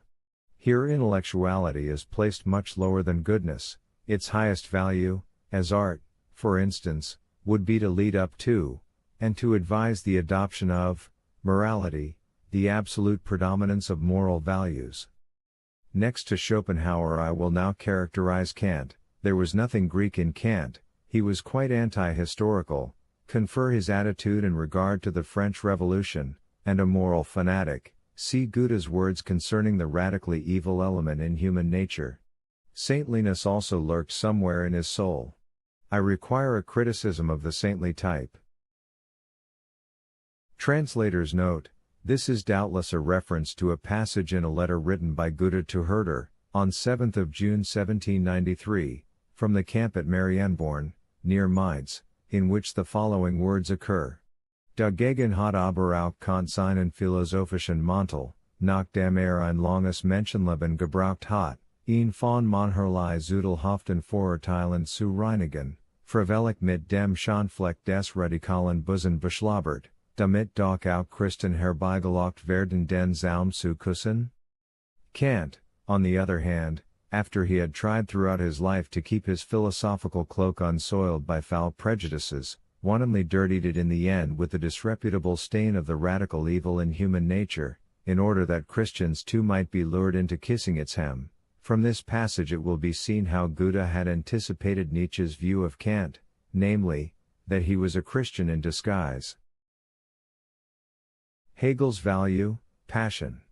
Here intellectuality is placed much lower than goodness, its highest value, as art, for instance, would be to lead up to, and to advise the adoption of, morality, the absolute predominance of moral values. Next to Schopenhauer I will now characterize Kant. There was nothing Greek in Kant, he was quite anti-historical, confer his attitude in regard to the French Revolution, and a moral fanatic. See Goethe's words concerning the radically evil element in human nature. Saintliness also lurked somewhere in his soul. I require a criticism of the saintly type. Translator's note: this is doubtless a reference to a passage in a letter written by Goethe to Herder, on 7th of June 1793, from the camp at Marienborn, near Mainz, in which the following words occur. Dagegen hat aber auch Kant seinen philosophischen Mantel, nachdem ein langes Menschenleben gebraucht hat, ihn von mancherlei Zudelhaften Vorurteilen zu reinigen, freiwillig mit dem Schandfleck des radikalen Busen beschlabbert, damit doch auch Christen herbeigelockt werden den Zaum zu küssen? Kant, on the other hand, after he had tried throughout his life to keep his philosophical cloak unsoiled by foul prejudices, wantonly dirtied it in the end with the disreputable stain of the radical evil in human nature, in order that Christians too might be lured into kissing its hem. From this passage it will be seen how Goethe had anticipated Nietzsche's view of Kant, namely, that he was a Christian in disguise. Hegel's value, passion.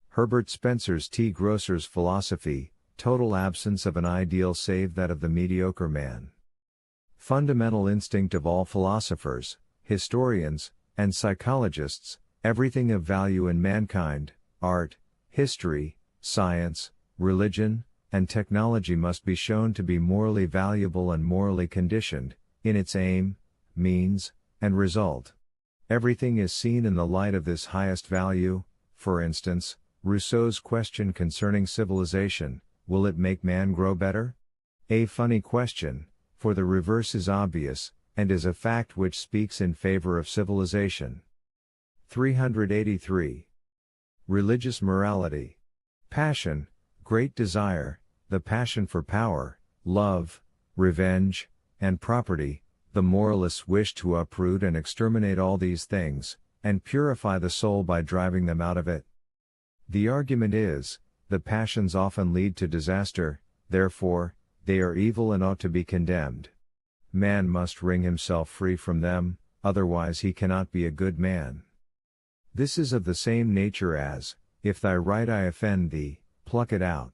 Herbert Spencer's T. Grosser's philosophy, total absence of an ideal save that of the mediocre man. Fundamental instinct of all philosophers, historians, and psychologists, everything of value in mankind, art, history, science, religion, and technology must be shown to be morally valuable and morally conditioned, in its aim, means, and result. Everything is seen in the light of this highest value. For instance, Rousseau's question concerning civilization, will it make man grow better? A funny question, for the reverse is obvious, and is a fact which speaks in favor of civilization. 383. Religious morality. Passion, great desire, the passion for power, love, revenge, and property. The moralists wish to uproot and exterminate all these things, and purify the soul by driving them out of it. The argument is, the passions often lead to disaster, therefore, they are evil and ought to be condemned. Man must wring himself free from them, otherwise he cannot be a good man. This is of the same nature as, if thy right eye offend thee, pluck it out.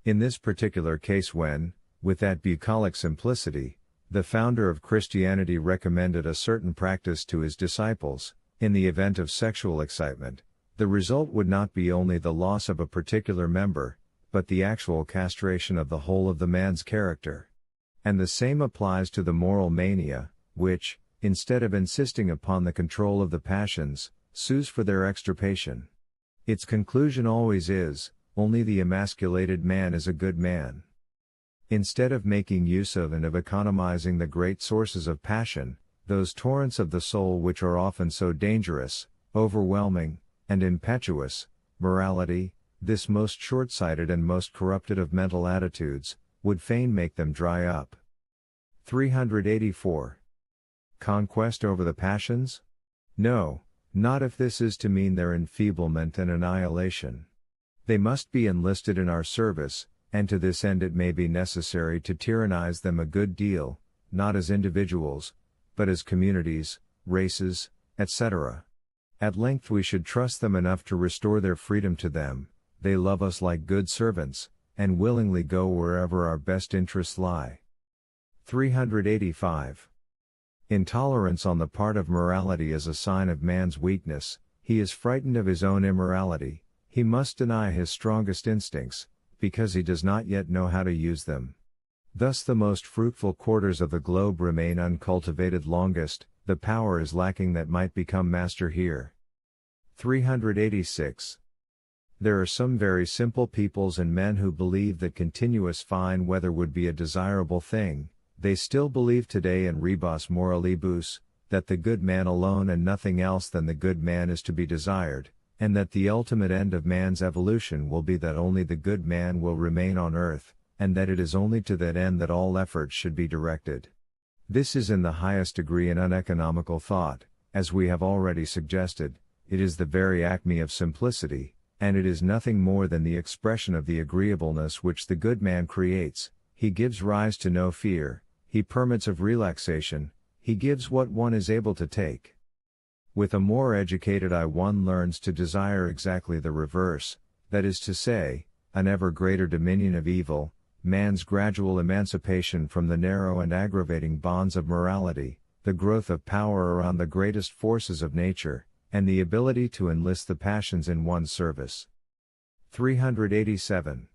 In this particular case when, with that bucolic simplicity, the founder of Christianity recommended a certain practice to his disciples, in the event of sexual excitement, the result would not be only the loss of a particular member, but the actual castration of the whole of the man's character. And the same applies to the moral mania, which, instead of insisting upon the control of the passions, sues for their extirpation. Its conclusion always is, only the emasculated man is a good man. Instead of making use of and of economizing the great sources of passion, those torrents of the soul which are often so dangerous, overwhelming, and impetuous, morality, this most short-sighted and most corrupted of mental attitudes, would fain make them dry up. 384. Conquest over the passions? No, not if this is to mean their enfeeblement and annihilation. They must be enlisted in our service, and to this end it may be necessary to tyrannize them a good deal, not as individuals, but as communities, races, etc. At length we should trust them enough to restore their freedom to them. They love us like good servants, and willingly go wherever our best interests lie. 385. Intolerance on the part of morality is a sign of man's weakness. He is frightened of his own immorality. He must deny his strongest instincts, because he does not yet know how to use them. Thus the most fruitful quarters of the globe remain uncultivated longest, the power is lacking that might become master here. 386. There are some very simple peoples and men who believe that continuous fine weather would be a desirable thing. They still believe today in rebus moralibus, that the good man alone and nothing else than the good man is to be desired, and that the ultimate end of man's evolution will be that only the good man will remain on earth, and that it is only to that end that all efforts should be directed. This is in the highest degree an uneconomical thought, as we have already suggested. It is the very acme of simplicity, and it is nothing more than the expression of the agreeableness which the good man creates. He gives rise to no fear, he permits of relaxation, he gives what one is able to take. With a more educated eye one learns to desire exactly the reverse, that is to say, an ever greater dominion of evil, man's gradual emancipation from the narrow and aggravating bonds of morality, the growth of power around the greatest forces of nature, and the ability to enlist the passions in one's service. 387.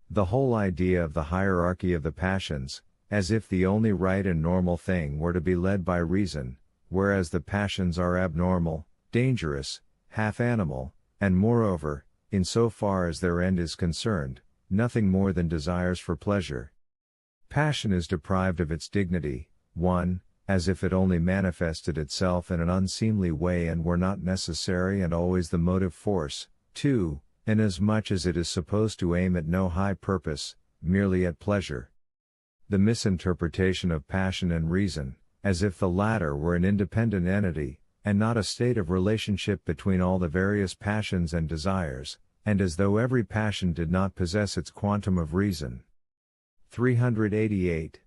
The whole idea of the hierarchy of the passions, as if the only right and normal thing were to be led by reason, whereas the passions are abnormal, dangerous, half-animal, and moreover, in so far as their end is concerned, nothing more than desires for pleasure. Passion is deprived of its dignity, 1. As if it only manifested itself in an unseemly way and were not necessary and always the motive force, 2. Inasmuch as it is supposed to aim at no high purpose, merely at pleasure. The misinterpretation of passion and reason, as if the latter were an independent entity, and not a state of relationship between all the various passions and desires, and as though every passion did not possess its quantum of reason. 388.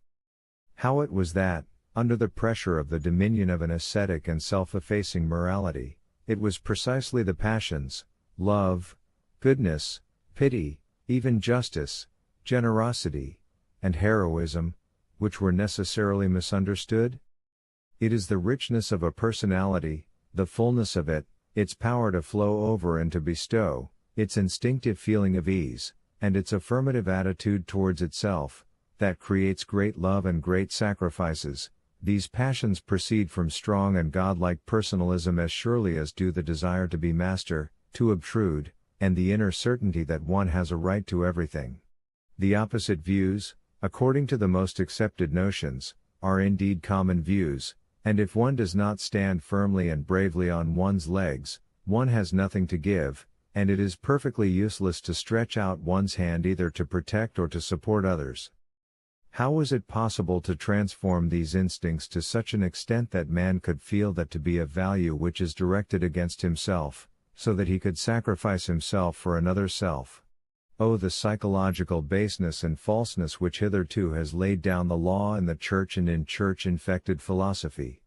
How it was that, under the pressure of the dominion of an ascetic and self-effacing morality, it was precisely the passions, love, goodness, pity, even justice, generosity, and heroism, which were necessarily misunderstood? It is the richness of a personality, the fullness of it, its power to flow over and to bestow, its instinctive feeling of ease, and its affirmative attitude towards itself, that creates great love and great sacrifices. These passions proceed from strong and godlike personalism as surely as do the desire to be master, to obtrude, and the inner certainty that one has a right to everything. The opposite views, according to the most accepted notions, are indeed common views, and if one does not stand firmly and bravely on one's legs, one has nothing to give, and it is perfectly useless to stretch out one's hand either to protect or to support others. How was it possible to transform these instincts to such an extent that man could feel that to be of value which is directed against himself, so that he could sacrifice himself for another self? Oh, the psychological baseness and falseness which hitherto has laid down the law in the church and in church-infected philosophy.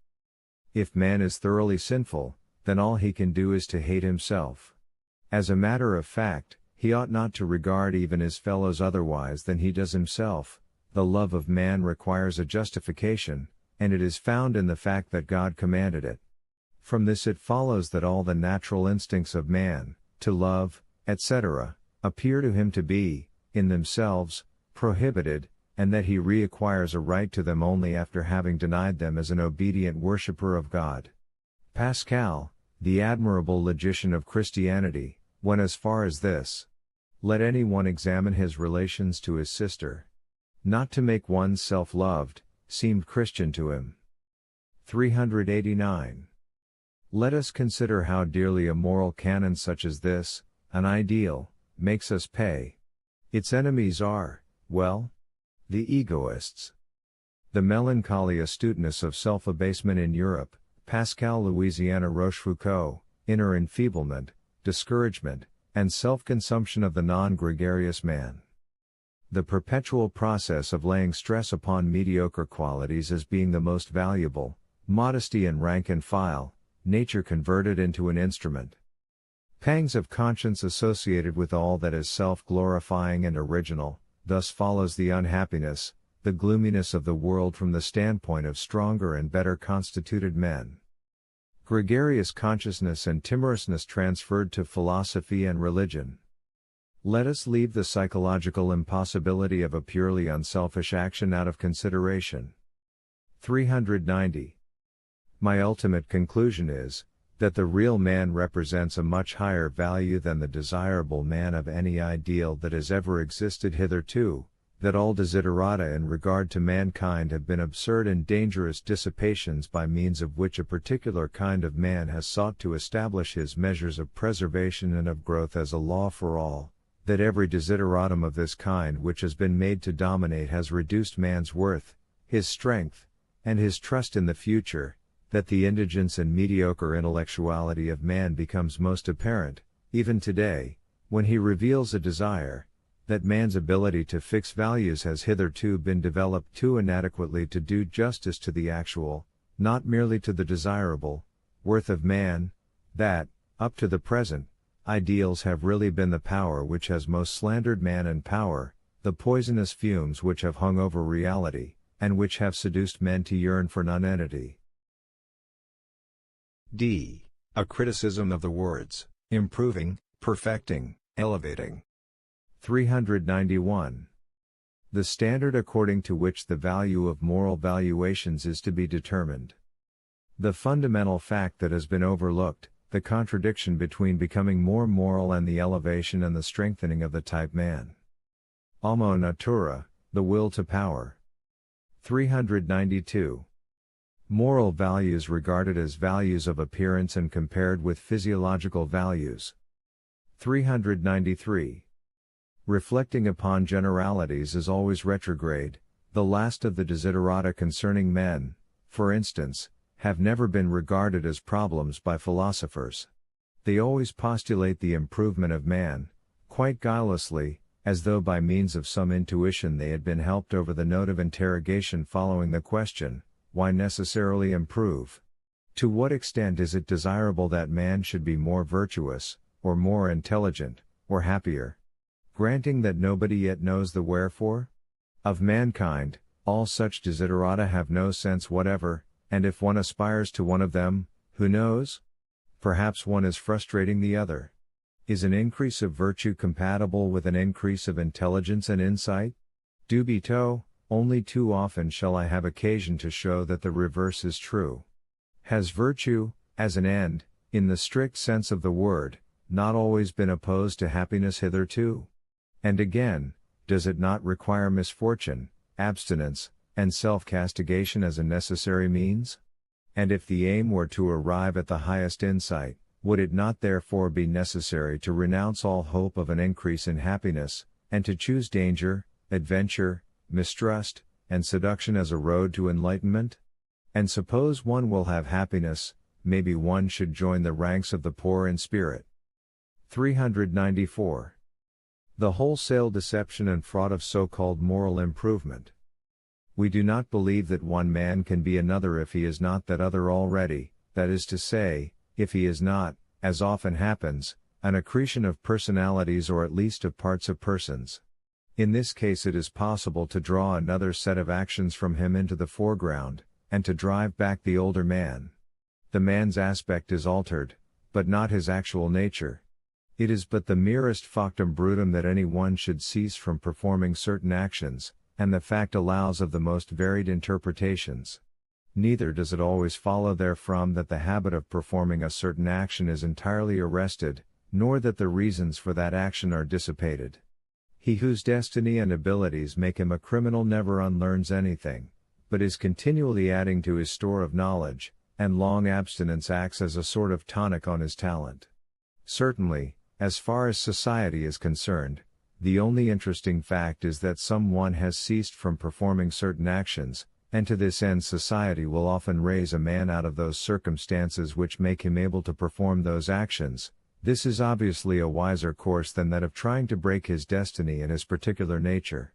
If man is thoroughly sinful, then all he can do is to hate himself. As a matter of fact, he ought not to regard even his fellows otherwise than he does himself. The love of man requires a justification, and it is found in the fact that God commanded it. From this it follows that all the natural instincts of man, to love, etc., appear to him to be, in themselves, prohibited, and that he reacquires a right to them only after having denied them as an obedient worshipper of God. Pascal, the admirable logician of Christianity, went as far as this. Let any one examine his relations to his sister. Not to make one's self loved, seemed Christian to him. 389. Let us consider how dearly a moral canon such as this, an ideal, makes us pay. Its enemies are, well, the egoists. The melancholy astuteness of self-abasement in Europe, Pascal Louisiana Rochefoucauld, inner enfeeblement, discouragement, and self-consumption of the non-gregarious man. The perpetual process of laying stress upon mediocre qualities as being the most valuable, Modesty and rank and file, nature converted into an instrument. Pangs of conscience associated with all that is self-glorifying and original, thus follows the unhappiness, the gloominess of the world from the standpoint of stronger and better constituted men. Gregarious consciousness and timorousness transferred to philosophy and religion. Let us leave the psychological impossibility of a purely unselfish action out of consideration. 390. My ultimate conclusion is, that the real man represents a much higher value than the desirable man of any ideal that has ever existed hitherto, that all desiderata in regard to mankind have been absurd and dangerous dissipations by means of which a particular kind of man has sought to establish his measures of preservation and of growth as a law for all, that every desideratum of this kind which has been made to dominate has reduced man's worth, his strength, and his trust in the future, that the indigence and mediocre intellectuality of man becomes most apparent, even today, when he reveals a desire, that man's ability to fix values has hitherto been developed too inadequately to do justice to the actual, not merely to the desirable, worth of man, that, up to the present, ideals have really been the power which has most slandered man and power, the poisonous fumes which have hung over reality, and which have seduced men to yearn for nonentity. D. A criticism of the words, improving, perfecting, elevating. 391. The standard according to which the value of moral valuations is to be determined. The fundamental fact that has been overlooked, the contradiction between becoming more moral and the elevation and the strengthening of the type man. Homo natura, the will to power. 392. Moral values regarded as values of appearance and compared with physiological values. 393. Reflecting upon generalities is always retrograde, the last of the desiderata concerning men, for instance, have never been regarded as problems by philosophers. They always postulate the improvement of man, quite guilelessly, as though by means of some intuition they had been helped over the note of interrogation following the question, why necessarily improve? To what extent is it desirable that man should be more virtuous, or more intelligent, or happier? Granting that nobody yet knows the wherefore of mankind, all such desiderata have no sense whatever, and if one aspires to one of them, who knows? Perhaps one is frustrating the other. Is an increase of virtue compatible with an increase of intelligence and insight? Dubito, only too often shall I have occasion to show that the reverse is true. Has virtue, as an end, in the strict sense of the word, not always been opposed to happiness hitherto? And again, does it not require misfortune, abstinence, and self-castigation as a necessary means? And if the aim were to arrive at the highest insight, would it not therefore be necessary to renounce all hope of an increase in happiness, and to choose danger, adventure, mistrust, and seduction as a road to enlightenment? And suppose one will have happiness, maybe one should join the ranks of the poor in spirit. 394. The wholesale deception and fraud of so-called moral improvement. We do not believe that one man can be another if he is not that other already, that is to say, if he is not, as often happens, an accretion of personalities or at least of parts of persons. In this case it is possible to draw another set of actions from him into the foreground, and to drive back the older man. The man's aspect is altered, but not his actual nature. It is but the merest factum brutum that any one should cease from performing certain actions, and the fact allows of the most varied interpretations. Neither does it always follow therefrom that the habit of performing a certain action is entirely arrested, nor that the reasons for that action are dissipated. He whose destiny and abilities make him a criminal never unlearns anything, but is continually adding to his store of knowledge, and long abstinence acts as a sort of tonic on his talent. Certainly, as far as society is concerned, the only interesting fact is that someone has ceased from performing certain actions, and to this end society will often raise a man out of those circumstances which make him able to perform those actions. This is obviously a wiser course than that of trying to break his destiny and his particular nature.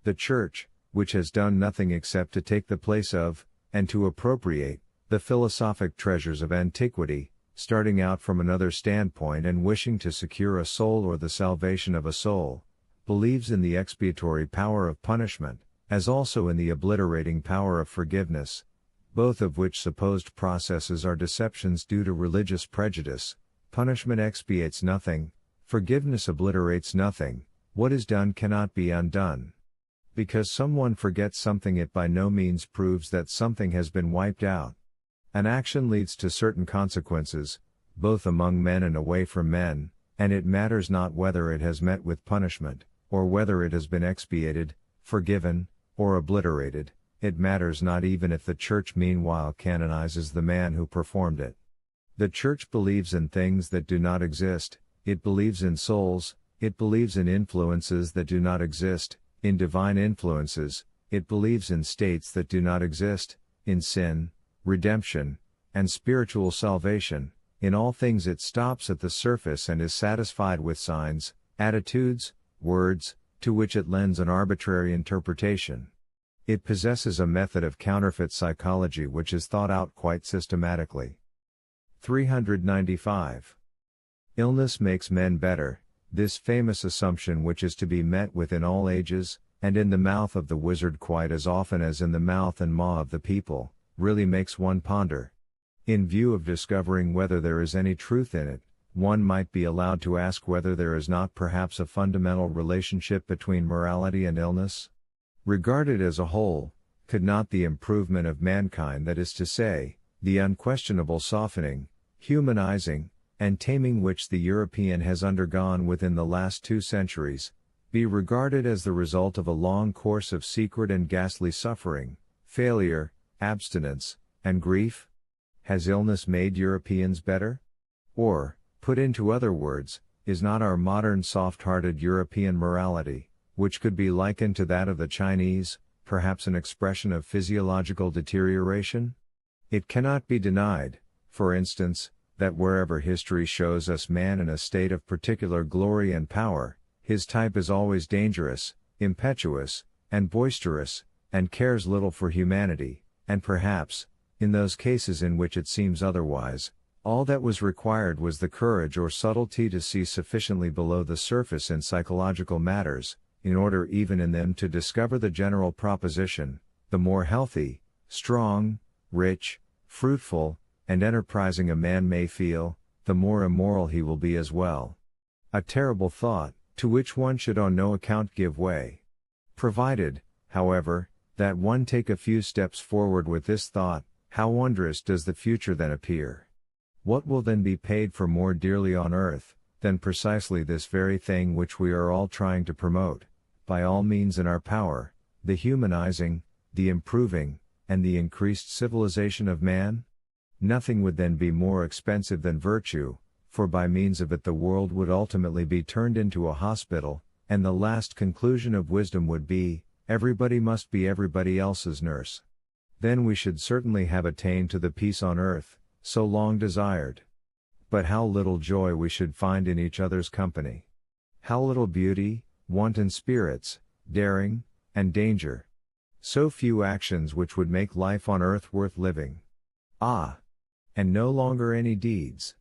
The Church, which has done nothing except to take the place of, and to appropriate, The philosophic treasures of antiquity, starting out from another standpoint and wishing to secure a soul or the salvation of a soul, believes in the expiatory power of punishment, as also in the obliterating power of forgiveness, both of which supposed processes are deceptions due to religious prejudice. Punishment expiates nothing, forgiveness obliterates nothing, what is done cannot be undone. Because someone forgets something, it by no means proves that something has been wiped out. An action leads to certain consequences, both among men and away from men, and it matters not whether it has met with punishment, or whether it has been expiated, forgiven, or obliterated. It matters not even if the Church meanwhile canonizes the man who performed it. The Church believes in things that do not exist, it believes in souls, it believes in influences that do not exist, in divine influences, it believes in states that do not exist, in sin, redemption, and spiritual salvation. In all things it stops at the surface and is satisfied with signs, attitudes, words, to which it lends an arbitrary interpretation. It possesses a method of counterfeit psychology which is thought out quite systematically. 395. Illness makes men better. This famous assumption, which is to be met with in all ages, and in the mouth of the wizard quite as often as in the mouth and maw of the people, really makes one ponder. In view of discovering whether there is any truth in it, one might be allowed to ask whether there is not perhaps a fundamental relationship between morality and illness? Regarded as a whole, could not the improvement of mankind, that is to say, the unquestionable softening, humanizing, and taming which the European has undergone within the last 2 centuries, be regarded as the result of a long course of secret and ghastly suffering, failure, abstinence, and grief? Has illness made Europeans better? Or, put into other words, is not our modern soft-hearted European morality, which could be likened to that of the Chinese, perhaps an expression of physiological deterioration? It cannot be denied, for instance, that wherever history shows us man in a state of particular glory and power, his type is always dangerous, impetuous, and boisterous, and cares little for humanity, and perhaps, in those cases in which it seems otherwise, all that was required was the courage or subtlety to see sufficiently below the surface in psychological matters, in order even in them to discover the general proposition: the more healthy, strong, rich, fruitful, and enterprising a man may feel, the more immoral he will be as well. A terrible thought, to which one should on no account give way. Provided, however, that one take a few steps forward with this thought, how wondrous does the future then appear! What will then be paid for more dearly on earth, than precisely this very thing which we are all trying to promote, by all means in our power, the humanizing, the improving, and the increased civilization of man? Nothing would then be more expensive than virtue, for by means of it the world would ultimately be turned into a hospital, and the last conclusion of wisdom would be, everybody must be everybody else's nurse. Then we should certainly have attained to the peace on earth, so long desired. But how little joy we should find in each other's company! How little beauty, wanton spirits, daring, and danger! So few actions which would make life on earth worth living. Ah! And no longer any deeds.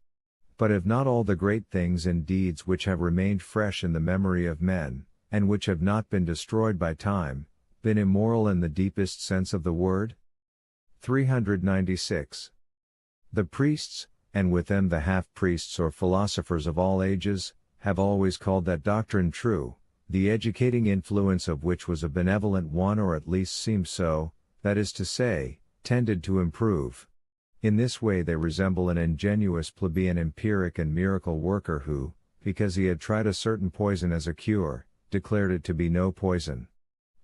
But have not all the great things and deeds which have remained fresh in the memory of men, and which have not been destroyed by time, been immoral in the deepest sense of the word? 396. The priests, and with them the half-priests or philosophers of all ages, have always called that doctrine true, the educating influence of which was a benevolent one, or at least seemed so, that is to say, tended to improve. In this way they resemble an ingenuous plebeian empiric and miracle worker who, because he had tried a certain poison as a cure, declared it to be no poison.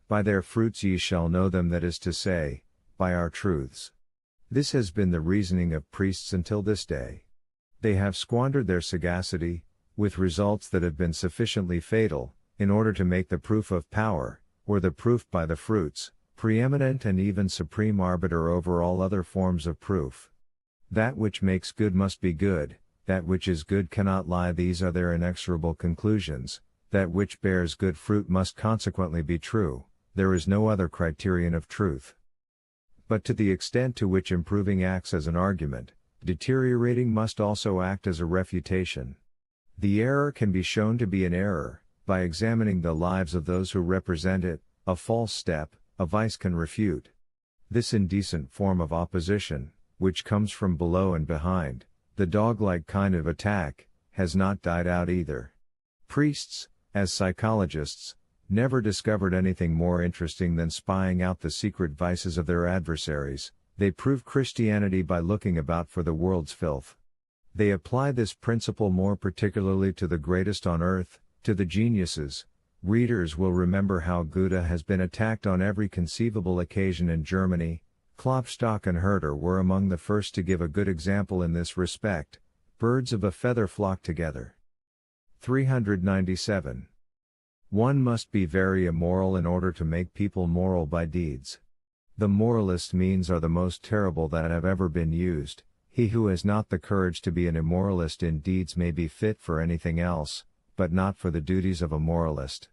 By their fruits ye shall know them, that is to say, by our truths. This has been the reasoning of priests until this day. They have squandered their sagacity, with results that have been sufficiently fatal, in order to make the proof of power, or the proof by the fruits, preeminent and even supreme arbiter over all other forms of proof. That which makes good must be good, that which is good cannot lie, these are their inexorable conclusions. That which bears good fruit must consequently be true, there is no other criterion of truth. But to the extent to which improving acts as an argument, deteriorating must also act as a refutation. The error can be shown to be an error, by examining the lives of those who represent it. A false step, a vice can refute. This indecent form of opposition, which comes from below and behind, the dog-like kind of attack, has not died out either. Priests, as psychologists, never discovered anything more interesting than spying out the secret vices of their adversaries. They prove Christianity by looking about for the world's filth. They apply this principle more particularly to the greatest on earth, to the geniuses. Readers will remember how Goethe has been attacked on every conceivable occasion in Germany. Klopstock and Herder were among the first to give a good example in this respect. Birds of a feather flock together. 397. One must be very immoral in order to make people moral by deeds. The moralist means are the most terrible that have ever been used. He who has not the courage to be an immoralist in deeds may be fit for anything else, but not for the duties of a moralist.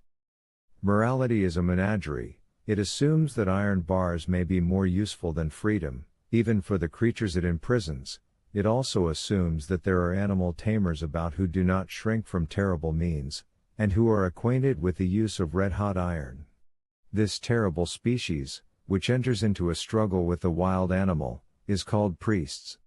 Morality is a menagerie. It assumes that iron bars may be more useful than freedom, even for the creatures it imprisons. It also assumes that there are animal tamers about who do not shrink from terrible means, and who are acquainted with the use of red-hot iron. This terrible species, which enters into a struggle with the wild animal, is called priests.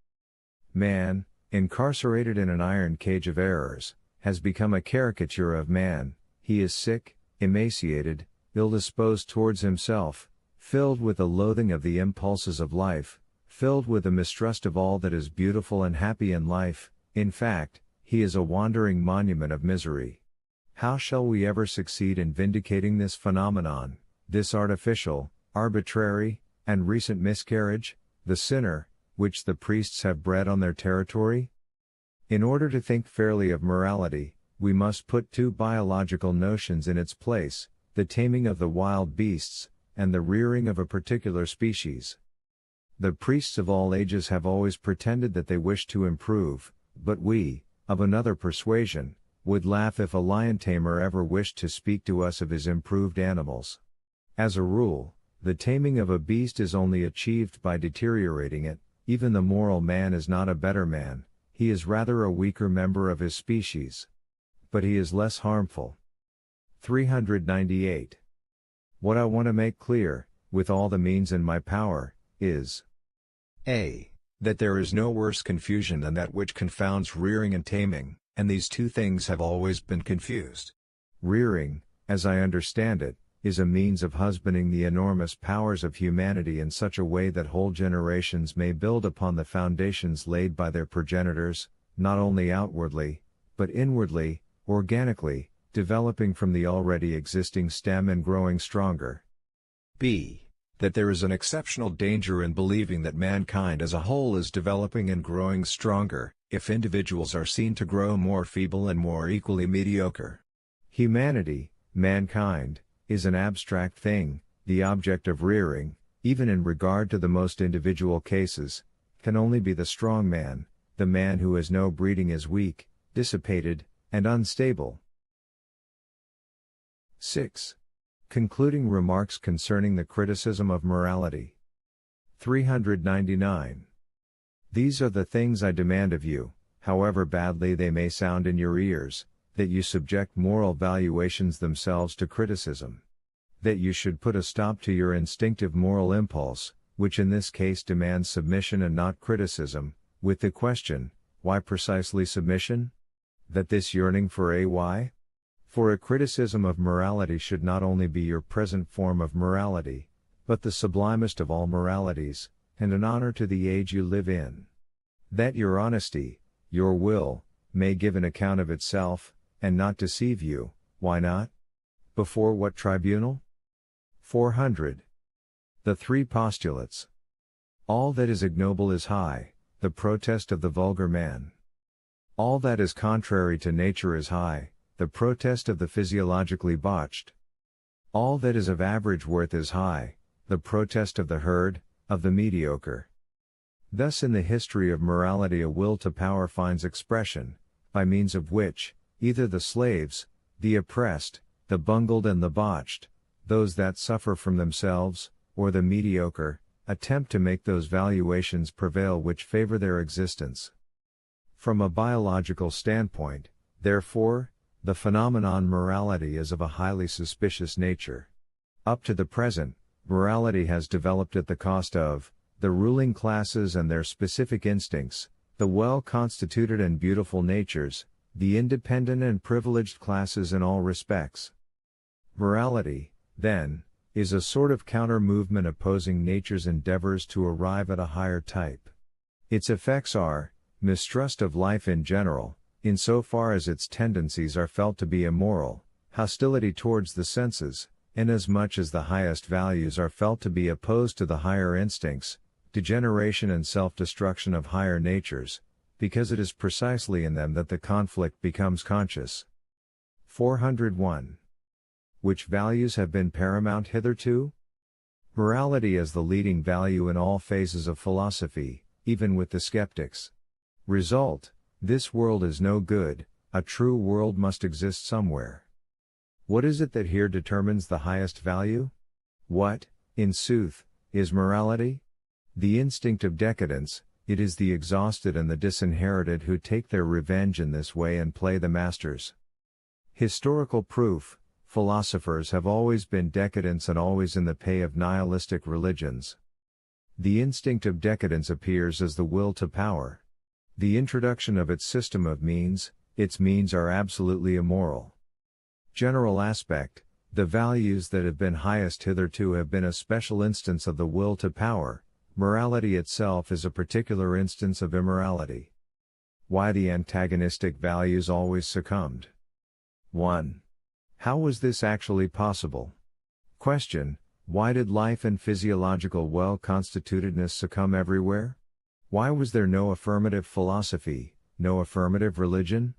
Man, incarcerated in an iron cage of errors, has become a caricature of man. He is sick, emaciated, ill-disposed towards himself, filled with a loathing of the impulses of life, filled with a mistrust of all that is beautiful and happy in life. In fact, he is a wandering monument of misery. How shall we ever succeed in vindicating this phenomenon, this artificial, arbitrary, and recent miscarriage, the sinner, which the priests have bred on their territory? In order to think fairly of morality, we must put two biological notions in its place, the taming of the wild beasts, and the rearing of a particular species. The priests of all ages have always pretended that they wished to improve, but we, of another persuasion, would laugh if a lion tamer ever wished to speak to us of his improved animals. As a rule, the taming of a beast is only achieved by deteriorating it. Even the moral man is not a better man, he is rather a weaker member of his species. But he is less harmful. 398. What I want to make clear, with all the means in my power, is a. That there is no worse confusion than that which confounds rearing and taming, and these two things have always been confused. Rearing, as I understand it, is a means of husbanding the enormous powers of humanity in such a way that whole generations may build upon the foundations laid by their progenitors, not only outwardly, but inwardly, organically, developing from the already existing stem and growing stronger. b. That there is an exceptional danger in believing that mankind as a whole is developing and growing stronger, if individuals are seen to grow more feeble and more equally mediocre. Humanity, mankind, is an abstract thing. The object of rearing, even in regard to the most individual cases, can only be the strong man. The man who has no breeding is weak, dissipated, and unstable. 6. Concluding remarks concerning the criticism of morality. 399. These are the things I demand of you, however badly they may sound in your ears, that you subject moral valuations themselves to criticism. That you should put a stop to your instinctive moral impulse, which in this case demands submission and not criticism, with the question, why precisely submission? That this yearning for a why? For a criticism of morality should not only be your present form of morality, but the sublimest of all moralities, and an honor to the age you live in. That your honesty, your will, may give an account of itself, and not deceive you. Why not? Before what tribunal? 400. The three postulates. All that is ignoble is high, the protest of the vulgar man. All that is contrary to nature is high, the protest of the physiologically botched. All that is of average worth is high, the protest of the herd, of the mediocre. Thus in the history of morality a will to power finds expression, by means of which, either the slaves, the oppressed, the bungled and the botched, those that suffer from themselves, or the mediocre, attempt to make those valuations prevail which favor their existence. From a biological standpoint, therefore, the phenomenon morality is of a highly suspicious nature. Up to the present, morality has developed at the cost of the ruling classes and their specific instincts, the well-constituted and beautiful natures, the independent and privileged classes in all respects. Morality, then, is a sort of counter-movement opposing nature's endeavors to arrive at a higher type. Its effects are mistrust of life in general, insofar as its tendencies are felt to be immoral, hostility towards the senses, inasmuch as the highest values are felt to be opposed to the higher instincts, degeneration and self-destruction of higher natures, because it is precisely in them that the conflict becomes conscious. 401. Which values have been paramount hitherto? Morality as the leading value in all phases of philosophy, even with the skeptics. Result: this world is no good, a true world must exist somewhere. What is it that here determines the highest value? What, in sooth, is morality? The instinct of decadence. It is the exhausted and the disinherited who take their revenge in this way and play the masters. Historical proof: philosophers have always been decadents and always in the pay of nihilistic religions. The instinct of decadence appears as the will to power. The introduction of its system of means, its means are absolutely immoral. General aspect: the values that have been highest hitherto have been a special instance of the will to power. Morality itself is a particular instance of immorality. Why the antagonistic values always succumbed. 1. How was this actually possible? Question: why did life and physiological well-constitutedness succumb everywhere? Why was there no affirmative philosophy, no affirmative religion?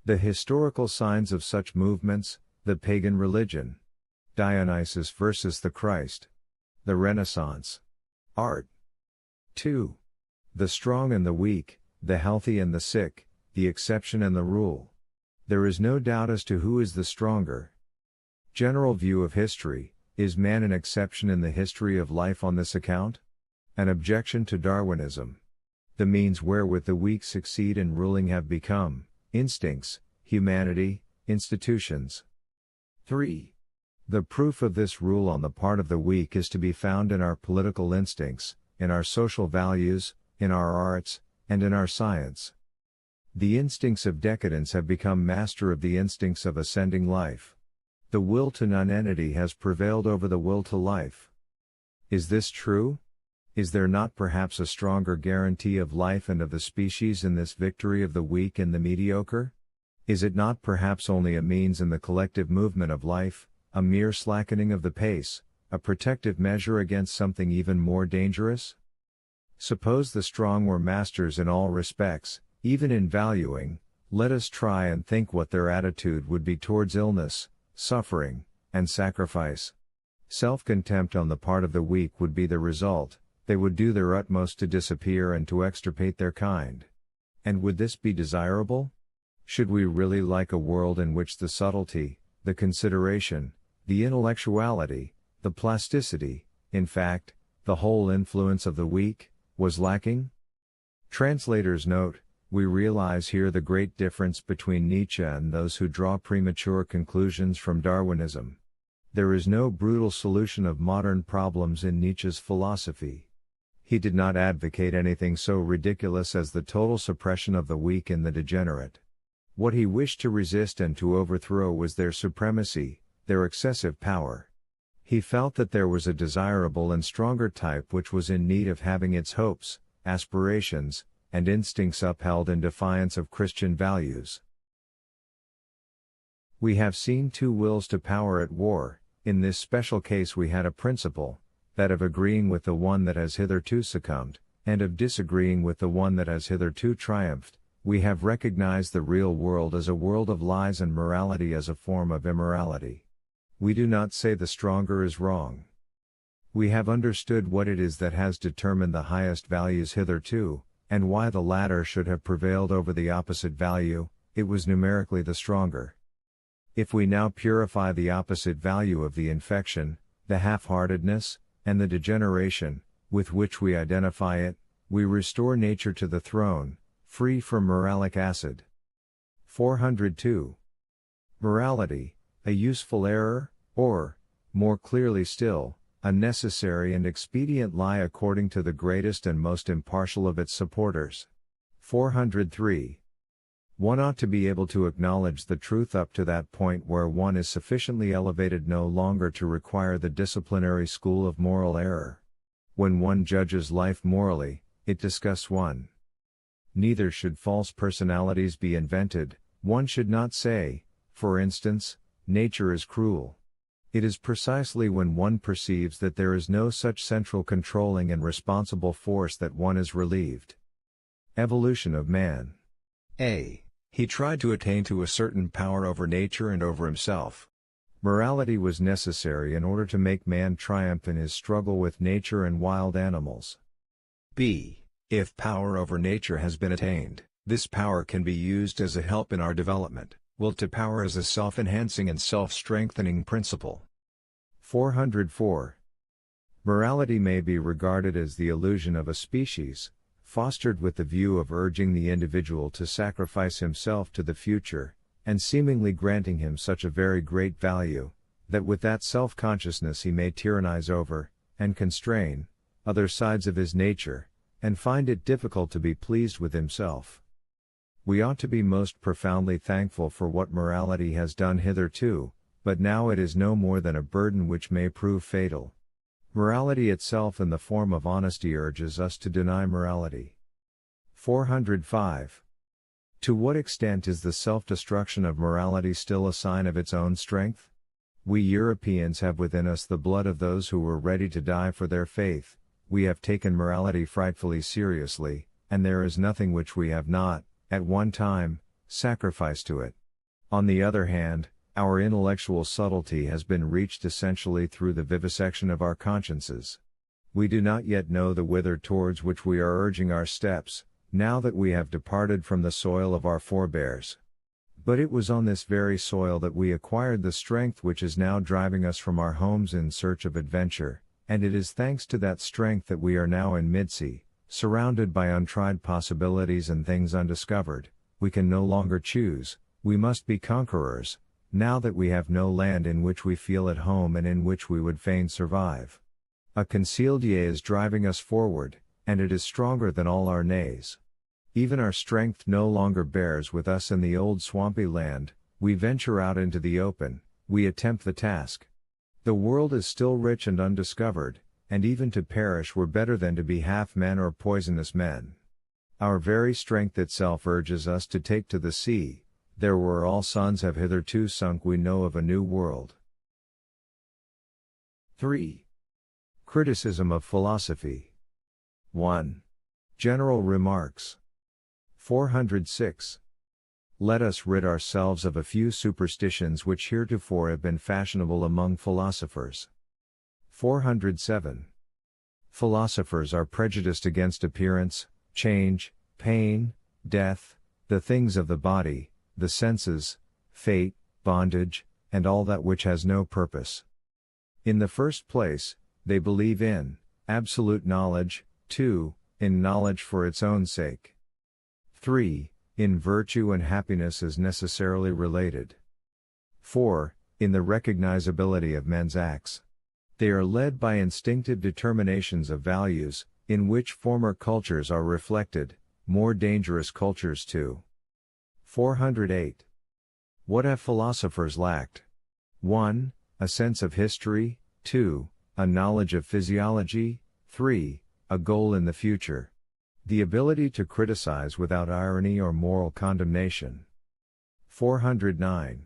The historical signs of such movements: the pagan religion, Dionysus versus the Christ, the Renaissance, art. 2. The strong and the weak, the healthy and the sick, the exception and the rule. There is no doubt as to who is the stronger. General view of history: is man an exception in the history of life on this account? An objection to Darwinism. The means wherewith the weak succeed in ruling have become instincts, humanity, institutions. 3. The proof of this rule on the part of the weak is to be found in our political instincts, in our social values, in our arts, and in our science. The instincts of decadence have become master of the instincts of ascending life. The will to nonentity has prevailed over the will to life. Is this true? Is there not perhaps a stronger guarantee of life and of the species in this victory of the weak and the mediocre? Is it not perhaps only a means in the collective movement of life, a mere slackening of the pace, a protective measure against something even more dangerous? Suppose the strong were masters in all respects, even in valuing, let us try and think what their attitude would be towards illness, suffering, and sacrifice. Self-contempt on the part of the weak would be the result. They would do their utmost to disappear and to extirpate their kind. And would this be desirable? Should we really like a world in which the subtlety, the consideration, the intellectuality, the plasticity, in fact, the whole influence of the weak, was lacking? Translator's note: we realize here the great difference between Nietzsche and those who draw premature conclusions from Darwinism. There is no brutal solution of modern problems in Nietzsche's philosophy. He did not advocate anything so ridiculous as the total suppression of the weak and the degenerate. What he wished to resist and to overthrow was their supremacy, their excessive power. He felt that there was a desirable and stronger type which was in need of having its hopes, aspirations, and instincts upheld in defiance of Christian values. We have seen two wills to power at war. In this special case we had a principle, that of agreeing with the one that has hitherto succumbed, and of disagreeing with the one that has hitherto triumphed. We have recognized the real world as a world of lies and morality as a form of immorality. We do not say the stronger is wrong. We have understood what it is that has determined the highest values hitherto, and why the latter should have prevailed over the opposite value. It was numerically the stronger. If we now purify the opposite value of the infection, the half-heartedness, and the degeneration, with which we identify it, we restore nature to the throne, free from moralic acid. 402. Morality, a useful error, or, more clearly still, a necessary and expedient lie according to the greatest and most impartial of its supporters. 403. One ought to be able to acknowledge the truth up to that point where one is sufficiently elevated no longer to require the disciplinary school of moral error. When one judges life morally, it disgusts one. Neither should false personalities be invented. One should not say, for instance, nature is cruel. It is precisely when one perceives that there is no such central controlling and responsible force that one is relieved. Evolution of man. A. He tried to attain to a certain power over nature and over himself. Morality was necessary in order to make man triumph in his struggle with nature and wild animals. B. If power over nature has been attained, this power can be used as a help in our development. Will to power as a self-enhancing and self-strengthening principle. 404. Morality may be regarded as the illusion of a species, fostered with the view of urging the individual to sacrifice himself to the future, and seemingly granting him such a very great value, that with that self-consciousness he may tyrannize over, and constrain, other sides of his nature, and find it difficult to be pleased with himself. We ought to be most profoundly thankful for what morality has done hitherto, but now it is no more than a burden which may prove fatal. Morality itself in the form of honesty urges us to deny morality. 405. To what extent is the self-destruction of morality still a sign of its own strength? We Europeans have within us the blood of those who were ready to die for their faith. We have taken morality frightfully seriously, and there is nothing which we have not, at one time, sacrificed to it. On the other hand, our intellectual subtlety has been reached essentially through the vivisection of our consciences. We do not yet know the whither towards which we are urging our steps, now that we have departed from the soil of our forebears. But it was on this very soil that we acquired the strength which is now driving us from our homes in search of adventure, and it is thanks to that strength that we are now in midsea, surrounded by untried possibilities and things undiscovered. We can no longer choose, we must be conquerors, now that we have no land in which we feel at home and in which we would fain survive. A concealed yea is driving us forward, and it is stronger than all our nays. Even our strength no longer bears with us in the old swampy land, we venture out into the open, we attempt the task. The world is still rich and undiscovered, and even to perish were better than to be half men or poisonous men. Our very strength itself urges us to take to the sea, there where all suns have hitherto sunk we know of a new world. 3. Criticism of philosophy. 1. General remarks. 406. Let us rid ourselves of a few superstitions which heretofore have been fashionable among philosophers. 407. Philosophers are prejudiced against appearance, change, pain, death, the things of the body, the senses, fate, bondage, and all that which has no purpose. In the first place, they believe in absolute knowledge, 2. In knowledge for its own sake. 3. In virtue and happiness as necessarily related. 4. In the recognizability of men's acts. They are led by instinctive determinations of values, in which former cultures are reflected, more dangerous cultures too. 408. What have philosophers lacked? 1. A sense of history, 2. A knowledge of physiology, 3. A goal in the future. The ability to criticize without irony or moral condemnation. 409.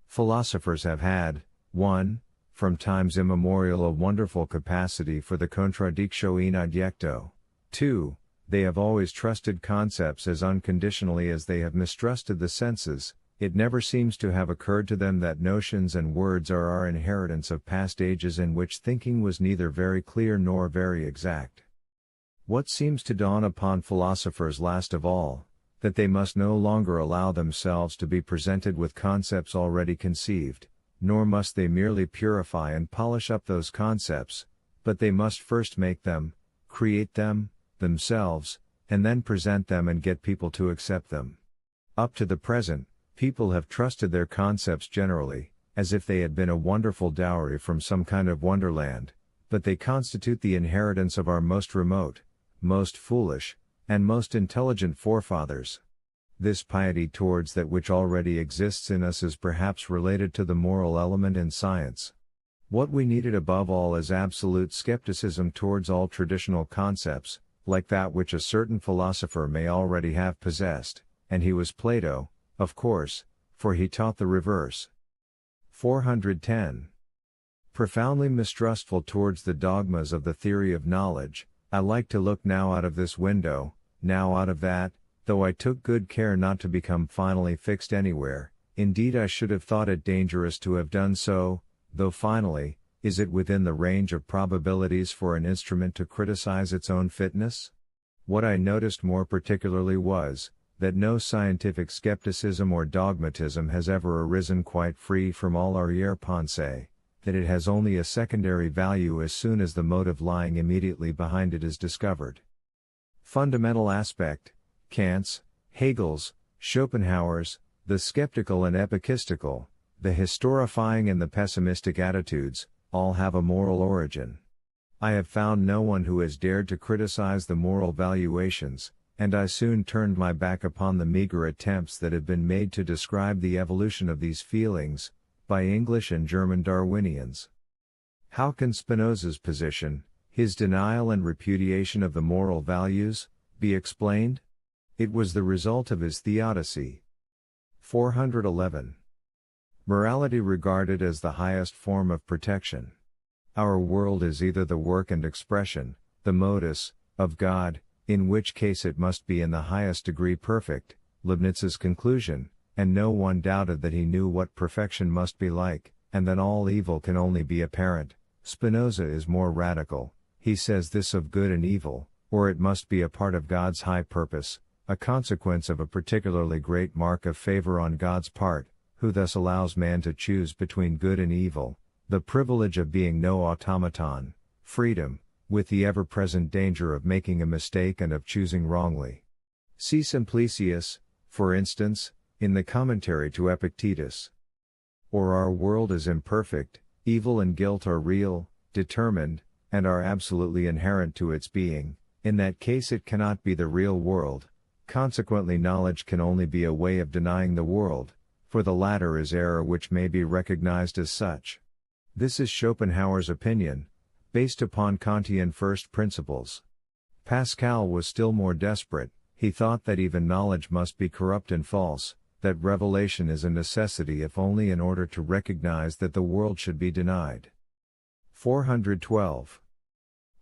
Philosophers have had, 1. From times immemorial a wonderful capacity for the contradictio in adjecto. 2. They have always trusted concepts as unconditionally as they have mistrusted the senses. It never seems to have occurred to them that notions and words are our inheritance of past ages in which thinking was neither very clear nor very exact. What seems to dawn upon philosophers last of all, that they must no longer allow themselves to be presented with concepts already conceived, nor must they merely purify and polish up those concepts, but they must first make them, create them, themselves, and then present them and get people to accept them. Up to the present, people have trusted their concepts generally, as if they had been a wonderful dowry from some kind of wonderland, but they constitute the inheritance of our most remote, most foolish, and most intelligent forefathers. This piety towards that which already exists in us is perhaps related to the moral element in science. What we needed above all is absolute skepticism towards all traditional concepts, like that which a certain philosopher may already have possessed, and he was Plato, of course, for he taught the reverse. 410. Profoundly mistrustful towards the dogmas of the theory of knowledge, I like to look now out of this window, now out of that, though I took good care not to become finally fixed anywhere. Indeed I should have thought it dangerous to have done so, though finally, is it within the range of probabilities for an instrument to criticize its own fitness? What I noticed more particularly was, that no scientific skepticism or dogmatism has ever arisen quite free from all arrière-pensée, that it has only a secondary value as soon as the motive lying immediately behind it is discovered. Fundamental aspect, Kant's, Hegel's, Schopenhauer's, the skeptical and epicystical, the historifying and the pessimistic attitudes, all have a moral origin. I have found no one who has dared to criticize the moral valuations, and I soon turned my back upon the meager attempts that have been made to describe the evolution of these feelings, by English and German Darwinians. How can Spinoza's position, his denial and repudiation of the moral values, be explained? It was the result of his theodicy. 411. Morality regarded as the highest form of protection. Our world is either the work and expression, the modus, of God, in which case it must be in the highest degree perfect, Leibniz's conclusion, and no one doubted that he knew what perfection must be like, and that all evil can only be apparent. Spinoza is more radical, he says this of good and evil, or it must be a part of God's high purpose, a consequence of a particularly great mark of favor on God's part, who thus allows man to choose between good and evil, the privilege of being no automaton, freedom, with the ever-present danger of making a mistake and of choosing wrongly. See Simplicius, for instance, in the commentary to Epictetus. Or our world is imperfect, evil and guilt are real, determined, and are absolutely inherent to its being, in that case it cannot be the real world, consequently knowledge can only be a way of denying the world, for the latter is error which may be recognized as such. This is Schopenhauer's opinion, based upon Kantian first principles. Pascal was still more desperate, he thought that even knowledge must be corrupt and false, that revelation is a necessity if only in order to recognize that the world should be denied. 412.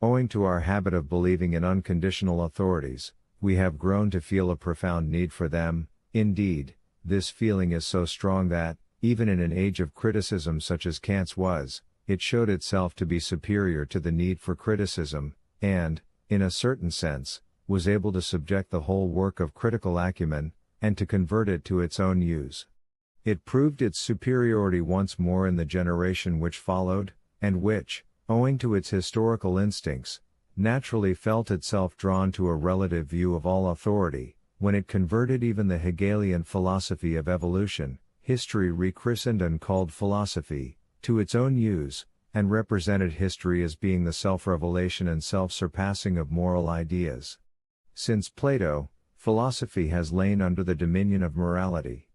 Owing to our habit of believing in unconditional authorities, we have grown to feel a profound need for them. Indeed, this feeling is so strong that, even in an age of criticism such as Kant's was, it showed itself to be superior to the need for criticism, and, in a certain sense, was able to subject the whole work of critical acumen, and to convert it to its own use. It proved its superiority once more in the generation which followed, and which, owing to its historical instincts, naturally felt itself drawn to a relative view of all authority, when it converted even the Hegelian philosophy of evolution, history rechristened and called philosophy, to its own use, and represented history as being the self-revelation and self-surpassing of moral ideas. Since Plato, philosophy has lain under the dominion of morality.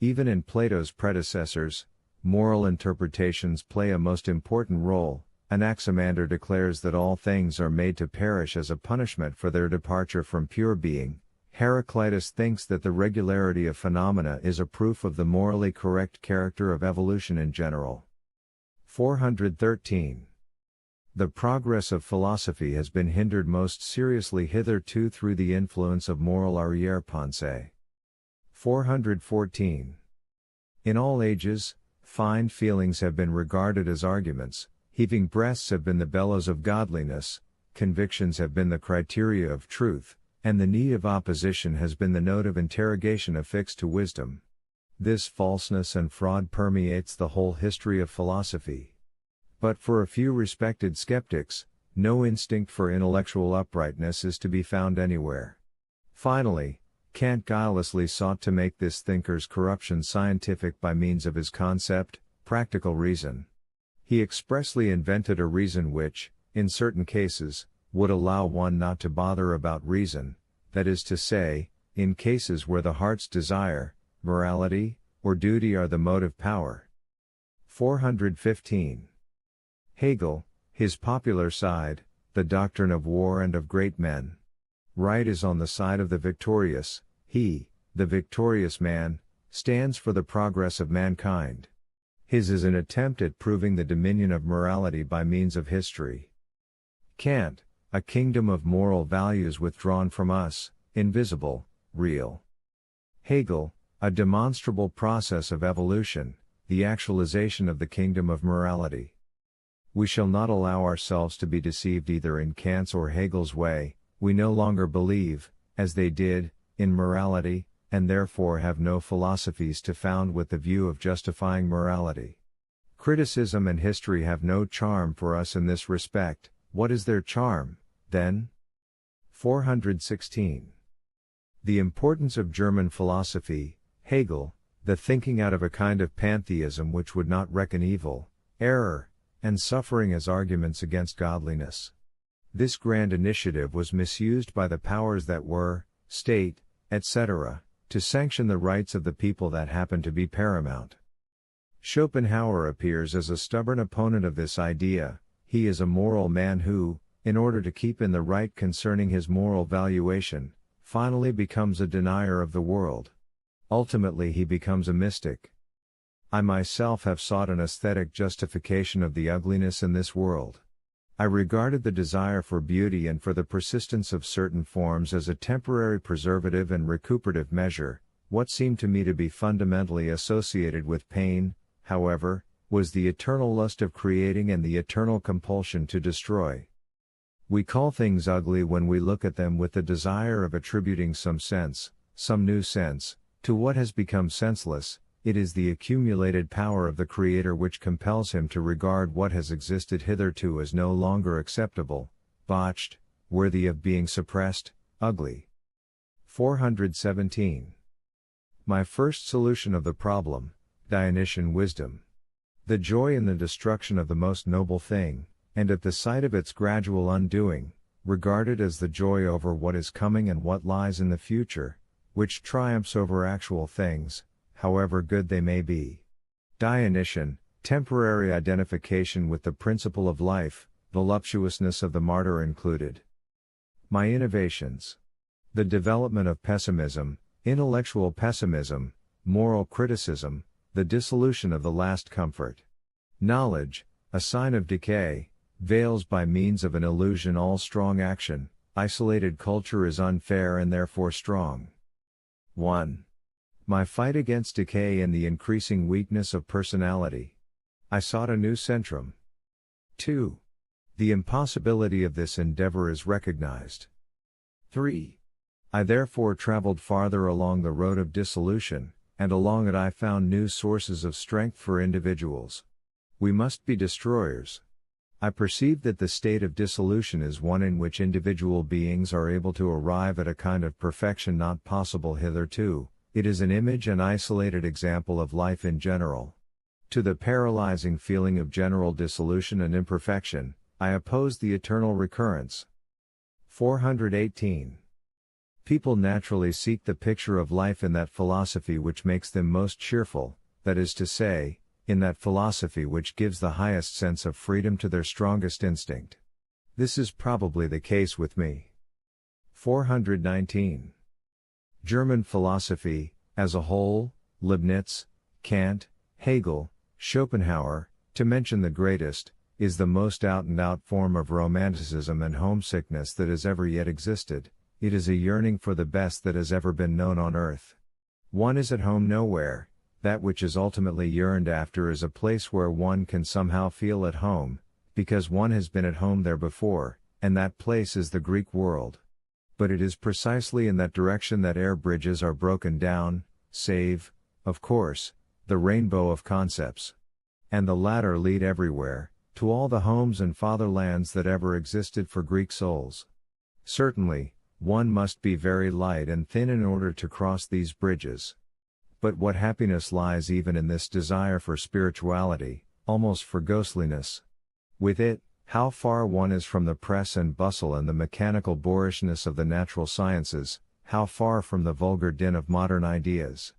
Even in Plato's predecessors, moral interpretations play a most important role. Anaximander declares that all things are made to perish as a punishment for their departure from pure being. Heraclitus thinks that the regularity of phenomena is a proof of the morally correct character of evolution in general. 413. The progress of philosophy has been hindered most seriously hitherto through the influence of moral arrière-pensée. 414. In all ages, fine feelings have been regarded as arguments, heaving breasts have been the bellows of godliness, convictions have been the criteria of truth, and the need of opposition has been the note of interrogation affixed to wisdom. This falseness and fraud permeates the whole history of philosophy. But for a few respected skeptics, No instinct for intellectual uprightness is to be found anywhere. Finally, Kant guilelessly sought to make this thinker's corruption scientific by means of his concept, practical reason. He expressly invented a reason which, in certain cases, would allow one not to bother about reason, that is to say, in cases where the heart's desire, morality, or duty are the motive power. 415. Hegel, his popular side, the doctrine of war and of great men. Right is on the side of the victorious, he, the victorious man, stands for the progress of mankind. His is an attempt at proving the dominion of morality by means of history. Kant, a kingdom of moral values withdrawn from us, invisible, real. Hegel, a demonstrable process of evolution, the actualization of the kingdom of morality. We shall not allow ourselves to be deceived either in Kant's or Hegel's way. We no longer believe, as they did, in morality, and therefore have no philosophies to found with the view of justifying morality. Criticism and history have no charm for us in this respect. What is their charm, then? 416. The importance of German philosophy, Hegel, the thinking out of a kind of pantheism which would not reckon evil, error, and suffering as arguments against godliness. This grand initiative was misused by the powers that were, state, etc., to sanction the rights of the people that happened to be paramount. Schopenhauer appears as a stubborn opponent of this idea. He is a moral man who, in order to keep in the right concerning his moral valuation, finally becomes a denier of the world. Ultimately he becomes a mystic. I myself have sought an aesthetic justification of the ugliness in this world. I regarded the desire for beauty and for the persistence of certain forms as a temporary preservative and recuperative measure. What seemed to me to be fundamentally associated with pain, however, was the eternal lust of creating and the eternal compulsion to destroy. We call things ugly when we look at them with the desire of attributing some sense, some new sense, to what has become senseless. It is the accumulated power of the Creator which compels him to regard what has existed hitherto as no longer acceptable, botched, worthy of being suppressed, ugly. 417. My first solution of the problem, Dionysian wisdom. The joy in the destruction of the most noble thing, and at the sight of its gradual undoing, regarded as the joy over what is coming and what lies in the future, which triumphs over actual things, however good they may be. Dionysian, temporary identification with the principle of life, voluptuousness of the martyr included. My innovations. The development of pessimism, intellectual pessimism, moral criticism, the dissolution of the last comfort. Knowledge, a sign of decay, veils by means of an illusion all strong action. Isolated culture is unfair and therefore strong. 1. My fight against decay and the increasing weakness of personality. I sought a new centrum. 2. The impossibility of this endeavor is recognized. 3. I therefore traveled farther along the road of dissolution, and along it I found new sources of strength for individuals. We must be destroyers. I perceived that the state of dissolution is one in which individual beings are able to arrive at a kind of perfection not possible hitherto. It is an image and isolated example of life in general. To the paralyzing feeling of general dissolution and imperfection, I oppose the eternal recurrence. 418. People naturally seek the picture of life in that philosophy which makes them most cheerful, that is to say, in that philosophy which gives the highest sense of freedom to their strongest instinct. This is probably the case with me. 419. German philosophy, as a whole, Leibniz, Kant, Hegel, Schopenhauer, to mention the greatest, is the most out-and-out form of romanticism and homesickness that has ever yet existed. It is a yearning for the best that has ever been known on earth. One is at home nowhere. That which is ultimately yearned after is a place where one can somehow feel at home, because one has been at home there before, and that place is the Greek world. But it is precisely in that direction that air bridges are broken down, save, of course, the rainbow of concepts. And the latter lead everywhere, to all the homes and fatherlands that ever existed for Greek souls. Certainly, one must be very light and thin in order to cross these bridges. But what happiness lies even in this desire for spirituality, almost for ghostliness. With it, how far one is from the press and bustle and the mechanical boorishness of the natural sciences, how far from the vulgar din of modern ideas.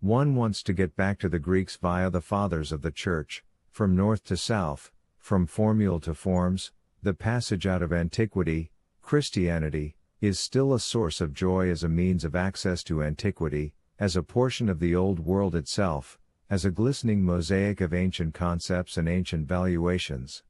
One wants to get back to the Greeks via the fathers of the Church, from north to south, from formule to forms. The passage out of antiquity, Christianity, is still a source of joy as a means of access to antiquity, as a portion of the old world itself, as a glistening mosaic of ancient concepts and ancient valuations.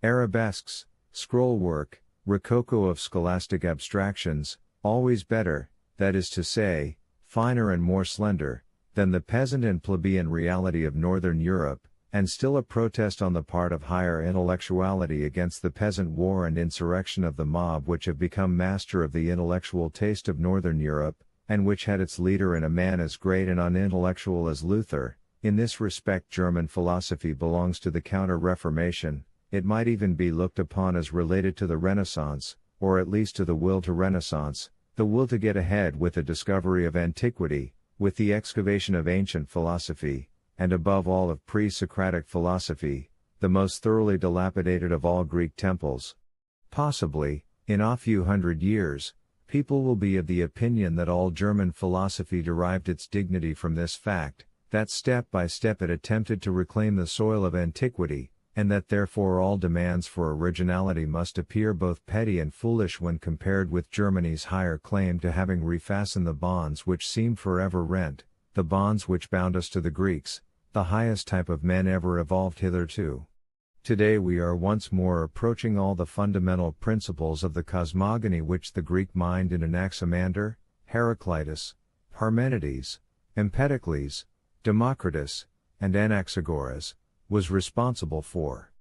Arabesques, scrollwork, rococo of scholastic abstractions, always better, that is to say, finer and more slender, than the peasant and plebeian reality of Northern Europe, and still a protest on the part of higher intellectuality against the peasant war and insurrection of the mob which have become master of the intellectual taste of Northern Europe, and which had its leader in a man as great and unintellectual as Luther. In this respect German philosophy belongs to the Counter-Reformation. It might even be looked upon as related to the Renaissance, or at least to the will to Renaissance, the will to get ahead with the discovery of antiquity, with the excavation of ancient philosophy, and above all of pre-Socratic philosophy, the most thoroughly dilapidated of all Greek temples. Possibly, in a few hundred years, people will be of the opinion that all German philosophy derived its dignity from this fact, that step by step it attempted to reclaim the soil of antiquity, and that therefore all demands for originality must appear both petty and foolish when compared with Germany's higher claim to having refastened the bonds which seemed forever rent, the bonds which bound us to the Greeks, the highest type of men ever evolved hitherto. Today we are once more approaching all the fundamental principles of the cosmogony which the Greek mind in Anaximander, Heraclitus, Parmenides, Empedocles, Democritus, and Anaxagoras, was responsible for.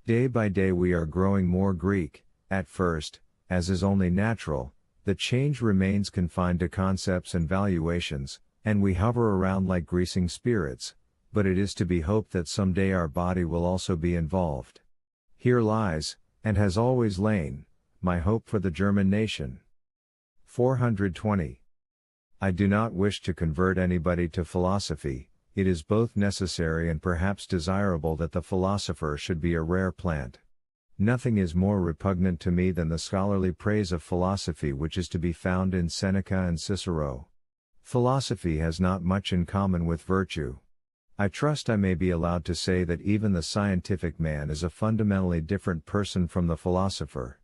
Day by day we are growing more Greek. At first, as is only natural, the change remains confined to concepts and valuations, and we hover around like greasing spirits, but it is to be hoped that someday our body will also be involved. Here lies, and has always lain, my hope for the German nation. 420. I do not wish to convert anybody to philosophy. It is both necessary and perhaps desirable that the philosopher should be a rare plant. Nothing is more repugnant to me than the scholarly praise of philosophy which is to be found in Seneca and Cicero. Philosophy has not much in common with virtue. I trust I may be allowed to say that even the scientific man is a fundamentally different person from the philosopher.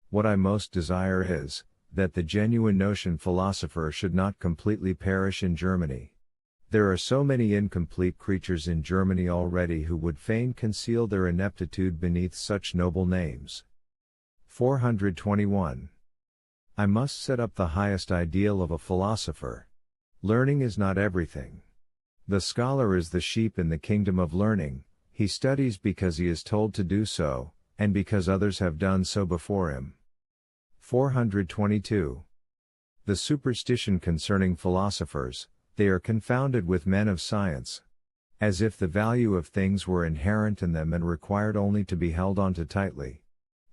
What I most desire is, that the genuine notion philosopher should not completely perish in Germany. There are so many incomplete creatures in Germany already who would fain conceal their ineptitude beneath such noble names. 421. I must set up the highest ideal of a philosopher. Learning is not everything. The scholar is the sheep in the kingdom of learning. He studies because he is told to do so, and because others have done so before him. 422. The superstition concerning philosophers, they are confounded with men of science. As if the value of things were inherent in them and required only to be held on to tightly.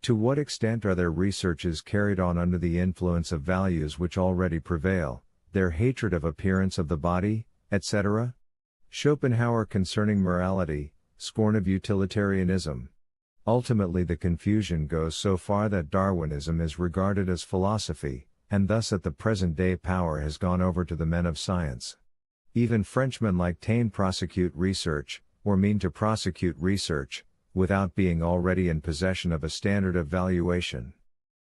To what extent are their researches carried on under the influence of values which already prevail, their hatred of appearance of the body, etc.? Schopenhauer concerning morality, scorn of utilitarianism. Ultimately the confusion goes so far that Darwinism is regarded as philosophy, and thus at the present day power has gone over to the men of science. Even Frenchmen like Taine prosecute research, or mean to prosecute research, without being already in possession of a standard of valuation.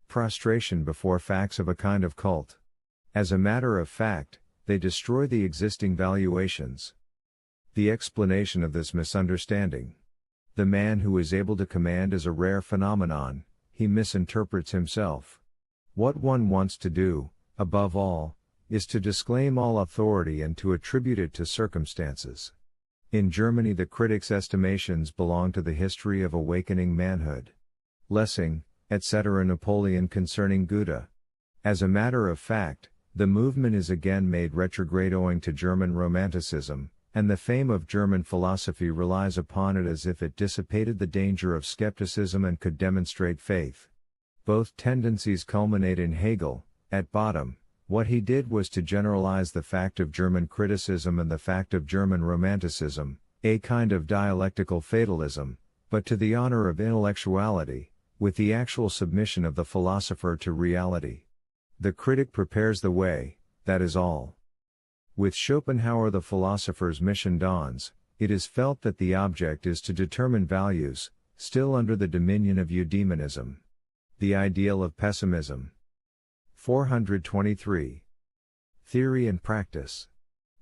Prostration before facts of a kind of cult. As a matter of fact, they destroy the existing valuations. The explanation of this misunderstanding. The man who is able to command is a rare phenomenon, he misinterprets himself. What one wants to do, above all, is to disclaim all authority and to attribute it to circumstances. In Germany the critics' estimations belong to the history of awakening manhood. Lessing, etc. Napoleon concerning Goethe. As a matter of fact, the movement is again made retrograde owing to German Romanticism, and the fame of German philosophy relies upon it as if it dissipated the danger of skepticism and could demonstrate faith. Both tendencies culminate in Hegel. At bottom, what he did was to generalize the fact of German criticism and the fact of German romanticism, a kind of dialectical fatalism, but to the honor of intellectuality, with the actual submission of the philosopher to reality. The critic prepares the way, that is all. With Schopenhauer the philosopher's mission dawns. It is felt that the object is to determine values, still under the dominion of eudaimonism. The ideal of pessimism. 423. Theory and practice.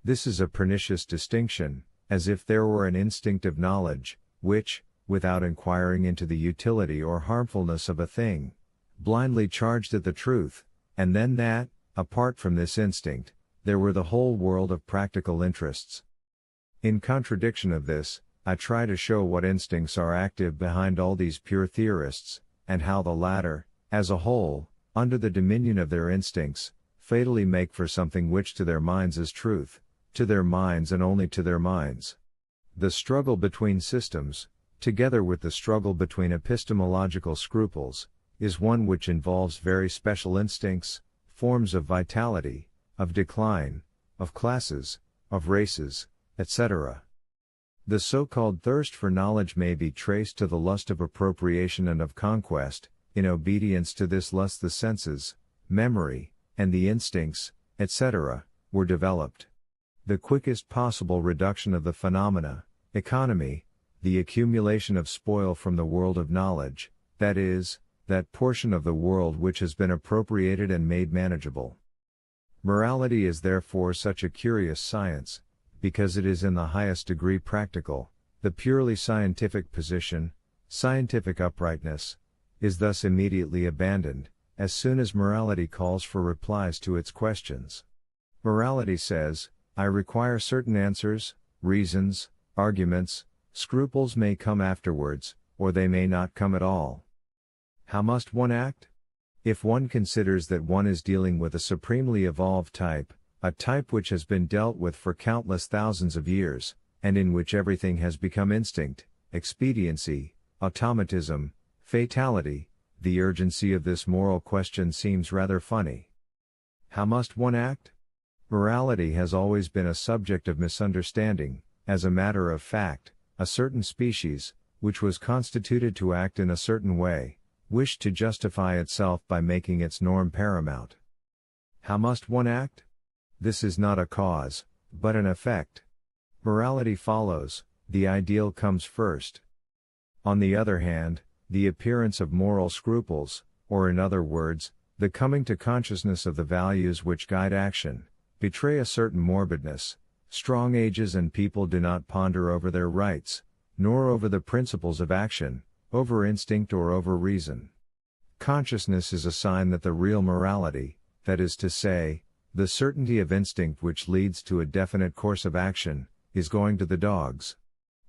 This is a pernicious distinction, as if there were an instinct of knowledge, which, without inquiring into the utility or harmfulness of a thing, blindly charged at the truth, and then that, apart from this instinct, there were the whole world of practical interests. In contradiction of this, I try to show what instincts are active behind all these pure theorists, and how the latter, as a whole, under the dominion of their instincts, fatally make for something which to their minds is truth, to their minds and only to their minds. The struggle between systems, together with the struggle between epistemological scruples, is one which involves very special instincts, forms of vitality, of decline, of classes, of races, etc. The so-called thirst for knowledge may be traced to the lust of appropriation and of conquest. In obedience to this lust the senses, memory, and the instincts, etc., were developed. The quickest possible reduction of the phenomena, economy, the accumulation of spoil from the world of knowledge, that is, that portion of the world which has been appropriated and made manageable. Morality is therefore such a curious science, because it is in the highest degree practical. The purely scientific position, scientific uprightness, is thus immediately abandoned, as soon as morality calls for replies to its questions. Morality says, I require certain answers, reasons, arguments, scruples may come afterwards, or they may not come at all. How must one act? If one considers that one is dealing with a supremely evolved type, a type which has been dealt with for countless thousands of years, and in which everything has become instinct, expediency, automatism, fatality, the urgency of this moral question seems rather funny. How must one act? Morality has always been a subject of misunderstanding. As a matter of fact, a certain species, which was constituted to act in a certain way, wished to justify itself by making its norm paramount. How must one act? This is not a cause, but an effect. Morality follows, the ideal comes first. On the other hand, the appearance of moral scruples, or in other words, the coming to consciousness of the values which guide action, betray a certain morbidness. Strong ages and people do not ponder over their rights, nor over the principles of action, over instinct or over reason. Consciousness is a sign that the real morality, that is to say, the certainty of instinct which leads to a definite course of action, is going to the dogs.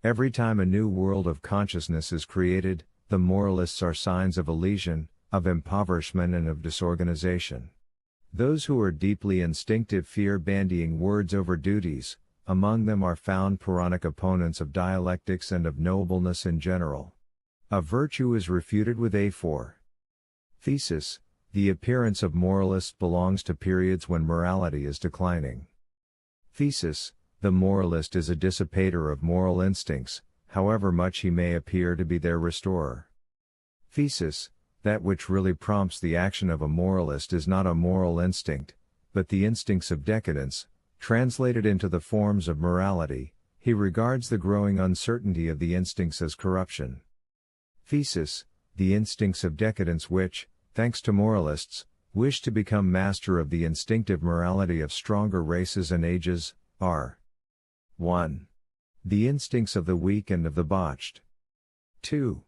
Every time a new world of consciousness is created, the moralists are signs of elision, of impoverishment and of disorganization. Those who are deeply instinctive fear bandying words over duties. Among them are found Puranic opponents of dialectics and of nobleness in general. A virtue is refuted with a thesis. The appearance of moralists belongs to periods when morality is declining. Thesis: the moralist is a dissipator of moral instincts, however much he may appear to be their restorer. Thesis: that which really prompts the action of a moralist is not a moral instinct, but the instincts of decadence. Translated into the forms of morality, he regards the growing uncertainty of the instincts as corruption. Thesis: the instincts of decadence which, thanks to moralists, wish to become master of the instinctive morality of stronger races and ages, are 1. The instincts of the weak and of the botched. 2.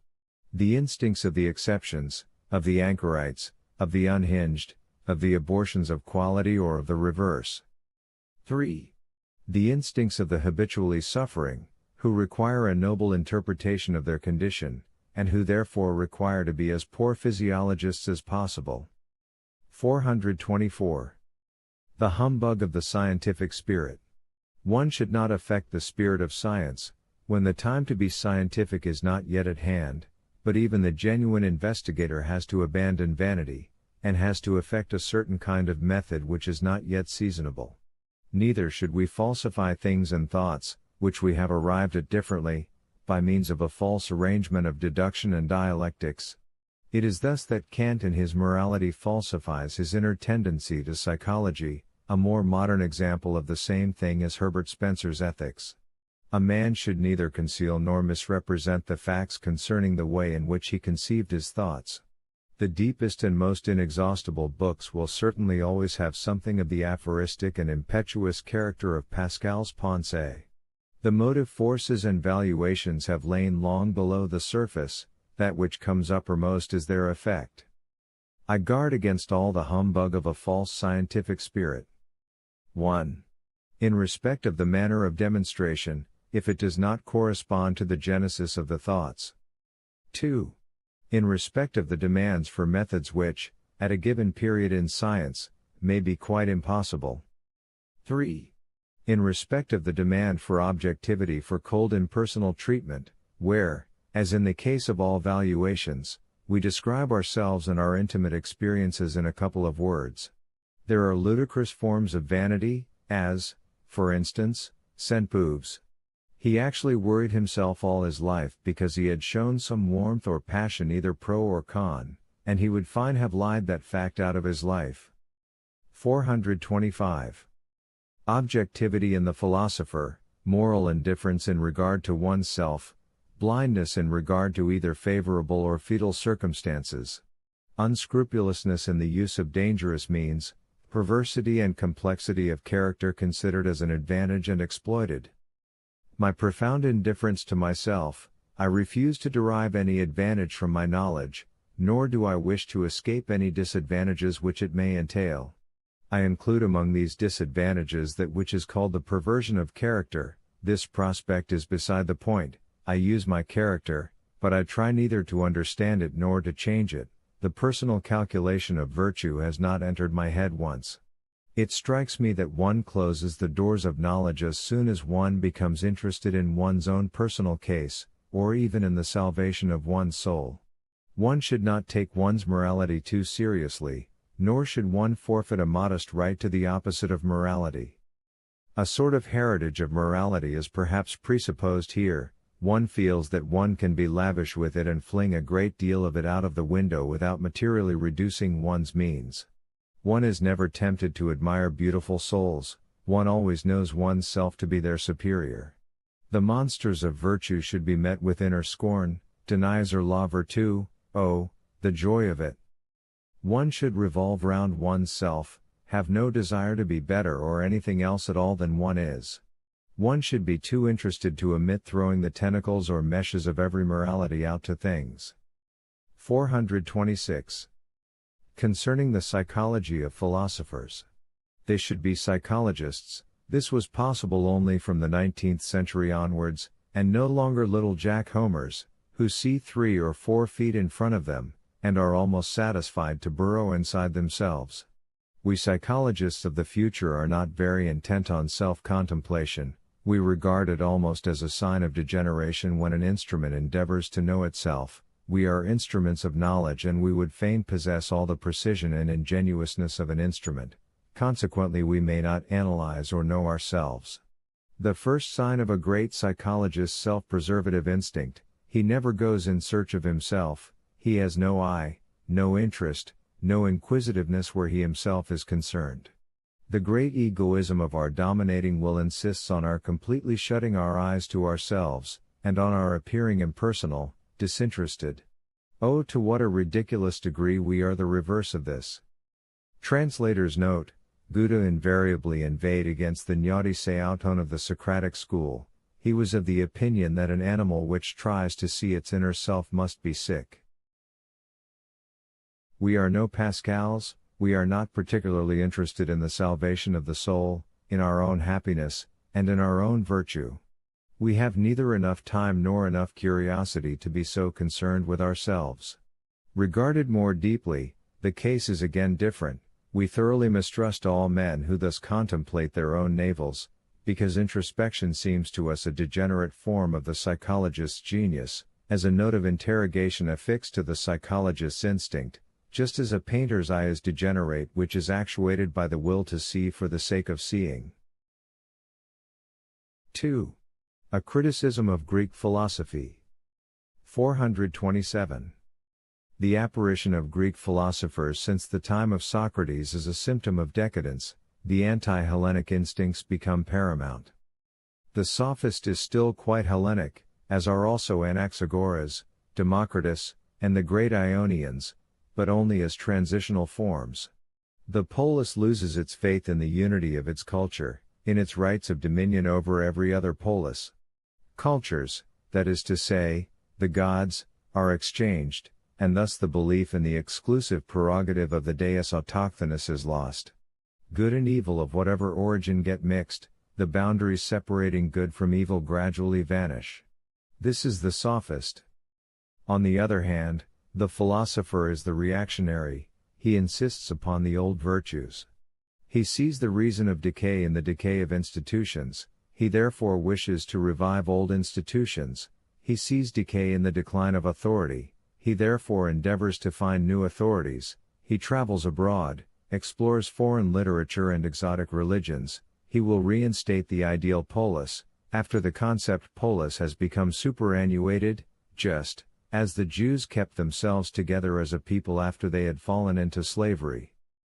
The instincts of the exceptions, of the anchorites, of the unhinged, of the abortions of quality or of the reverse. 3. The instincts of the habitually suffering, who require a noble interpretation of their condition, and who therefore require to be as poor physiologists as possible. 424. The humbug of the scientific spirit. One should not affect the spirit of science, when the time to be scientific is not yet at hand, but even the genuine investigator has to abandon vanity, and has to affect a certain kind of method which is not yet seasonable. Neither should we falsify things and thoughts, which we have arrived at differently, by means of a false arrangement of deduction and dialectics. It is thus that Kant in his morality falsifies his inner tendency to psychology, a more modern example of the same thing as Herbert Spencer's ethics. A man should neither conceal nor misrepresent the facts concerning the way in which he conceived his thoughts. The deepest and most inexhaustible books will certainly always have something of the aphoristic and impetuous character of Pascal's Pensées. The motive forces and valuations have lain long below the surface, that which comes uppermost is their effect. I guard against all the humbug of a false scientific spirit. 1. In respect of the manner of demonstration, if it does not correspond to the genesis of the thoughts. 2. In respect of the demands for methods which, at a given period in science, may be quite impossible. 3. In respect of the demand for objectivity for cold impersonal treatment, where, as in the case of all valuations, we describe ourselves and our intimate experiences in a couple of words. There are ludicrous forms of vanity, as, for instance, Saint-Beuve's. He actually worried himself all his life because he had shown some warmth or passion either pro or con, and he would fain have lied that fact out of his life. 425. Objectivity in the philosopher, moral indifference in regard to one's self, blindness in regard to either favorable or fatal circumstances, unscrupulousness in the use of dangerous means, perversity and complexity of character considered as an advantage and exploited. My profound indifference to myself, I refuse to derive any advantage from my knowledge, nor do I wish to escape any disadvantages which it may entail. I include among these disadvantages that which is called the perversion of character. This prospect is beside the point. I use my character, but I try neither to understand it nor to change it. The personal calculation of virtue has not entered my head once. It strikes me that one closes the doors of knowledge as soon as one becomes interested in one's own personal case, or even in the salvation of one's soul. One should not take one's morality too seriously, nor should one forfeit a modest right to the opposite of morality. A sort of heritage of morality is perhaps presupposed here. One feels that one can be lavish with it and fling a great deal of it out of the window without materially reducing one's means. One is never tempted to admire beautiful souls, one always knows one's self to be their superior. The monsters of virtue should be met with inner scorn, denies or la vertu, oh, the joy of it. One should revolve round one's self, have no desire to be better or anything else at all than one is. One should be too interested to omit throwing the tentacles or meshes of every morality out to things. 426. Concerning the psychology of philosophers. They should be psychologists. This was possible only from the 19th century onwards, and no longer little Jack Homers, who see 3 or 4 feet in front of them, and are almost satisfied to burrow inside themselves. We psychologists of the future are not very intent on self-contemplation. We regard it almost as a sign of degeneration when an instrument endeavors to know itself. We are instruments of knowledge and we would fain possess all the precision and ingenuousness of an instrument. Consequently we may not analyze or know ourselves. The first sign of a great psychologist's self-preservative instinct: he never goes in search of himself, he has no eye, no interest, no inquisitiveness where he himself is concerned. The great egoism of our dominating will insists on our completely shutting our eyes to ourselves, and on our appearing impersonal, disinterested. Oh, to what a ridiculous degree we are the reverse of this. Translator's note: Buddha invariably inveighed against the gnódise auton of the Socratic school. He was of the opinion that an animal which tries to see its inner self must be sick. We are no Pascals, we are not particularly interested in the salvation of the soul, in our own happiness, and in our own virtue. We have neither enough time nor enough curiosity to be so concerned with ourselves. Regarded more deeply, the case is again different. We thoroughly mistrust all men who thus contemplate their own navels, because introspection seems to us a degenerate form of the psychologist's genius, as a note of interrogation affixed to the psychologist's instinct, just as a painter's eye is degenerate which is actuated by the will to see for the sake of seeing. 2. A criticism of Greek philosophy. 427. The apparition of Greek philosophers since the time of Socrates is a symptom of decadence. The anti-Hellenic instincts become paramount. The sophist is still quite Hellenic, as are also Anaxagoras, Democritus, and the great Ionians, but only as transitional forms. The polis loses its faith in the unity of its culture, in its rights of dominion over every other polis. Cultures, that is to say, the gods, are exchanged, and thus the belief in the exclusive prerogative of the deus autochthonus is lost. Good and evil of whatever origin get mixed, the boundaries separating good from evil gradually vanish. This is the sophist. On the other hand, the philosopher is the reactionary. He insists upon the old virtues. He sees the reason of decay in the decay of institutions, he therefore wishes to revive old institutions. He sees decay in the decline of authority, he therefore endeavors to find new authorities. He travels abroad, explores foreign literature and exotic religions. He will reinstate the ideal polis, after the concept polis has become superannuated, just as the Jews kept themselves together as a people after they had fallen into slavery.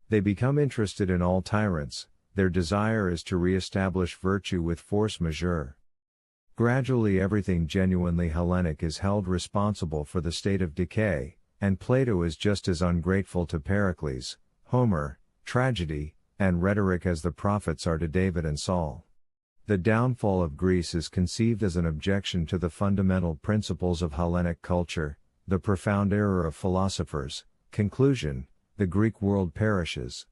They become interested in all tyrants, their desire is to re-establish virtue with force majeure. Gradually everything genuinely Hellenic is held responsible for the state of decay, and Plato is just as ungrateful to Pericles, Homer, tragedy, and rhetoric as the prophets are to David and Saul. The downfall of Greece is conceived as an objection to the fundamental principles of Hellenic culture, the profound error of philosophers. Conclusion: the Greek world perishes.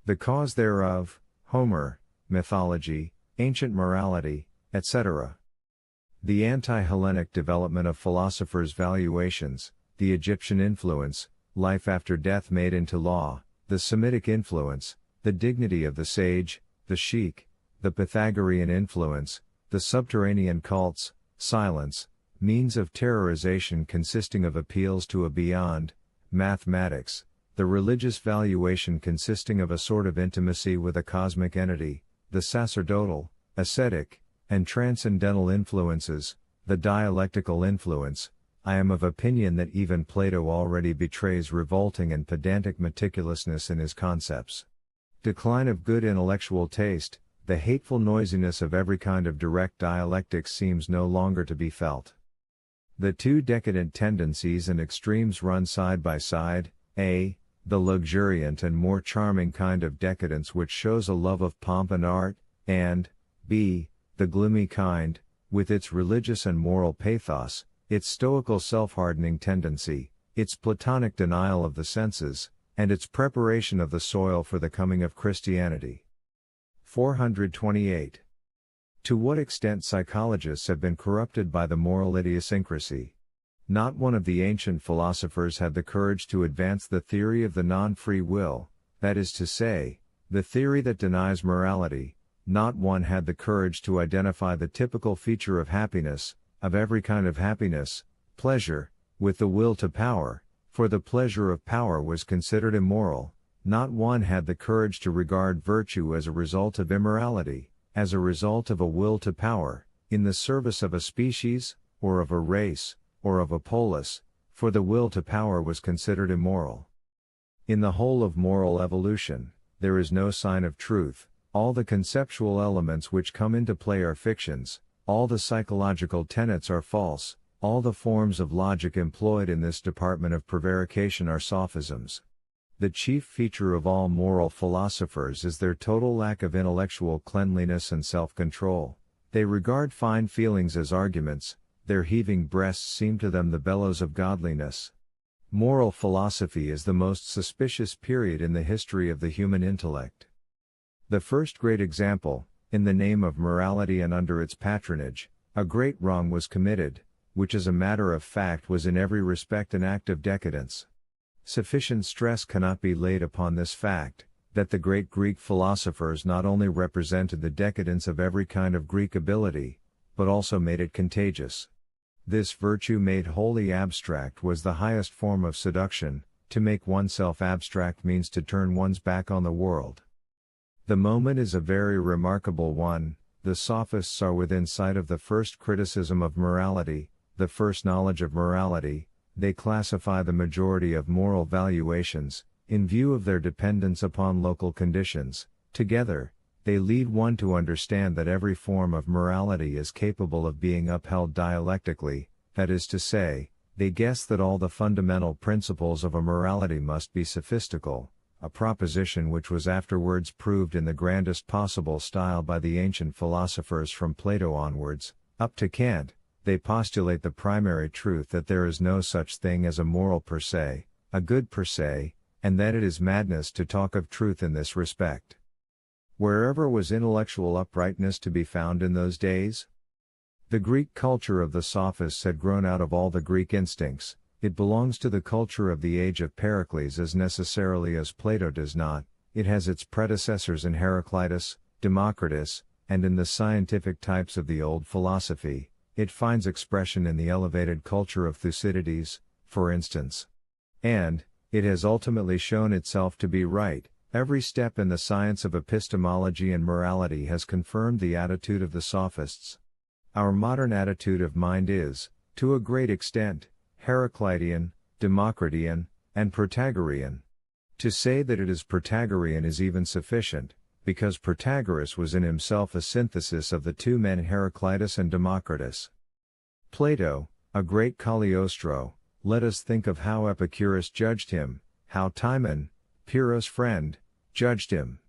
The cause thereof: Homer, mythology, ancient morality, etc. The anti-Hellenic development of philosophers' valuations, the Egyptian influence, life after death made into law, the Semitic influence, the dignity of the sage, the sheik, the Pythagorean influence, the subterranean cults, silence, means of terrorization consisting of appeals to a beyond, mathematics, the religious valuation consisting of a sort of intimacy with a cosmic entity, the sacerdotal, ascetic, and transcendental influences, the dialectical influence. I am of opinion that even Plato already betrays revolting and pedantic meticulousness in his concepts. Decline of good intellectual taste, the hateful noisiness of every kind of direct dialectics seems no longer to be felt. The two decadent tendencies and extremes run side by side, a. the luxuriant and more charming kind of decadence which shows a love of pomp and art, and b. the gloomy kind, with its religious and moral pathos, its stoical self-hardening tendency, its Platonic denial of the senses, and its preparation of the soil for the coming of Christianity. 428. To what extent psychologists have been corrupted by the moral idiosyncrasy. Not one of the ancient philosophers had the courage to advance the theory of the non-free will, that is to say, the theory that denies morality. Not one had the courage to identify the typical feature of happiness, of every kind of happiness, pleasure, with the will to power, for the pleasure of power was considered immoral. Not one had the courage to regard virtue as a result of immorality, as a result of a will to power, in the service of a species, or of a race, or of a polis, for the will to power was considered immoral. In the whole of moral evolution, there is no sign of truth. All the conceptual elements which come into play are fictions, all the psychological tenets are false, all the forms of logic employed in this department of prevarication are sophisms. The chief feature of all moral philosophers is their total lack of intellectual cleanliness and self-control. They regard fine feelings as arguments, their heaving breasts seem to them the bellows of godliness. Moral philosophy is the most suspicious period in the history of the human intellect. The first great example, in the name of morality and under its patronage, a great wrong was committed, which as a matter of fact was in every respect an act of decadence. Sufficient stress cannot be laid upon this fact. that the great Greek philosophers not only represented the decadence of every kind of Greek ability, but also made it contagious. This virtue made wholly abstract was the highest form of seduction. To make oneself abstract means to turn one's back on the world. The moment is a very remarkable one. The sophists are within sight of the first criticism of morality, the first knowledge of morality. They classify the majority of moral valuations, in view of their dependence upon local conditions. Together, they lead one to understand that every form of morality is capable of being upheld dialectically, that is to say, they guess that all the fundamental principles of a morality must be sophistical, a proposition which was afterwards proved in the grandest possible style by the ancient philosophers from Plato onwards, up to Kant. They postulate the primary truth that there is no such thing as a moral per se, a good per se, and that it is madness to talk of truth in this respect. Wherever was intellectual uprightness to be found in those days? The Greek culture of the sophists had grown out of all the Greek instincts. It belongs to the culture of the age of Pericles as necessarily as Plato does not. It has its predecessors in Heraclitus, Democritus, and in the scientific types of the old philosophy. It finds expression in the elevated culture of Thucydides, for instance. And, it has ultimately shown itself to be right. Every step in the science of epistemology and morality has confirmed the attitude of the sophists. Our modern attitude of mind is, to a great extent, Heraclitean, Democritean, and Protagorean. To say that it is Protagorean is even sufficient, because Protagoras was in himself a synthesis of the two men Heraclitus and Democritus. Plato, a great Cagliostro, let us think of how Epicurus judged him, how Timon, Pyrrho's friend, judged him.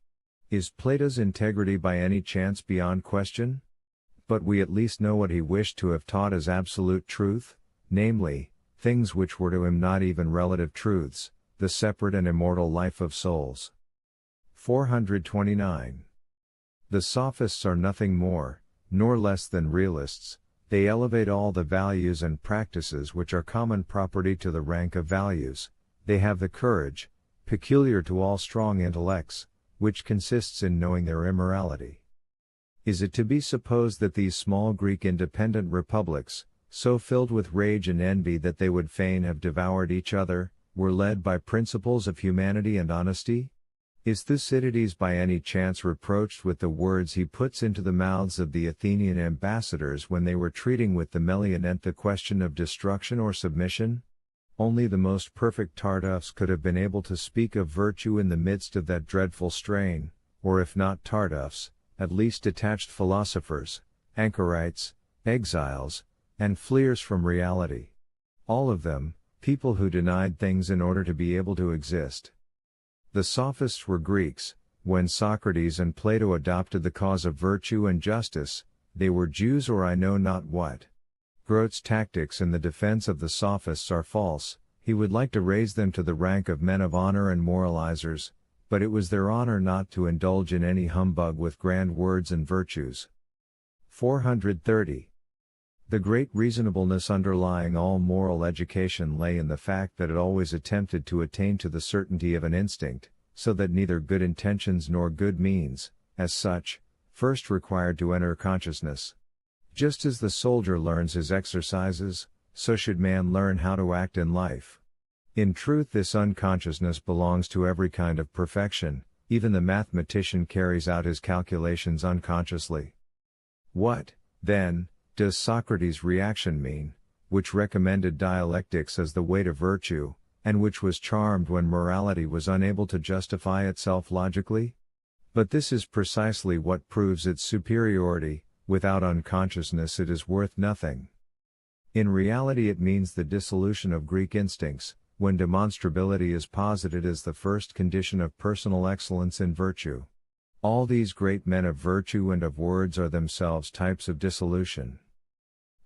Is Plato's integrity by any chance beyond question? But we at least know what he wished to have taught as absolute truth, namely, things which were to him not even relative truths, the separate and immortal life of souls. 429. The sophists are nothing more, nor less than realists. They elevate all the values and practices which are common property to the rank of values. They have the courage, peculiar to all strong intellects, which consists in knowing their immorality. Is it to be supposed that these small Greek independent republics, so filled with rage and envy that they would fain have devoured each other, were led by principles of humanity and honesty? Is Thucydides by any chance reproached with the words he puts into the mouths of the Athenian ambassadors when they were treating with the Melianent the question of destruction or submission? Only the most perfect Tartuffes could have been able to speak of virtue in the midst of that dreadful strain, or if not Tartuffes, at least detached philosophers, anchorites, exiles, and fleers from reality. All of them, people who denied things in order to be able to exist. The sophists were Greeks. When Socrates and Plato adopted the cause of virtue and justice, they were Jews or I know not what. Grote's tactics in the defense of the sophists are false. He would like to raise them to the rank of men of honor and moralizers, but it was their honor not to indulge in any humbug with grand words and virtues. 430. The great reasonableness underlying all moral education lay in the fact that it always attempted to attain to the certainty of an instinct, so that neither good intentions nor good means, as such, first required to enter consciousness. Just as the soldier learns his exercises, so should man learn how to act in life. In truth, this unconsciousness belongs to every kind of perfection. Even the mathematician carries out his calculations unconsciously. What, then, does Socrates' reaction mean, which recommended dialectics as the way to virtue, and which was charmed when morality was unable to justify itself logically? But this is precisely what proves its superiority. Without unconsciousness it is worth nothing. In reality it means the dissolution of Greek instincts, when demonstrability is posited as the first condition of personal excellence in virtue. All these great men of virtue and of words are themselves types of dissolution.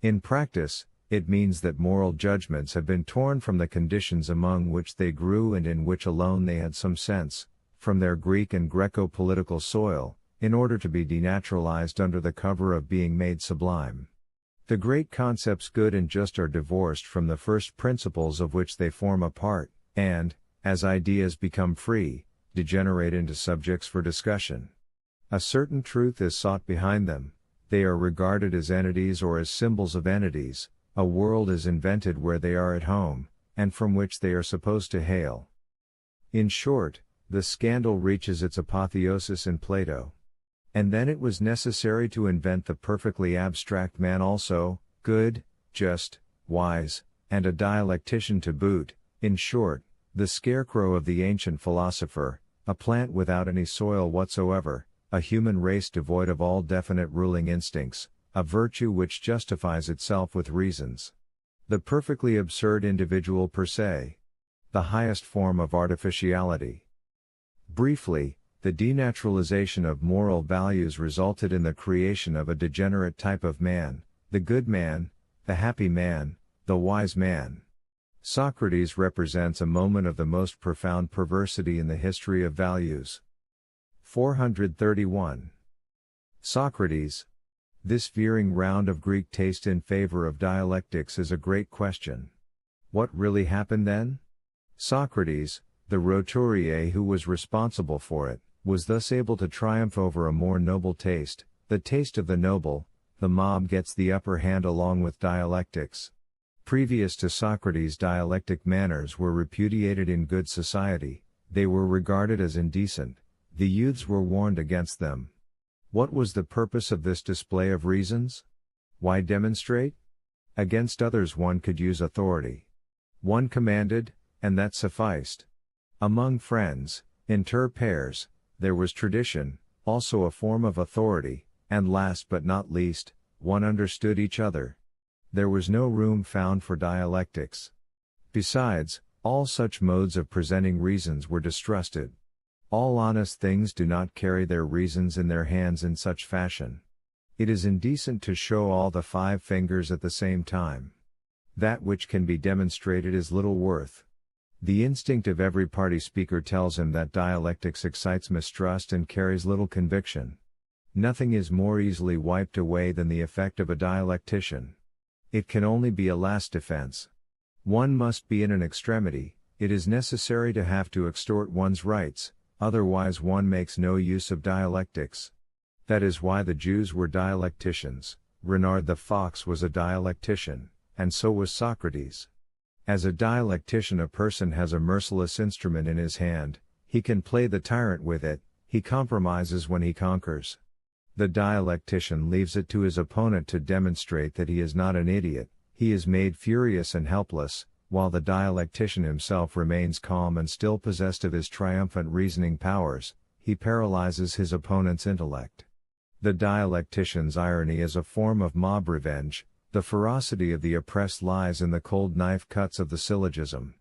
In practice, it means that moral judgments have been torn from the conditions among which they grew and in which alone they had some sense, from their Greek and Greco-political soil, in order to be denaturalized under the cover of being made sublime. The great concepts good and just are divorced from the first principles of which they form a part, and, as ideas become free, degenerate into subjects for discussion. A certain truth is sought behind them, they are regarded as entities or as symbols of entities, a world is invented where they are at home, and from which they are supposed to hail. In short, the scandal reaches its apotheosis in Plato. And then it was necessary to invent the perfectly abstract man also, good, just, wise, and a dialectician to boot, in short, the scarecrow of the ancient philosopher, a plant without any soil whatsoever, a human race devoid of all definite ruling instincts, a virtue which justifies itself with reasons. The perfectly absurd individual per se. The highest form of artificiality. Briefly, the denaturalization of moral values resulted in the creation of a degenerate type of man, the good man, the happy man, the wise man. Socrates represents a moment of the most profound perversity in the history of values. 431. Socrates. This veering round of Greek taste in favor of dialectics is a great question. What really happened then? Socrates, the roturier who was responsible for it, was thus able to triumph over a more noble taste, the taste of the noble. The mob gets the upper hand along with dialectics. Previous to Socrates, dialectic manners were repudiated in good society, they were regarded as indecent, the youths were warned against them. What was the purpose of this display of reasons? Why demonstrate? Against others one could use authority. One commanded, and that sufficed. Among friends, inter pares, there was tradition, also a form of authority, and last but not least, one understood each other. There was no room found for dialectics. Besides, all such modes of presenting reasons were distrusted. All honest things do not carry their reasons in their hands in such fashion. It is indecent to show all the 5 fingers at the same time. That which can be demonstrated is little worth. The instinct of every party speaker tells him that dialectics excites mistrust and carries little conviction. Nothing is more easily wiped away than the effect of a dialectician. It can only be a last defense. One must be in an extremity, it is necessary to have to extort one's rights, otherwise one makes no use of dialectics. That is why the Jews were dialecticians, Renard the Fox was a dialectician, and so was Socrates. As a dialectician a person has a merciless instrument in his hand, he can play the tyrant with it, he compromises when he conquers. The dialectician leaves it to his opponent to demonstrate that he is not an idiot, he is made furious and helpless, while the dialectician himself remains calm and still possessed of his triumphant reasoning powers, he paralyzes his opponent's intellect. The dialectician's irony is a form of mob revenge, the ferocity of the oppressed lies in the cold knife cuts of the syllogism.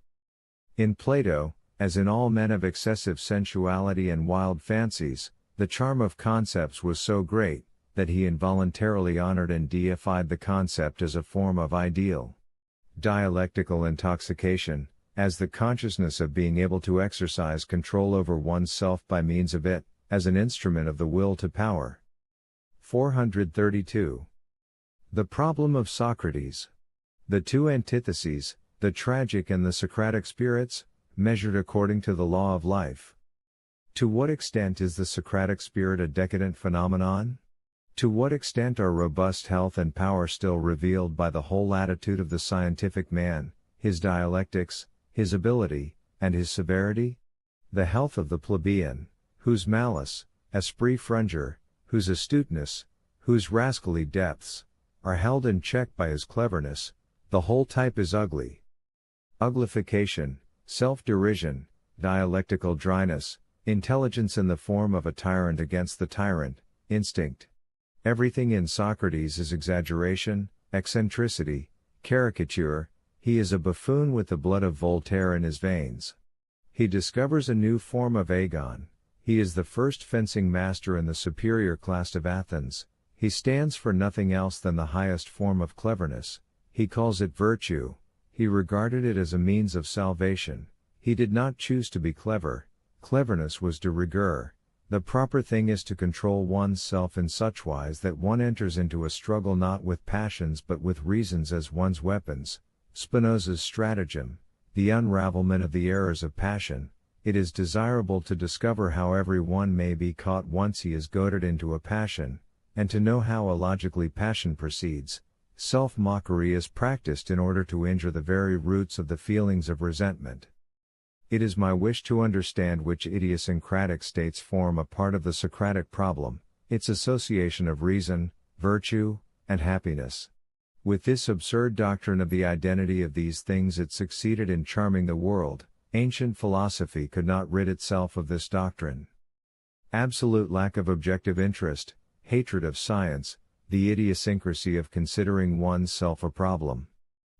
In Plato, as in all men of excessive sensuality and wild fancies, the charm of concepts was so great, that he involuntarily honored and deified the concept as a form of ideal. Dialectical intoxication, as the consciousness of being able to exercise control over one's self by means of it, as an instrument of the will to power. 432. The problem of Socrates. The two antitheses, the tragic and the Socratic spirits, measured according to the law of life. To what extent is the Socratic spirit a decadent phenomenon? To what extent are robust health and power still revealed by the whole attitude of the scientific man, his dialectics, his ability, and his severity? The health of the plebeian, whose malice, esprit frungere, whose astuteness, whose rascally depths, are held in check by his cleverness, the whole type is ugly. Uglification, self-derision, dialectical dryness, intelligence in the form of a tyrant against the tyrant, instinct. Everything in Socrates is exaggeration, eccentricity, caricature, he is a buffoon with the blood of Voltaire in his veins. He discovers a new form of agon, he is the first fencing master in the superior class of Athens, he stands for nothing else than the highest form of cleverness, he calls it virtue, he regarded it as a means of salvation, he did not choose to be clever, cleverness was de rigueur. The proper thing is to control one's self in such wise that one enters into a struggle not with passions but with reasons as one's weapons. Spinoza's stratagem, the unravelment of the errors of passion, it is desirable to discover how every one may be caught once he is goaded into a passion, and to know how illogically passion proceeds. Self-mockery is practiced in order to injure the very roots of the feelings of resentment. It is my wish to understand which idiosyncratic states form a part of the Socratic problem, its association of reason, virtue, and happiness. With this absurd doctrine of the identity of these things it succeeded in charming the world. Ancient philosophy could not rid itself of this doctrine. Absolute lack of objective interest, hatred of science, the idiosyncrasy of considering one's self a problem.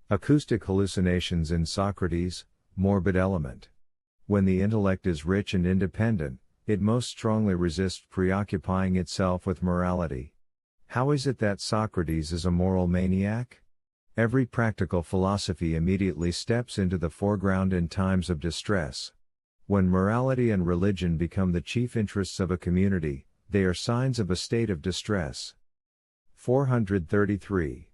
Acoustic hallucinations in Socrates, morbid element. When the intellect is rich and independent, it most strongly resists preoccupying itself with morality. How is it that Socrates is a moral maniac? Every practical philosophy immediately steps into the foreground in times of distress. When morality and religion become the chief interests of a community, they are signs of a state of distress. 433.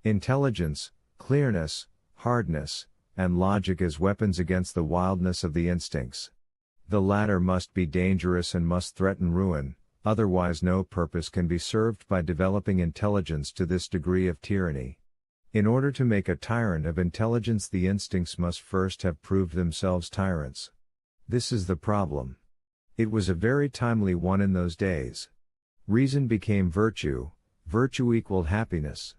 Intelligence, clearness, hardness, and logic as weapons against the wildness of the instincts. The latter must be dangerous and must threaten ruin, otherwise no purpose can be served by developing intelligence to this degree of tyranny. In order to make a tyrant of intelligence, the instincts must first have proved themselves tyrants. This is the problem. It was a very timely one in those days. Reason became virtue, virtue equaled happiness.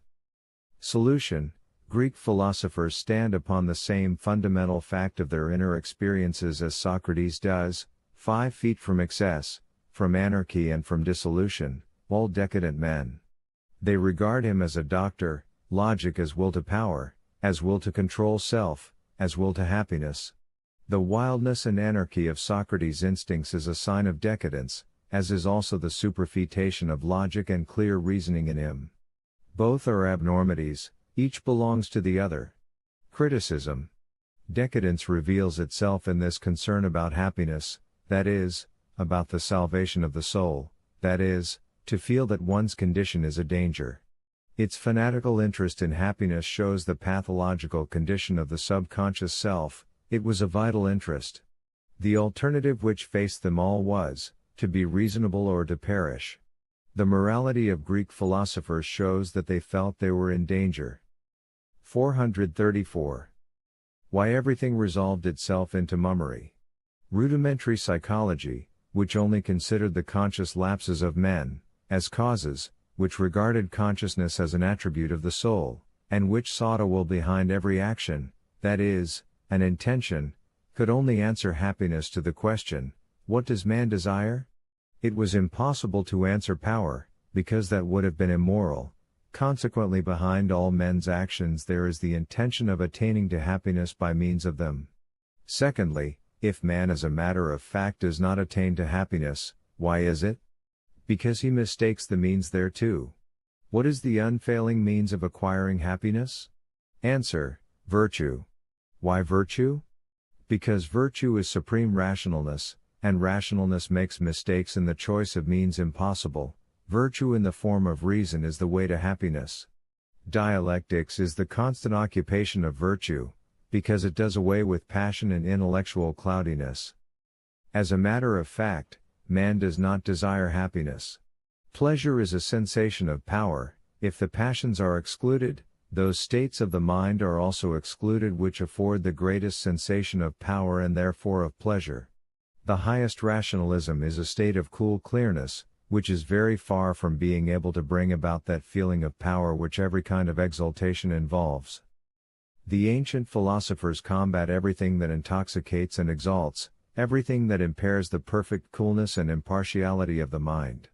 Solution: Greek philosophers stand upon the same fundamental fact of their inner experiences as Socrates does, 5 feet from excess, from anarchy and from dissolution, all decadent men. They regard him as a doctor, logic as will to power, as will to control self, as will to happiness. The wildness and anarchy of Socrates' instincts is a sign of decadence, as is also the superfetation of logic and clear reasoning in him. Both are abnormities, each belongs to the other. Criticism. Decadence reveals itself in this concern about happiness, that is, about the salvation of the soul, that is, to feel that one's condition is a danger. Its fanatical interest in happiness shows the pathological condition of the subconscious self. It was a vital interest. The alternative which faced them all was, to be reasonable or to perish. The morality of Greek philosophers shows that they felt they were in danger. 434. Why everything resolved itself into mummery. Rudimentary psychology, which only considered the conscious lapses of men, as causes, which regarded consciousness as an attribute of the soul, and which sought a will behind every action, that is, an intention, could only answer happiness to the question, what does man desire? It was impossible to answer power, because that would have been immoral. Consequently, behind all men's actions there is the intention of attaining to happiness by means of them. Secondly, if man as a matter of fact does not attain to happiness, why is it? Because he mistakes the means thereto. What is the unfailing means of acquiring happiness? Answer: virtue. Why virtue? Because virtue is supreme rationalness, and rationalness makes mistakes in the choice of means impossible. Virtue in the form of reason is the way to happiness. Dialectics is the constant occupation of virtue, because it does away with passion and intellectual cloudiness. As a matter of fact, man does not desire happiness. Pleasure is a sensation of power. If the passions are excluded, those states of the mind are also excluded which afford the greatest sensation of power and therefore of pleasure. The highest rationalism is a state of cool clearness, which is very far from being able to bring about that feeling of power which every kind of exaltation involves. The ancient philosophers combat everything that intoxicates and exalts, everything that impairs the perfect coolness and impartiality of the mind.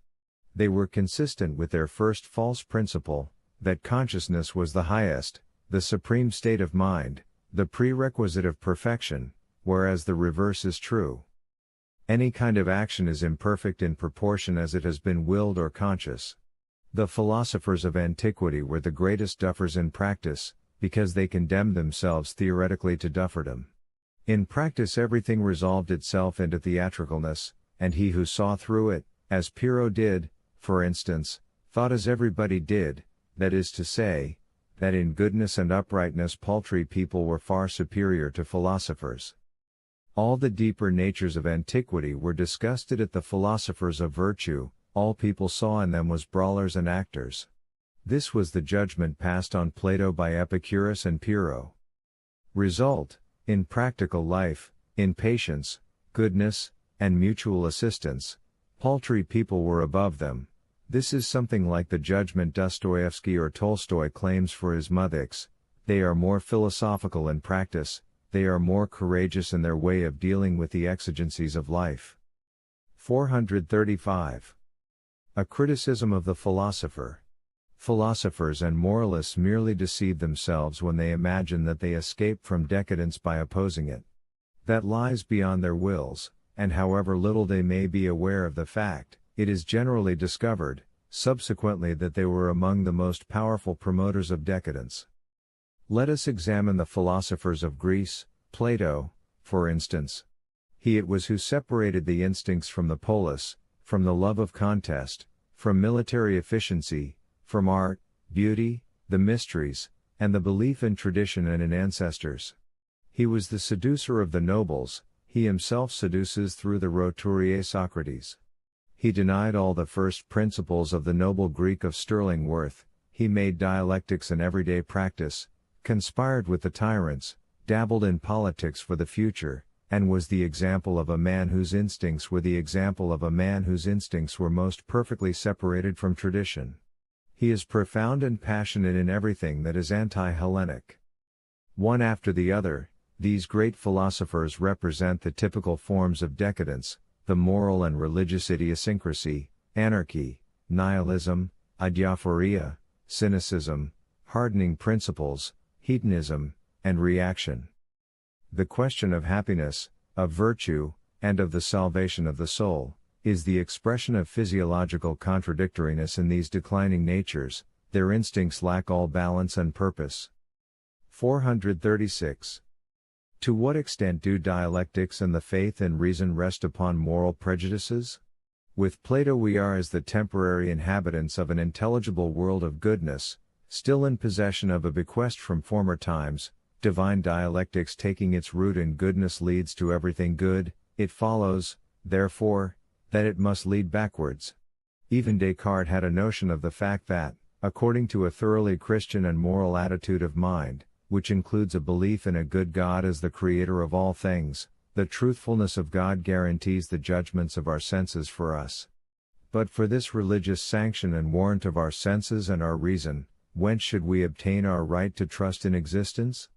They were consistent with their first false principle, that consciousness was the highest, the supreme state of mind, the prerequisite of perfection, whereas the reverse is true. Any kind of action is imperfect in proportion as it has been willed or conscious. The philosophers of antiquity were the greatest duffers in practice, because they condemned themselves theoretically to dufferdom. In practice everything resolved itself into theatricalness, and he who saw through it, as Pyrrho did, for instance, thought as everybody did, that is to say, that in goodness and uprightness paltry people were far superior to philosophers. All the deeper natures of antiquity were disgusted at the philosophers of virtue, all people saw in them was brawlers and actors. This was the judgment passed on Plato by Epicurus and Pyrrho. Result, in practical life, in patience, goodness, and mutual assistance, paltry people were above them. This is something like the judgment Dostoevsky or Tolstoy claims for his Mudhiks. They are more philosophical in practice, they are more courageous in their way of dealing with the exigencies of life. 435. A criticism of the philosopher. Philosophers and moralists merely deceive themselves when they imagine that they escape from decadence by opposing it. That lies beyond their wills, and however little they may be aware of the fact, it is generally discovered, subsequently, that they were among the most powerful promoters of decadence. Let us examine the philosophers of Greece. Plato, for instance. He it was who separated the instincts from the polis, from the love of contest, from military efficiency, from art, beauty, the mysteries, and the belief in tradition and in ancestors. He was the seducer of the nobles, he himself seduces through the roturier Socrates. He denied all the first principles of the noble Greek of sterling worth, he made dialectics an everyday practice, conspired with the tyrants, dabbled in politics for the future, and was the example of a man whose instincts were the example of a man whose instincts were most perfectly separated from tradition. He is profound and passionate in everything that is anti-Hellenic. One after the other, these great philosophers represent the typical forms of decadence, the moral and religious idiosyncrasy, anarchy, nihilism, adiaphoria, cynicism, hardening principles, hedonism, and reaction. The question of happiness, of virtue, and of the salvation of the soul, is the expression of physiological contradictoriness in these declining natures, their instincts lack all balance and purpose. 436. To what extent do dialectics and the faith in reason rest upon moral prejudices? With Plato we are as the temporary inhabitants of an intelligible world of goodness, still in possession of a bequest from former times. Divine dialectics taking its root in goodness leads to everything good, it follows, therefore, that it must lead backwards. Even Descartes had a notion of the fact that, according to a thoroughly Christian and moral attitude of mind, which includes a belief in a good God as the creator of all things, the truthfulness of God guarantees the judgments of our senses for us. But for this religious sanction and warrant of our senses and our reason, whence should we obtain our right to trust in existence?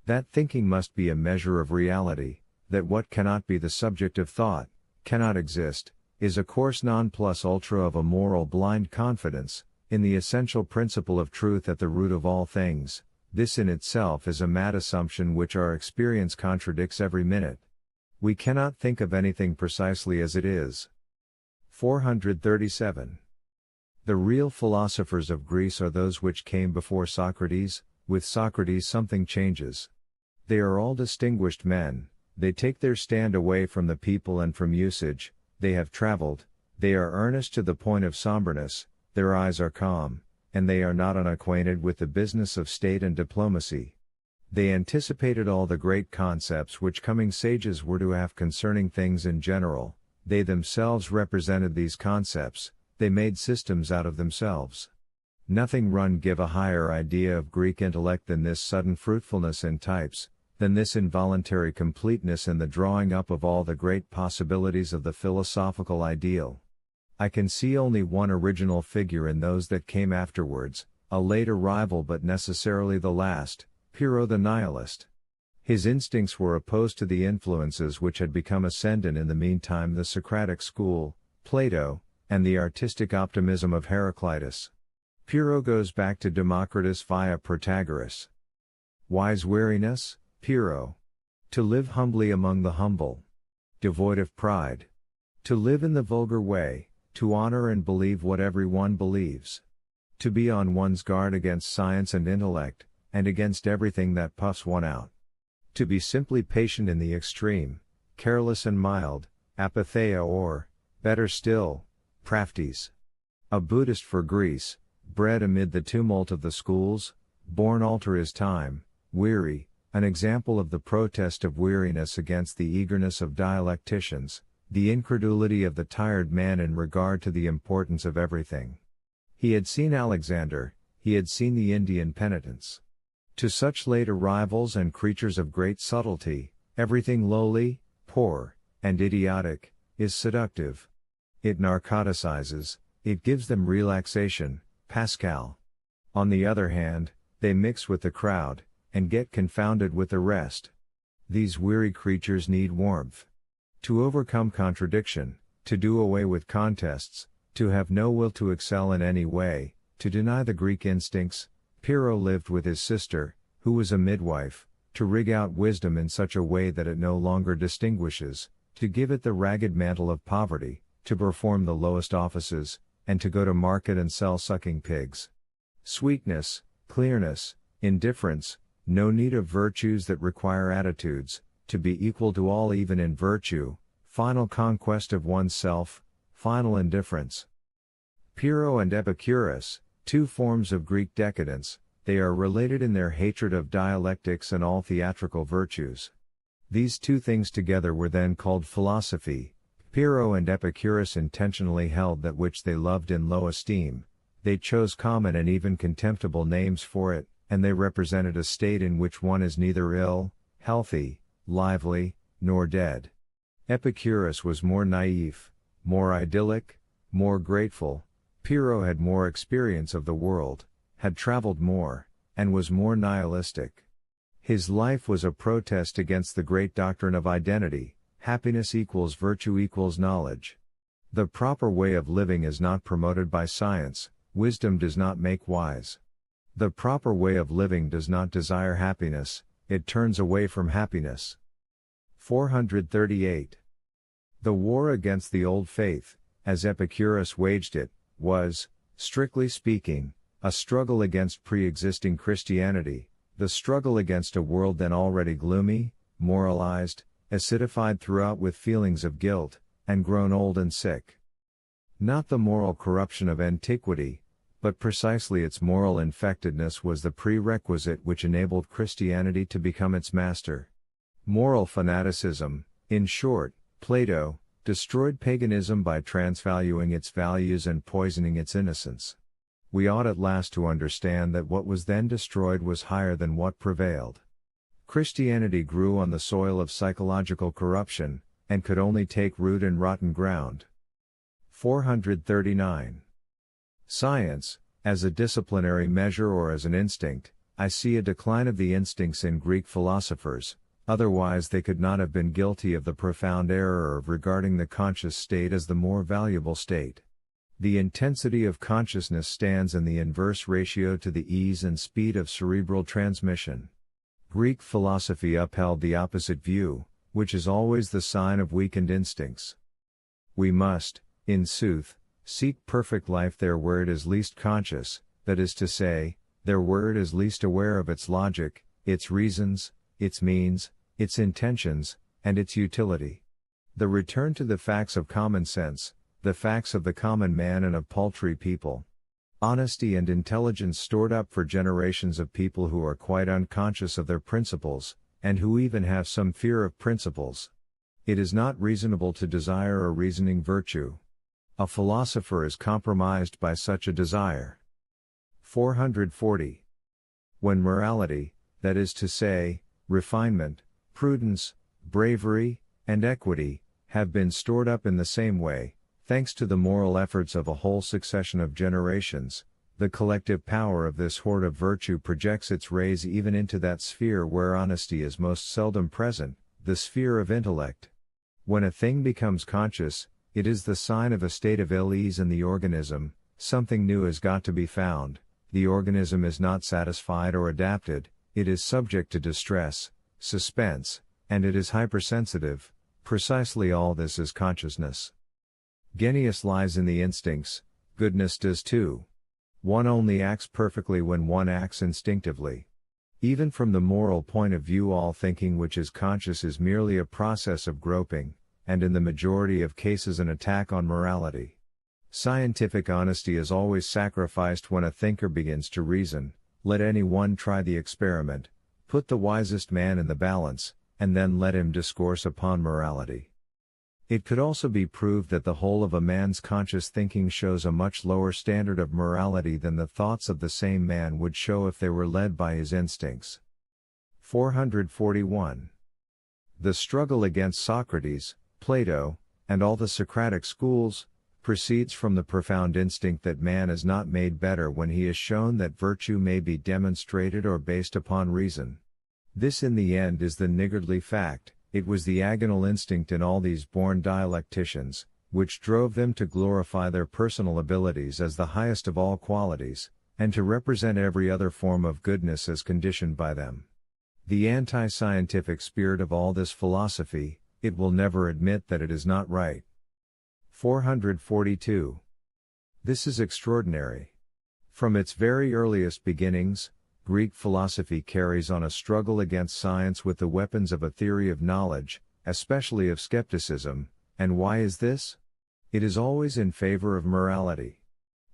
That thinking must be a measure of reality, that what cannot be the subject of thought, cannot exist, is a course non plus ultra of a moral blind confidence, in the essential principle of truth at the root of all things. This in itself is a mad assumption which our experience contradicts every minute. We cannot think of anything precisely as it is. 437. The real philosophers of Greece are those which came before Socrates. With Socrates something changes. They are all distinguished men, they take their stand away from the people and from usage, they have traveled, they are earnest to the point of somberness, their eyes are calm, and they are not unacquainted with the business of state and diplomacy. They anticipated all the great concepts which coming sages were to have concerning things in general, they themselves represented these concepts, they made systems out of themselves. Nothing run give a higher idea of Greek intellect than this sudden fruitfulness in types, than this involuntary completeness in the drawing up of all the great possibilities of the philosophical ideal. I can see only one original figure in those that came afterwards, a late arrival but necessarily the last, Pyrrho the nihilist. His instincts were opposed to the influences which had become ascendant in the meantime, the Socratic school, Plato, and the artistic optimism of Heraclitus. Pyrrho goes back to Democritus via Protagoras. Wise weariness, Pyrrho. To live humbly among the humble. Devoid of pride. To live in the vulgar way, to honor and believe what every one believes. To be on one's guard against science and intellect, and against everything that puffs one out. To be simply patient in the extreme, careless and mild, apatheia or, better still, praftes. A Buddhist for Greece, bred amid the tumult of the schools, born alter his time, weary, An example of the protest of weariness against the eagerness of dialecticians, the incredulity of the tired man in regard to the importance of everything. He had seen Alexander, he had seen the Indian penitents. To such late arrivals and creatures of great subtlety, everything lowly, poor, and idiotic, is seductive. It narcoticizes, it gives them relaxation, Pascal. On the other hand, they mix with the crowd, and get confounded with the rest. These weary creatures need warmth. To overcome contradiction, to do away with contests, to have no will to excel in any way, to deny the Greek instincts, Pyrrho lived with his sister, who was a midwife, to rig out wisdom in such a way that it no longer distinguishes, to give it the ragged mantle of poverty, to perform the lowest offices, and to go to market and sell sucking pigs. Sweetness, clearness, indifference, no need of virtues that require attitudes, to be equal to all even in virtue, final conquest of oneself, final indifference. Pyrrho and Epicurus, two forms of Greek decadence, they are related in their hatred of dialectics and all theatrical virtues. These two things together were then called philosophy. Pyrrho and Epicurus intentionally held that which they loved in low esteem, they chose common and even contemptible names for it, and they represented a state in which one is neither ill, healthy, lively, nor dead. Epicurus was more naïf, more idyllic, more grateful. Pyrrho had more experience of the world, had traveled more, and was more nihilistic. His life was a protest against the great doctrine of identity, happiness equals virtue equals knowledge. The proper way of living is not promoted by science, wisdom does not make wise. The proper way of living does not desire happiness, it turns away from happiness. 438. The war against the old faith, as Epicurus waged it, was, strictly speaking, a struggle against pre-existing Christianity, the struggle against a world then already gloomy, moralized, acidified throughout with feelings of guilt, and grown old and sick. Not the moral corruption of antiquity, but precisely its moral infectedness was the prerequisite which enabled Christianity to become its master. Moral fanaticism, in short, Plato, destroyed paganism by transvaluing its values and poisoning its innocence. We ought at last to understand that what was then destroyed was higher than what prevailed. Christianity grew on the soil of psychological corruption, and could only take root in rotten ground. 439. Science, as a disciplinary measure or as an instinct, I see a decline of the instincts in Greek philosophers, otherwise they could not have been guilty of the profound error of regarding the conscious state as the more valuable state. The intensity of consciousness stands in the inverse ratio to the ease and speed of cerebral transmission. Greek philosophy upheld the opposite view, which is always the sign of weakened instincts. We must, in sooth, seek perfect life there where it is least conscious, that is to say, there where it is least aware of its logic, its reasons, its means, its intentions, and its utility. The return to the facts of common sense, the facts of the common man and of paltry people. Honesty and intelligence stored up for generations of people who are quite unconscious of their principles, and who even have some fear of principles. It is not reasonable to desire a reasoning virtue. A philosopher is compromised by such a desire. 440. When morality, that is to say, refinement, prudence, bravery, and equity, have been stored up in the same way, thanks to the moral efforts of a whole succession of generations, the collective power of this hoard of virtue projects its rays even into that sphere where honesty is most seldom present, the sphere of intellect. When a thing becomes conscious, it is the sign of a state of ill ease in the organism, something new has got to be found, the organism is not satisfied or adapted, it is subject to distress, suspense, and it is hypersensitive. Precisely all this is consciousness. Genius lies in the instincts, goodness does too. One only acts perfectly when one acts instinctively. Even from the moral point of view, all thinking which is conscious is merely a process of groping, and in the majority of cases an attack on morality. Scientific honesty is always sacrificed when a thinker begins to reason. Let any one try the experiment. Put the wisest man in the balance, and then let him discourse upon morality. It could also be proved that the whole of a man's conscious thinking shows a much lower standard of morality than the thoughts of the same man would show if they were led by his instincts. 441. The struggle against Socrates, Plato, and all the Socratic schools, proceeds from the profound instinct that man is not made better when he is shown that virtue may be demonstrated or based upon reason. This in the end is the niggardly fact. It was the agonal instinct in all these born dialecticians, which drove them to glorify their personal abilities as the highest of all qualities, and to represent every other form of goodness as conditioned by them. The anti-scientific spirit of all this philosophy, it will never admit that it is not right. 442. This is extraordinary. From its very earliest beginnings, Greek philosophy carries on a struggle against science with the weapons of a theory of knowledge, especially of skepticism, and why is this? It is always in favor of morality.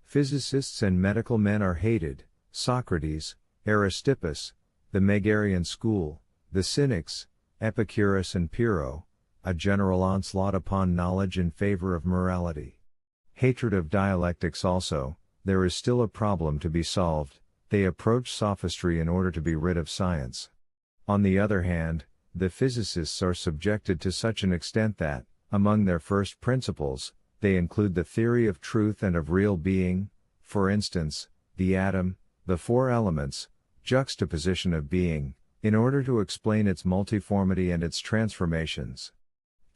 Physicists and medical men are hated: Socrates, Aristippus, the Megarian school, the Cynics, Epicurus and Pyrrho, a general onslaught upon knowledge in favor of morality. Hatred of dialectics also. There is still a problem to be solved. They approach sophistry in order to be rid of science. On the other hand, the physicists are subjected to such an extent that, among their first principles, they include the theory of truth and of real being, for instance, the atom, the four elements, juxtaposition of being, in order to explain its multiformity and its transformations.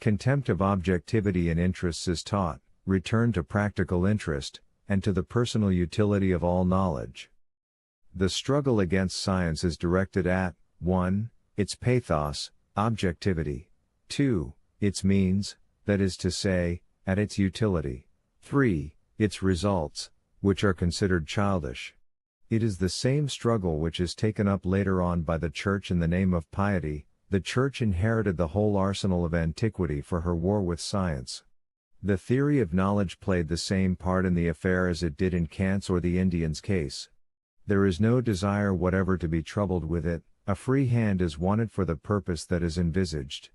Contempt of objectivity in interests is taught, return to practical interest, and to the personal utility of all knowledge. The struggle against science is directed at 1. Its pathos, objectivity; 2. Its means, that is to say, at its utility; 3. Its results, which are considered childish. It is the same struggle which is taken up later on by the Church in the name of piety. The Church inherited the whole arsenal of antiquity for her war with science. The theory of knowledge played the same part in the affair as it did in Kant's or the Indian's case. There is no desire whatever to be troubled with it, a free hand is wanted for the purpose that is envisaged.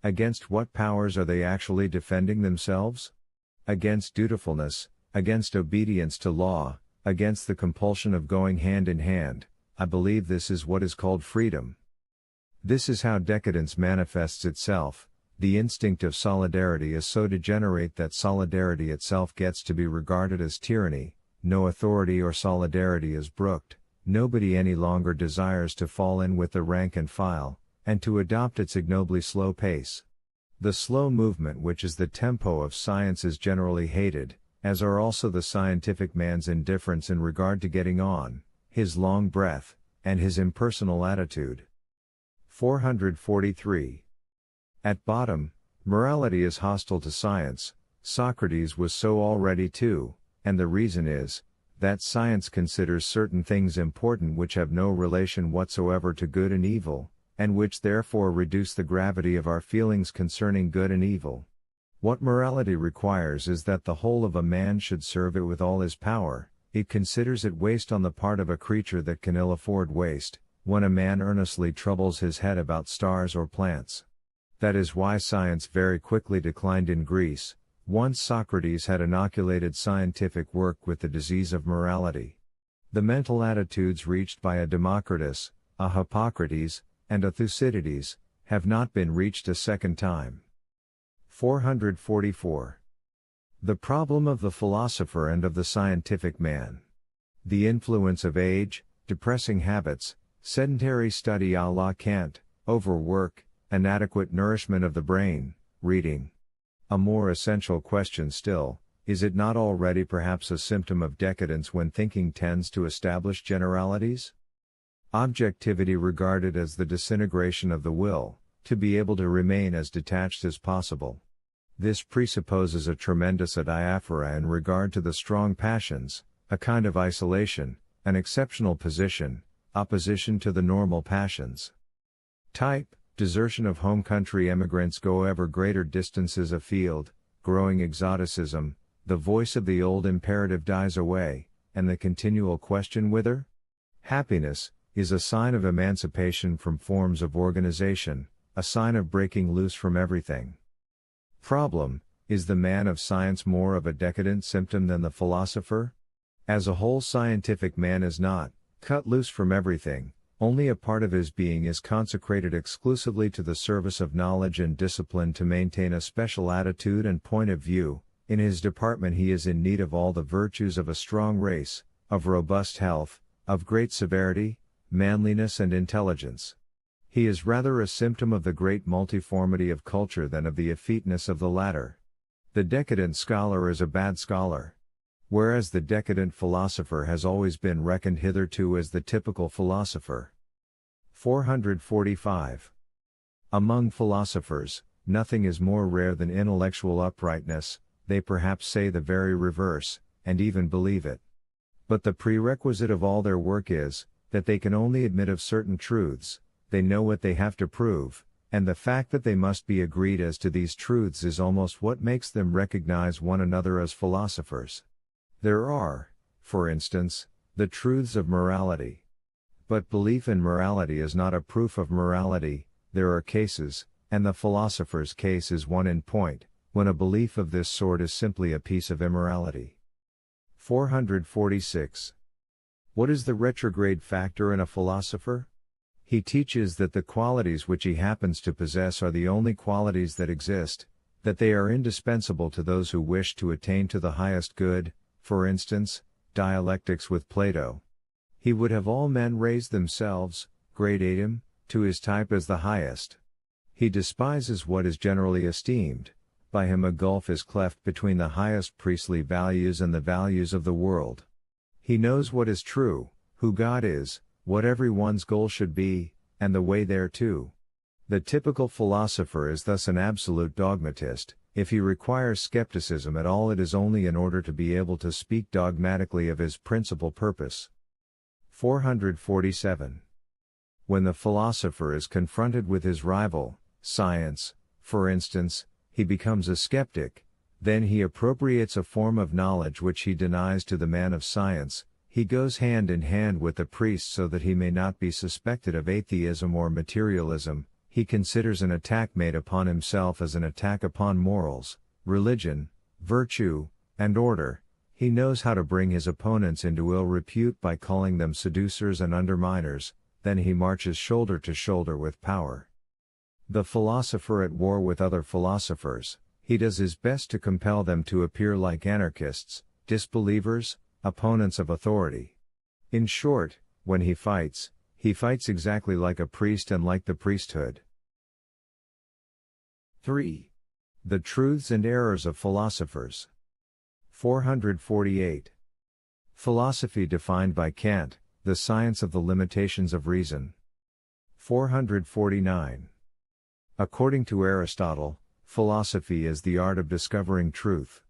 Against what powers are they actually defending themselves? Against dutifulness, against obedience to law, against the compulsion of going hand in hand. I believe this is what is called freedom. This is how decadence manifests itself. The instinct of solidarity is so degenerate that solidarity itself gets to be regarded as tyranny. No authority or solidarity is brooked, nobody any longer desires to fall in with the rank and file, and to adopt its ignobly slow pace. The slow movement which is the tempo of science is generally hated, as are also the scientific man's indifference in regard to getting on, his long breath, and his impersonal attitude. 443. At bottom, morality is hostile to science. Socrates was so already too. And the reason is, that science considers certain things important which have no relation whatsoever to good and evil, and which therefore reduce the gravity of our feelings concerning good and evil. What morality requires is that the whole of a man should serve it with all his power. It considers it waste on the part of a creature that can ill afford waste, when a man earnestly troubles his head about stars or plants. That is why science very quickly declined in Greece. Once Socrates had inoculated scientific work with the disease of morality. The mental attitudes reached by a Democritus, a Hippocrates, and a Thucydides, have not been reached a second time. 444. The problem of the philosopher and of the scientific man. The influence of age, depressing habits, sedentary study à la Kant, overwork, inadequate nourishment of the brain, reading. A more essential question still, is it not already perhaps a symptom of decadence when thinking tends to establish generalities? Objectivity regarded as the disintegration of the will, to be able to remain as detached as possible. This presupposes a tremendous adiaphora in regard to the strong passions, a kind of isolation, an exceptional position, opposition to the normal passions. Type: desertion of home country, emigrants go ever greater distances afield, growing exoticism, the voice of the old imperative dies away, and the continual question whither? Happiness, is a sign of emancipation from forms of organization, a sign of breaking loose from everything. Problem: is the man of science more of a decadent symptom than the philosopher? As a whole, scientific man is not cut loose from everything, only a part of his being is consecrated exclusively to the service of knowledge and discipline to maintain a special attitude and point of view. In his department he is in need of all the virtues of a strong race, of robust health, of great severity, manliness and intelligence. He is rather a symptom of the great multiformity of culture than of the effeteness of the latter. The decadent scholar is a bad scholar. Whereas the decadent philosopher has always been reckoned hitherto as the typical philosopher. 445. Among philosophers, nothing is more rare than intellectual uprightness. They perhaps say the very reverse, and even believe it. But the prerequisite of all their work is, that they can only admit of certain truths, they know what they have to prove, and the fact that they must be agreed as to these truths is almost what makes them recognize one another as philosophers. There are, for instance, the truths of morality. But belief in morality is not a proof of morality. There are cases, and the philosopher's case is one in point, when a belief of this sort is simply a piece of immorality. 446. What is the retrograde factor in a philosopher? He teaches that the qualities which he happens to possess are the only qualities that exist, that they are indispensable to those who wish to attain to the highest good, for instance, dialectics with Plato. He would have all men raise themselves, gradatim, to his type as the highest. He despises what is generally esteemed. By him a gulf is cleft between the highest priestly values and the values of the world. He knows what is true, who God is, what every one's goal should be, and the way thereto. The typical philosopher is thus an absolute dogmatist. If he requires skepticism at all, it is only in order to be able to speak dogmatically of his principal purpose. 447. When the philosopher is confronted with his rival, science, for instance, he becomes a skeptic. Then he appropriates a form of knowledge which he denies to the man of science. He goes hand in hand with the priest so that he may not be suspected of atheism or materialism. He considers an attack made upon himself as an attack upon morals, religion, virtue, and order. He knows how to bring his opponents into ill repute by calling them seducers and underminers. Then he marches shoulder to shoulder with power. The philosopher at war with other philosophers, he does his best to compel them to appear like anarchists, disbelievers, opponents of authority. In short, when he fights exactly like a priest and like the priesthood. 3. The truths and errors of philosophers. 448. Philosophy defined by Kant, the science of the limitations of reason. 449. According to Aristotle, philosophy is the art of discovering truth.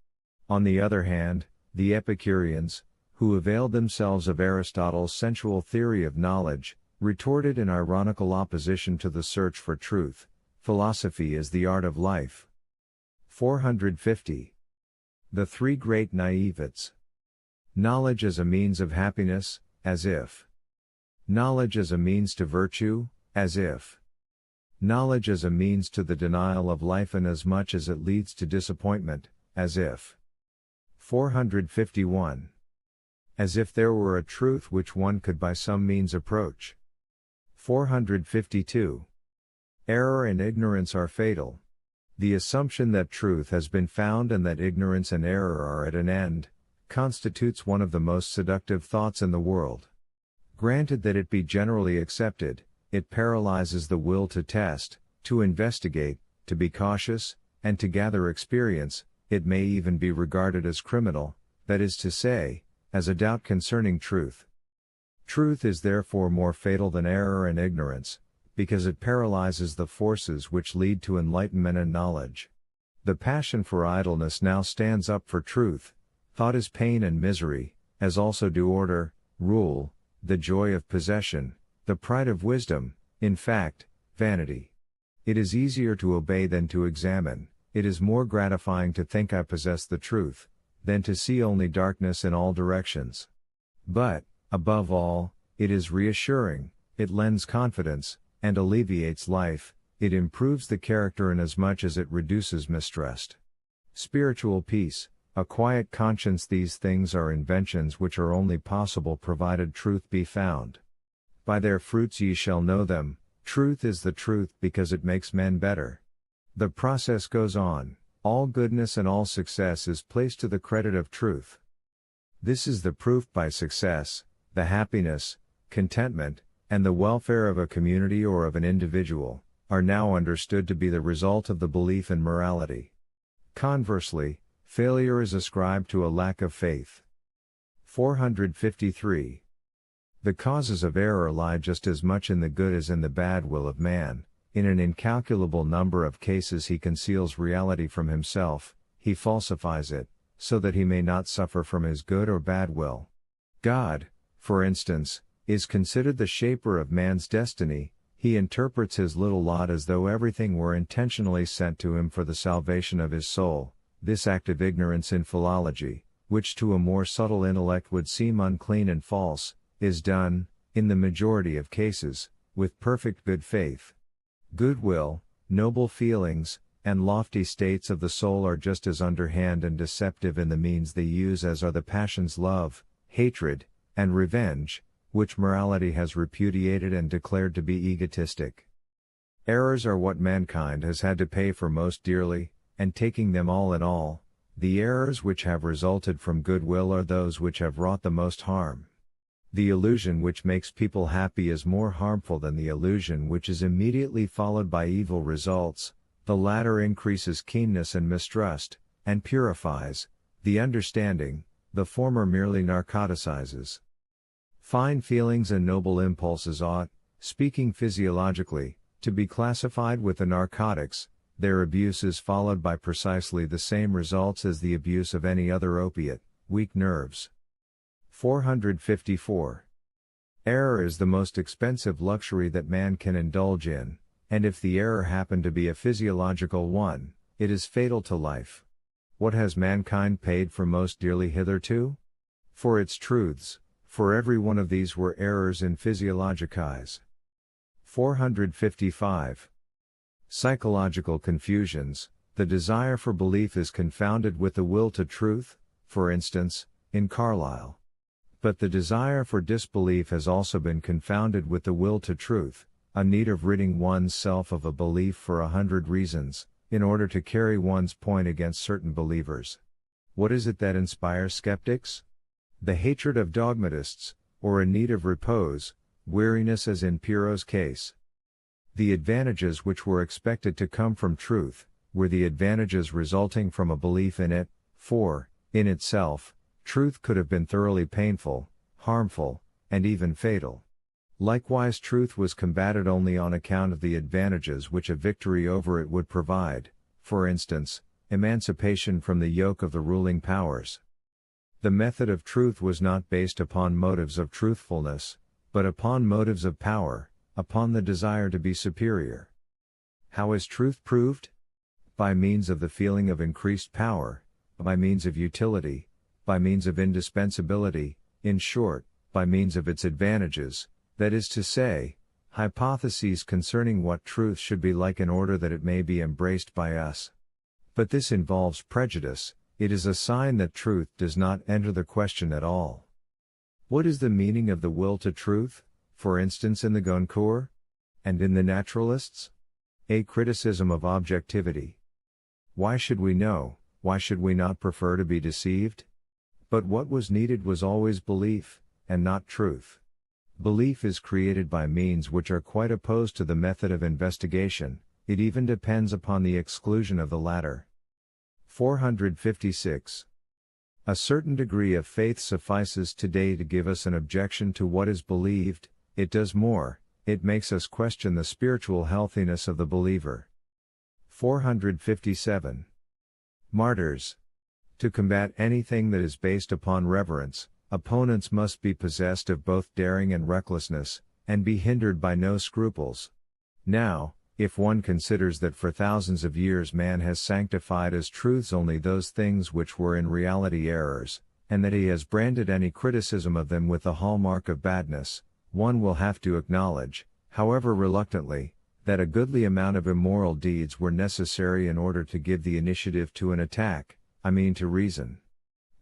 On the other hand, the Epicureans, who availed themselves of Aristotle's sensual theory of knowledge, retorted in ironical opposition to the search for truth: philosophy is the art of life. 450. The three great naivets. Knowledge as a means of happiness, as if. Knowledge as a means to virtue, as if. Knowledge as a means to the denial of life inasmuch as it leads to disappointment, as if. 451. As if there were a truth which one could by some means approach. 452. Error and ignorance are fatal. The assumption that truth has been found and that ignorance and error are at an end, constitutes one of the most seductive thoughts in the world. Granted that it be generally accepted, it paralyzes the will to test, to investigate, to be cautious, and to gather experience. It may even be regarded as criminal, that is to say, as a doubt concerning truth. Truth is therefore more fatal than error and ignorance, because it paralyzes the forces which lead to enlightenment and knowledge. The passion for idleness now stands up for truth. Thought is pain and misery, as also do order, rule, the joy of possession, the pride of wisdom, in fact, vanity. It is easier to obey than to examine. It is more gratifying to think I possess the truth, than to see only darkness in all directions. But, above all, it is reassuring, it lends confidence, and alleviates life, it improves the character inasmuch as it reduces mistrust. Spiritual peace, a quiet conscience, these things are inventions which are only possible provided truth be found. By their fruits ye shall know them, truth is the truth because it makes men better. The process goes on, all goodness and all success is placed to the credit of truth. This is the proof by success, the happiness, contentment, and the welfare of a community or of an individual, are now understood to be the result of the belief in morality. Conversely, failure is ascribed to a lack of faith. 453. The causes of error lie just as much in the good as in the bad will of man. In an incalculable number of cases he conceals reality from himself, he falsifies it, so that he may not suffer from his good or bad will. God, for instance, is considered the shaper of man's destiny. He interprets his little lot as though everything were intentionally sent to him for the salvation of his soul. This act of ignorance in philology, which to a more subtle intellect would seem unclean and false, is done, in the majority of cases, with perfect good faith. Goodwill, noble feelings, and lofty states of the soul are just as underhand and deceptive in the means they use as are the passions love, hatred, and revenge, which morality has repudiated and declared to be egotistic. Errors are what mankind has had to pay for most dearly, and taking them all in all, the errors which have resulted from goodwill are those which have wrought the most harm. The illusion which makes people happy is more harmful than the illusion which is immediately followed by evil results. The latter increases keenness and mistrust, and purifies the understanding, the former merely narcoticizes. Fine feelings and noble impulses ought, speaking physiologically, to be classified with the narcotics. Their abuse is followed by precisely the same results as the abuse of any other opiate: weak nerves. 454. Error is the most expensive luxury that man can indulge in, and if the error happen to be a physiological one, it is fatal to life. What has mankind paid for most dearly hitherto? For its truths, for every one of these were errors in physiologicais. 455. Psychological confusions. The desire for belief is confounded with the will to truth, for instance, in Carlyle. But the desire for disbelief has also been confounded with the will to truth, a need of ridding one's self of a belief for 100 reasons, in order to carry one's point against certain believers. What is it that inspires skeptics? The hatred of dogmatists, or a need of repose, weariness as in Pyrrho's case. The advantages which were expected to come from truth, were the advantages resulting from a belief in it, for, in itself, truth could have been thoroughly painful, harmful, and even fatal. Likewise, truth was combated only on account of the advantages which a victory over it would provide, for instance, emancipation from the yoke of the ruling powers. The method of truth was not based upon motives of truthfulness, but upon motives of power, upon the desire to be superior. How is truth proved? By means of the feeling of increased power, by means of utility, by means of indispensability, in short, by means of its advantages, that is to say, hypotheses concerning what truth should be like in order that it may be embraced by us. But this involves prejudice. It is a sign that truth does not enter the question at all. What is the meaning of the will to truth, for instance in the Goncourt? And in the naturalists? A criticism of objectivity. Why should we know, why should we not prefer to be deceived? But what was needed was always belief, and not truth. Belief is created by means which are quite opposed to the method of investigation, it even depends upon the exclusion of the latter. 456. A certain degree of faith suffices today to give us an objection to what is believed. It does more, it makes us question the spiritual healthiness of the believer. 457. Martyrs. To combat anything that is based upon reverence, opponents must be possessed of both daring and recklessness, and be hindered by no scruples. Now, if one considers that for thousands of years man has sanctified as truths only those things which were in reality errors, and that he has branded any criticism of them with the hallmark of badness, one will have to acknowledge, however reluctantly, that a goodly amount of immoral deeds were necessary in order to give the initiative to an attack, I mean to reason.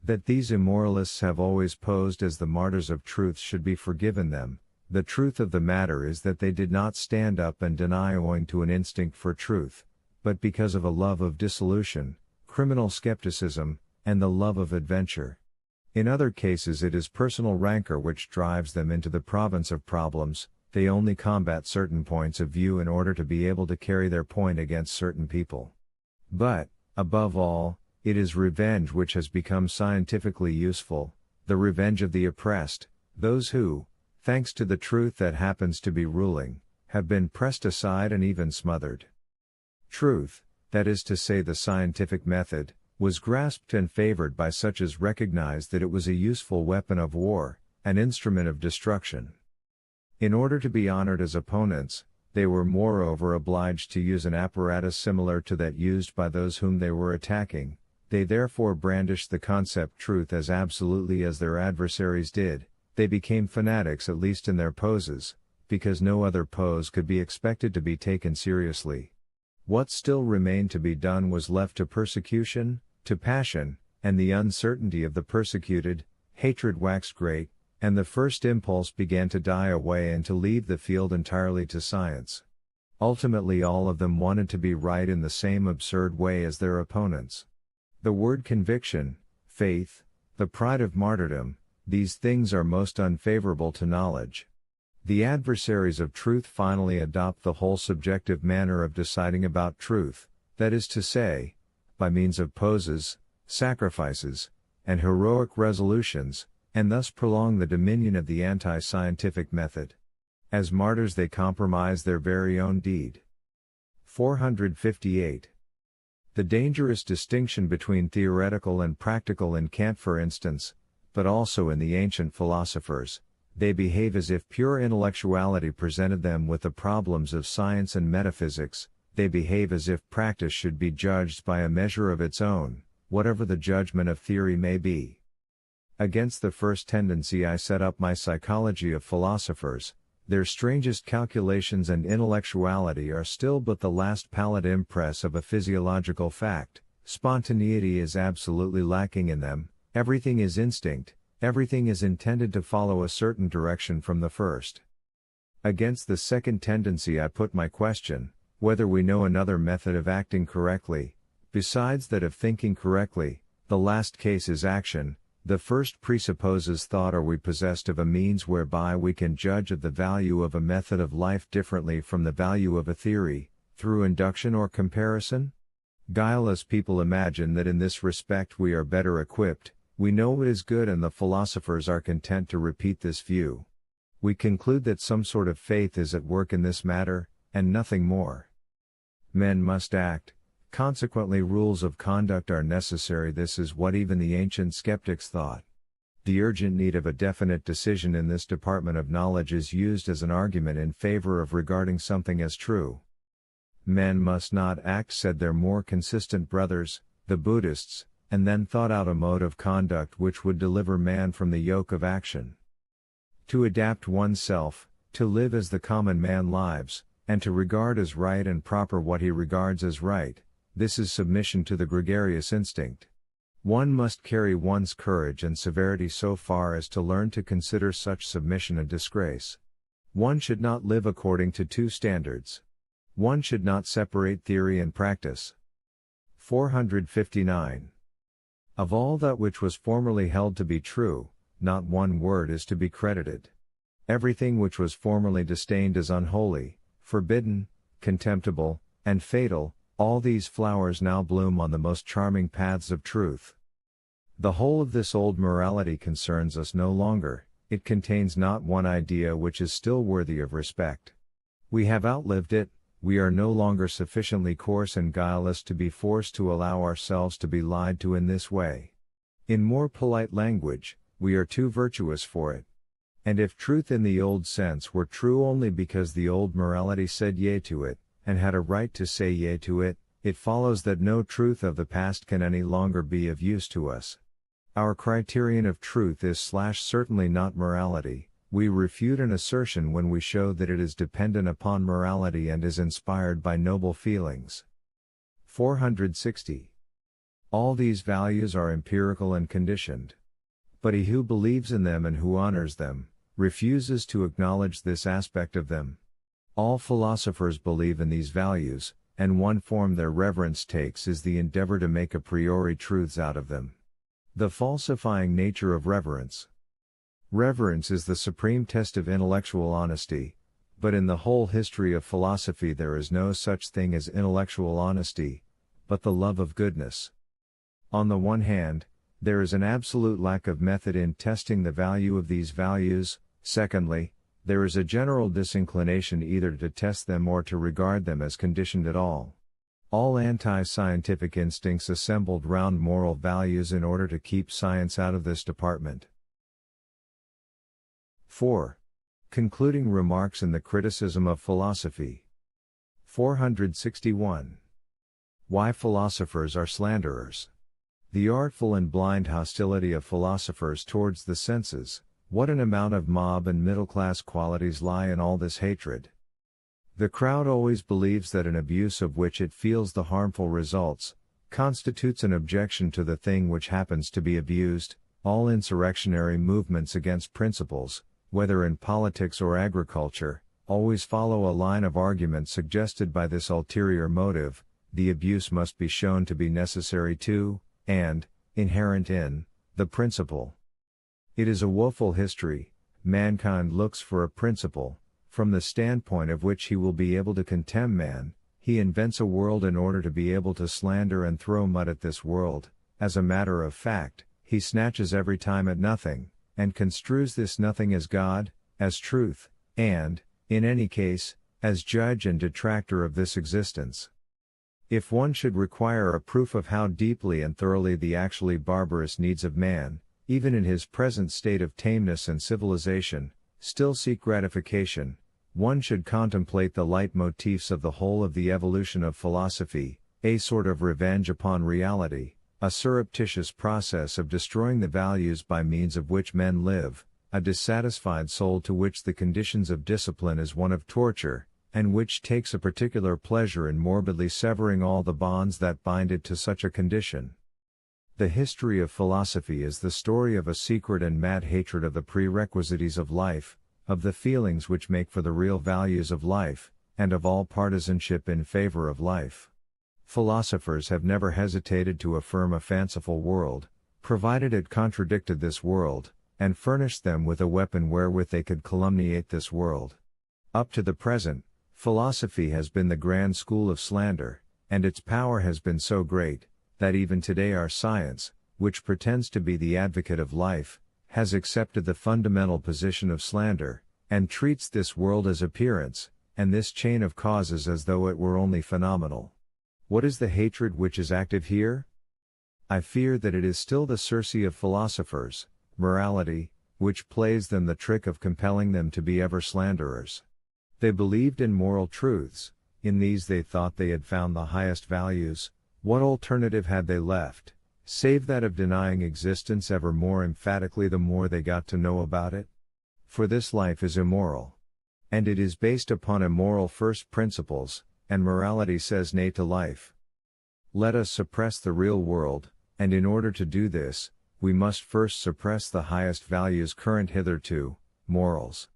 That these immoralists have always posed as the martyrs of truth should be forgiven them. The truth of the matter is that they did not stand up and deny owing to an instinct for truth, but because of a love of dissolution, criminal skepticism, and the love of adventure. In other cases it is personal rancor which drives them into the province of problems. They only combat certain points of view in order to be able to carry their point against certain people. But, above all, it is revenge which has become scientifically useful, the revenge of the oppressed, those who, thanks to the truth that happens to be ruling, have been pressed aside and even smothered. Truth, that is to say the scientific method, was grasped and favored by such as recognized that it was a useful weapon of war, an instrument of destruction. In order to be honored as opponents, they were moreover obliged to use an apparatus similar to that used by those whom they were attacking. They therefore brandished the concept truth as absolutely as their adversaries did. They became fanatics at least in their poses, because no other pose could be expected to be taken seriously. What still remained to be done was left to persecution, to passion, and the uncertainty of the persecuted. Hatred waxed great, and the first impulse began to die away and to leave the field entirely to science. Ultimately all of them wanted to be right in the same absurd way as their opponents. The word conviction, faith, the pride of martyrdom, these things are most unfavorable to knowledge. The adversaries of truth finally adopt the whole subjective manner of deciding about truth, that is to say, by means of poses, sacrifices, and heroic resolutions, and thus prolong the dominion of the anti-scientific method. As martyrs they compromise their very own deed. 458. The dangerous distinction between theoretical and practical in Kant for instance, but also in the ancient philosophers, they behave as if pure intellectuality presented them with the problems of science and metaphysics. They behave as if practice should be judged by a measure of its own, whatever the judgment of theory may be. Against the first tendency I set up my Psychology of Philosophers. Their strangest calculations and intellectuality are still but the last pallid impress of a physiological fact. Spontaneity is absolutely lacking in them, everything is instinct, everything is intended to follow a certain direction from the first. Against the second tendency I put my question, whether we know another method of acting correctly, besides that of thinking correctly. The last case is action. The first presupposes thought. Are we possessed of a means whereby we can judge of the value of a method of life differently from the value of a theory, through induction or comparison? Guileless people imagine that in this respect we are better equipped. We know what is good and the philosophers are content to repeat this view. We conclude that some sort of faith is at work in this matter, and nothing more. Men must act. Consequently rules of conduct are necessary. This is what even the ancient skeptics thought. The urgent need of a definite decision in this department of knowledge is used as an argument in favor of regarding something as true. Men must not act, said their more consistent brothers, the Buddhists, and then thought out a mode of conduct which would deliver man from the yoke of action. To adapt oneself, to live as the common man lives, and to regard as right and proper what he regards as right. This is submission to the gregarious instinct. One must carry one's courage and severity so far as to learn to consider such submission a disgrace. One should not live according to two standards. One should not separate theory and practice. 459. Of all that which was formerly held to be true, not one word is to be credited. Everything which was formerly disdained as unholy, forbidden, contemptible, and fatal, all these flowers now bloom on the most charming paths of truth. The whole of this old morality concerns us no longer. It contains not one idea which is still worthy of respect. We have outlived it. We are no longer sufficiently coarse and guileless to be forced to allow ourselves to be lied to in this way. In more polite language, we are too virtuous for it. And if truth in the old sense were true only because the old morality said yea to it, and had a right to say yea to it, it follows that no truth of the past can any longer be of use to us. Our criterion of truth is certainly not morality, We refute an assertion when we show that it is dependent upon morality and is inspired by noble feelings. 460. All these values are empirical and conditioned. But he who believes in them and who honors them, refuses to acknowledge this aspect of them. All philosophers believe in these values, and one form their reverence takes is the endeavor to make a priori truths out of them. The falsifying nature of reverence. Reverence is the supreme test of intellectual honesty, but in the whole history of philosophy there is no such thing as intellectual honesty, but the love of goodness. On the one hand, there is an absolute lack of method in testing the value of these values. Secondly, there is a general disinclination either to test them or to regard them as conditioned at all. All anti-scientific instincts assembled round moral values in order to keep science out of this department. 4. Concluding remarks in the criticism of philosophy. 461. Why philosophers are slanderers. The artful and blind hostility of philosophers towards the senses. What an amount of mob and middle-class qualities lie in all this hatred. The crowd always believes that an abuse of which it feels the harmful results, constitutes an objection to the thing which happens to be abused. All insurrectionary movements against principles, whether in politics or agriculture, always follow a line of argument suggested by this ulterior motive: the abuse must be shown to be necessary to, and inherent in, the principle. It is a woeful history. Mankind looks for a principle, from the standpoint of which he will be able to contemn man. He invents a world in order to be able to slander and throw mud at this world. As a matter of fact, he snatches every time at nothing, and construes this nothing as God, as truth, and, in any case, as judge and detractor of this existence. If one should require a proof of how deeply and thoroughly the actually barbarous needs of man, even in his present state of tameness and civilization, still seek gratification, one should contemplate the leitmotifs of the whole of the evolution of philosophy: a sort of revenge upon reality, a surreptitious process of destroying the values by means of which men live, a dissatisfied soul to which the conditions of discipline is one of torture, and which takes a particular pleasure in morbidly severing all the bonds that bind it to such a condition. The history of philosophy is the story of a secret and mad hatred of the prerequisites of life, of the feelings which make for the real values of life, and of all partisanship in favor of life. Philosophers have never hesitated to affirm a fanciful world, provided it contradicted this world, and furnished them with a weapon wherewith they could calumniate this world. Up to the present, philosophy has been the grand school of slander, and its power has been so great, that even today our science, which pretends to be the advocate of life, has accepted the fundamental position of slander, and treats this world as appearance, and this chain of causes as though it were only phenomenal. What is the hatred which is active here? I fear that it is still the Circe of philosophers, morality, which plays them the trick of compelling them to be ever slanderers. They believed in moral truths, in these they thought they had found the highest values. What alternative had they left, save that of denying existence ever more emphatically the more they got to know about it? For this life is immoral. And it is based upon immoral first principles, and morality says nay to life. Let us suppress the real world, and in order to do this, we must first suppress the highest values current hitherto, morals.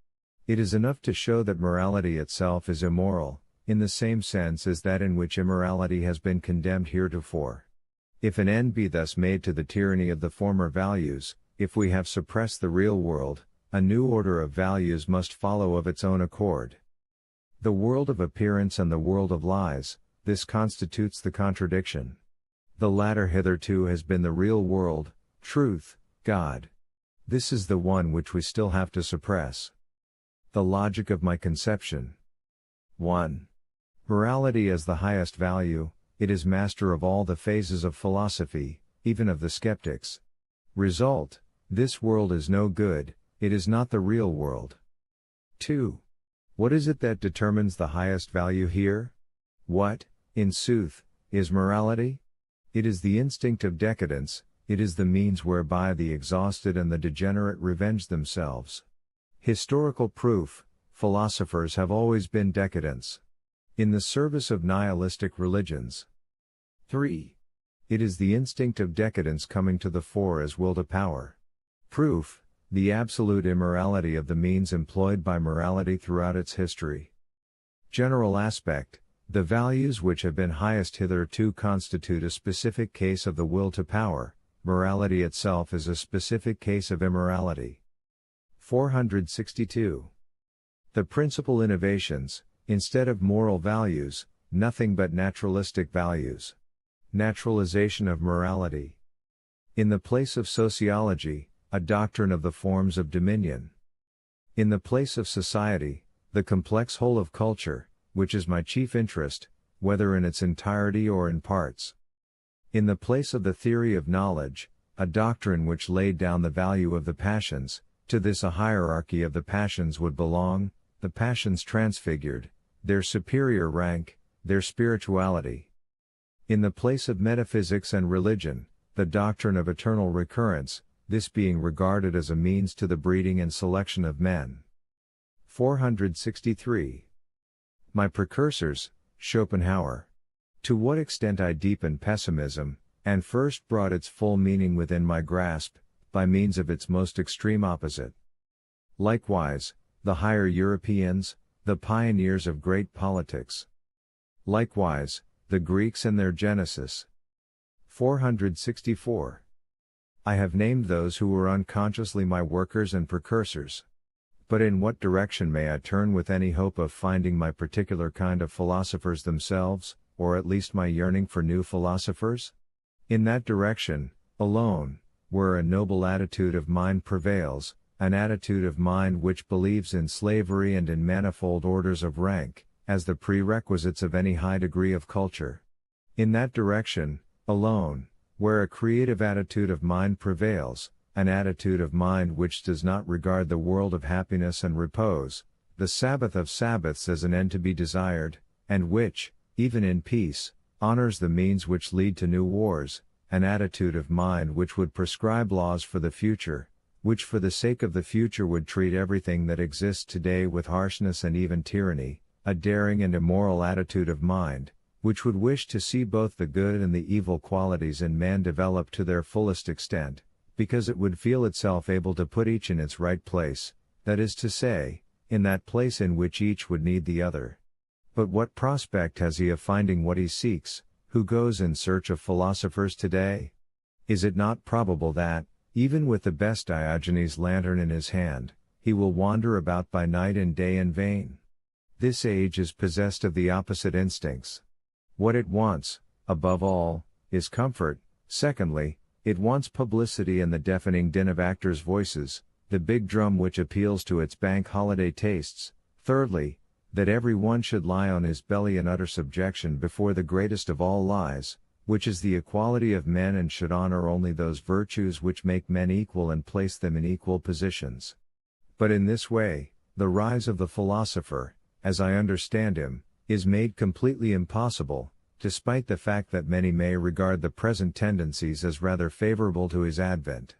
It is enough to show that morality itself is immoral, in the same sense as that in which immorality has been condemned heretofore. If an end be thus made to the tyranny of the former values, if we have suppressed the real world, a new order of values must follow of its own accord. The world of appearance and the world of lies, this constitutes the contradiction. The latter hitherto has been the real world, truth, God. This is the one which we still have to suppress. The logic of my conception. 1. Morality as the highest value, it is master of all the phases of philosophy, even of the skeptics. Result: this world is no good, it is not the real world. 2. What is it that determines the highest value here? What, in sooth, is morality? It is the instinct of decadence, it is the means whereby the exhausted and the degenerate revenge themselves. Historical proof: philosophers have always been decadents. In the service of nihilistic religions. 3. It is the instinct of decadence coming to the fore as will to power. Proof: the absolute immorality of the means employed by morality throughout its history. General aspect: the values which have been highest hitherto constitute a specific case of the will to power, morality itself is a specific case of immorality. 462. The principal innovations, instead of moral values, nothing but naturalistic values. Naturalization of morality. In the place of sociology, a doctrine of the forms of dominion. In the place of society, the complex whole of culture, which is my chief interest, whether in its entirety or in parts. In the place of the theory of knowledge, a doctrine which laid down the value of the passions, to this a hierarchy of the passions would belong, the passions transfigured, their superior rank, their spirituality. In the place of metaphysics and religion, the doctrine of eternal recurrence, this being regarded as a means to the breeding and selection of men. 463. My precursors, Schopenhauer. To what extent I deepened pessimism, and first brought its full meaning within my grasp, by means of its most extreme opposite. Likewise, the higher Europeans, the pioneers of great politics. Likewise, the Greeks and their Genesis. 464. I have named those who were unconsciously my workers and precursors. But in what direction may I turn with any hope of finding my particular kind of philosophers themselves, or at least my yearning for new philosophers? In that direction, alone, where a noble attitude of mind prevails, an attitude of mind which believes in slavery and in manifold orders of rank, as the prerequisites of any high degree of culture. In that direction, alone, where a creative attitude of mind prevails, an attitude of mind which does not regard the world of happiness and repose, the Sabbath of Sabbaths as an end to be desired, and which, even in peace, honors the means which lead to new wars, an attitude of mind which would prescribe laws for the future, which for the sake of the future would treat everything that exists today with harshness and even tyranny, a daring and immoral attitude of mind, which would wish to see both the good and the evil qualities in man develop to their fullest extent, because it would feel itself able to put each in its right place, that is to say, in that place in which each would need the other. But what prospect has he of finding what he seeks, who goes in search of philosophers today? Is it not probable that, even with the best Diogenes lantern in his hand, he will wander about by night and day in vain? This age is possessed of the opposite instincts. What it wants, above all, is comfort. Secondly, it wants publicity and the deafening din of actors' voices, the big drum which appeals to its bank holiday tastes. Thirdly, that every one should lie on his belly in utter subjection before the greatest of all lies, which is the equality of men, and should honor only those virtues which make men equal and place them in equal positions. But in this way, the rise of the philosopher, as I understand him, is made completely impossible, despite the fact that many may regard the present tendencies as rather favorable to his advent.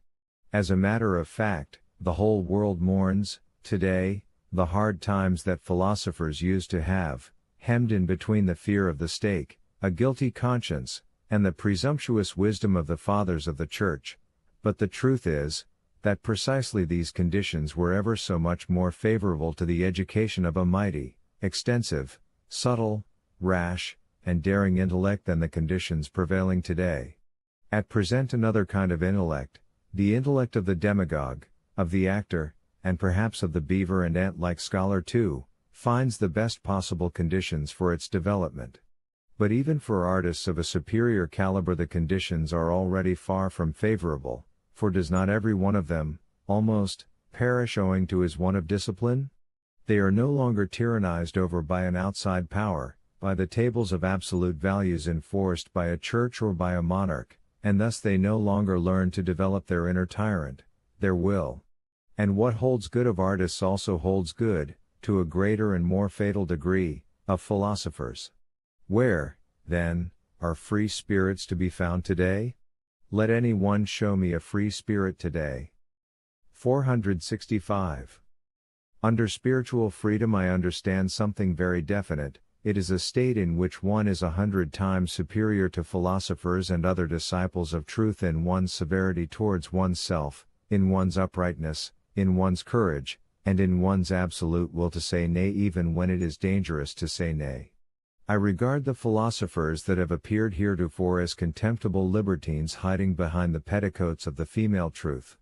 As a matter of fact, the whole world mourns, today, the hard times that philosophers used to have, hemmed in between the fear of the stake, a guilty conscience, and the presumptuous wisdom of the fathers of the Church. But the truth is, that precisely these conditions were ever so much more favorable to the education of a mighty, extensive, subtle, rash, and daring intellect than the conditions prevailing today. At present another kind of intellect, the intellect of the demagogue, of the actor, and perhaps of the beaver and ant-like scholar too, finds the best possible conditions for its development. But even for artists of a superior caliber the conditions are already far from favorable, for does not every one of them, almost, perish owing to his want of discipline? They are no longer tyrannized over by an outside power, by the tables of absolute values enforced by a church or by a monarch, and thus they no longer learn to develop their inner tyrant, their will. And what holds good of artists also holds good, to a greater and more fatal degree, of philosophers. Where, then, are free spirits to be found today? Let any one show me a free spirit today. 465. Under spiritual freedom I understand something very definite. It is a state in which one is 100 times superior to philosophers and other disciples of truth in one's severity towards oneself, in one's uprightness, in one's courage, and in one's absolute will to say nay even when it is dangerous to say nay. I regard the philosophers that have appeared heretofore as contemptible libertines hiding behind the petticoats of the female truth.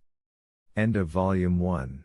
End of Volume 1.